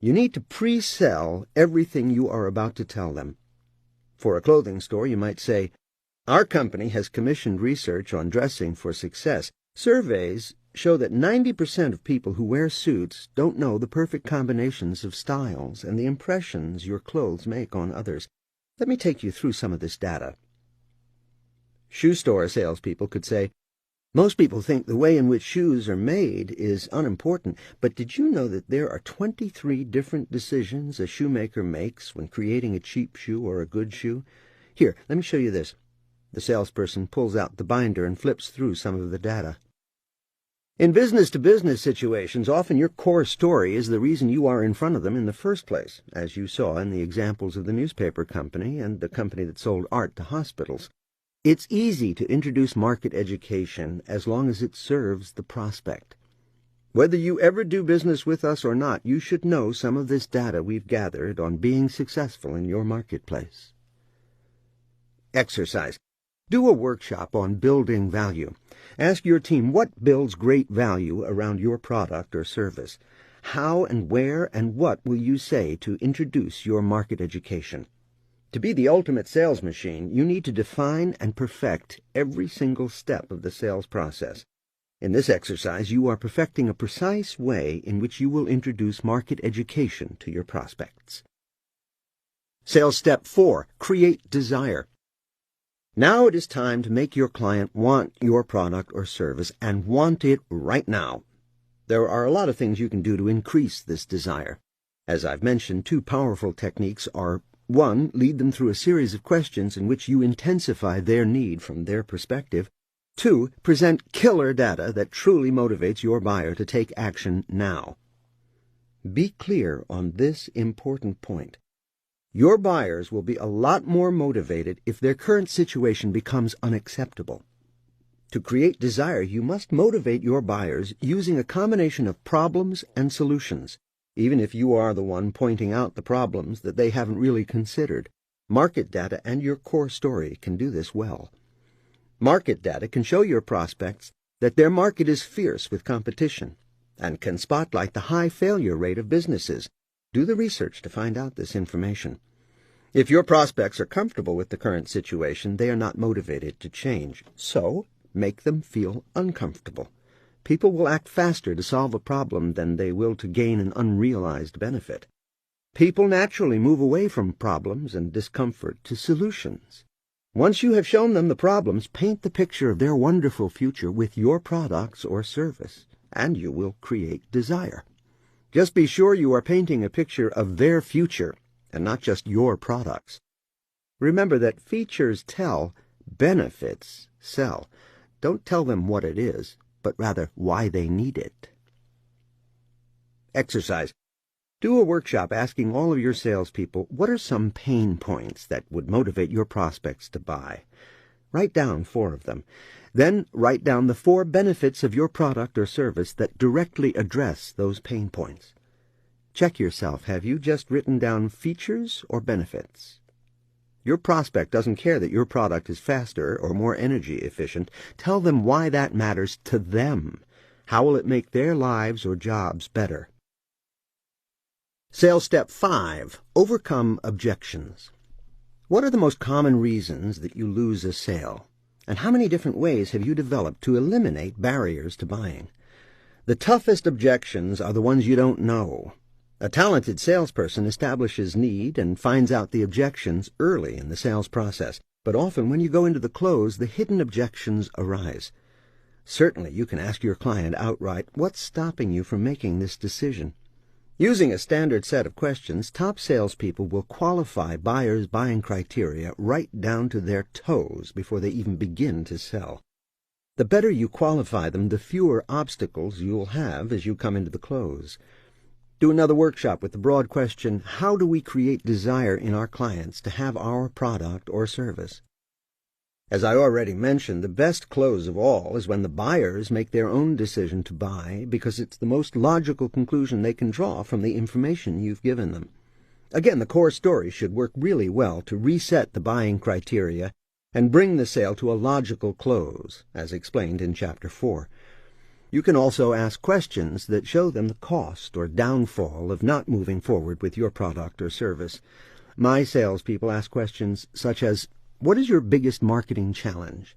You need to pre-sell everything you are about to tell them. For a clothing store, you might say, our company has commissioned research on dressing for success. Surveys show that 90% of people who wear suits don't know the perfect combinations of styles and the impressions your clothes make on others. Let me take you through some of this data. Shoe store salespeople could say, most people think the way in which shoes are made is unimportant, but did you know that there are 23 different decisions a shoemaker makes when creating a cheap shoe or a good shoe? Here, let me show you this. The salesperson pulls out the binder and flips through some of the data. In business-to-business situations, often your core story is the reason you are in front of them in the first place, as you saw in the examples of the newspaper company and the company that sold art to hospitals. It's easy to introduce market education as long as it serves the prospect. Whether you ever do business with us or not, you should know some of this data we've gathered on being successful in your marketplace. Exercise. Do a workshop on building value. Ask your team what builds great value around your product or service. How and where and what will you say to introduce your market education? To be the ultimate sales machine, you need to define and perfect every single step of the sales process. In this exercise, you are perfecting a precise way in which you will introduce market education to your prospects. Sales Step 4. Create desire. Now it is time to make your client want your product or service, and want it right now. There are a lot of things you can do to increase this desire. As I've mentioned, two powerful techniques are: 1, lead them through a series of questions in which you intensify their need from their perspective. 2, present killer data that truly motivates your buyer to take action now. Be clear on this important point. Your buyers will be a lot more motivated if their current situation becomes unacceptable. To create desire, you must motivate your buyers using a combination of problems and solutions, even if you are the one pointing out the problems that they haven't really considered. Market data and your core story can do this well. Market data can show your prospects that their market is fierce with competition and can spotlight the high failure rate of businesses. Do the research to find out this information. If your prospects are comfortable with the current situation, they are not motivated to change. So, make them feel uncomfortable. People will act faster to solve a problem than they will to gain an unrealized benefit. People naturally move away from problems and discomfort to solutions. Once you have shown them the problems, paint the picture of their wonderful future with your products or service, and you will create desire. Just be sure you are painting a picture of their future and not just your products. Remember that features tell, benefits sell. Don't tell them what it is, but rather why they need it. Exercise. Do a workshop asking all of your salespeople what are some pain points that would motivate your prospects to buy. Write down 4 of them. Then write down the 4 benefits of your product or service that directly address those pain points. Check yourself. Have you just written down features or benefits? Your prospect doesn't care that your product is faster or more energy efficient. Tell them why that matters to them. How will it make their lives or jobs better? Sales step 5. Overcome objections. What are the most common reasons that you lose a sale? And how many different ways have you developed to eliminate barriers to buying? The toughest objections are the ones you don't know. A talented salesperson establishes need and finds out the objections early in the sales process, but often when you go into the close, the hidden objections arise. Certainly you can ask your client outright, what's stopping you from making this decision? Using a standard set of questions, top salespeople will qualify buyers' buying criteria right down to their toes before they even begin to sell. The better you qualify them, the fewer obstacles you'll have as you come into the close. Do another workshop with the broad question, how do we create desire in our clients to have our product or service? As I already mentioned, the best close of all is when the buyers make their own decision to buy, because it's the most logical conclusion they can draw from the information you've given them. Again, the core story should work really well to reset the buying criteria and bring the sale to a logical close, as explained in Chapter 4. You can also ask questions that show them the cost or downfall of not moving forward with your product or service. My salespeople ask questions such as, what is your biggest marketing challenge?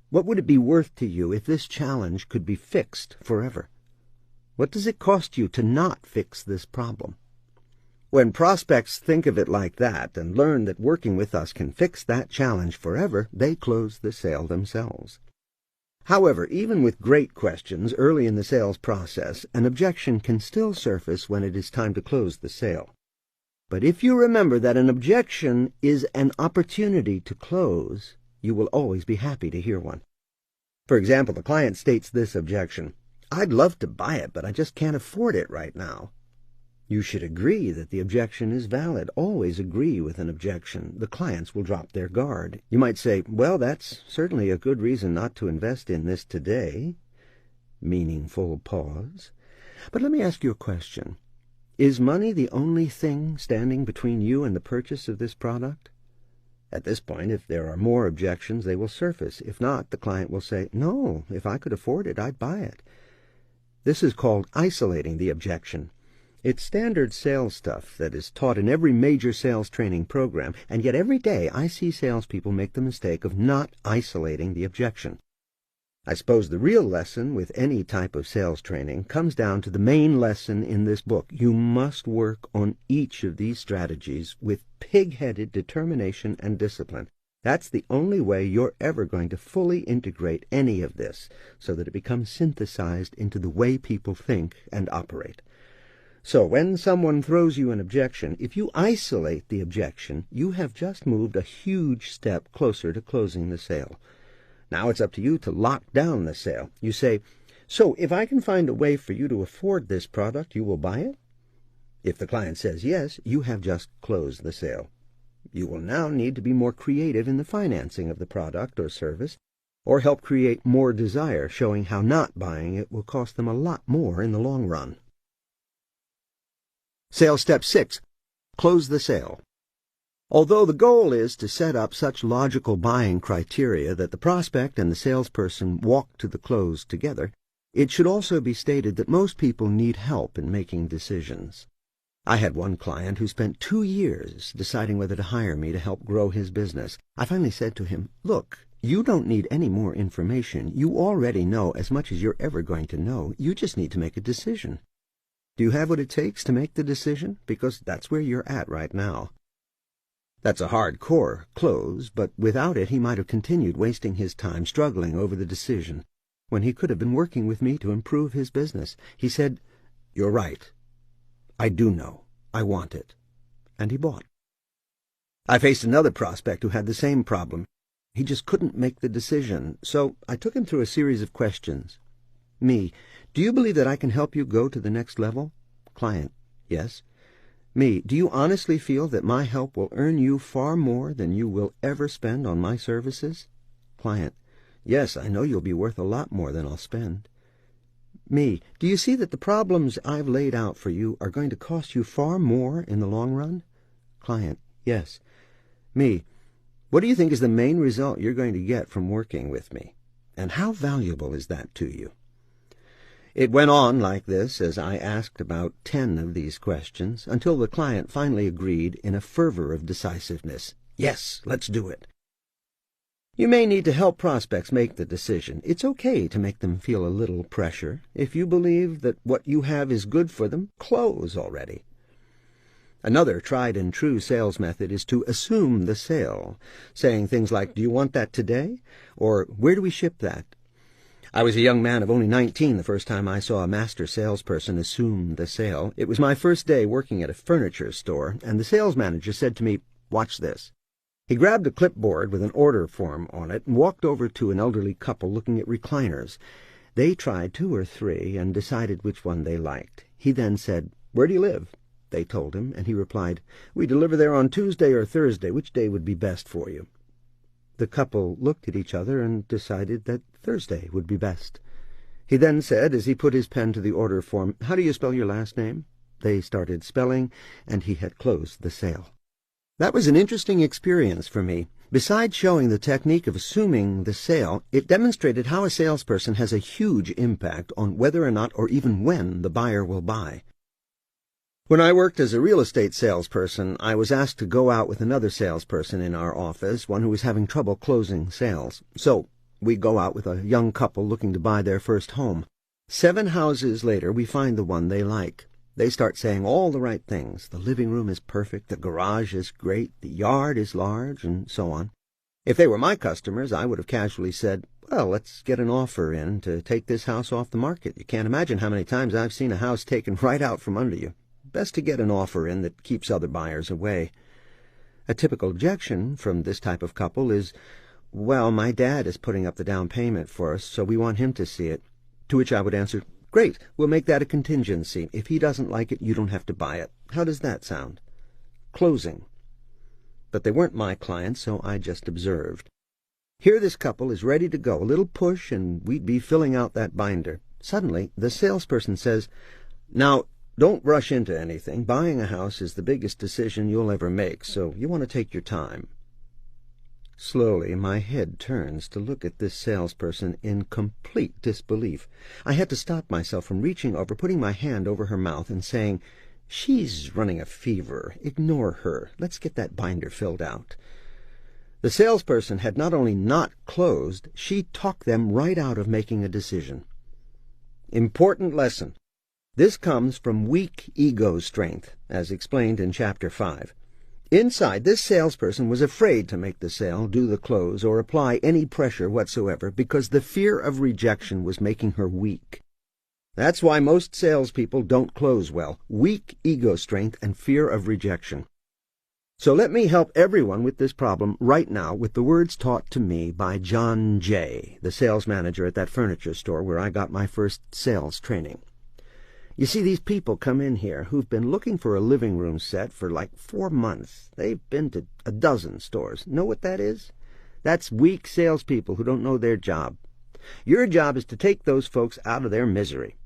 What would it be worth to you if this challenge could be fixed forever? What does it cost you to not fix this problem? When prospects think of it like that and learn that working with us can fix that challenge forever, they close the sale themselves. However, even with great questions early in the sales process, an objection can still surface when it is time to close the sale. But if you remember that an objection is an opportunity to close, you will always be happy to hear one. For example, the client states this objection, I'd love to buy it, but I just can't afford it right now. You should agree that the objection is valid. Always agree with an objection. The clients will drop their guard. You might say, well, that's certainly a good reason not to invest in this today. Meaningful pause. But let me ask you a question. Is money the only thing standing between you and the purchase of this product? At this point, if there are more objections, they will surface. If not, the client will say, no, if I could afford it, I'd buy it. This is called isolating the objection. It's standard sales stuff that is taught in every major sales training program, and yet every day I see salespeople make the mistake of not isolating the objection. I suppose the real lesson with any type of sales training comes down to the main lesson in this book. You must work on each of these strategies with pig-headed determination and discipline, That's the only way you're ever going to fully integrate any of this so that it becomes synthesized into the way people think and operate. So when someone throws you an objection, if you isolate the objection, you have just moved a huge step closer to closing the sale. Now it's up to you to lock down the sale. You say, "So if I can find a way for you to afford this product, you will buy it?" If the client says yes, you have just closed the sale. You will now need to be more creative in the financing of the product or service, or help create more desire, showing how not buying it will cost them a lot more in the long run. Sales Step 6. Close the sale. Although the goal is to set up such logical buying criteria that the prospect and the salesperson walk to the close together, it should also be stated that most people need help in making decisions. I had one client who spent 2 years deciding whether to hire me to help grow his business. I finally said to him, "Look, you don't need any more information. You already know as much as you're ever going to know. You just need to make a decision. Do you have what it takes to make the decision? Because that's where you're at right now." That's a hardcore close, but without it he might have continued wasting his time struggling over the decision, when he could have been working with me to improve his business. He said, "You're right. I do know. I want it." And he bought. I faced another prospect who had the same problem. He just couldn't make the decision, so I took him through a series of questions. Me: "Do you believe that I can help you go to the next level?" Client: "Yes." Me: "Do you honestly feel that my help will earn you far more than you will ever spend on my services?" Client: "Yes, I know you'll be worth a lot more than I'll spend." Me: "Do you see that the problems I've laid out for you are going to cost you far more in the long run?" Client: "Yes." Me: "What do you think is the main result you're going to get from working with me? And how valuable is that to you?" It went on like this as I asked about 10 of these questions, until the client finally agreed in a fervor of decisiveness. "Yes, let's do it." You may need to help prospects make the decision. It's okay to make them feel a little pressure. If you believe that what you have is good for them, close already. Another tried-and-true sales method is to assume the sale, saying things like, "Do you want that today?" or "Where do we ship that?" I was a young man of only 19 the first time I saw a master salesperson assume the sale. It was my first day working at a furniture store, and the sales manager said to me, "Watch this." He grabbed a clipboard with an order form on it and walked over to an elderly couple looking at recliners. They tried 2 or 3 and decided which one they liked. He then said, "Where do you live?" They told him, and he replied, "We deliver there on Tuesday or Thursday. Which day would be best for you?" The couple looked at each other and decided that Thursday would be best. He then said, as he put his pen to the order form, "How do you spell your last name?" They started spelling, and he had closed the sale. That was an interesting experience for me. Besides showing the technique of assuming the sale, it demonstrated how a salesperson has a huge impact on whether or not or even when the buyer will buy. When I worked as a real estate salesperson, I was asked to go out with another salesperson in our office, one who was having trouble closing sales. So we go out with a young couple looking to buy their first home. 7 houses later, we find the one they like. They start saying all the right things. The living room is perfect, the garage is great, the yard is large, and so on. If they were my customers, I would have casually said, "Well, let's get an offer in to take this house off the market. You can't imagine how many times I've seen a house taken right out from under you. Best to get an offer in that keeps other buyers away." A typical objection from this type of couple is, "Well, my dad is putting up the down payment for us, so we want him to see it." To which I would answer, "Great, we'll make that a contingency. If he doesn't like it, you don't have to buy it." How does that sound? Closing. But they weren't my clients, so I just observed. Here this couple is ready to go, a little push, and we'd be filling out that binder. Suddenly, the salesperson says, "Now, don't rush into anything. Buying a house is the biggest decision you'll ever make, so you want to take your time." Slowly, my head turns to look at this salesperson in complete disbelief. I had to stop myself from reaching over, putting my hand over her mouth, and saying, "She's running a fever. Ignore her. Let's get that binder filled out." The salesperson had not only not closed, she talked them right out of making a decision. Important lesson. This comes from weak ego strength, as explained in Chapter 5. Inside, this salesperson was afraid to make the sale, do the close, or apply any pressure whatsoever because the fear of rejection was making her weak. That's why most salespeople don't close well: weak ego strength and fear of rejection. So let me help everyone with this problem right now with the words taught to me by John Jay, the sales manager at that furniture store where I got my first sales training. You see, these people come in here who've been looking for a living room set for like 4 months. They've been to a dozen stores. Know what that is? That's weak salespeople who don't know their job. Your job is to take those folks out of their misery.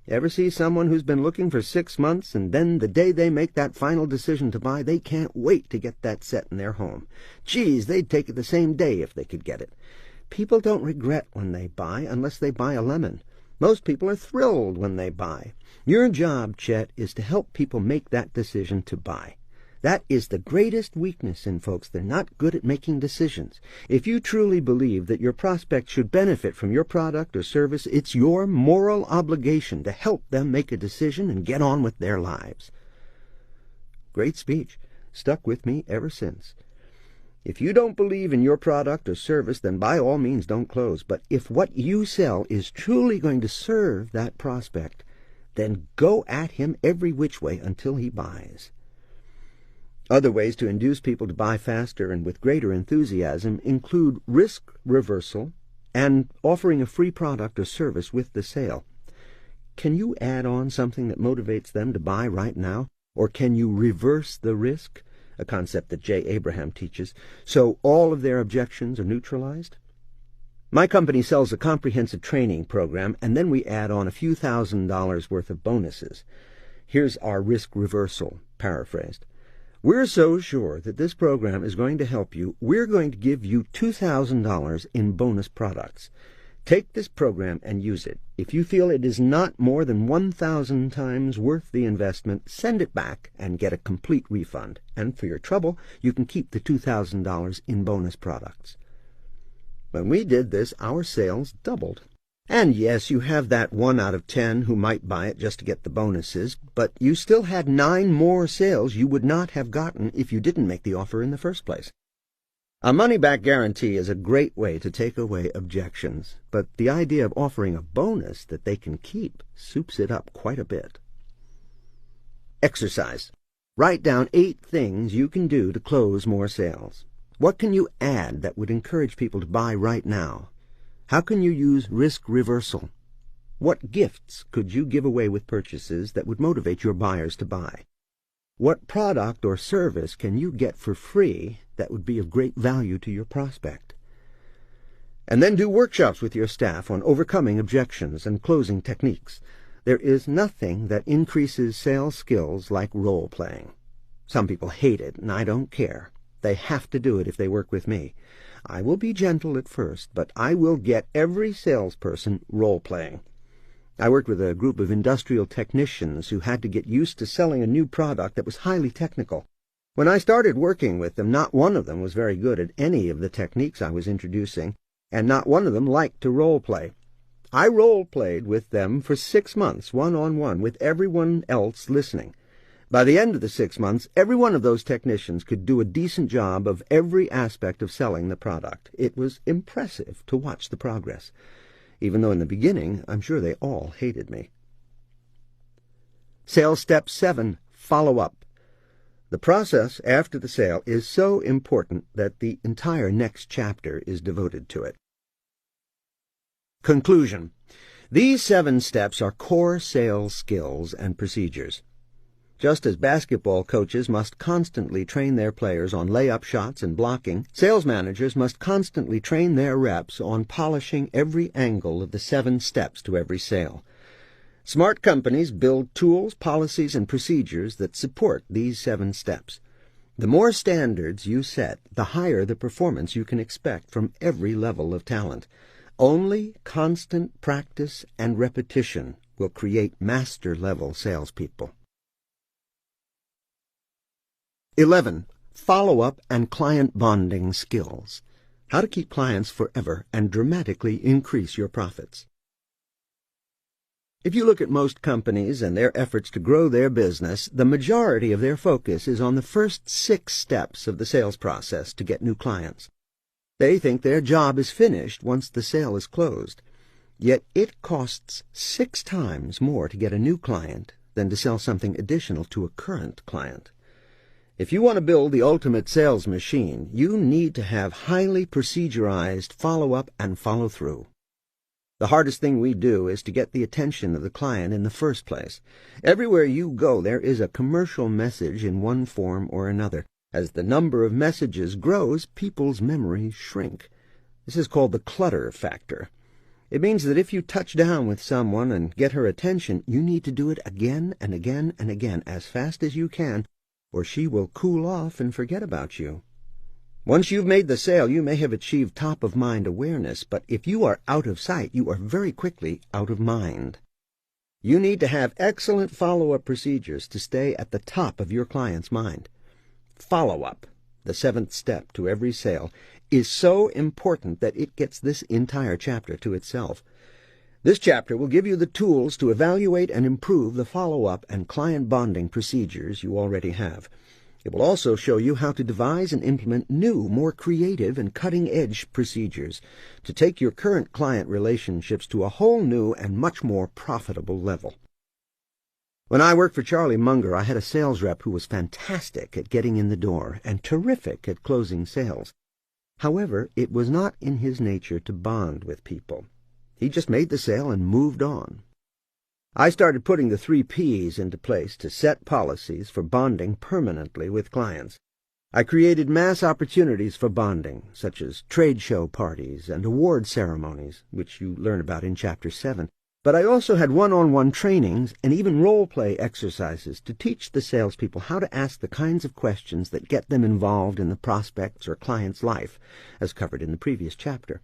Ever see someone who's been looking for 6 months, and then the day they make that final decision to buy, they can't wait to get that set in their home? Geez, they'd take it the same day if they could get it. People don't regret when they buy unless they buy a lemon. Most people are thrilled when they buy. Your job, Chet, is to help people make that decision to buy. That is the greatest weakness in folks. They're not good at making decisions. If you truly believe that your prospect should benefit from your product or service, it's your moral obligation to help them make a decision and get on with their lives. Great speech. Stuck with me ever since. If you don't believe in your product or service, then by all means don't close. But if what you sell is truly going to serve that prospect, then go at him every which way until he buys. Other ways to induce people to buy faster and with greater enthusiasm include risk reversal and offering a free product or service with the sale. Can you add on something that motivates them to buy right now? Or can you reverse the risk, a concept that J. Abraham teaches, so all of their objections are neutralized? My company sells a comprehensive training program, and then we add on a few $1,000s worth of bonuses. Here's our risk reversal, paraphrased. We're so sure that this program is going to help you, we're going to give you $2,000 in bonus products. Take this program and use it. If you feel it is not more than 1,000 times worth the investment, send it back and get a complete refund. And for your trouble, you can keep the $2,000 in bonus products. When we did this, our sales doubled. And yes, you have that 1 out of 10 who might buy it just to get the bonuses, but you still had 9 more sales you would not have gotten if you didn't make the offer in the first place. A money-back guarantee is a great way to take away objections, but the idea of offering a bonus that they can keep soups it up quite a bit. Exercise. Write down 8 things you can do to close more sales. What can you add that would encourage people to buy right now? How can you use risk reversal? What gifts could you give away with purchases that would motivate your buyers to buy? What product or service can you get for free that would be of great value to your prospect? And then do workshops with your staff on overcoming objections and closing techniques. There is nothing that increases sales skills like role-playing. Some people hate it, and I don't care. They have to do it if they work with me. I will be gentle at first, but I will get every salesperson role-playing. I worked with a group of industrial technicians who had to get used to selling a new product that was highly technical. When I started working with them, not one of them was very good at any of the techniques I was introducing, and not one of them liked to role-play. I role-played with them for 6 months, one-on-one, with everyone else listening. By the end of the 6 months, every one of those technicians could do a decent job of every aspect of selling the product. It was impressive to watch the progress, even though in the beginning I'm sure they all hated me. Sales step 7, follow up. The process after the sale is so important that the entire next chapter is devoted to it. Conclusion. These 7 steps are core sales skills and procedures. Just as basketball coaches must constantly train their players on layup shots and blocking, sales managers must constantly train their reps on polishing every angle of the 7 steps to every sale. Smart companies build tools, policies, and procedures that support these 7 steps. The more standards you set, the higher the performance you can expect from every level of talent. Only constant practice and repetition will create master-level salespeople. 11. Follow-up and client bonding skills. How to keep clients forever and dramatically increase your profits. If you look at most companies and their efforts to grow their business, the majority of their focus is on the first 6 steps of the sales process to get new clients. They think their job is finished once the sale is closed. Yet it costs 6 times more to get a new client than to sell something additional to a current client. If you want to build the ultimate sales machine, you need to have highly procedurized follow-up and follow-through. The hardest thing we do is to get the attention of the client in the first place. Everywhere you go, there is a commercial message in one form or another. As the number of messages grows, people's memories shrink. This is called the clutter factor. It means that if you touch down with someone and get her attention, you need to do it again and again and again as fast as you can, or she will cool off and forget about you. Once you've made the sale, you may have achieved top-of-mind awareness, but if you are out of sight, you are very quickly out of mind. You need to have excellent follow-up procedures to stay at the top of your client's mind. Follow-up, the 7th step to every sale, is so important that it gets this entire chapter to itself. This chapter will give you the tools to evaluate and improve the follow-up and client bonding procedures you already have. It will also show you how to devise and implement new, more creative and cutting-edge procedures to take your current client relationships to a whole new and much more profitable level. When I worked for Charlie Munger, I had a sales rep who was fantastic at getting in the door and terrific at closing sales. However, it was not in his nature to bond with people. He just made the sale and moved on. I started putting the 3 Ps into place to set policies for bonding permanently with clients. I created mass opportunities for bonding, such as trade show parties and award ceremonies, which you learn about in Chapter 7. But I also had one-on-one trainings and even role-play exercises to teach the salespeople how to ask the kinds of questions that get them involved in the prospect's or client's life, as covered in the previous chapter.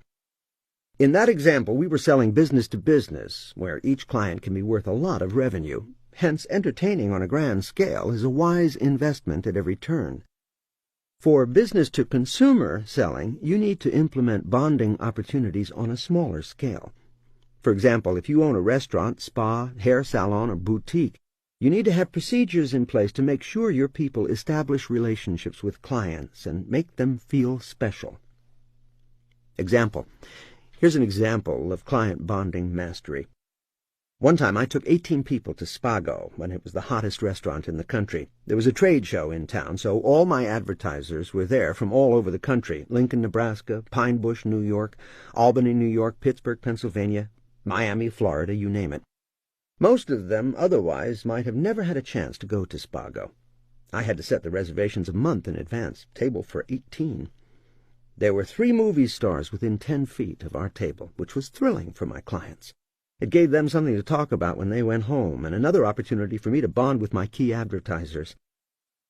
In that example, we were selling business to business, where each client can be worth a lot of revenue. Hence, entertaining on a grand scale is a wise investment at every turn. For business-to-consumer selling, you need to implement bonding opportunities on a smaller scale. For example, if you own a restaurant, spa, hair salon, or boutique, you need to have procedures in place to make sure your people establish relationships with clients and make them feel special. Example. Here's an example of client bonding mastery. One time I took 18 people to Spago when it was the hottest restaurant in the country. There was a trade show in town, so all my advertisers were there from all over the country: Lincoln, Nebraska, Pine Bush, New York, Albany, New York, Pittsburgh, Pennsylvania, Miami, Florida, you name it. Most of them otherwise might have never had a chance to go to Spago. I had to set the reservations a month in advance, table for 18. There were 3 movie stars within 10 feet of our table, which was thrilling for my clients. It gave them something to talk about when they went home, and another opportunity for me to bond with my key advertisers.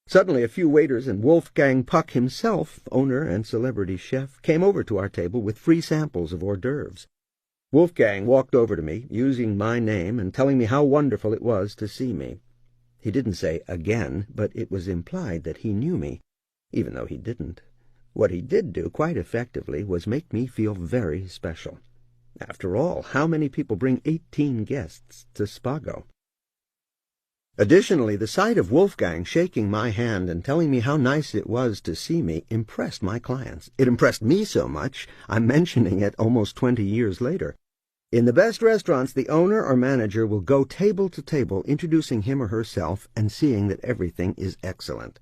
Suddenly, a few waiters and Wolfgang Puck himself, owner and celebrity chef, came over to our table with free samples of hors d'oeuvres. Wolfgang walked over to me, using my name and telling me how wonderful it was to see me. He didn't say again, but it was implied that he knew me, even though he didn't. What he did do quite effectively was make me feel very special. After all, how many people bring 18 guests to Spago? Additionally, the sight of Wolfgang shaking my hand and telling me how nice it was to see me impressed my clients. It impressed me so much, I'm mentioning it almost 20 years later. In the best restaurants, the owner or manager will go table to table, introducing him or herself and seeing that everything is excellent.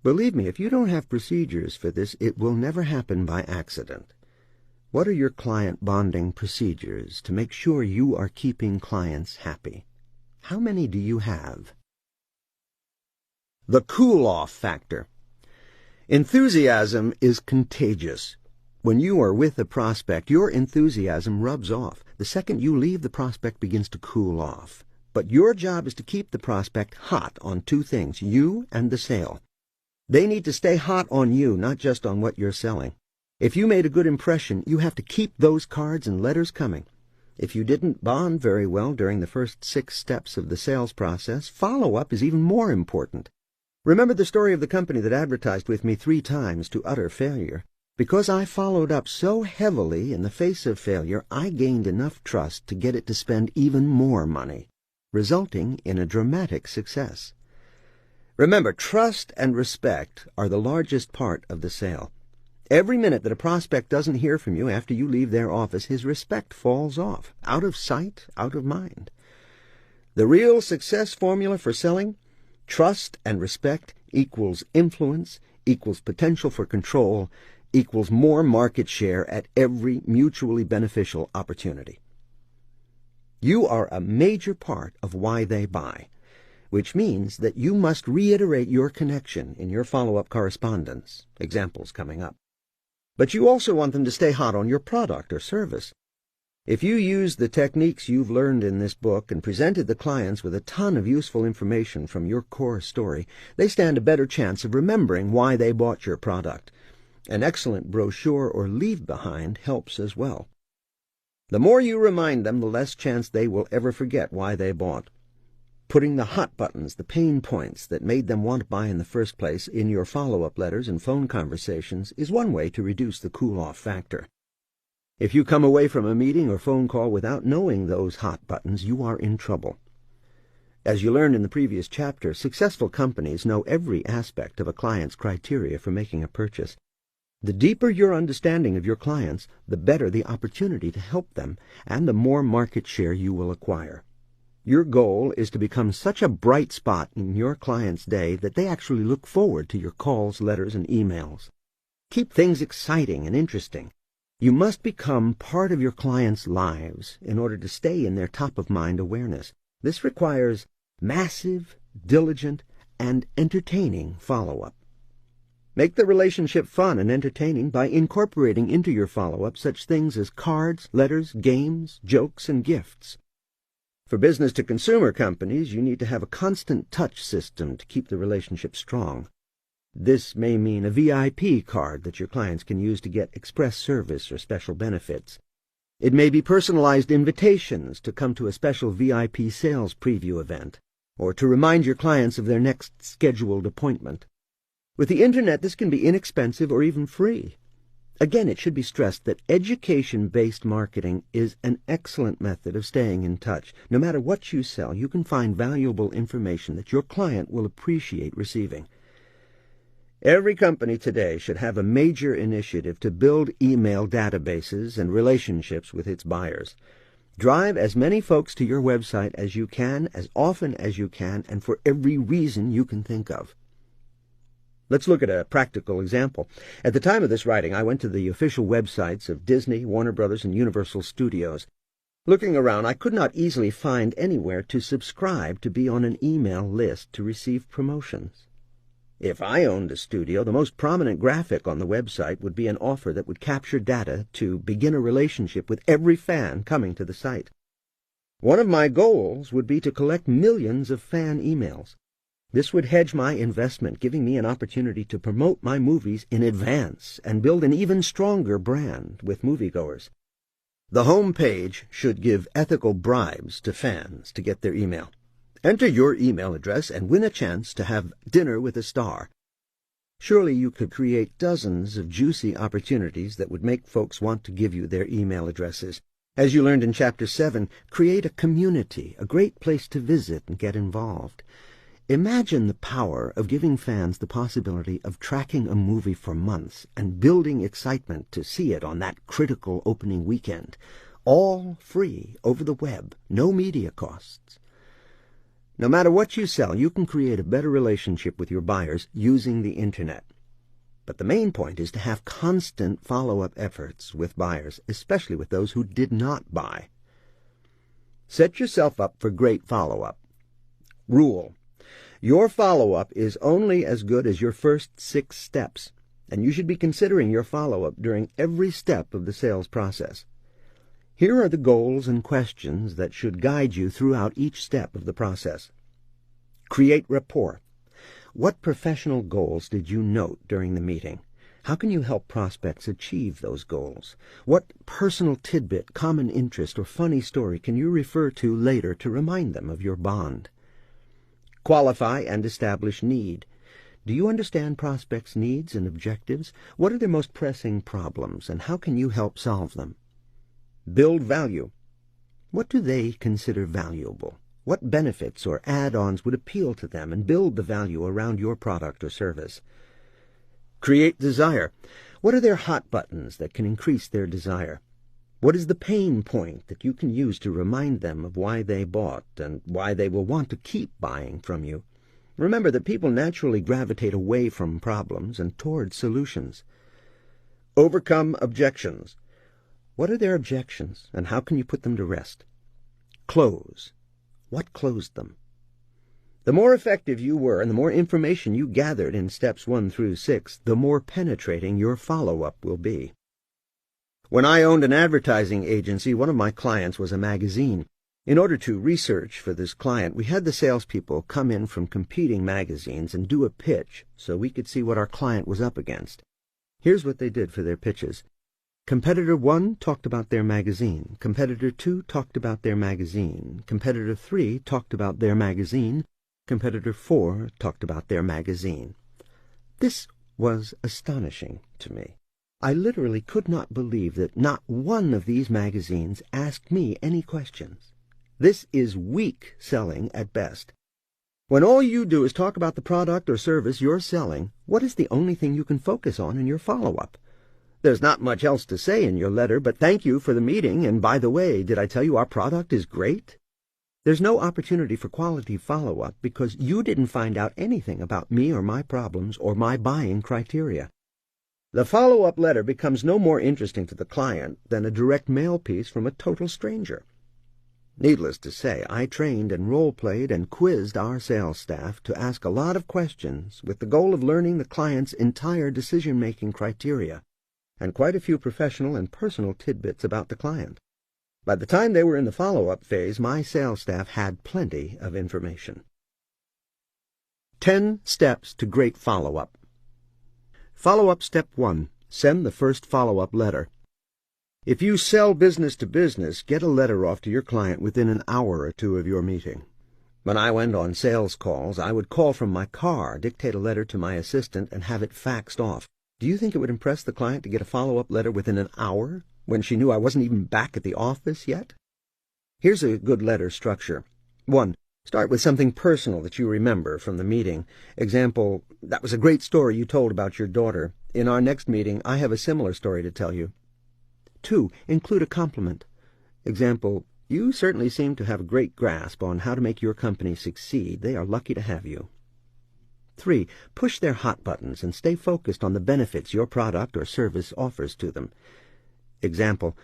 Believe me, if you don't have procedures for this, it will never happen by accident. What are your client bonding procedures to make sure you are keeping clients happy? How many do you have? The cool-off factor. Enthusiasm is contagious. When you are with a prospect, your enthusiasm rubs off. The second you leave, the prospect begins to cool off. But your job is to keep the prospect hot on 2 things, you and the sale. They need to stay hot on you, not just on what you're selling. If you made a good impression, you have to keep those cards and letters coming. If you didn't bond very well during the first 6 steps of the sales process, follow-up is even more important. Remember the story of the company that advertised with me 3 times to utter failure. Because I followed up so heavily in the face of failure, I gained enough trust to get it to spend even more money, resulting in a dramatic success. Remember, trust and respect are the largest part of the sale. Every minute that a prospect doesn't hear from you after you leave their office, his respect falls off, out of sight, out of mind. The real success formula for selling: trust and respect equals influence, equals potential for control, equals more market share at every mutually beneficial opportunity. You are a major part of why they buy, which means that you must reiterate your connection in your follow-up correspondence, examples coming up. But you also want them to stay hot on your product or service. If you use the techniques you've learned in this book and presented the clients with a ton of useful information from your core story, they stand a better chance of remembering why they bought your product. An excellent brochure or leave-behind helps as well. The more you remind them, the less chance they will ever forget why they bought. Putting the hot buttons, the pain points that made them want to buy in the first place, in your follow-up letters and phone conversations is one way to reduce the cool-off factor. If you come away from a meeting or phone call without knowing those hot buttons, you are in trouble. As you learned in the previous chapter, successful companies know every aspect of a client's criteria for making a purchase. The deeper your understanding of your clients, the better the opportunity to help them, and the more market share you will acquire. Your goal is to become such a bright spot in your client's day that they actually look forward to your calls, letters, and emails. Keep things exciting and interesting. You must become part of your clients' lives in order to stay in their top-of-mind awareness. This requires massive, diligent, and entertaining follow-up. Make the relationship fun and entertaining by incorporating into your follow-up such things as cards, letters, games, jokes, and gifts. For business-to-consumer companies, you need to have a constant touch system to keep the relationship strong. This may mean a VIP card that your clients can use to get express service or special benefits. It may be personalized invitations to come to a special VIP sales preview event, or to remind your clients of their next scheduled appointment. With the Internet, this can be inexpensive or even free. Again, it should be stressed that education-based marketing is an excellent method of staying in touch. No matter what you sell, you can find valuable information that your client will appreciate receiving. Every company today should have a major initiative to build email databases and relationships with its buyers. Drive as many folks to your website as you can, as often as you can, and for every reason you can think of. Let's look at a practical example. At the time of this writing, I went to the official websites of Disney, Warner Brothers, and Universal Studios. Looking around, I could not easily find anywhere to subscribe to be on an email list to receive promotions. If I owned a studio, the most prominent graphic on the website would be an offer that would capture data to begin a relationship with every fan coming to the site. One of my goals would be to collect millions of fan emails. This would hedge my investment, giving me an opportunity to promote my movies in advance and build an even stronger brand with moviegoers. The home page should give ethical bribes to fans to get their email. Enter your email address and win a chance to have dinner with a star. Surely you could create dozens of juicy opportunities that would make folks want to give you their email addresses. As you learned in Chapter 7, create a community, a great place to visit and get involved. Imagine the power of giving fans the possibility of tracking a movie for months and building excitement to see it on that critical opening weekend. All free over the web, no media costs. No matter what you sell, you can create a better relationship with your buyers using the Internet. But the main point is to have constant follow-up efforts with buyers, especially with those who did not buy. Set yourself up for great follow-up. Rule: your follow-up is only as good as your first 6 steps, and you should be considering your follow-up during every step of the sales process. Here are the goals and questions that should guide you throughout each step of the process. Create rapport. What professional goals did you note during the meeting? How can you help prospects achieve those goals? What personal tidbit, common interest, or funny story can you refer to later to remind them of your bond? Qualify and establish need. Do you understand prospects' needs and objectives? What are their most pressing problems, and how can you help solve them? Build value. What do they consider valuable? What benefits or add-ons would appeal to them and build the value around your product or service? Create desire. What are their hot buttons that can increase their desire? What is the pain point that you can use to remind them of why they bought and why they will want to keep buying from you? Remember that people naturally gravitate away from problems and toward solutions. Overcome objections. What are their objections, and how can you put them to rest? Close. What closed them? The more effective you were and the more information you gathered in steps 1 through 6, the more penetrating your follow-up will be. When I owned an advertising agency, one of my clients was a magazine. In order to research for this client, we had the salespeople come in from competing magazines and do a pitch so we could see what our client was up against. Here's what they did for their pitches. Competitor 1 talked about their magazine. Competitor 2 talked about their magazine. Competitor 3 talked about their magazine. Competitor 4 talked about their magazine. This was astonishing to me. I literally could not believe that not one of these magazines asked me any questions. This is weak selling at best. When all you do is talk about the product or service you're selling, what is the only thing you can focus on in your follow-up? There's not much else to say in your letter, but thank you for the meeting, and by the way, did I tell you our product is great? There's no opportunity for quality follow-up because you didn't find out anything about me or my problems or my buying criteria. The follow-up letter becomes no more interesting to the client than a direct mail piece from a total stranger. Needless to say, I trained and role-played and quizzed our sales staff to ask a lot of questions with the goal of learning the client's entire decision-making criteria and quite a few professional and personal tidbits about the client. By the time they were in the follow-up phase, my sales staff had plenty of information. 10 steps to great follow-up. Follow-up step 1. Send the first follow-up letter. If you sell business to business, get a letter off to your client within an hour or 2 of your meeting. When I went on sales calls, I would call from my car, dictate a letter to my assistant, and have it faxed off. Do you think it would impress the client to get a follow-up letter within an hour, when she knew I wasn't even back at the office yet? Here's a good letter structure. 1. Start with something personal that you remember from the meeting. Example, that was a great story you told about your daughter. In our next meeting, I have a similar story to tell you. 2. Include a compliment. Example, you certainly seem to have a great grasp on how to make your company succeed. They are lucky to have you. 3. Push their hot buttons and stay focused on the benefits your product or service offers to them. Example,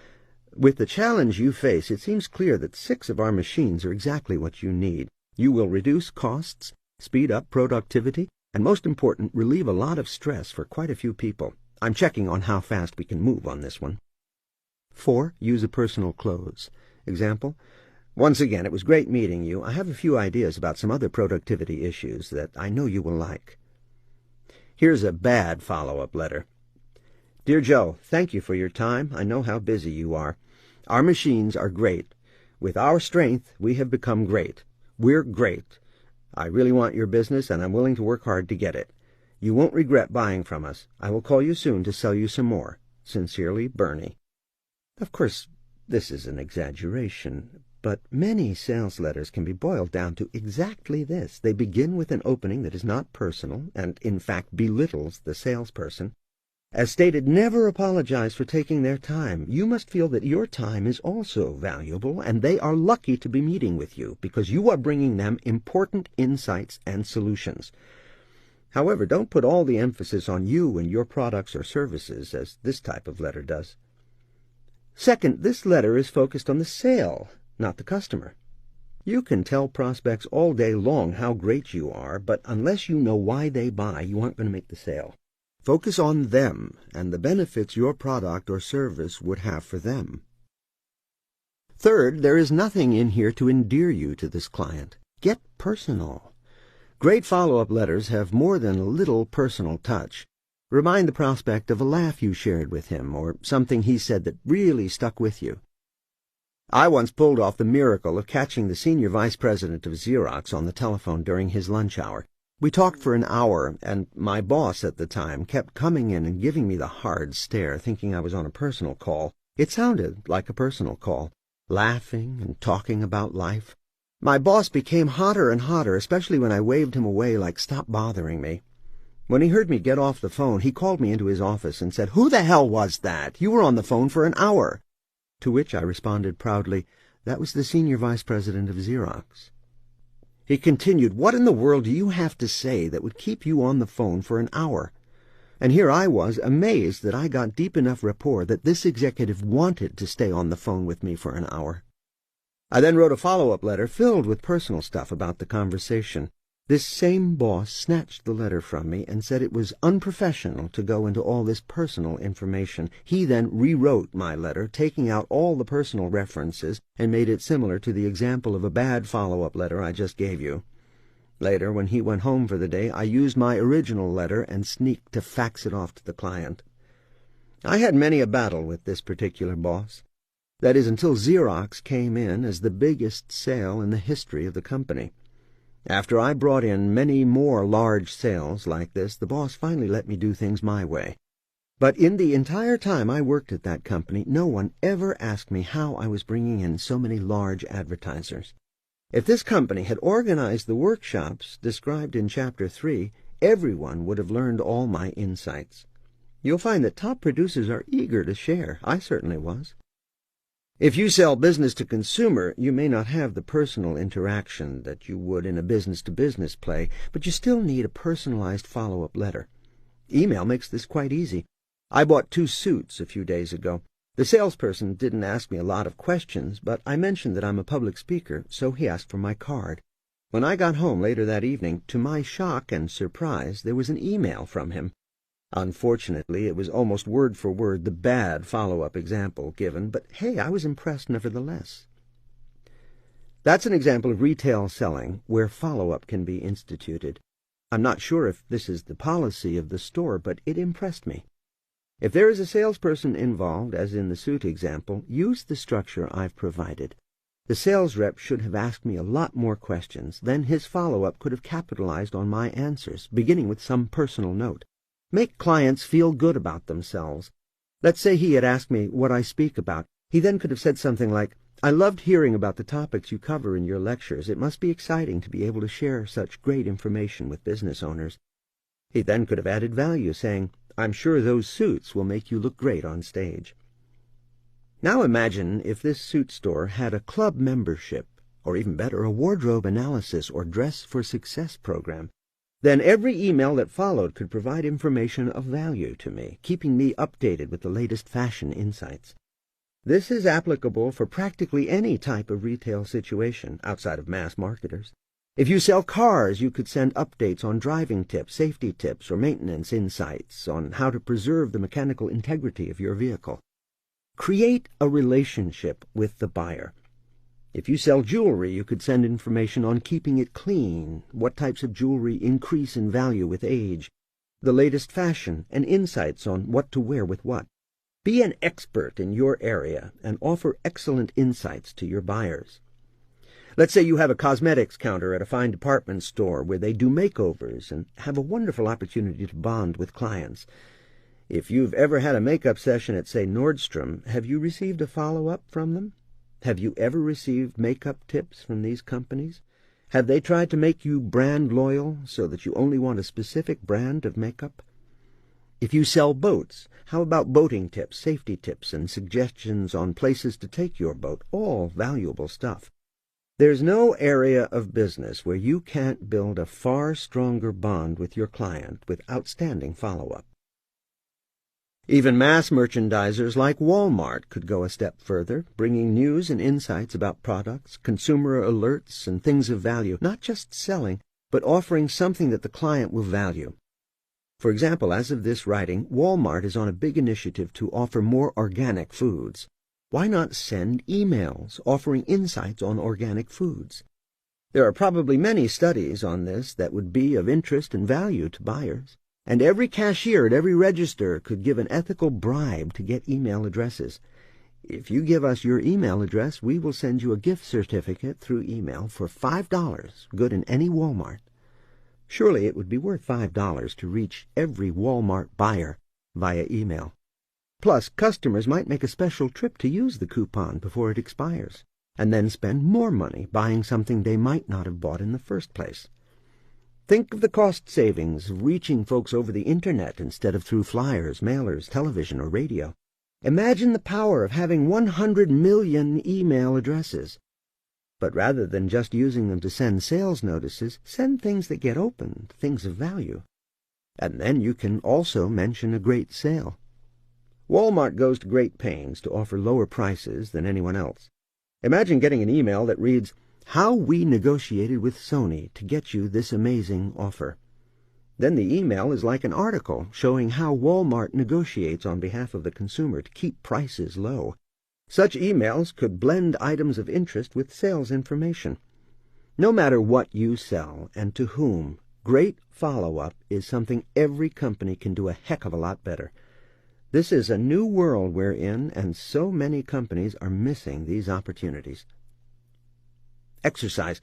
with the challenge you face, it seems clear that 6 of our machines are exactly what you need. You will reduce costs, speed up productivity, and most important, relieve a lot of stress for quite a few people. I'm checking on how fast we can move on this one. 4. Use a personal close. Example, once again, it was great meeting you. I have a few ideas about some other productivity issues that I know you will like. Here's a bad follow-up letter. Dear Joe, thank you for your time. I know how busy you are. Our machines are great. With our strength, we have become great. We're great. I really want your business, and I'm willing to work hard to get it. You won't regret buying from us. I will call you soon to sell you some more. Sincerely, Bernie. Of course, this is an exaggeration, but many sales letters can be boiled down to exactly this. They begin with an opening that is not personal and, in fact, belittles the salesperson. As stated, never apologize for taking their time. You must feel that your time is also valuable, and they are lucky to be meeting with you because you are bringing them important insights and solutions. However, don't put all the emphasis on you and your products or services, as this type of letter does. Second, this letter is focused on the sale, not the customer. You can tell prospects all day long how great you are, but unless you know why they buy, you aren't going to make the sale. Focus on them and the benefits your product or service would have for them. Third, there is nothing in here to endear you to this client. Get personal. Great follow-up letters have more than a little personal touch. Remind the prospect of a laugh you shared with him or something he said that really stuck with you. I once pulled off the miracle of catching the senior vice president of Xerox on the telephone during his lunch hour. We talked for an hour, and my boss at the time kept coming in and giving me the hard stare, thinking I was on a personal call. It sounded like a personal call, laughing and talking about life. My boss became hotter and hotter, especially when I waved him away like, "Stop bothering me." When he heard me get off the phone, he called me into his office and said, "Who the hell was that? You were on the phone for an hour." To which I responded proudly, "That was the senior vice president of Xerox." He continued, "What in the world do you have to say that would keep you on the phone for an hour?" And here I was, amazed that I got deep enough rapport that this executive wanted to stay on the phone with me for an hour. I then wrote a follow-up letter filled with personal stuff about the conversation. This same boss snatched the letter from me and said it was unprofessional to go into all this personal information. He then rewrote my letter, taking out all the personal references, and made it similar to the example of a bad follow-up letter I just gave you. Later, when he went home for the day, I used my original letter and sneaked to fax it off to the client. I had many a battle with this particular boss. That is, until Xerox came in as the biggest sale in the history of the company. After I brought in many more large sales like this, the boss finally let me do things my way. But in the entire time I worked at that company, no one ever asked me how I was bringing in so many large advertisers. If this company had organized the workshops described in Chapter 3, everyone would have learned all my insights. You'll find that top producers are eager to share. I certainly was. If you sell business to consumer, you may not have the personal interaction that you would in a business-to-business play, but you still need a personalized follow-up letter. Email makes this quite easy. I bought 2 suits a few days ago. The salesperson didn't ask me a lot of questions, but I mentioned that I'm a public speaker, so he asked for my card. When I got home later that evening, to my shock and surprise, there was an email from him. Unfortunately, it was almost word for word the bad follow-up example given, but hey, I was impressed nevertheless. That's an example of retail selling where follow-up can be instituted. I'm not sure if this is the policy of the store, but it impressed me. If there is a salesperson involved, as in the suit example, use the structure I've provided. The sales rep should have asked me a lot more questions. Then his follow-up could have capitalized on my answers, beginning with some personal note. Make clients feel good about themselves. Let's say he had asked me what I speak about. He then could have said something like, "I loved hearing about the topics you cover in your lectures. It must be exciting to be able to share such great information with business owners." He then could have added value, saying, "I'm sure those suits will make you look great on stage." Now imagine if this suit store had a club membership, or even better, a wardrobe analysis or dress for success program. Then every email that followed could provide information of value to me, keeping me updated with the latest fashion insights. This is applicable for practically any type of retail situation outside of mass marketers. If you sell cars, you could send updates on driving tips, safety tips, or maintenance insights on how to preserve the mechanical integrity of your vehicle. Create a relationship with the buyer. If you sell jewelry, you could send information on keeping it clean, what types of jewelry increase in value with age, the latest fashion, and insights on what to wear with what. Be an expert in your area and offer excellent insights to your buyers. Let's say you have a cosmetics counter at a fine department store where they do makeovers and have a wonderful opportunity to bond with clients. If you've ever had a makeup session at, say, Nordstrom, have you received a follow-up from them? Have you ever received makeup tips from these companies? Have they tried to make you brand loyal so that you only want a specific brand of makeup? If you sell boats, how about boating tips, safety tips, and suggestions on places to take your boat? All valuable stuff. There's no area of business where you can't build a far stronger bond with your client with outstanding follow-up. Even mass merchandisers like Walmart could go a step further, bringing news and insights about products, consumer alerts, and things of value, not just selling, but offering something that the client will value. For example, as of this writing, Walmart is on a big initiative to offer more organic foods. Why not send emails offering insights on organic foods? There are probably many studies on this that would be of interest and value to buyers. And every cashier at every register could give an ethical bribe to get email addresses. If you give us your email address, we will send you a gift certificate through email for $5, good in any Walmart. Surely it would be worth $5 to reach every Walmart buyer via email. Plus, customers might make a special trip to use the coupon before it expires, and then spend more money buying something they might not have bought in the first place. Think of the cost savings of reaching folks over the Internet instead of through flyers, mailers, television, or radio. Imagine the power of having 100 million email addresses. But rather than just using them to send sales notices, send things that get opened, things of value. And then you can also mention a great sale. Walmart goes to great pains to offer lower prices than anyone else. Imagine getting an email that reads, "How we negotiated with Sony to get you this amazing offer." Then the email is like an article showing how Walmart negotiates on behalf of the consumer to keep prices low. Such emails could blend items of interest with sales information. No matter what you sell and to whom, great follow-up is something every company can do a heck of a lot better. This is a new world we're in, and so many companies are missing these opportunities. Exercise.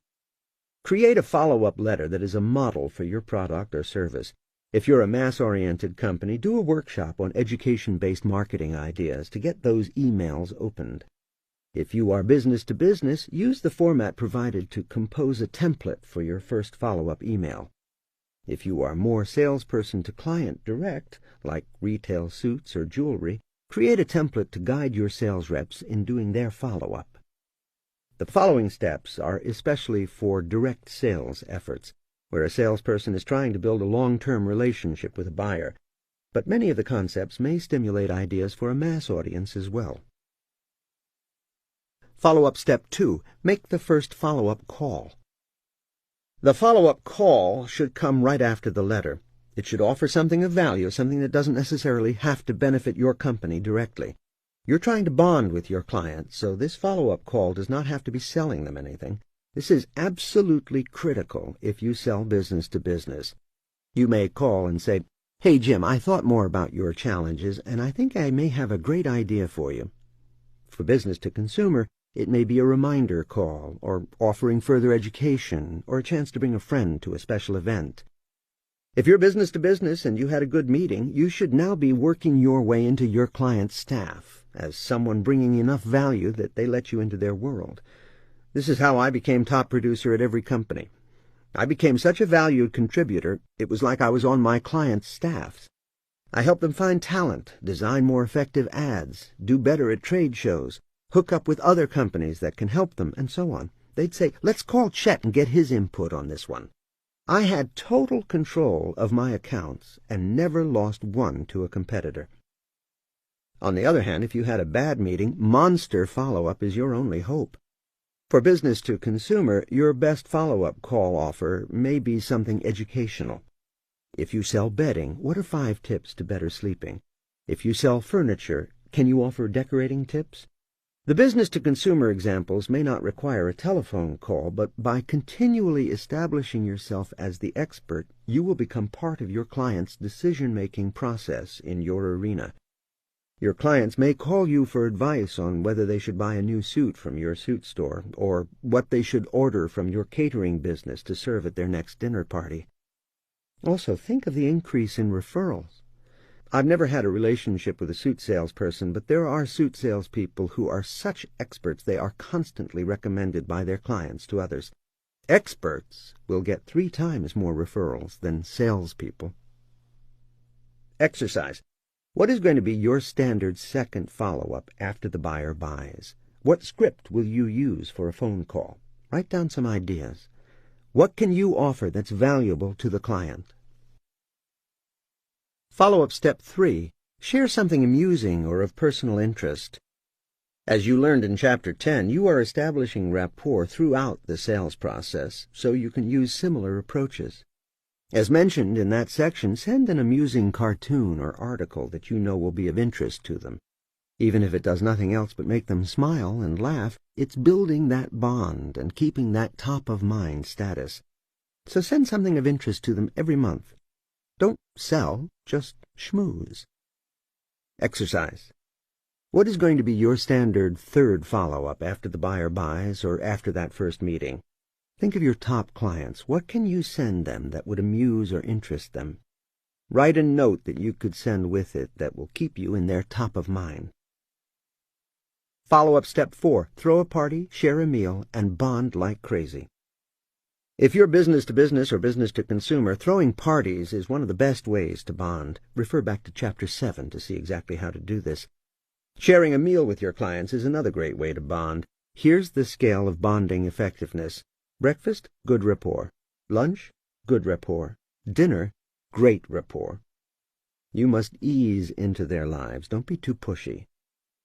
Create a follow-up letter that is a model for your product or service. If you're a mass-oriented company, do a workshop on education-based marketing ideas to get those emails opened. If you are business-to-business, use the format provided to compose a template for your first follow-up email. If you are more salesperson-to-client direct, like retail suits or jewelry, create a template to guide your sales reps in doing their follow-up. The following steps are especially for direct sales efforts, where a salesperson is trying to build a long-term relationship with a buyer, but many of the concepts may stimulate ideas for a mass audience as well. Follow-up step 2. Make the first follow-up call. The follow-up call should come right after the letter. It should offer something of value, something that doesn't necessarily have to benefit your company directly. You're trying to bond with your client, so this follow-up call does not have to be selling them anything. This is absolutely critical if you sell business to business. You may call and say, "Hey, Jim, I thought more about your challenges, and I think I may have a great idea for you." For business to consumer, it may be a reminder call, or offering further education, or a chance to bring a friend to a special event. If you're business to business and you had a good meeting, you should now be working your way into your client's staff as someone bringing enough value that they let you into their world. This is how I became top producer at every company. I became such a valued contributor, it was like I was on my client's staff. I helped them find talent, design more effective ads, do better at trade shows, hook up with other companies that can help them, and so on. They'd say, "Let's call Chet and get his input on this one." I had total control of my accounts and never lost one to a competitor. On the other hand, if you had a bad meeting, monster follow-up is your only hope. For business to consumer, your best follow-up call offer may be something educational. If you sell bedding, what are 5 tips to better sleeping? If you sell furniture, can you offer decorating tips? The business-to-consumer examples may not require a telephone call, but by continually establishing yourself as the expert, you will become part of your client's decision-making process in your arena. Your clients may call you for advice on whether they should buy a new suit from your suit store, or what they should order from your catering business to serve at their next dinner party. Also, think of the increase in referrals. I've never had a relationship with a suit salesperson, but there are suit salespeople who are such experts they are constantly recommended by their clients to others. Experts will get 3 times more referrals than salespeople. Exercise. What is going to be your standard second follow-up after the buyer buys? What script will you use for a phone call? Write down some ideas. What can you offer that's valuable to the client? Follow-up step 3. Share something amusing or of personal interest. As you learned in Chapter 10, you are establishing rapport throughout the sales process, so you can use similar approaches. As mentioned in that section, send an amusing cartoon or article that you know will be of interest to them. Even if it does nothing else but make them smile and laugh, it's building that bond and keeping that top-of-mind status. So send something of interest to them every month. Don't sell, just schmooze. Exercise. What is going to be your standard third follow-up after the buyer buys or after that first meeting? Think of your top clients. What can you send them that would amuse or interest them? Write a note that you could send with it that will keep you in their top of mind. Follow-up step 4. Throw a party, share a meal, and bond like crazy. If you're business to business or business to consumer, throwing parties is one of the best ways to bond. Refer back to Chapter 7 to see exactly how to do this. Sharing a meal with your clients is another great way to bond. Here's the scale of bonding effectiveness. Breakfast, good rapport. Lunch, good rapport. Dinner, great rapport. You must ease into their lives. Don't be too pushy.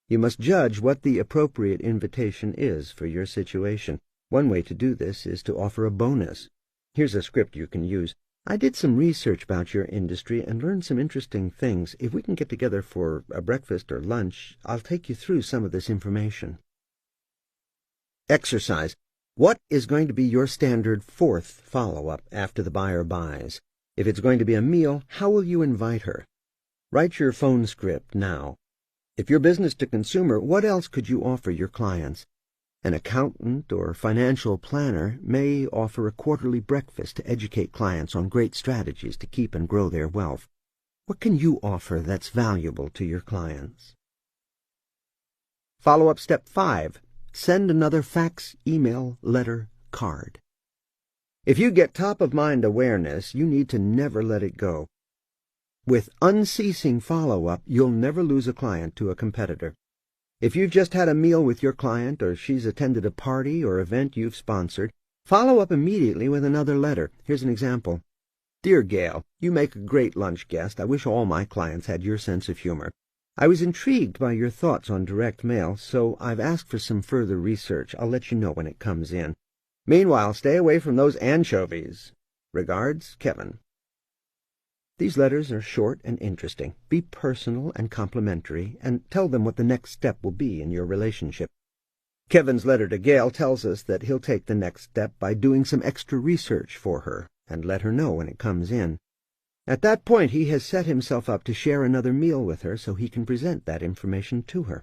You must judge what the appropriate invitation is for your situation. One way to do this is to offer a bonus. Here's a script you can use. I did some research about your industry and learned some interesting things. If we can get together for a breakfast or lunch, I'll take you through some of this information. Exercise. What is going to be your standard 4th follow-up after the buyer buys? If it's going to be a meal, how will you invite her? Write your phone script now. If you're business to consumer, what else could you offer your clients? An accountant or financial planner may offer a quarterly breakfast to educate clients on great strategies to keep and grow their wealth. What can you offer that's valuable to your clients? Follow-up step 5. Send another fax, email, letter, card. If you get top-of-mind awareness, you need to never let it go. With unceasing follow-up, you'll never lose a client to a competitor. If you've just had a meal with your client or she's attended a party or event you've sponsored, follow up immediately with another letter. Here's an example. Dear Gail, you make a great lunch guest. I wish all my clients had your sense of humor. I was intrigued by your thoughts on direct mail, so I've asked for some further research. I'll let you know when it comes in. Meanwhile, stay away from those anchovies. Regards, Kevin. These letters are short and interesting. Be personal and complimentary, and tell them what the next step will be in your relationship. Kevin's letter to Gail tells us that he'll take the next step by doing some extra research for her, and let her know when it comes in. At that point, he has set himself up to share another meal with her so he can present that information to her.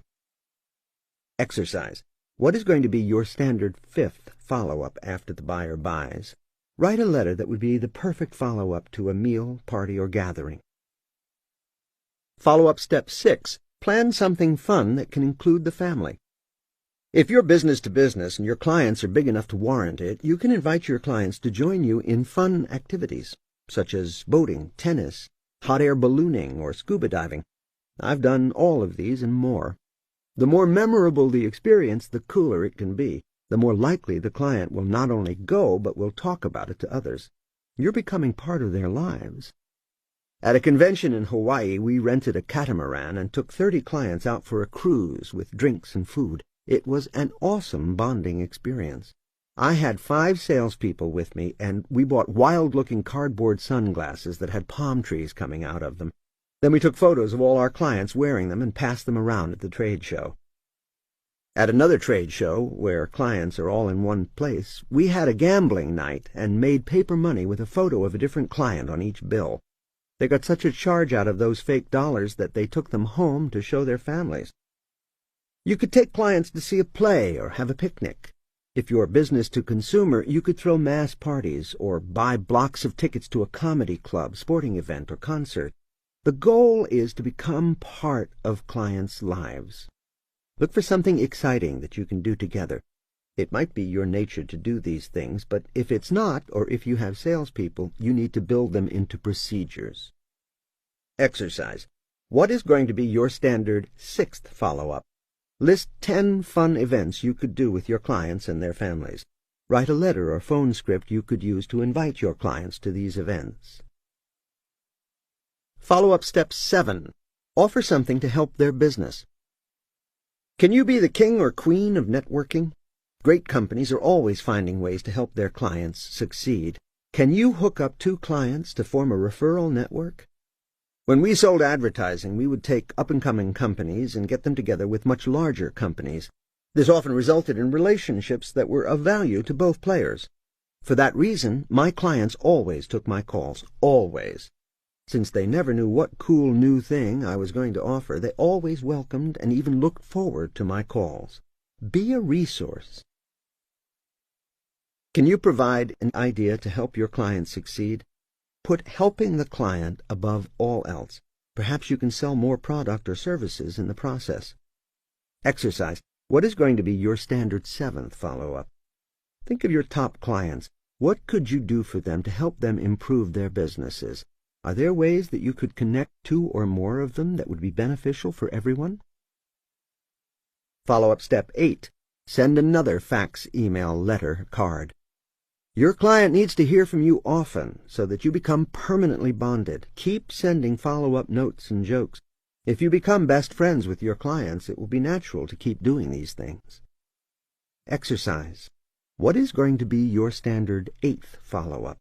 Exercise. What is going to be your standard 5th follow-up after the buyer buys? Write a letter that would be the perfect follow-up to a meal, party, or gathering. Follow-up step 6. Plan something fun that can include the family. If you're business to business and your clients are big enough to warrant it, you can invite your clients to join you in fun activities, such as boating, tennis, hot air ballooning, or scuba diving. I've done all of these and more. The more memorable the experience, the cooler it can be. The more likely the client will not only go, but will talk about it to others. You're becoming part of their lives. At a convention in Hawaii, we rented a catamaran and took 30 clients out for a cruise with drinks and food. It was an awesome bonding experience. I had 5 salespeople with me, and we bought wild-looking cardboard sunglasses that had palm trees coming out of them. Then we took photos of all our clients wearing them and passed them around at the trade show. At another trade show, where clients are all in one place, we had a gambling night and made paper money with a photo of a different client on each bill. They got such a charge out of those fake dollars that they took them home to show their families. You could take clients to see a play or have a picnic. If you're business to consumer, you could throw mass parties or buy blocks of tickets to a comedy club, sporting event, or concert. The goal is to become part of clients' lives. Look for something exciting that you can do together. It might be your nature to do these things, but if it's not, or if you have salespeople, you need to build them into procedures. Exercise. What is going to be your standard 6th follow-up? List 10 fun events you could do with your clients and their families. Write a letter or phone script you could use to invite your clients to these events. Follow-up step 7. Offer something to help their business. Can you be the king or queen of networking? Great companies are always finding ways to help their clients succeed. Can you hook up 2 clients to form a referral network? When we sold advertising, we would take up-and-coming companies and get them together with much larger companies. This often resulted in relationships that were of value to both players. For that reason, my clients always took my calls, always. Since they never knew what cool new thing I was going to offer, they always welcomed and even looked forward to my calls. Be a resource. Can you provide an idea to help your client succeed? Put helping the client above all else. Perhaps you can sell more product or services in the process. Exercise. What is going to be your standard 7th follow-up? Think of your top clients. What could you do for them to help them improve their businesses? Are there ways that you could connect 2 or more of them that would be beneficial for everyone? Follow-up step 8. Send another fax, email, letter, card. Your client needs to hear from you often so that you become permanently bonded. Keep sending follow-up notes and jokes. If you become best friends with your clients, it will be natural to keep doing these things. Exercise. What is going to be your standard 8th follow-up?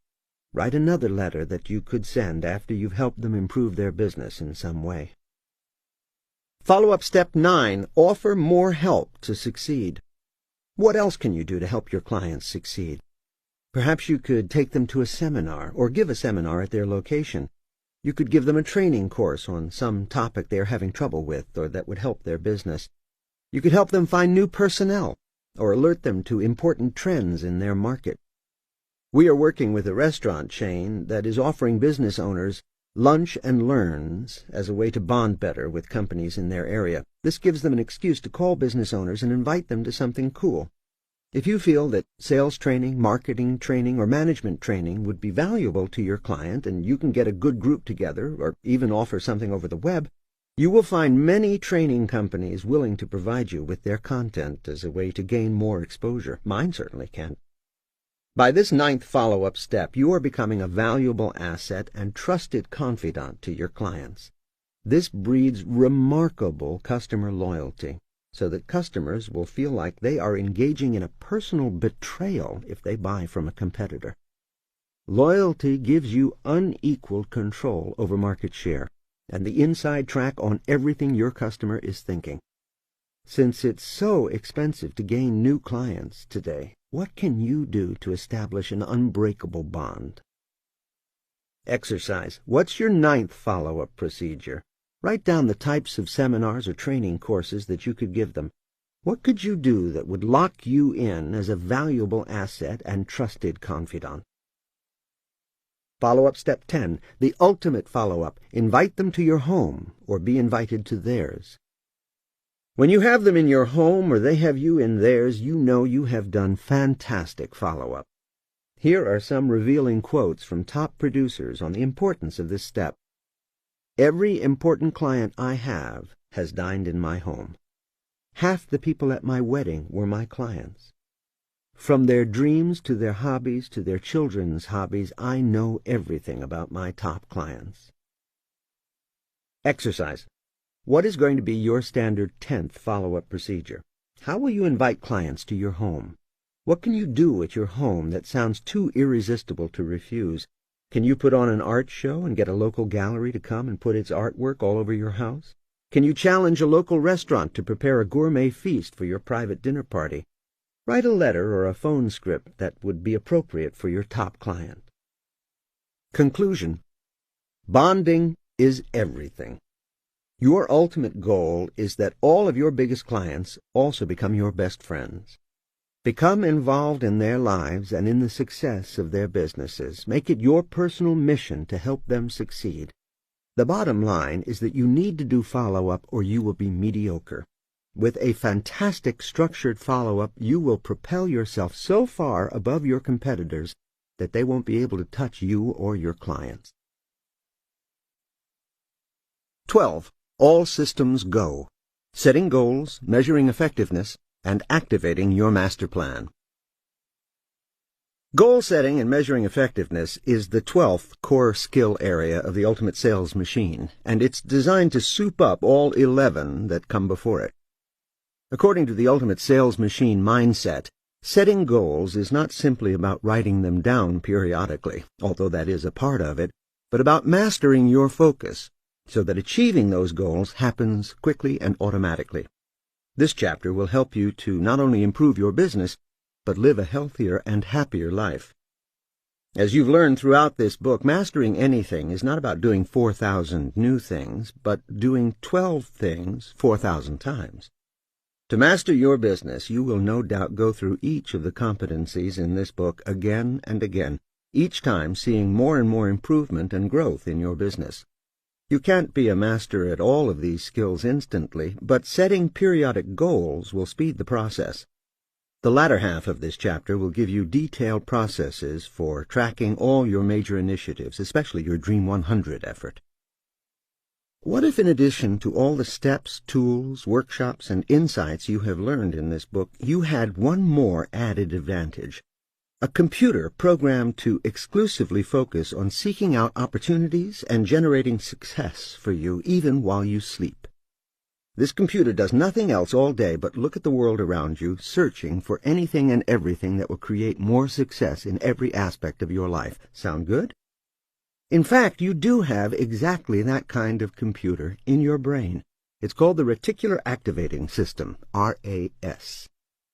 Write another letter that you could send after you've helped them improve their business in some way. Follow-up step 9. Offer more help to succeed. What else can you do to help your clients succeed? Perhaps you could take them to a seminar or give a seminar at their location. You could give them a training course on some topic they are having trouble with or that would help their business. You could help them find new personnel or alert them to important trends in their market. We are working with a restaurant chain that is offering business owners lunch and learns as a way to bond better with companies in their area. This gives them an excuse to call business owners and invite them to something cool. If you feel that sales training, marketing training, or management training would be valuable to your client and you can get a good group together or even offer something over the web, you will find many training companies willing to provide you with their content as a way to gain more exposure. Mine certainly can. By this 9th follow-up step, you are becoming a valuable asset and trusted confidant to your clients. This breeds remarkable customer loyalty, so that customers will feel like they are engaging in a personal betrayal if they buy from a competitor. Loyalty gives you unequaled control over market share and the inside track on everything your customer is thinking. Since it's so expensive to gain new clients today, what can you do to establish an unbreakable bond? Exercise. What's your 9th follow-up procedure? Write down the types of seminars or training courses that you could give them. What could you do that would lock you in as a valuable asset and trusted confidant? Follow-up step 10. The ultimate follow-up. Invite them to your home or be invited to theirs. When you have them in your home or they have you in theirs, you know you have done fantastic follow-up. Here are some revealing quotes from top producers on the importance of this step. Every important client I have has dined in my home. Half the people at my wedding were my clients. From their dreams to their hobbies to their children's hobbies, I know everything about my top clients. Exercise. What is going to be your standard 10th follow-up procedure? How will you invite clients to your home? What can you do at your home that sounds too irresistible to refuse? Can you put on an art show and get a local gallery to come and put its artwork all over your house? Can you challenge a local restaurant to prepare a gourmet feast for your private dinner party? Write a letter or a phone script that would be appropriate for your top client. Conclusion. Bonding is everything. Your ultimate goal is that all of your biggest clients also become your best friends. Become involved in their lives and in the success of their businesses. Make it your personal mission to help them succeed. The bottom line is that you need to do follow-up or you will be mediocre. With a fantastic structured follow-up, you will propel yourself so far above your competitors that they won't be able to touch you or your clients. 12. All systems go. Setting goals, measuring effectiveness, and activating your master plan. Goal setting and measuring effectiveness is the 12th core skill area of the ultimate sales machine, and it's designed to soup up all 11 that come before it. According to the ultimate sales machine mindset, setting goals is not simply about writing them down periodically, although that is a part of it, but about mastering your focus so that achieving those goals happens quickly and automatically. This chapter will help you to not only improve your business, but live a healthier and happier life. As you've learned throughout this book, mastering anything is not about doing 4,000 new things, but doing 12 things 4,000 times. To master your business, you will no doubt go through each of the competencies in this book again and again, each time seeing more and more improvement and growth in your business. You can't be a master at all of these skills instantly, but setting periodic goals will speed the process. The latter half of this chapter will give you detailed processes for tracking all your major initiatives, especially your Dream 100 effort. What if, in addition to all the steps, tools, workshops, and insights you have learned in this book, you had one more added advantage? A computer programmed to exclusively focus on seeking out opportunities and generating success for you even while you sleep. This computer does nothing else all day but look at the world around you, searching for anything and everything that will create more success in every aspect of your life. Sound good? In fact, you do have exactly that kind of computer in your brain. It's called the Reticular Activating System, RAS.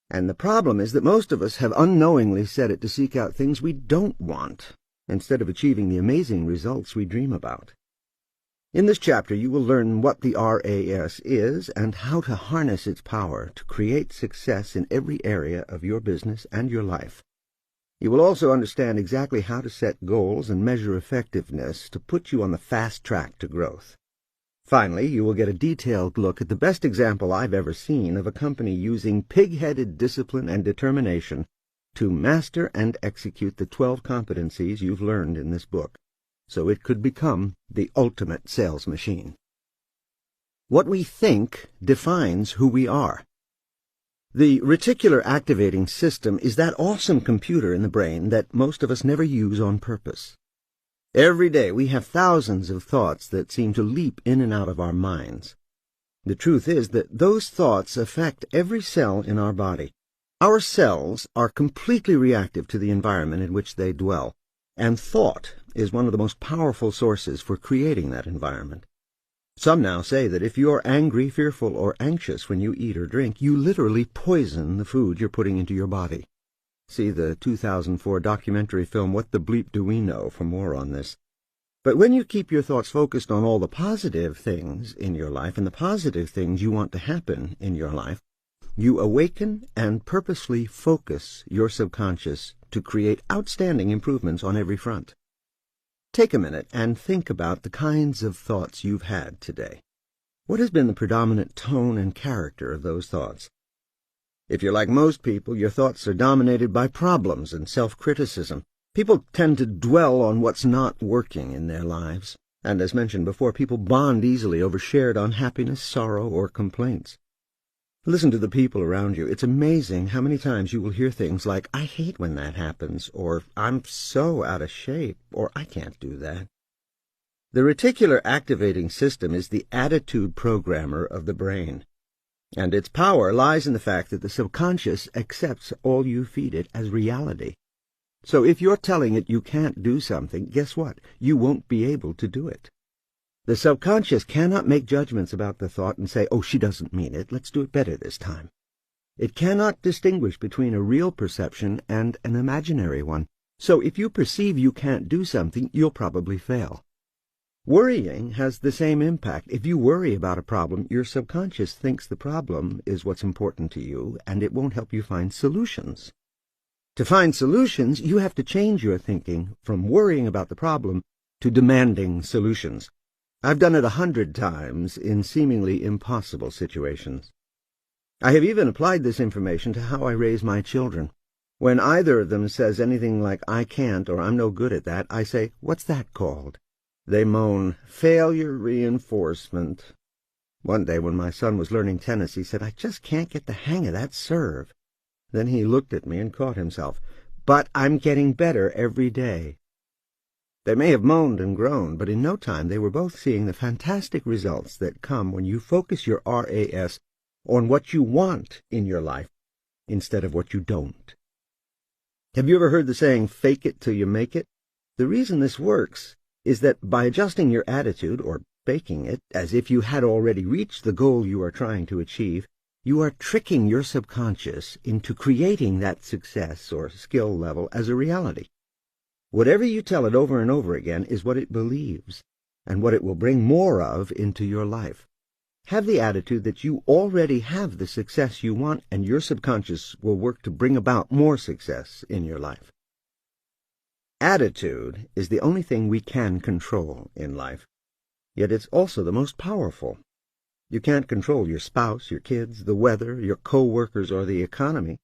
And the problem is that most of us have unknowingly set it to seek out things we don't want, instead of achieving the amazing results we dream about. In this chapter, you will learn what the RAS is and how to harness its power to create success in every area of your business and your life. You will also understand exactly how to set goals and measure effectiveness to put you on the fast track to growth. Finally, you will get a detailed look at the best example I've ever seen of a company using pig-headed discipline and determination to master and execute the 12 competencies you've learned in this book, so it could become the ultimate sales machine. What we think defines who we are. The reticular activating system is that awesome computer in the brain that most of us never use on purpose. Every day we have thousands of thoughts that seem to leap in and out of our minds. The truth is that those thoughts affect every cell in our body. Our cells are completely reactive to the environment in which they dwell, and thought is one of the most powerful sources for creating that environment. Some now say that if you're angry, fearful, or anxious when you eat or drink, you literally poison the food you're putting into your body. See the 2004 documentary film What the Bleep Do We Know for more on this. But when you keep your thoughts focused on all the positive things in your life and the positive things you want to happen in your life, you awaken and purposely focus your subconscious to create outstanding improvements on every front. Take a minute and think about the kinds of thoughts you've had today. What has been the predominant tone and character of those thoughts? If you're like most people, your thoughts are dominated by problems and self-criticism. People tend to dwell on what's not working in their lives. And as mentioned before, people bond easily over shared unhappiness, sorrow, or complaints. Listen to the people around you. It's amazing how many times you will hear things like, "I hate when that happens," or "I'm so out of shape," or "I can't do that." The reticular activating system is the attitude programmer of the brain, and its power lies in the fact that the subconscious accepts all you feed it as reality. So if you're telling it you can't do something, guess what? You won't be able to do it. The subconscious cannot make judgments about the thought and say, "Oh, she doesn't mean it. Let's do it better this time." It cannot distinguish between a real perception and an imaginary one. So if you perceive you can't do something, you'll probably fail. Worrying has the same impact. If you worry about a problem, your subconscious thinks the problem is what's important to you, and it won't help you find solutions. To find solutions, you have to change your thinking from worrying about the problem to demanding solutions. I've done it 100 times in seemingly impossible situations. I have even applied this information to how I raise my children. When either of them says anything like, "I can't," or "I'm no good at that," I say, "What's that called?" They moan, "Failure reinforcement." One day when my son was learning tennis, he said, "I just can't get the hang of that serve." Then he looked at me and caught himself. "But I'm getting better every day." They may have moaned and groaned, but in no time they were both seeing the fantastic results that come when you focus your RAS on what you want in your life instead of what you don't. Have you ever heard the saying, "Fake it till you make it"? The reason this works is that by adjusting your attitude, or faking it, as if you had already reached the goal you are trying to achieve, you are tricking your subconscious into creating that success or skill level as a reality. Whatever you tell it over and over again is what it believes, and what it will bring more of into your life. Have the attitude that you already have the success you want, and your subconscious will work to bring about more success in your life. Attitude is the only thing we can control in life, yet it's also the most powerful. You can't control your spouse, your kids, the weather, your co-workers, or the economy.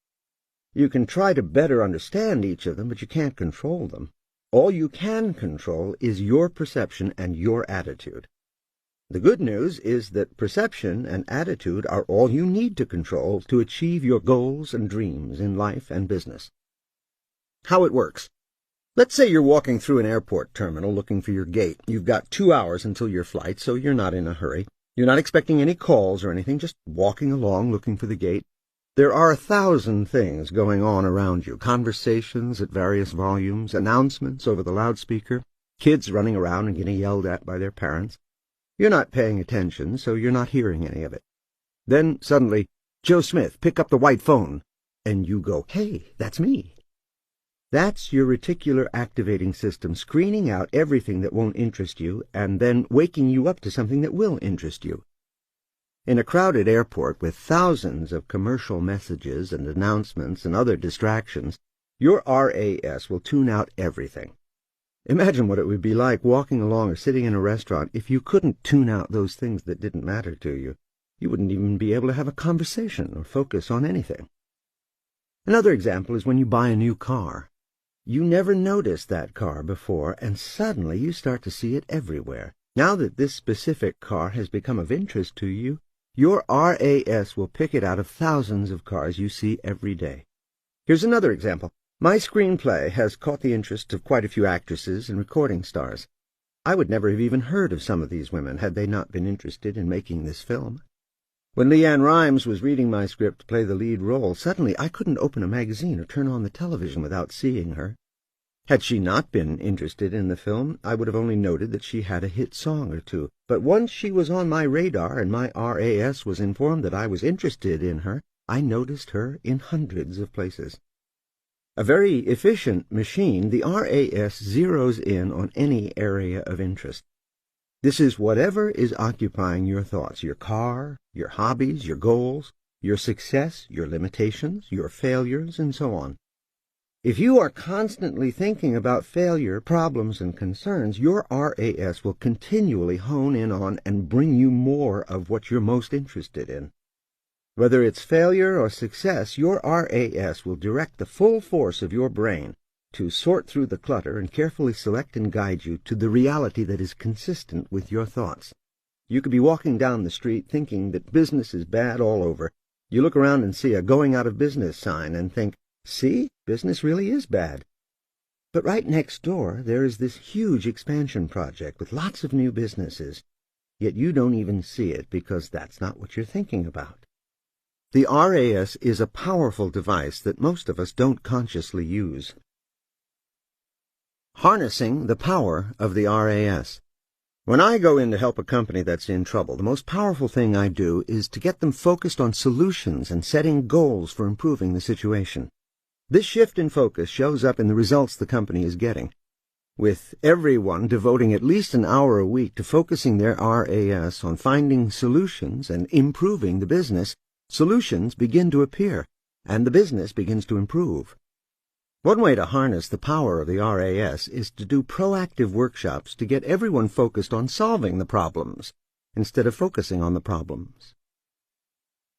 You can try to better understand each of them, but you can't control them. All you can control is your perception and your attitude. The good news is that perception and attitude are all you need to control to achieve your goals and dreams in life and business. How it works. Let's say you're walking through an airport terminal looking for your gate. You've got 2 hours until your flight, so you're not in a hurry. You're not expecting any calls or anything, just walking along looking for the gate. There are 1,000 things going on around you, conversations at various volumes, announcements over the loudspeaker, kids running around and getting yelled at by their parents. You're not paying attention, so you're not hearing any of it. Then, suddenly, "Joe Smith, pick up the white phone," and you go, "Hey, that's me." That's your reticular activating system screening out everything that won't interest you and then waking you up to something that will interest you. In a crowded airport with thousands of commercial messages and announcements and other distractions, your RAS will tune out everything. Imagine what it would be like walking along or sitting in a restaurant if you couldn't tune out those things that didn't matter to you. You wouldn't even be able to have a conversation or focus on anything. Another example is when you buy a new car. You never noticed that car before, and suddenly you start to see it everywhere. Now that this specific car has become of interest to you, your RAS will pick it out of thousands of cars you see every day. Here's another example. My screenplay has caught the interest of quite a few actresses and recording stars. I would never have even heard of some of these women had they not been interested in making this film. When Leanne Rimes was reading my script to play the lead role, suddenly I couldn't open a magazine or turn on the television without seeing her. Had she not been interested in the film, I would have only noted that she had a hit song or two. But once she was on my radar and my RAS was informed that I was interested in her, I noticed her in hundreds of places. A very efficient machine, the RAS zeroes in on any area of interest. This is whatever is occupying your thoughts, your car, your hobbies, your goals, your success, your limitations, your failures, and so on. If you are constantly thinking about failure, problems, and concerns, your RAS will continually hone in on and bring you more of what you're most interested in. Whether it's failure or success, your RAS will direct the full force of your brain to sort through the clutter and carefully select and guide you to the reality that is consistent with your thoughts. You could be walking down the street thinking that business is bad all over. You look around and see a going out of business sign and think, "See, business really is bad." But right next door there is this huge expansion project with lots of new businesses. Yet you don't even see it because that's not what you're thinking about. The RAS is a powerful device that most of us don't consciously use. Harnessing the power of the RAS. When I go in to help a company that's in trouble, the most powerful thing I do is to get them focused on solutions and setting goals for improving the situation. This shift in focus shows up in the results the company is getting. With everyone devoting at least an hour a week to focusing their RAS on finding solutions and improving the business, solutions begin to appear, and the business begins to improve. One way to harness the power of the RAS is to do proactive workshops to get everyone focused on solving the problems, instead of focusing on the problems.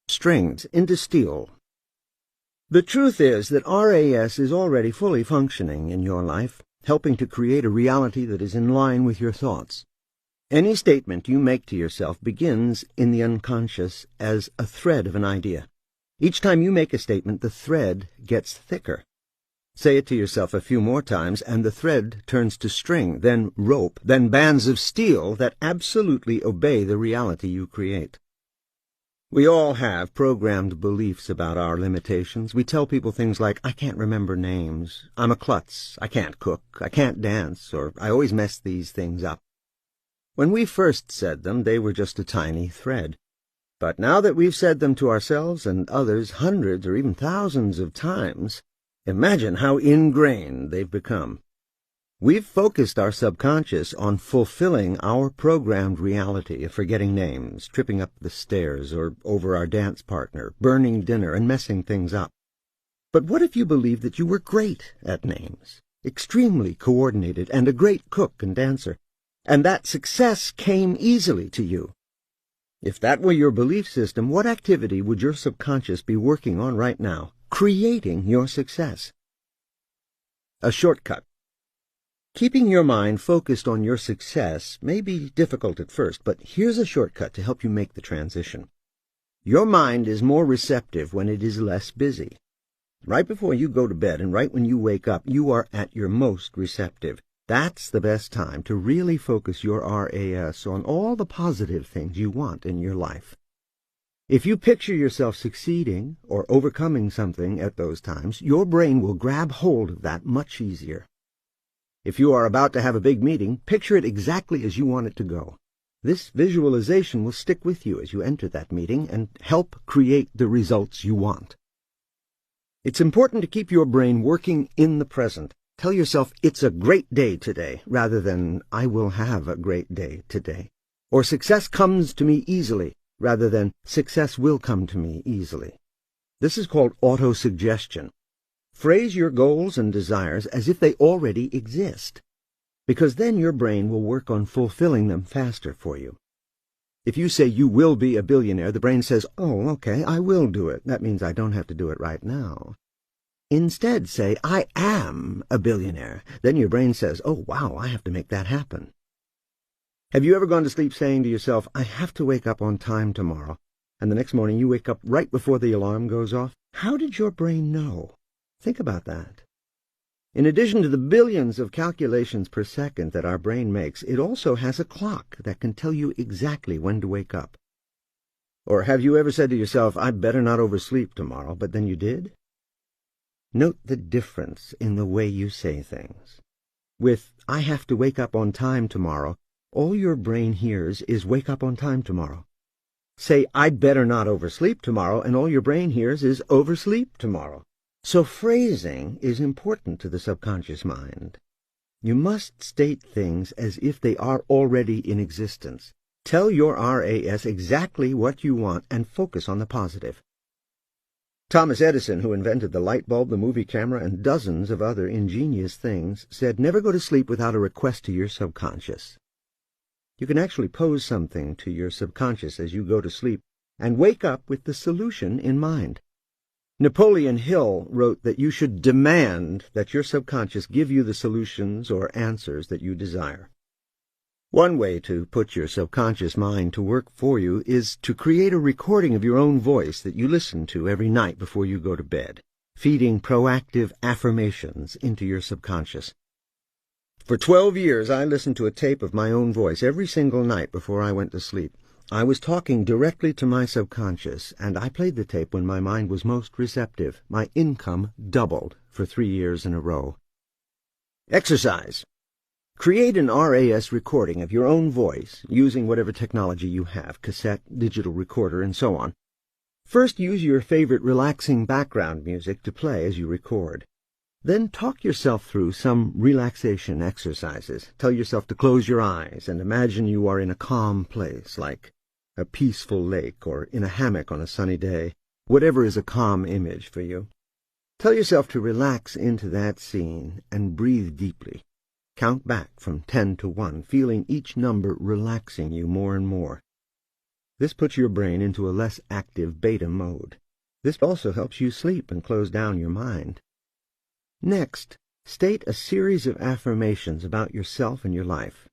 Strings into steel. The truth is that RAS is already fully functioning in your life, helping to create a reality that is in line with your thoughts. Any statement you make to yourself begins in the unconscious as a thread of an idea. Each time you make a statement, the thread gets thicker. Say it to yourself a few more times, and the thread turns to string, then rope, then bands of steel that absolutely obey the reality you create. We all have programmed beliefs about our limitations. We tell people things like, "I can't remember names," "I'm a klutz," "I can't cook," "I can't dance," or "I always mess these things up." When we first said them, they were just a tiny thread. But now that we've said them to ourselves and others hundreds or even thousands of times, imagine how ingrained they've become. We've focused our subconscious on fulfilling our programmed reality of forgetting names, tripping up the stairs or over our dance partner, burning dinner, and messing things up. But what if you believed that you were great at names, extremely coordinated, and a great cook and dancer, and that success came easily to you? If that were your belief system, what activity would your subconscious be working on right now, creating your success? A shortcut. Keeping your mind focused on your success may be difficult at first, but here's a shortcut to help you make the transition. Your mind is more receptive when it is less busy. Right before you go to bed and right when you wake up, you are at your most receptive. That's the best time to really focus your RAS on all the positive things you want in your life. If you picture yourself succeeding or overcoming something at those times, your brain will grab hold of that much easier. If you are about to have a big meeting, picture it exactly as you want it to go. This visualization will stick with you as you enter that meeting and help create the results you want. It's important to keep your brain working in the present. Tell yourself, it's a great day today, rather than, I will have a great day today. Or success comes to me easily, rather than, success will come to me easily. This is called autosuggestion. Phrase your goals and desires as if they already exist, because then your brain will work on fulfilling them faster for you. If you say you will be a billionaire, the brain says, oh, okay, I will do it. That means I don't have to do it right now. Instead, say, I am a billionaire. Then your brain says, oh, wow, I have to make that happen. Have you ever gone to sleep saying to yourself, I have to wake up on time tomorrow, and the next morning you wake up right before the alarm goes off? How did your brain know? Think about that. In addition to the billions of calculations per second that our brain makes, it also has a clock that can tell you exactly when to wake up. Or have you ever said to yourself, I better not oversleep tomorrow, but then you did? Note the difference in the way you say things. With, I have to wake up on time tomorrow, all your brain hears is wake up on time tomorrow. Say, I'd better not oversleep tomorrow, and all your brain hears is oversleep tomorrow. So phrasing is important to the subconscious mind. You must state things as if they are already in existence. Tell your RAS exactly what you want and focus on the positive. Thomas Edison, who invented the light bulb, the movie camera, and dozens of other ingenious things, said never go to sleep without a request to your subconscious. You can actually pose something to your subconscious as you go to sleep and wake up with the solution in mind. Napoleon Hill wrote that you should demand that your subconscious give you the solutions or answers that you desire. One way to put your subconscious mind to work for you is to create a recording of your own voice that you listen to every night before you go to bed, feeding proactive affirmations into your subconscious. For 12 years, I listened to a tape of my own voice every single night before I went to sleep. I was talking directly to my subconscious, and I played the tape when my mind was most receptive. My income doubled for 3 years in a row. Exercise. Create an RAS recording of your own voice using whatever technology you have, cassette, digital recorder, and so on. First, use your favorite relaxing background music to play as you record. Then talk yourself through some relaxation exercises. Tell yourself to close your eyes and imagine you are in a calm place, like a peaceful lake or in a hammock on a sunny day, whatever is a calm image for you. Tell yourself to relax into that scene and breathe deeply. Count back from 10 to 1, feeling each number relaxing you more and more. This puts your brain into a less active beta mode. This also helps you sleep and close down your mind. Next, state a series of affirmations about yourself and your life.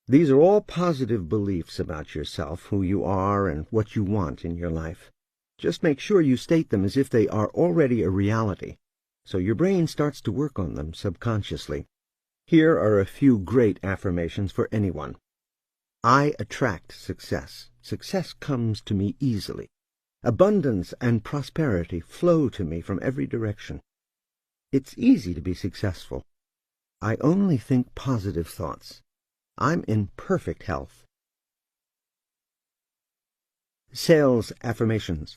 These are all positive beliefs about yourself, who you are, and what you want in your life. Just make sure you state them as if they are already a reality, so your brain starts to work on them subconsciously. Here are a few great affirmations for anyone. I attract success. Success comes to me easily. Abundance and prosperity flow to me from every direction. It's easy to be successful. I only think positive thoughts. I'm in perfect health. Sales affirmations.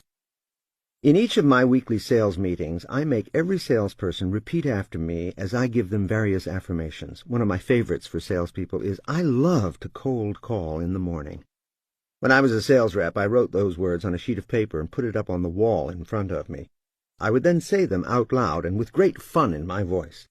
In each of my weekly sales meetings, I make every salesperson repeat after me as I give them various affirmations. One of my favorites for salespeople is, "I love to cold call in the morning." When I was a sales rep, I wrote those words on a sheet of paper and put it up on the wall in front of me. I would then say them out loud and with great fun in my voice.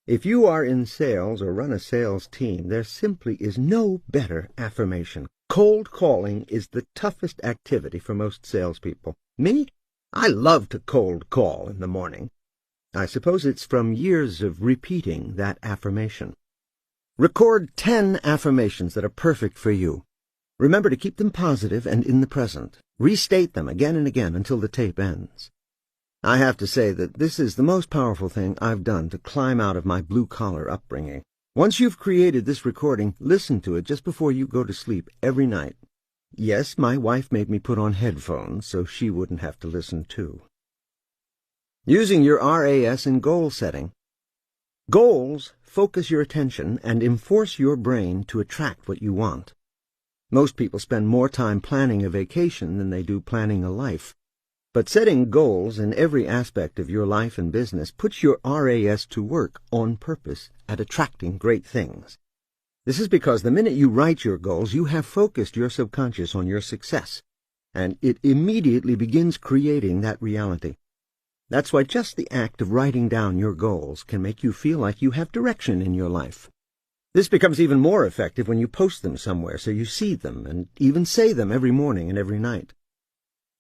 If you are in sales or run a sales team, there simply is no better affirmation. Cold calling is the toughest activity for most salespeople. Me? I love to cold call in the morning. I suppose it's from years of repeating that affirmation. Record 10 affirmations that are perfect for you. Remember to keep them positive and in the present. Restate them again and again until the tape ends. I have to say that this is the most powerful thing I've done to climb out of my blue-collar upbringing. Once you've created this recording, listen to it just before you go to sleep every night. Yes, my wife made me put on headphones so she wouldn't have to listen too. Using your RAS in goal setting. Goals focus your attention and enforce your brain to attract what you want. Most people spend more time planning a vacation than they do planning a life. But setting goals in every aspect of your life and business puts your RAS to work on purpose at attracting great things. This is because the minute you write your goals, you have focused your subconscious on your success, and it immediately begins creating that reality. That's why just the act of writing down your goals can make you feel like you have direction in your life. This becomes even more effective when you post them somewhere so you see them and even say them every morning and every night.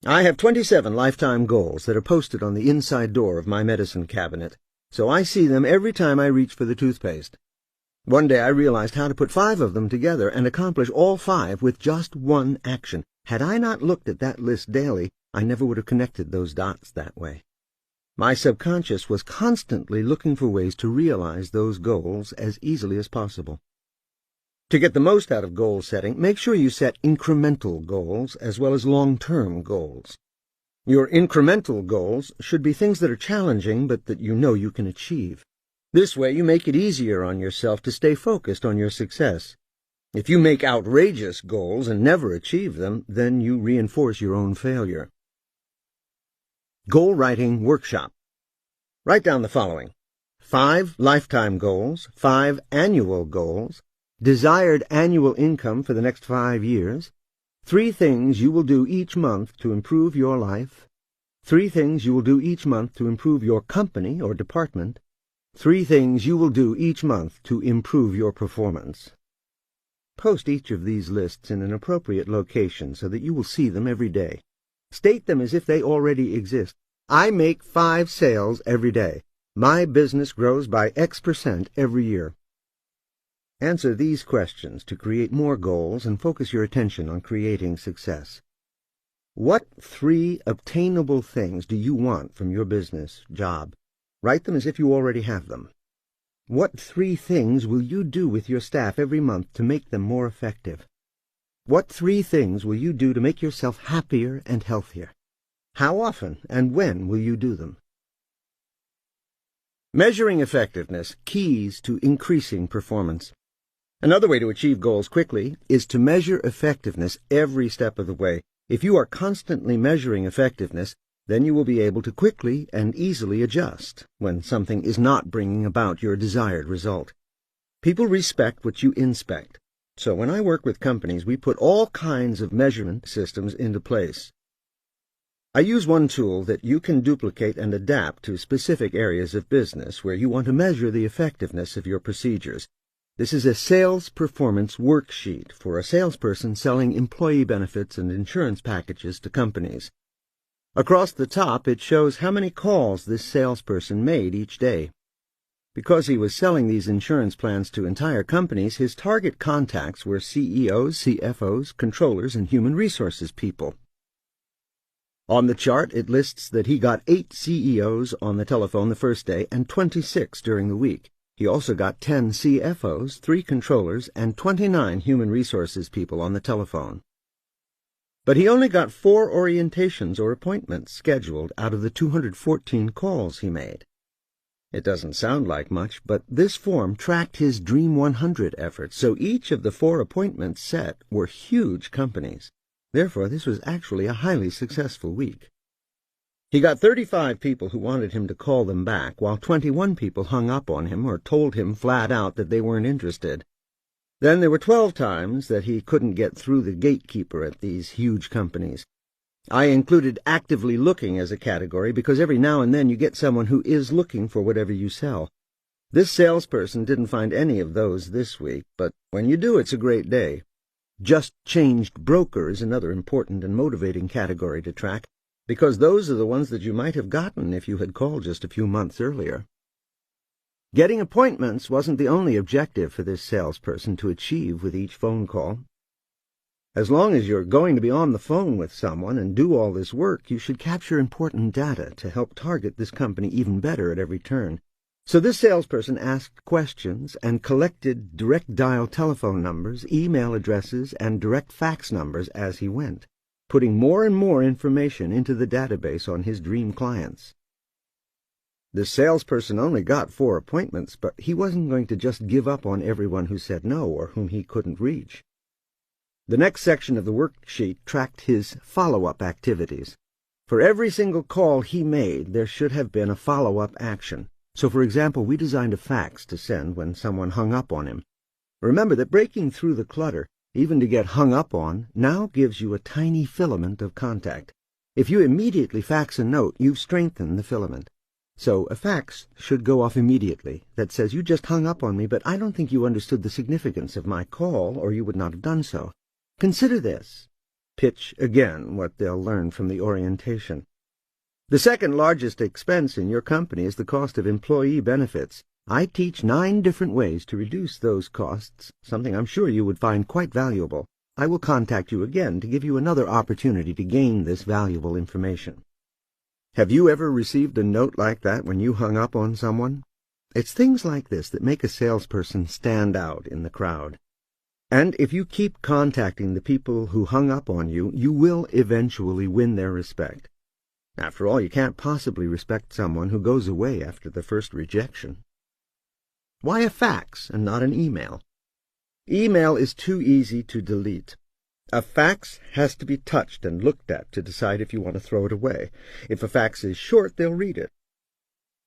I have 27 lifetime goals that are posted on the inside door of my medicine cabinet, so I see them every time I reach for the toothpaste. One day I realized how to put 5 of them together and accomplish all 5 with just one action. Had I not looked at that list daily, I never would have connected those dots that way. My subconscious was constantly looking for ways to realize those goals as easily as possible. To get the most out of goal setting, make sure you set incremental goals as well as long-term goals. Your incremental goals should be things that are challenging but that you know you can achieve. This way you make it easier on yourself to stay focused on your success. If you make outrageous goals and never achieve them, then you reinforce your own failure. Goal Writing Workshop. Write down the following: 5 lifetime goals, 5 annual goals, desired annual income for the next 5 years, 3 things you will do each month to improve your life, 3 things you will do each month to improve your company or department, 3 things you will do each month to improve your performance. Post each of these lists in an appropriate location so that you will see them every day. State them as if they already exist. I make 5 sales every day. My business grows by X% every year. Answer these questions to create more goals and focus your attention on creating success. What 3 obtainable things do you want from your business, job? Write them as if you already have them. What 3 things will you do with your staff every month to make them more effective? What 3 things will you do to make yourself happier and healthier? How often and when will you do them? Measuring effectiveness, keys to increasing performance. Another way to achieve goals quickly is to measure effectiveness every step of the way. If you are constantly measuring effectiveness, then you will be able to quickly and easily adjust when something is not bringing about your desired result. People respect what you inspect. So when I work with companies, we put all kinds of measurement systems into place. I use one tool that you can duplicate and adapt to specific areas of business where you want to measure the effectiveness of your procedures. This is a sales performance worksheet for a salesperson selling employee benefits and insurance packages to companies. Across the top, it shows how many calls this salesperson made each day. Because he was selling these insurance plans to entire companies, his target contacts were CEOs, CFOs, controllers, and human resources people. On the chart, it lists that he got 8 CEOs on the telephone the first day and 26 during the week. He also got 10 CFOs, 3 controllers, and 29 human resources people on the telephone. But he only got 4 orientations or appointments scheduled out of the 214 calls he made. It doesn't sound like much, but this form tracked his Dream 100 efforts, so each of the 4 appointments set were huge companies. Therefore, this was actually a highly successful week. He got 35 people who wanted him to call them back, while 21 people hung up on him or told him flat out that they weren't interested. Then there were 12 times that he couldn't get through the gatekeeper at these huge companies. I included actively looking as a category because every now and then you get someone who is looking for whatever you sell. This salesperson didn't find any of those this week, but when you do, it's a great day. Just changed broker is another important and motivating category to track, because those are the ones that you might have gotten if you had called just a few months earlier. Getting appointments wasn't the only objective for this salesperson to achieve with each phone call. As long as you're going to be on the phone with someone and do all this work, you should capture important data to help target this company even better at every turn. So this salesperson asked questions and collected direct dial telephone numbers, email addresses, and direct fax numbers as he went, putting more and more information into the database on his dream clients. This salesperson only got 4 appointments, but he wasn't going to just give up on everyone who said no or whom he couldn't reach. The next section of the worksheet tracked his follow-up activities. For every single call he made, there should have been a follow-up action. So, for example, we designed a fax to send when someone hung up on him. Remember that breaking through the clutter, even to get hung up on, now gives you a tiny filament of contact. If you immediately fax a note, you've strengthened the filament. So a fax should go off immediately that says, "You just hung up on me, but I don't think you understood the significance of my call, or you would not have done so. Consider this." Pitch again what they'll learn from the orientation. The second largest expense in your company is the cost of employee benefits. I teach 9 different ways to reduce those costs, something I'm sure you would find quite valuable. I will contact you again to give you another opportunity to gain this valuable information. Have you ever received a note like that when you hung up on someone? It's things like this that make a salesperson stand out in the crowd. And if you keep contacting the people who hung up on you, you will eventually win their respect. After all, you can't possibly respect someone who goes away after the first rejection. Why a fax and not an email? Email is too easy to delete. A fax has to be touched and looked at to decide if you want to throw it away. If a fax is short, they'll read it.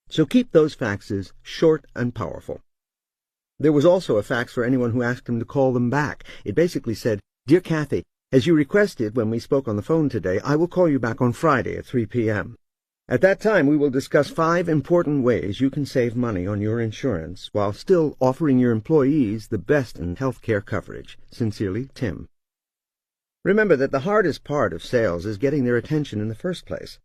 So keep those faxes short and powerful. There was also a fax for anyone who asked him to call them back. It basically said, "Dear Kathy, as you requested when we spoke on the phone today, I will call you back on Friday at 3 p.m. At that time, we will discuss 5 important ways you can save money on your insurance while still offering your employees the best in health care coverage. Sincerely, Tim." Remember that the hardest part of sales is getting their attention in the first place.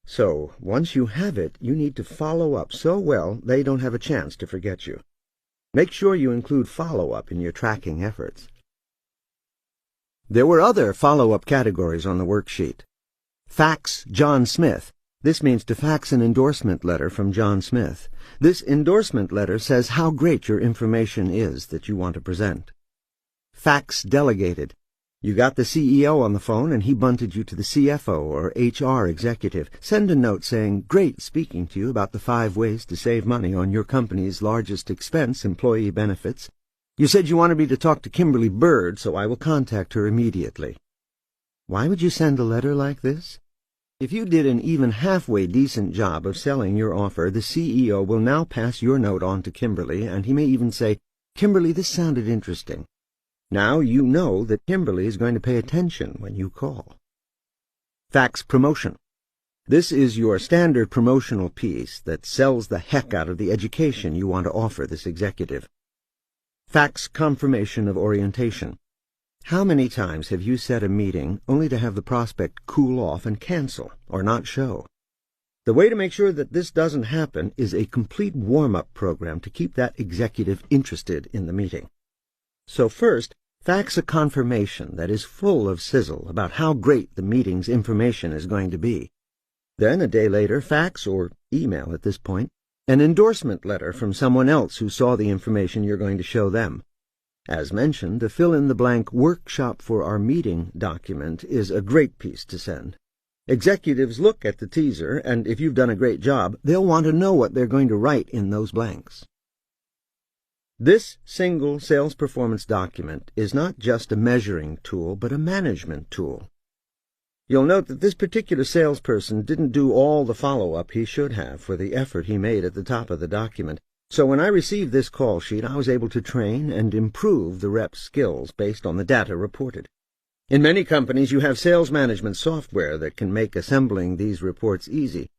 So, once you have it, you need to follow up so well they don't have a chance to forget you. Make sure you include follow-up in your tracking efforts. There were other follow-up categories on the worksheet. Fax John Smith. This means to fax an endorsement letter from John Smith. This endorsement letter says how great your information is that you want to present. Fax delegated. You got the CEO on the phone and he bunted you to the CFO or HR executive. Send a note saying, "Great speaking to you about the 5 ways to save money on your company's largest expense, employee benefits. You said you wanted me to talk to Kimberly Bird, so I will contact her immediately." Why would you send a letter like this? If you did an even halfway decent job of selling your offer, the CEO will now pass your note on to Kimberly, and he may even say, "Kimberly, this sounded interesting." Now you know that Kimberly is going to pay attention when you call. Fax promotion. This is your standard promotional piece that sells the heck out of the education you want to offer this executive. Fax confirmation of orientation. How many times have you set a meeting only to have the prospect cool off and cancel or not show? The way to make sure that this doesn't happen is a complete warm-up program to keep that executive interested in the meeting. So first, fax a confirmation that is full of sizzle about how great the meeting's information is going to be. Then, a day later, fax, or email at this point, an endorsement letter from someone else who saw the information you're going to show them. As mentioned, the fill-in-the-blank workshop for our meeting document is a great piece to send. Executives look at the teaser, and if you've done a great job, they'll want to know what they're going to write in those blanks. This single sales performance document is not just a measuring tool, but a management tool. You'll note that this particular salesperson didn't do all the follow-up he should have for the effort he made at the top of the document. So when I received this call sheet, I was able to train and improve the rep's skills based on the data reported. In many companies, you have sales management software that can make assembling these reports easy.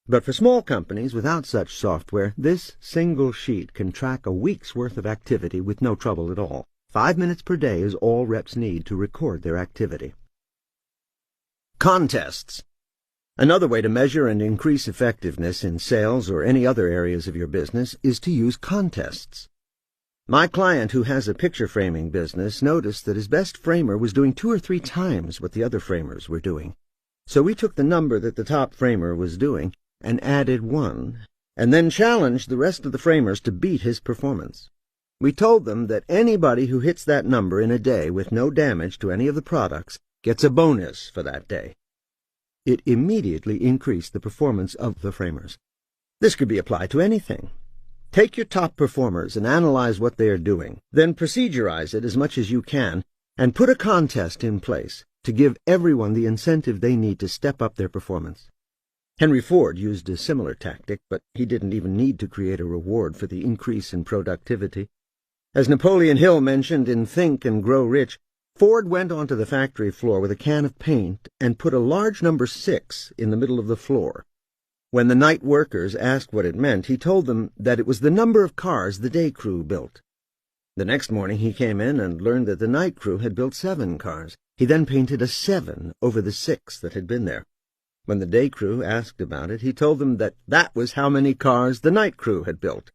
But for small companies without such software, this single sheet can track a week's worth of activity with no trouble at all. 5 minutes per day is all reps need to record their activity. Contests. Another way to measure and increase effectiveness in sales or any other areas of your business is to use contests. My client, who has a picture framing business, noticed that his best framer was doing 2 or 3 times what the other framers were doing. So we took the number that the top framer was doing and added 1, and then challenged the rest of the framers to beat his performance. We told them that anybody who hits that number in a day with no damage to any of the products gets a bonus for that day. It immediately increased the performance of the framers. This could be applied to anything. Take your top performers and analyze what they are doing, then procedurize it as much as you can, and put a contest in place to give everyone the incentive they need to step up their performance. Henry Ford used a similar tactic, but he didn't even need to create a reward for the increase in productivity. As Napoleon Hill mentioned in Think and Grow Rich, Ford went onto the factory floor with a can of paint and put a large number 6 in the middle of the floor. When the night workers asked what it meant, he told them that it was the number of cars the day crew built. The next morning he came in and learned that the night crew had built 7 cars. He then painted a 7 over the 6 that had been there. When the day crew asked about it, he told them that that was how many cars the night crew had built.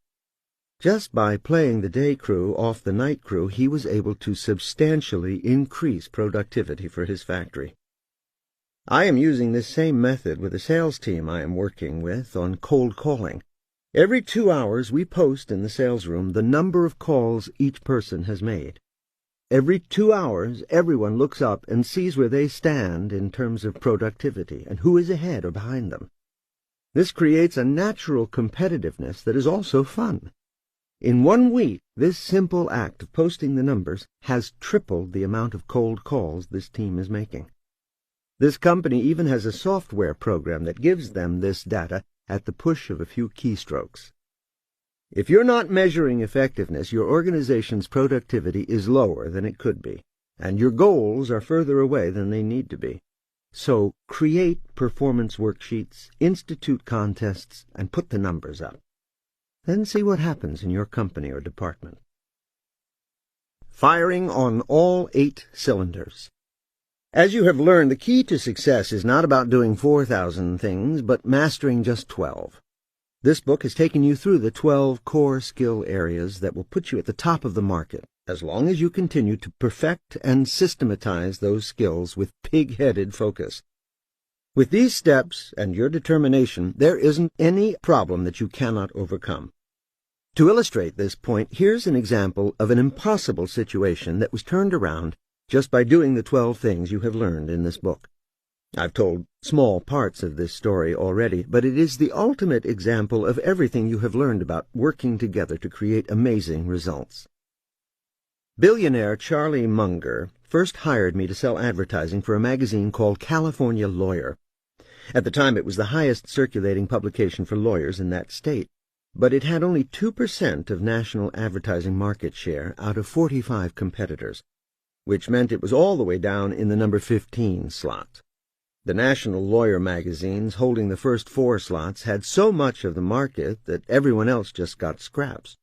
Just by playing the day crew off the night crew, he was able to substantially increase productivity for his factory. I am using this same method with a sales team I am working with on cold calling. Every 2 hours we post in the sales room the number of calls each person has made. Every 2 hours everyone looks up and sees where they stand in terms of productivity and who is ahead or behind them. This creates a natural competitiveness that is also fun. In 1 week, this simple act of posting the numbers has tripled the amount of cold calls this team is making. This company even has a software program that gives them this data at the push of a few keystrokes. If you're not measuring effectiveness, your organization's productivity is lower than it could be, and your goals are further away than they need to be. So create performance worksheets, institute contests, and put the numbers up. Then see what happens in your company or department. Firing on all 8 cylinders. As you have learned, the key to success is not about doing 4,000 things, but mastering just 12. This book has taken you through the 12 core skill areas that will put you at the top of the market, as long as you continue to perfect and systematize those skills with pig-headed focus. With these steps and your determination, there isn't any problem that you cannot overcome. To illustrate this point, here's an example of an impossible situation that was turned around just by doing the 12 things you have learned in this book. I've told small parts of this story already, but it is the ultimate example of everything you have learned about working together to create amazing results. Billionaire Charlie Munger first hired me to sell advertising for a magazine called California Lawyer. At the time, it was the highest circulating publication for lawyers in that state, but it had only 2% of national advertising market share out of 45 competitors, which meant it was all the way down in the number 15 slot. The national lawyer magazines holding the first 4 slots had so much of the market that everyone else just got scraps.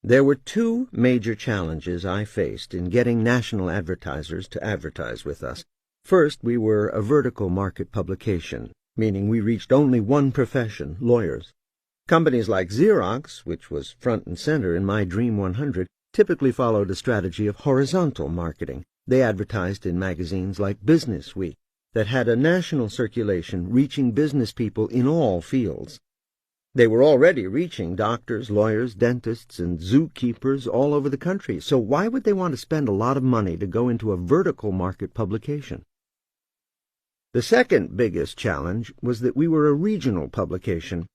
There were 2 major challenges I faced in getting national advertisers to advertise with us. First, we were a vertical market publication, meaning we reached only one profession, lawyers. Companies like Xerox, which was front and center in my Dream 100, typically followed a strategy of horizontal marketing. They advertised in magazines like Business Week that had a national circulation reaching business people in all fields. They were already reaching doctors, lawyers, dentists, and zookeepers all over the country, so why would they want to spend a lot of money to go into a vertical market publication? The second biggest challenge was that we were a regional publication.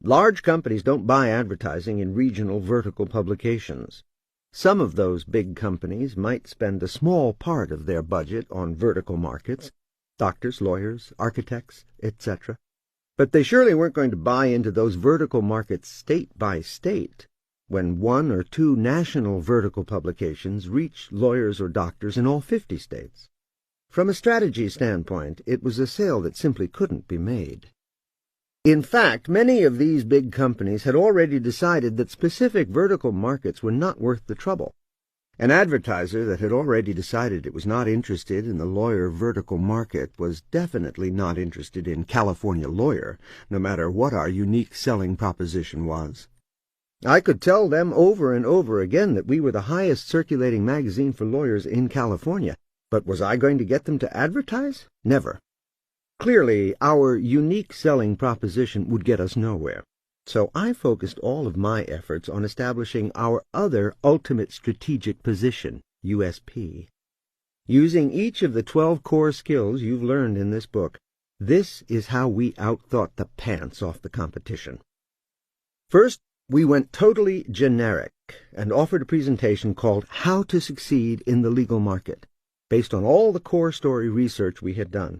Large companies don't buy advertising in regional vertical publications. Some of those big companies might spend a small part of their budget on vertical markets, doctors, lawyers, architects, etc. But they surely weren't going to buy into those vertical markets state by state, when one or two national vertical publications reach lawyers or doctors in all 50 states. From a strategy standpoint, it was a sale that simply couldn't be made. In fact, many of these big companies had already decided that specific vertical markets were not worth the trouble. An advertiser that had already decided it was not interested in the lawyer vertical market was definitely not interested in California Lawyer, no matter what our unique selling proposition was. I could tell them over and over again that we were the highest circulating magazine for lawyers in California, but was I going to get them to advertise? Never. Clearly, our unique selling proposition would get us nowhere. So I focused all of my efforts on establishing our other ultimate strategic position, USP. Using each of the 12 core skills you've learned in this book, this is how we outthought the pants off the competition. First, we went totally generic and offered a presentation called How to Succeed in the Legal Market, based on all the core story research we had done.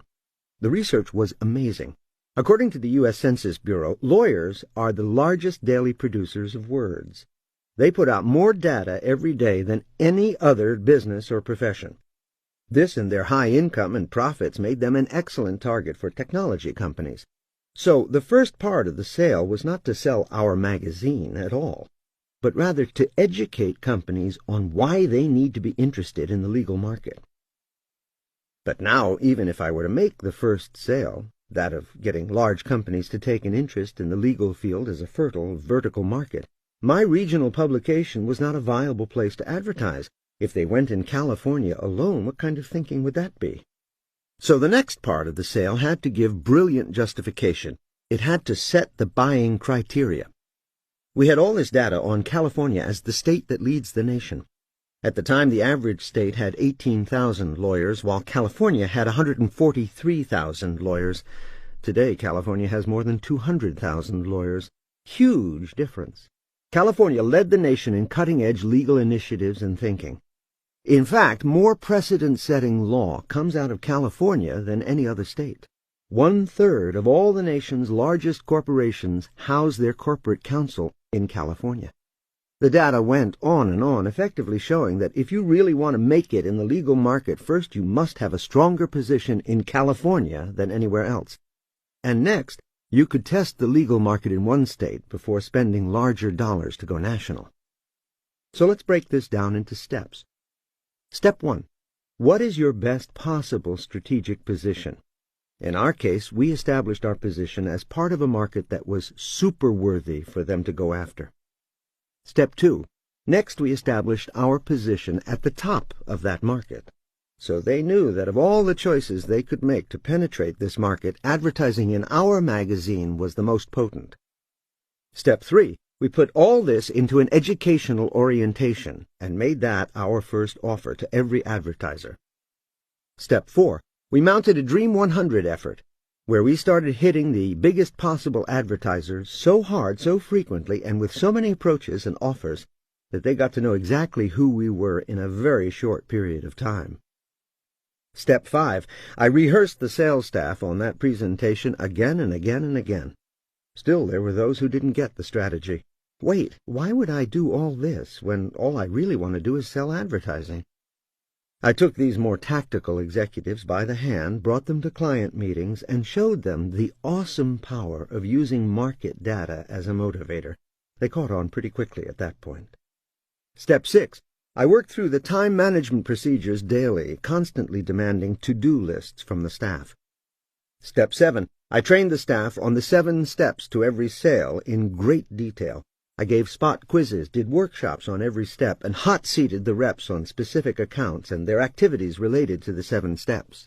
The research was amazing. According to the U.S. Census Bureau, lawyers are the largest daily producers of words. They put out more data every day than any other business or profession. This and their high income and profits made them an excellent target for technology companies. So the first part of the sale was not to sell our magazine at all, but rather to educate companies on why they need to be interested in the legal market. But now, even if I were to make the first sale, that of getting large companies to take an interest in the legal field as a fertile vertical market, my regional publication was not a viable place to advertise. If they went in California alone, what kind of thinking would that be? So the next part of the sale had to give brilliant justification. It had to set the buying criteria. We had all this data on California as the state that leads the nation. At the time, the average state had 18,000 lawyers, while California had 143,000 lawyers. Today, California has more than 200,000 lawyers. Huge difference. California led the nation in cutting-edge legal initiatives and thinking. In fact, more precedent-setting law comes out of California than any other state. 1/3 of all the nation's largest corporations house their corporate counsel in California. The data went on and on, effectively showing that if you really want to make it in the legal market, first you must have a stronger position in California than anywhere else. And next, you could test the legal market in one state before spending larger dollars to go national. So let's break this down into steps. Step 1. What is your best possible strategic position? In our case, we established our position as part of a market that was super worthy for them to go after. Step 2. Next, we established our position at the top of that market. So they knew that of all the choices they could make to penetrate this market, advertising in our magazine was the most potent. Step 3. We put all this into an educational orientation and made that our first offer to every advertiser. Step 4. We mounted a Dream 100 effort, where we started hitting the biggest possible advertisers so hard, so frequently, and with so many approaches and offers that they got to know exactly who we were in a very short period of time. Step 5. I rehearsed the sales staff on that presentation again and again and again. Still, there were those who didn't get the strategy. Wait, why would I do all this when all I really want to do is sell advertising? I took these more tactical executives by the hand, brought them to client meetings, and showed them the awesome power of using market data as a motivator. They caught on pretty quickly at that point. Step 6. I worked through the time management procedures daily, constantly demanding to-do lists from the staff. Step 7. I trained the staff on the 7 steps to every sale in great detail. I gave spot quizzes, did workshops on every step, and hot-seated the reps on specific accounts and their activities related to the 7 steps.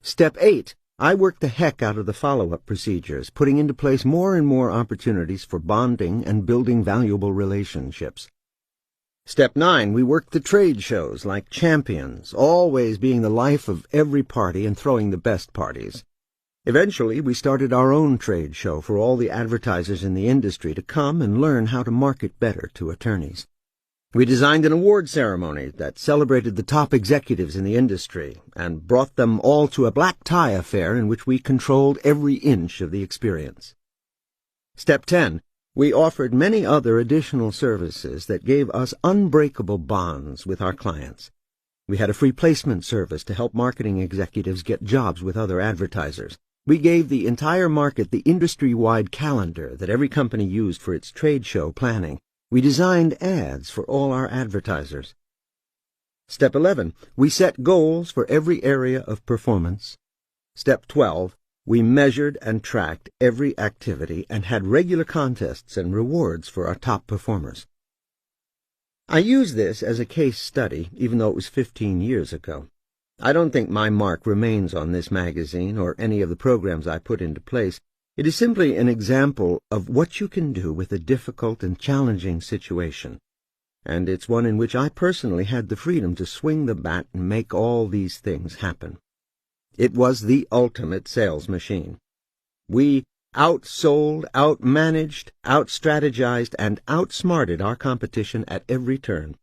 Step 8. I worked the heck out of the follow-up procedures, putting into place more and more opportunities for bonding and building valuable relationships. Step 9. We worked the trade shows like champions, always being the life of every party and throwing the best parties. Eventually, we started our own trade show for all the advertisers in the industry to come and learn how to market better to attorneys. We designed an award ceremony that celebrated the top executives in the industry and brought them all to a black tie affair in which we controlled every inch of the experience. Step 10. We offered many other additional services that gave us unbreakable bonds with our clients. We had a free placement service to help marketing executives get jobs with other advertisers. We gave the entire market the industry-wide calendar that every company used for its trade show planning. We designed ads for all our advertisers. Step 11. We set goals for every area of performance. Step 12. We measured and tracked every activity and had regular contests and rewards for our top performers. I use this as a case study, even though it was 15 years ago. I don't think my mark remains on this magazine or any of the programs I put into place. It is simply an example of what you can do with a difficult and challenging situation, and it's one in which I personally had the freedom to swing the bat and make all these things happen. It was the ultimate sales machine. We outsold, outmanaged, outstrategized, and outsmarted our competition at every turn.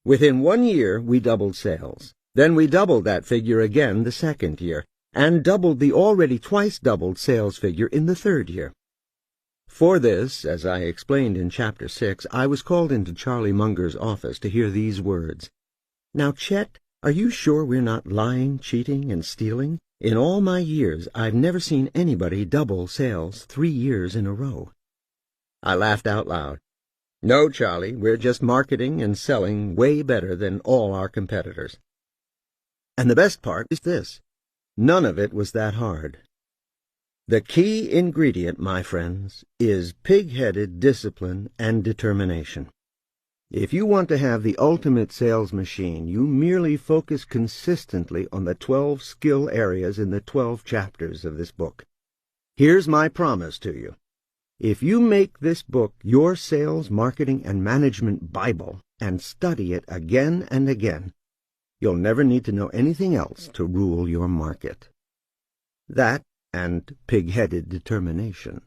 Within 1 year, we doubled sales. Then we doubled that figure again the second year, and doubled the already twice-doubled sales figure in the third year. For this, as I explained in Chapter 6, I was called into Charlie Munger's office to hear these words. "Now, Chet, are you sure we're not lying, cheating, and stealing? In all my years, I've never seen anybody double sales 3 years in a row." I laughed out loud. "No, Charlie, we're just marketing and selling way better than all our competitors." And the best part is this. None of it was that hard. The key ingredient, my friends, is pig-headed discipline and determination. If you want to have the ultimate sales machine, you merely focus consistently on the 12 skill areas in the 12 chapters of this book. Here's my promise to you. If you make this book your sales, marketing, and management Bible and study it again and again, you'll never need to know anything else to rule your market. That and pig-headed determination.